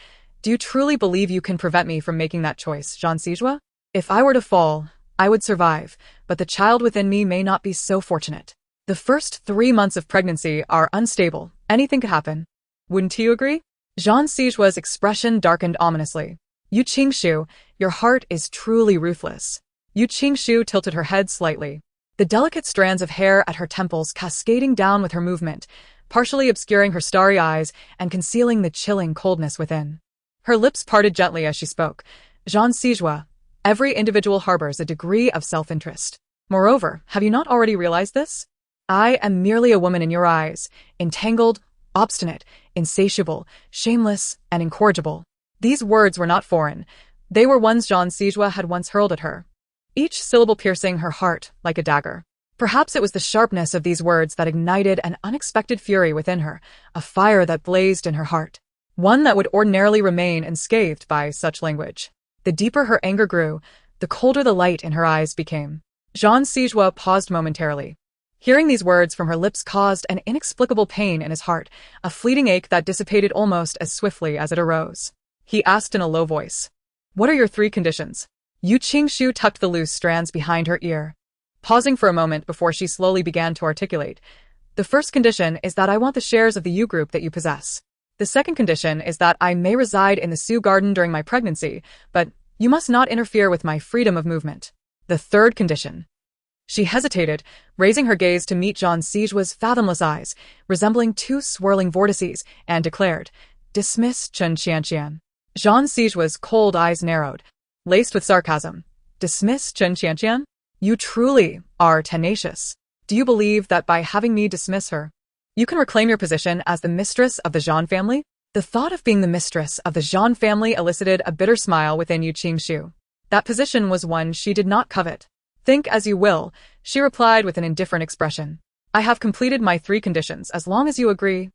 do you truly believe you can prevent me from making that choice, Zhan Zijua? If I were to fall, I would survive, but the child within me may not be so fortunate. The first 3 months of pregnancy are unstable. Anything could happen. Wouldn't you agree? Zhan Zijua's expression darkened ominously. Yu Qingshu, your heart is truly ruthless. Yu Qingshu tilted her head slightly. the delicate strands of hair at her temples cascading down with her movement, partially obscuring her starry eyes and concealing the chilling coldness within. Her lips parted gently as she spoke. Jean Sijua, every individual harbors a degree of self-interest. Moreover, have you not already realized this? I am merely a woman in your eyes, entangled, obstinate, insatiable, shameless, and incorrigible. These words were not foreign. They were ones Jean Sijua had once hurled at her, each syllable piercing her heart like a dagger. Perhaps it was the sharpness of these words that ignited an unexpected fury within her, a fire that blazed in her heart, one that would ordinarily remain unscathed by such language. The deeper her anger grew, the colder the light in her eyes became. Jean Sijua paused momentarily. Hearing these words from her lips caused an inexplicable pain in his heart, a fleeting ache that dissipated almost as swiftly as it arose. He asked in a low voice, "What are your 3 conditions?" Yu Qingshu tucked the loose strands behind her ear, pausing for a moment before she slowly began to articulate. "The first condition is that I want the shares of the Yu group that you possess. The second condition is that I may reside in the Sioux Garden during my pregnancy, but you must not interfere with my freedom of movement. The third condition." She hesitated, raising her gaze to meet Jean Sijua's fathomless eyes, resembling 2 swirling vortices, and declared, "Dismiss Chen Qianqian." Jean Sijua's cold eyes narrowed, laced with sarcasm. "Dismiss Chen Qianqian? You truly are tenacious. Do you believe that by having me dismiss her, you can reclaim your position as the mistress of the Jean family?" The thought of being the mistress of the Jean family elicited a bitter smile within Yu Qingshu. That position was one she did not covet. "Think as you will," she replied with an indifferent expression. "I have completed my 3 conditions. As long as you agree,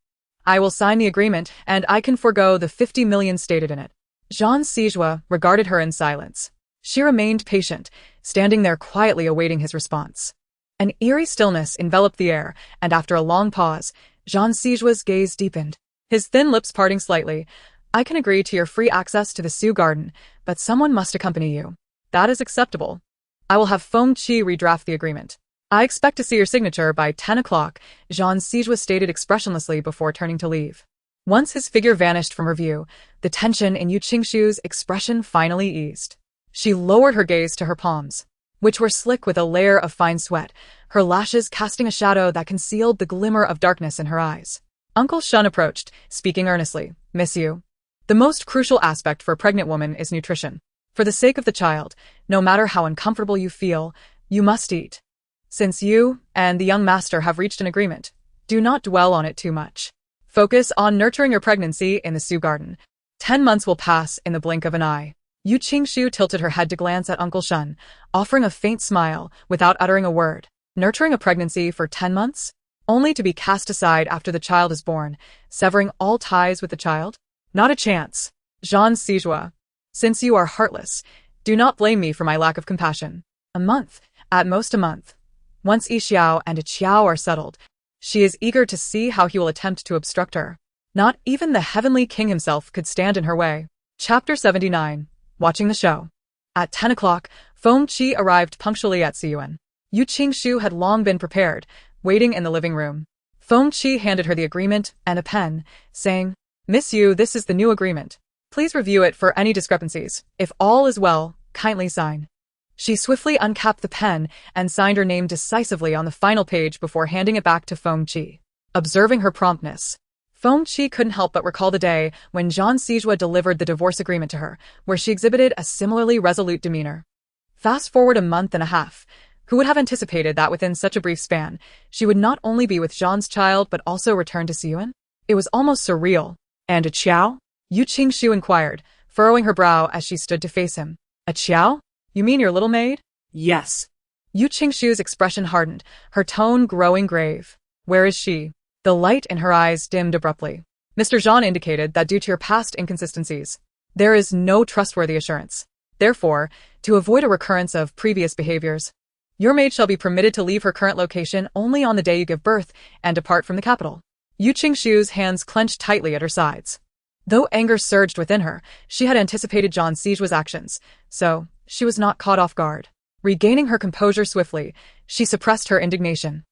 I will sign the agreement, and I can forego the 50 million stated in it." Jean Sijua regarded her in silence. She remained patient, standing there quietly awaiting his response. An eerie stillness enveloped the air, and after a long pause, Jean Sijua's gaze deepened, his thin lips parting slightly. "I can agree to your free access to the Sioux Garden, but someone must accompany you. That is acceptable. I will have Feng Qi redraft the agreement. I expect to see your signature by 10 o'clock, Jean Sijua stated expressionlessly before turning to leave. Once his figure vanished from her view, the tension in Yu Qingshu's expression finally eased. She lowered her gaze to her palms, which were slick with a layer of fine sweat, her lashes casting a shadow that concealed the glimmer of darkness in her eyes. Uncle Shun approached, speaking earnestly. "Miss Yu, the most crucial aspect for a pregnant woman is nutrition. For the sake of the child, no matter how uncomfortable you feel, you must eat. Since you and the young master have reached an agreement, do not dwell on it too much. Focus on nurturing your pregnancy in the Sioux Garden. 10 months will pass in the blink of an eye." Yu Qingshu tilted her head to glance at Uncle Shun, offering a faint smile without uttering a word. Nurturing a pregnancy for 10 months? Only to be cast aside after the child is born, severing all ties with the child? Not a chance. Jean Sijua, since you are heartless, do not blame me for my lack of compassion. A month, at most a month. Once Yi Xiao and Qiao are settled, she is eager to see how he will attempt to obstruct her. Not even the heavenly king himself could stand in her way. Chapter 79. Watching the show. At 10 o'clock, Feng Qi arrived punctually at Siyuan. Yu Qingshu had long been prepared, waiting in the living room. Feng Qi handed her the agreement and a pen, saying, "Miss Yu, this is the new agreement. Please review it for any discrepancies. If all is well, kindly sign." She swiftly uncapped the pen and signed her name decisively on the final page before handing it back to Feng Qi. Observing her promptness, Feng Qi couldn't help but recall the day when Jean Sijua delivered the divorce agreement to her, where she exhibited a similarly resolute demeanor. Fast forward a month and a half. Who would have anticipated that within such a brief span, she would not only be with Jean's child but also return to Siyuan? It was almost surreal. "And a Qiao?" Yu Qingshu inquired, furrowing her brow as she stood to face him. "A Qiao? You mean your little maid?" "Yes." Yu Qingshu's expression hardened, her tone growing grave. "Where is she?" The light in her eyes dimmed abruptly. Mr. Jean indicated that due to your past inconsistencies, there is no trustworthy assurance. Therefore, to avoid a recurrence of previous behaviors, your maid shall be permitted to leave her current location only on the day you give birth and depart from the capital. Yu Qingshu's hands clenched tightly at her sides. Though anger surged within her, she had anticipated Jean Sijua's actions, so she was not caught off guard. Regaining her composure swiftly, she suppressed her indignation.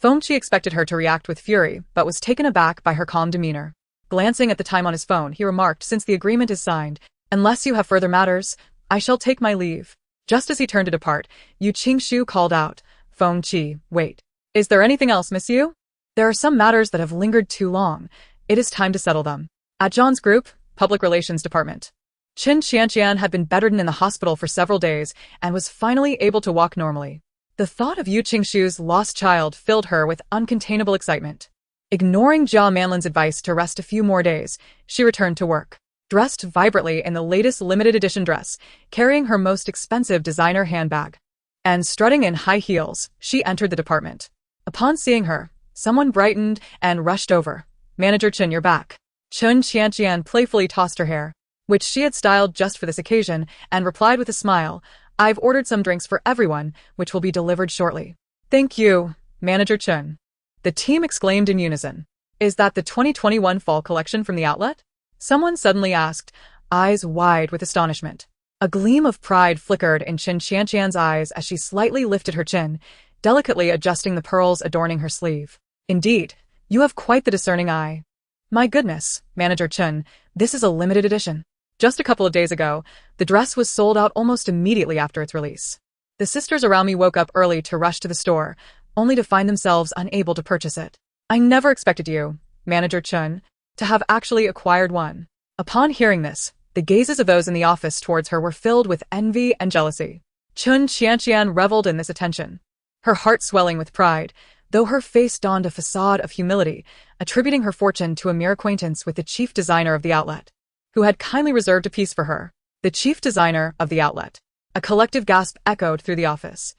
Feng Qi expected her to react with fury, but was taken aback by her calm demeanor. Glancing at the time on his phone, he remarked, "Since the agreement is signed, unless you have further matters, I shall take my leave." Just as he turned to depart, Yu Qingshu called out, Feng Qi, wait. Is there anything else, Miss Yu? There are some matters that have lingered too long. It is time to settle them. At John's group, Public Relations Department. Qin Qianqian had been bedridden in the hospital for several days and was finally able to walk normally. The thought of Yu Qingshu's lost child filled her with uncontainable excitement. Ignoring Jia Manlin's advice to rest a few more days, she returned to work. Dressed vibrantly in the latest limited edition dress, carrying her most expensive designer handbag, and strutting in high heels, she entered the department. Upon seeing her, someone brightened and rushed over. Manager Qin, you're back. Qin Qianqian playfully tossed her hair, which she had styled just for this occasion, and replied with a smile, I've ordered some drinks for everyone, which will be delivered shortly. Thank you, Manager Qin. The team exclaimed in unison. Is that the 2021 fall collection from the outlet? Someone suddenly asked, eyes wide with astonishment. A gleam of pride flickered in Qin Qianqian's eyes as she slightly lifted her chin, delicately adjusting the pearls adorning her sleeve. Indeed, you have quite the discerning eye. My goodness, Manager Qin, this is a limited edition. Just a couple of days ago, the dress was sold out almost immediately after its release. The sisters around me woke up early to rush to the store, only to find themselves unable to purchase it. I never expected you, Manager Qin, to have actually acquired one. Upon hearing this, the gazes of those in the office towards her were filled with envy and jealousy. Qin Qianqian reveled in this attention, her heart swelling with pride, though her face donned a facade of humility, attributing her fortune to a mere acquaintance with the chief designer of the outlet, who had kindly reserved a piece for her. The chief designer of the outlet. A collective gasp echoed through the office.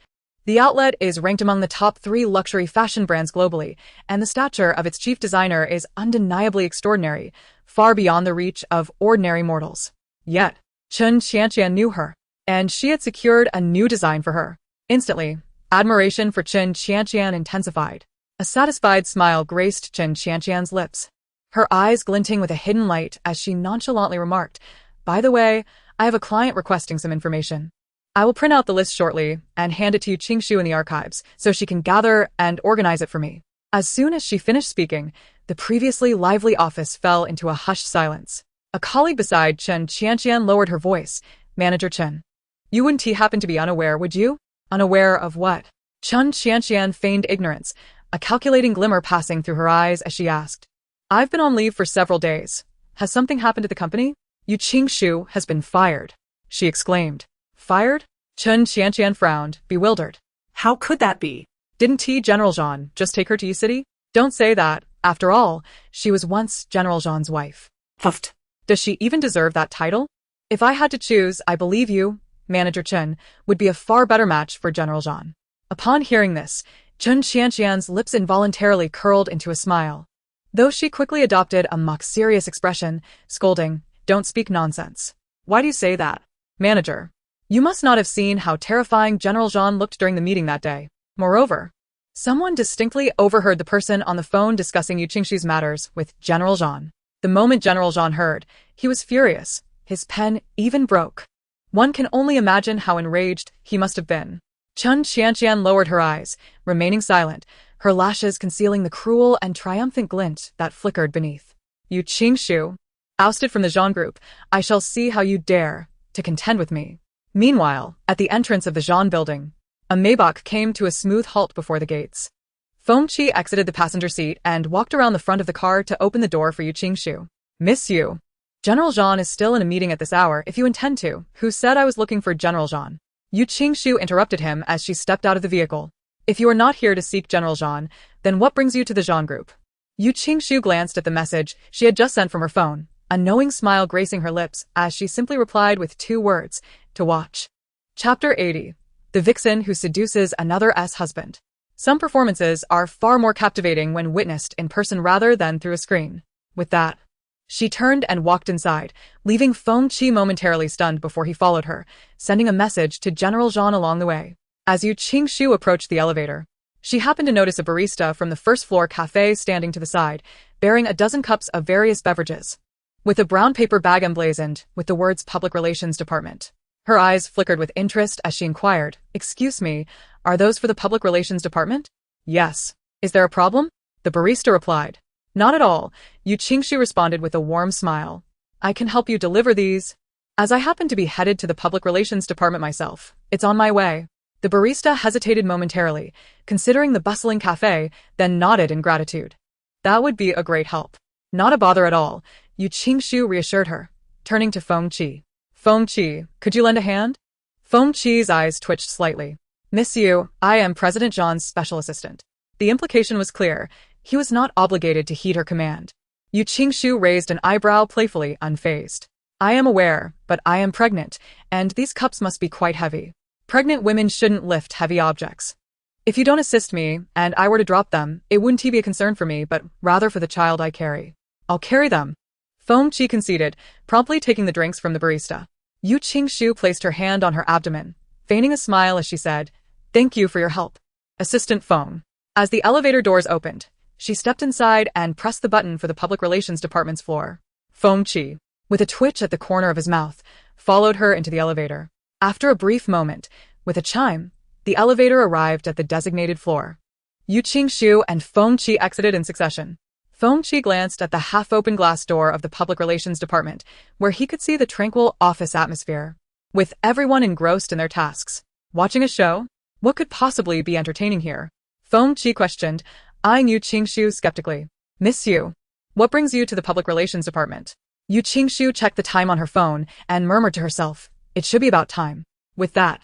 The outlet is ranked among the top 3 luxury fashion brands globally, and the stature of its chief designer is undeniably extraordinary, far beyond the reach of ordinary mortals. Yet, Qin Qianqian knew her, and she had secured a new design for her. Instantly, admiration for Qin Qianqian intensified. A satisfied smile graced Qin Qianqian's lips, her eyes glinting with a hidden light as she nonchalantly remarked, By the way, I have a client requesting some information. I will print out the list shortly and hand it to Yu Qingshu in the archives so she can gather and organize it for me. As soon as she finished speaking, the previously lively office fell into a hushed silence. A colleague beside Qin Qianqian lowered her voice. Manager Qin. You wouldn't happen to be unaware, would you? Unaware of what? Qin Qianqian feigned ignorance, a calculating glimmer passing through her eyes as she asked. I've been on leave for several days. Has something happened to the company? Yu Qingshu has been fired, she exclaimed. Fired? Qin Qianqian frowned, bewildered. How could that be? Didn't General Jean just take her to City? Don't say that. After all, she was once General Jean's wife. Huffed. Does she even deserve that title? If I had to choose, I believe you, Manager Qin, would be a far better match for General Jean. Upon hearing this, Qin Qianqian's lips involuntarily curled into a smile, though she quickly adopted a mock-serious expression, scolding, Don't speak nonsense. Why do you say that? Manager. You must not have seen how terrifying General Jean looked during the meeting that day. Moreover, someone distinctly overheard the person on the phone discussing Yu Qingshu's matters with General Jean. The moment General Jean heard, he was furious. His pen even broke. One can only imagine how enraged he must have been. Qin Qianqian lowered her eyes, remaining silent, her lashes concealing the cruel and triumphant glint that flickered beneath. Yu Qingshu, ousted from the Jean group, I shall see how you dare to contend with me. Meanwhile, at the entrance of the Jean building, a Maybach came to a smooth halt before the gates. Feng Qi exited the passenger seat and walked around the front of the car to open the door for Yu Qingshu. Miss Yu. General Jean is still in a meeting at this hour if you intend to. Who said I was looking for General Jean? Yu Qingshu interrupted him as she stepped out of the vehicle. If you are not here to seek General Jean, then what brings you to the Jean group? Yu Qingshu glanced at the message she had just sent from her phone, a knowing smile gracing her lips as she simply replied with 2 words, to watch. Chapter 80. The Vixen Who Seduces Another husband. Some performances are far more captivating when witnessed in person rather than through a screen. With that, she turned and walked inside, leaving Feng Qi momentarily stunned before he followed her, sending a message to General Jean along the way. As Yu Qingshu approached the elevator, she happened to notice a barista from the first-floor cafe standing to the side, bearing a dozen cups of various beverages, with a brown paper bag emblazoned with the words Public Relations Department. Her eyes flickered with interest as she inquired, Excuse me, are those for the Public Relations Department? Yes. Is there a problem? The barista replied. Not at all, Yu Qingshu responded with a warm smile. I can help you deliver these. As I happen to be headed to the Public Relations Department myself, it's on my way. The barista hesitated momentarily, considering the bustling cafe, then nodded in gratitude. That would be a great help. Not a bother at all, Yu Qingshu reassured her, turning to Feng Qi. Feng Qi, could you lend a hand? Feng Qi's eyes twitched slightly. Miss Yu, I am President Zhang's special assistant. The implication was clear. He was not obligated to heed her command. Yu Qingshu raised an eyebrow playfully, unfazed. I am aware, but I am pregnant, and these cups must be quite heavy. Pregnant women shouldn't lift heavy objects. If you don't assist me, and I were to drop them, it wouldn't be a concern for me, but rather for the child I carry. I'll carry them. Feng Qi conceded, promptly taking the drinks from the barista. Yu Qingshu placed her hand on her abdomen, feigning a smile as she said, Thank you for your help. Assistant Feng. As the elevator doors opened, she stepped inside and pressed the button for the Public Relations Department's floor. Feng Qi, with a twitch at the corner of his mouth, followed her into the elevator. After a brief moment, with a chime, the elevator arrived at the designated floor. Yu Qingshu and Feng Qi exited in succession. Feng Qi glanced at the half-open glass door of the Public Relations Department, where he could see the tranquil office atmosphere. With everyone engrossed in their tasks. Watching a show? What could possibly be entertaining here? Feng Qi questioned, eyeing Yu Qingshu skeptically. Miss Yu, what brings you to the Public Relations Department? Yu Qingshu checked the time on her phone and murmured to herself, It should be about time. With that,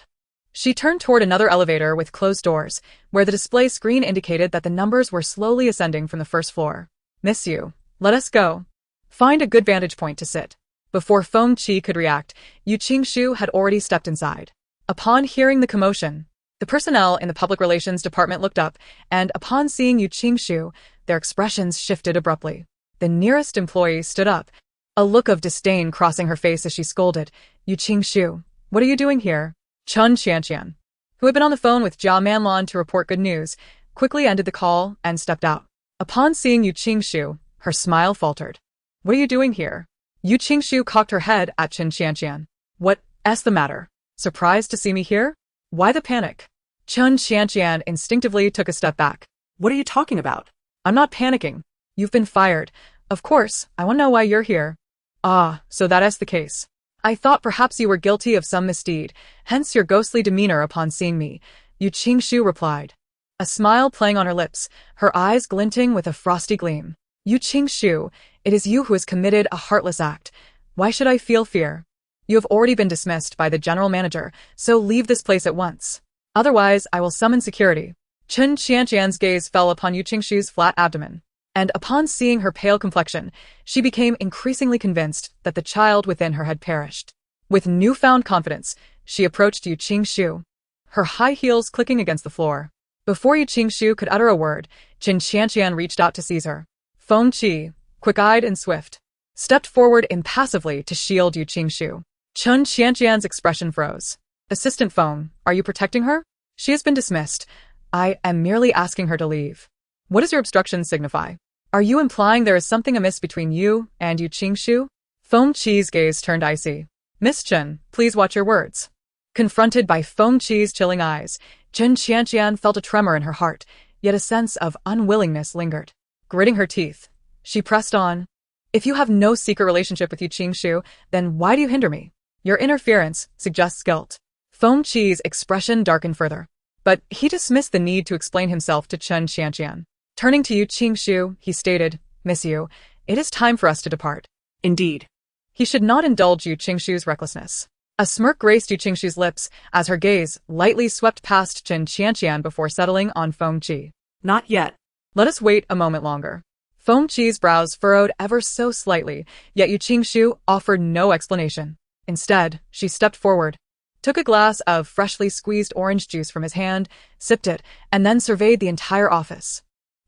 she turned toward another elevator with closed doors, where the display screen indicated that the numbers were slowly ascending from the first floor. Miss Yu, let us go. Find a good vantage point to sit. Before Feng Qi could react, Yu Qingshu had already stepped inside. Upon hearing the commotion, the personnel in the Public Relations Department looked up, and upon seeing Yu Qingshu, their expressions shifted abruptly. The nearest employee stood up, a look of disdain crossing her face as she scolded, Yu Qingshu, what are you doing here? Chun Qianqian, who had been on the phone with Jia Manlan to report good news, quickly ended the call and stepped out. Upon seeing Yu Qingshu, her smile faltered. What are you doing here? Yu Qingshu cocked her head at Chun Qianqian. What's the matter? Surprised to see me here? Why the panic? Chun Qianqian instinctively took a step back. What are you talking about? I'm not panicking. You've been fired. Of course, I want to know why you're here. Ah, so that is the case. I thought perhaps you were guilty of some misdeed, hence your ghostly demeanor upon seeing me, Yu Qingshu replied. A smile playing on her lips, her eyes glinting with a frosty gleam. Yu Qingshu, it is you who has committed a heartless act. Why should I feel fear? You have already been dismissed by the general manager, so leave this place at once. Otherwise, I will summon security. Chun Qianqian's gaze fell upon Yu Qingshu's flat abdomen, and upon seeing her pale complexion, she became increasingly convinced that the child within her had perished. With newfound confidence, she approached Yu Qingshu, her high heels clicking against the floor. Before Yu Qingshu could utter a word, Chun Qianqian reached out to seize her. Feng Qi, quick-eyed and swift, stepped forward impassively to shield Yu Qingshu. Chun Qianqian's expression froze. Assistant Feng, are you protecting her? She has been dismissed. I am merely asking her to leave. What does your obstruction signify? Are you implying there is something amiss between you and Yu Qingshu? Feng Qi's gaze turned icy. Miss Chun, please watch your words. Confronted by Feng Qi's chilling eyes, Chun Qianqian felt a tremor in her heart, yet a sense of unwillingness lingered. Gritting her teeth, she pressed on. If you have no secret relationship with Yu Qingshu, then why do you hinder me? Your interference suggests guilt. Feng Qi's expression darkened further, but he dismissed the need to explain himself to Chun Qianqian. Turning to Yu Qingshu, he stated, Miss Yu, it is time for us to depart. Indeed. He should not indulge Yu Qingshu's recklessness. A smirk graced Yu Qingshu's lips as her gaze lightly swept past Chun Qianqian before settling on Feng Qi. Not yet. Let us wait a moment longer. Feng Qi's brows furrowed ever so slightly, yet Yu Qingshu offered no explanation. Instead, she stepped forward, took a glass of freshly squeezed orange juice from his hand, sipped it, and then surveyed the entire office.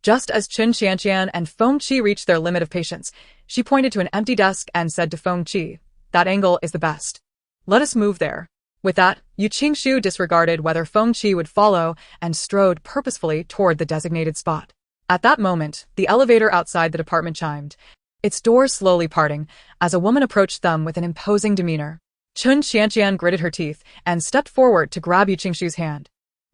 Just as Chun Qianqian and Feng Qi reached their limit of patience, she pointed to an empty desk and said to Feng Qi, that angle is the best. Let us move there. With that, Yu Qingshu disregarded whether Feng Qi would follow and strode purposefully toward the designated spot. At that moment, the elevator outside the department chimed, its doors slowly parting, as a woman approached them with an imposing demeanor. Chun Qianqian gritted her teeth and stepped forward to grab Yu Qingshu's hand.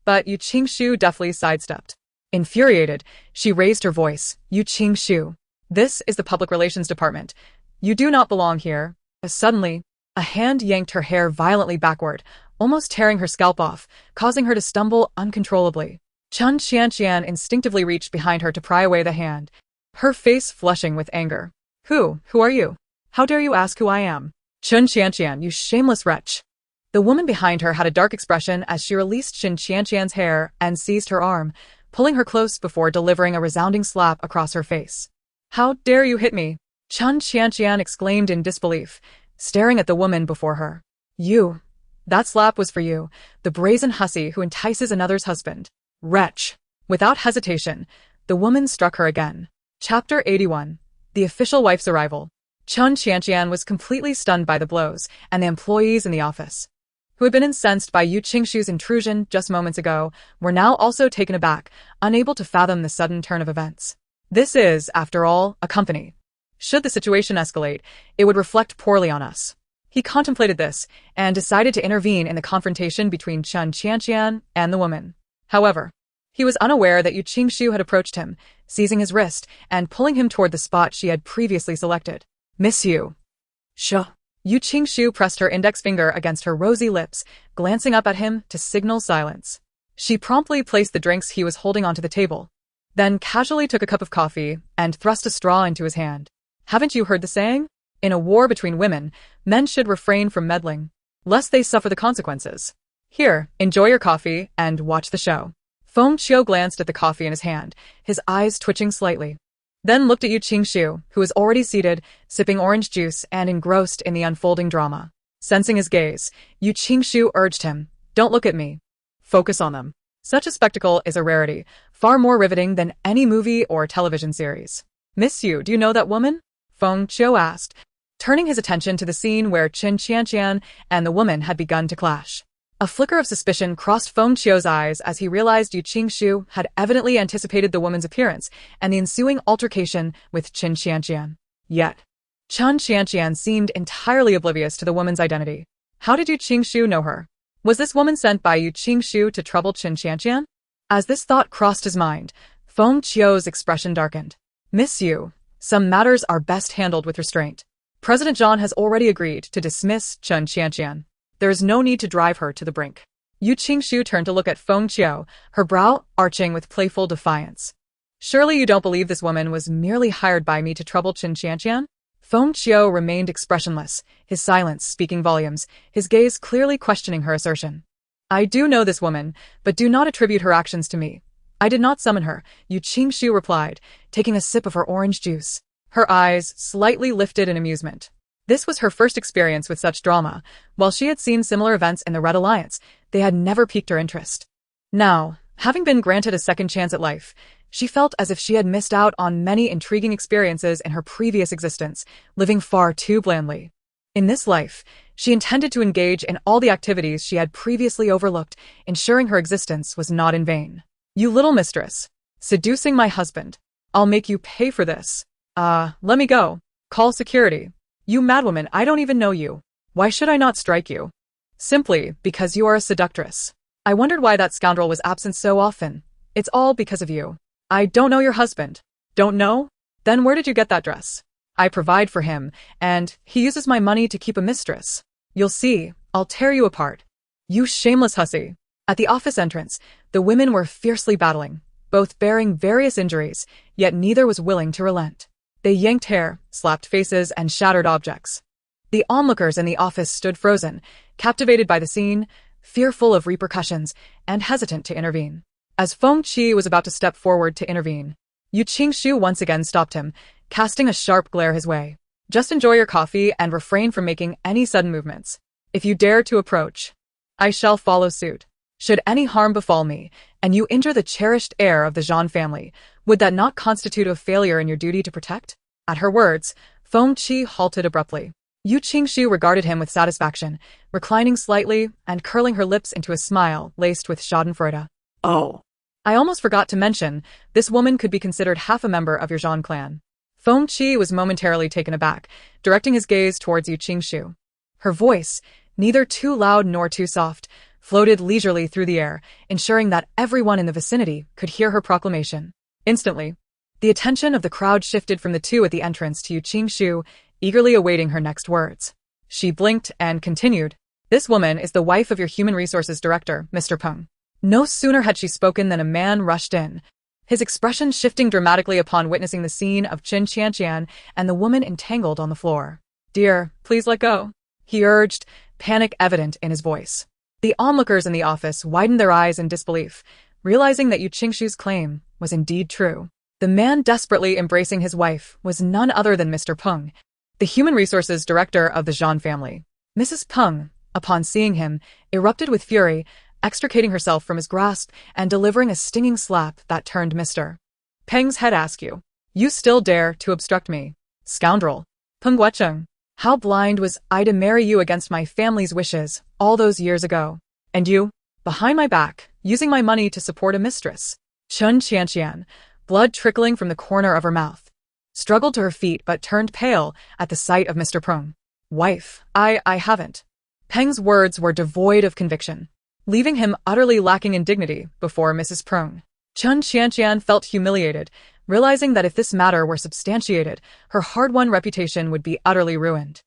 But Yu Qingshu deftly sidestepped. Infuriated, she raised her voice, Yu Qingshu, this is the Public Relations Department. You do not belong here. Suddenly, a hand yanked her hair violently backward, almost tearing her scalp off, causing her to stumble uncontrollably. Chen Qianqian instinctively reached behind her to pry away the hand, her face flushing with anger. Who are you? How dare you ask who I am? Chen Qianqian, you shameless wretch. The woman behind her had a dark expression as she released Chen Qianqian's hair and seized her arm, pulling her close before delivering a resounding slap across her face. How dare you hit me? Chen Qianqian exclaimed in disbelief, staring at the woman before her. You. That slap was for you, the brazen hussy who entices another's husband. Wretch. Without hesitation, the woman struck her again. Chapter 81. The official wife's arrival. Chen Qianqian was completely stunned by the blows, and the employees in the office, who had been incensed by Yu Qingshu's intrusion just moments ago, were now also taken aback, unable to fathom the sudden turn of events. This is, after all, a company. Should the situation escalate, it would reflect poorly on us. He contemplated this, and decided to intervene in the confrontation between Chen Qianqian and the woman. However, he was unaware that Yu Qingshu had approached him, seizing his wrist and pulling him toward the spot she had previously selected. Miss Yu. Shuh. Yu Qingshu pressed her index finger against her rosy lips, glancing up at him to signal silence. She promptly placed the drinks he was holding onto the table, then casually took a cup of coffee and thrust a straw into his hand. Haven't you heard the saying? In a war between women, men should refrain from meddling, lest they suffer the consequences. Here, enjoy your coffee and watch the show. Feng Qiu glanced at the coffee in his hand, his eyes twitching slightly, then looked at Yu Qingshu, who was already seated, sipping orange juice and engrossed in the unfolding drama. Sensing his gaze, Yu Qingshu urged him, "Don't look at me. Focus on them." Such a spectacle is a rarity, far more riveting than any movie or television series. "Miss Yu, do you know that woman?" Feng Qiu asked, turning his attention to the scene where Chen Qianqian and the woman had begun to clash. A flicker of suspicion crossed Feng Qiu's eyes as he realized Yu Qingshu had evidently anticipated the woman's appearance and the ensuing altercation with Chen Qianqian. Yet, Chen Qianqian seemed entirely oblivious to the woman's identity. How did Yu Qingshu know her? Was this woman sent by Yu Qingshu to trouble Chen Qianqian? As this thought crossed his mind, Feng Qiu's expression darkened. "Miss Yu, some matters are best handled with restraint. President Zhang has already agreed to dismiss Chen Qianqian. There is no need to drive her to the brink." Yu Qingshu turned to look at Feng Qiu, her brow arching with playful defiance. "Surely you don't believe this woman was merely hired by me to trouble Chen Qianqian?" Feng Qiu remained expressionless, his silence speaking volumes, his gaze clearly questioning her assertion. "I do know this woman, but do not attribute her actions to me. I did not summon her," Yu Qingshu replied, taking a sip of her orange juice. Her eyes slightly lifted in amusement. This was her first experience with such drama. While she had seen similar events in the Red Alliance, they had never piqued her interest. Now, having been granted a second chance at life, she felt as if she had missed out on many intriguing experiences in her previous existence, living far too blandly. In this life, she intended to engage in all the activities she had previously overlooked, ensuring her existence was not in vain. "You little mistress, seducing my husband. I'll make you pay for this. Let me go. Call security. You madwoman, I don't even know you. Why should I not strike you? Simply because you are a seductress. I wondered why that scoundrel was absent so often. It's all because of you. I don't know your husband. Don't know? Then where did you get that dress? I provide for him, and he uses my money to keep a mistress. You'll see, I'll tear you apart. You shameless hussy." At the office entrance, the women were fiercely battling, both bearing various injuries, yet neither was willing to relent. They yanked hair, slapped faces, and shattered objects. The onlookers in the office stood frozen, captivated by the scene, fearful of repercussions, and hesitant to intervene. As Feng Qi was about to step forward to intervene, Yu Qingshu once again stopped him, casting a sharp glare his way. "Just enjoy your coffee and refrain from making any sudden movements. If you dare to approach, I shall follow suit. Should any harm befall me, and you injure the cherished heir of the Zhang family, would that not constitute a failure in your duty to protect?" At her words, Feng Qi halted abruptly. Yu Qingshu regarded him with satisfaction, reclining slightly and curling her lips into a smile laced with schadenfreude. "Oh. I almost forgot to mention, this woman could be considered half a member of your Zhang clan." Feng Qi was momentarily taken aback, directing his gaze towards Yu Qingshu. Her voice, neither too loud nor too soft, floated leisurely through the air, ensuring that everyone in the vicinity could hear her proclamation. Instantly, the attention of the crowd shifted from the two at the entrance to Yu Qingshu, eagerly awaiting her next words. She blinked and continued, This woman is the wife of your human resources director, Mr. Peng. No sooner had she spoken than a man rushed in, his expression shifting dramatically upon witnessing the scene of Chen Qianqian and the woman entangled on the floor. "Dear, please let go," he urged, panic evident in his voice. The onlookers in the office widened their eyes in disbelief, realizing that Yu Qingshu's claim was indeed true. The man desperately embracing his wife was none other than Mr. Peng, the human resources director of the Zhang family. Mrs. Peng, upon seeing him, erupted with fury, extricating herself from his grasp and delivering a stinging slap that turned Mr. Peng's head askew. "You still dare to obstruct me, scoundrel! Peng Guocheng, how blind was I to marry you against my family's wishes all those years ago? And you, behind my back, using my money to support a mistress." Chen Qianqian, blood trickling from the corner of her mouth, struggled to her feet but turned pale at the sight of Mr. Peng. "Wife, I haven't." Peng's words were devoid of conviction, leaving him utterly lacking in dignity before Mrs. Peng. Chen Qianqian felt humiliated, realizing that if this matter were substantiated, her hard-won reputation would be utterly ruined.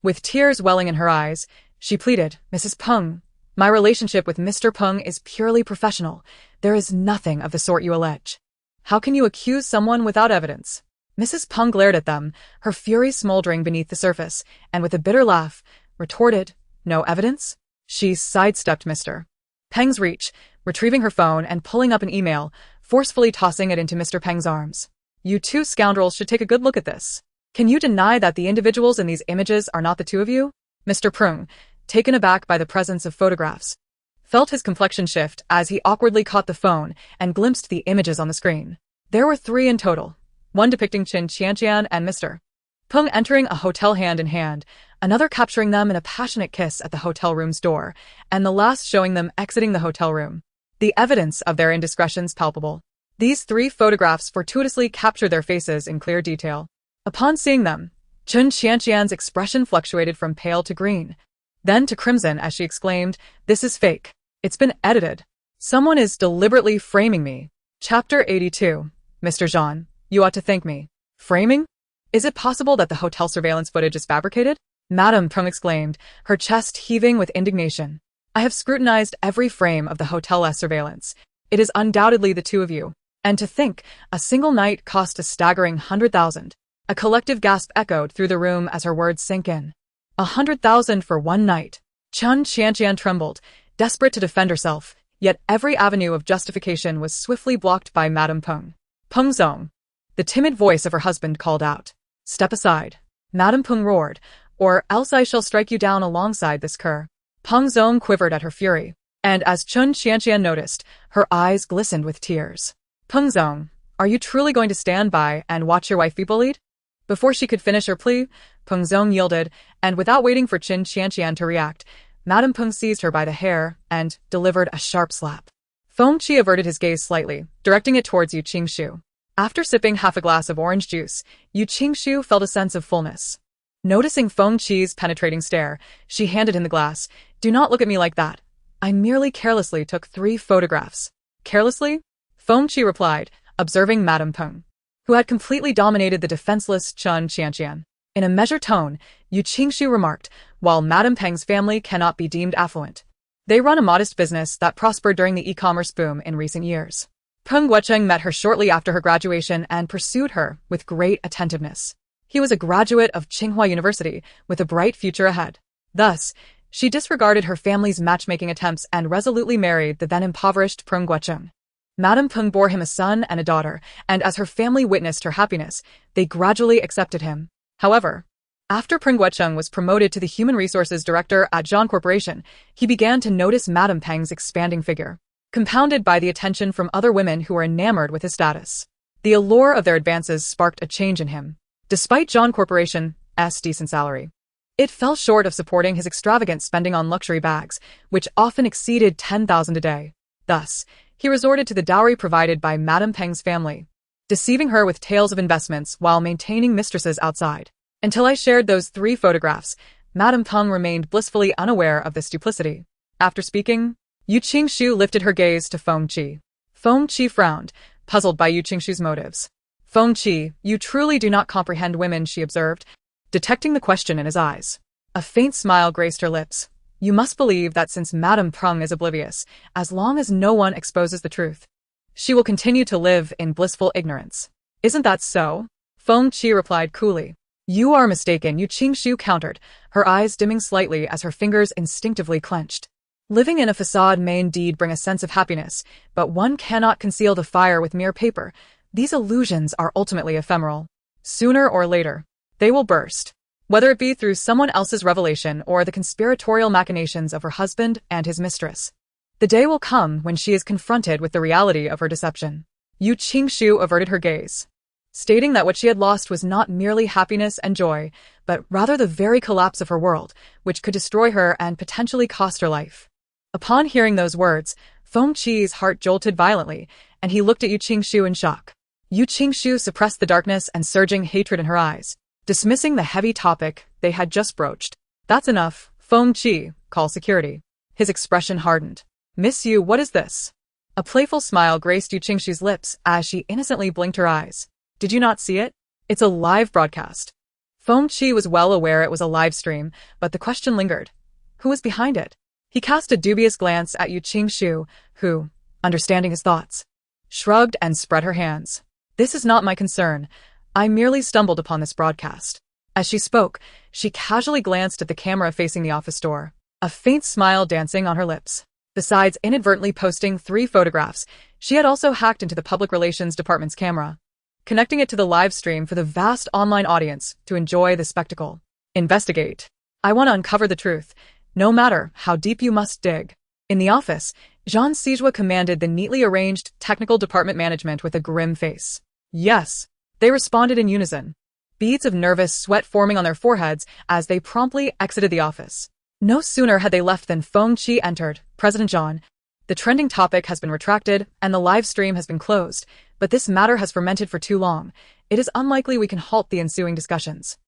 With tears welling in her eyes, she pleaded, "Mrs. Peng, my relationship with Mr. Peng is purely professional. There is nothing of the sort you allege. How can you accuse someone without evidence?" Mrs. Peng glared at them, her fury smoldering beneath the surface, and with a bitter laugh, retorted, "No evidence?" She sidestepped Mr. Peng's reach, retrieving her phone and pulling up an email, forcefully tossing it into Mr. Peng's arms. "You two scoundrels should take a good look at this. Can you deny that the individuals in these images are not the two of you?" Mr. Peng, taken aback by the presence of photographs, felt his complexion shift as he awkwardly caught the phone and glimpsed the images on the screen. There were 3 in total, one depicting Chen Qianqian and Mr. Peng entering a hotel hand in hand, another capturing them in a passionate kiss at the hotel room's door, and the last showing them exiting the hotel room. The evidence of their indiscretions palpable. These 3 photographs fortuitously captured their faces in clear detail. Upon seeing them, Chen Qianqian's expression fluctuated from pale to green, then to crimson as she exclaimed, "This is fake. It's been edited. Someone is deliberately framing me." Chapter 82. Mr. Zhang, you ought to thank me. Framing? Is it possible that the hotel surveillance footage is fabricated? Madame Peng exclaimed, her chest heaving with indignation. "I have scrutinized every frame of the hotel's surveillance. It is undoubtedly the two of you. And to think, a single night cost a staggering 100,000. A collective gasp echoed through the room as her words sank in. 100,000 for one night. Chen Qianqian trembled, desperate to defend herself, yet every avenue of justification was swiftly blocked by Madame Peng. "Peng Zong," the timid voice of her husband called out. "Step aside." Madame Peng roared, "Or else I shall strike you down alongside this cur." Peng Zong quivered at her fury, and as Chen Qianqian noticed, her eyes glistened with tears. "Peng Zong, are you truly going to stand by and watch your wife be bullied?" Before she could finish her plea, Peng Zong yielded, and without waiting for Chen Qianqian to react, Madame Peng seized her by the hair and delivered a sharp slap. Feng Qi averted his gaze slightly, directing it towards Yu Qingshu. After sipping half a glass of orange juice, Yu Qingshu felt a sense of fullness. Noticing Feng Qi's penetrating stare, she handed him the glass. "Do not look at me like that. I merely carelessly took 3 photographs." "Carelessly?" Feng Qi replied, observing Madame Peng, who had completely dominated the defenseless Chen Qianqian. In a measured tone, Yu Qingshu remarked, "While Madame Peng's family cannot be deemed affluent, they run a modest business that prospered during the e-commerce boom in recent years." Peng Guocheng met her shortly after her graduation and pursued her with great attentiveness. He was a graduate of Tsinghua University with a bright future ahead. Thus, she disregarded her family's matchmaking attempts and resolutely married the then-impoverished Peng Guocheng. Madame Peng bore him a son and a daughter, and as her family witnessed her happiness, they gradually accepted him. However, after Peng Guocheng was promoted to the Human Resources Director at Zhang Corporation, he began to notice Madame Peng's expanding figure, compounded by the attention from other women who were enamored with his status. The allure of their advances sparked a change in him. Despite Zhang Corporation's decent salary, it fell short of supporting his extravagant spending on luxury bags, which often exceeded 10,000 a day. Thus, he resorted to the dowry provided by Madame Peng's family, deceiving her with tales of investments while maintaining mistresses outside. Until I shared those 3 photographs, Madame Peng remained blissfully unaware of this duplicity. After speaking, Yu Qingshu lifted her gaze to Feng Qi. Feng Qi frowned, puzzled by Yu Qingshu's motives. "Feng Qi, you truly do not comprehend women," she observed, detecting the question in his eyes. A faint smile graced her lips. You must believe that since Madame Prung is oblivious, as long as no one exposes the truth, she will continue to live in blissful ignorance. Isn't that so? Feng Qi replied coolly. You are mistaken, Yu Qingshu countered, her eyes dimming slightly as her fingers instinctively clenched. Living in a facade may indeed bring a sense of happiness, but one cannot conceal the fire with mere paper. These illusions are ultimately ephemeral. Sooner or later, they will burst. Whether it be through someone else's revelation or the conspiratorial machinations of her husband and his mistress. The day will come when she is confronted with the reality of her deception. Yu Qingshu averted her gaze, stating that what she had lost was not merely happiness and joy, but rather the very collapse of her world, which could destroy her and potentially cost her life. Upon hearing those words, Feng Qi's heart jolted violently, and he looked at Yu Qingshu in shock. Yu Qingshu suppressed the darkness and surging hatred in her eyes, dismissing the heavy topic they had just broached. That's enough, Feng Qi, call security. His expression hardened. Miss Yu, what is this? A playful smile graced Yu Qingshu's lips as she innocently blinked her eyes. Did you not see it? It's a live broadcast. Feng Qi was well aware it was a live stream, but the question lingered. Who was behind it? He cast a dubious glance at Yu Qingshu, who, understanding his thoughts, shrugged and spread her hands. This is not my concern. I merely stumbled upon this broadcast. As she spoke, she casually glanced at the camera facing the office door, a faint smile dancing on her lips. Besides inadvertently posting 3 photographs, she had also hacked into the public relations department's camera, connecting it to the live stream for the vast online audience to enjoy the spectacle. Investigate. I want to uncover the truth, no matter how deep you must dig. In the office, Jean Sijua commanded the neatly arranged technical department management with a grim face. Yes, they responded in unison, beads of nervous sweat forming on their foreheads as they promptly exited the office. No sooner had they left than Feng Qi entered. President Jean, the trending topic has been retracted and the live stream has been closed, but this matter has fermented for too long. It is unlikely we can halt the ensuing discussions.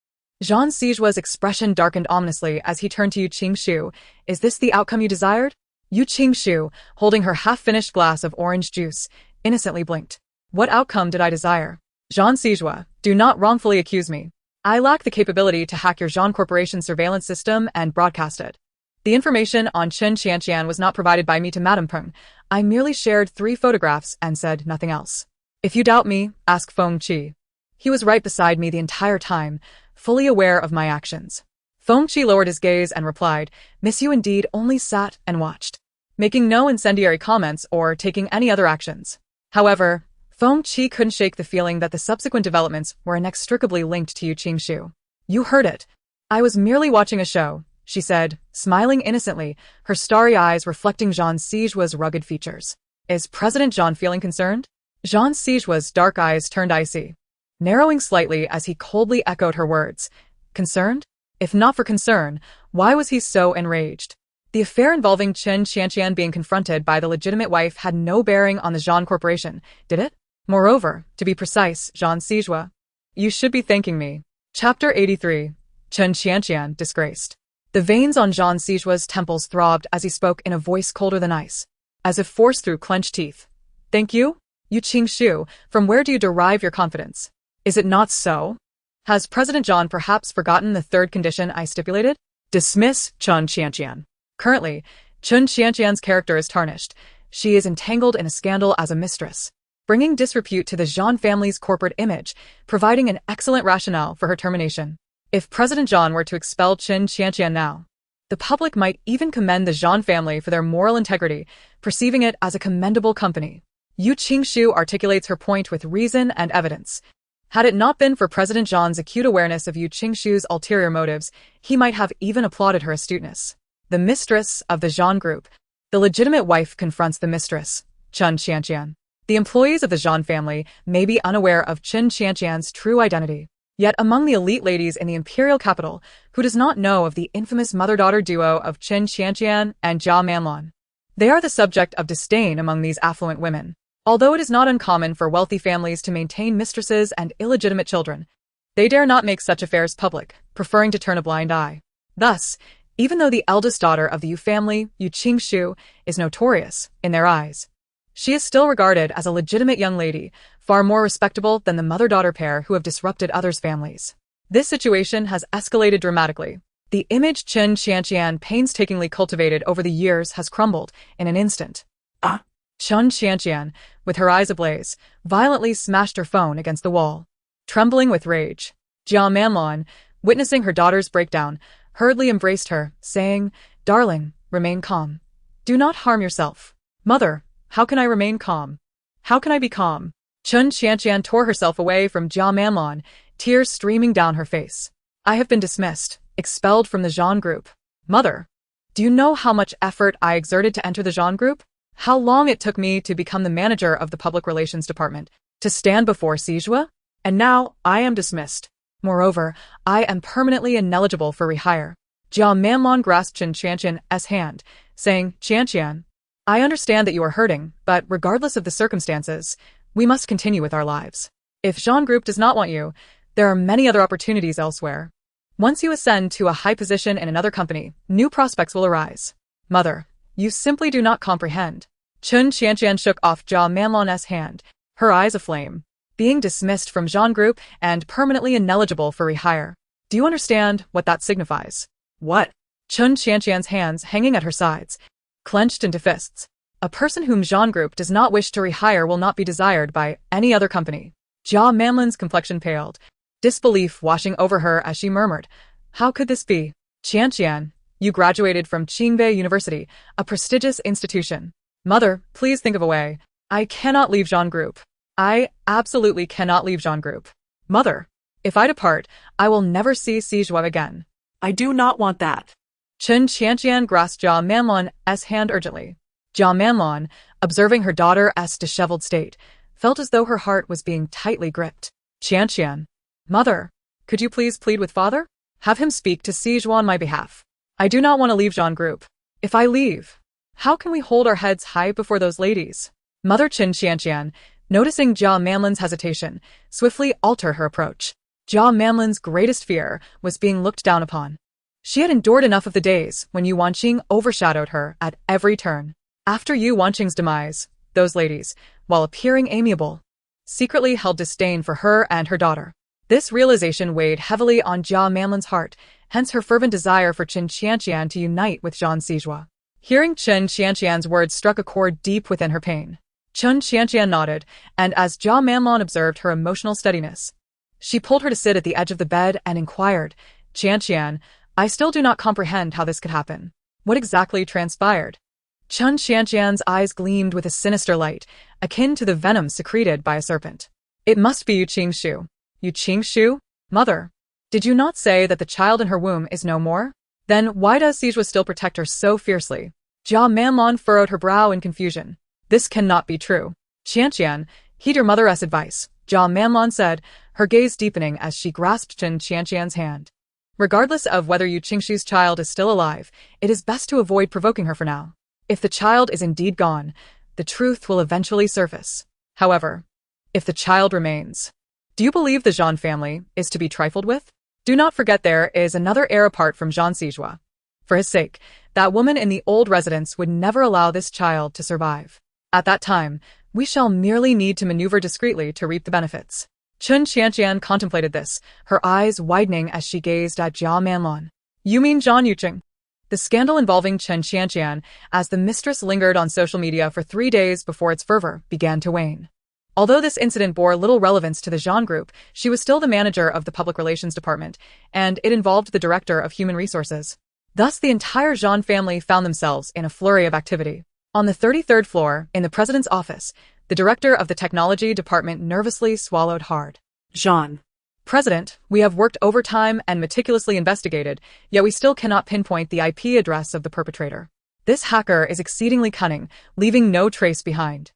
Jean Sijua's expression darkened ominously as he turned to Yu Qingshu. Is this the outcome you desired? Yu Qingshu, holding her half-finished glass of orange juice, innocently blinked. What outcome did I desire? Jean Sijua, do not wrongfully accuse me. I lack the capability to hack your Jean Corporation surveillance system and broadcast it. The information on Chen Qianqian was not provided by me to Madame Peng. I merely shared 3 photographs and said nothing else. If you doubt me, ask Feng Qi. He was right beside me the entire time, fully aware of my actions. Feng Qi lowered his gaze and replied, Miss Yu indeed only sat and watched, making no incendiary comments or taking any other actions. However, Feng Qi couldn't shake the feeling that the subsequent developments were inextricably linked to Yu Qingshu. You heard it. I was merely watching a show, she said, smiling innocently, her starry eyes reflecting Jean Sijua's rugged features. Is President Jean feeling concerned? Jean Sijua's dark eyes turned icy, narrowing slightly as he coldly echoed her words. Concerned? If not for concern, why was he so enraged? The affair involving Chen Qianqian being confronted by the legitimate wife had no bearing on the Jean Corporation, did it? Moreover, to be precise, Jean Sijua, you should be thanking me. Chapter 83. Chen Qianqian disgraced. The veins on Jean Sijua's temples throbbed as he spoke in a voice colder than ice, as if forced through clenched teeth. Thank you? Yu Qingshu, from where do you derive your confidence? Is it not so? Has President Jean perhaps forgotten the 3rd condition I stipulated? Dismiss Chen Qianqian. Currently, Chen Qianqian's character is tarnished. She is entangled in a scandal as a mistress, bringing disrepute to the Jean family's corporate image, providing an excellent rationale for her termination. If President Jean were to expel Chen Qianqian now, the public might even commend the Jean family for their moral integrity, perceiving it as a commendable company. Yu Qingshu articulates her point with reason and evidence. Had it not been for President Jean's acute awareness of Yu Qingshu's ulterior motives, he might have even applauded her astuteness. The mistress of the Jean group, the legitimate wife confronts the mistress, Chen Qianqian. The employees of the Jean family may be unaware of Chen Qianqian's true identity. Yet among the elite ladies in the imperial capital, who does not know of the infamous mother-daughter duo of Chen Qianqian and Jia Manlan? They are the subject of disdain among these affluent women. Although it is not uncommon for wealthy families to maintain mistresses and illegitimate children, they dare not make such affairs public, preferring to turn a blind eye. Thus, even though the eldest daughter of the Yu family, Yu Qingshu, is notorious in their eyes, she is still regarded as a legitimate young lady, far more respectable than the mother-daughter pair who have disrupted others' families. This situation has escalated dramatically. The image Chen Qianqian painstakingly cultivated over the years has crumbled in an instant. Ah, Chen Qianqian, with her eyes ablaze, violently smashed her phone against the wall. Trembling with rage, Jia Manlon, witnessing her daughter's breakdown, hurriedly embraced her, saying, "Darling, remain calm. Do not harm yourself." "Mother, how can I remain calm? How can I be calm?" Chen Qianqian tore herself away from Jia Manlon, tears streaming down her face. "I have been dismissed, expelled from the Jean Group. Mother, do you know how much effort I exerted to enter the Jean Group? How long it took me to become the manager of the public relations department, to stand before Sijua? And now I am dismissed. Moreover, I am permanently ineligible for rehire." Jia Manlon grasped Chen Qianqian's hand, saying, "Qianqian, I understand that you are hurting, but regardless of the circumstances, we must continue with our lives. If Jean Group does not want you, there are many other opportunities elsewhere. Once you ascend to a high position in another company, new prospects will arise. Mother, you simply do not comprehend." Chen Qianqian shook off Jia Manlon's hand, her eyes aflame. Being dismissed from Jean Group and permanently ineligible for rehire. Do you understand what that signifies? what? Chen Qianqian's hands hanging at her sides, clenched into fists. A person whom Jean Group does not wish to rehire will not be desired by any other company. Jia Manlon's complexion paled, disbelief washing over her as she murmured, "How could this be? Qianqian, you graduated from Qingbei University, a prestigious institution. Mother, please think of a way. I cannot leave Jean Group. I absolutely cannot leave Jean Group. Mother, if I depart, I will never see Sijua again." I do not want that. Chen Qianqian grasped Jia Manlon's hand urgently. Jia Manlon, observing her daughter's disheveled state, felt as though her heart was being tightly gripped. "Qianqian, Mother, could you please plead with father? Have him speak to Sijua on my behalf. I do not want to leave Jean Group. If I leave, how can we hold our heads high before those ladies?" Mother Chen Qianqian, noticing Jia Manlon's hesitation, swiftly altered her approach. Jia Manlon's greatest fear was being looked down upon. She had endured enough of the days when Yu Wanqing overshadowed her at every turn. After Yu Wanqing's demise, those ladies, while appearing amiable, secretly held disdain for her and her daughter. This realization weighed heavily on Jia Manlon's heart, hence her fervent desire for Chen Qianqian to unite with Jean Sijua. Hearing Chen Qianqian's words struck a chord deep within her pain. Chen Qianqian nodded, and as Jia Manlon observed her emotional steadiness, she pulled her to sit at the edge of the bed and inquired, "Qianqian, I still do not comprehend how this could happen. What exactly transpired?" Chen Qianqian's eyes gleamed with a sinister light, akin to the venom secreted by a serpent. "It must be Yu Qingshu. Yu Qingshu? Mother, did you not say that the child in her womb is no more? Then why does Sijua still protect her so fiercely?" Jia Manlon furrowed her brow in confusion. "This cannot be true. Qianqian, heed your mother's advice," Jia Manlon said, her gaze deepening as she grasped Chen Qianqian's hand. "Regardless of whether Yu Qingshu's child is still alive, it is best to avoid provoking her for now. If the child is indeed gone, the truth will eventually surface. However, if the child remains, do you believe the Jean family is to be trifled with? Do not forget there is another heir apart from Jean Sijua. For his sake, that woman in the old residence would never allow this child to survive. At that time, we shall merely need to maneuver discreetly to reap the benefits." Chen Qianqian contemplated this, her eyes widening as she gazed at Jia Manlon. "You mean Zhang Yuqing?" The scandal involving Chen Qianqian, as the mistress lingered on social media for 3 days before its fervor began to wane. Although this incident bore little relevance to the Jean Group, she was still the manager of the public relations department, and it involved the director of human resources. Thus, the entire Jean family found themselves in a flurry of activity. On the 33rd floor, in the president's office, the director of the technology department nervously swallowed hard. Jean. "President, we have worked overtime and meticulously investigated, yet we still cannot pinpoint the IP address of the perpetrator. This hacker is exceedingly cunning, leaving no trace behind."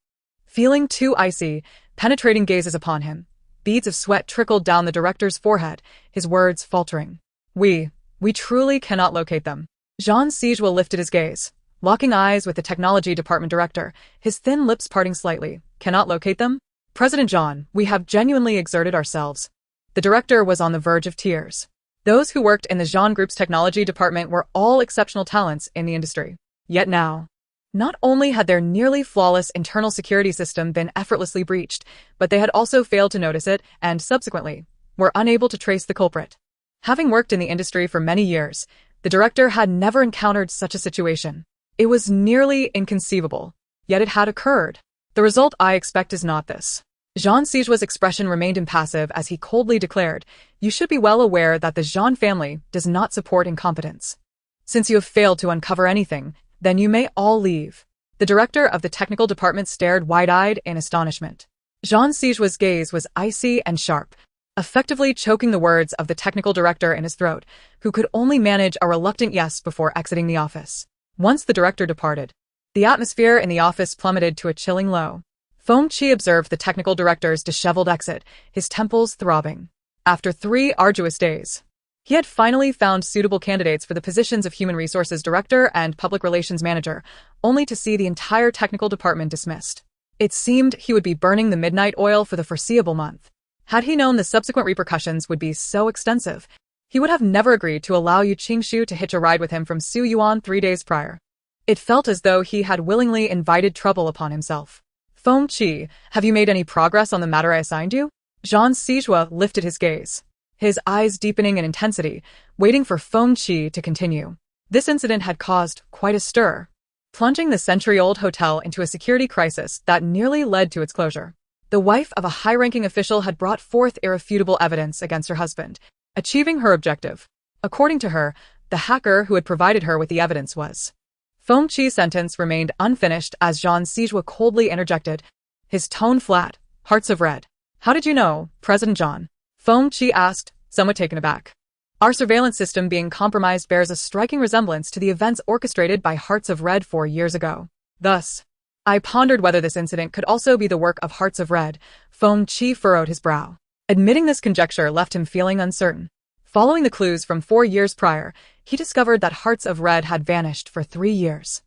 Feeling two icy, penetrating gazes upon him, beads of sweat trickled down the director's forehead, his words faltering. We truly cannot locate them." Jean Sijua lifted his gaze, locking eyes with the technology department director, his thin lips parting slightly. "Cannot locate them? President Jean, we have genuinely exerted ourselves." The director was on the verge of tears. Those who worked in the Jean Group's technology department were all exceptional talents in the industry. Yet now, not only had their nearly flawless internal security system been effortlessly breached, but they had also failed to notice it and, subsequently, were unable to trace the culprit. Having worked in the industry for many years, The director had never encountered such a situation. It was nearly inconceivable, yet it had occurred. The result I expect is not this. Jean Sijua's expression remained impassive as he coldly declared, "You should be well aware that the Jean family does not support incompetence. Since you have failed to uncover anything, then you may all leave." The director of the technical department stared wide-eyed in astonishment. Jean Sijua's gaze was icy and sharp, effectively choking the words of the technical director in his throat, who could only manage a reluctant yes before exiting the office. Once the director departed, the atmosphere in the office plummeted to a chilling low. Feng Qi observed the technical director's disheveled exit, his temples throbbing. After 3 arduous days, he had finally found suitable candidates for the positions of Human Resources Director and Public Relations Manager, only to see the entire technical department dismissed. It seemed he would be burning the midnight oil for the foreseeable month. Had he known the subsequent repercussions would be so extensive, he would have never agreed to allow Yu Qingshu to hitch a ride with him from Su Yuan 3 days prior. It felt as though he had willingly invited trouble upon himself. "Feng Qi, have you made any progress on the matter I assigned you?" Jean Sijua lifted his gaze, his eyes deepening in intensity, waiting for Feng Qi to continue. This incident had caused quite a stir, plunging the century-old hotel into a security crisis that nearly led to its closure. The wife of a high-ranking official had brought forth irrefutable evidence against her husband, achieving her objective. According to her, the hacker who had provided her with the evidence was. Feng Qi's sentence remained unfinished as Jean Sijua coldly interjected, his tone flat. "Hearts of Red. How did you know, President John?" Feng Qi asked, somewhat taken aback. "Our surveillance system being compromised bears a striking resemblance to the events orchestrated by Hearts of Red 4 years ago. Thus, I pondered whether this incident could also be the work of Hearts of Red." Feng Qi furrowed his brow. Admitting this conjecture left him feeling uncertain. Following the clues from 4 years prior, he discovered that Hearts of Red had vanished for 3 years.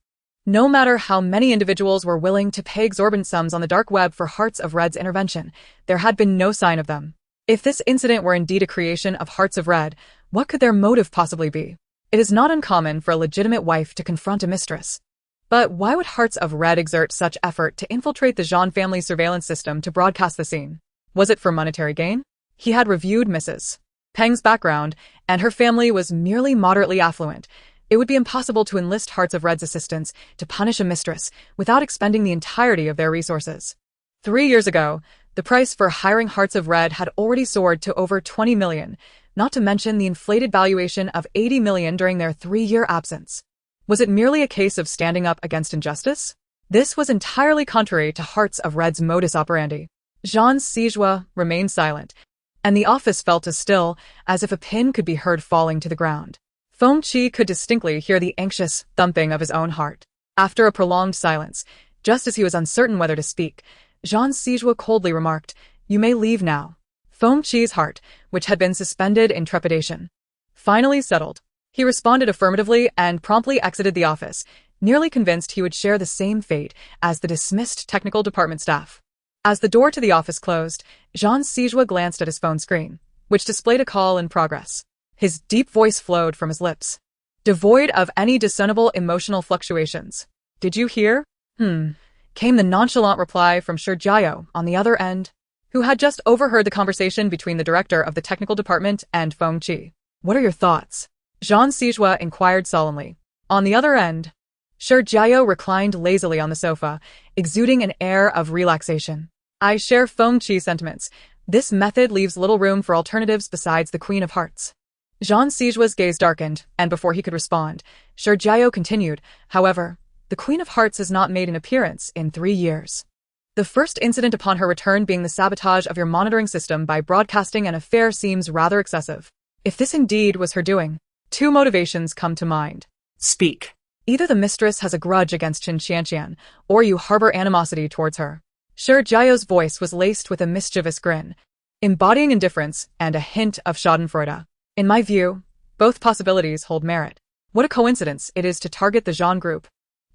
No matter how many individuals were willing to pay exorbitant sums on the dark web for Hearts of Red's intervention, there had been no sign of them. If this incident were indeed a creation of Hearts of Red, what could their motive possibly be? It is not uncommon for a legitimate wife to confront a mistress. But why would Hearts of Red exert such effort to infiltrate the Jean family surveillance system to broadcast the scene? Was it for monetary gain? He had reviewed Mrs. Peng's background, and her family was merely moderately affluent. It would be impossible to enlist Hearts of Red's assistance to punish a mistress without expending the entirety of their resources. 3 years ago, the price for hiring Hearts of Red had already soared to over 20 million, not to mention the inflated valuation of 80 million during their 3-year absence. Was it merely a case of standing up against injustice? This was entirely contrary to Hearts of Red's modus operandi. Jean Sijua remained silent, and the office felt as still as if a pin could be heard falling to the ground. Feng Qi could distinctly hear the anxious thumping of his own heart. After a prolonged silence, just as he was uncertain whether to speak, Jean Sijua coldly remarked, "You may leave now." Feng Qi's heart, which had been suspended in trepidation, finally settled. He responded affirmatively and promptly exited the office, nearly convinced he would share the same fate as the dismissed technical department staff. As the door to the office closed, Jean Sijua glanced at his phone screen, which displayed a call in progress. His deep voice flowed from his lips, devoid of any discernible emotional fluctuations. "Did you hear?" Came the nonchalant reply from Shi Jiao on the other end, who had just overheard the conversation between the director of the technical department and Feng Qi. "What are your thoughts?" Jean Sijua inquired solemnly. On the other end, Shi Jiao reclined lazily on the sofa, exuding an air of relaxation. "I share Feng Qi's sentiments. This method leaves little room for alternatives besides the Queen of Hearts." Jean Sijua's gaze darkened, and before he could respond, Shi Jiao continued, "However, the Queen of Hearts has not made an appearance in 3 years. The first incident upon her return being the sabotage of your monitoring system by broadcasting an affair seems rather excessive. If this indeed was her doing, 2 motivations come to mind. Speak. Either the mistress has a grudge against Qin Qianqian, or you harbor animosity towards her." Shi Jiao's voice was laced with a mischievous grin, embodying indifference and a hint of schadenfreude. "In my view, both possibilities hold merit. What a coincidence it is to target the Jean group,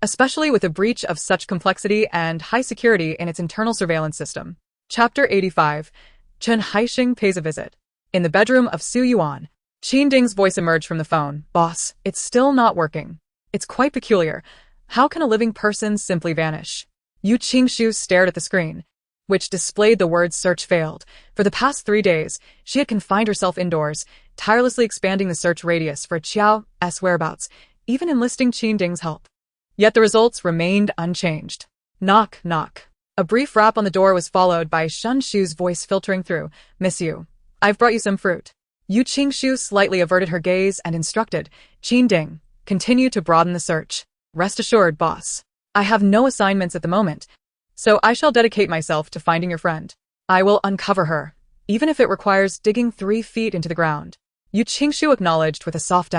especially with a breach of such complexity and high security in its internal surveillance system." Chapter 85. Chen Haixing pays a visit. In the bedroom of Su Yuan, Qin Ding's voice emerged from the phone. "Boss, it's still not working. It's quite peculiar. How can a living person simply vanish?" Yu Qingshu stared at the screen, which displayed the words search failed. For the past 3 days, she had confined herself indoors, tirelessly expanding the search radius for Qiao's whereabouts, even enlisting Qin Ding's help. Yet the results remained unchanged. Knock, knock. A brief rap on the door was followed by Shen Shu's voice filtering through. Miss Yu, I've brought you some fruit. Yu Qingshu slightly averted her gaze and instructed, Qin Ding, continue to broaden the search. Rest assured, boss. I have no assignments at the moment, so I shall dedicate myself to finding your friend. I will uncover her, even if it requires digging 3 feet into the ground. Yu Qingshu acknowledged with a soft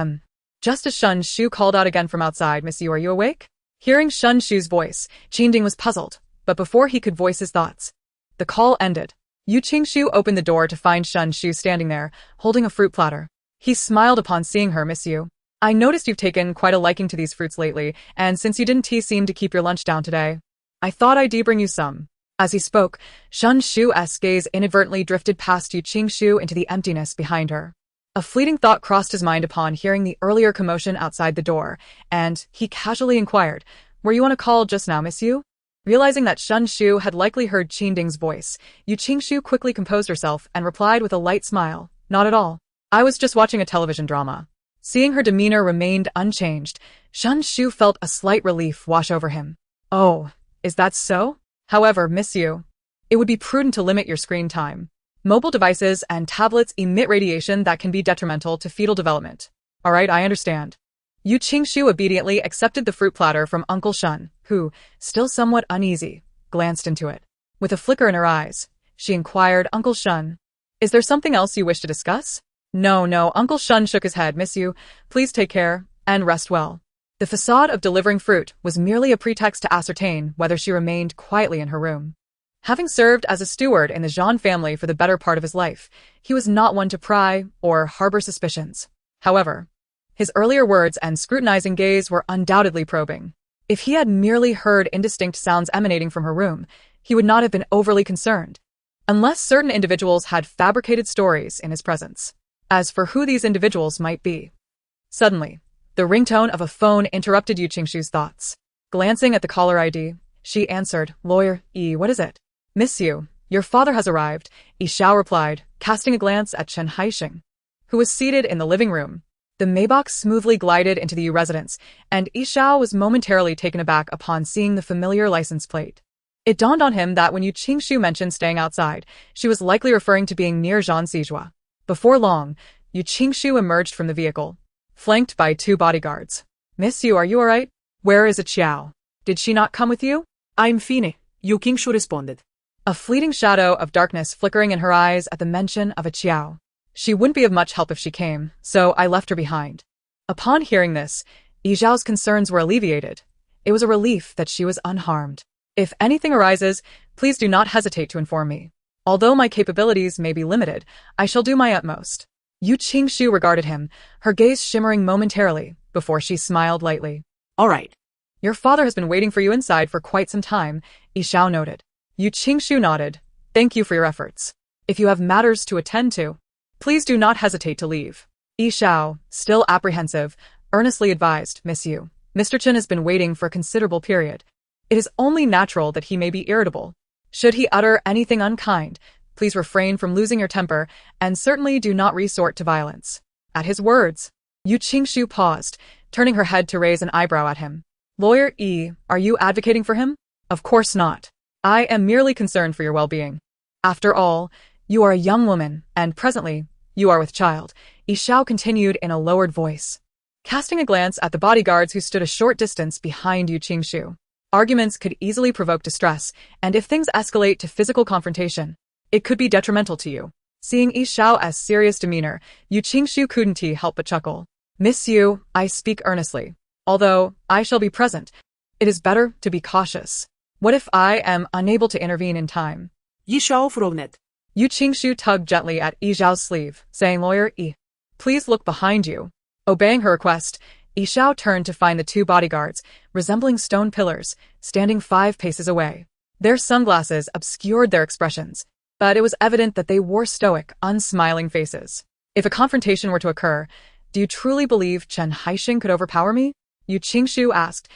Just as Shen Shu called out again from outside, Miss Yu, are you awake? Hearing Shen Shu's voice, Qin Ding was puzzled, but before he could voice his thoughts, the call ended. Yu Qingshu opened the door to find Shen Shu standing there, holding a fruit platter. He smiled upon seeing her. Miss Yu, I noticed you've taken quite a liking to these fruits lately, and since you didn't seem to keep your lunch down today, I thought I'd bring you some. As he spoke, Shen Shu's gaze inadvertently drifted past Yu Qingshu into the emptiness behind her. A fleeting thought crossed his mind upon hearing the earlier commotion outside the door, and he casually inquired, were you on a call just now, Miss Yu? Realizing that Shen Shu had likely heard Qin Ding's voice, Yu Qingshu quickly composed herself and replied with a light smile, not at all. I was just watching a television drama. Seeing her demeanor remained unchanged, Shen Shu felt a slight relief wash over him. Oh, is that so? However, Miss Yu, it would be prudent to limit your screen time. Mobile devices and tablets emit radiation that can be detrimental to fetal development. Alright, I understand. Yu Qingshu obediently accepted the fruit platter from Uncle Shen, who, still somewhat uneasy, glanced into it. With a flicker in her eyes, she inquired, Uncle Shen, is there something else you wish to discuss? No, Uncle Shen shook his head. Miss Yu, please take care, and rest well. The facade of delivering fruit was merely a pretext to ascertain whether she remained quietly in her room. Having served as a steward in the Zhang family for the better part of his life, he was not one to pry or harbor suspicions. However, his earlier words and scrutinizing gaze were undoubtedly probing. If he had merely heard indistinct sounds emanating from her room, he would not have been overly concerned, unless certain individuals had fabricated stories in his presence. As for who these individuals might be. Suddenly, the ringtone of a phone interrupted Yu Qingshu's thoughts. Glancing at the caller ID, she answered, Lawyer E, what is it? Miss Yu, your father has arrived, Yi Xiao replied, casting a glance at Chen Haixing, who was seated in the living room. The Maybach smoothly glided into the Yu residence, and Yi Xiao was momentarily taken aback upon seeing the familiar license plate. It dawned on him that when Yu Qingshu mentioned staying outside, she was likely referring to being near Zhan Sijua. Before long, Yu Qingshu emerged from the vehicle, flanked by 2 bodyguards. Miss Yu, are you alright? Where is Qiao? Did she not come with you? I'm fine, Yu Qingshu responded. A fleeting shadow of darkness flickering in her eyes at the mention of Qiao. She wouldn't be of much help if she came, so I left her behind. Upon hearing this, Yi Zhao's concerns were alleviated. It was a relief that she was unharmed. If anything arises, please do not hesitate to inform me. Although my capabilities may be limited, I shall do my utmost. Yu Qingshu regarded him, her gaze shimmering momentarily, before she smiled lightly. All right. Your father has been waiting for you inside for quite some time, Yi Xiao noted. Yu Qingshu nodded. Thank you for your efforts. If you have matters to attend to, please do not hesitate to leave. Yi Xiao, still apprehensive, earnestly advised, Miss Yu. Mr. Chen has been waiting for a considerable period. It is only natural that he may be irritable. Should he utter anything unkind, please refrain from losing your temper, and certainly do not resort to violence. At his words, Yu Qingshu paused, turning her head to raise an eyebrow at him. Lawyer E, are you advocating for him? Of course not. I am merely concerned for your well-being. After all, you are a young woman, and presently, you are with child, Yi Xiao continued in a lowered voice, casting a glance at the bodyguards who stood a short distance behind Yu Qingshu. Arguments could easily provoke distress, and if things escalate to physical confrontation, it could be detrimental to you. Seeing Yi Xiao's serious demeanor, Yu Qingshu couldn't help but chuckle. Miss Yu, I speak earnestly. Although I shall be present, it is better to be cautious. What if I am unable to intervene in time? Yi Xiao frowned. Yu Qingshu tugged gently at Yi Zhao's sleeve, saying, Lawyer E, please look behind you. Obeying her request, Yi Xiao turned to find the 2 bodyguards, resembling stone pillars, standing 5 paces away. Their sunglasses obscured their expressions, but it was evident that they wore stoic, unsmiling faces. If a confrontation were to occur, do you truly believe Chen Haixing could overpower me? Yu Qingshu asked,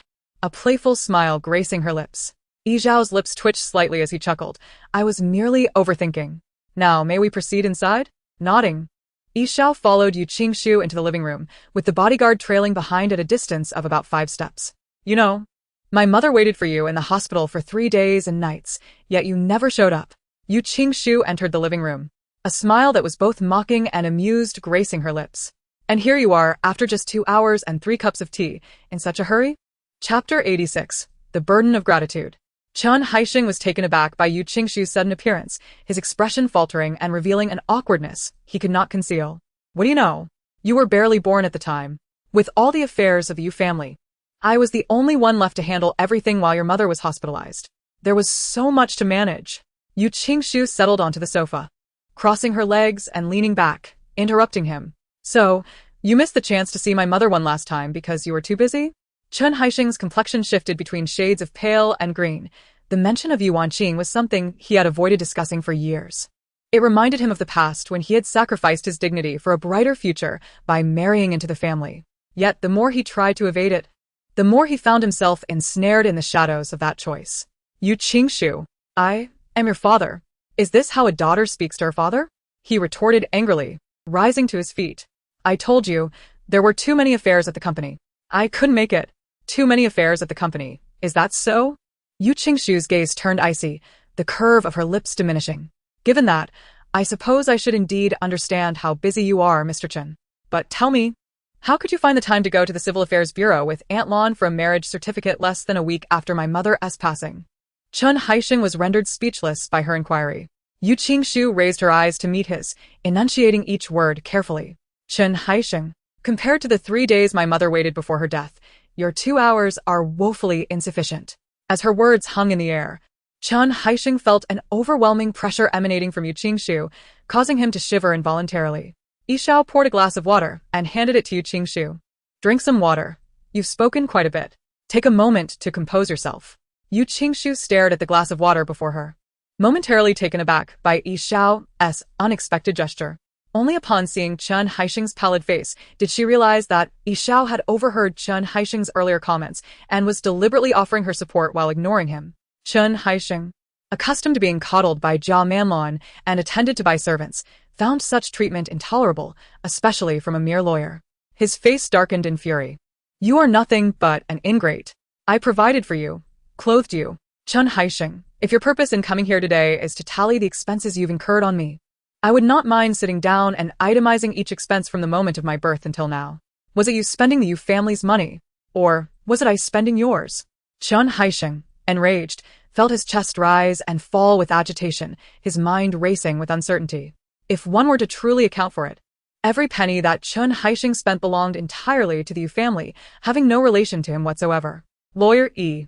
a playful smile gracing her lips. Yi Zhao's lips twitched slightly as he chuckled. I was merely overthinking. Now, may we proceed inside? Nodding. Yi Zhao followed Yu Qingshu into the living room, with the bodyguard trailing behind at a distance of about 5 steps. You know, my mother waited for you in the hospital for 3 days and nights, yet you never showed up. Yu Qingshu entered the living room, a smile that was both mocking and amused gracing her lips. And here you are, after just 2 hours and 3 cups of tea, in such a hurry? Chapter 86. The Burden of Gratitude. Chen Haixing was taken aback by Yu Qingshu's sudden appearance, his expression faltering and revealing an awkwardness he could not conceal. What do you know? You were barely born at the time. With all the affairs of the Yu family, I was the only one left to handle everything while your mother was hospitalized. There was so much to manage. Yu Qingshu settled onto the sofa, crossing her legs and leaning back, interrupting him. So, you missed the chance to see my mother one last time because you were too busy? Chen Haixing's complexion shifted between shades of pale and green. The mention of Yu Wanqing was something he had avoided discussing for years. It reminded him of the past when he had sacrificed his dignity for a brighter future by marrying into the family. Yet the more he tried to evade it, the more he found himself ensnared in the shadows of that choice. Yu Qingshu, I am your father. Is this how a daughter speaks to her father? He retorted angrily, rising to his feet. I told you, there were too many affairs at the company. I couldn't make it. Too many affairs at the company. Is that so? Yu Qingshu's gaze turned icy, the curve of her lips diminishing. Given that, I suppose I should indeed understand how busy you are, Mr. Chen. But tell me, how could you find the time to go to the Civil Affairs Bureau with Aunt Lon for a marriage certificate less than a week after my mother's passing? Chen Haixing was rendered speechless by her inquiry. Yu Qingshu raised her eyes to meet his, enunciating each word carefully. Chen Haixing, compared to the 3 days my mother waited before her death, your 2 hours are woefully insufficient. As her words hung in the air, Chen Haixing felt an overwhelming pressure emanating from Yu Qingshu, causing him to shiver involuntarily. Yi Zhao poured a glass of water and handed it to Yu Qingshu. Drink some water. You've spoken quite a bit. Take a moment to compose yourself. Yu Qingshu stared at the glass of water before her, momentarily taken aback by Yi Zhao's unexpected gesture. Only upon seeing Chen Haixing's pallid face did she realize that Yi Zhao had overheard Chen Haixing's earlier comments and was deliberately offering her support while ignoring him. Chen Haixing, accustomed to being coddled by Jia Manlon and attended to by servants, found such treatment intolerable, especially from a mere lawyer. His face darkened in fury. You are nothing but an ingrate. I provided for you, clothed you. Chen Haixing, if your purpose in coming here today is to tally the expenses you've incurred on me, I would not mind sitting down and itemizing each expense from the moment of my birth until now. Was it you spending the Yu family's money? Or was it I spending yours? Chen Haixing, enraged, felt his chest rise and fall with agitation, his mind racing with uncertainty. If one were to truly account for it, every penny that Chen Haixing spent belonged entirely to the Yu family, having no relation to him whatsoever. Lawyer E,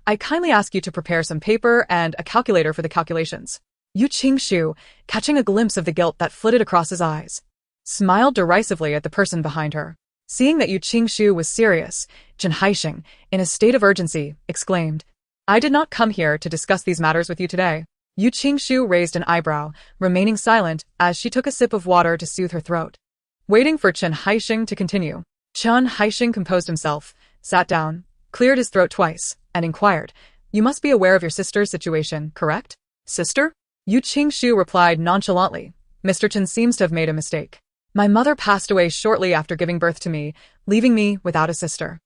I kindly ask you to prepare some paper and a calculator for the calculations. Yu Qingshu, catching a glimpse of the guilt that flitted across his eyes, smiled derisively at the person behind her. Seeing that Yu Qingshu was serious, Chen Haixing, in a state of urgency, exclaimed, I did not come here to discuss these matters with you today. Yu Qingshu raised an eyebrow, remaining silent as she took a sip of water to soothe her throat. Waiting for Chen Haixing to continue, Chen Haixing composed himself, sat down, cleared his throat twice, and inquired, You must be aware of your sister's situation, correct? Sister? Yu Qingshu replied nonchalantly, Mr. Chen seems to have made a mistake. My mother passed away shortly after giving birth to me, leaving me without a sister.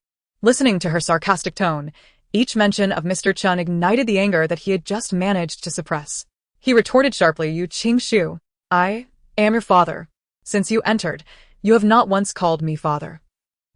Listening to her sarcastic tone, each mention of Mr. Chen ignited the anger that he had just managed to suppress. He retorted sharply, Yu Qingshu, I am your father. Since you entered, you have not once called me father.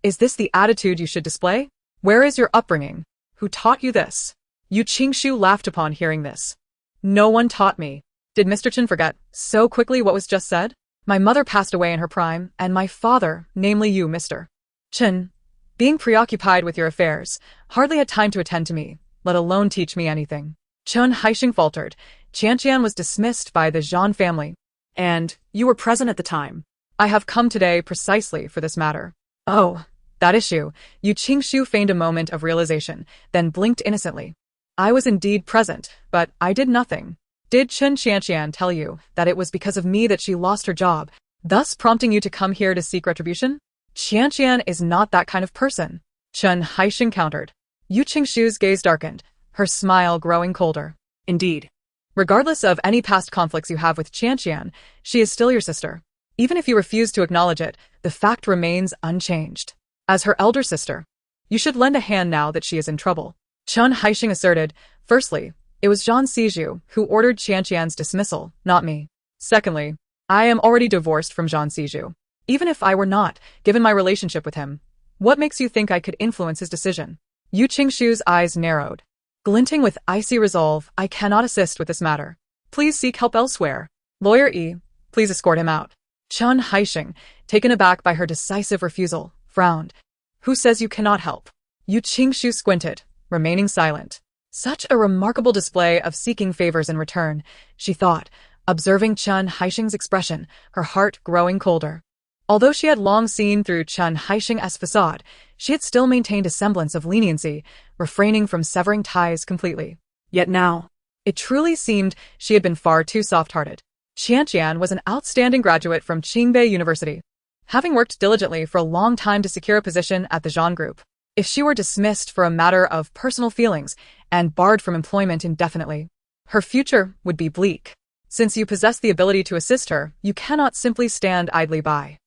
Is this the attitude you should display? Where is your upbringing? Who taught you this? Yu Qingshu laughed upon hearing this. No one taught me. Did Mr. Chen forget so quickly what was just said? My mother passed away in her prime, and my father, namely you, Mr. Chen, being preoccupied with your affairs, hardly had time to attend to me, let alone teach me anything. Chen Haixing faltered. Qianqian was dismissed by the Zhan family. And you were present at the time. I have come today precisely for this matter. Oh, that issue. Yu Qingshu feigned a moment of realization, then blinked innocently. I was indeed present, but I did nothing. Did Chen Qianqian tell you that it was because of me that she lost her job, thus prompting you to come here to seek retribution? Qianqian is not that kind of person. Chen Haixing countered. Yu Qingshu's gaze darkened, her smile growing colder. Indeed. Regardless of any past conflicts you have with Qian, she is still your sister. Even if you refuse to acknowledge it, the fact remains unchanged. As her elder sister, you should lend a hand now that she is in trouble. Chen Haixing asserted, firstly, it was Zhang Siju who ordered Qian's dismissal, not me. Secondly, I am already divorced from Zhang Siju. Even if I were not, given my relationship with him, what makes you think I could influence his decision? Yu Qingshu's eyes narrowed. Glinting with icy resolve, I cannot assist with this matter. Please seek help elsewhere. Lawyer E, please escort him out. Chen Haixing, taken aback by her decisive refusal, frowned. Who says you cannot help? Yu Qingshu squinted, remaining silent. Such a remarkable display of seeking favors in return, she thought, observing Chen Haixing's expression, her heart growing colder. Although she had long seen through Chen Haixing's facade, she had still maintained a semblance of leniency, refraining from severing ties completely. Yet now, it truly seemed she had been far too soft-hearted. Qian was an outstanding graduate from Qingbei University, having worked diligently for a long time to secure a position at the Zhan Group. If she were dismissed for a matter of personal feelings and barred from employment indefinitely, her future would be bleak. Since you possess the ability to assist her, you cannot simply stand idly by.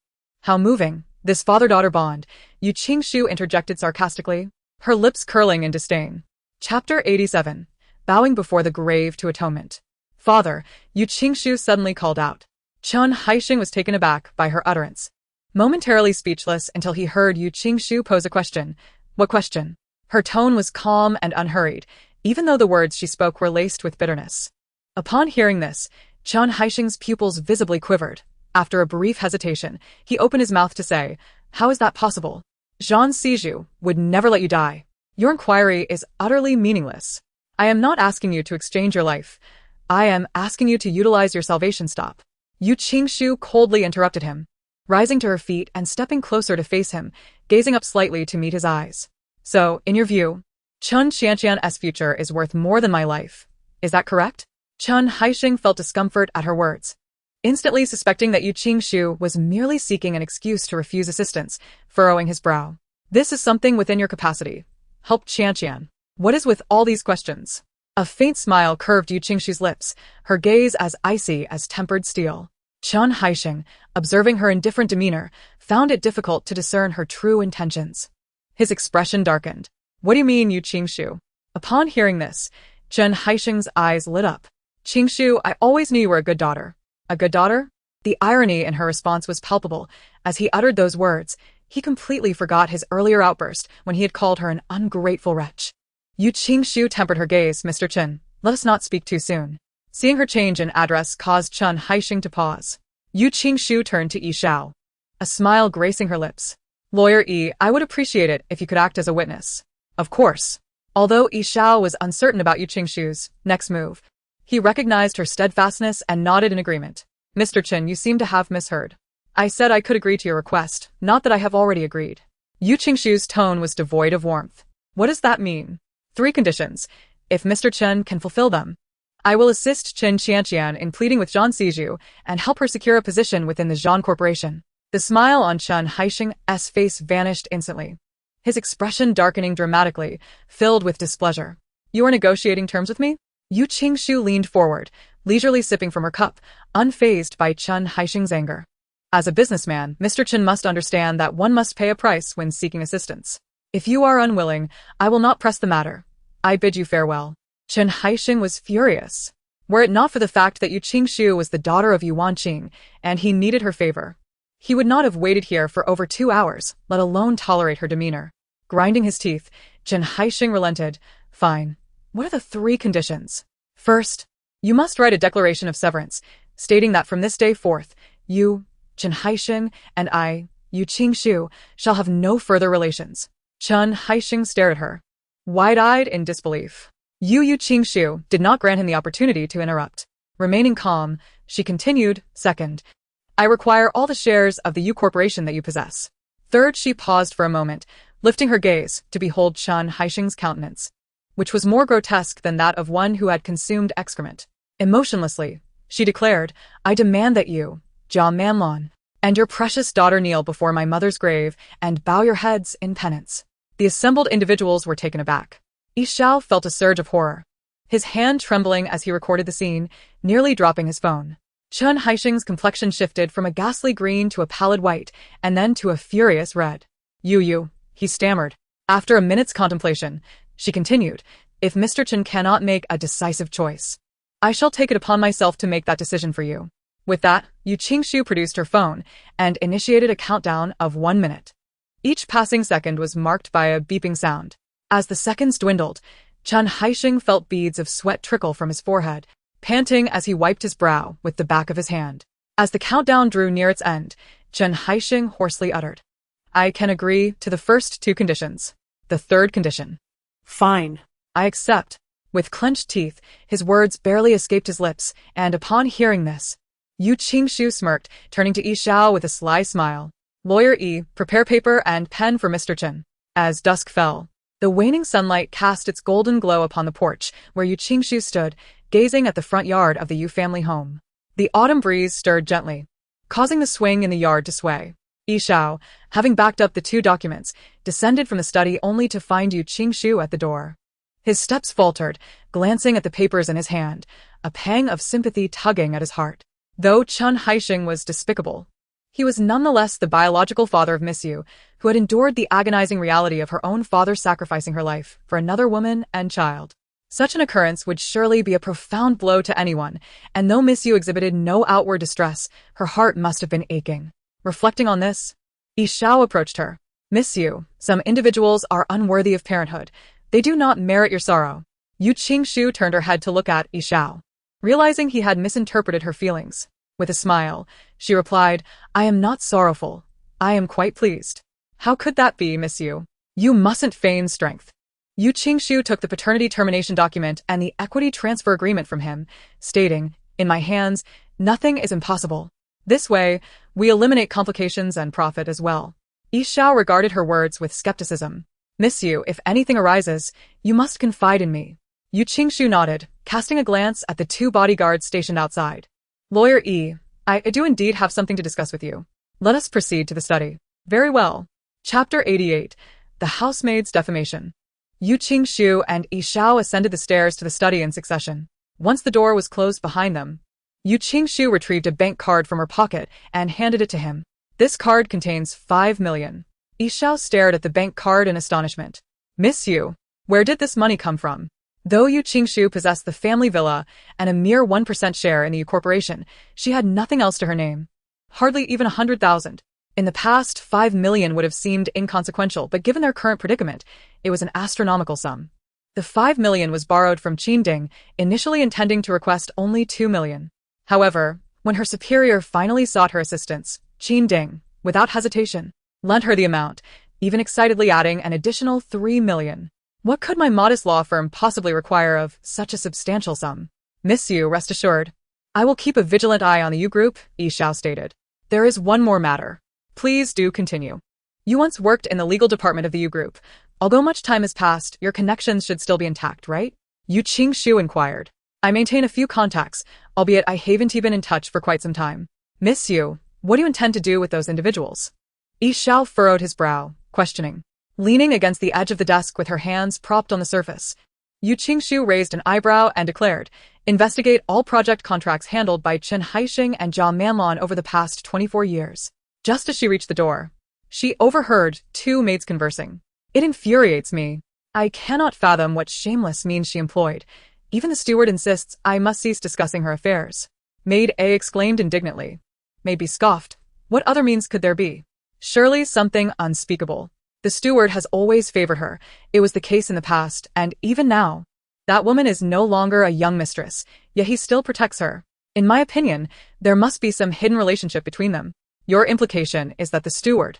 How moving, this father-daughter bond, Yu Qingshu interjected sarcastically, her lips curling in disdain. Chapter 87. Bowing before the grave to atonement. Father, Yu Qingshu suddenly called out. Chen Haixing was taken aback by her utterance. Momentarily speechless until he heard Yu Qingshu pose a question. What question? Her tone was calm and unhurried, even though the words she spoke were laced with bitterness. Upon hearing this, Chen Haixing's pupils visibly quivered. After a brief hesitation, he opened his mouth to say, How is that possible? Zhang Siju would never let you die. Your inquiry is utterly meaningless. I am not asking you to exchange your life. I am asking you to utilize your salvation stop. Yu Qingshu coldly interrupted him, rising to her feet and stepping closer to face him, gazing up slightly to meet his eyes. So, in your view, Chen Qianqian's future is worth more than my life. Is that correct? Chen Haixing felt discomfort at her words, instantly suspecting that Yu Qingshu was merely seeking an excuse to refuse assistance, furrowing his brow. This is something within your capacity. Help Qianqian. What is with all these questions? A faint smile curved Yu Qingshu's lips, her gaze as icy as tempered steel. Chen Haixing, observing her indifferent demeanor, found it difficult to discern her true intentions. His expression darkened. What do you mean, Yu Qingshu? Upon hearing this, Chen Haixing's eyes lit up. Qingshu, I always knew you were a good daughter. A good daughter? The irony in her response was palpable. As he uttered those words, he completely forgot his earlier outburst when he had called her an ungrateful wretch. Yu Qingshu tempered her gaze. Mr. Chen, let us not speak too soon. Seeing her change in address caused Chen Haixing to pause. Yu Qingshu turned to Yi Xiao, a smile gracing her lips. Lawyer E, I would appreciate it if you could act as a witness. Of course. Although Yi Xiao was uncertain about Yu Qingshu's next move, he recognized her steadfastness and nodded in agreement. Mr. Chen, you seem to have misheard. I said I could agree to your request, not that I have already agreed. Yu Qingshu's tone was devoid of warmth. What does that mean? 3 conditions. If Mr. Chen can fulfill them, I will assist Chen Qianqian in pleading with Zhang Siju and help her secure a position within the Zhan Corporation. The smile on Chen Haixing's face vanished instantly, his expression darkening dramatically, filled with displeasure. You are negotiating terms with me? Yu Qingshu leaned forward, leisurely sipping from her cup, unfazed by Chen Haixing's anger. As a businessman, Mr. Chen must understand that one must pay a price when seeking assistance. If you are unwilling, I will not press the matter. I bid you farewell. Chen Haixing was furious. Were it not for the fact that Yu Qingshu was the daughter of Yu Wanqing, and he needed her favor, he would not have waited here for over 2 hours, let alone tolerate her demeanor. Grinding his teeth, Chen Haixing relented. Fine. What are the 3 conditions? First, you must write a declaration of severance, stating that from this day forth, you, Chen Haixing, and I, Yu Qingshu, shall have no further relations. Chen Haixing stared at her, wide-eyed in disbelief. Yu Qingshu did not grant him the opportunity to interrupt. Remaining calm, she continued, Second, I require all the shares of the Yu Corporation that you possess. Third, she paused for a moment, lifting her gaze to behold Chen Haixing's countenance, which was more grotesque than that of one who had consumed excrement. Emotionlessly, she declared, I demand that you, Jia Manlon, and your precious daughter kneel before my mother's grave and bow your heads in penance. The assembled individuals were taken aback. Xiao felt a surge of horror, his hand trembling as he recorded the scene, nearly dropping his phone. Chen Haixing's complexion shifted from a ghastly green to a pallid white, and then to a furious red. You, he stammered. After a minute's contemplation, she continued, if Mr. Chen cannot make a decisive choice, I shall take it upon myself to make that decision for you. With that, Yu Qingshu produced her phone and initiated a countdown of 1 minute. Each passing second was marked by a beeping sound. As the seconds dwindled, Chen Haixing felt beads of sweat trickle from his forehead, panting as he wiped his brow with the back of his hand. As the countdown drew near its end, Chen Haixing hoarsely uttered, I can agree to the first 2 conditions. The third condition. Fine. I accept. With clenched teeth, his words barely escaped his lips, and upon hearing this, Yu Qingshu smirked, turning to Yi Xiao with a sly smile. Lawyer Yi, prepare paper and pen for Mr. Chen. As dusk fell, the waning sunlight cast its golden glow upon the porch where Yu Qingshu stood, gazing at the front yard of the Yu family home. The autumn breeze stirred gently, causing the swing in the yard to sway. Yi Xiao, having backed up the 2 documents, descended from the study only to find Yu Qingshu at the door. His steps faltered, glancing at the papers in his hand, a pang of sympathy tugging at his heart. Though Chen Haixing was despicable, he was nonetheless the biological father of Miss Yu, who had endured the agonizing reality of her own father sacrificing her life for another woman and child. Such an occurrence would surely be a profound blow to anyone, and though Miss Yu exhibited no outward distress, her heart must have been aching. Reflecting on this, Yi Xiao approached her. Miss Yu, some individuals are unworthy of parenthood. They do not merit your sorrow. Yu Qingshu turned her head to look at Yi Xiao. Realizing he had misinterpreted her feelings, with a smile, she replied, I am not sorrowful. I am quite pleased. How could that be, Miss Yu? You mustn't feign strength. Yu Qingshu took the paternity termination document and the equity transfer agreement from him, stating, in my hands, nothing is impossible. This way, we eliminate complications and profit as well. Yi Xiao regarded her words with skepticism. Miss Yu, if anything arises, you must confide in me. Yu Qingshu nodded, casting a glance at the 2 bodyguards stationed outside. Lawyer Yi, I do indeed have something to discuss with you. Let us proceed to the study. Very well. Chapter 88. The Housemaid's Defamation. Yu Qingshu and Yi Xiao ascended the stairs to the study in succession. Once the door was closed behind them, Yu Qingshu retrieved a bank card from her pocket and handed it to him. This card contains 5 million. Yi Xiao stared at the bank card in astonishment. Miss Yu, where did this money come from? Though Yu Qingshu possessed the family villa and a mere 1% share in the Yu Corporation, she had nothing else to her name. Hardly even 100,000. In the past, 5 million would have seemed inconsequential, but given their current predicament, it was an astronomical sum. The 5 million was borrowed from Qin Ding, initially intending to request only 2 million. However, when her superior finally sought her assistance, Qin Ding, without hesitation, lent her the amount, even excitedly adding an additional 3 million. What could my modest law firm possibly require of such a substantial sum? Miss Yu, rest assured, I will keep a vigilant eye on the Yu Group, Yi Xiao stated. There is one more matter. Please do continue. You once worked in the legal department of the Yu Group. Although much time has passed, your connections should still be intact, right? Yu Qingshu inquired. I maintain a few contacts, albeit I haven't been in touch for quite some time. Miss Yu, what do you intend to do with those individuals? Yi Xiao furrowed his brow, questioning. Leaning against the edge of the desk with her hands propped on the surface, Yu Qingshu raised an eyebrow and declared, investigate all project contracts handled by Chen Haixing and Jia Manlon over the past 24 years. Just as she reached the door, she overheard 2 maids conversing. It infuriates me. I cannot fathom what shameless means she employed. Even the steward insists I must cease discussing her affairs. Maid A exclaimed indignantly. Maid B scoffed. What other means could there be? Surely something unspeakable. The steward has always favored her. It was the case in the past, and even now. That woman is no longer a young mistress, yet he still protects her. In my opinion, there must be some hidden relationship between them. Your implication is that the steward.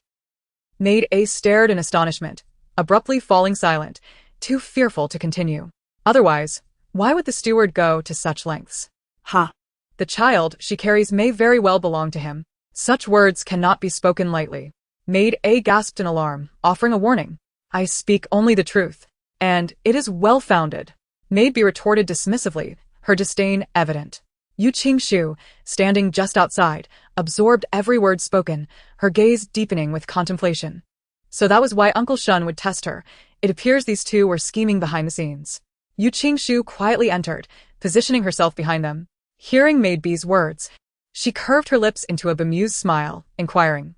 Maid A stared in astonishment, abruptly falling silent, too fearful to continue. Otherwise, why would the steward go to such lengths? Ha! The child she carries may very well belong to him. Such words cannot be spoken lightly. Maid A gasped in alarm, offering a warning. I speak only the truth, and it is well-founded. Maid B retorted dismissively, her disdain evident. Yu Qingshu, standing just outside, absorbed every word spoken, her gaze deepening with contemplation. So that was why Uncle Shun would test her. It appears these two were scheming behind the scenes. Yu Qingshu quietly entered, positioning herself behind them. Hearing Maid B's words, she curved her lips into a bemused smile, inquiring,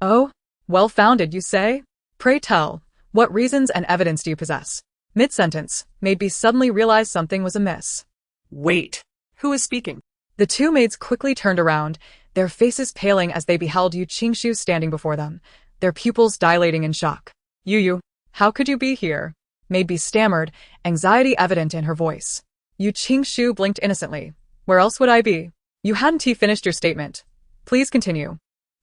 "Oh, well-founded, you say? Pray tell, what reasons and evidence do you possess?" Mid-sentence, Maid B suddenly realized something was amiss. Wait. Who is speaking? The two maids quickly turned around, their faces paling as they beheld Yu Qingshu standing before them, their pupils dilating in shock. Yu, how could you be here?" Maid B stammered, anxiety evident in her voice. Yu Qingshu blinked innocently. "Where else would I be? You hadn't finished your statement. Please continue."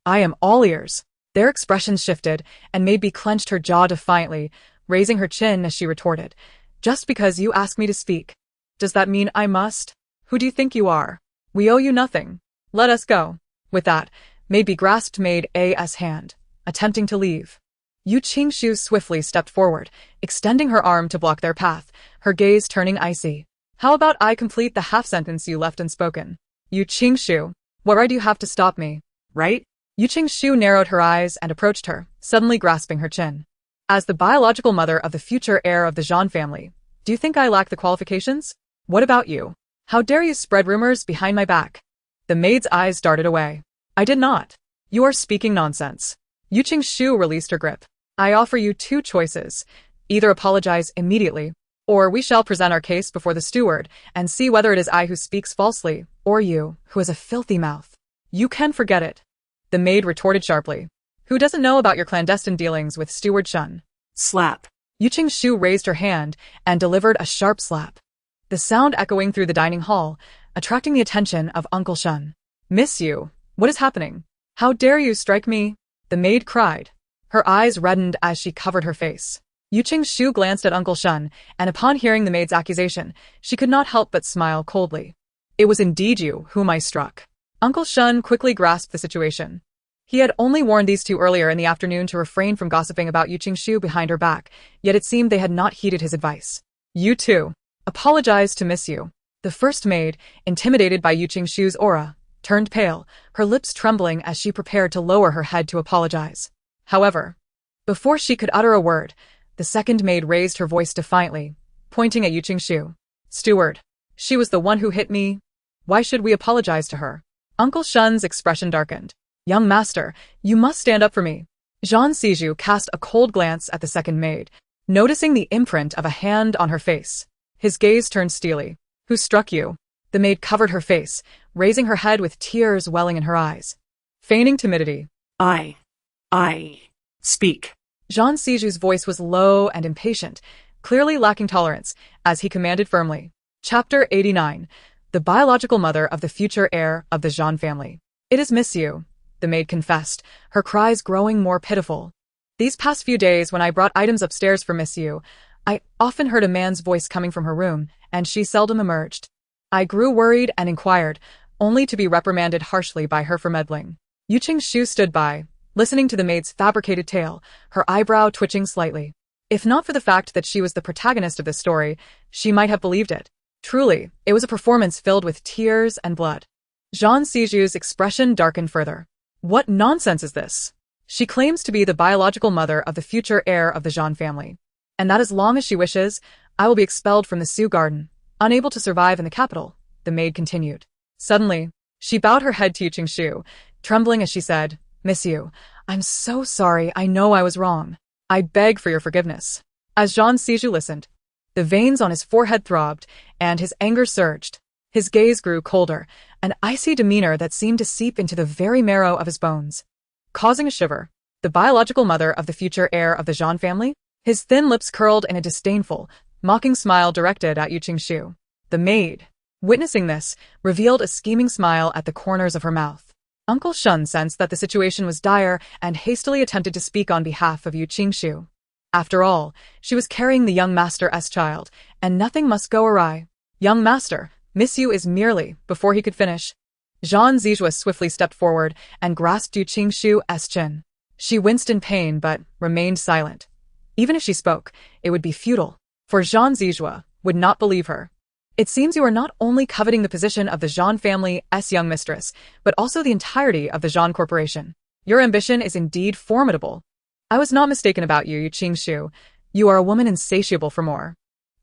"I am all ears." Their expressions shifted, and Maid B clenched her jaw defiantly, raising her chin as she retorted, "Just because you asked me to speak, does that mean I must? Who do you think you are? We owe you nothing. Let us go." With that, Maid B grasped Maid A's hand, attempting to leave. Yu Qingshu swiftly stepped forward, extending her arm to block their path, her gaze turning icy. "How about I complete the half-sentence you left unspoken? Yu Qingshu, what right do you have to stop me? Right?" Yu Qingshu narrowed her eyes and approached her, suddenly grasping her chin. "As the biological mother of the future heir of the Zhan family, do you think I lack the qualifications? What about you? How dare you spread rumors behind my back?" The maid's eyes darted away. "I did not. You are speaking nonsense." Yu Qingshu released her grip. "I offer you two choices. Either apologize immediately, or we shall present our case before the steward and see whether it is I who speaks falsely, or you, who has a filthy mouth." "You can forget it," the maid retorted sharply. "Who doesn't know about your clandestine dealings with Steward Shun?" Slap. Yu Qingshu raised her hand and delivered a sharp slap, the sound echoing through the dining hall, attracting the attention of Uncle Shun. "Miss Yu, what is happening? How dare you strike me?" the maid cried. Her eyes reddened as she covered her face. Yu Qingshu glanced at Uncle Shun, and upon hearing the maid's accusation, she could not help but smile coldly. "It was indeed you whom I struck." Uncle Shun quickly grasped the situation. He had only warned these two earlier in the afternoon to refrain from gossiping about Yu Qingshu behind her back, yet it seemed they had not heeded his advice. "You too. Apologize to Miss Yu." The first maid, intimidated by Yu Qingshu's aura, turned pale, her lips trembling as she prepared to lower her head to apologize. However, before she could utter a word, the second maid raised her voice defiantly, pointing at Yu Qingshu. "Steward, she was the one who hit me. Why should we apologize to her?" Uncle Shun's expression darkened. "Young master, you must stand up for me." Zhan Siju cast a cold glance at the second maid, noticing the imprint of a hand on her face. His gaze turned steely. "Who struck you?" The maid covered her face, raising her head with tears welling in her eyes. Feigning timidity. I speak." Zhan Siju's voice was low and impatient, clearly lacking tolerance, as he commanded firmly. Chapter 89. The biological mother of the future heir of the Zhan family. "It is Miss Yu," the maid confessed, her cries growing more pitiful. "These past few days when I brought items upstairs for Miss Yu, I often heard a man's voice coming from her room, and she seldom emerged. I grew worried and inquired, only to be reprimanded harshly by her for meddling." Yu Qingshu stood by, listening to the maid's fabricated tale, her eyebrow twitching slightly. If not for the fact that she was the protagonist of this story, she might have believed it. Truly, it was a performance filled with tears and blood. Zhan Siju's expression darkened further. "What nonsense is this? She claims to be the biological mother of the future heir of the Zhan family, and that as long as she wishes, I will be expelled from the Sioux Garden, unable to survive in the capital," the maid continued. Suddenly, she bowed her head to Yu Qingshu, trembling as she said, "Miss Yu, I'm so sorry, I know I was wrong. I beg for your forgiveness." As Zhan Siju listened, the veins on his forehead throbbed, and his anger surged. His gaze grew colder, an icy demeanor that seemed to seep into the very marrow of his bones. Causing a shiver, the biological mother of the future heir of the Zhan family? His thin lips curled in a disdainful, mocking smile directed at Yu Qingshu. The maid, witnessing this, revealed a scheming smile at the corners of her mouth. Uncle Shun sensed that the situation was dire and hastily attempted to speak on behalf of Yu Qingshu. After all, she was carrying the young master's child, and nothing must go awry. "Young master, Miss Yu is merely," before he could finish. Zhan Zijua swiftly stepped forward and grasped Yu Qingshu's chin. She winced in pain but remained silent. Even if she spoke, it would be futile, for Zhan Zijua would not believe her. "It seems you are not only coveting the position of the Zhan family's young mistress, but also the entirety of the Zhan corporation. Your ambition is indeed formidable." "I was not mistaken about you, Yu Qingshu," You are a woman insatiable for more.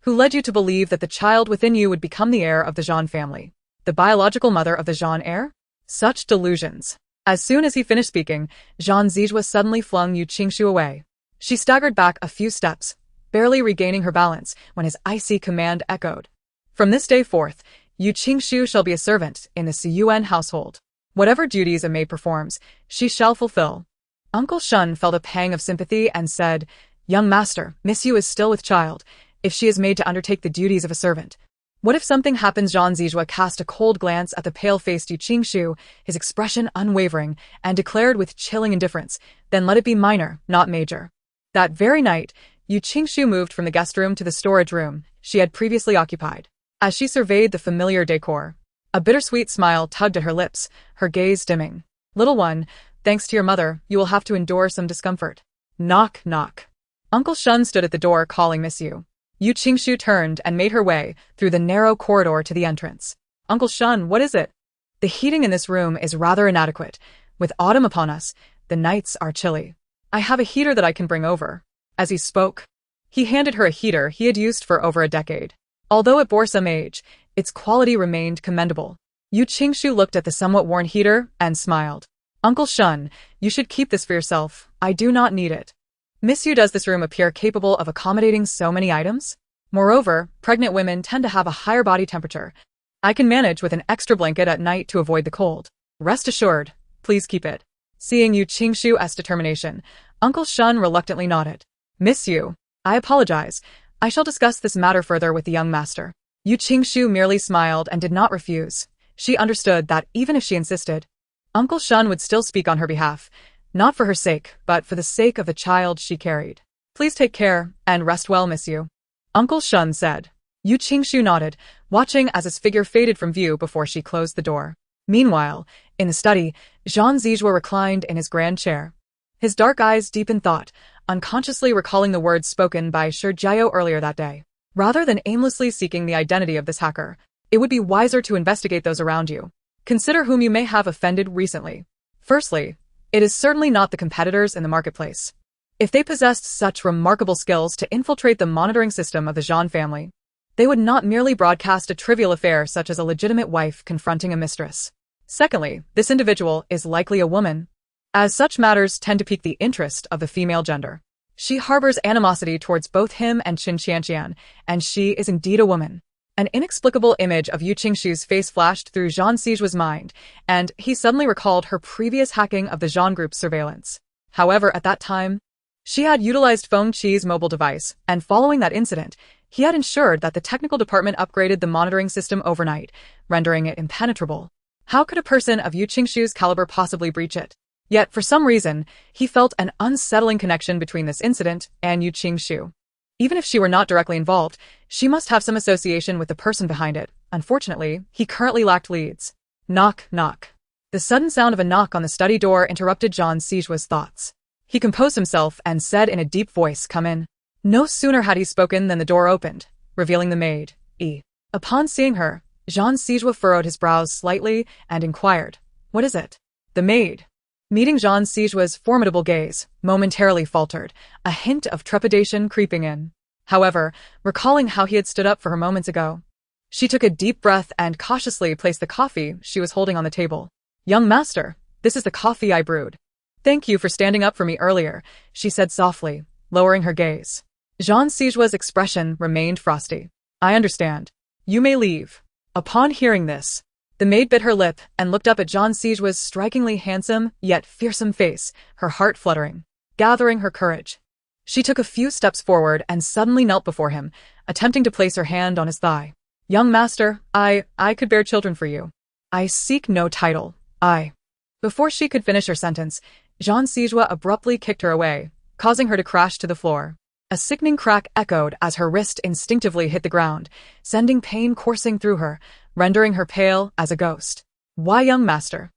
Who led you to believe that the child within you would become the heir of the Jean family? The biological mother of the Jean heir? Such delusions. As soon as he finished speaking, Jean Zijua suddenly flung Yu Qingshu away. She staggered back a few steps, barely regaining her balance when his icy command echoed. From this day forth, Yu Qingshu shall be a servant in the Siyuan household. Whatever duties a maid performs, she shall fulfill. Uncle Shun felt a pang of sympathy and said, Young master, Miss Yu is still with child, if she is made to undertake the duties of a servant. What if something happens? Jean Zijua cast a cold glance at the pale-faced Yu Qingshu, his expression unwavering, and declared with chilling indifference, then let it be minor, not major. That very night, Yu Qingshu moved from the guest room to the storage room she had previously occupied. As she surveyed the familiar decor, a bittersweet smile tugged at her lips, her gaze dimming. Little one, thanks to your mother, you will have to endure some discomfort. Knock, knock. Uncle Shun stood at the door calling Miss Yu. Yu Qingshu turned and made her way through the narrow corridor to the entrance. Uncle Shun, what is it? The heating in this room is rather inadequate. With autumn upon us, the nights are chilly. I have a heater that I can bring over. As he spoke, he handed her a heater he had used for over a decade. Although it bore some age, its quality remained commendable. Yu Qingshu looked at the somewhat worn heater and smiled. Uncle Shun, you should keep this for yourself. I do not need it. Miss Yu, does this room appear capable of accommodating so many items? Moreover, pregnant women tend to have a higher body temperature. I can manage with an extra blanket at night to avoid the cold. Rest assured, please keep it. Seeing Yu Qingshu's determination, Uncle Shun reluctantly nodded. Miss Yu, I apologize. I shall discuss this matter further with the young master. Yu Qingshu merely smiled and did not refuse. She understood that even if she insisted, Uncle Shun would still speak on her behalf, not for her sake, but for the sake of the child she carried. Please take care and rest well, Miss Yu. Uncle Shun said. Yu Qingshu nodded, watching as his figure faded from view before she closed the door. Meanwhile, in the study, Jean Zijua reclined in his grand chair. His dark eyes deep in thought, unconsciously recalling the words spoken by Shi Jiao earlier that day. Rather than aimlessly seeking the identity of this hacker, it would be wiser to investigate those around you. Consider whom you may have offended recently. Firstly, it is certainly not the competitors in the marketplace. If they possessed such remarkable skills to infiltrate the monitoring system of the Jean family, they would not merely broadcast a trivial affair such as a legitimate wife confronting a mistress. Secondly, this individual is likely a woman, as such matters tend to pique the interest of the female gender. She harbors animosity towards both him and Qin Qianqian, and she is indeed a woman. An inexplicable image of Yu Qingshu's face flashed through Jean Zijua's mind, and he suddenly recalled her previous hacking of the Jean Group's surveillance. However, at that time, she had utilized Feng Qi's mobile device, and following that incident, he had ensured that the technical department upgraded the monitoring system overnight, rendering it impenetrable. How could a person of Yu Qingshu's caliber possibly breach it? Yet, for some reason, he felt an unsettling connection between this incident and Yu Qingshu. Even if she were not directly involved, she must have some association with the person behind it. Unfortunately, he currently lacked leads. Knock, knock. The sudden sound of a knock on the study door interrupted Jean Zijua's thoughts. He composed himself and said in a deep voice, "Come in." No sooner had he spoken than the door opened, revealing the maid, E. Upon seeing her, Jean Zijua furrowed his brows slightly and inquired, "What is it?" The maid, meeting Jean Zijua's formidable gaze, momentarily faltered, a hint of trepidation creeping in. However, recalling how he had stood up for her moments ago, she took a deep breath and cautiously placed the coffee she was holding on the table. "Young master, this is the coffee I brewed. Thank you for standing up for me earlier," she said softly, lowering her gaze. Jean Zijua's expression remained frosty. "I understand. You may leave." Upon hearing this, the maid bit her lip and looked up at Jean Zijua's strikingly handsome yet fearsome face, her heart fluttering. Gathering her courage, she took a few steps forward and suddenly knelt before him, attempting to place her hand on his thigh. "Young master, I could bear children for you. I seek no title, I." Before she could finish her sentence, Jean Zijua abruptly kicked her away, causing her to crash to the floor. A sickening crack echoed as her wrist instinctively hit the ground, sending pain coursing through her, rendering her pale as a ghost. "Why, young master?"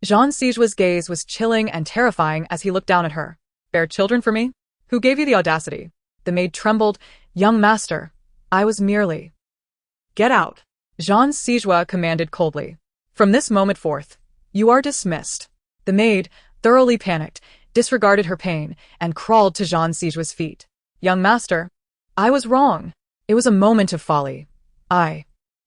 Jean Zijua's gaze was chilling and terrifying as he looked down at her. "Bear children for me? Who gave you the audacity?" The maid trembled. "Young master, I was merely—" "Get out," Jean Zijua commanded coldly. "From this moment forth, you are dismissed." The maid, thoroughly panicked, disregarded her pain and crawled to Jean Zijua's feet. Young master. I was wrong. It was a moment of folly.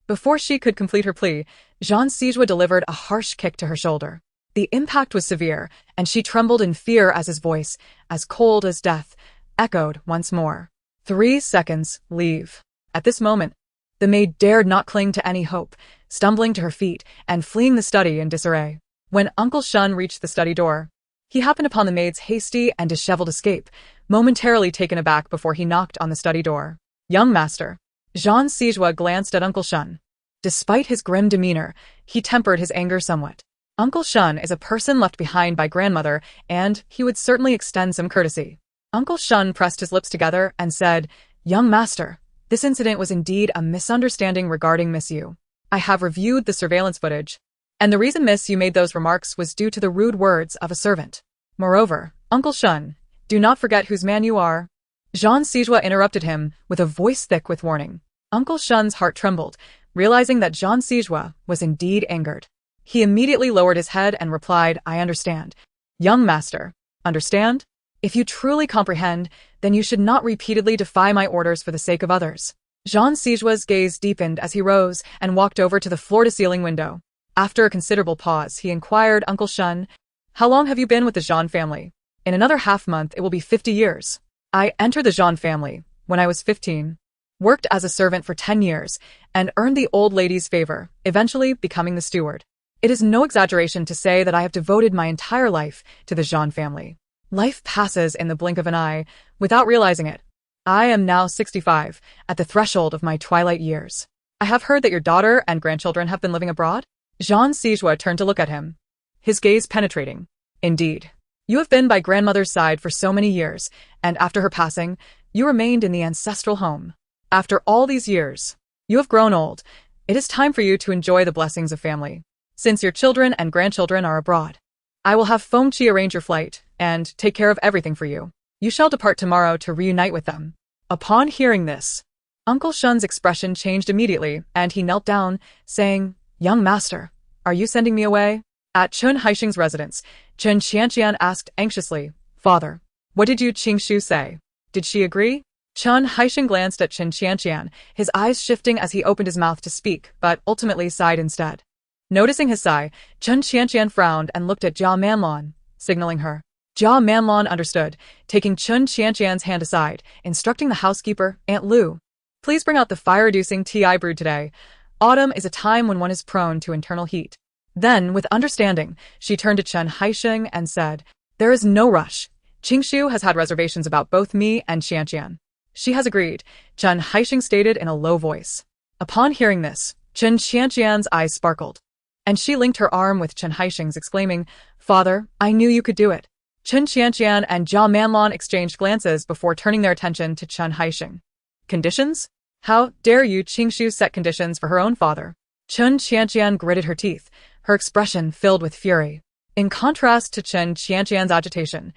Before she could complete her plea, Jean Sijua delivered a harsh kick to her shoulder. The impact was severe, and she trembled in fear as his voice, as cold as death, echoed once more. 3 seconds, leave. At this moment, the maid dared not cling to any hope, stumbling to her feet and fleeing the study in disarray. When Uncle Shun reached the study door, he happened upon the maid's hasty and disheveled escape, momentarily taken aback before he knocked on the study door. Young master. Jean Sijua glanced at Uncle Shun. Despite his grim demeanor, he tempered his anger somewhat. Uncle Shun is a person left behind by grandmother, and he would certainly extend some courtesy. Uncle Shun pressed his lips together and said, Young master, this incident was indeed a misunderstanding regarding Miss Yu. I have reviewed the surveillance footage, and the reason Miss Yu made those remarks was due to the rude words of a servant. Moreover, Uncle Shun, do not forget whose man you are. Jean Sijua interrupted him with a voice thick with warning. Uncle Shun's heart trembled, realizing that Jean Sijua was indeed angered. He immediately lowered his head and replied, I understand. Young master, understand? If you truly comprehend, then you should not repeatedly defy my orders for the sake of others. Jean Sijua's gaze deepened as he rose and walked over to the floor-to-ceiling window. After a considerable pause, he inquired Uncle Shun, How long have you been with the Jean family? In another half-month, it will be 50 years. I entered the Jean family when I was 15, worked as a servant for 10 years, and earned the old lady's favor, eventually becoming the steward. It is no exaggeration to say that I have devoted my entire life to the Jean family. Life passes in the blink of an eye, without realizing it. I am now 65, at the threshold of my twilight years. I have heard that your daughter and grandchildren have been living abroad? Jean Sijua turned to look at him, his gaze penetrating. Indeed. You have been by grandmother's side for so many years, and after her passing, you remained in the ancestral home. After all these years, you have grown old. It is time for you to enjoy the blessings of family. Since your children and grandchildren are abroad, I will have Feng Qi arrange your flight and take care of everything for you. You shall depart tomorrow to reunite with them. Upon hearing this, Uncle Shun's expression changed immediately, and he knelt down, saying, Young master, are you sending me away? At Chen Haixing's residence, Chen Qianqian asked anxiously, Father, what did Yu Qingshu say? Did she agree? Chen Haixing glanced at Chen Qianqian, his eyes shifting as he opened his mouth to speak, but ultimately sighed instead. Noticing his sigh, Chen Qianqian frowned and looked at Jia Manlon, signaling her. Jia Manlon understood, taking Chen Qianqian's hand aside, instructing the housekeeper, Aunt Lu. Please bring out the fire-reducing tea I brewed today. Autumn is a time when one is prone to internal heat. Then, with understanding, she turned to Chen Haixing and said, There is no rush. Qingshu has had reservations about both me and Qianqian. She has agreed, Chen Haixing stated in a low voice. Upon hearing this, Chen Qianqian's eyes sparkled, and she linked her arm with Chen Haixing's, exclaiming, Father, I knew you could do it. Chen Qianqian and Jia Manlon exchanged glances before turning their attention to Chen Haixing. Conditions? How dare you Qingshu set conditions for her own father? Chen Qianqian gritted her teeth, her expression filled with fury. In contrast to Chen Qianqian's agitation,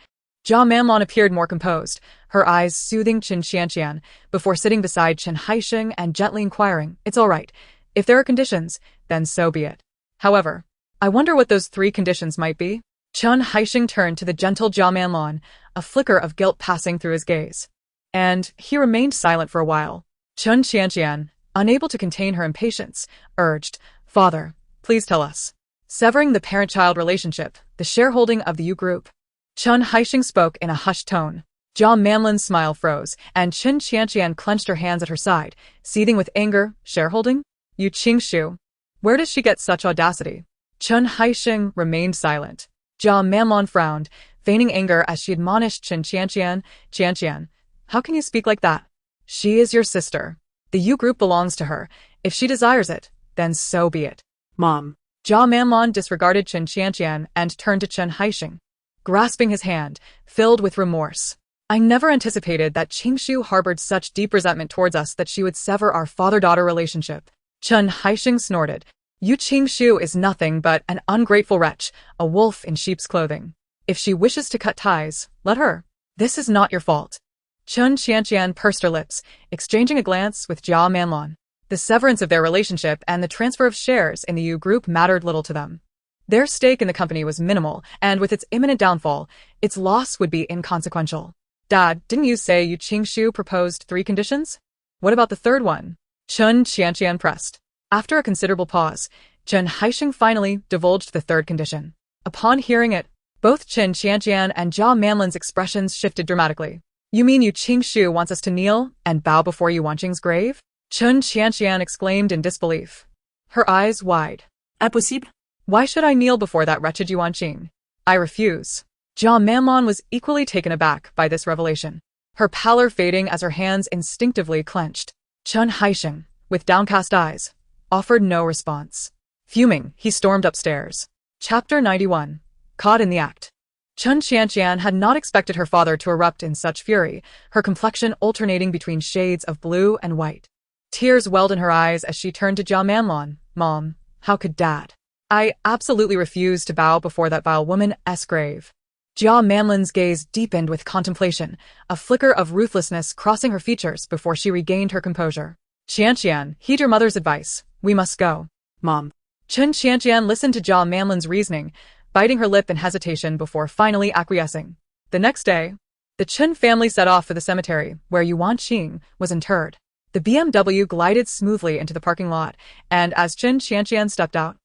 Jia Manlon appeared more composed, her eyes soothing Chen Qianqian, before sitting beside Chen Haixing and gently inquiring, It's all right. If there are conditions, then so be it. However, I wonder what those 3 conditions might be? Chen Haixing turned to the gentle Jia Manlon, a flicker of guilt passing through his gaze. And he remained silent for a while. Chen Qianqian, unable to contain her impatience, urged, Father, please tell us. Severing the parent-child relationship, the shareholding of the Yu Group. Chen Haixing spoke in a hushed tone. Jia Manlon's smile froze, and Chen Qianqian clenched her hands at her side, seething with anger. Shareholding? Yu Qingshu. Where does she get such audacity? Chen Haixing remained silent. Jia Manlon frowned, feigning anger as she admonished Chen Qianqian. Qianqian, how can you speak like that? She is your sister. The Yu Group belongs to her. If she desires it, then so be it. Mom. Jia Manlon disregarded Chen Qianqian and turned to Chen Haixing, grasping his hand, filled with remorse. I never anticipated that Qingshu harbored such deep resentment towards us that she would sever our father-daughter relationship. Chen Haixing snorted. Yu Qingshu is nothing but an ungrateful wretch, a wolf in sheep's clothing. If she wishes to cut ties, let her. This is not your fault. Chen Qianqian pursed her lips, exchanging a glance with Jia Manlon. The severance of their relationship and the transfer of shares in the Yu Group mattered little to them. Their stake in the company was minimal, and with its imminent downfall, its loss would be inconsequential. Dad, didn't you say Yu Qingshu proposed 3 conditions? What about the third one? Chen Qianqian pressed. After a considerable pause, Chen Haisheng finally divulged the third condition. Upon hearing it, both Chen Qianqian and Jia Manlin's expressions shifted dramatically. You mean Yu Qingshu wants us to kneel and bow before Yu Wanqing's grave? Chen Qianqian exclaimed in disbelief, her eyes wide. Impossible? Why should I kneel before that wretched Yu Wanqing? I refuse. Jia Manlin was equally taken aback by this revelation, her pallor fading as her hands instinctively clenched. Chen Haisheng, with downcast eyes, offered no response. Fuming, he stormed upstairs. Chapter 91. Caught in the act. Chen Qianqian had not expected her father to erupt in such fury, her complexion alternating between shades of blue and white. Tears welled in her eyes as she turned to Jia Manlin. Mom, how could Dad? I absolutely refuse to bow before that vile woman's grave. Jia Manlin's gaze deepened with contemplation, a flicker of ruthlessness crossing her features before she regained her composure. Qianqian, heed your mother's advice. We must go. Mom. Chen Qianqian listened to Jia Manlin's reasoning, biting her lip in hesitation before finally acquiescing. The next day, the Chen family set off for the cemetery where Yu Wanqing was interred. The BMW glided smoothly into the parking lot, and as Chen Qianqian stepped out,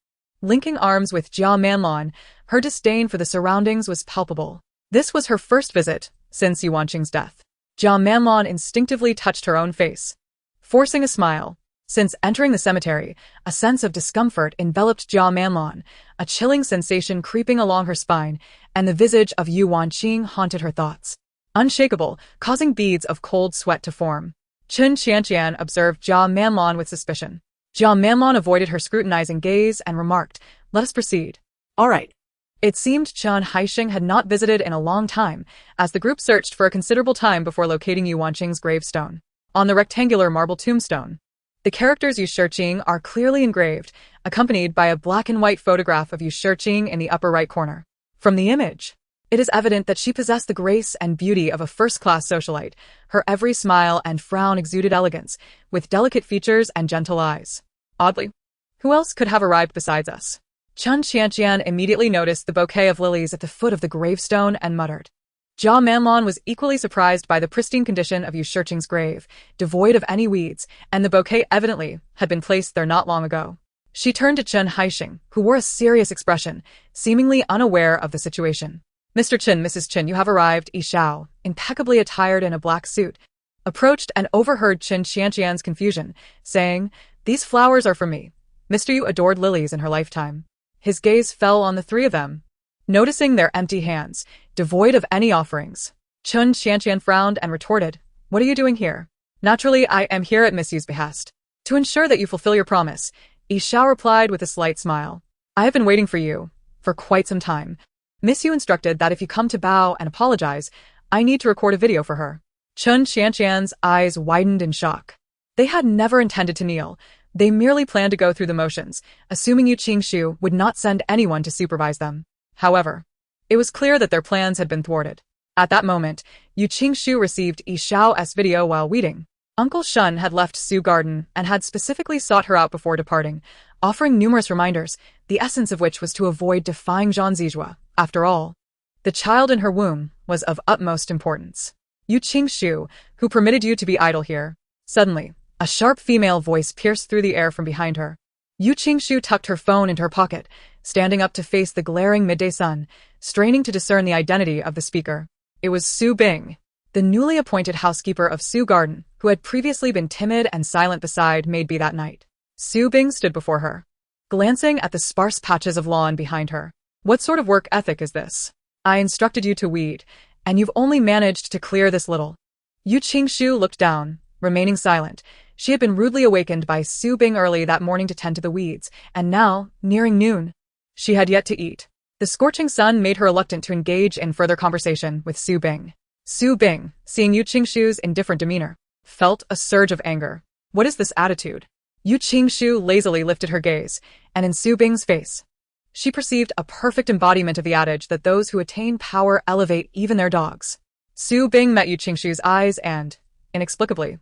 linking arms with Jia Manlin, her disdain for the surroundings was palpable. This was her first visit since Yu Wanqing's death. Jia Manlin instinctively touched her own face, forcing a smile. Since entering the cemetery, a sense of discomfort enveloped Jia Manlin, a chilling sensation creeping along her spine, and the visage of Yu Wanqing haunted her thoughts, unshakable, causing beads of cold sweat to form. Chen Qianqian observed Jia Manlin with suspicion. Jia Manlin avoided her scrutinizing gaze and remarked, "Let us proceed." All right. It seemed Chen Haisheng had not visited in a long time, as the group searched for a considerable time before locating Yu Wanqing's gravestone. On the rectangular marble tombstone, the characters Yu Shiqing are clearly engraved, accompanied by a black and white photograph of Yu Shiqing in the upper right corner. From the image, it is evident that she possessed the grace and beauty of a first-class socialite. Her every smile and frown exuded elegance, with delicate features and gentle eyes. Oddly, who else could have arrived besides us? Chen Qianqian immediately noticed the bouquet of lilies at the foot of the gravestone and muttered. Jia Manlin was equally surprised by the pristine condition of Yu Shiqing's grave, devoid of any weeds, and the bouquet evidently had been placed there not long ago. She turned to Chen Haisheng, who wore a serious expression, seemingly unaware of the situation. Mr. Chen, Mrs. Chen, you have arrived. Yi Xiao, impeccably attired in a black suit, approached and overheard Chen Qianqian's confusion, saying, "These flowers are for me. Mr. Yu adored lilies in her lifetime." His gaze fell on the three of them, noticing their empty hands, devoid of any offerings. Chen Qianqian frowned and retorted, "What are you doing here?" "Naturally, I am here at Miss Yu's behest. To ensure that you fulfill your promise," Yi Xiao replied with a slight smile. "I have been waiting for you for quite some time. Miss Yu instructed that if you come to bow and apologize, I need to record a video for her." Chen Qianqian's eyes widened in shock. They had never intended to kneel. They merely planned to go through the motions, assuming Yu Qingshu would not send anyone to supervise them. However, it was clear that their plans had been thwarted. At that moment, Yu Qingshu received Yi Xiao's video while weeding. Uncle Shun had left Su Garden and had specifically sought her out before departing, offering numerous reminders, the essence of which was to avoid defying Zhang Zijua. After all, the child in her womb was of utmost importance. "Yu Qingshu, who permitted you to be idle here?" Suddenly, a sharp female voice pierced through the air from behind her. Yu Qingshu tucked her phone into her pocket, standing up to face the glaring midday sun, straining to discern the identity of the speaker. It was Su Bing, the newly appointed housekeeper of Su Garden, who had previously been timid and silent beside Maid B that night. Su Bing stood before her, glancing at the sparse patches of lawn behind her. "What sort of work ethic is this? I instructed you to weed, and you've only managed to clear this little." Yu Qingshu looked down, remaining silent. She had been rudely awakened by Su Bing early that morning to tend to the weeds, and now, nearing noon, she had yet to eat. The scorching sun made her reluctant to engage in further conversation with Su Bing. Su Bing, seeing Yu Qingshu's indifferent demeanor, felt a surge of anger. What is this attitude? Yu Qingshu lazily lifted her gaze, and in Su Bing's face, she perceived a perfect embodiment of the adage that those who attain power elevate even their dogs. Su Bing met Yu Qingshu's eyes and, inexplicably,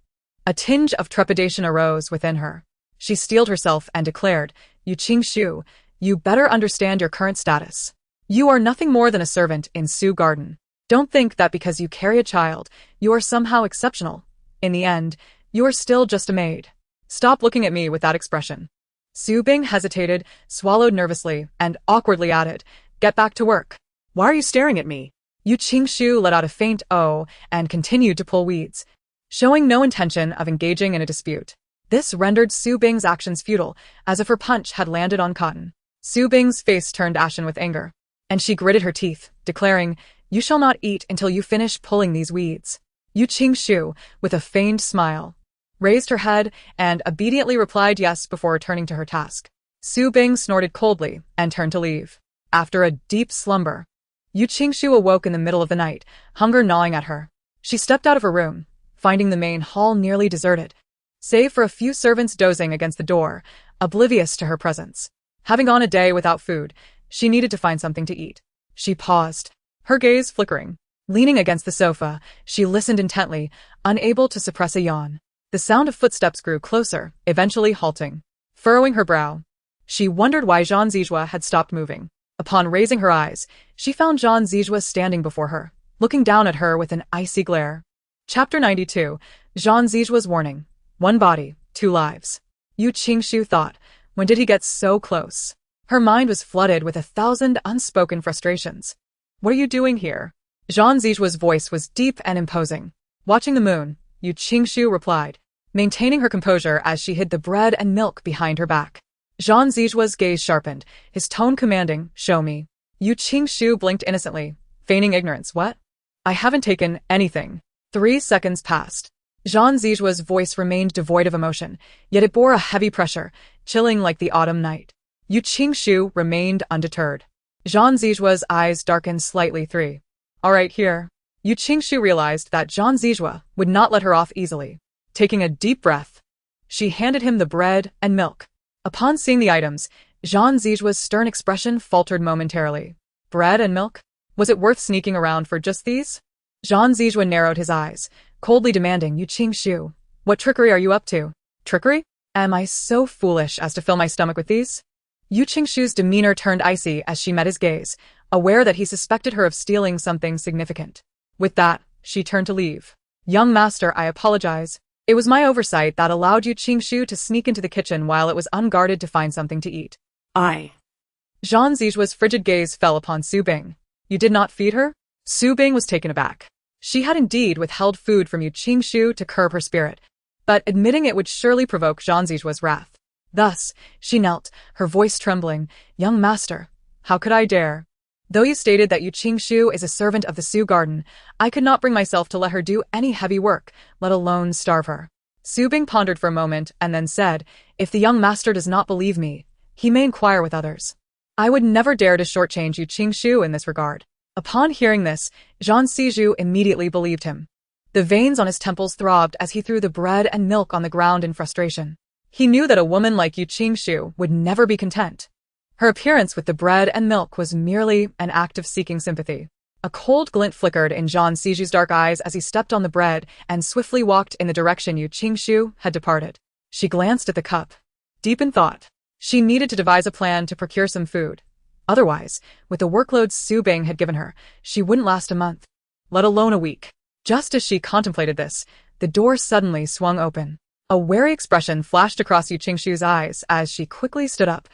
a tinge of trepidation arose within her. She steeled herself and declared, "Yu Qingshu, you better understand your current status. You are nothing more than a servant in Su Garden. Don't think that because you carry a child, you are somehow exceptional. In the end, you are still just a maid. Stop looking at me with that expression. Su Bing hesitated, swallowed nervously, and awkwardly added, "Get back to work." Why are you staring at me? Yu Qingshu let out a faint "oh" and continued to pull weeds, showing no intention of engaging in a dispute. This rendered Su Bing's actions futile, as if her punch had landed on cotton. Su Bing's face turned ashen with anger, and she gritted her teeth, declaring, "You shall not eat until you finish pulling these weeds." Yu Qingshu, with a feigned smile, raised her head and obediently replied yes before returning to her task. Su Bing snorted coldly and turned to leave. After a deep slumber, Yu Qingshu awoke in the middle of the night, hunger gnawing at her. She stepped out of her room, finding the main hall nearly deserted, save for a few servants dozing against the door, oblivious to her presence. Having gone a day without food, she needed to find something to eat. She paused, her gaze flickering. Leaning against the sofa, she listened intently, unable to suppress a yawn. The sound of footsteps grew closer, eventually halting. Furrowing her brow, she wondered why Jean Zijua had stopped moving. Upon raising her eyes, she found Jean Zijua standing before her, looking down at her with an icy glare. Chapter 92, Jean Zijua's warning. One body, two lives. Yu Qingshu thought, when did he get so close? Her mind was flooded with 1,000 unspoken frustrations. What are you doing here? Jean Zijua's voice was deep and imposing. Watching the moon, Yu Qingshu replied, maintaining her composure as she hid the bread and milk behind her back. Jean Zijua's gaze sharpened, his tone commanding, "Show me." Yu Qingshu blinked innocently, feigning ignorance. "What? I haven't taken anything." 3 seconds passed. Jean Zijua's voice remained devoid of emotion, yet it bore a heavy pressure, chilling like the autumn night. Yu Qingshu remained undeterred. Jean Zijua's eyes darkened slightly. "3. All right, here." Yu Qingshu realized that Jean Zijua would not let her off easily. Taking a deep breath, she handed him the bread and milk. Upon seeing the items, Jean Zijua's stern expression faltered momentarily. Bread and milk? Was it worth sneaking around for just these? Jean Zijua narrowed his eyes, coldly demanding, "Yu Qingshu, what trickery are you up to?" "Trickery? Am I so foolish as to fill my stomach with these?" Yu Qingshu's demeanor turned icy as she met his gaze, aware that he suspected her of stealing something significant. With that, she turned to leave. "Young master, I apologize. It was my oversight that allowed Yu Qingshu to sneak into the kitchen while it was unguarded to find something to eat." Jean Zijua's frigid gaze fell upon Su Bing. "You did not feed her?" Su Bing was taken aback. She had indeed withheld food from Yu Qingshu to curb her spirit, but admitting it would surely provoke Jean Zijua's wrath. Thus, she knelt, her voice trembling, "Young master, how could I dare? Though you stated that Yu Qingshu is a servant of the Su Garden, I could not bring myself to let her do any heavy work, let alone starve her." Su Bing pondered for a moment and then said, "If the young master does not believe me, he may inquire with others. I would never dare to shortchange Yu Qingshu in this regard." Upon hearing this, Jean Zijua immediately believed him. The veins on his temples throbbed as he threw the bread and milk on the ground in frustration. He knew that a woman like Yu Qingshu would never be content. Her appearance with the bread and milk was merely an act of seeking sympathy. A cold glint flickered in Jean Zijua's dark eyes as he stepped on the bread and swiftly walked in the direction Yu Qingshu had departed. She glanced at the cup. Deep in thought, she needed to devise a plan to procure some food. Otherwise, with the workload Su Bing had given her, she wouldn't last a month, let alone a week. Just as she contemplated this, the door suddenly swung open. A wary expression flashed across Yu Qingshu's eyes as she quickly stood up,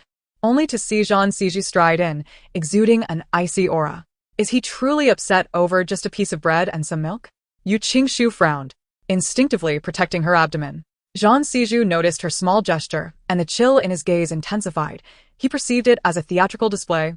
only to see Jean Zijua stride in, exuding an icy aura. Is he truly upset over just a piece of bread and some milk? Yu Qingshu frowned, instinctively protecting her abdomen. Jean Zijua noticed her small gesture, and the chill in his gaze intensified. He perceived it as a theatrical display,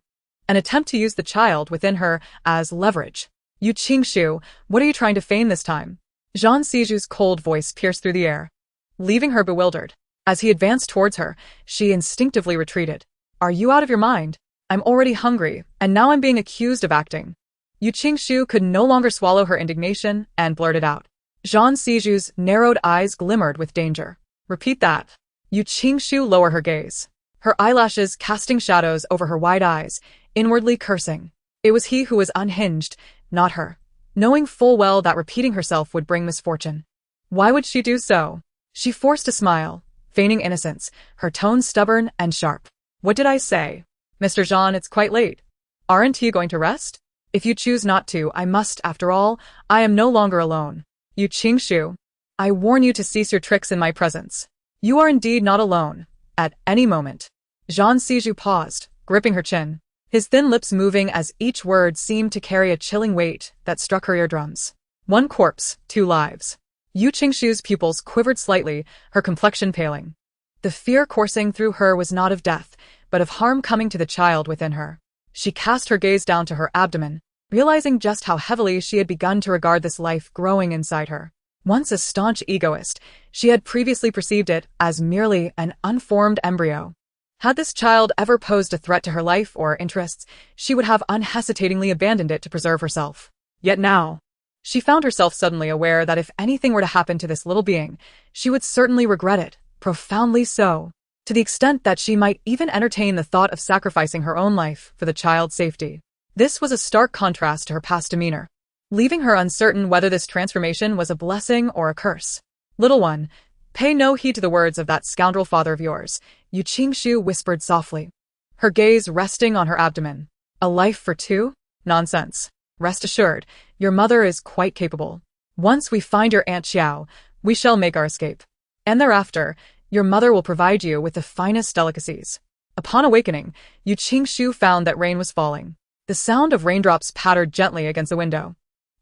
an attempt to use the child within her as leverage. "Yu Qingshu, what are you trying to feign this time?" Jean Zijua's cold voice pierced through the air, leaving her bewildered. As he advanced towards her, she instinctively retreated. "Are you out of your mind? I'm already hungry, and now I'm being accused of acting." Yu Qingshu could no longer swallow her indignation and blurted out. Jean Zijua's narrowed eyes glimmered with danger. "Repeat that." Yu Qingshu lowered her gaze, her eyelashes casting shadows over her wide eyes, inwardly cursing. It was he who was unhinged, not her, knowing full well that repeating herself would bring misfortune. Why would she do so? She forced a smile, feigning innocence, her tone stubborn and sharp. "What did I say? Mr. Jean, it's quite late. Aren't you going to rest?" If you choose not to, I must, after all, I am no longer alone. Yu Qingshu, I warn you to cease your tricks in my presence. You are indeed not alone. At any moment. Zhang Siju paused, gripping her chin, his thin lips moving as each word seemed to carry a chilling weight that struck her eardrums. One corpse, two lives. Yu Qingshu's pupils quivered slightly, her complexion paling. The fear coursing through her was not of death, but of harm coming to the child within her. She cast her gaze down to her abdomen, realizing just how heavily she had begun to regard this life growing inside her. Once a staunch egoist, she had previously perceived it as merely an unformed embryo. Had this child ever posed a threat to her life or interests, she would have unhesitatingly abandoned it to preserve herself. Yet now, she found herself suddenly aware that if anything were to happen to this little being, she would certainly regret it, profoundly so, to the extent that she might even entertain the thought of sacrificing her own life for the child's safety. This was a stark contrast to her past demeanor, leaving her uncertain whether this transformation was a blessing or a curse. Little one, pay no heed to the words of that scoundrel father of yours, Yu Qingshu whispered softly, her gaze resting on her abdomen. A life for two? Nonsense. Rest assured, your mother is quite capable. Once we find your Aunt Xiao, we shall make our escape. And thereafter, your mother will provide you with the finest delicacies. Upon awakening, Yu Qingshu found that rain was falling. The sound of raindrops pattered gently against the window.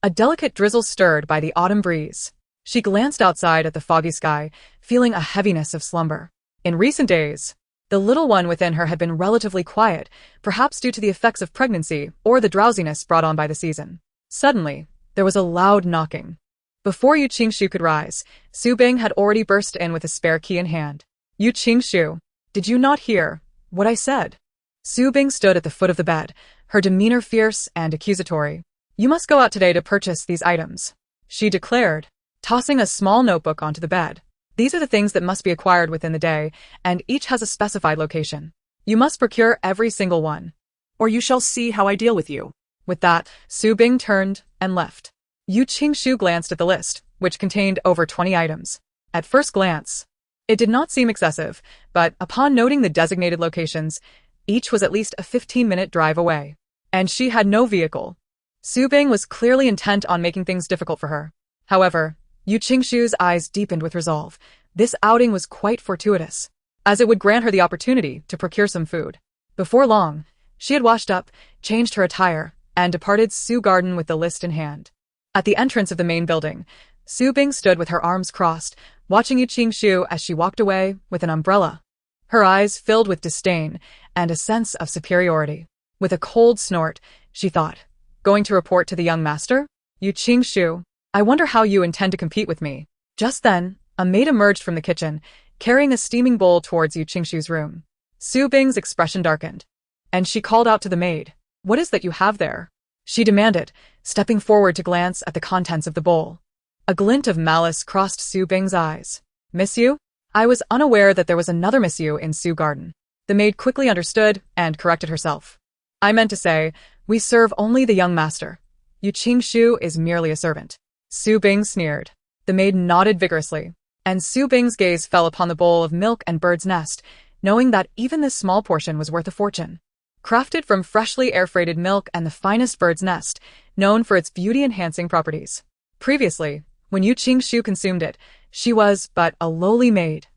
A delicate drizzle stirred by the autumn breeze. She glanced outside at the foggy sky, feeling a heaviness of slumber. In recent days, the little one within her had been relatively quiet, perhaps due to the effects of pregnancy or the drowsiness brought on by the season. Suddenly, there was a loud knocking. Before Yu Qingshu could rise, Su Bing had already burst in with a spare key in hand. Yu Qingshu, did you not hear what I said? Su Bing stood at the foot of the bed, her demeanor fierce and accusatory. You must go out today to purchase these items, she declared, tossing a small notebook onto the bed. These are the things that must be acquired within the day, and each has a specified location. You must procure every single one, Or you shall see how I deal with you. With that, Su Bing turned and left. Yu Qingshu glanced at the list, which contained over 20 items. At first glance, it did not seem excessive, but upon noting the designated locations, each was at least a 15-minute drive away. And she had no vehicle. Su Bing was clearly intent on making things difficult for her. However, Yu Qingshu's eyes deepened with resolve. This outing was quite fortuitous, as it would grant her the opportunity to procure some food. Before long, she had washed up, changed her attire, and departed Su Garden with the list in hand. At the entrance of the main building, Su Bing stood with her arms crossed, watching Yu Qingshu as she walked away with an umbrella. Her eyes filled with disdain and a sense of superiority. With a cold snort, she thought, going to report to the young master? Yu Qingshu, I wonder how you intend to compete with me. Just then, a maid emerged from the kitchen, carrying a steaming bowl towards Yu Qingshu's room. Su Bing's expression darkened, and she called out to the maid. What is that you have there? She demanded, stepping forward to glance at the contents of the bowl. A glint of malice crossed Su Bing's eyes. Miss Yu? I was unaware that there was another Miss Yu in Su Garden. The maid quickly understood and corrected herself. I meant to say, we serve only the young master. Yu Qingshu is merely a servant. Su Bing sneered. The maid nodded vigorously, and Su Bing's gaze fell upon the bowl of milk and bird's nest, knowing that even this small portion was worth a fortune. Crafted from freshly air-freighted milk and the finest bird's nest, known for its beauty-enhancing properties. Previously, when Yu Qingshu consumed it, she was but a lowly maid,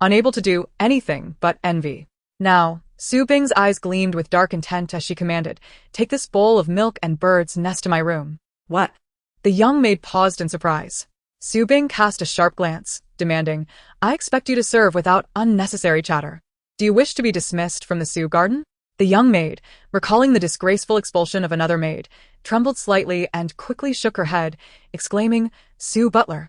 unable to do anything but envy. Now, Su Bing's eyes gleamed with dark intent as she commanded, take this bowl of milk and bird's nest to my room. What? The young maid paused in surprise. Su Bing cast a sharp glance, demanding, I expect you to serve without unnecessary chatter. Do you wish to be dismissed from the Su Garden? The young maid, recalling the disgraceful expulsion of another maid, trembled slightly and quickly shook her head, exclaiming, Su Butler,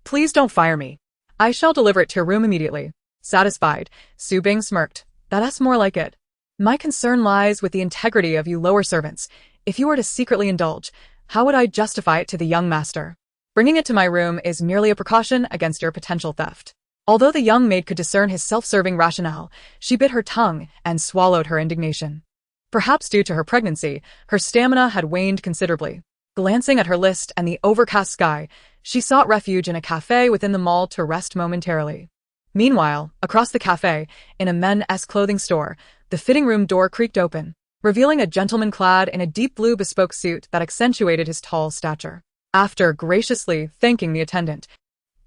please don't fire me. I shall deliver it to your room immediately. Satisfied, Su Bing smirked. That's more like it. My concern lies with the integrity of you lower servants. If you were to secretly indulge, how would I justify it to the young master? Bringing it to my room is merely a precaution against your potential theft. Although the young maid could discern his self-serving rationale, she bit her tongue and swallowed her indignation. Perhaps due to her pregnancy, her stamina had waned considerably. Glancing at her list and the overcast sky, she sought refuge in a cafe within the mall to rest momentarily. Meanwhile, across the cafe, in a men's clothing store, the fitting room door creaked open. revealing a gentleman clad in a deep blue bespoke suit that accentuated his tall stature. After graciously thanking the attendant,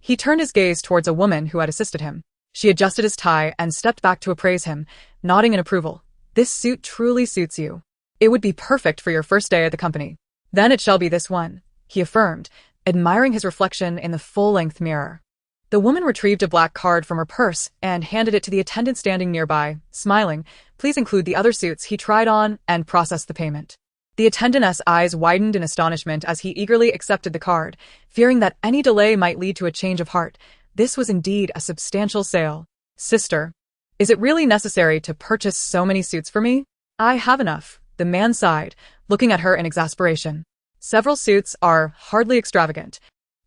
he turned his gaze towards a woman who had assisted him. She adjusted his tie and stepped back to appraise him, nodding in approval. "This suit truly suits you. It would be perfect for your first day at the company." "Then it shall be this one," he affirmed, admiring his reflection in the full-length mirror. The woman retrieved a black card from her purse and handed it to the attendant standing nearby, smiling. "Please include the other suits he tried on and process the payment." The attendant's eyes widened in astonishment as he eagerly accepted the card, fearing that any delay might lead to a change of heart. This was indeed a substantial sale. "Sister, is it really necessary to purchase so many suits for me?" "I have enough," the man sighed, looking at her in exasperation. "Several suits are hardly extravagant.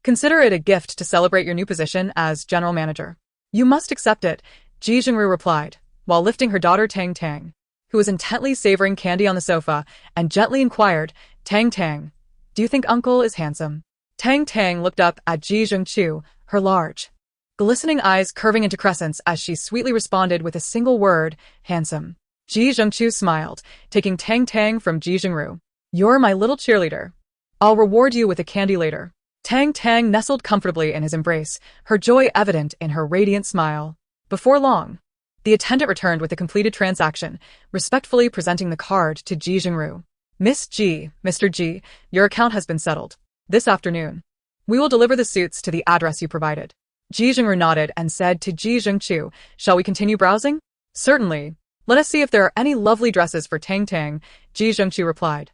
Consider it a gift to celebrate your new position as general manager." "You must accept it," Ji Jingru replied, while lifting her daughter Tang Tang, who was intently savoring candy on the sofa, and gently inquired, "Tang Tang, do you think uncle is handsome?" Tang Tang looked up at Ji Zhengqiu, her large, glistening eyes curving into crescents as she sweetly responded with a single word, "Handsome." Ji Zhengqiu smiled, taking Tang Tang from Ji Jingru. "You're my little cheerleader. I'll reward you with a candy later." Tang Tang nestled comfortably in his embrace, her joy evident in her radiant smile. Before long, the attendant returned with the completed transaction, respectfully presenting the card to Ji Jingru. "Miss Ji, Mr. Ji, your account has been settled. This afternoon, we will deliver the suits to the address you provided." Ji Jingru nodded and said to Ji Zhengqiu, "Shall we continue browsing?" "Certainly. Let us see if there are any lovely dresses for Tang Tang," Ji Zhengqiu replied,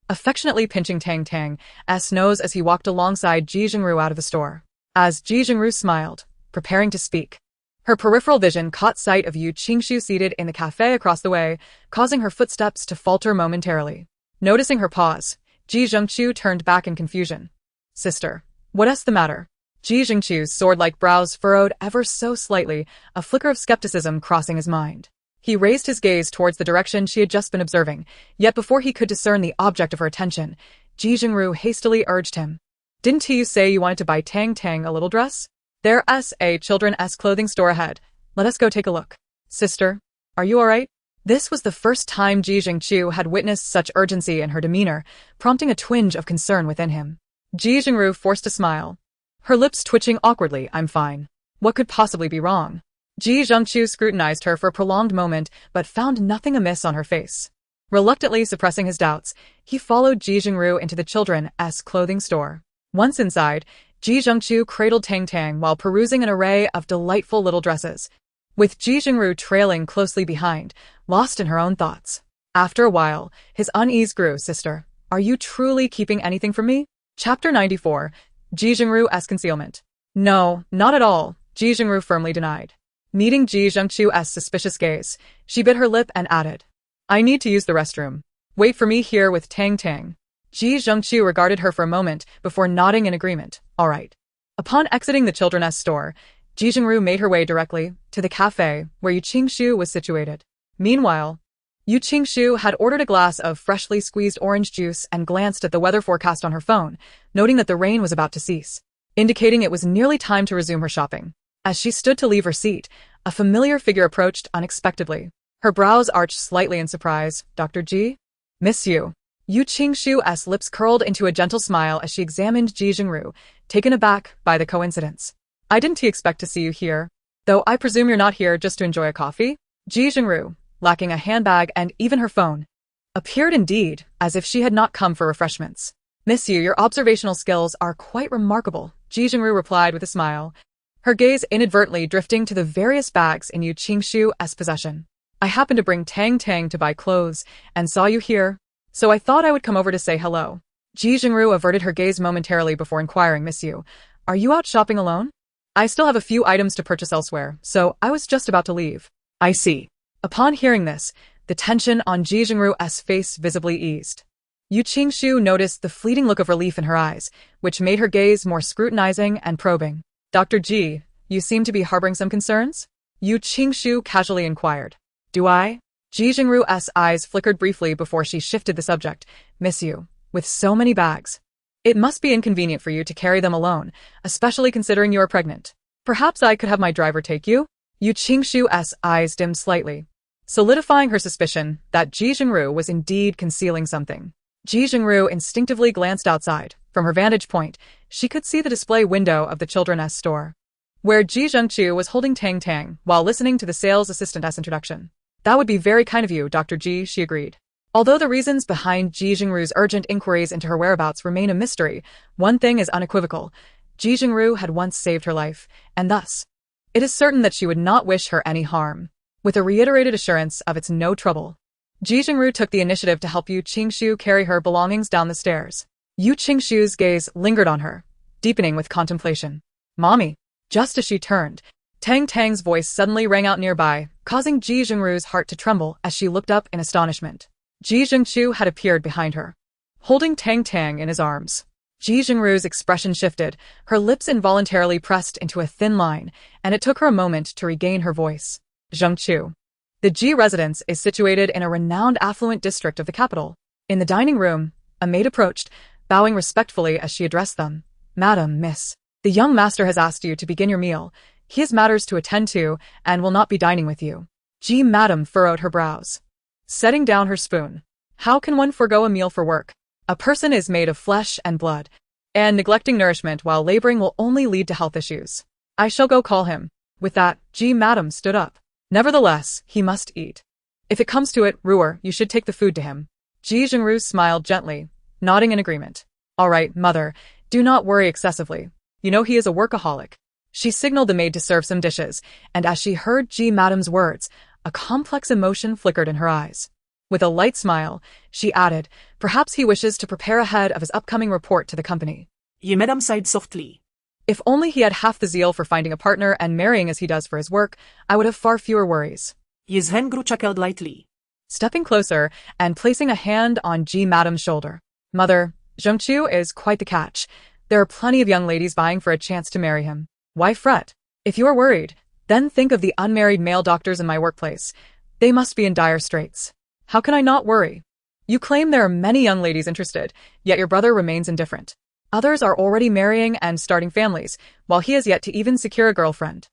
affectionately pinching Tang Tang's nose as he walked alongside Ji Jingru out of the store. As Ji Jingru smiled, preparing to speak, her peripheral vision caught sight of Yu Qingshu seated in the cafe across the way, causing her footsteps to falter momentarily. Noticing her pause, Ji Zhengqiu turned back in confusion. "Sister, what's the matter?" Ji Zhengqiu's sword-like brows furrowed ever so slightly, a flicker of skepticism crossing his mind. He raised his gaze towards the direction she had just been observing, yet before he could discern the object of her attention, Ji Jingru hastily urged him. "Didn't you say you wanted to buy Tang Tang a little dress? There's a children's clothing store ahead. Let us go take a look." "Sister, are you alright?" This was the first time Ji Zhengqiu had witnessed such urgency in her demeanor, prompting a twinge of concern within him. Ji Jingru forced a smile, her lips twitching awkwardly. "I'm fine. What could possibly be wrong?" Ji Zhengqiu scrutinized her for a prolonged moment but found nothing amiss on her face. Reluctantly suppressing his doubts, he followed Ji Jingru into the children's clothing store. Once inside, Ji Zhengqiu cradled Tang Tang while perusing an array of delightful little dresses, with Ji Jingru trailing closely behind, lost in her own thoughts. After a while, his unease grew. "Sister, are you truly keeping anything from me?" Chapter 94, Ji Jingru's concealment. "No, not at all," Ji Jingru firmly denied. Meeting Ji Zhengqiu's suspicious gaze, she bit her lip and added, "I need to use the restroom. Wait for me here with Tang Tang." Ji Zhengqiu regarded her for a moment before nodding in agreement. "All right." Upon exiting the children's store, Ji Jingru made her way directly to the cafe where Yu Qingshu was situated. Meanwhile, Yu Qingshu had ordered a glass of freshly squeezed orange juice and glanced at the weather forecast on her phone, noting that the rain was about to cease, indicating it was nearly time to resume her shopping. As she stood to leave her seat, a familiar figure approached unexpectedly. Her brows arched slightly in surprise. "Dr. Ji? Miss Yu." Yu Qingshu's lips curled into a gentle smile as she examined Ji Jingru, taken aback by the coincidence. "I didn't expect to see you here. Though I presume you're not here just to enjoy a coffee?" Ji Jingru, lacking a handbag and even her phone, appeared indeed as if she had not come for refreshments. "Miss Yu, your observational skills are quite remarkable," Ji Jingru replied with a smile, her gaze inadvertently drifting to the various bags in Yu Qingshu's possession. "I happened to bring Tang Tang to buy clothes and saw you here, so I thought I would come over to say hello." Ji Jingru averted her gaze momentarily before inquiring, "Miss Yu, are you out shopping alone?" "I still have a few items to purchase elsewhere, so I was just about to leave." "I see." Upon hearing this, the tension on Ji Jingru's face visibly eased. Yu Qingshu noticed the fleeting look of relief in her eyes, which made her gaze more scrutinizing and probing. "Dr. Ji, you seem to be harboring some concerns?" Yu Qingshu casually inquired. "Do I?" Ji Jingru's eyes flickered briefly before she shifted the subject. "Miss Yu, with so many bags, it must be inconvenient for you to carry them alone, especially considering you are pregnant. Perhaps I could have my driver take you?" Yu Qingshu's eyes dimmed slightly. solidifying her suspicion that Ji Jingru was indeed concealing something. Ji Jingru instinctively glanced outside. From her vantage point, she could see the display window of the children's store, where Ji Zhengqiu was holding Tang Tang while listening to the sales assistant's introduction. That would be very kind of you, Dr. Ji, she agreed. Although the reasons behind Ji Jingru's urgent inquiries into her whereabouts remain a mystery, one thing is unequivocal. Ji Jingru had once saved her life, and thus, it is certain that she would not wish her any harm. With a reiterated assurance of its no trouble, Ji Jingru took the initiative to help Yu Qingshu carry her belongings down the stairs. Yu Qingshu's gaze lingered on her, deepening with contemplation. Mommy. Just as she turned, Tang Tang's voice suddenly rang out nearby, causing Ji Jingru's heart to tremble as she looked up in astonishment. Ji Zhengqiu had appeared behind her, holding Tang Tang in his arms. Ji Jingru's expression shifted, her lips involuntarily pressed into a thin line, and it took her a moment to regain her voice. Zhengqiu. The Ji residence is situated in a renowned affluent district of the capital. In the dining room, a maid approached, bowing respectfully as she addressed them. Madam, miss, the young master has asked you to begin your meal. He has matters to attend to and will not be dining with you. Ji Madam furrowed her brows, setting down her spoon. How can one forego a meal for work? A person is made of flesh and blood, and neglecting nourishment while laboring will only lead to health issues. I shall go call him. With that, Ji Madam stood up. Nevertheless, he must eat. If it comes to it, Ruer, you should take the food to him. Ji Jingru smiled gently, nodding in agreement. All right, mother, do not worry excessively. You know he is a workaholic. She signaled the maid to serve some dishes, and as she heard Ji Madam's words, a complex emotion flickered in her eyes. With a light smile, she added, perhaps he wishes to prepare ahead of his upcoming report to the company. Ye Madam sighed softly. If only he had half the zeal for finding a partner and marrying as he does for his work, I would have far fewer worries. Ye Zhengru chuckled lightly, stepping closer and placing a hand on Ji Madam's shoulder. Mother, Zhengqiu is quite the catch. There are plenty of young ladies vying for a chance to marry him. Why fret? If you are worried, then think of the unmarried male doctors in my workplace. They must be in dire straits. How can I not worry? You claim there are many young ladies interested, yet your brother remains indifferent. Others are already marrying and starting families, while he has yet to even secure a girlfriend.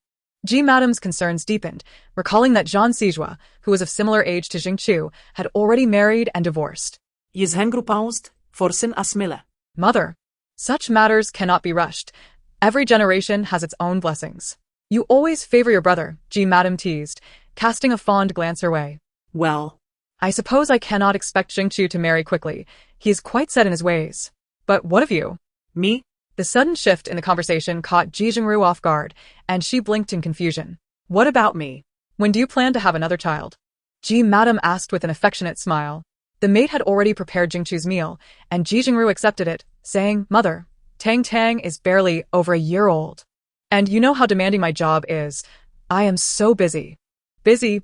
Ji Madam's concerns deepened, recalling that Zhang Sijua, who was of similar age to Zhengqiu, had already married and divorced. Ye Zhengru paused, forcing a smile. Mother, such matters cannot be rushed. Every generation has its own blessings. You always favor your brother, Ji Madam teased, casting a fond glance her way. Well, I suppose I cannot expect Zhengqiu to marry quickly. He is quite set in his ways. But what of you? Me? The sudden shift in the conversation caught Ji Jingru off guard, and she blinked in confusion. What about me? When do you plan to have another child? Ji Madam asked with an affectionate smile. The maid had already prepared Jingqiu's meal, and Ji Jingru accepted it, saying, Mother, Tang Tang is barely over a year old. And you know how demanding my job is. I am so busy. Busy.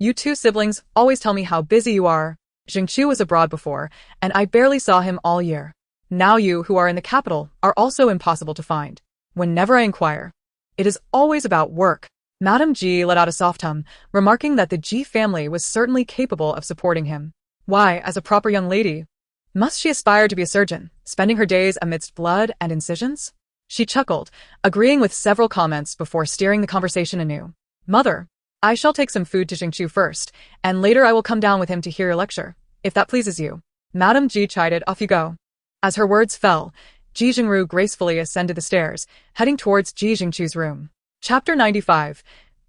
You two siblings always tell me how busy you are. Zhengqiu was abroad before, and I barely saw him all year. Now you, who are in the capital, are also impossible to find. Whenever I inquire, it is always about work. Madame Ji let out a soft hum, remarking that the Ji family was certainly capable of supporting him. Why, as a proper young lady, must she aspire to be a surgeon, spending her days amidst blood and incisions? She chuckled, agreeing with several comments before steering the conversation anew. Mother, I shall take some food to Zhengqiu first, and later I will come down with him to hear your lecture, if that pleases you. Madame Ji chided, off you go. As her words fell, Ji Jingru gracefully ascended the stairs, heading towards Ji Jingqiu's room. Chapter 95.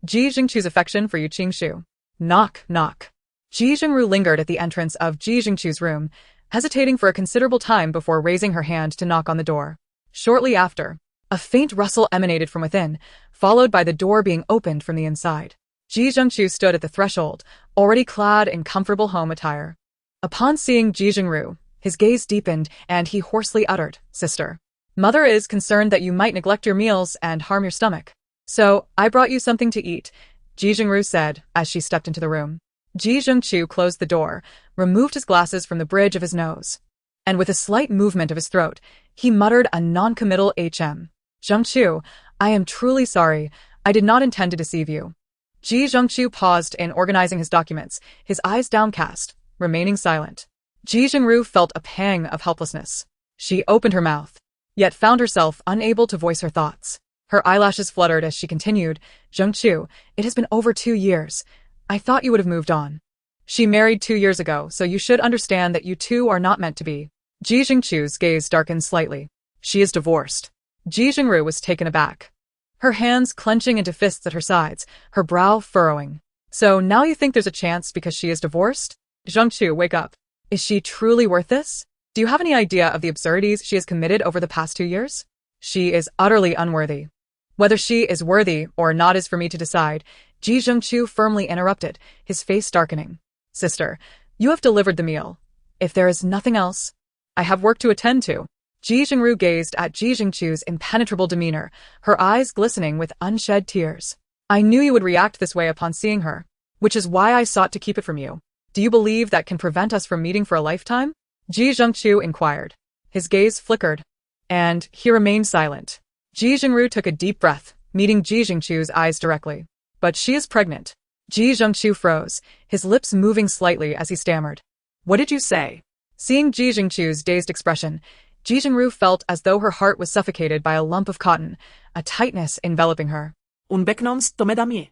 Ji Jingqiu's affection for Yu Qingshu. Knock, knock. Ji Jingru lingered at the entrance of Ji Jingqiu's room, hesitating for a considerable time before raising her hand to knock on the door. Shortly after, a faint rustle emanated from within, followed by the door being opened from the inside. Ji Zhengqiu stood at the threshold, already clad in comfortable home attire. Upon seeing Ji Jingru, his gaze deepened and he hoarsely uttered, Sister, Mother is concerned that you might neglect your meals and harm your stomach. So, I brought you something to eat, Ji Jingru said as she stepped into the room. Ji Zhengqiu closed the door, removed his glasses from the bridge of his nose, and with a slight movement of his throat, he muttered a non-committal HM. Zhengqiu, I am truly sorry. I did not intend to deceive you. Ji Zhengqiu paused in organizing his documents, his eyes downcast, remaining silent. Ji Jingru felt a pang of helplessness. She opened her mouth, yet found herself unable to voice her thoughts. Her eyelashes fluttered as she continued, Zhengqiu, it has been over 2 years. I thought you would have moved on. She married 2 years ago, so you should understand that you two are not meant to be. Ji Jingchu's gaze darkened slightly. She is divorced. Ji Jingru was taken aback, her hands clenching into fists at her sides, her brow furrowing. So now you think there's a chance because she is divorced? Zhengchu, wake up. Is she truly worth this? Do you have any idea of the absurdities she has committed over the past 2 years? She is utterly unworthy. Whether she is worthy or not is for me to decide, Ji Zhengchu firmly interrupted, his face darkening. Sister, you have delivered the meal. If there is nothing else, I have work to attend to. Ji Jingru gazed at Ji Jingchu's impenetrable demeanor, her eyes glistening with unshed tears. I knew you would react this way upon seeing her, which is why I sought to keep it from you. Do you believe that can prevent us from meeting for a lifetime? Ji Zhengchu inquired. His gaze flickered, and he remained silent. Ji Jingru took a deep breath, meeting Ji Jingchu's eyes directly. But she is pregnant. Ji Zhengchu froze, his lips moving slightly as he stammered. What did you say? Seeing Ji Jingchu's dazed expression, Ji Jingru felt as though her heart was suffocated by a lump of cotton, a tightness enveloping her. Unbeknownst to Madame.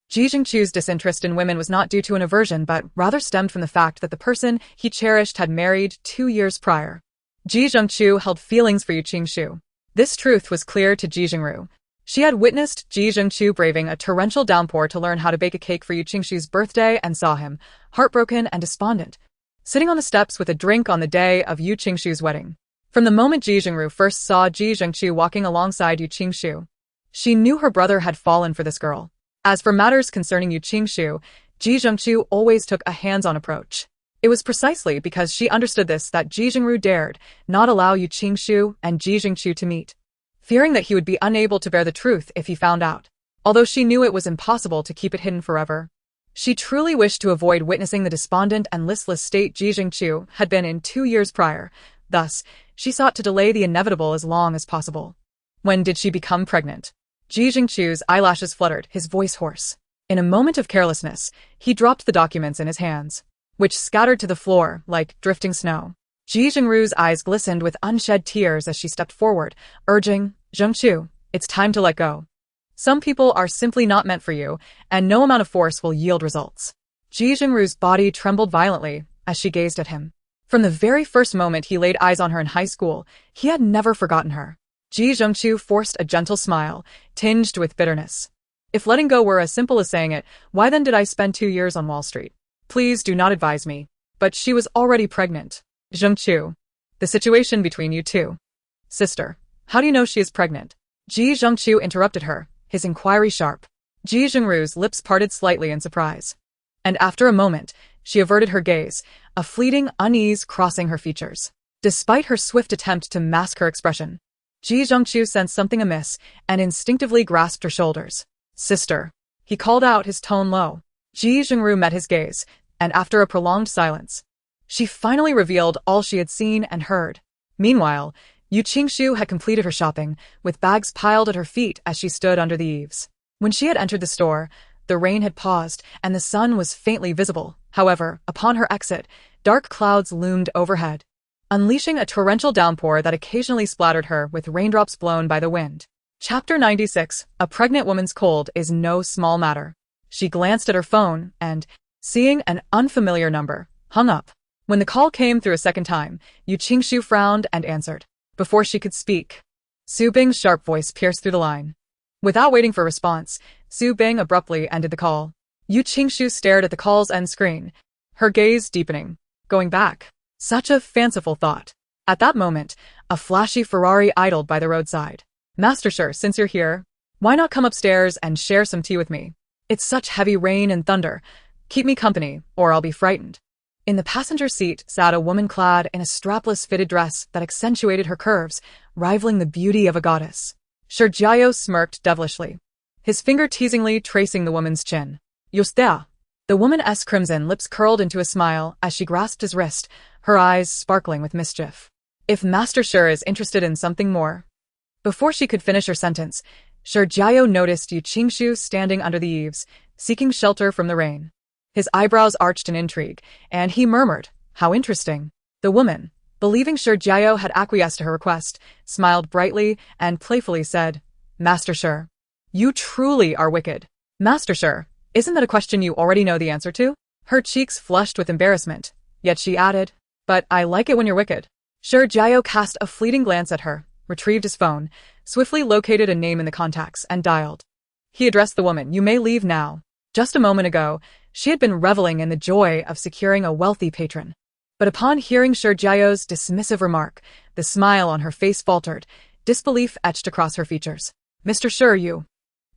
Ji Jingchu's disinterest in women was not due to an aversion but rather stemmed from the fact that the person he cherished had married 2 years prior. Ji Zhengchu held feelings for Yu Qingshu. This truth was clear to Ji Jingru. She had witnessed Ji Zhengchu braving a torrential downpour to learn how to bake a cake for Yu Qingshu's birthday and saw him, heartbroken and despondent, sitting on the steps with a drink on the day of Yu Qingshu's wedding. From the moment Ji Jingru first saw Ji Zhengchu walking alongside Yu Qingshu, she knew her brother had fallen for this girl. As for matters concerning Yu Qingshu, Ji Zhengchu always took a hands-on approach. It was precisely because she understood this that Ji Jingru dared not allow Yu Qingshu and Ji Zhengchu to meet, fearing that he would be unable to bear the truth if he found out. Although she knew it was impossible to keep it hidden forever, she truly wished to avoid witnessing the despondent and listless state Ji Zhengchu had been in 2 years prior. Thus, she sought to delay the inevitable as long as possible. When did she become pregnant? Ji Zhengchu's eyelashes fluttered, his voice hoarse. In a moment of carelessness, he dropped the documents in his hands, which scattered to the floor like drifting snow. Ji Jingru's eyes glistened with unshed tears as she stepped forward, urging, Zhengchu, it's time to let go. Some people are simply not meant for you, and no amount of force will yield results. Ji Jingru's body trembled violently as she gazed at him. From the very first moment he laid eyes on her in high school, he had never forgotten her. Ji Zhengchu forced a gentle smile, tinged with bitterness. If letting go were as simple as saying it, why then did I spend 2 years on Wall Street? Please do not advise me. But she was already pregnant. Zhengchu, the situation between you two. Sister, how do you know she is pregnant? Ji Zhengchu interrupted her, his inquiry sharp. Ji Jingru's lips parted slightly in surprise. And after a moment, she averted her gaze, a fleeting unease crossing her features. Despite her swift attempt to mask her expression, Ji Zhengchu sensed something amiss and instinctively grasped her shoulders. Sister, he called out, his tone low. Ji Jingru met his gaze, and after a prolonged silence, she finally revealed all she had seen and heard. Meanwhile, Yu Qingshu had completed her shopping, with bags piled at her feet as she stood under the eaves. When she had entered the store, the rain had paused and the sun was faintly visible. However, upon her exit, dark clouds loomed overhead, unleashing a torrential downpour that occasionally splattered her with raindrops blown by the wind. Chapter 96. A pregnant woman's cold is no small matter. She glanced at her phone and, seeing an unfamiliar number, hung up. When the call came through a second time, Yu Qingshu frowned and answered. Before she could speak, Su Bing's sharp voice pierced through the line. Without waiting for a response, Su Bing abruptly ended the call. Yu Qingshu stared at the call's end screen, her gaze deepening. Going back. Such a fanciful thought. At that moment, a flashy Ferrari idled by the roadside. Master Sure, since you're here, why not come upstairs and share some tea with me? It's such heavy rain and thunder. Keep me company, or I'll be frightened. In the passenger seat sat a woman clad in a strapless fitted dress that accentuated her curves, rivaling the beauty of a goddess. Sir Jiao smirked devilishly, his finger teasingly tracing the woman's chin. Yostea. The woman's crimson lips curled into a smile as she grasped his wrist, her eyes sparkling with mischief. If Master Sure is interested in something more. Before she could finish her sentence, Sir Jiao noticed Yu Qingshu standing under the eaves, seeking shelter from the rain. His eyebrows arched in intrigue, and he murmured, how interesting. The woman, believing Sir Jiao had acquiesced to her request, smiled brightly and playfully said, Master Sure, you truly are wicked. Master Sure, Isn't that a question you already know the answer to? Her cheeks flushed with embarrassment, yet she added, but I like it when you're wicked. Sure Jiao cast a fleeting glance at her, retrieved his phone, swiftly located a name in the contacts, and dialed. He addressed the woman, you may leave now. Just a moment ago, she had been reveling in the joy of securing a wealthy patron. But upon hearing Sure Jiao's dismissive remark, the smile on her face faltered, disbelief etched across her features. Mr. Sure, you.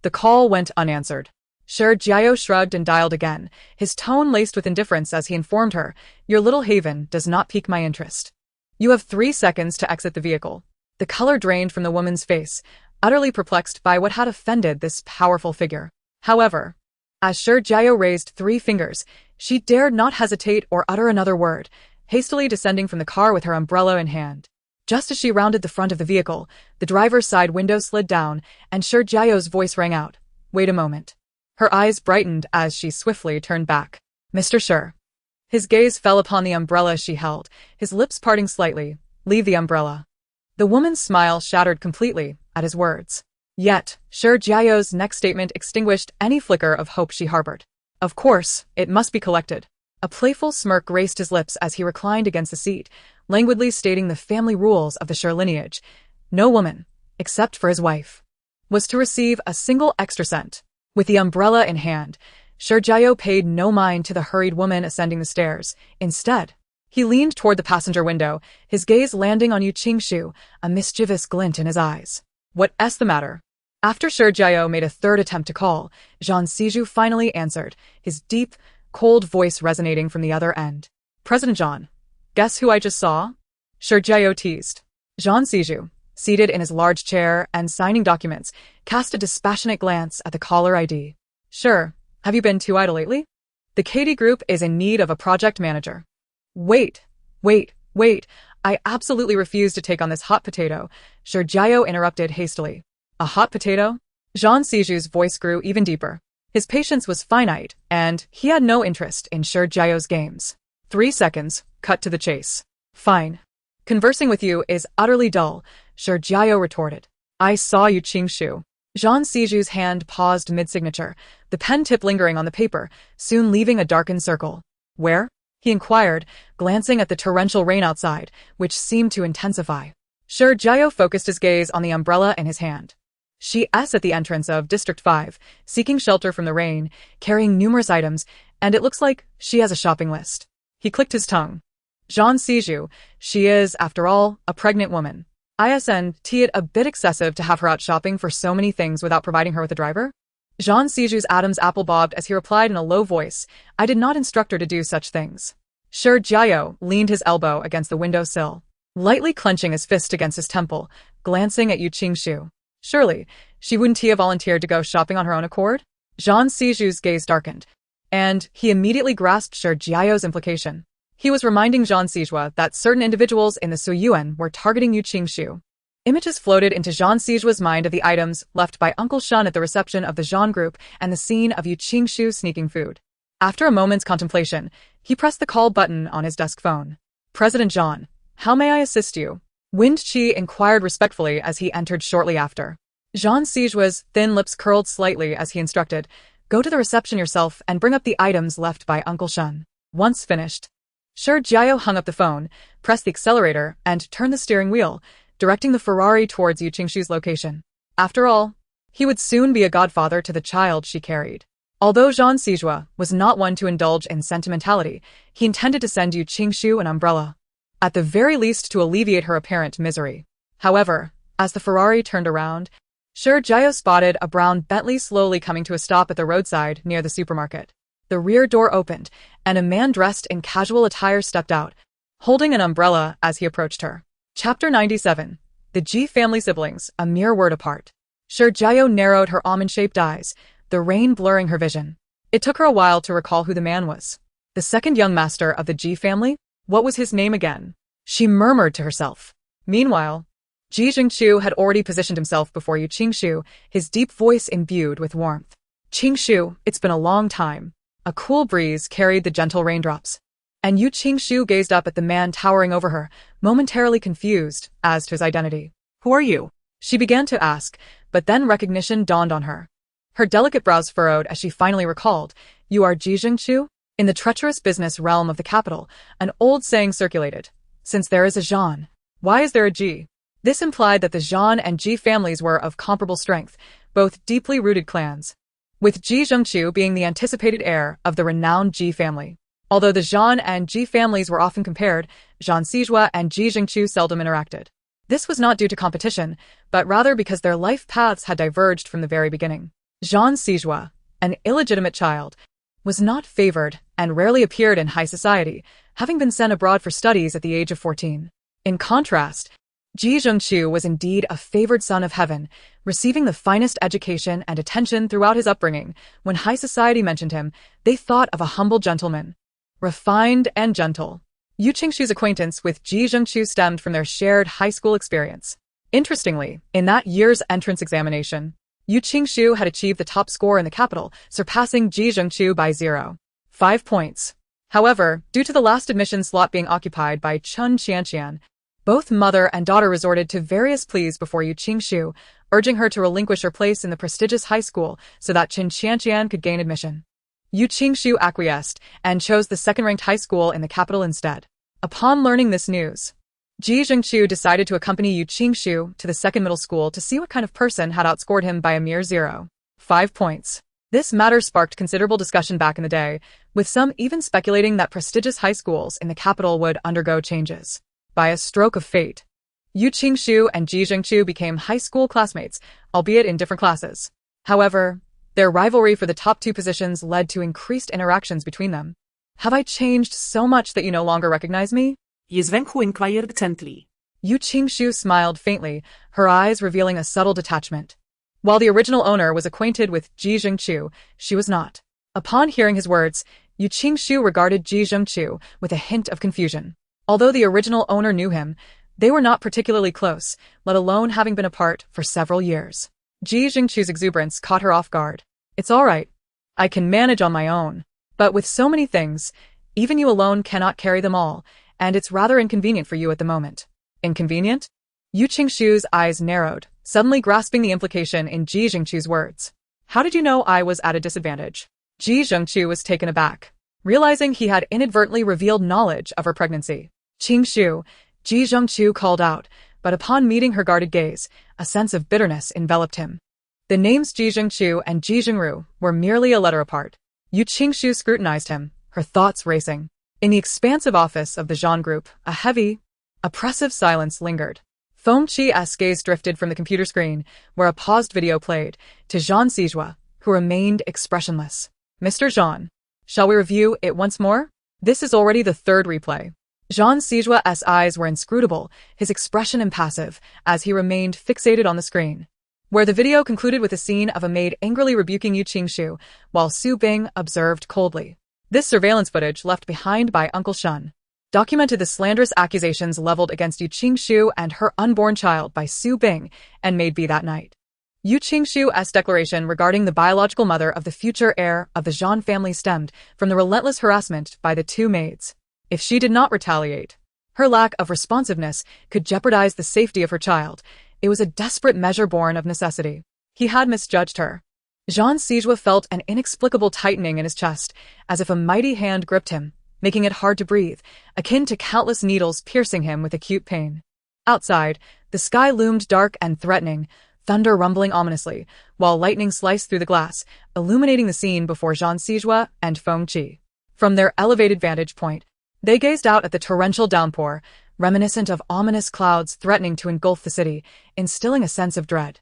The call went unanswered. Sure Jiao shrugged and dialed again, his tone laced with indifference as he informed her, your little haven does not pique my interest. You have 3 seconds to exit the vehicle. The color drained from the woman's face, utterly perplexed by what had offended this powerful figure. However, as Sure Jiao raised 3 fingers, she dared not hesitate or utter another word, hastily descending from the car with her umbrella in hand. Just as she rounded the front of the vehicle, the driver's side window slid down, and Sure Jiao's voice rang out. Wait a moment. Her eyes brightened as she swiftly turned back. Mr. Sure. His gaze fell upon the umbrella she held, his lips parting slightly. Leave the umbrella. The woman's smile shattered completely at his words. Yet, Sure Jiao's next statement extinguished any flicker of hope she harbored. Of course, it must be collected. A playful smirk graced his lips as he reclined against the seat, languidly stating the family rules of the Sure lineage. No woman, except for his wife, was to receive a single extra cent. With the umbrella in hand, Sure Jiao paid no mind to the hurried woman ascending the stairs. Instead, he leaned toward the passenger window, his gaze landing on Yu Qingshu, a mischievous glint in his eyes. What's the matter? After Sure Jiao made a third attempt to call, Zhang Siju finally answered, his deep, cold voice resonating from the other end. President Zhang, guess who I just saw? Sure Jiao teased. Zhang Siju, seated in his large chair and signing documents, cast a dispassionate glance at the caller ID. Sure, have you been too idle lately? The KD Group is in need of a project manager. Wait. I absolutely refuse to take on this hot potato, Sure Jiao interrupted hastily. A hot potato? Zhang Siju's voice grew even deeper. His patience was finite, and he had no interest in Sure Jiao's games. 3 seconds, cut to the chase. Fine. Conversing with you is utterly dull, Sure Jiao retorted. I saw Yu Qingshu. Zhang Siju's hand paused mid-signature, the pen tip lingering on the paper, soon leaving a darkened circle. Where? He inquired, glancing at the torrential rain outside, which seemed to intensify. Sure Jiao focused his gaze on the umbrella in his hand. She's at the entrance of District 5, seeking shelter from the rain, carrying numerous items, and it looks like she has a shopping list. He clicked his tongue. Zhang Siju, she is, after all, a pregnant woman. Isn't it a bit excessive to have her out shopping for so many things without providing her with a driver? Zhang Siju's Adam's apple bobbed as he replied in a low voice, I did not instruct her to do such things. Sure Jiao leaned his elbow against the window sill, lightly clenching his fist against his temple, glancing at Yu Qingshu. Surely, she wouldn't have volunteered to go shopping on her own accord? Zhang Siju's gaze darkened, and he immediately grasped Sure Jiao's implication. He was reminding Zhang Sijua that certain individuals in the Suyuan were targeting Yu Qingshu. Images floated into Zhang Sijua's mind of the items left by Uncle Shun at the reception of the Zhang group and the scene of Yu Qingshu sneaking food. After a moment's contemplation, he pressed the call button on his desk phone. President Zhang, how may I assist you? Wind Qi inquired respectfully as he entered shortly after. Zhang Sijua's thin lips curled slightly as he instructed, go to the reception yourself and bring up the items left by Uncle Shun. Once finished, Sure Jiao hung up the phone, pressed the accelerator, and turned the steering wheel, directing the Ferrari towards Yu Qingshu's location. After all, he would soon be a godfather to the child she carried. Although Zhang Sijua was not one to indulge in sentimentality, he intended to send Yu Qingshu an umbrella, at the very least to alleviate her apparent misery. However, as the Ferrari turned around, Sure Jiao spotted a brown Bentley slowly coming to a stop at the roadside near the supermarket. The rear door opened, and a man dressed in casual attire stepped out, holding an umbrella as he approached her. Chapter 97. The Ji family siblings, a mere word apart. Sure Jiao narrowed her almond-shaped eyes, the rain blurring her vision. It took her a while to recall who the man was. The second young master of the Ji family? What was his name again? She murmured to herself. Meanwhile, Ji Jingqiu had already positioned himself before Yu Qingshu, his deep voice imbued with warmth. Qingshu, it's been a long time. A cool breeze carried the gentle raindrops, and Yu Qingshu gazed up at the man towering over her, momentarily confused as to his identity. Who are you? She began to ask, but then recognition dawned on her. Her delicate brows furrowed as she finally recalled, "You are Ji Zhengqiu?" In the treacherous business realm of the capital, an old saying circulated, "Since there is a Zhan, why is there a Ji?" This implied that the Zhan and Ji families were of comparable strength, both deeply rooted clans, with Ji Zhengqiu being the anticipated heir of the renowned Ji family. Although the Zhan and Ji families were often compared, Zhan Sijua and Ji Zhengqiu seldom interacted. This was not due to competition, but rather because their life paths had diverged from the very beginning. Zhan Sijua, an illegitimate child, was not favored and rarely appeared in high society, having been sent abroad for studies at the age of 14. In contrast, Ji Zhengqiu was indeed a favored son of heaven, receiving the finest education and attention throughout his upbringing. When high society mentioned him, they thought of a humble gentleman, refined and gentle. Yu Qingxiu's acquaintance with Ji Zhengqiu stemmed from their shared high school experience. Interestingly, in that year's entrance examination, Yu Qingxiu had achieved the top score in the capital, surpassing Ji Zhengqiu by 0.5 points. However, due to the last admission slot being occupied by Chen Qianqian, both mother and daughter resorted to various pleas before Yu Qingxiu, urging her to relinquish her place in the prestigious high school so that Chen Qianqian could gain admission. Yu Qingxiu acquiesced and chose the second-ranked high school in the capital instead. Upon learning this news, Ji Zhengqiu decided to accompany Yu Qingxiu to the second middle school to see what kind of person had outscored him by a mere 0.5 points. This matter sparked considerable discussion back in the day, with some even speculating that prestigious high schools in the capital would undergo changes. By a stroke of fate, Yu Qingxiu and Ji Zhengqiu became high school classmates, albeit in different classes. However, their rivalry for the top two positions led to increased interactions between them. "Have I changed so much that you no longer recognize me?" Ye Zhenghu inquired gently. Yu Qingxiu smiled faintly, her eyes revealing a subtle detachment. While the original owner was acquainted with Ji Zhengqiu, she was not. Upon hearing his words, Yu Qingxiu regarded Ji Zhengqiu with a hint of confusion. Although the original owner knew him, they were not particularly close, let alone having been apart for several years. Ji Zhengqiu's exuberance caught her off guard. "It's all right. I can manage on my own. But with so many things, even you alone cannot carry them all, and it's rather inconvenient for you at the moment." "Inconvenient?" Yu Qingxiu's eyes narrowed, suddenly grasping the implication in Ji Zhengqiu's words. "How did you know I was at a disadvantage?" Ji Zhengqiu was taken aback, realizing he had inadvertently revealed knowledge of her pregnancy. "Qingxiu," Ji Zhengqiu called out, but upon meeting her guarded gaze, a sense of bitterness enveloped him. The names Ji Zhengqiu and Ji Zhengru were merely a letter apart. Yu Qingxiu scrutinized him, her thoughts racing. In the expansive office of the Zhan Group, a heavy, oppressive silence lingered. Feng Qi's gaze drifted from the computer screen, where a paused video played, to Zhan Sijua, who remained expressionless. "Mr. Zhan, shall we review it once more?" This is already the third replay. Zhan Sijua's eyes were inscrutable, his expression impassive, as he remained fixated on the screen, where the video concluded with a scene of a maid angrily rebuking Yu Qingxiu, while Su Bing observed coldly. This surveillance footage left behind by Uncle Shun documented the slanderous accusations leveled against Yu Qingxiu and her unborn child by Su Bing and Maid B that night. Yu Qingxiu's declaration regarding the biological mother of the future heir of the Zhan family stemmed from the relentless harassment by the two maids. If she did not retaliate, her lack of responsiveness could jeopardize the safety of her child. It was a desperate measure born of necessity. He had misjudged her. Zhan Sijua felt an inexplicable tightening in his chest, as if a mighty hand gripped him, making it hard to breathe, akin to countless needles piercing him with acute pain. Outside, the sky loomed dark and threatening, thunder rumbling ominously, while lightning sliced through the glass, illuminating the scene before Zhan Sijua and Feng Qi. From their elevated vantage point, they gazed out at the torrential downpour, reminiscent of ominous clouds threatening to engulf the city, instilling a sense of dread.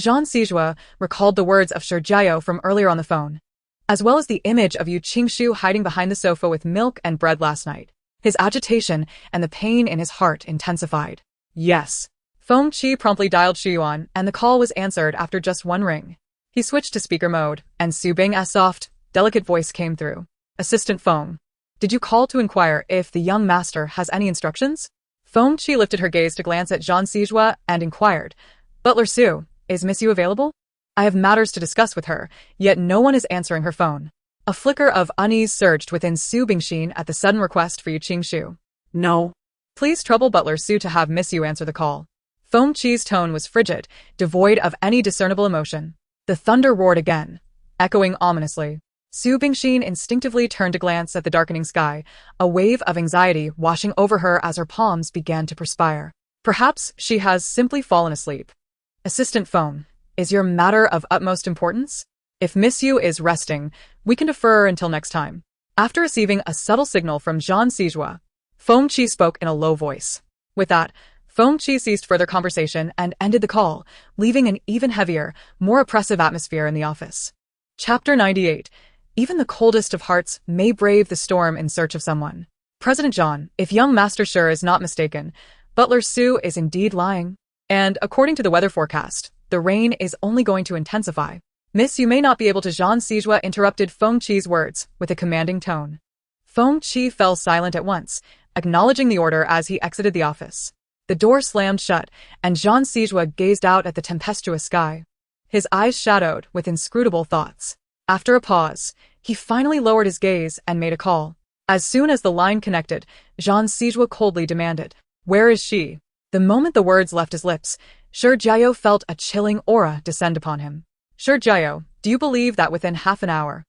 Zhan Sijua recalled the words of Shi Jiao from earlier on the phone, as well as the image of Yu Qingxiu hiding behind the sofa with milk and bread last night. His agitation and the pain in his heart intensified. "Yes." Feng Qi promptly dialed Shuyuan, and the call was answered after just one ring. He switched to speaker mode, and Su Bing's soft, delicate voice came through. "Assistant Feng, did you call to inquire if the young master has any instructions?" Feng Qi lifted her gaze to glance at Zhan Sijua and inquired, "Butler Su, is Miss Yu available? I have matters to discuss with her, yet no one is answering her phone." A flicker of unease surged within Su Bingxin at the sudden request for Yu Qingxiu. "No. Please trouble Butler Su to have Miss Yu answer the call." Feng Qi's tone was frigid, devoid of any discernible emotion. The thunder roared again, echoing ominously. Su Bingxin instinctively turned to glance at the darkening sky, a wave of anxiety washing over her as her palms began to perspire. Perhaps she has simply fallen asleep. Assistant phone, is your matter of utmost importance? If Miss Yu is resting, we can defer until next time. After receiving a subtle signal from Zhang Xizhua, Feng Qi spoke in a low voice. With that, Feng Qi ceased further conversation and ended the call, leaving an even heavier, more oppressive atmosphere in the office. Chapter 98. Even the coldest of hearts may brave the storm in search of someone. President Zhang, if young Master Shi is not mistaken, Butler Su is indeed lying. And according to the weather forecast, the rain is only going to intensify. Miss, you may not be able to. Zhang Xizhua interrupted Feng Qi's words with a commanding tone. Feng Qi fell silent at once, acknowledging the order as he exited the office. The door slammed shut, and Zhang Xizhua gazed out at the tempestuous sky. His eyes shadowed with inscrutable thoughts. After a pause, he finally lowered his gaze and made a call. As soon as the line connected, Zhang Xizhua coldly demanded, "Where is she?" The moment the words left his lips, Shi Jiao felt a chilling aura descend upon him. Shi Jiao, do you believe that within half an hour,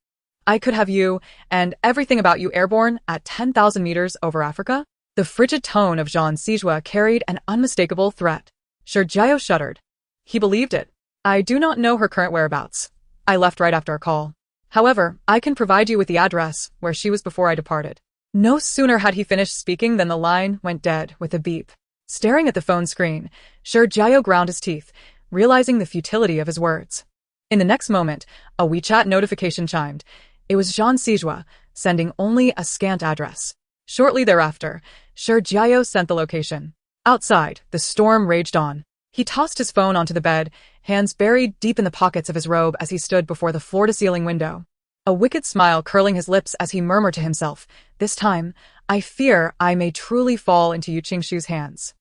I could have you and everything about you airborne at 10,000 meters over Africa? The frigid tone of Zhang Xizhua carried an unmistakable threat. Shi Jiao shuddered. He believed it. I do not know her current whereabouts. I left right after our call. However, I can provide you with the address where she was before I departed. No sooner had he finished speaking than the line went dead with a beep. Staring at the phone screen, Shi Jiao ground his teeth, realizing the futility of his words. In the next moment, a WeChat notification chimed. It was Zhang Xizhua, sending only a scant address. Shortly thereafter, Shi Jiao sent the location. Outside, the storm raged on. He tossed his phone onto the bed, hands buried deep in the pockets of his robe as he stood before the floor-to-ceiling window. A wicked smile curling his lips as he murmured to himself, "This time, I fear I may truly fall into Yu Qingshu's hands."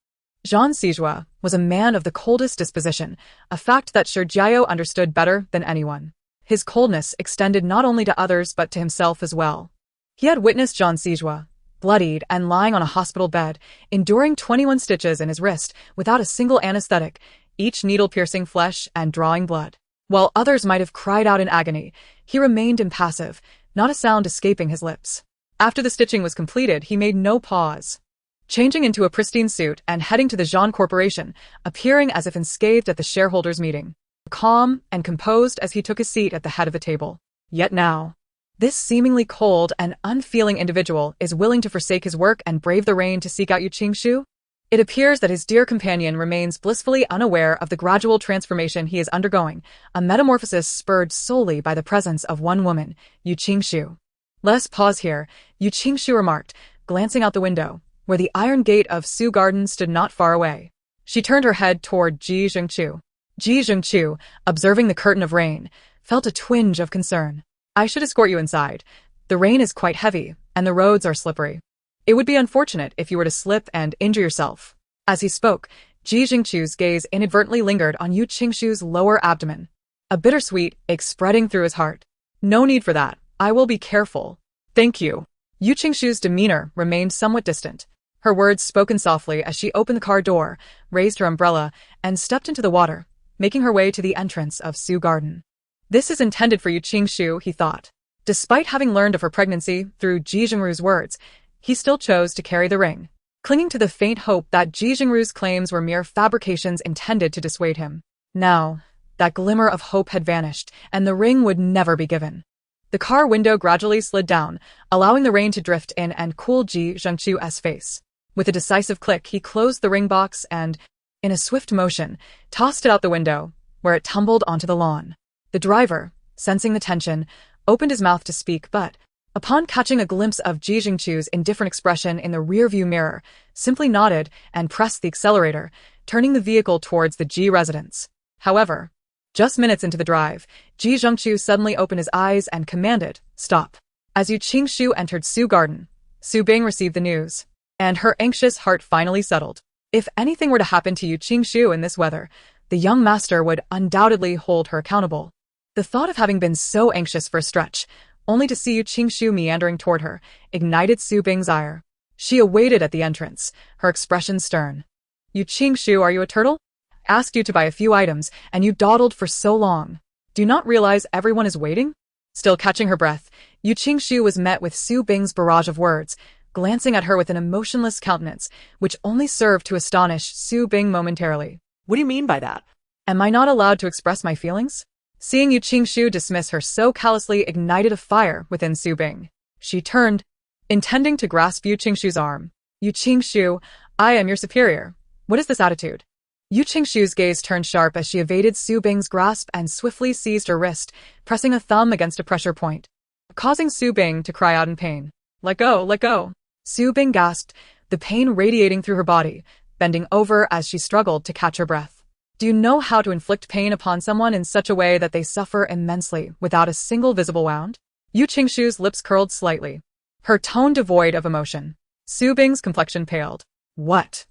Zhang Xizhua was a man of the coldest disposition, a fact that Shi Jiao understood better than anyone. His coldness extended not only to others but to himself as well. He had witnessed Zhang Xizhua, bloodied and lying on a hospital bed, enduring 21 stitches in his wrist without a single anesthetic, each needle piercing flesh and drawing blood. While others might have cried out in agony, he remained impassive, not a sound escaping his lips. After the stitching was completed, he made no pause. Changing into a pristine suit and heading to the Zhang Corporation, appearing as if unscathed at the shareholders' meeting, calm and composed as he took his seat at the head of the table. Yet now, this seemingly cold and unfeeling individual is willing to forsake his work and brave the rain to seek out Yu Qingshu? It appears that his dear companion remains blissfully unaware of the gradual transformation he is undergoing, a metamorphosis spurred solely by the presence of one woman, Yu Qingshu. "Let us pause here," Yu Qingshu remarked, glancing out the window, where the iron gate of Su Garden stood not far away. She turned her head toward Ji Zhengqiu. Ji Zhengqiu, observing the curtain of rain, felt a twinge of concern. "I should escort you inside. The rain is quite heavy, and the roads are slippery. It would be unfortunate if you were to slip and injure yourself." As he spoke, Ji Zhengqiu's gaze inadvertently lingered on Yu Qingshu's lower abdomen. A bittersweet ache spreading through his heart. "No need for that. I will be careful. Thank you." Yu Qingshu's demeanor remained somewhat distant. Her words spoken softly as she opened the car door, raised her umbrella, and stepped into the water, making her way to the entrance of Su Garden. This is intended for Yu Qingshu, he thought. Despite having learned of her pregnancy through Ji Zhengru's words, he still chose to carry the ring, clinging to the faint hope that Ji Zhengru's claims were mere fabrications intended to dissuade him. Now, that glimmer of hope had vanished, and the ring would never be given. The car window gradually slid down, allowing the rain to drift in and cool Ji Zhengqiu's face. With a decisive click, he closed the ring box and, in a swift motion, tossed it out the window, where it tumbled onto the lawn. The driver, sensing the tension, opened his mouth to speak, but, upon catching a glimpse of Ji Zhengqiu's indifferent expression in the rearview mirror, simply nodded and pressed the accelerator, turning the vehicle towards the Ji residence. However, just minutes into the drive, Ji Zhengqiu suddenly opened his eyes and commanded, "Stop." As Yu Qingshu entered Su Garden, Su Bing received the news, and her anxious heart finally settled. If anything were to happen to Yu Qingshu in this weather, the young master would undoubtedly hold her accountable. The thought of having been so anxious for a stretch, only to see Yu Qingshu meandering toward her, ignited Su Bing's ire. She awaited at the entrance, her expression stern. "Yu Qingshu, are you a turtle? Asked you to buy a few items, and you dawdled for so long." Do you not realize everyone is waiting? Still catching her breath, Yu Qingshu was met with Su Bing's barrage of words, glancing at her with an emotionless countenance, which only served to astonish Su Bing momentarily. What do you mean by that? Am I not allowed to express my feelings? Seeing Yu Qingshu dismiss her so callously ignited a fire within Su Bing. She turned, intending to grasp Yu Qingshu's arm. Yu Qingshu, I am your superior. What is this attitude? Yu Qingshu's gaze turned sharp as she evaded Su Bing's grasp and swiftly seized her wrist, pressing a thumb against a pressure point, causing Su Bing to cry out in pain. Let go, let go. Su Bing gasped, the pain radiating through her body, bending over as she struggled to catch her breath. Do you know how to inflict pain upon someone in such a way that they suffer immensely without a single visible wound? Yu Qingshu's lips curled slightly, her tone devoid of emotion. Su Bing's complexion paled. What?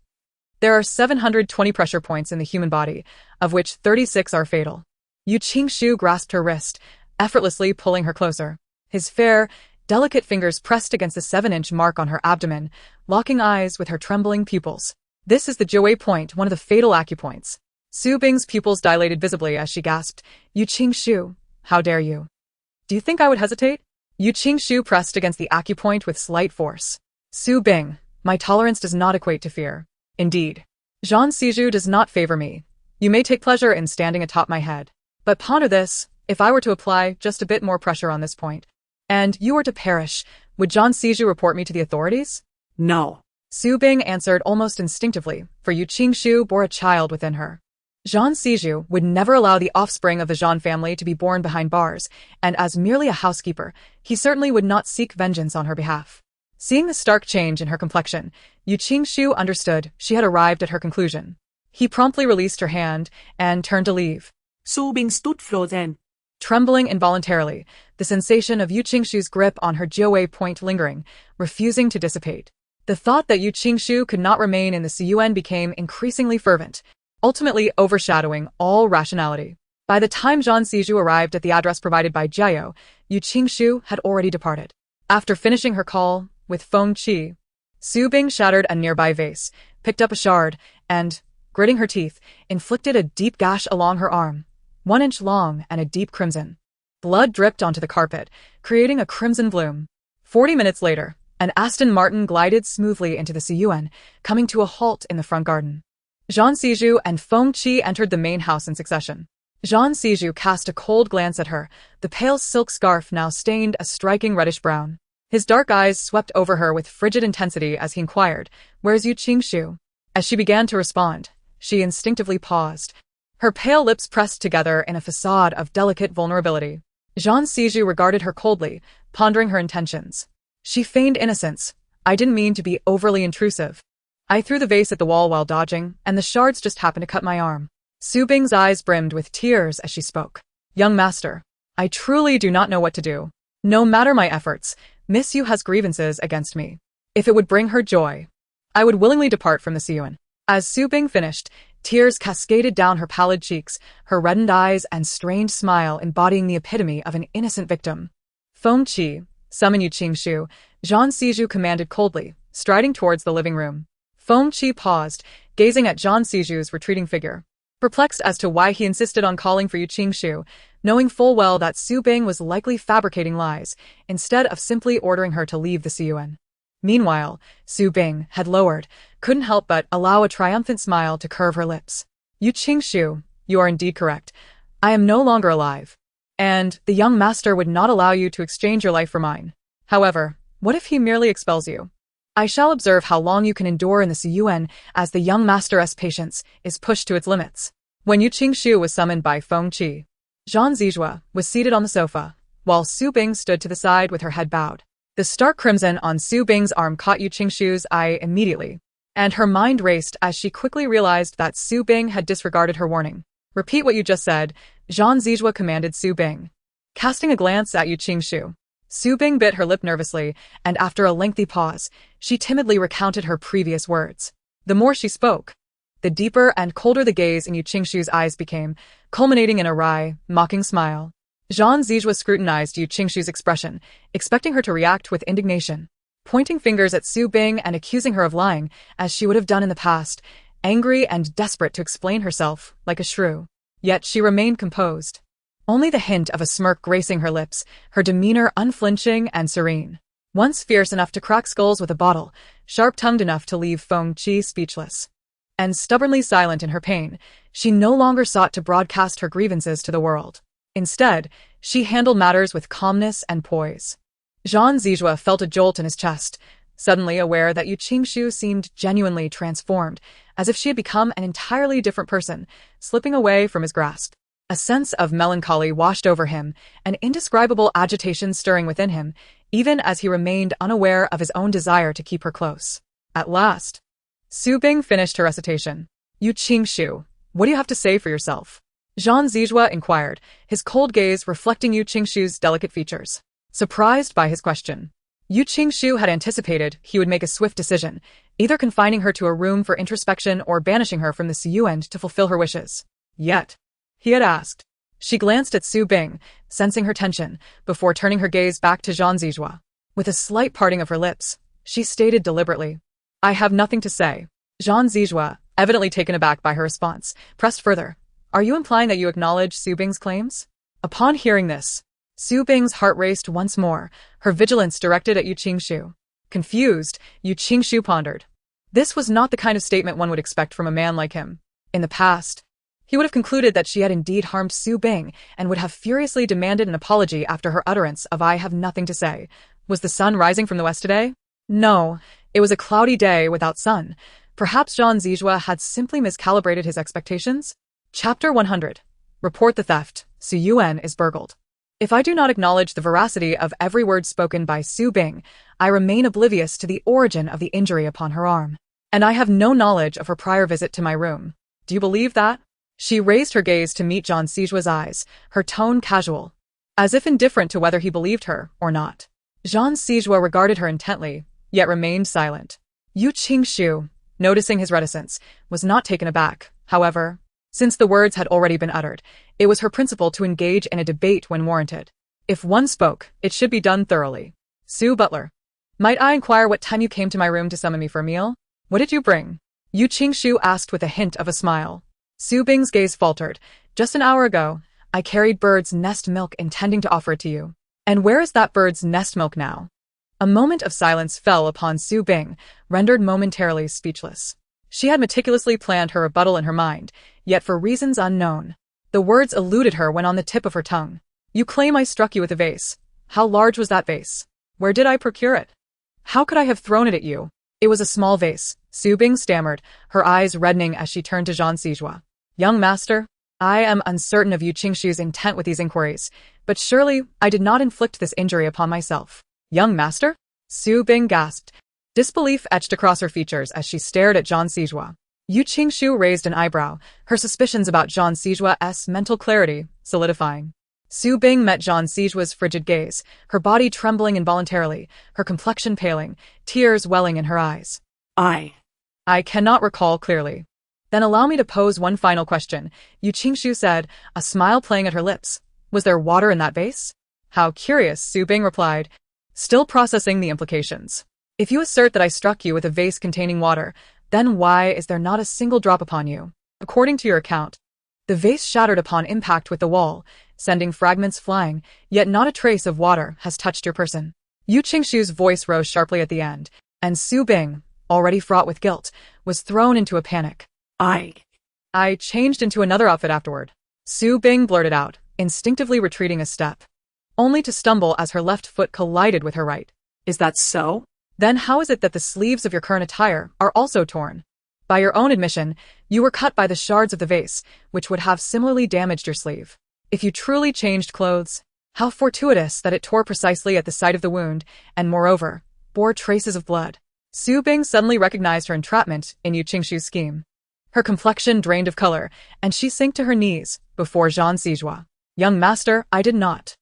There are 720 pressure points in the human body, of which 36 are fatal. Yu Qingshu grasped her wrist, effortlessly pulling her closer. His fair, delicate fingers pressed against the 7-inch mark on her abdomen, locking eyes with her trembling pupils. This is the Jiwei point, one of the fatal acupoints. Su Bing's pupils dilated visibly as she gasped, Yu Qingshu, how dare you? Do you think I would hesitate? Yu Qingshu pressed against the acupoint with slight force. Su Bing, my tolerance does not equate to fear. Indeed. Zhan Siju does not favor me. You may take pleasure in standing atop my head. But ponder this, if I were to apply just a bit more pressure on this point, and you were to perish, would Zhan Siju report me to the authorities? No. Su Bing answered almost instinctively, for Yu Qingshu bore a child within her. Zhan Siju would never allow the offspring of the Zhan family to be born behind bars, and as merely a housekeeper, he certainly would not seek vengeance on her behalf. Seeing the stark change in her complexion, Yu Qingshu understood she had arrived at her conclusion. He promptly released her hand and turned to leave. Su Bing stood frozen. Trembling involuntarily, the sensation of Yu Qingshu's grip on her Jiwei point lingering, refusing to dissipate. The thought that Yu Qingshu could not remain in the Ciyuan became increasingly fervent, ultimately overshadowing all rationality. By the time Zhan Siju arrived at the address provided by Jiao, Yu Qingshu had already departed. After finishing her call with Feng Qi, Su Bing shattered a nearby vase, picked up a shard, and, gritting her teeth, inflicted a deep gash along her arm, 1 inch long and a deep crimson. Blood dripped onto the carpet, creating a crimson bloom. 40 minutes later, an Aston Martin glided smoothly into the Ciyuan, coming to a halt in the front garden. Zhan Siju and Feng Qi entered the main house in succession. Zhan Siju cast a cold glance at her, the pale silk scarf now stained a striking reddish brown. His dark eyes swept over her with frigid intensity as he inquired, "Where's Yu Qingshu?" As she began to respond, she instinctively paused. Her pale lips pressed together in a facade of delicate vulnerability. Zhan Siju regarded her coldly, pondering her intentions. She feigned innocence. I didn't mean to be overly intrusive. I threw the vase at the wall while dodging, and the shards just happened to cut my arm. Su Bing's eyes brimmed with tears as she spoke. Young master, I truly do not know what to do. No matter my efforts, Miss Yu has grievances against me. If it would bring her joy, I would willingly depart from the Ciyuan. As Su Bing finished, tears cascaded down her pallid cheeks, her reddened eyes and strained smile embodying the epitome of an innocent victim. Feng Qi, summon Yu Qingshu, Zhan Siju commanded coldly, striding towards the living room. Feng Qi paused, gazing at Zhan Siju's retreating figure. Perplexed as to why he insisted on calling for Yu Qingshu, knowing full well that Su Bing was likely fabricating lies, instead of simply ordering her to leave the Ciyuan. Meanwhile, Su Bing had lowered, couldn't help but allow a triumphant smile to curve her lips. Yu Qingshu, you are indeed correct. I am no longer alive. And the young master would not allow you to exchange your life for mine. However, what if he merely expels you? I shall observe how long you can endure in the Ciyuan as the young master's patience is pushed to its limits. When Yu Qingshu was summoned by Feng Qi, Zhan Zijua was seated on the sofa, while Su Bing stood to the side with her head bowed. The stark crimson on Su Bing's arm caught Yu Qingshu's eye immediately, and her mind raced as she quickly realized that Su Bing had disregarded her warning. Repeat what you just said, Zhan Zijua commanded Su Bing. Casting a glance at Yu Qingshu, Su Bing bit her lip nervously, and after a lengthy pause, she timidly recounted her previous words. The more she spoke, the deeper and colder the gaze in Yu Qingshu's eyes became, culminating in a wry, mocking smile. Zhan Zijua scrutinized Yu Qingshu's expression, expecting her to react with indignation, pointing fingers at Su Bing and accusing her of lying, as she would have done in the past, angry and desperate to explain herself, like a shrew. Yet she remained composed. only the hint of a smirk gracing her lips, her demeanor unflinching and serene. Once fierce enough to crack skulls with a bottle, sharp-tongued enough to leave Feng-Chi speechless, and stubbornly silent in her pain, she no longer sought to broadcast her grievances to the world. Instead, she handled matters with calmness and poise. Zhang Zijua felt a jolt in his chest, suddenly aware that Yu Qingshu seemed genuinely transformed, as if she had become an entirely different person, slipping away from his grasp. A sense of melancholy washed over him, an indescribable agitation stirring within him, even as he remained unaware of his own desire to keep her close. At last, Su Bing finished her recitation. Yu Qingshu, what do you have to say for yourself? Zhang Zijua inquired, his cold gaze reflecting Yu Qingshu's delicate features. Surprised by his question, Yu Qingshu had anticipated he would make a swift decision, either confining her to a room for introspection or banishing her from the Siyuan to fulfill her wishes. Yet, he had asked. She glanced at Su Bing, sensing her tension, before turning her gaze back to Zhang Zijua. With a slight parting of her lips, she stated deliberately, I have nothing to say. Zhang Zijua, evidently taken aback by her response, pressed further. Are you implying that you acknowledge Su Bing's claims? Upon hearing this, Su Bing's heart raced once more, her vigilance directed at Yu Qingshu. Confused, Yu Qingshu pondered. This was not the kind of statement one would expect from a man like him. In the past, he would have concluded that she had indeed harmed Su Bing and would have furiously demanded an apology after her utterance of I have nothing to say. Was the sun rising from the west today? No, it was a cloudy day without sun. Perhaps Zhang Zijua had simply miscalibrated his expectations? Chapter 100. Report the theft. Su Yuan is burgled. If I do not acknowledge the veracity of every word spoken by Su Bing, I remain oblivious to the origin of the injury upon her arm. And I have no knowledge of her prior visit to my room. Do you believe that? She raised her gaze to meet Zhang Zijua's eyes, her tone casual, as if indifferent to whether he believed her or not. Zhang Zijua regarded her intently, yet remained silent. Yu Qingshu, noticing his reticence, was not taken aback, however. Since the words had already been uttered, it was her principle to engage in a debate when warranted. If one spoke, it should be done thoroughly. Su Butler. Might I inquire what time you came to my room to summon me for a meal? What did you bring? Yu Qingshu asked with a hint of a smile. Su Bing's gaze faltered. Just an hour ago, I carried bird's nest milk intending to offer it to you. And where is that bird's nest milk now? A moment of silence fell upon Su Bing, rendered momentarily speechless. She had meticulously planned her rebuttal in her mind, yet for reasons unknown, the words eluded her when on the tip of her tongue. You claim I struck you with a vase. How large was that vase? Where did I procure it? How could I have thrown it at you? It was a small vase, Su Bing stammered, her eyes reddening as she turned to Zhang Zijua. Young master, I am uncertain of Yu Qingshu's intent with these inquiries, but surely I did not inflict this injury upon myself. Young master? Su Bing gasped. Disbelief etched across her features as she stared at Zhang Zijua. Yu Qingshu raised an eyebrow, her suspicions about Zhang Zijua's mental clarity solidifying. Su Bing met Zhang Zijua's frigid gaze, her body trembling involuntarily, her complexion paling, tears welling in her eyes. I cannot recall clearly. Then allow me to pose one final question, Yu Qingshu said, a smile playing at her lips. Was there water in that vase? How curious, Su Bing replied, still processing the implications. If you assert that I struck you with a vase containing water, then why is there not a single drop upon you? According to your account, the vase shattered upon impact with the wall, sending fragments flying, yet not a trace of water has touched your person. Yu Qingshu's voice rose sharply at the end, and Su Bing, already fraught with guilt, was thrown into a panic. I changed into another outfit afterward. Su Bing blurted out, instinctively retreating a step, only to stumble as her left foot collided with her right. Is that so? Then how is it that the sleeves of your current attire are also torn? By your own admission, you were cut by the shards of the vase, which would have similarly damaged your sleeve. If you truly changed clothes, how fortuitous that it tore precisely at the site of the wound, and moreover, bore traces of blood. Su Bing suddenly recognized her entrapment in Yu Qingshu's scheme. Her complexion drained of color, and she sank to her knees before Zhang Zijua. Young master, I did not.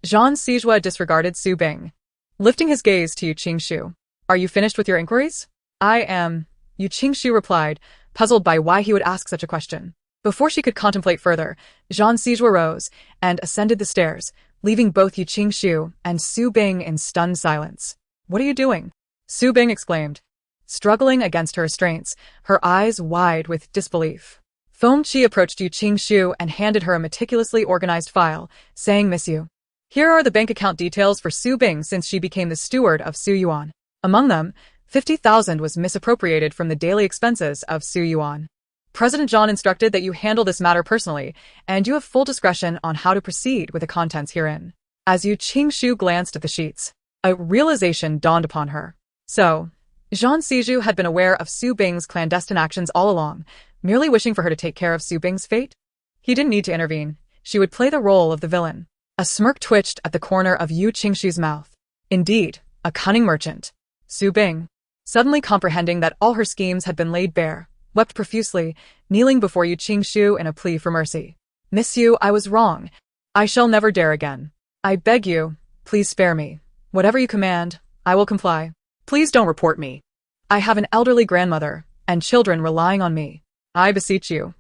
Zhang Zijua disregarded Su Bing, lifting his gaze to Yu Qingshu. Are you finished with your inquiries? I am, Yu Qingshu replied, puzzled by why he would ask such a question. Before she could contemplate further, Zhang Zijua rose and ascended the stairs, leaving both Yu Qingshu and Su Bing in stunned silence. What are you doing? Su Bing exclaimed, struggling against her restraints, her eyes wide with disbelief. Feng Qi approached Yu Qingshu and handed her a meticulously organized file, saying, "Miss Yu. Here are the bank account details for Su Bing since she became the steward of Su Yuan. Among them, 50,000 was misappropriated from the daily expenses of Su Yuan. President Zhang instructed that you handle this matter personally, and you have full discretion on how to proceed with the contents herein." As Yu Qingshu glanced at the sheets, a realization dawned upon her. So, Zhang Siju had been aware of Su Bing's clandestine actions all along, merely wishing for her to take care of Su Bing's fate? He didn't need to intervene. She would play the role of the villain. A smirk twitched at the corner of Yu Qingshu's mouth. Indeed, a cunning merchant. Su Bing, suddenly comprehending that all her schemes had been laid bare, wept profusely, kneeling before Yu Qingshu in a plea for mercy. "Miss Yu, I was wrong. I shall never dare again. I beg you, please spare me. Whatever you command, I will comply. Please don't report me. I have an elderly grandmother and children relying on me. I beseech you."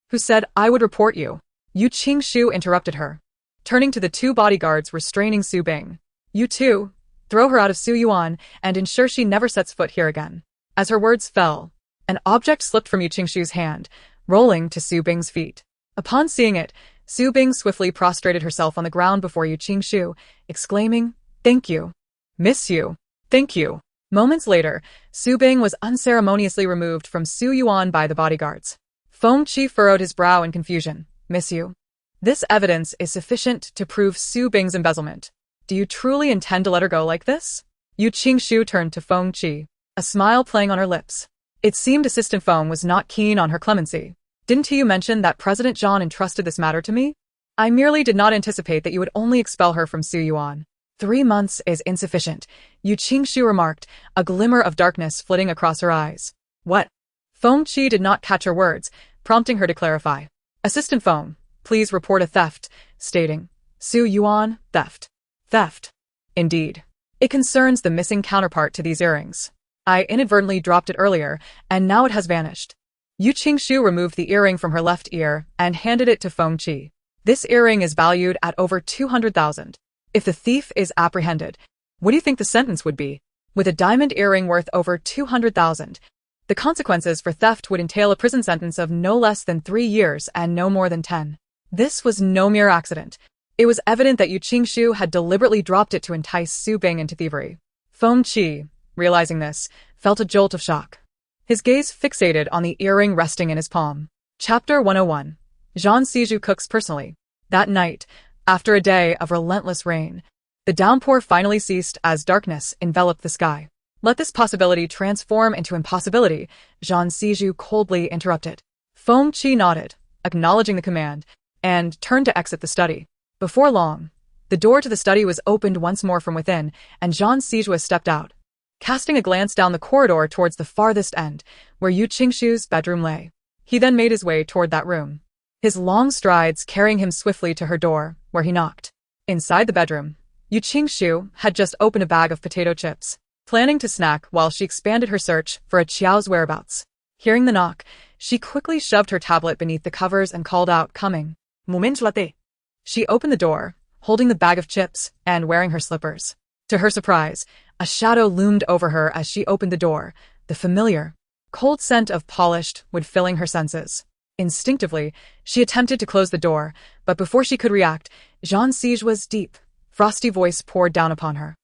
"Who said I would report you?" Yu Qingshu interrupted her, turning to the two bodyguards restraining Su Bing. "You two, throw her out of Su Yuan and ensure she never sets foot here again." As her words fell, an object slipped from Yu Qingshu's hand, rolling to Su Bing's feet. Upon seeing it, Su Bing swiftly prostrated herself on the ground before Yu Qingshu, exclaiming, "Thank you. Miss Yu. Thank you." Moments later, Su Bing was unceremoniously removed from Su Yuan by the bodyguards. Feng Qi furrowed his brow in confusion. "Miss Yu, this evidence is sufficient to prove Su Bing's embezzlement. Do you truly intend to let her go like this?" Yu Qingshu turned to Feng Qi, a smile playing on her lips. It seemed Assistant Feng was not keen on her clemency. "Didn't you mention that President Zhang entrusted this matter to me? I merely did not anticipate that you would only expel her from Su Yuan." 3 months is insufficient, Yu Qingshu remarked, a glimmer of darkness flitting across her eyes. "What?" Feng Qi did not catch her words, prompting her to clarify. "Assistant Feng, please report a theft," stating, "Su Yuan, theft." "Theft." Indeed. It concerns the missing counterpart to these earrings. I inadvertently dropped it earlier, and now it has vanished. Yu Qingshu removed the earring from her left ear and handed it to Feng Qi. "This earring is valued at over 200,000. If the thief is apprehended, what do you think the sentence would be? With a diamond earring worth over 200,000, the consequences for theft would entail a prison sentence of no less than 3 years and no more than 10. This was no mere accident. It was evident that Yu Qingshu had deliberately dropped it to entice Su Bing into thievery. Feng Qi, realizing this, felt a jolt of shock. His gaze fixated on the earring resting in his palm. Chapter 101. Zhang Siju cooks personally. That night, after a day of relentless rain, the downpour finally ceased as darkness enveloped the sky. "Let this possibility transform into impossibility," Zhang Siju coldly interrupted. Feng Qi nodded, acknowledging the command, and turned to exit the study. Before long, the door to the study was opened once more from within, and Zhang Siju stepped out, casting a glance down the corridor towards the farthest end, where Yu Qingshu's bedroom lay. He then made his way toward that room, his long strides carrying him swiftly to her door, where he knocked. Inside the bedroom, Yu Qingshu had just opened a bag of potato chips, planning to snack while she expanded her search for a Qiao's whereabouts. Hearing the knock, she quickly shoved her tablet beneath the covers and called out, "Coming." "Moment latte." She opened the door, holding the bag of chips and wearing her slippers. To her surprise, a shadow loomed over her as she opened the door, the familiar, cold scent of polished wood filling her senses. Instinctively, she attempted to close the door, but before she could react, Zhang Siju's deep, frosty voice poured down upon her.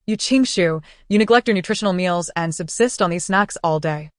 "Yu Qingshu, you neglect your nutritional meals and subsist on these snacks all day."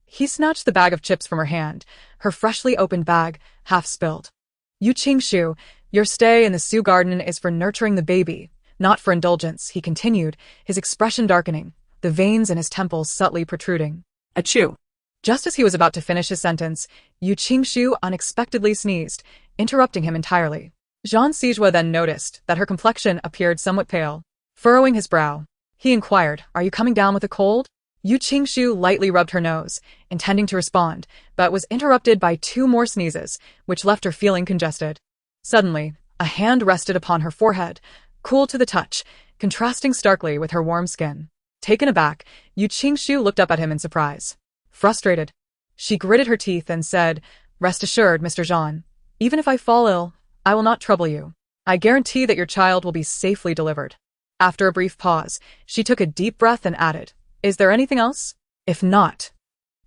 He snatched the bag of chips from her hand, her freshly opened bag, half spilled. "Yu Qingshu, your stay in the Su Garden is for nurturing the baby, not for indulgence," he continued, his expression darkening, the veins in his temples subtly protruding. "Achoo!" Just as he was about to finish his sentence, Yu Qingshu unexpectedly sneezed, interrupting him entirely. Zhang Siju then noticed that her complexion appeared somewhat pale. Furrowing his brow, he inquired, "Are you coming down with a cold?" Yu Qingshu lightly rubbed her nose, intending to respond, but was interrupted by 2 more sneezes, which left her feeling congested. Suddenly, a hand rested upon her forehead, cool to the touch, contrasting starkly with her warm skin. Taken aback, Yu Qingshu looked up at him in surprise. Frustrated, she gritted her teeth and said, "Rest assured, Mr. Zhang, even if I fall ill, I will not trouble you. I guarantee that your child will be safely delivered." After a brief pause, she took a deep breath and added, "Is there anything else? If not,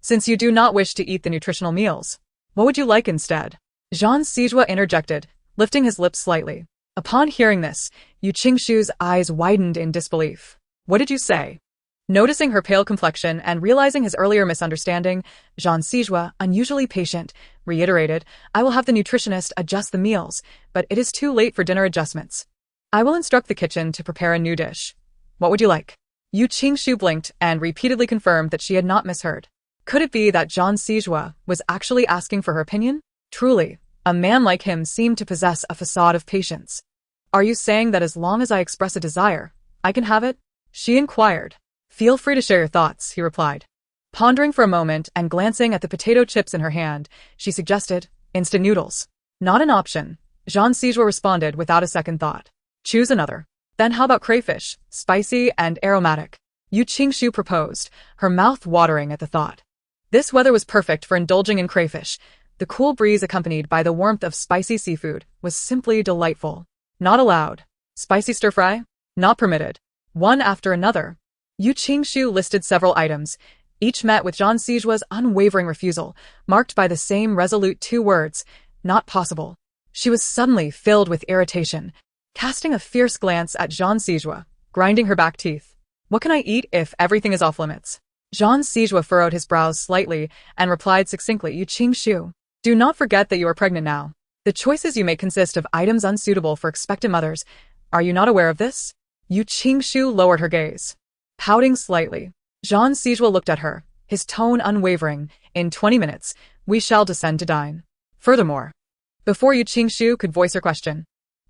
since you do not wish to eat the nutritional meals, What would you like instead? Jean Sijua interjected, lifting his lips slightly. Upon hearing this, Yu Qingshu's eyes widened in disbelief. What did you say? Noticing her pale complexion and realizing his earlier misunderstanding, Jean Sijua, unusually patient, reiterated, I will have the nutritionist adjust the meals, but it is too late for dinner adjustments. I will instruct the kitchen to prepare a new dish. What would you like? Yu Qingshu blinked and repeatedly confirmed that she had not misheard. Could it be that Jean Sijua was actually asking for her opinion? Truly, a man like him seemed to possess a facade of patience. Are you saying that as long as I express a desire, I can have it? She inquired. Feel free to share your thoughts, he replied. Pondering for a moment and glancing at the potato chips in her hand, she suggested, instant noodles. Not an option, Jean Sijua responded without a second thought. Choose another. Then how about crayfish, spicy and aromatic? Yu Qingshu proposed, her mouth watering at the thought. This weather was perfect for indulging in crayfish. The cool breeze accompanied by the warmth of spicy seafood was simply delightful. Not allowed. Spicy stir-fry? Not permitted. One after another. Yu Qingshu listed several items, each met with Jean Sijua's unwavering refusal, marked by the same resolute two words, not possible. She was suddenly filled with irritation, casting a fierce glance at Jean Sijua, grinding her back teeth. What can I eat if everything is off limits? Jean Sijua furrowed his brows slightly and replied succinctly, Yu Qingshu, do not forget that you are pregnant now. The choices you make consist of items unsuitable for expectant mothers. Are you not aware of this? Yu Qingshu lowered her gaze. Pouting slightly, Jean Sijua looked at her, his tone unwavering. In 20 minutes, we shall descend to dine. Furthermore, before Yu Qingshu could voice her question,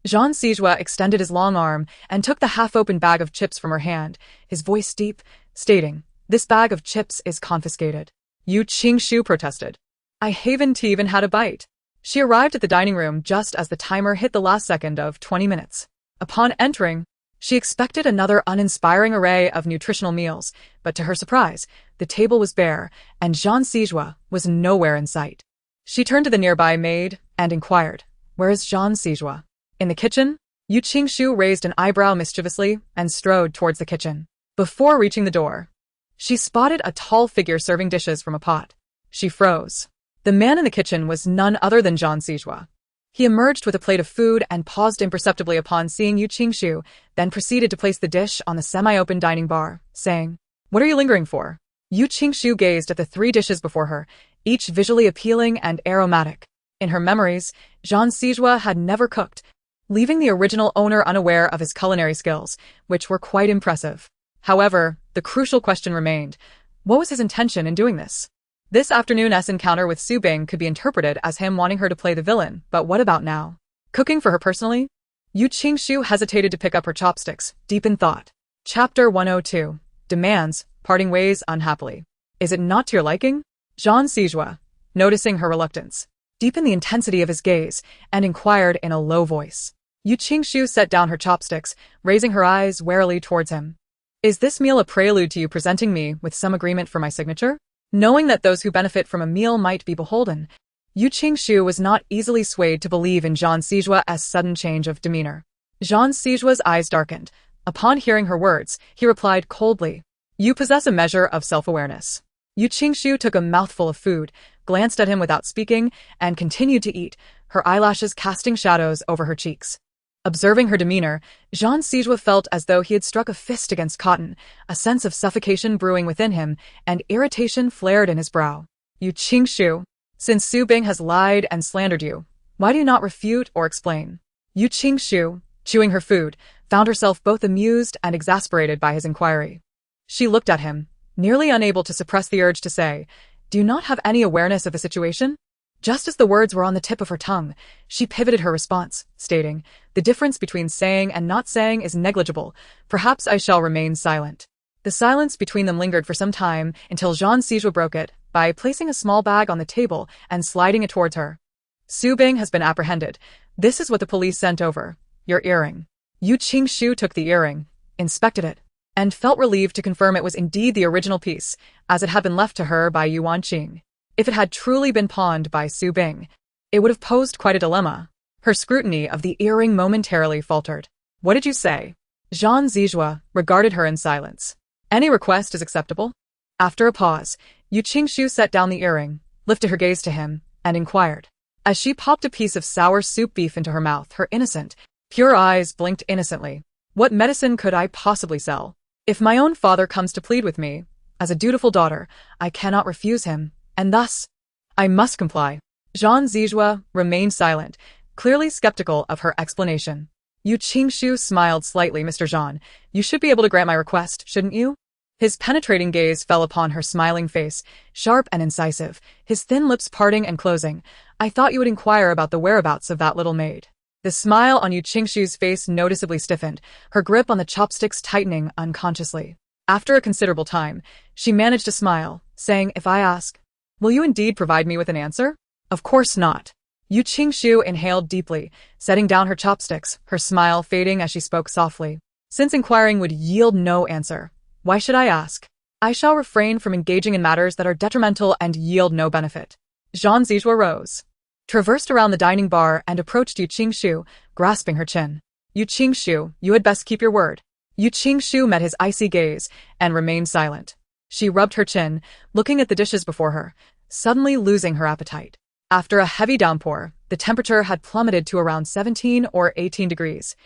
Jean Sijua extended his long arm and took the half-open bag of chips from her hand, his voice deep, stating, this bag of chips is confiscated. Yu Qingshu protested. I haven't even had a bite. She arrived at the dining room just as the timer hit the last second of 20 minutes. Upon entering, she expected another uninspiring array of nutritional meals, but to her surprise, the table was bare, and Jean Sijua was nowhere in sight. She turned to the nearby maid and inquired, where is Jean Sijua? In the kitchen? Yu Qingshu raised an eyebrow mischievously and strode towards the kitchen. Before reaching the door, she spotted a tall figure serving dishes from a pot. She froze. The man in the kitchen was none other than Jean Sijua. He emerged with a plate of food and paused imperceptibly upon seeing Yu Qingshu, then proceeded to place the dish on the semi-open dining bar, saying, What are you lingering for? Yu Qingshu gazed at the 3 dishes before her, each visually appealing and aromatic. In her memories, Jean Sijua had never cooked, leaving the original owner unaware of his culinary skills, which were quite impressive. However, the crucial question remained, what was his intention in doing this? This afternoon's encounter with Su Bing could be interpreted as him wanting her to play the villain, but what about now? Cooking for her personally? Yu Qingshu hesitated to pick up her chopsticks, deep in thought. Chapter 102. Demands, parting ways unhappily. Is it not to your liking? Jean Sijua, noticing her reluctance, deepened the intensity of his gaze and inquired in a low voice. Yu Qingshu set down her chopsticks, raising her eyes warily towards him. Is this meal a prelude to you presenting me with some agreement for my signature? Knowing that those who benefit from a meal might be beholden, Yu Qingshu was not easily swayed to believe in Jean Sijua's sudden change of demeanor. Jean Sijua's eyes darkened. Upon hearing her words, he replied coldly, You possess a measure of self-awareness. Yu Qingshu took a mouthful of food, glanced at him without speaking, and continued to eat, her eyelashes casting shadows over her cheeks. Observing her demeanor, Jean Sijua felt as though he had struck a fist against cotton, a sense of suffocation brewing within him, and irritation flared in his brow. Yu Qingshu, since Su Bing has lied and slandered you, why do you not refute or explain? Yu Qingshu, chewing her food, found herself both amused and exasperated by his inquiry. She looked at him, nearly unable to suppress the urge to say, Do you not have any awareness of the situation? Just as the words were on the tip of her tongue, she pivoted her response, stating, The difference between saying and not saying is negligible. Perhaps I shall remain silent. The silence between them lingered for some time until Jean Sijua broke it by placing a small bag on the table and sliding it towards her. Su Bing has been apprehended. This is what the police sent over. Your earring. Yu Qingshu took the earring, inspected it, and felt relieved to confirm it was indeed the original piece, as it had been left to her by Yuan Qing. If it had truly been pawned by Su Bing, it would have posed quite a dilemma. Her scrutiny of the earring momentarily faltered. What did you say? Jean Sijua regarded her in silence. Any request is acceptable? After a pause, Yu Qingshu set down the earring, lifted her gaze to him, and inquired. As she popped a piece of sour soup beef into her mouth, her innocent, pure eyes blinked innocently. What medicine could I possibly sell? If my own father comes to plead with me, as a dutiful daughter, I cannot refuse him, and thus, I must comply. Jean Zizhua remained silent, clearly skeptical of her explanation. Yu Qingshu smiled slightly. Mr. Jean, you should be able to grant my request, shouldn't you? His penetrating gaze fell upon her smiling face, sharp and incisive, his thin lips parting and closing. I thought you would inquire about the whereabouts of that little maid. The smile on Yu Qingshu's face noticeably stiffened, her grip on the chopsticks tightening unconsciously. After a considerable time, she managed to smile, saying, if I ask, will you indeed provide me with an answer? Of course not. Yu Qingshu inhaled deeply, setting down her chopsticks, her smile fading as she spoke softly. Since inquiring would yield no answer, why should I ask? I shall refrain from engaging in matters that are detrimental and yield no benefit. Jean Zizhua rose, traversed around the dining bar and approached Yu Qingshu, grasping her chin. Yu Qingshu, you had best keep your word. Yu Qingshu met his icy gaze and remained silent. She rubbed her chin, looking at the dishes before her, suddenly losing her appetite. After a heavy downpour, the temperature had plummeted to around 17 or 18 degrees,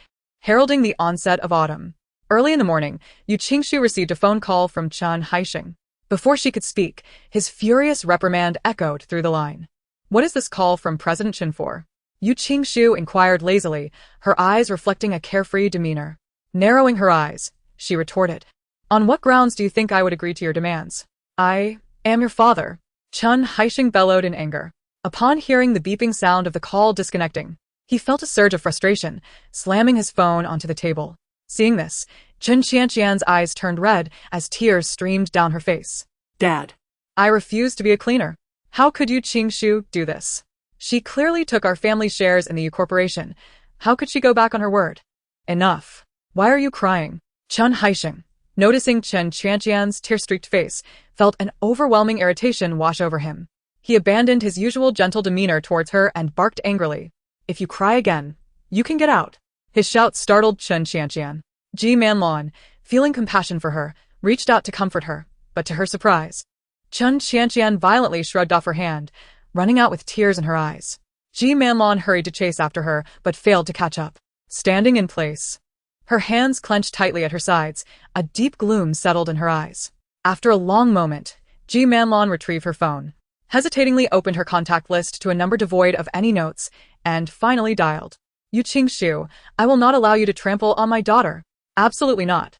heralding the onset of autumn. Early in the morning, Yu Qingshu received a phone call from Chen Haixing. Before she could speak, his furious reprimand echoed through the line. What is this call from President Chen for? Yu Qingshu inquired lazily, her eyes reflecting a carefree demeanor. Narrowing her eyes, she retorted. On what grounds do you think I would agree to your demands? I am your father. Chen Haixing bellowed in anger. Upon hearing the beeping sound of the call disconnecting, he felt a surge of frustration, slamming his phone onto the table. Seeing this, Chen Qianqian's eyes turned red as tears streamed down her face. Dad. I refuse to be a cleaner. How could Yu Qingshu do this? She clearly took our family shares in the Yu Corporation. How could she go back on her word? Enough. Why are you crying? Chen Haixing, noticing Chen Qianqian's tear-streaked face, felt an overwhelming irritation wash over him. He abandoned his usual gentle demeanor towards her and barked angrily. If you cry again, you can get out. His shout startled Chen Qianqian. Ji Manlon, feeling compassion for her, reached out to comfort her, but to her surprise, Chen Qianqian violently shrugged off her hand, running out with tears in her eyes. Ji Manlon hurried to chase after her, but failed to catch up. Standing in place, her hands clenched tightly at her sides, a deep gloom settled in her eyes. After a long moment, Ji Manlon retrieved her phone, hesitatingly opened her contact list to a number devoid of any notes, and finally dialed. Yu Qingshu, I will not allow you to trample on my daughter. Absolutely not.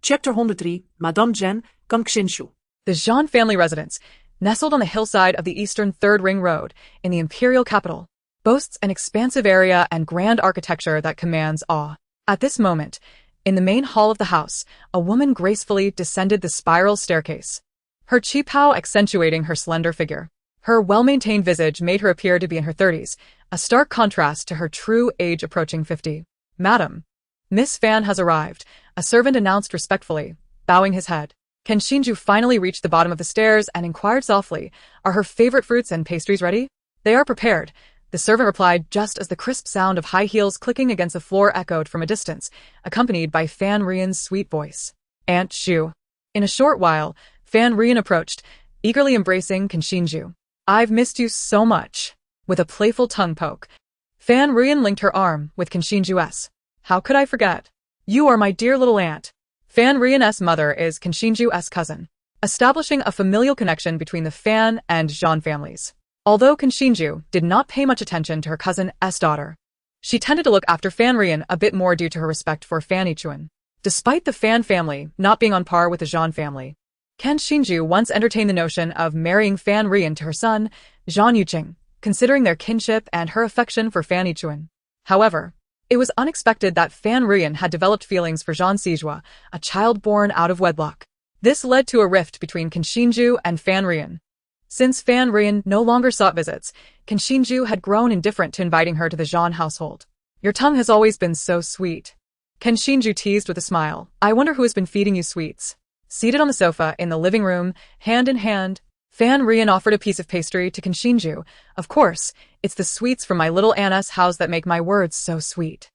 Chapter 103, Madame Zhen, Kang Xinshu. The Zhan family residence, nestled on the hillside of the eastern Third Ring Road, in the imperial capital, boasts an expansive area and grand architecture that commands awe. At this moment, in the main hall of the house, a woman gracefully descended the spiral staircase, her qipao accentuating her slender figure. Her well-maintained visage made her appear to be in her 30s, a stark contrast to her true age approaching 50. Madam, Miss Fan has arrived, a servant announced respectfully, bowing his head. Can Shinju finally reached the bottom of the stairs and inquired softly, are her favorite fruits and pastries ready? They are prepared, the servant replied just as the crisp sound of high heels clicking against the floor echoed from a distance, accompanied by Fan Rian's sweet voice. Aunt Shu. In a short while, Fan Rian approached, eagerly embracing Shinju. I've missed you so much. With a playful tongue poke, Fan Rian linked her arm with Shinju's. How could I forget? You are my dear little aunt. Fan Rian's mother is Shinju's cousin, establishing a familial connection between the Fan and Zhan families. Although Shinju did not pay much attention to her cousin's daughter, she tended to look after Fan Rian a bit more due to her respect for Fan Yichuan. Despite the Fan family not being on par with the Zhan family, Shinju once entertained the notion of marrying Fan Rian to her son, Zhan Yuqing, considering their kinship and her affection for Fan Yichuan. However, it was unexpected that Fan Rian had developed feelings for Zhan Zizhua, a child born out of wedlock. This led to a rift between Shinju and Fan Rian. Since Fan Rian no longer sought visits, Shinju had grown indifferent to inviting her to the Zhan household. Your tongue has always been so sweet. Shinju teased with a smile. I wonder who has been feeding you sweets. Seated on the sofa in the living room, hand in hand, Fan Rian offered a piece of pastry to Shinju. Of course, it's the sweets from my little Anna's house that make my words so sweet.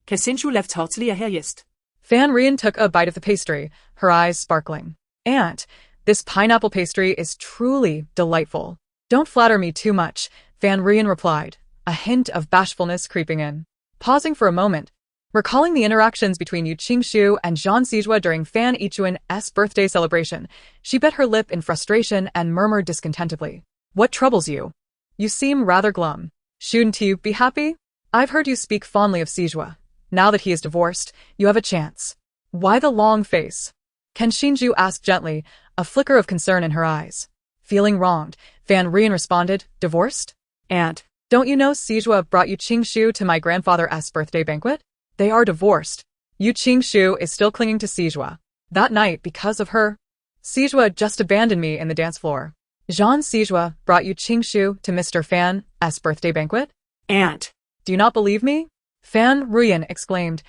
Shinju left heartily a herjest. Fan Rian took a bite of the pastry, her eyes sparkling. Aunt, this pineapple pastry is truly delightful. Don't flatter me too much, Fan Rian replied, a hint of bashfulness creeping in. Pausing for a moment, recalling the interactions between Yu Qingshu and Zhang Xizhua during Fan Yichuan's birthday celebration, she bit her lip in frustration and murmured discontentedly. What troubles you? You seem rather glum. Shouldn't you be happy? I've heard you speak fondly of Xizhua. Now that he is divorced, you have a chance. Why the long face? Can Xinju asked gently, a flicker of concern in her eyes. Feeling wronged, Fan Rian responded, divorced? And, don't you know Xizhua brought Yu Qingshu to my grandfather's birthday banquet? They are divorced. Yu Qingshu is still clinging to Xizhua. That night, because of her, Xizhua just abandoned me in the dance floor. Zhang Xizhua brought Yu Qingshu to Mr. Fan's birthday banquet? Aunt, do you not believe me? Fan Rian exclaimed,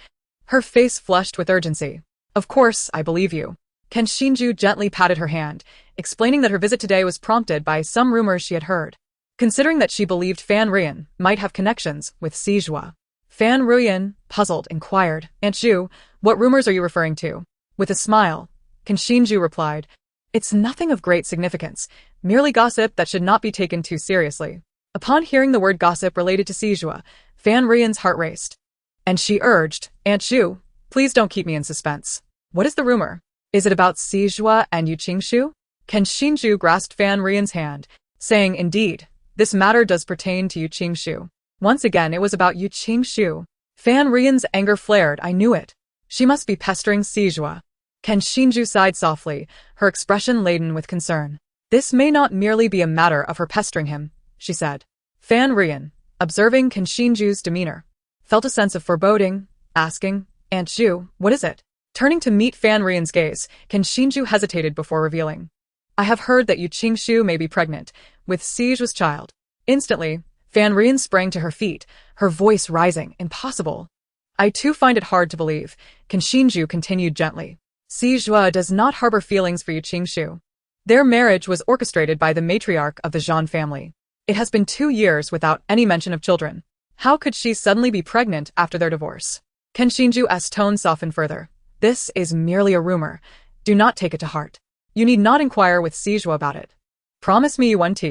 her face flushed with urgency. Of course, I believe you. Ken Xinju gently patted her hand, explaining that her visit today was prompted by some rumors she had heard. Considering that she believed Fan Rian might have connections with Xizhua. Fan Rian, puzzled, inquired, Aunt Zhu, what rumors are you referring to? With a smile, Ken Xinju replied, it's nothing of great significance, merely gossip that should not be taken too seriously. Upon hearing the word gossip related to Xizhua, Fan Rian's heart raced. And she urged, Aunt Zhu, please don't keep me in suspense. What is the rumor? Is it about Xizhua and Yu Qingshu? Ken Xinju grasped Fan Rian's hand, saying, indeed, this matter does pertain to Yu Qingshu. Once again, it was about Yu Qingshu. Fan Rian's anger flared, I knew it. She must be pestering Xizhua. Ken Xinju sighed softly, her expression laden with concern. This may not merely be a matter of her pestering him, she said. Fan Rian, observing Ken Xinju's demeanor, felt a sense of foreboding, asking, Aunt Zhu, what is it? Turning to meet Fan Rian's gaze, Ken Xinju hesitated before revealing. I have heard that Yu Qingshu may be pregnant with Xizhua's child. Instantly, Fan Rian sprang to her feet, her voice rising, impossible. I too find it hard to believe, Ken Xinju continued gently. Xizhua does not harbor feelings for Yu Qingshu. Their marriage was orchestrated by the matriarch of the Zhan family. It has been 2 years without any mention of children. How could she suddenly be pregnant after their divorce? Ken Xinju's tone softened further. This is merely a rumor. Do not take it to heart. You need not inquire with Xizhua about it. Promise me you won't.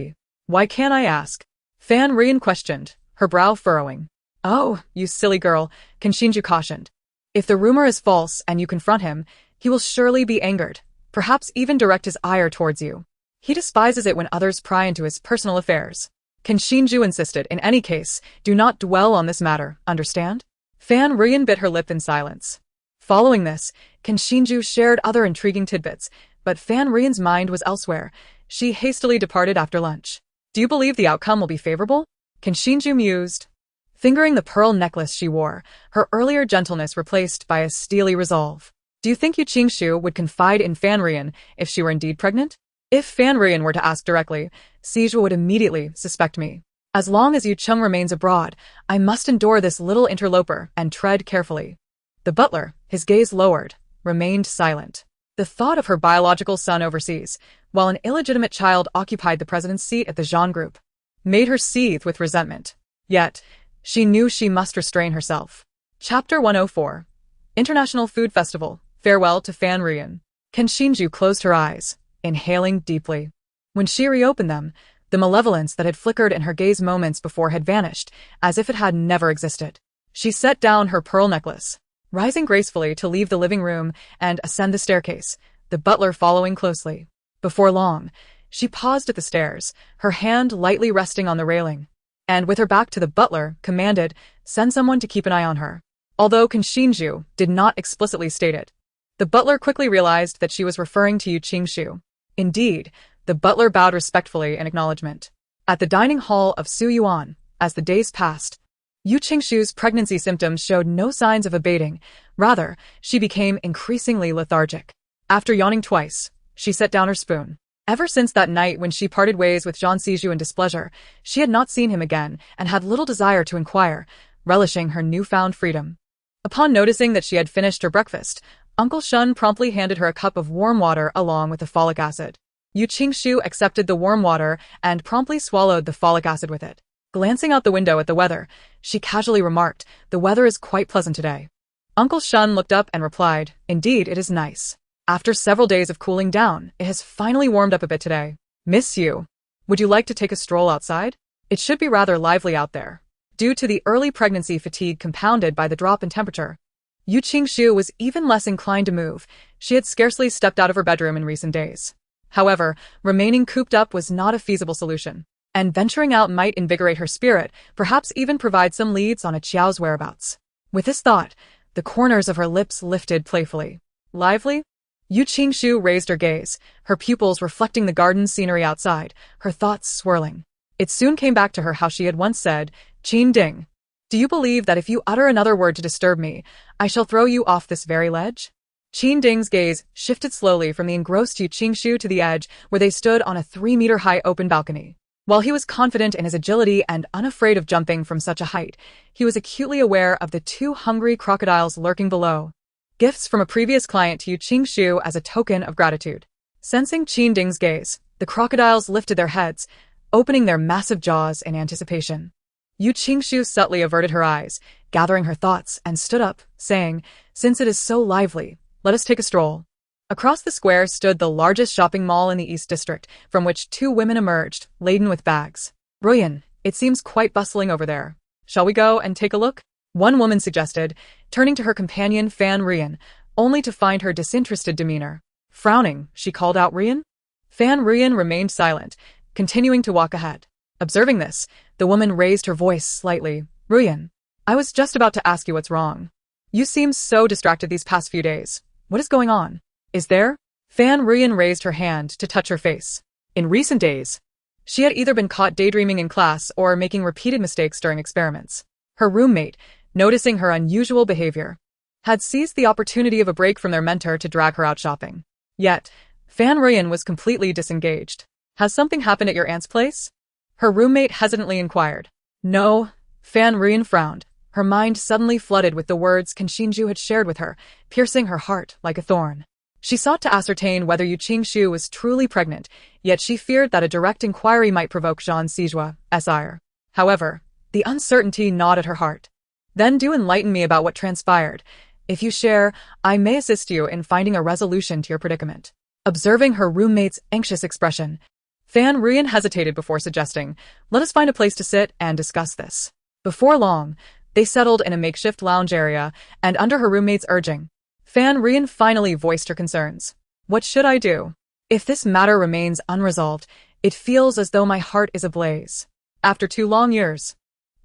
Why can't I ask? Fan Rian questioned, her brow furrowing. Oh, you silly girl, Ken Xinju cautioned. If the rumor is false and you confront him, he will surely be angered, perhaps even direct his ire towards you. He despises it when others pry into his personal affairs. Ken Xinju insisted, in any case, do not dwell on this matter, understand? Fan Rian bit her lip in silence. Following this, Ken Xinju shared other intriguing tidbits, but Fan Rian's mind was elsewhere. She hastily departed after lunch. Do you believe the outcome will be favorable? Ken Xinju mused. Fingering the pearl necklace she wore, her earlier gentleness replaced by a steely resolve. Do you think Yu Qingshu would confide in Fan Rian if she were indeed pregnant? If Fan Rian were to ask directly, Xizhua would immediately suspect me. As long as Yu Cheng remains abroad, I must endure this little interloper and tread carefully. The butler, his gaze lowered, remained silent. The thought of her biological son overseas, while an illegitimate child occupied the president's seat at the Zhan Group, made her seethe with resentment. Yet, she knew she must restrain herself. Chapter 104. International Food Festival. Farewell to Fan Rian. Ken Xinju closed her eyes, inhaling deeply. When she reopened them, the malevolence that had flickered in her gaze moments before had vanished, as if it had never existed. She set down her pearl necklace, rising gracefully to leave the living room and ascend the staircase, the butler following closely. Before long, she paused at the stairs, her hand lightly resting on the railing, and with her back to the butler, commanded, send someone to keep an eye on her. Although Ken Xinju did not explicitly state it, the butler quickly realized that she was referring to Yu Qingshu. Indeed, the butler bowed respectfully in acknowledgement. At the dining hall of Su Yuan, as the days passed, Yu Qingshu's pregnancy symptoms showed no signs of abating. Rather, she became increasingly lethargic. After yawning twice, she set down her spoon. Ever since that night when she parted ways with Zhang Xizhu in displeasure, she had not seen him again and had little desire to inquire, relishing her newfound freedom. Upon noticing that she had finished her breakfast, Uncle Shun promptly handed her a cup of warm water along with the folic acid. Yu Qingshu accepted the warm water and promptly swallowed the folic acid with it. Glancing out the window at the weather, she casually remarked, the weather is quite pleasant today. Uncle Shun looked up and replied, indeed, it is nice. After several days of cooling down, it has finally warmed up a bit today. Miss Yu, would you like to take a stroll outside? It should be rather lively out there. Due to the early pregnancy fatigue compounded by the drop in temperature, Yu Qingshu was even less inclined to move. She had scarcely stepped out of her bedroom in recent days. However, remaining cooped up was not a feasible solution, and venturing out might invigorate her spirit, perhaps even provide some leads on a Qiao's whereabouts. With this thought, the corners of her lips lifted playfully. Lively? Yu Qingshu raised her gaze, her pupils reflecting the garden scenery outside, her thoughts swirling. It soon came back to her how she had once said, "Qin Ding, do you believe that if you utter another word to disturb me, I shall throw you off this very ledge?" Qin Ding's gaze shifted slowly from the engrossed Yu Qingshu to the edge where they stood on a 3-meter-high open balcony. While he was confident in his agility and unafraid of jumping from such a height, he was acutely aware of the 2 hungry crocodiles lurking below. Gifts from a previous client to Yu Qingshu as a token of gratitude. Sensing Qin Ding's gaze, the crocodiles lifted their heads, opening their massive jaws in anticipation. Yu Qingshu subtly averted her eyes, gathering her thoughts, and stood up, saying, "Since it is so lively, let us take a stroll." Across the square stood the largest shopping mall in the East District, from which 2 women emerged, laden with bags. "Ruyan, it seems quite bustling over there. Shall we go and take a look?" One woman suggested, turning to her companion Fan Ruyan, only to find her disinterested demeanor. Frowning, she called out, "Ruyan?" Fan Ruyan remained silent, continuing to walk ahead. Observing this, the woman raised her voice slightly. "Ruyan, I was just about to ask you what's wrong. You seem so distracted these past few days. What is going on? Is there?" Fan Ruyan raised her hand to touch her face. In recent days, she had either been caught daydreaming in class or making repeated mistakes during experiments. Her roommate, noticing her unusual behavior, had seized the opportunity of a break from their mentor to drag her out shopping. Yet, Fan Ruyan was completely disengaged. "Has something happened at your aunt's place?" her roommate hesitantly inquired. "No," Fan Ruyan frowned, her mind suddenly flooded with the words Kanshinju had shared with her, piercing her heart like a thorn. She sought to ascertain whether Yu Qingshu was truly pregnant, yet she feared that a direct inquiry might provoke Zhang Sijua's ire. However, the uncertainty gnawed at her heart. "Then do enlighten me about what transpired. If you share, I may assist you in finding a resolution to your predicament." Observing her roommate's anxious expression, Fan Ruyan hesitated before suggesting, "Let us find a place to sit and discuss this." Before long, they settled in a makeshift lounge area, and under her roommate's urging, Fan Ruyan finally voiced her concerns. "What should I do? If this matter remains unresolved, it feels as though my heart is ablaze. After 2 long years,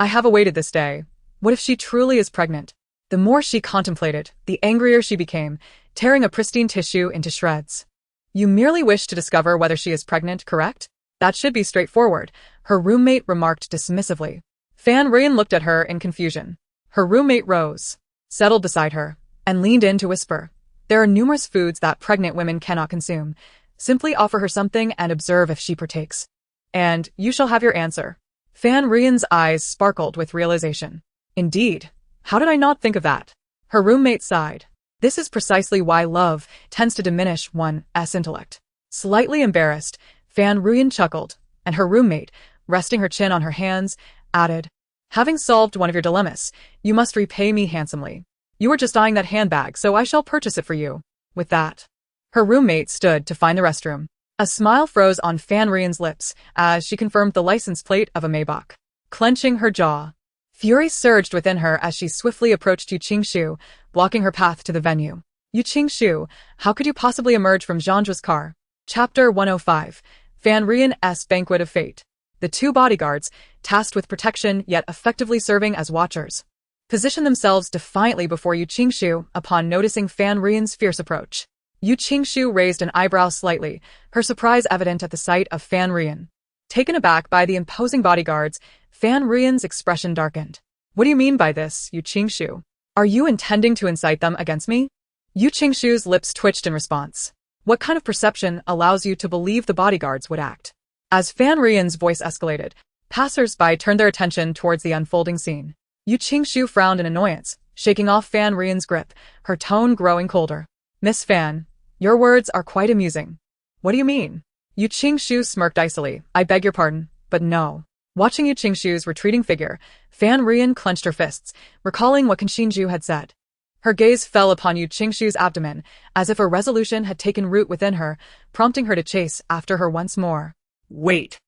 I have awaited this day. What if she truly is pregnant?" The more she contemplated, the angrier she became, tearing a pristine tissue into shreds. "You merely wish to discover whether she is pregnant, correct? That should be straightforward," her roommate remarked dismissively. Fan Ruyan looked at her in confusion. Her roommate rose, settled beside her, and leaned in to whisper, "There are numerous foods that pregnant women cannot consume. Simply offer her something and observe if she partakes. And you shall have your answer." Fan Ruyan's eyes sparkled with realization. "Indeed, how did I not think of that?" Her roommate sighed. "This is precisely why love tends to diminish one's intellect." Slightly embarrassed, Fan Ruyan chuckled, and her roommate, resting her chin on her hands, added, "Having solved one of your dilemmas, you must repay me handsomely. You were just eyeing that handbag, so I shall purchase it for you." With that, her roommate stood to find the restroom. A smile froze on Fan Ruyan's lips as she confirmed the license plate of a Maybach. Clenching her jaw, fury surged within her as she swiftly approached Yu Qingshu, blocking her path to the venue. "Yu Qingshu, how could you possibly emerge from Zhanzhua's car?" Chapter 105, Fan Ruyan's Banquet of Fate. The 2 bodyguards, tasked with protection yet effectively serving as watchers, positioned themselves defiantly before Yu Qingshu upon noticing Fan Ruyan's fierce approach. Yu Qingshu raised an eyebrow slightly, her surprise evident at the sight of Fan Ruyan. Taken aback by the imposing bodyguards, Fan Ruyan's expression darkened. "What do you mean by this, Yu Qingshu? Are you intending to incite them against me?" Yu Qingshu's lips twitched in response. "What kind of perception allows you to believe the bodyguards would act?" As Fan Ruyan's voice escalated, passers-by turned their attention towards the unfolding scene. Yu Qingshu frowned in annoyance, shaking off Fan Ruyan's grip, her tone growing colder. "Miss Fan, your words are quite amusing. What do you mean?" Yu Qingshu smirked icily. "I beg your pardon, but no." Watching Yu Qingshu's retreating figure, Fan Ruyan clenched her fists, recalling what Kanshinju had said. Her gaze fell upon Yu Qingshu's abdomen, as if a resolution had taken root within her, prompting her to chase after her once more. "Wait!"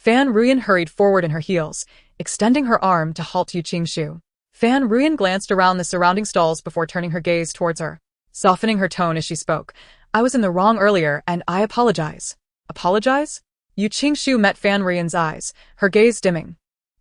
Fan Ruyan hurried forward in her heels, extending her arm to halt Yu Qingshu. Fan Ruyan glanced around the surrounding stalls before turning her gaze towards her, softening her tone as she spoke. I was in the wrong earlier, and I apologize. Apologize? Yu Qingshu met Fan Ruyan's eyes, her gaze dimming.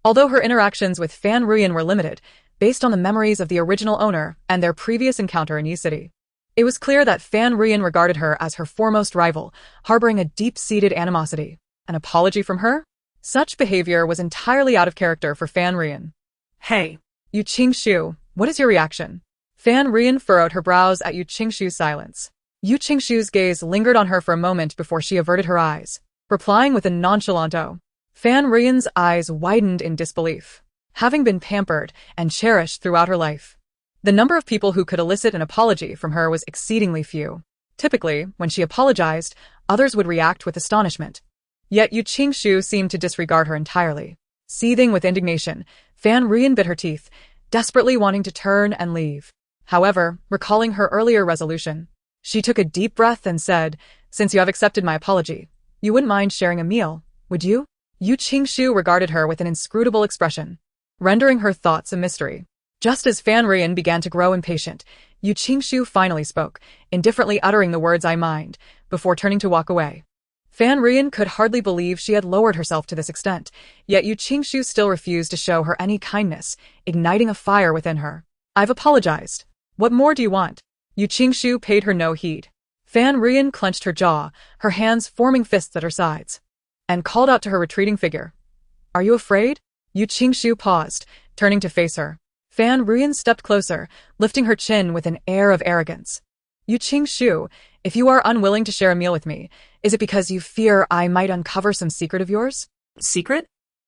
Although her interactions with Fan Ruyan were limited, based on the memories of the original owner and their previous encounter in Yi City, it was clear that Fan Ruyan regarded her as her foremost rival, harboring a deep-seated animosity. An apology from her? Such behavior was entirely out of character for Fan Ruyan. Hey. Yu Qingshu, what is your reaction? Fan Ruyan furrowed her brows at Yu Qingshu's silence. Yu Qingshu's gaze lingered on her for a moment before she averted her eyes, replying with a nonchalant "oh." Fan Ruyan's eyes widened in disbelief. Having been pampered and cherished throughout her life, the number of people who could elicit an apology from her was exceedingly few. Typically, when she apologized, others would react with astonishment. Yet Yu Qingshu seemed to disregard her entirely. Seething with indignation, Fan Ruyan bit her teeth, desperately wanting to turn and leave. However, recalling her earlier resolution, she took a deep breath and said, "Since you have accepted my apology, you wouldn't mind sharing a meal, would you?" Yu Qingshu regarded her with an inscrutable expression, rendering her thoughts a mystery. Just as Fan Ruyan began to grow impatient, Yu Qingshu finally spoke, indifferently uttering the words "I mind," before turning to walk away. Fan Ruyan could hardly believe she had lowered herself to this extent, yet Yu Qingshu still refused to show her any kindness, igniting a fire within her. "I've apologized. What more do you want?" Yu Qingshu paid her no heed. Fan Ruyan clenched her jaw, her hands forming fists at her sides, and called out to her retreating figure. "Are you afraid?" Yu Qingshu paused, turning to face her. Fan Ruyan stepped closer, lifting her chin with an air of arrogance. "Yu Qingshu, if you are unwilling to share a meal with me, is it because you fear I might uncover some secret of yours?" Secret?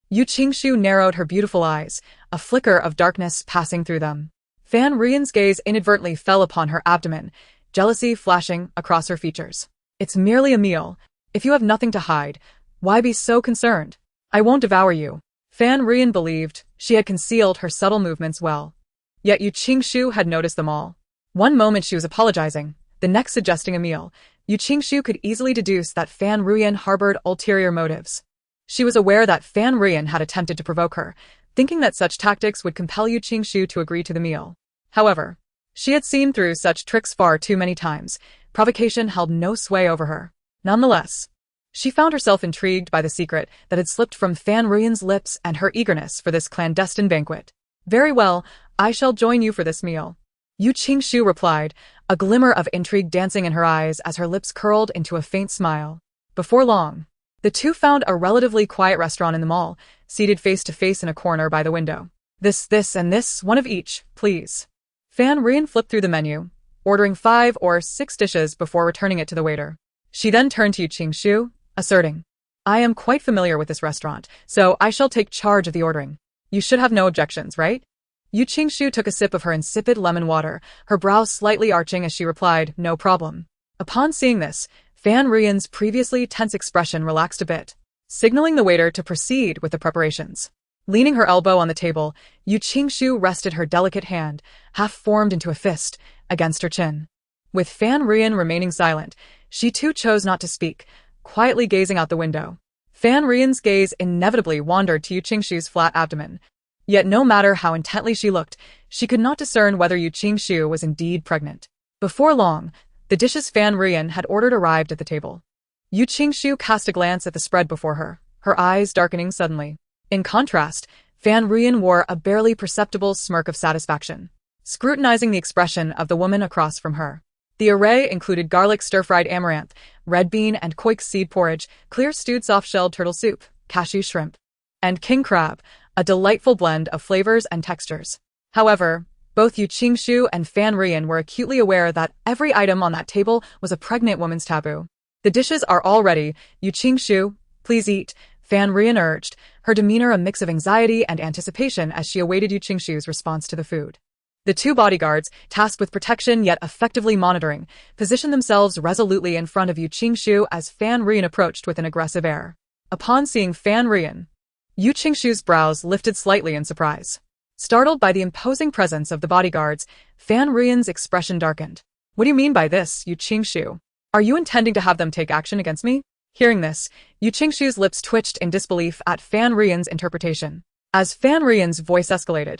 Yu Qingshu narrowed her beautiful eyes, a flicker of darkness passing through them. Fan Ruyan's gaze inadvertently fell upon her abdomen, jealousy flashing across her features. "It's merely a meal. If you have nothing to hide, why be so concerned? I won't devour you." Fan Ruyan believed she had concealed her subtle movements well. Yet Yu Qingshu had noticed them all. One moment she was apologizing, the next suggesting a meal. Yu Qingshu could easily deduce that Fan Ruyan harbored ulterior motives. She was aware that Fan Ruyan had attempted to provoke her, thinking that such tactics would compel Yu Qingshu to agree to the meal. However, she had seen through such tricks far too many times. Provocation held no sway over her. Nonetheless, she found herself intrigued by the secret that had slipped from Fan Ruyan's lips and her eagerness for this clandestine banquet. "Very well, I shall join you for this meal," Yu Qingshu replied, a glimmer of intrigue dancing in her eyes as her lips curled into a faint smile. Before long, the two found a relatively quiet restaurant in the mall, seated face to face in a corner by the window. This, and this, one of each, please." Fan Ruyan flipped through the menu, ordering 5 or 6 dishes before returning it to the waiter. She then turned to Yu Qingshu, asserting, "I am quite familiar with this restaurant, so I shall take charge of the ordering. You should have no objections, right?" Yu Qingshu took a sip of her insipid lemon water, her brows slightly arching as she replied, "No problem." Upon seeing this, Fan Ruyan's previously tense expression relaxed a bit, signaling the waiter to proceed with the preparations. Leaning her elbow on the table, Yu Qingshu rested her delicate hand, half formed into a fist, against her chin. With Fan Ruyan remaining silent, she too chose not to speak, quietly gazing out the window. Fan Ruyan's gaze inevitably wandered to Yu Qingshu's flat abdomen. Yet no matter how intently she looked, she could not discern whether Yu Qingshu was indeed pregnant. Before long, the dishes Fan Ruyan had ordered arrived at the table. Yu Qingshu cast a glance at the spread before her, her eyes darkening suddenly. In contrast, Fan Ruyan wore a barely perceptible smirk of satisfaction, scrutinizing the expression of the woman across from her. The array included garlic stir-fried amaranth, red bean and koik seed porridge, clear stewed soft-shelled turtle soup, cashew shrimp, and king crab, a delightful blend of flavors and textures. However, both Yu Qingshu and Fan Ruyan were acutely aware that every item on that table was a pregnant woman's taboo. "The dishes are all ready, Yu Qingshu. Please eat," Fan Ruyan urged, her demeanor a mix of anxiety and anticipation as she awaited Yu Qingshu's response to the food. The two bodyguards, tasked with protection yet effectively monitoring, positioned themselves resolutely in front of Yu Qingshu as Fan Ruyan approached with an aggressive air. Upon seeing Fan Ruyan, Yu Qingshu's brows lifted slightly in surprise. Startled by the imposing presence of the bodyguards, Fan Ruyan's expression darkened. "What do you mean by this, Yu Qingshu? Are you intending to have them take action against me?" Hearing this, Yu Qingshu's lips twitched in disbelief at Fan Rian's interpretation. As Fan Rian's voice escalated,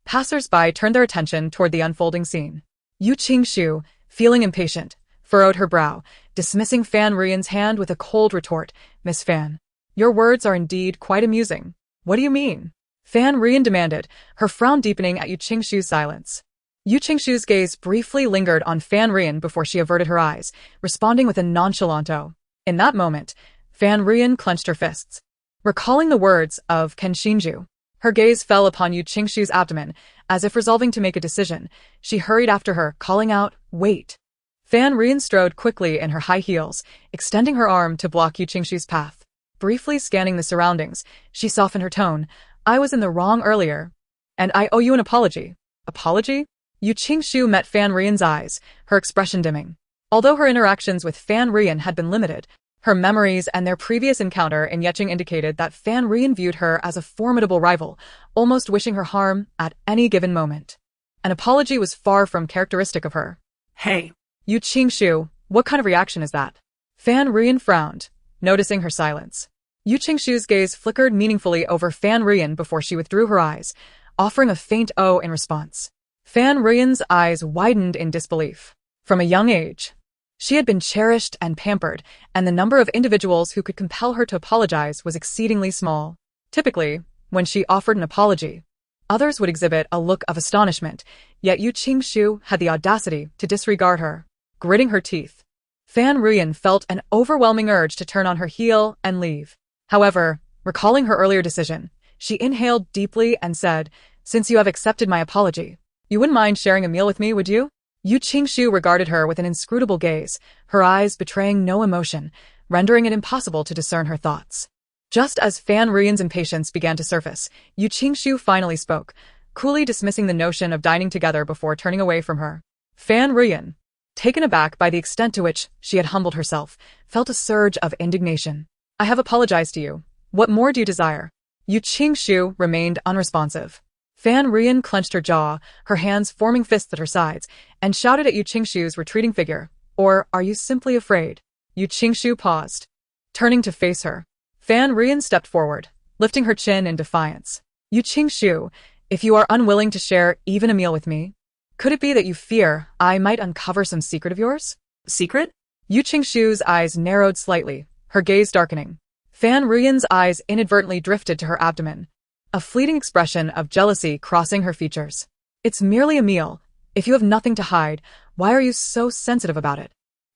passers-by turned their attention toward the unfolding scene. Yu Qingshu, feeling impatient, furrowed her brow, dismissing Fan Rian's hand with a cold retort. Miss Fan, your words are indeed quite amusing. What do you mean? Fan Rian demanded, her frown deepening at Yu Qingshu's silence. Yu Qingshu's gaze briefly lingered on Fan Rian before she averted her eyes, responding with a nonchalant "oh." In that moment, Fan Rian clenched her fists. Recalling the words of Ken Shinju, her gaze fell upon Yu Qingshu's abdomen, as if resolving to make a decision. She hurried after her, calling out, "Wait." Fan Rian strode quickly in her high heels, extending her arm to block Yu Qingshu's path. Briefly scanning the surroundings, she softened her tone. "I was in the wrong earlier, and I owe you an apology." Apology? Yu Qingshu met Fan Rian's eyes, her expression dimming. Although her interactions with Fan Rian had been limited, her memories and their previous encounter in Yecheng indicated that Fan Rian viewed her as a formidable rival, almost wishing her harm at any given moment. An apology was far from characteristic of her. Hey. Yu Qingshu, what kind of reaction is that? Fan Rian frowned, noticing her silence. Yu Qingshu's gaze flickered meaningfully over Fan Rian before she withdrew her eyes, offering a faint "oh" in response. Fan Rian's eyes widened in disbelief. From a young age, she had been cherished and pampered, and the number of individuals who could compel her to apologize was exceedingly small. Typically, when she offered an apology, others would exhibit a look of astonishment, yet Yu Qingshu had the audacity to disregard her. Gritting her teeth, Fan Rian felt an overwhelming urge to turn on her heel and leave. However, recalling her earlier decision, she inhaled deeply and said, "Since you have accepted my apology, you wouldn't mind sharing a meal with me, would you?" Yu Qingshu regarded her with an inscrutable gaze, her eyes betraying no emotion, rendering it impossible to discern her thoughts. Just as Fan Rian's impatience began to surface, Yu Qingshu finally spoke, coolly dismissing the notion of dining together before turning away from her. Fan Rian, taken aback by the extent to which she had humbled herself, felt a surge of indignation. "I have apologized to you. What more do you desire?" Yu Qingshu remained unresponsive. Fan Rian clenched her jaw, her hands forming fists at her sides, and shouted at Yu Qingshu's retreating figure, "Or are you simply afraid?" Yu Qingshu paused, turning to face her. Fan Rian stepped forward, lifting her chin in defiance. "Yu Qingshu, if you are unwilling to share even a meal with me, could it be that you fear I might uncover some secret of yours?" Secret? Yu Qingshu's eyes narrowed slightly, her gaze darkening. Fan Rian's eyes inadvertently drifted to her abdomen, a fleeting expression of jealousy crossing her features. "It's merely a meal. If you have nothing to hide, why are you so sensitive about it?"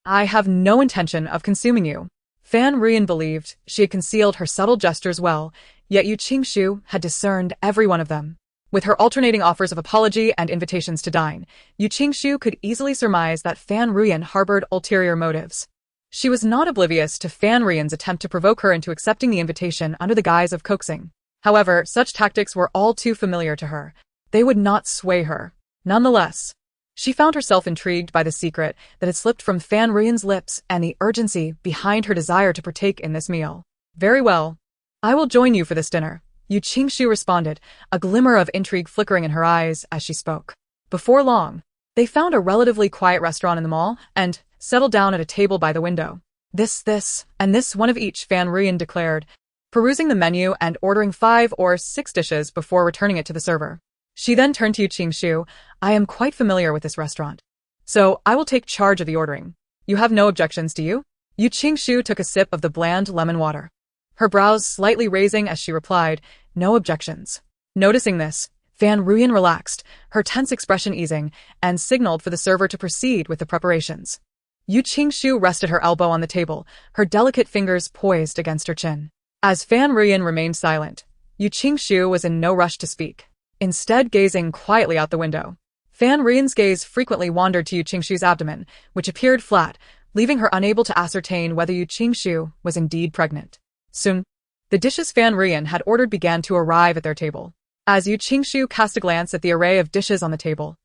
"I have no intention of consuming you." Fan Rian believed she had concealed her subtle gestures well, yet Yu Qingshu had discerned every one of them. With her alternating offers of apology and invitations to dine, Yu Qingshu could easily surmise that Fan Rian harbored ulterior motives. She was not oblivious to Fan Rian's attempt to provoke her into accepting the invitation under the guise of coaxing. However, such tactics were all too familiar to her. They would not sway her. Nonetheless, she found herself intrigued by the secret that had slipped from Fan Rian's lips and the urgency behind her desire to partake in this meal. "Very well. I will join you for this dinner," Yu Qingshu responded, a glimmer of intrigue flickering in her eyes as she spoke. Before long, they found a relatively quiet restaurant in the mall and settled down at a table by the window. This, and this one of each," Fan Rian declared, perusing the menu and ordering 5 or 6 dishes before returning it to the server. She then turned to Yu Qingshu. "I am quite familiar with this restaurant, so I will take charge of the ordering. You have no objections, do you?" Yu Qingshu took a sip of the bland lemon water, her brows slightly raising as she replied, "No objections." Noticing this, Fan Rian relaxed, her tense expression easing, and signaled for the server to proceed with the preparations. Yu Qingshu rested her elbow on the table, her delicate fingers poised against her chin. As Fan Rian remained silent, Yu Qingshu was in no rush to speak, instead gazing quietly out the window. Fan Rian's gaze frequently wandered to Yu Qingshu's abdomen, which appeared flat, leaving her unable to ascertain whether Yu Qingshu was indeed pregnant. Soon, the dishes Fan Rian had ordered began to arrive at their table. As Yu Qingshu cast a glance at the array of dishes on the table,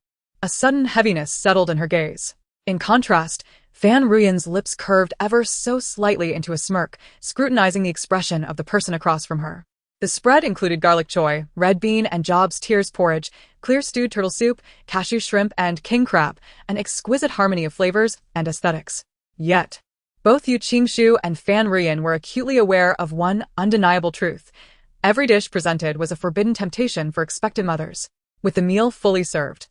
a sudden heaviness settled in her gaze. In contrast, Fan Rian's lips curved ever so slightly into a smirk, scrutinizing the expression of the person across from her. The spread included garlic choy, red bean and Job's tears porridge, clear stewed turtle soup, cashew shrimp, and king crab, an exquisite harmony of flavors and aesthetics. Yet, Both Yu Qingshu and Fan Rian were acutely aware of one undeniable truth. Every dish presented was a forbidden temptation for expectant mothers. With the meal fully served,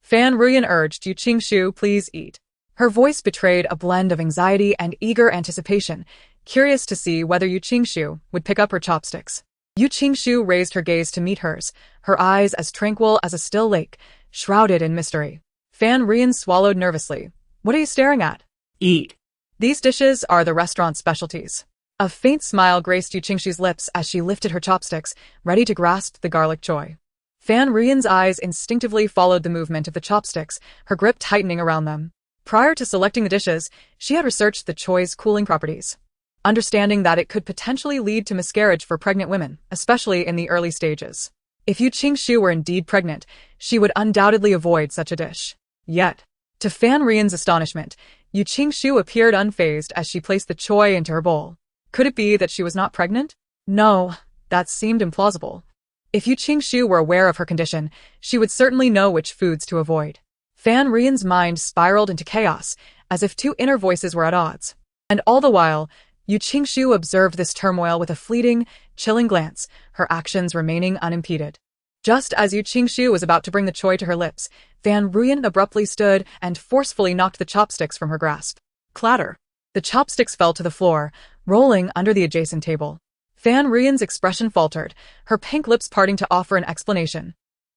Fan Rian urged Yu Qingshu, please eat. Her voice betrayed a blend of anxiety and eager anticipation, curious to see whether Yu Qingshu would pick up her chopsticks. Yu Qingshu raised her gaze to meet hers, her eyes as tranquil as a still lake, shrouded in mystery. Fan Rian swallowed nervously. What are you staring at? Eat. These dishes are the restaurant's specialties. A faint smile graced Yu Qingshu's lips as she lifted her chopsticks, ready to grasp the garlic choy. Fan Rian's eyes instinctively followed the movement of the chopsticks, her grip tightening around them. Prior to selecting the dishes, she had researched the choy's cooling properties, understanding that it could potentially lead to miscarriage for pregnant women, especially in the early stages. If Yu Qingshu were indeed pregnant, she would undoubtedly avoid such a dish. Yet, to Fan Rian's astonishment, Yu Qingshu appeared unfazed as she placed the choy into her bowl. Could it be that she was not pregnant? No, that seemed implausible. If Yu Qingshu were aware of her condition, she would certainly know which foods to avoid. Fan Rian's mind spiraled into chaos, as if two inner voices were at odds. And all the while, Yu Qingshu observed this turmoil with a fleeting, chilling glance, her actions remaining unimpeded. Just as Yu Qingshu was about to bring the choy to her lips, Fan Rian abruptly stood and forcefully knocked the chopsticks from her grasp. Clatter! The chopsticks fell to the floor, rolling under the adjacent table. Fan Rian's expression faltered, her pink lips parting to offer an explanation.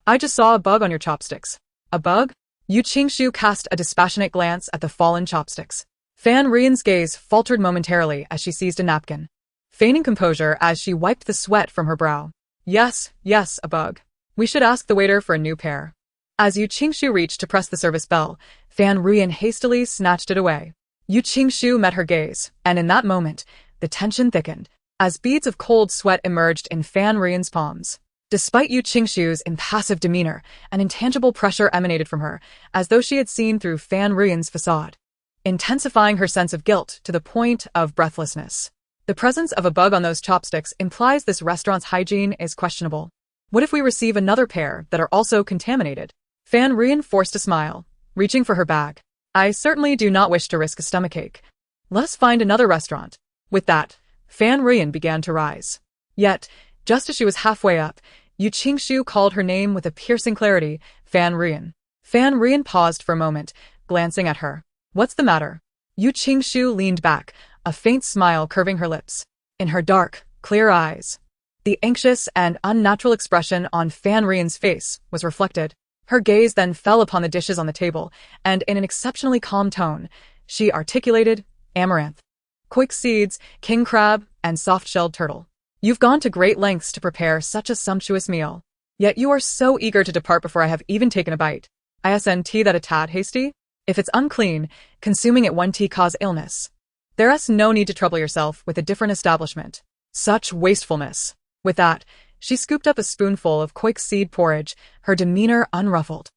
I just saw a bug on your chopsticks. A bug? Yu Qingshu cast a dispassionate glance at the fallen chopsticks. Fan Rian's gaze faltered momentarily as she seized a napkin, feigning composure as she wiped the sweat from her brow. Yes, a bug. We should ask the waiter for a new pair. As Yu Qingshu reached to press the service bell, Fan Rian hastily snatched it away. Yu Qingshu met her gaze, and in that moment, the tension thickened, as beads of cold sweat emerged in Fan Rian's palms. Despite Yu Qingshu's impassive demeanor, an intangible pressure emanated from her, as though she had seen through Fan Rian's facade, intensifying her sense of guilt to the point of breathlessness. The presence of a bug on those chopsticks implies this restaurant's hygiene is questionable. What if we receive another pair that are also contaminated? Fan Rian forced a smile, reaching for her bag. I certainly do not wish to risk a stomachache. Let us find another restaurant. With that, Fan Rian began to rise. Yet, just as she was halfway up, Yu Qingshu called her name with a piercing clarity, Fan Rian. Fan Rian paused for a moment, glancing at her. What's the matter? Yu Qingshu leaned back, a faint smile curving her lips. In her dark, clear eyes, the anxious and unnatural expression on Fan Rian's face was reflected. Her gaze then fell upon the dishes on the table, and in an exceptionally calm tone, she articulated, amaranth, quick seeds, king crab, and soft-shelled turtle. You've gone to great lengths to prepare such a sumptuous meal. Yet you are so eager to depart before I have even taken a bite. Isn't that a tad hasty? If it's unclean, consuming it one tea cause illness. There's no need to trouble yourself with a different establishment. Such wastefulness. With that, she scooped up a spoonful of quick seed porridge, her demeanor unruffled.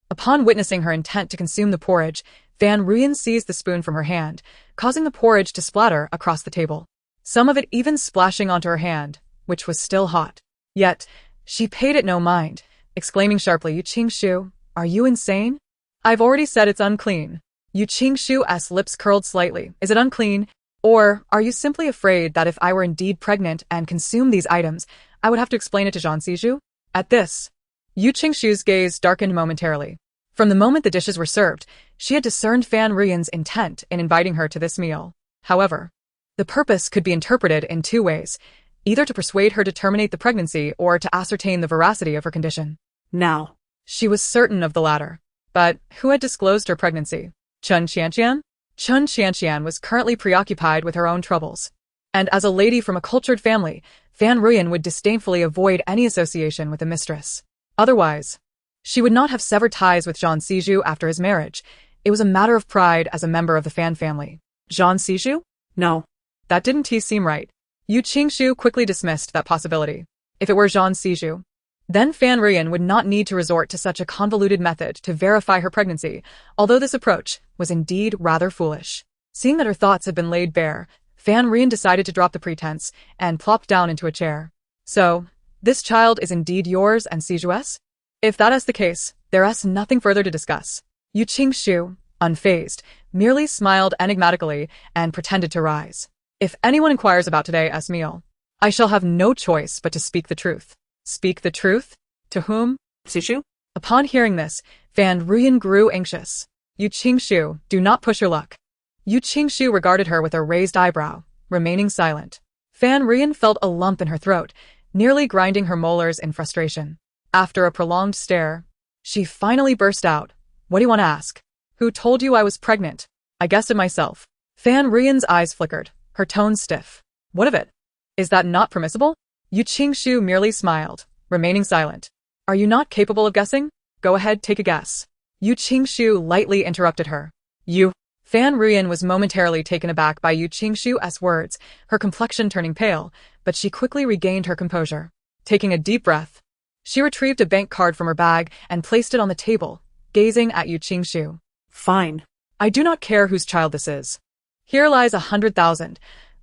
Upon witnessing her intent to consume the porridge, Fan Rian seized the spoon from her hand, causing the porridge to splatter across the table, some of it even splashing onto her hand, which was still hot. Yet, she paid it no mind, exclaiming sharply, Yu Qingshu, are you insane? I've already said it's unclean. Yu Qingshu's lips curled slightly. Is it unclean? Or are you simply afraid that if I were indeed pregnant and consumed these items, I would have to explain it to Zhang Siju? At this, Yu Qingshu's gaze darkened momentarily. From the moment the dishes were served, she had discerned Fan Rian's intent in inviting her to this meal. However, the purpose could be interpreted in two ways, either to persuade her to terminate the pregnancy or to ascertain the veracity of her condition. Now, she was certain of the latter. But who had disclosed her pregnancy? Chun Qianqian? Chun Qianqian was currently preoccupied with her own troubles. And as a lady from a cultured family, Fan Rian would disdainfully avoid any association with a mistress. Otherwise, she would not have severed ties with Zhang Siju after his marriage. It was a matter of pride as a member of the Fan family. Zhang Siju? No. That didn't seem right. Yu Qingshu quickly dismissed that possibility. If it were Zhang Siju, then Fan Rian would not need to resort to such a convoluted method to verify her pregnancy, although this approach was indeed rather foolish. Seeing that her thoughts had been laid bare, Fan Rian decided to drop the pretense and plopped down into a chair. So, this child is indeed yours and Siju's? If that is the case, there is nothing further to discuss. Yu Qingshu, unfazed, merely smiled enigmatically and pretended to rise. If anyone inquires about today's meal, I shall have no choice but to speak the truth. Speak the truth? To whom? Sishu? Upon hearing this, Fan Ruyan grew anxious. Yu Qingshu, do not push your luck. Yu Qingshu regarded her with a raised eyebrow, remaining silent. Fan Ruyan felt a lump in her throat, nearly grinding her molars in frustration. After a prolonged stare, she finally burst out. What do you want to ask? Who told you I was pregnant? I guessed it myself. Fan Ruyan's eyes flickered, her tone stiff. What of it? Is that not permissible? Yu Qingshu merely smiled, remaining silent. Are you not capable of guessing? Go ahead, take a guess. Yu Qingshu lightly interrupted her. You. Fan Ruyan was momentarily taken aback by Yu Qingshu's words, her complexion turning pale, but she quickly regained her composure. Taking a deep breath, she retrieved a bank card from her bag and placed it on the table, gazing at Yu Qingshu. Fine. I do not care whose child this is. Here lies 100,000.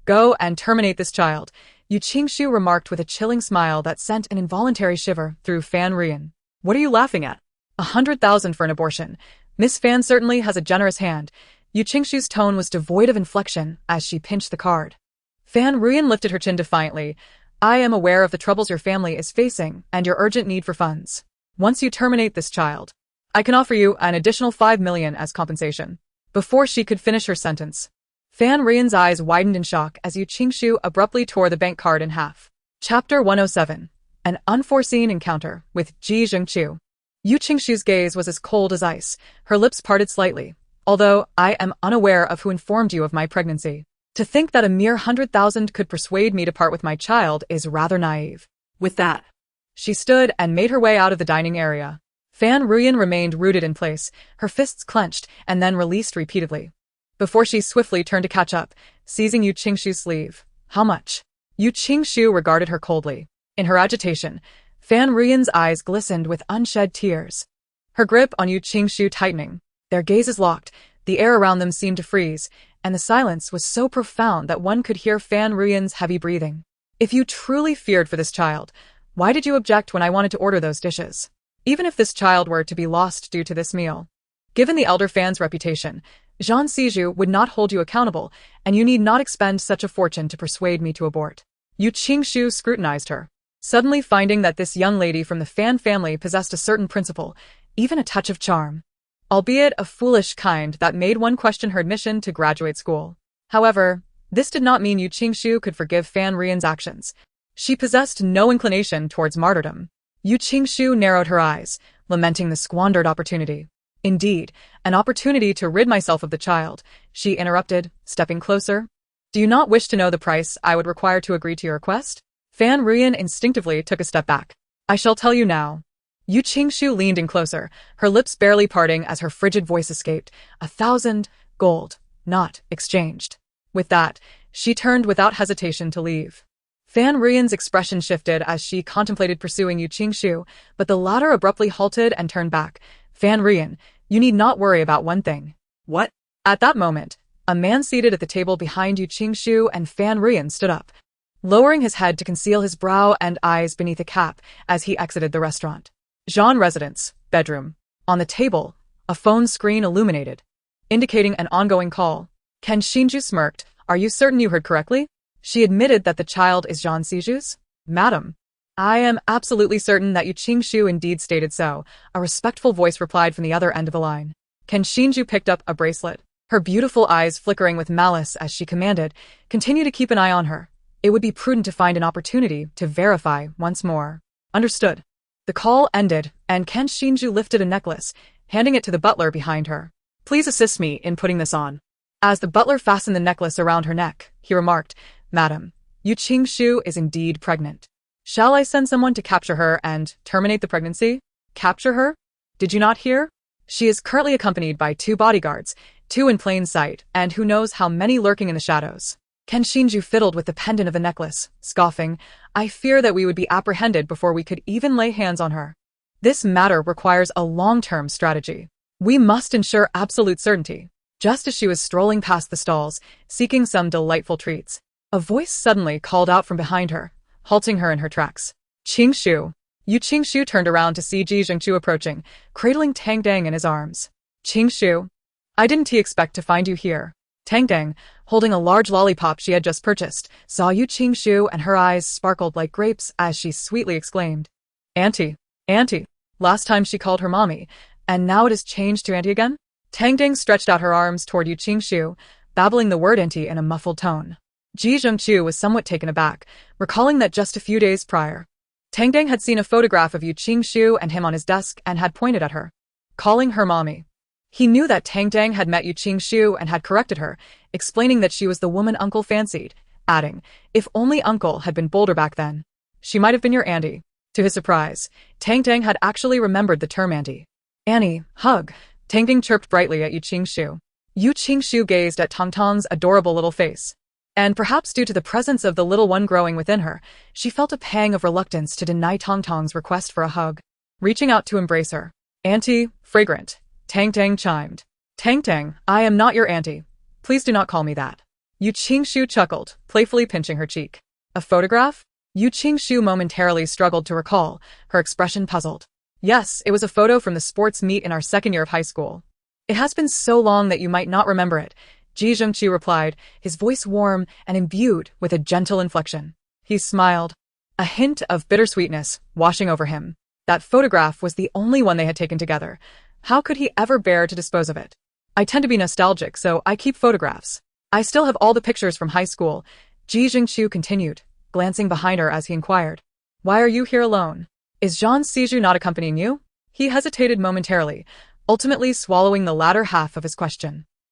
Go and terminate this child, Yu Qingshu remarked with a chilling smile that sent an involuntary shiver through Fan Ruyan. What are you laughing at? 100,000 for an abortion. Miss Fan certainly has a generous hand. Yu Qingshu's tone was devoid of inflection as she pinched the card. Fan Ruyan lifted her chin defiantly. I am aware of the troubles your family is facing and your urgent need for funds. Once you terminate this child, I can offer you an additional 5 million as compensation. Before she could finish her sentence, Fan Ruyan's eyes widened in shock as Yu Qingshu abruptly tore the bank card in half. Chapter 107. An unforeseen encounter with Ji Zhengqiu. Yu Qingshu's gaze was as cold as ice, her lips parted slightly. Although I am unaware of who informed you of my pregnancy, to think that a mere 100,000 could persuade me to part with my child is rather naive. With that, she stood and made her way out of the dining area. Fan Ruyan remained rooted in place, her fists clenched and then released repeatedly, before she swiftly turned to catch up, seizing Yu Qingshu's sleeve. How much? Yu Qingshu regarded her coldly. In her agitation, Fan Ruyan's eyes glistened with unshed tears. Her grip on Yu Qingshu tightening. Their gazes locked, the air around them seemed to freeze, and the silence was so profound that one could hear Fan Ruyan's heavy breathing. If you truly feared for this child, why did you object when I wanted to order those dishes? Even if this child were to be lost due to this meal. Given the elder Fan's reputation, Zhan Siju would not hold you accountable, and you need not expend such a fortune to persuade me to abort. Yu Qingshu scrutinized her, suddenly finding that this young lady from the Fan family possessed a certain principle, even a touch of charm. Albeit a foolish kind that made one question her admission to graduate school. However, this did not mean Yu Qingshu could forgive Fan Ruyan's actions. She possessed no inclination towards martyrdom. Yu Qingshu narrowed her eyes, lamenting the squandered opportunity. Indeed, an opportunity to rid myself of the child, she interrupted, stepping closer. Do you not wish to know the price I would require to agree to your request? Fan Ruyan instinctively took a step back. I shall tell you now. Yu Qingshu leaned in closer, her lips barely parting as her frigid voice escaped. 1,000 gold, not exchanged. With that, she turned without hesitation to leave. Fan Ruyan's expression shifted as she contemplated pursuing Yu Qingshu, but the latter abruptly halted and turned back. Fan Ruyan, you need not worry about one thing. What? At that moment, a man seated at the table behind Yu Qingshu and Fan Ruyan stood up, lowering his head to conceal his brow and eyes beneath a cap as he exited the restaurant. Zhan residence, bedroom. On the table, a phone screen illuminated, indicating an ongoing call. Ken Shinju smirked. Are you certain you heard correctly? She admitted that the child is Zhan Siju's? Madam, I am absolutely certain that Yu Qingshu indeed stated so, a respectful voice replied from the other end of the line. Ken Shinju picked up a bracelet, her beautiful eyes flickering with malice as she commanded, continue to keep an eye on her. It would be prudent to find an opportunity to verify once more. Understood. The call ended, and Ken Shinju lifted a necklace, handing it to the butler behind her. Please assist me in putting this on. As the butler fastened the necklace around her neck, he remarked, Madam, Yu Qingshu is indeed pregnant. Shall I send someone to capture her and terminate the pregnancy? Capture her? Did you not hear? She is currently accompanied by 2 bodyguards, 2 in plain sight, and who knows how many lurking in the shadows. Ken Shinju fiddled with the pendant of the necklace, scoffing, I fear that we would be apprehended before we could even lay hands on her. This matter requires a long-term strategy. We must ensure absolute certainty. Just as she was strolling past the stalls, seeking some delightful treats, a voice suddenly called out from behind her, halting her in her tracks. Qingshu. Yu Qingshu turned around to see Ji Zhengqiu approaching, cradling Tang Dang in his arms. Qingshu. I didn't expect to find you here. Tang Dang, holding a large lollipop she had just purchased, saw Yu Qingshu and her eyes sparkled like grapes as she sweetly exclaimed, Auntie, Auntie. Last time she called her mommy, and now it has changed to Auntie again? Tang Ding stretched out her arms toward Yu Qingshu, babbling the word Auntie in a muffled tone. Ji Zhengqiu was somewhat taken aback, recalling that just a few days prior, Tang Ding had seen a photograph of Yu Qingshu and him on his desk and had pointed at her, calling her mommy. He knew that Tang Dang had met Yu Qingshu and had corrected her, explaining that she was the woman Uncle fancied, adding, if only Uncle had been bolder back then, she might have been your Auntie. To his surprise, Tang Dang had actually remembered the term Auntie. Annie, hug. Tang Ding chirped brightly at Yu Qingshu. Yu Qingshu gazed at Tang Tang's adorable little face. And perhaps due to the presence of the little one growing within her, she felt a pang of reluctance to deny Tang Tang's request for a hug. Reaching out to embrace her, Auntie, fragrant, Tang Tang chimed. Tang Tang, I am not your auntie. Please do not call me that. Yu Qingshu chuckled, playfully pinching her cheek. A photograph? Yu Qingshu momentarily struggled to recall, her expression puzzled. Yes, it was a photo from the sports meet in our second year of high school. It has been so long that you might not remember it, Ji Zhengqiu replied, his voice warm and imbued with a gentle inflection. He smiled, a hint of bittersweetness washing over him. That photograph was the only one they had taken together. How could he ever bear to dispose of it? I tend to be nostalgic, so I keep photographs. I still have all the pictures from high school, Ji Zhengqiu continued, glancing behind her as he inquired. Why are you here alone? Is Zhang Siju not accompanying you? He hesitated momentarily, ultimately swallowing the latter half of his question.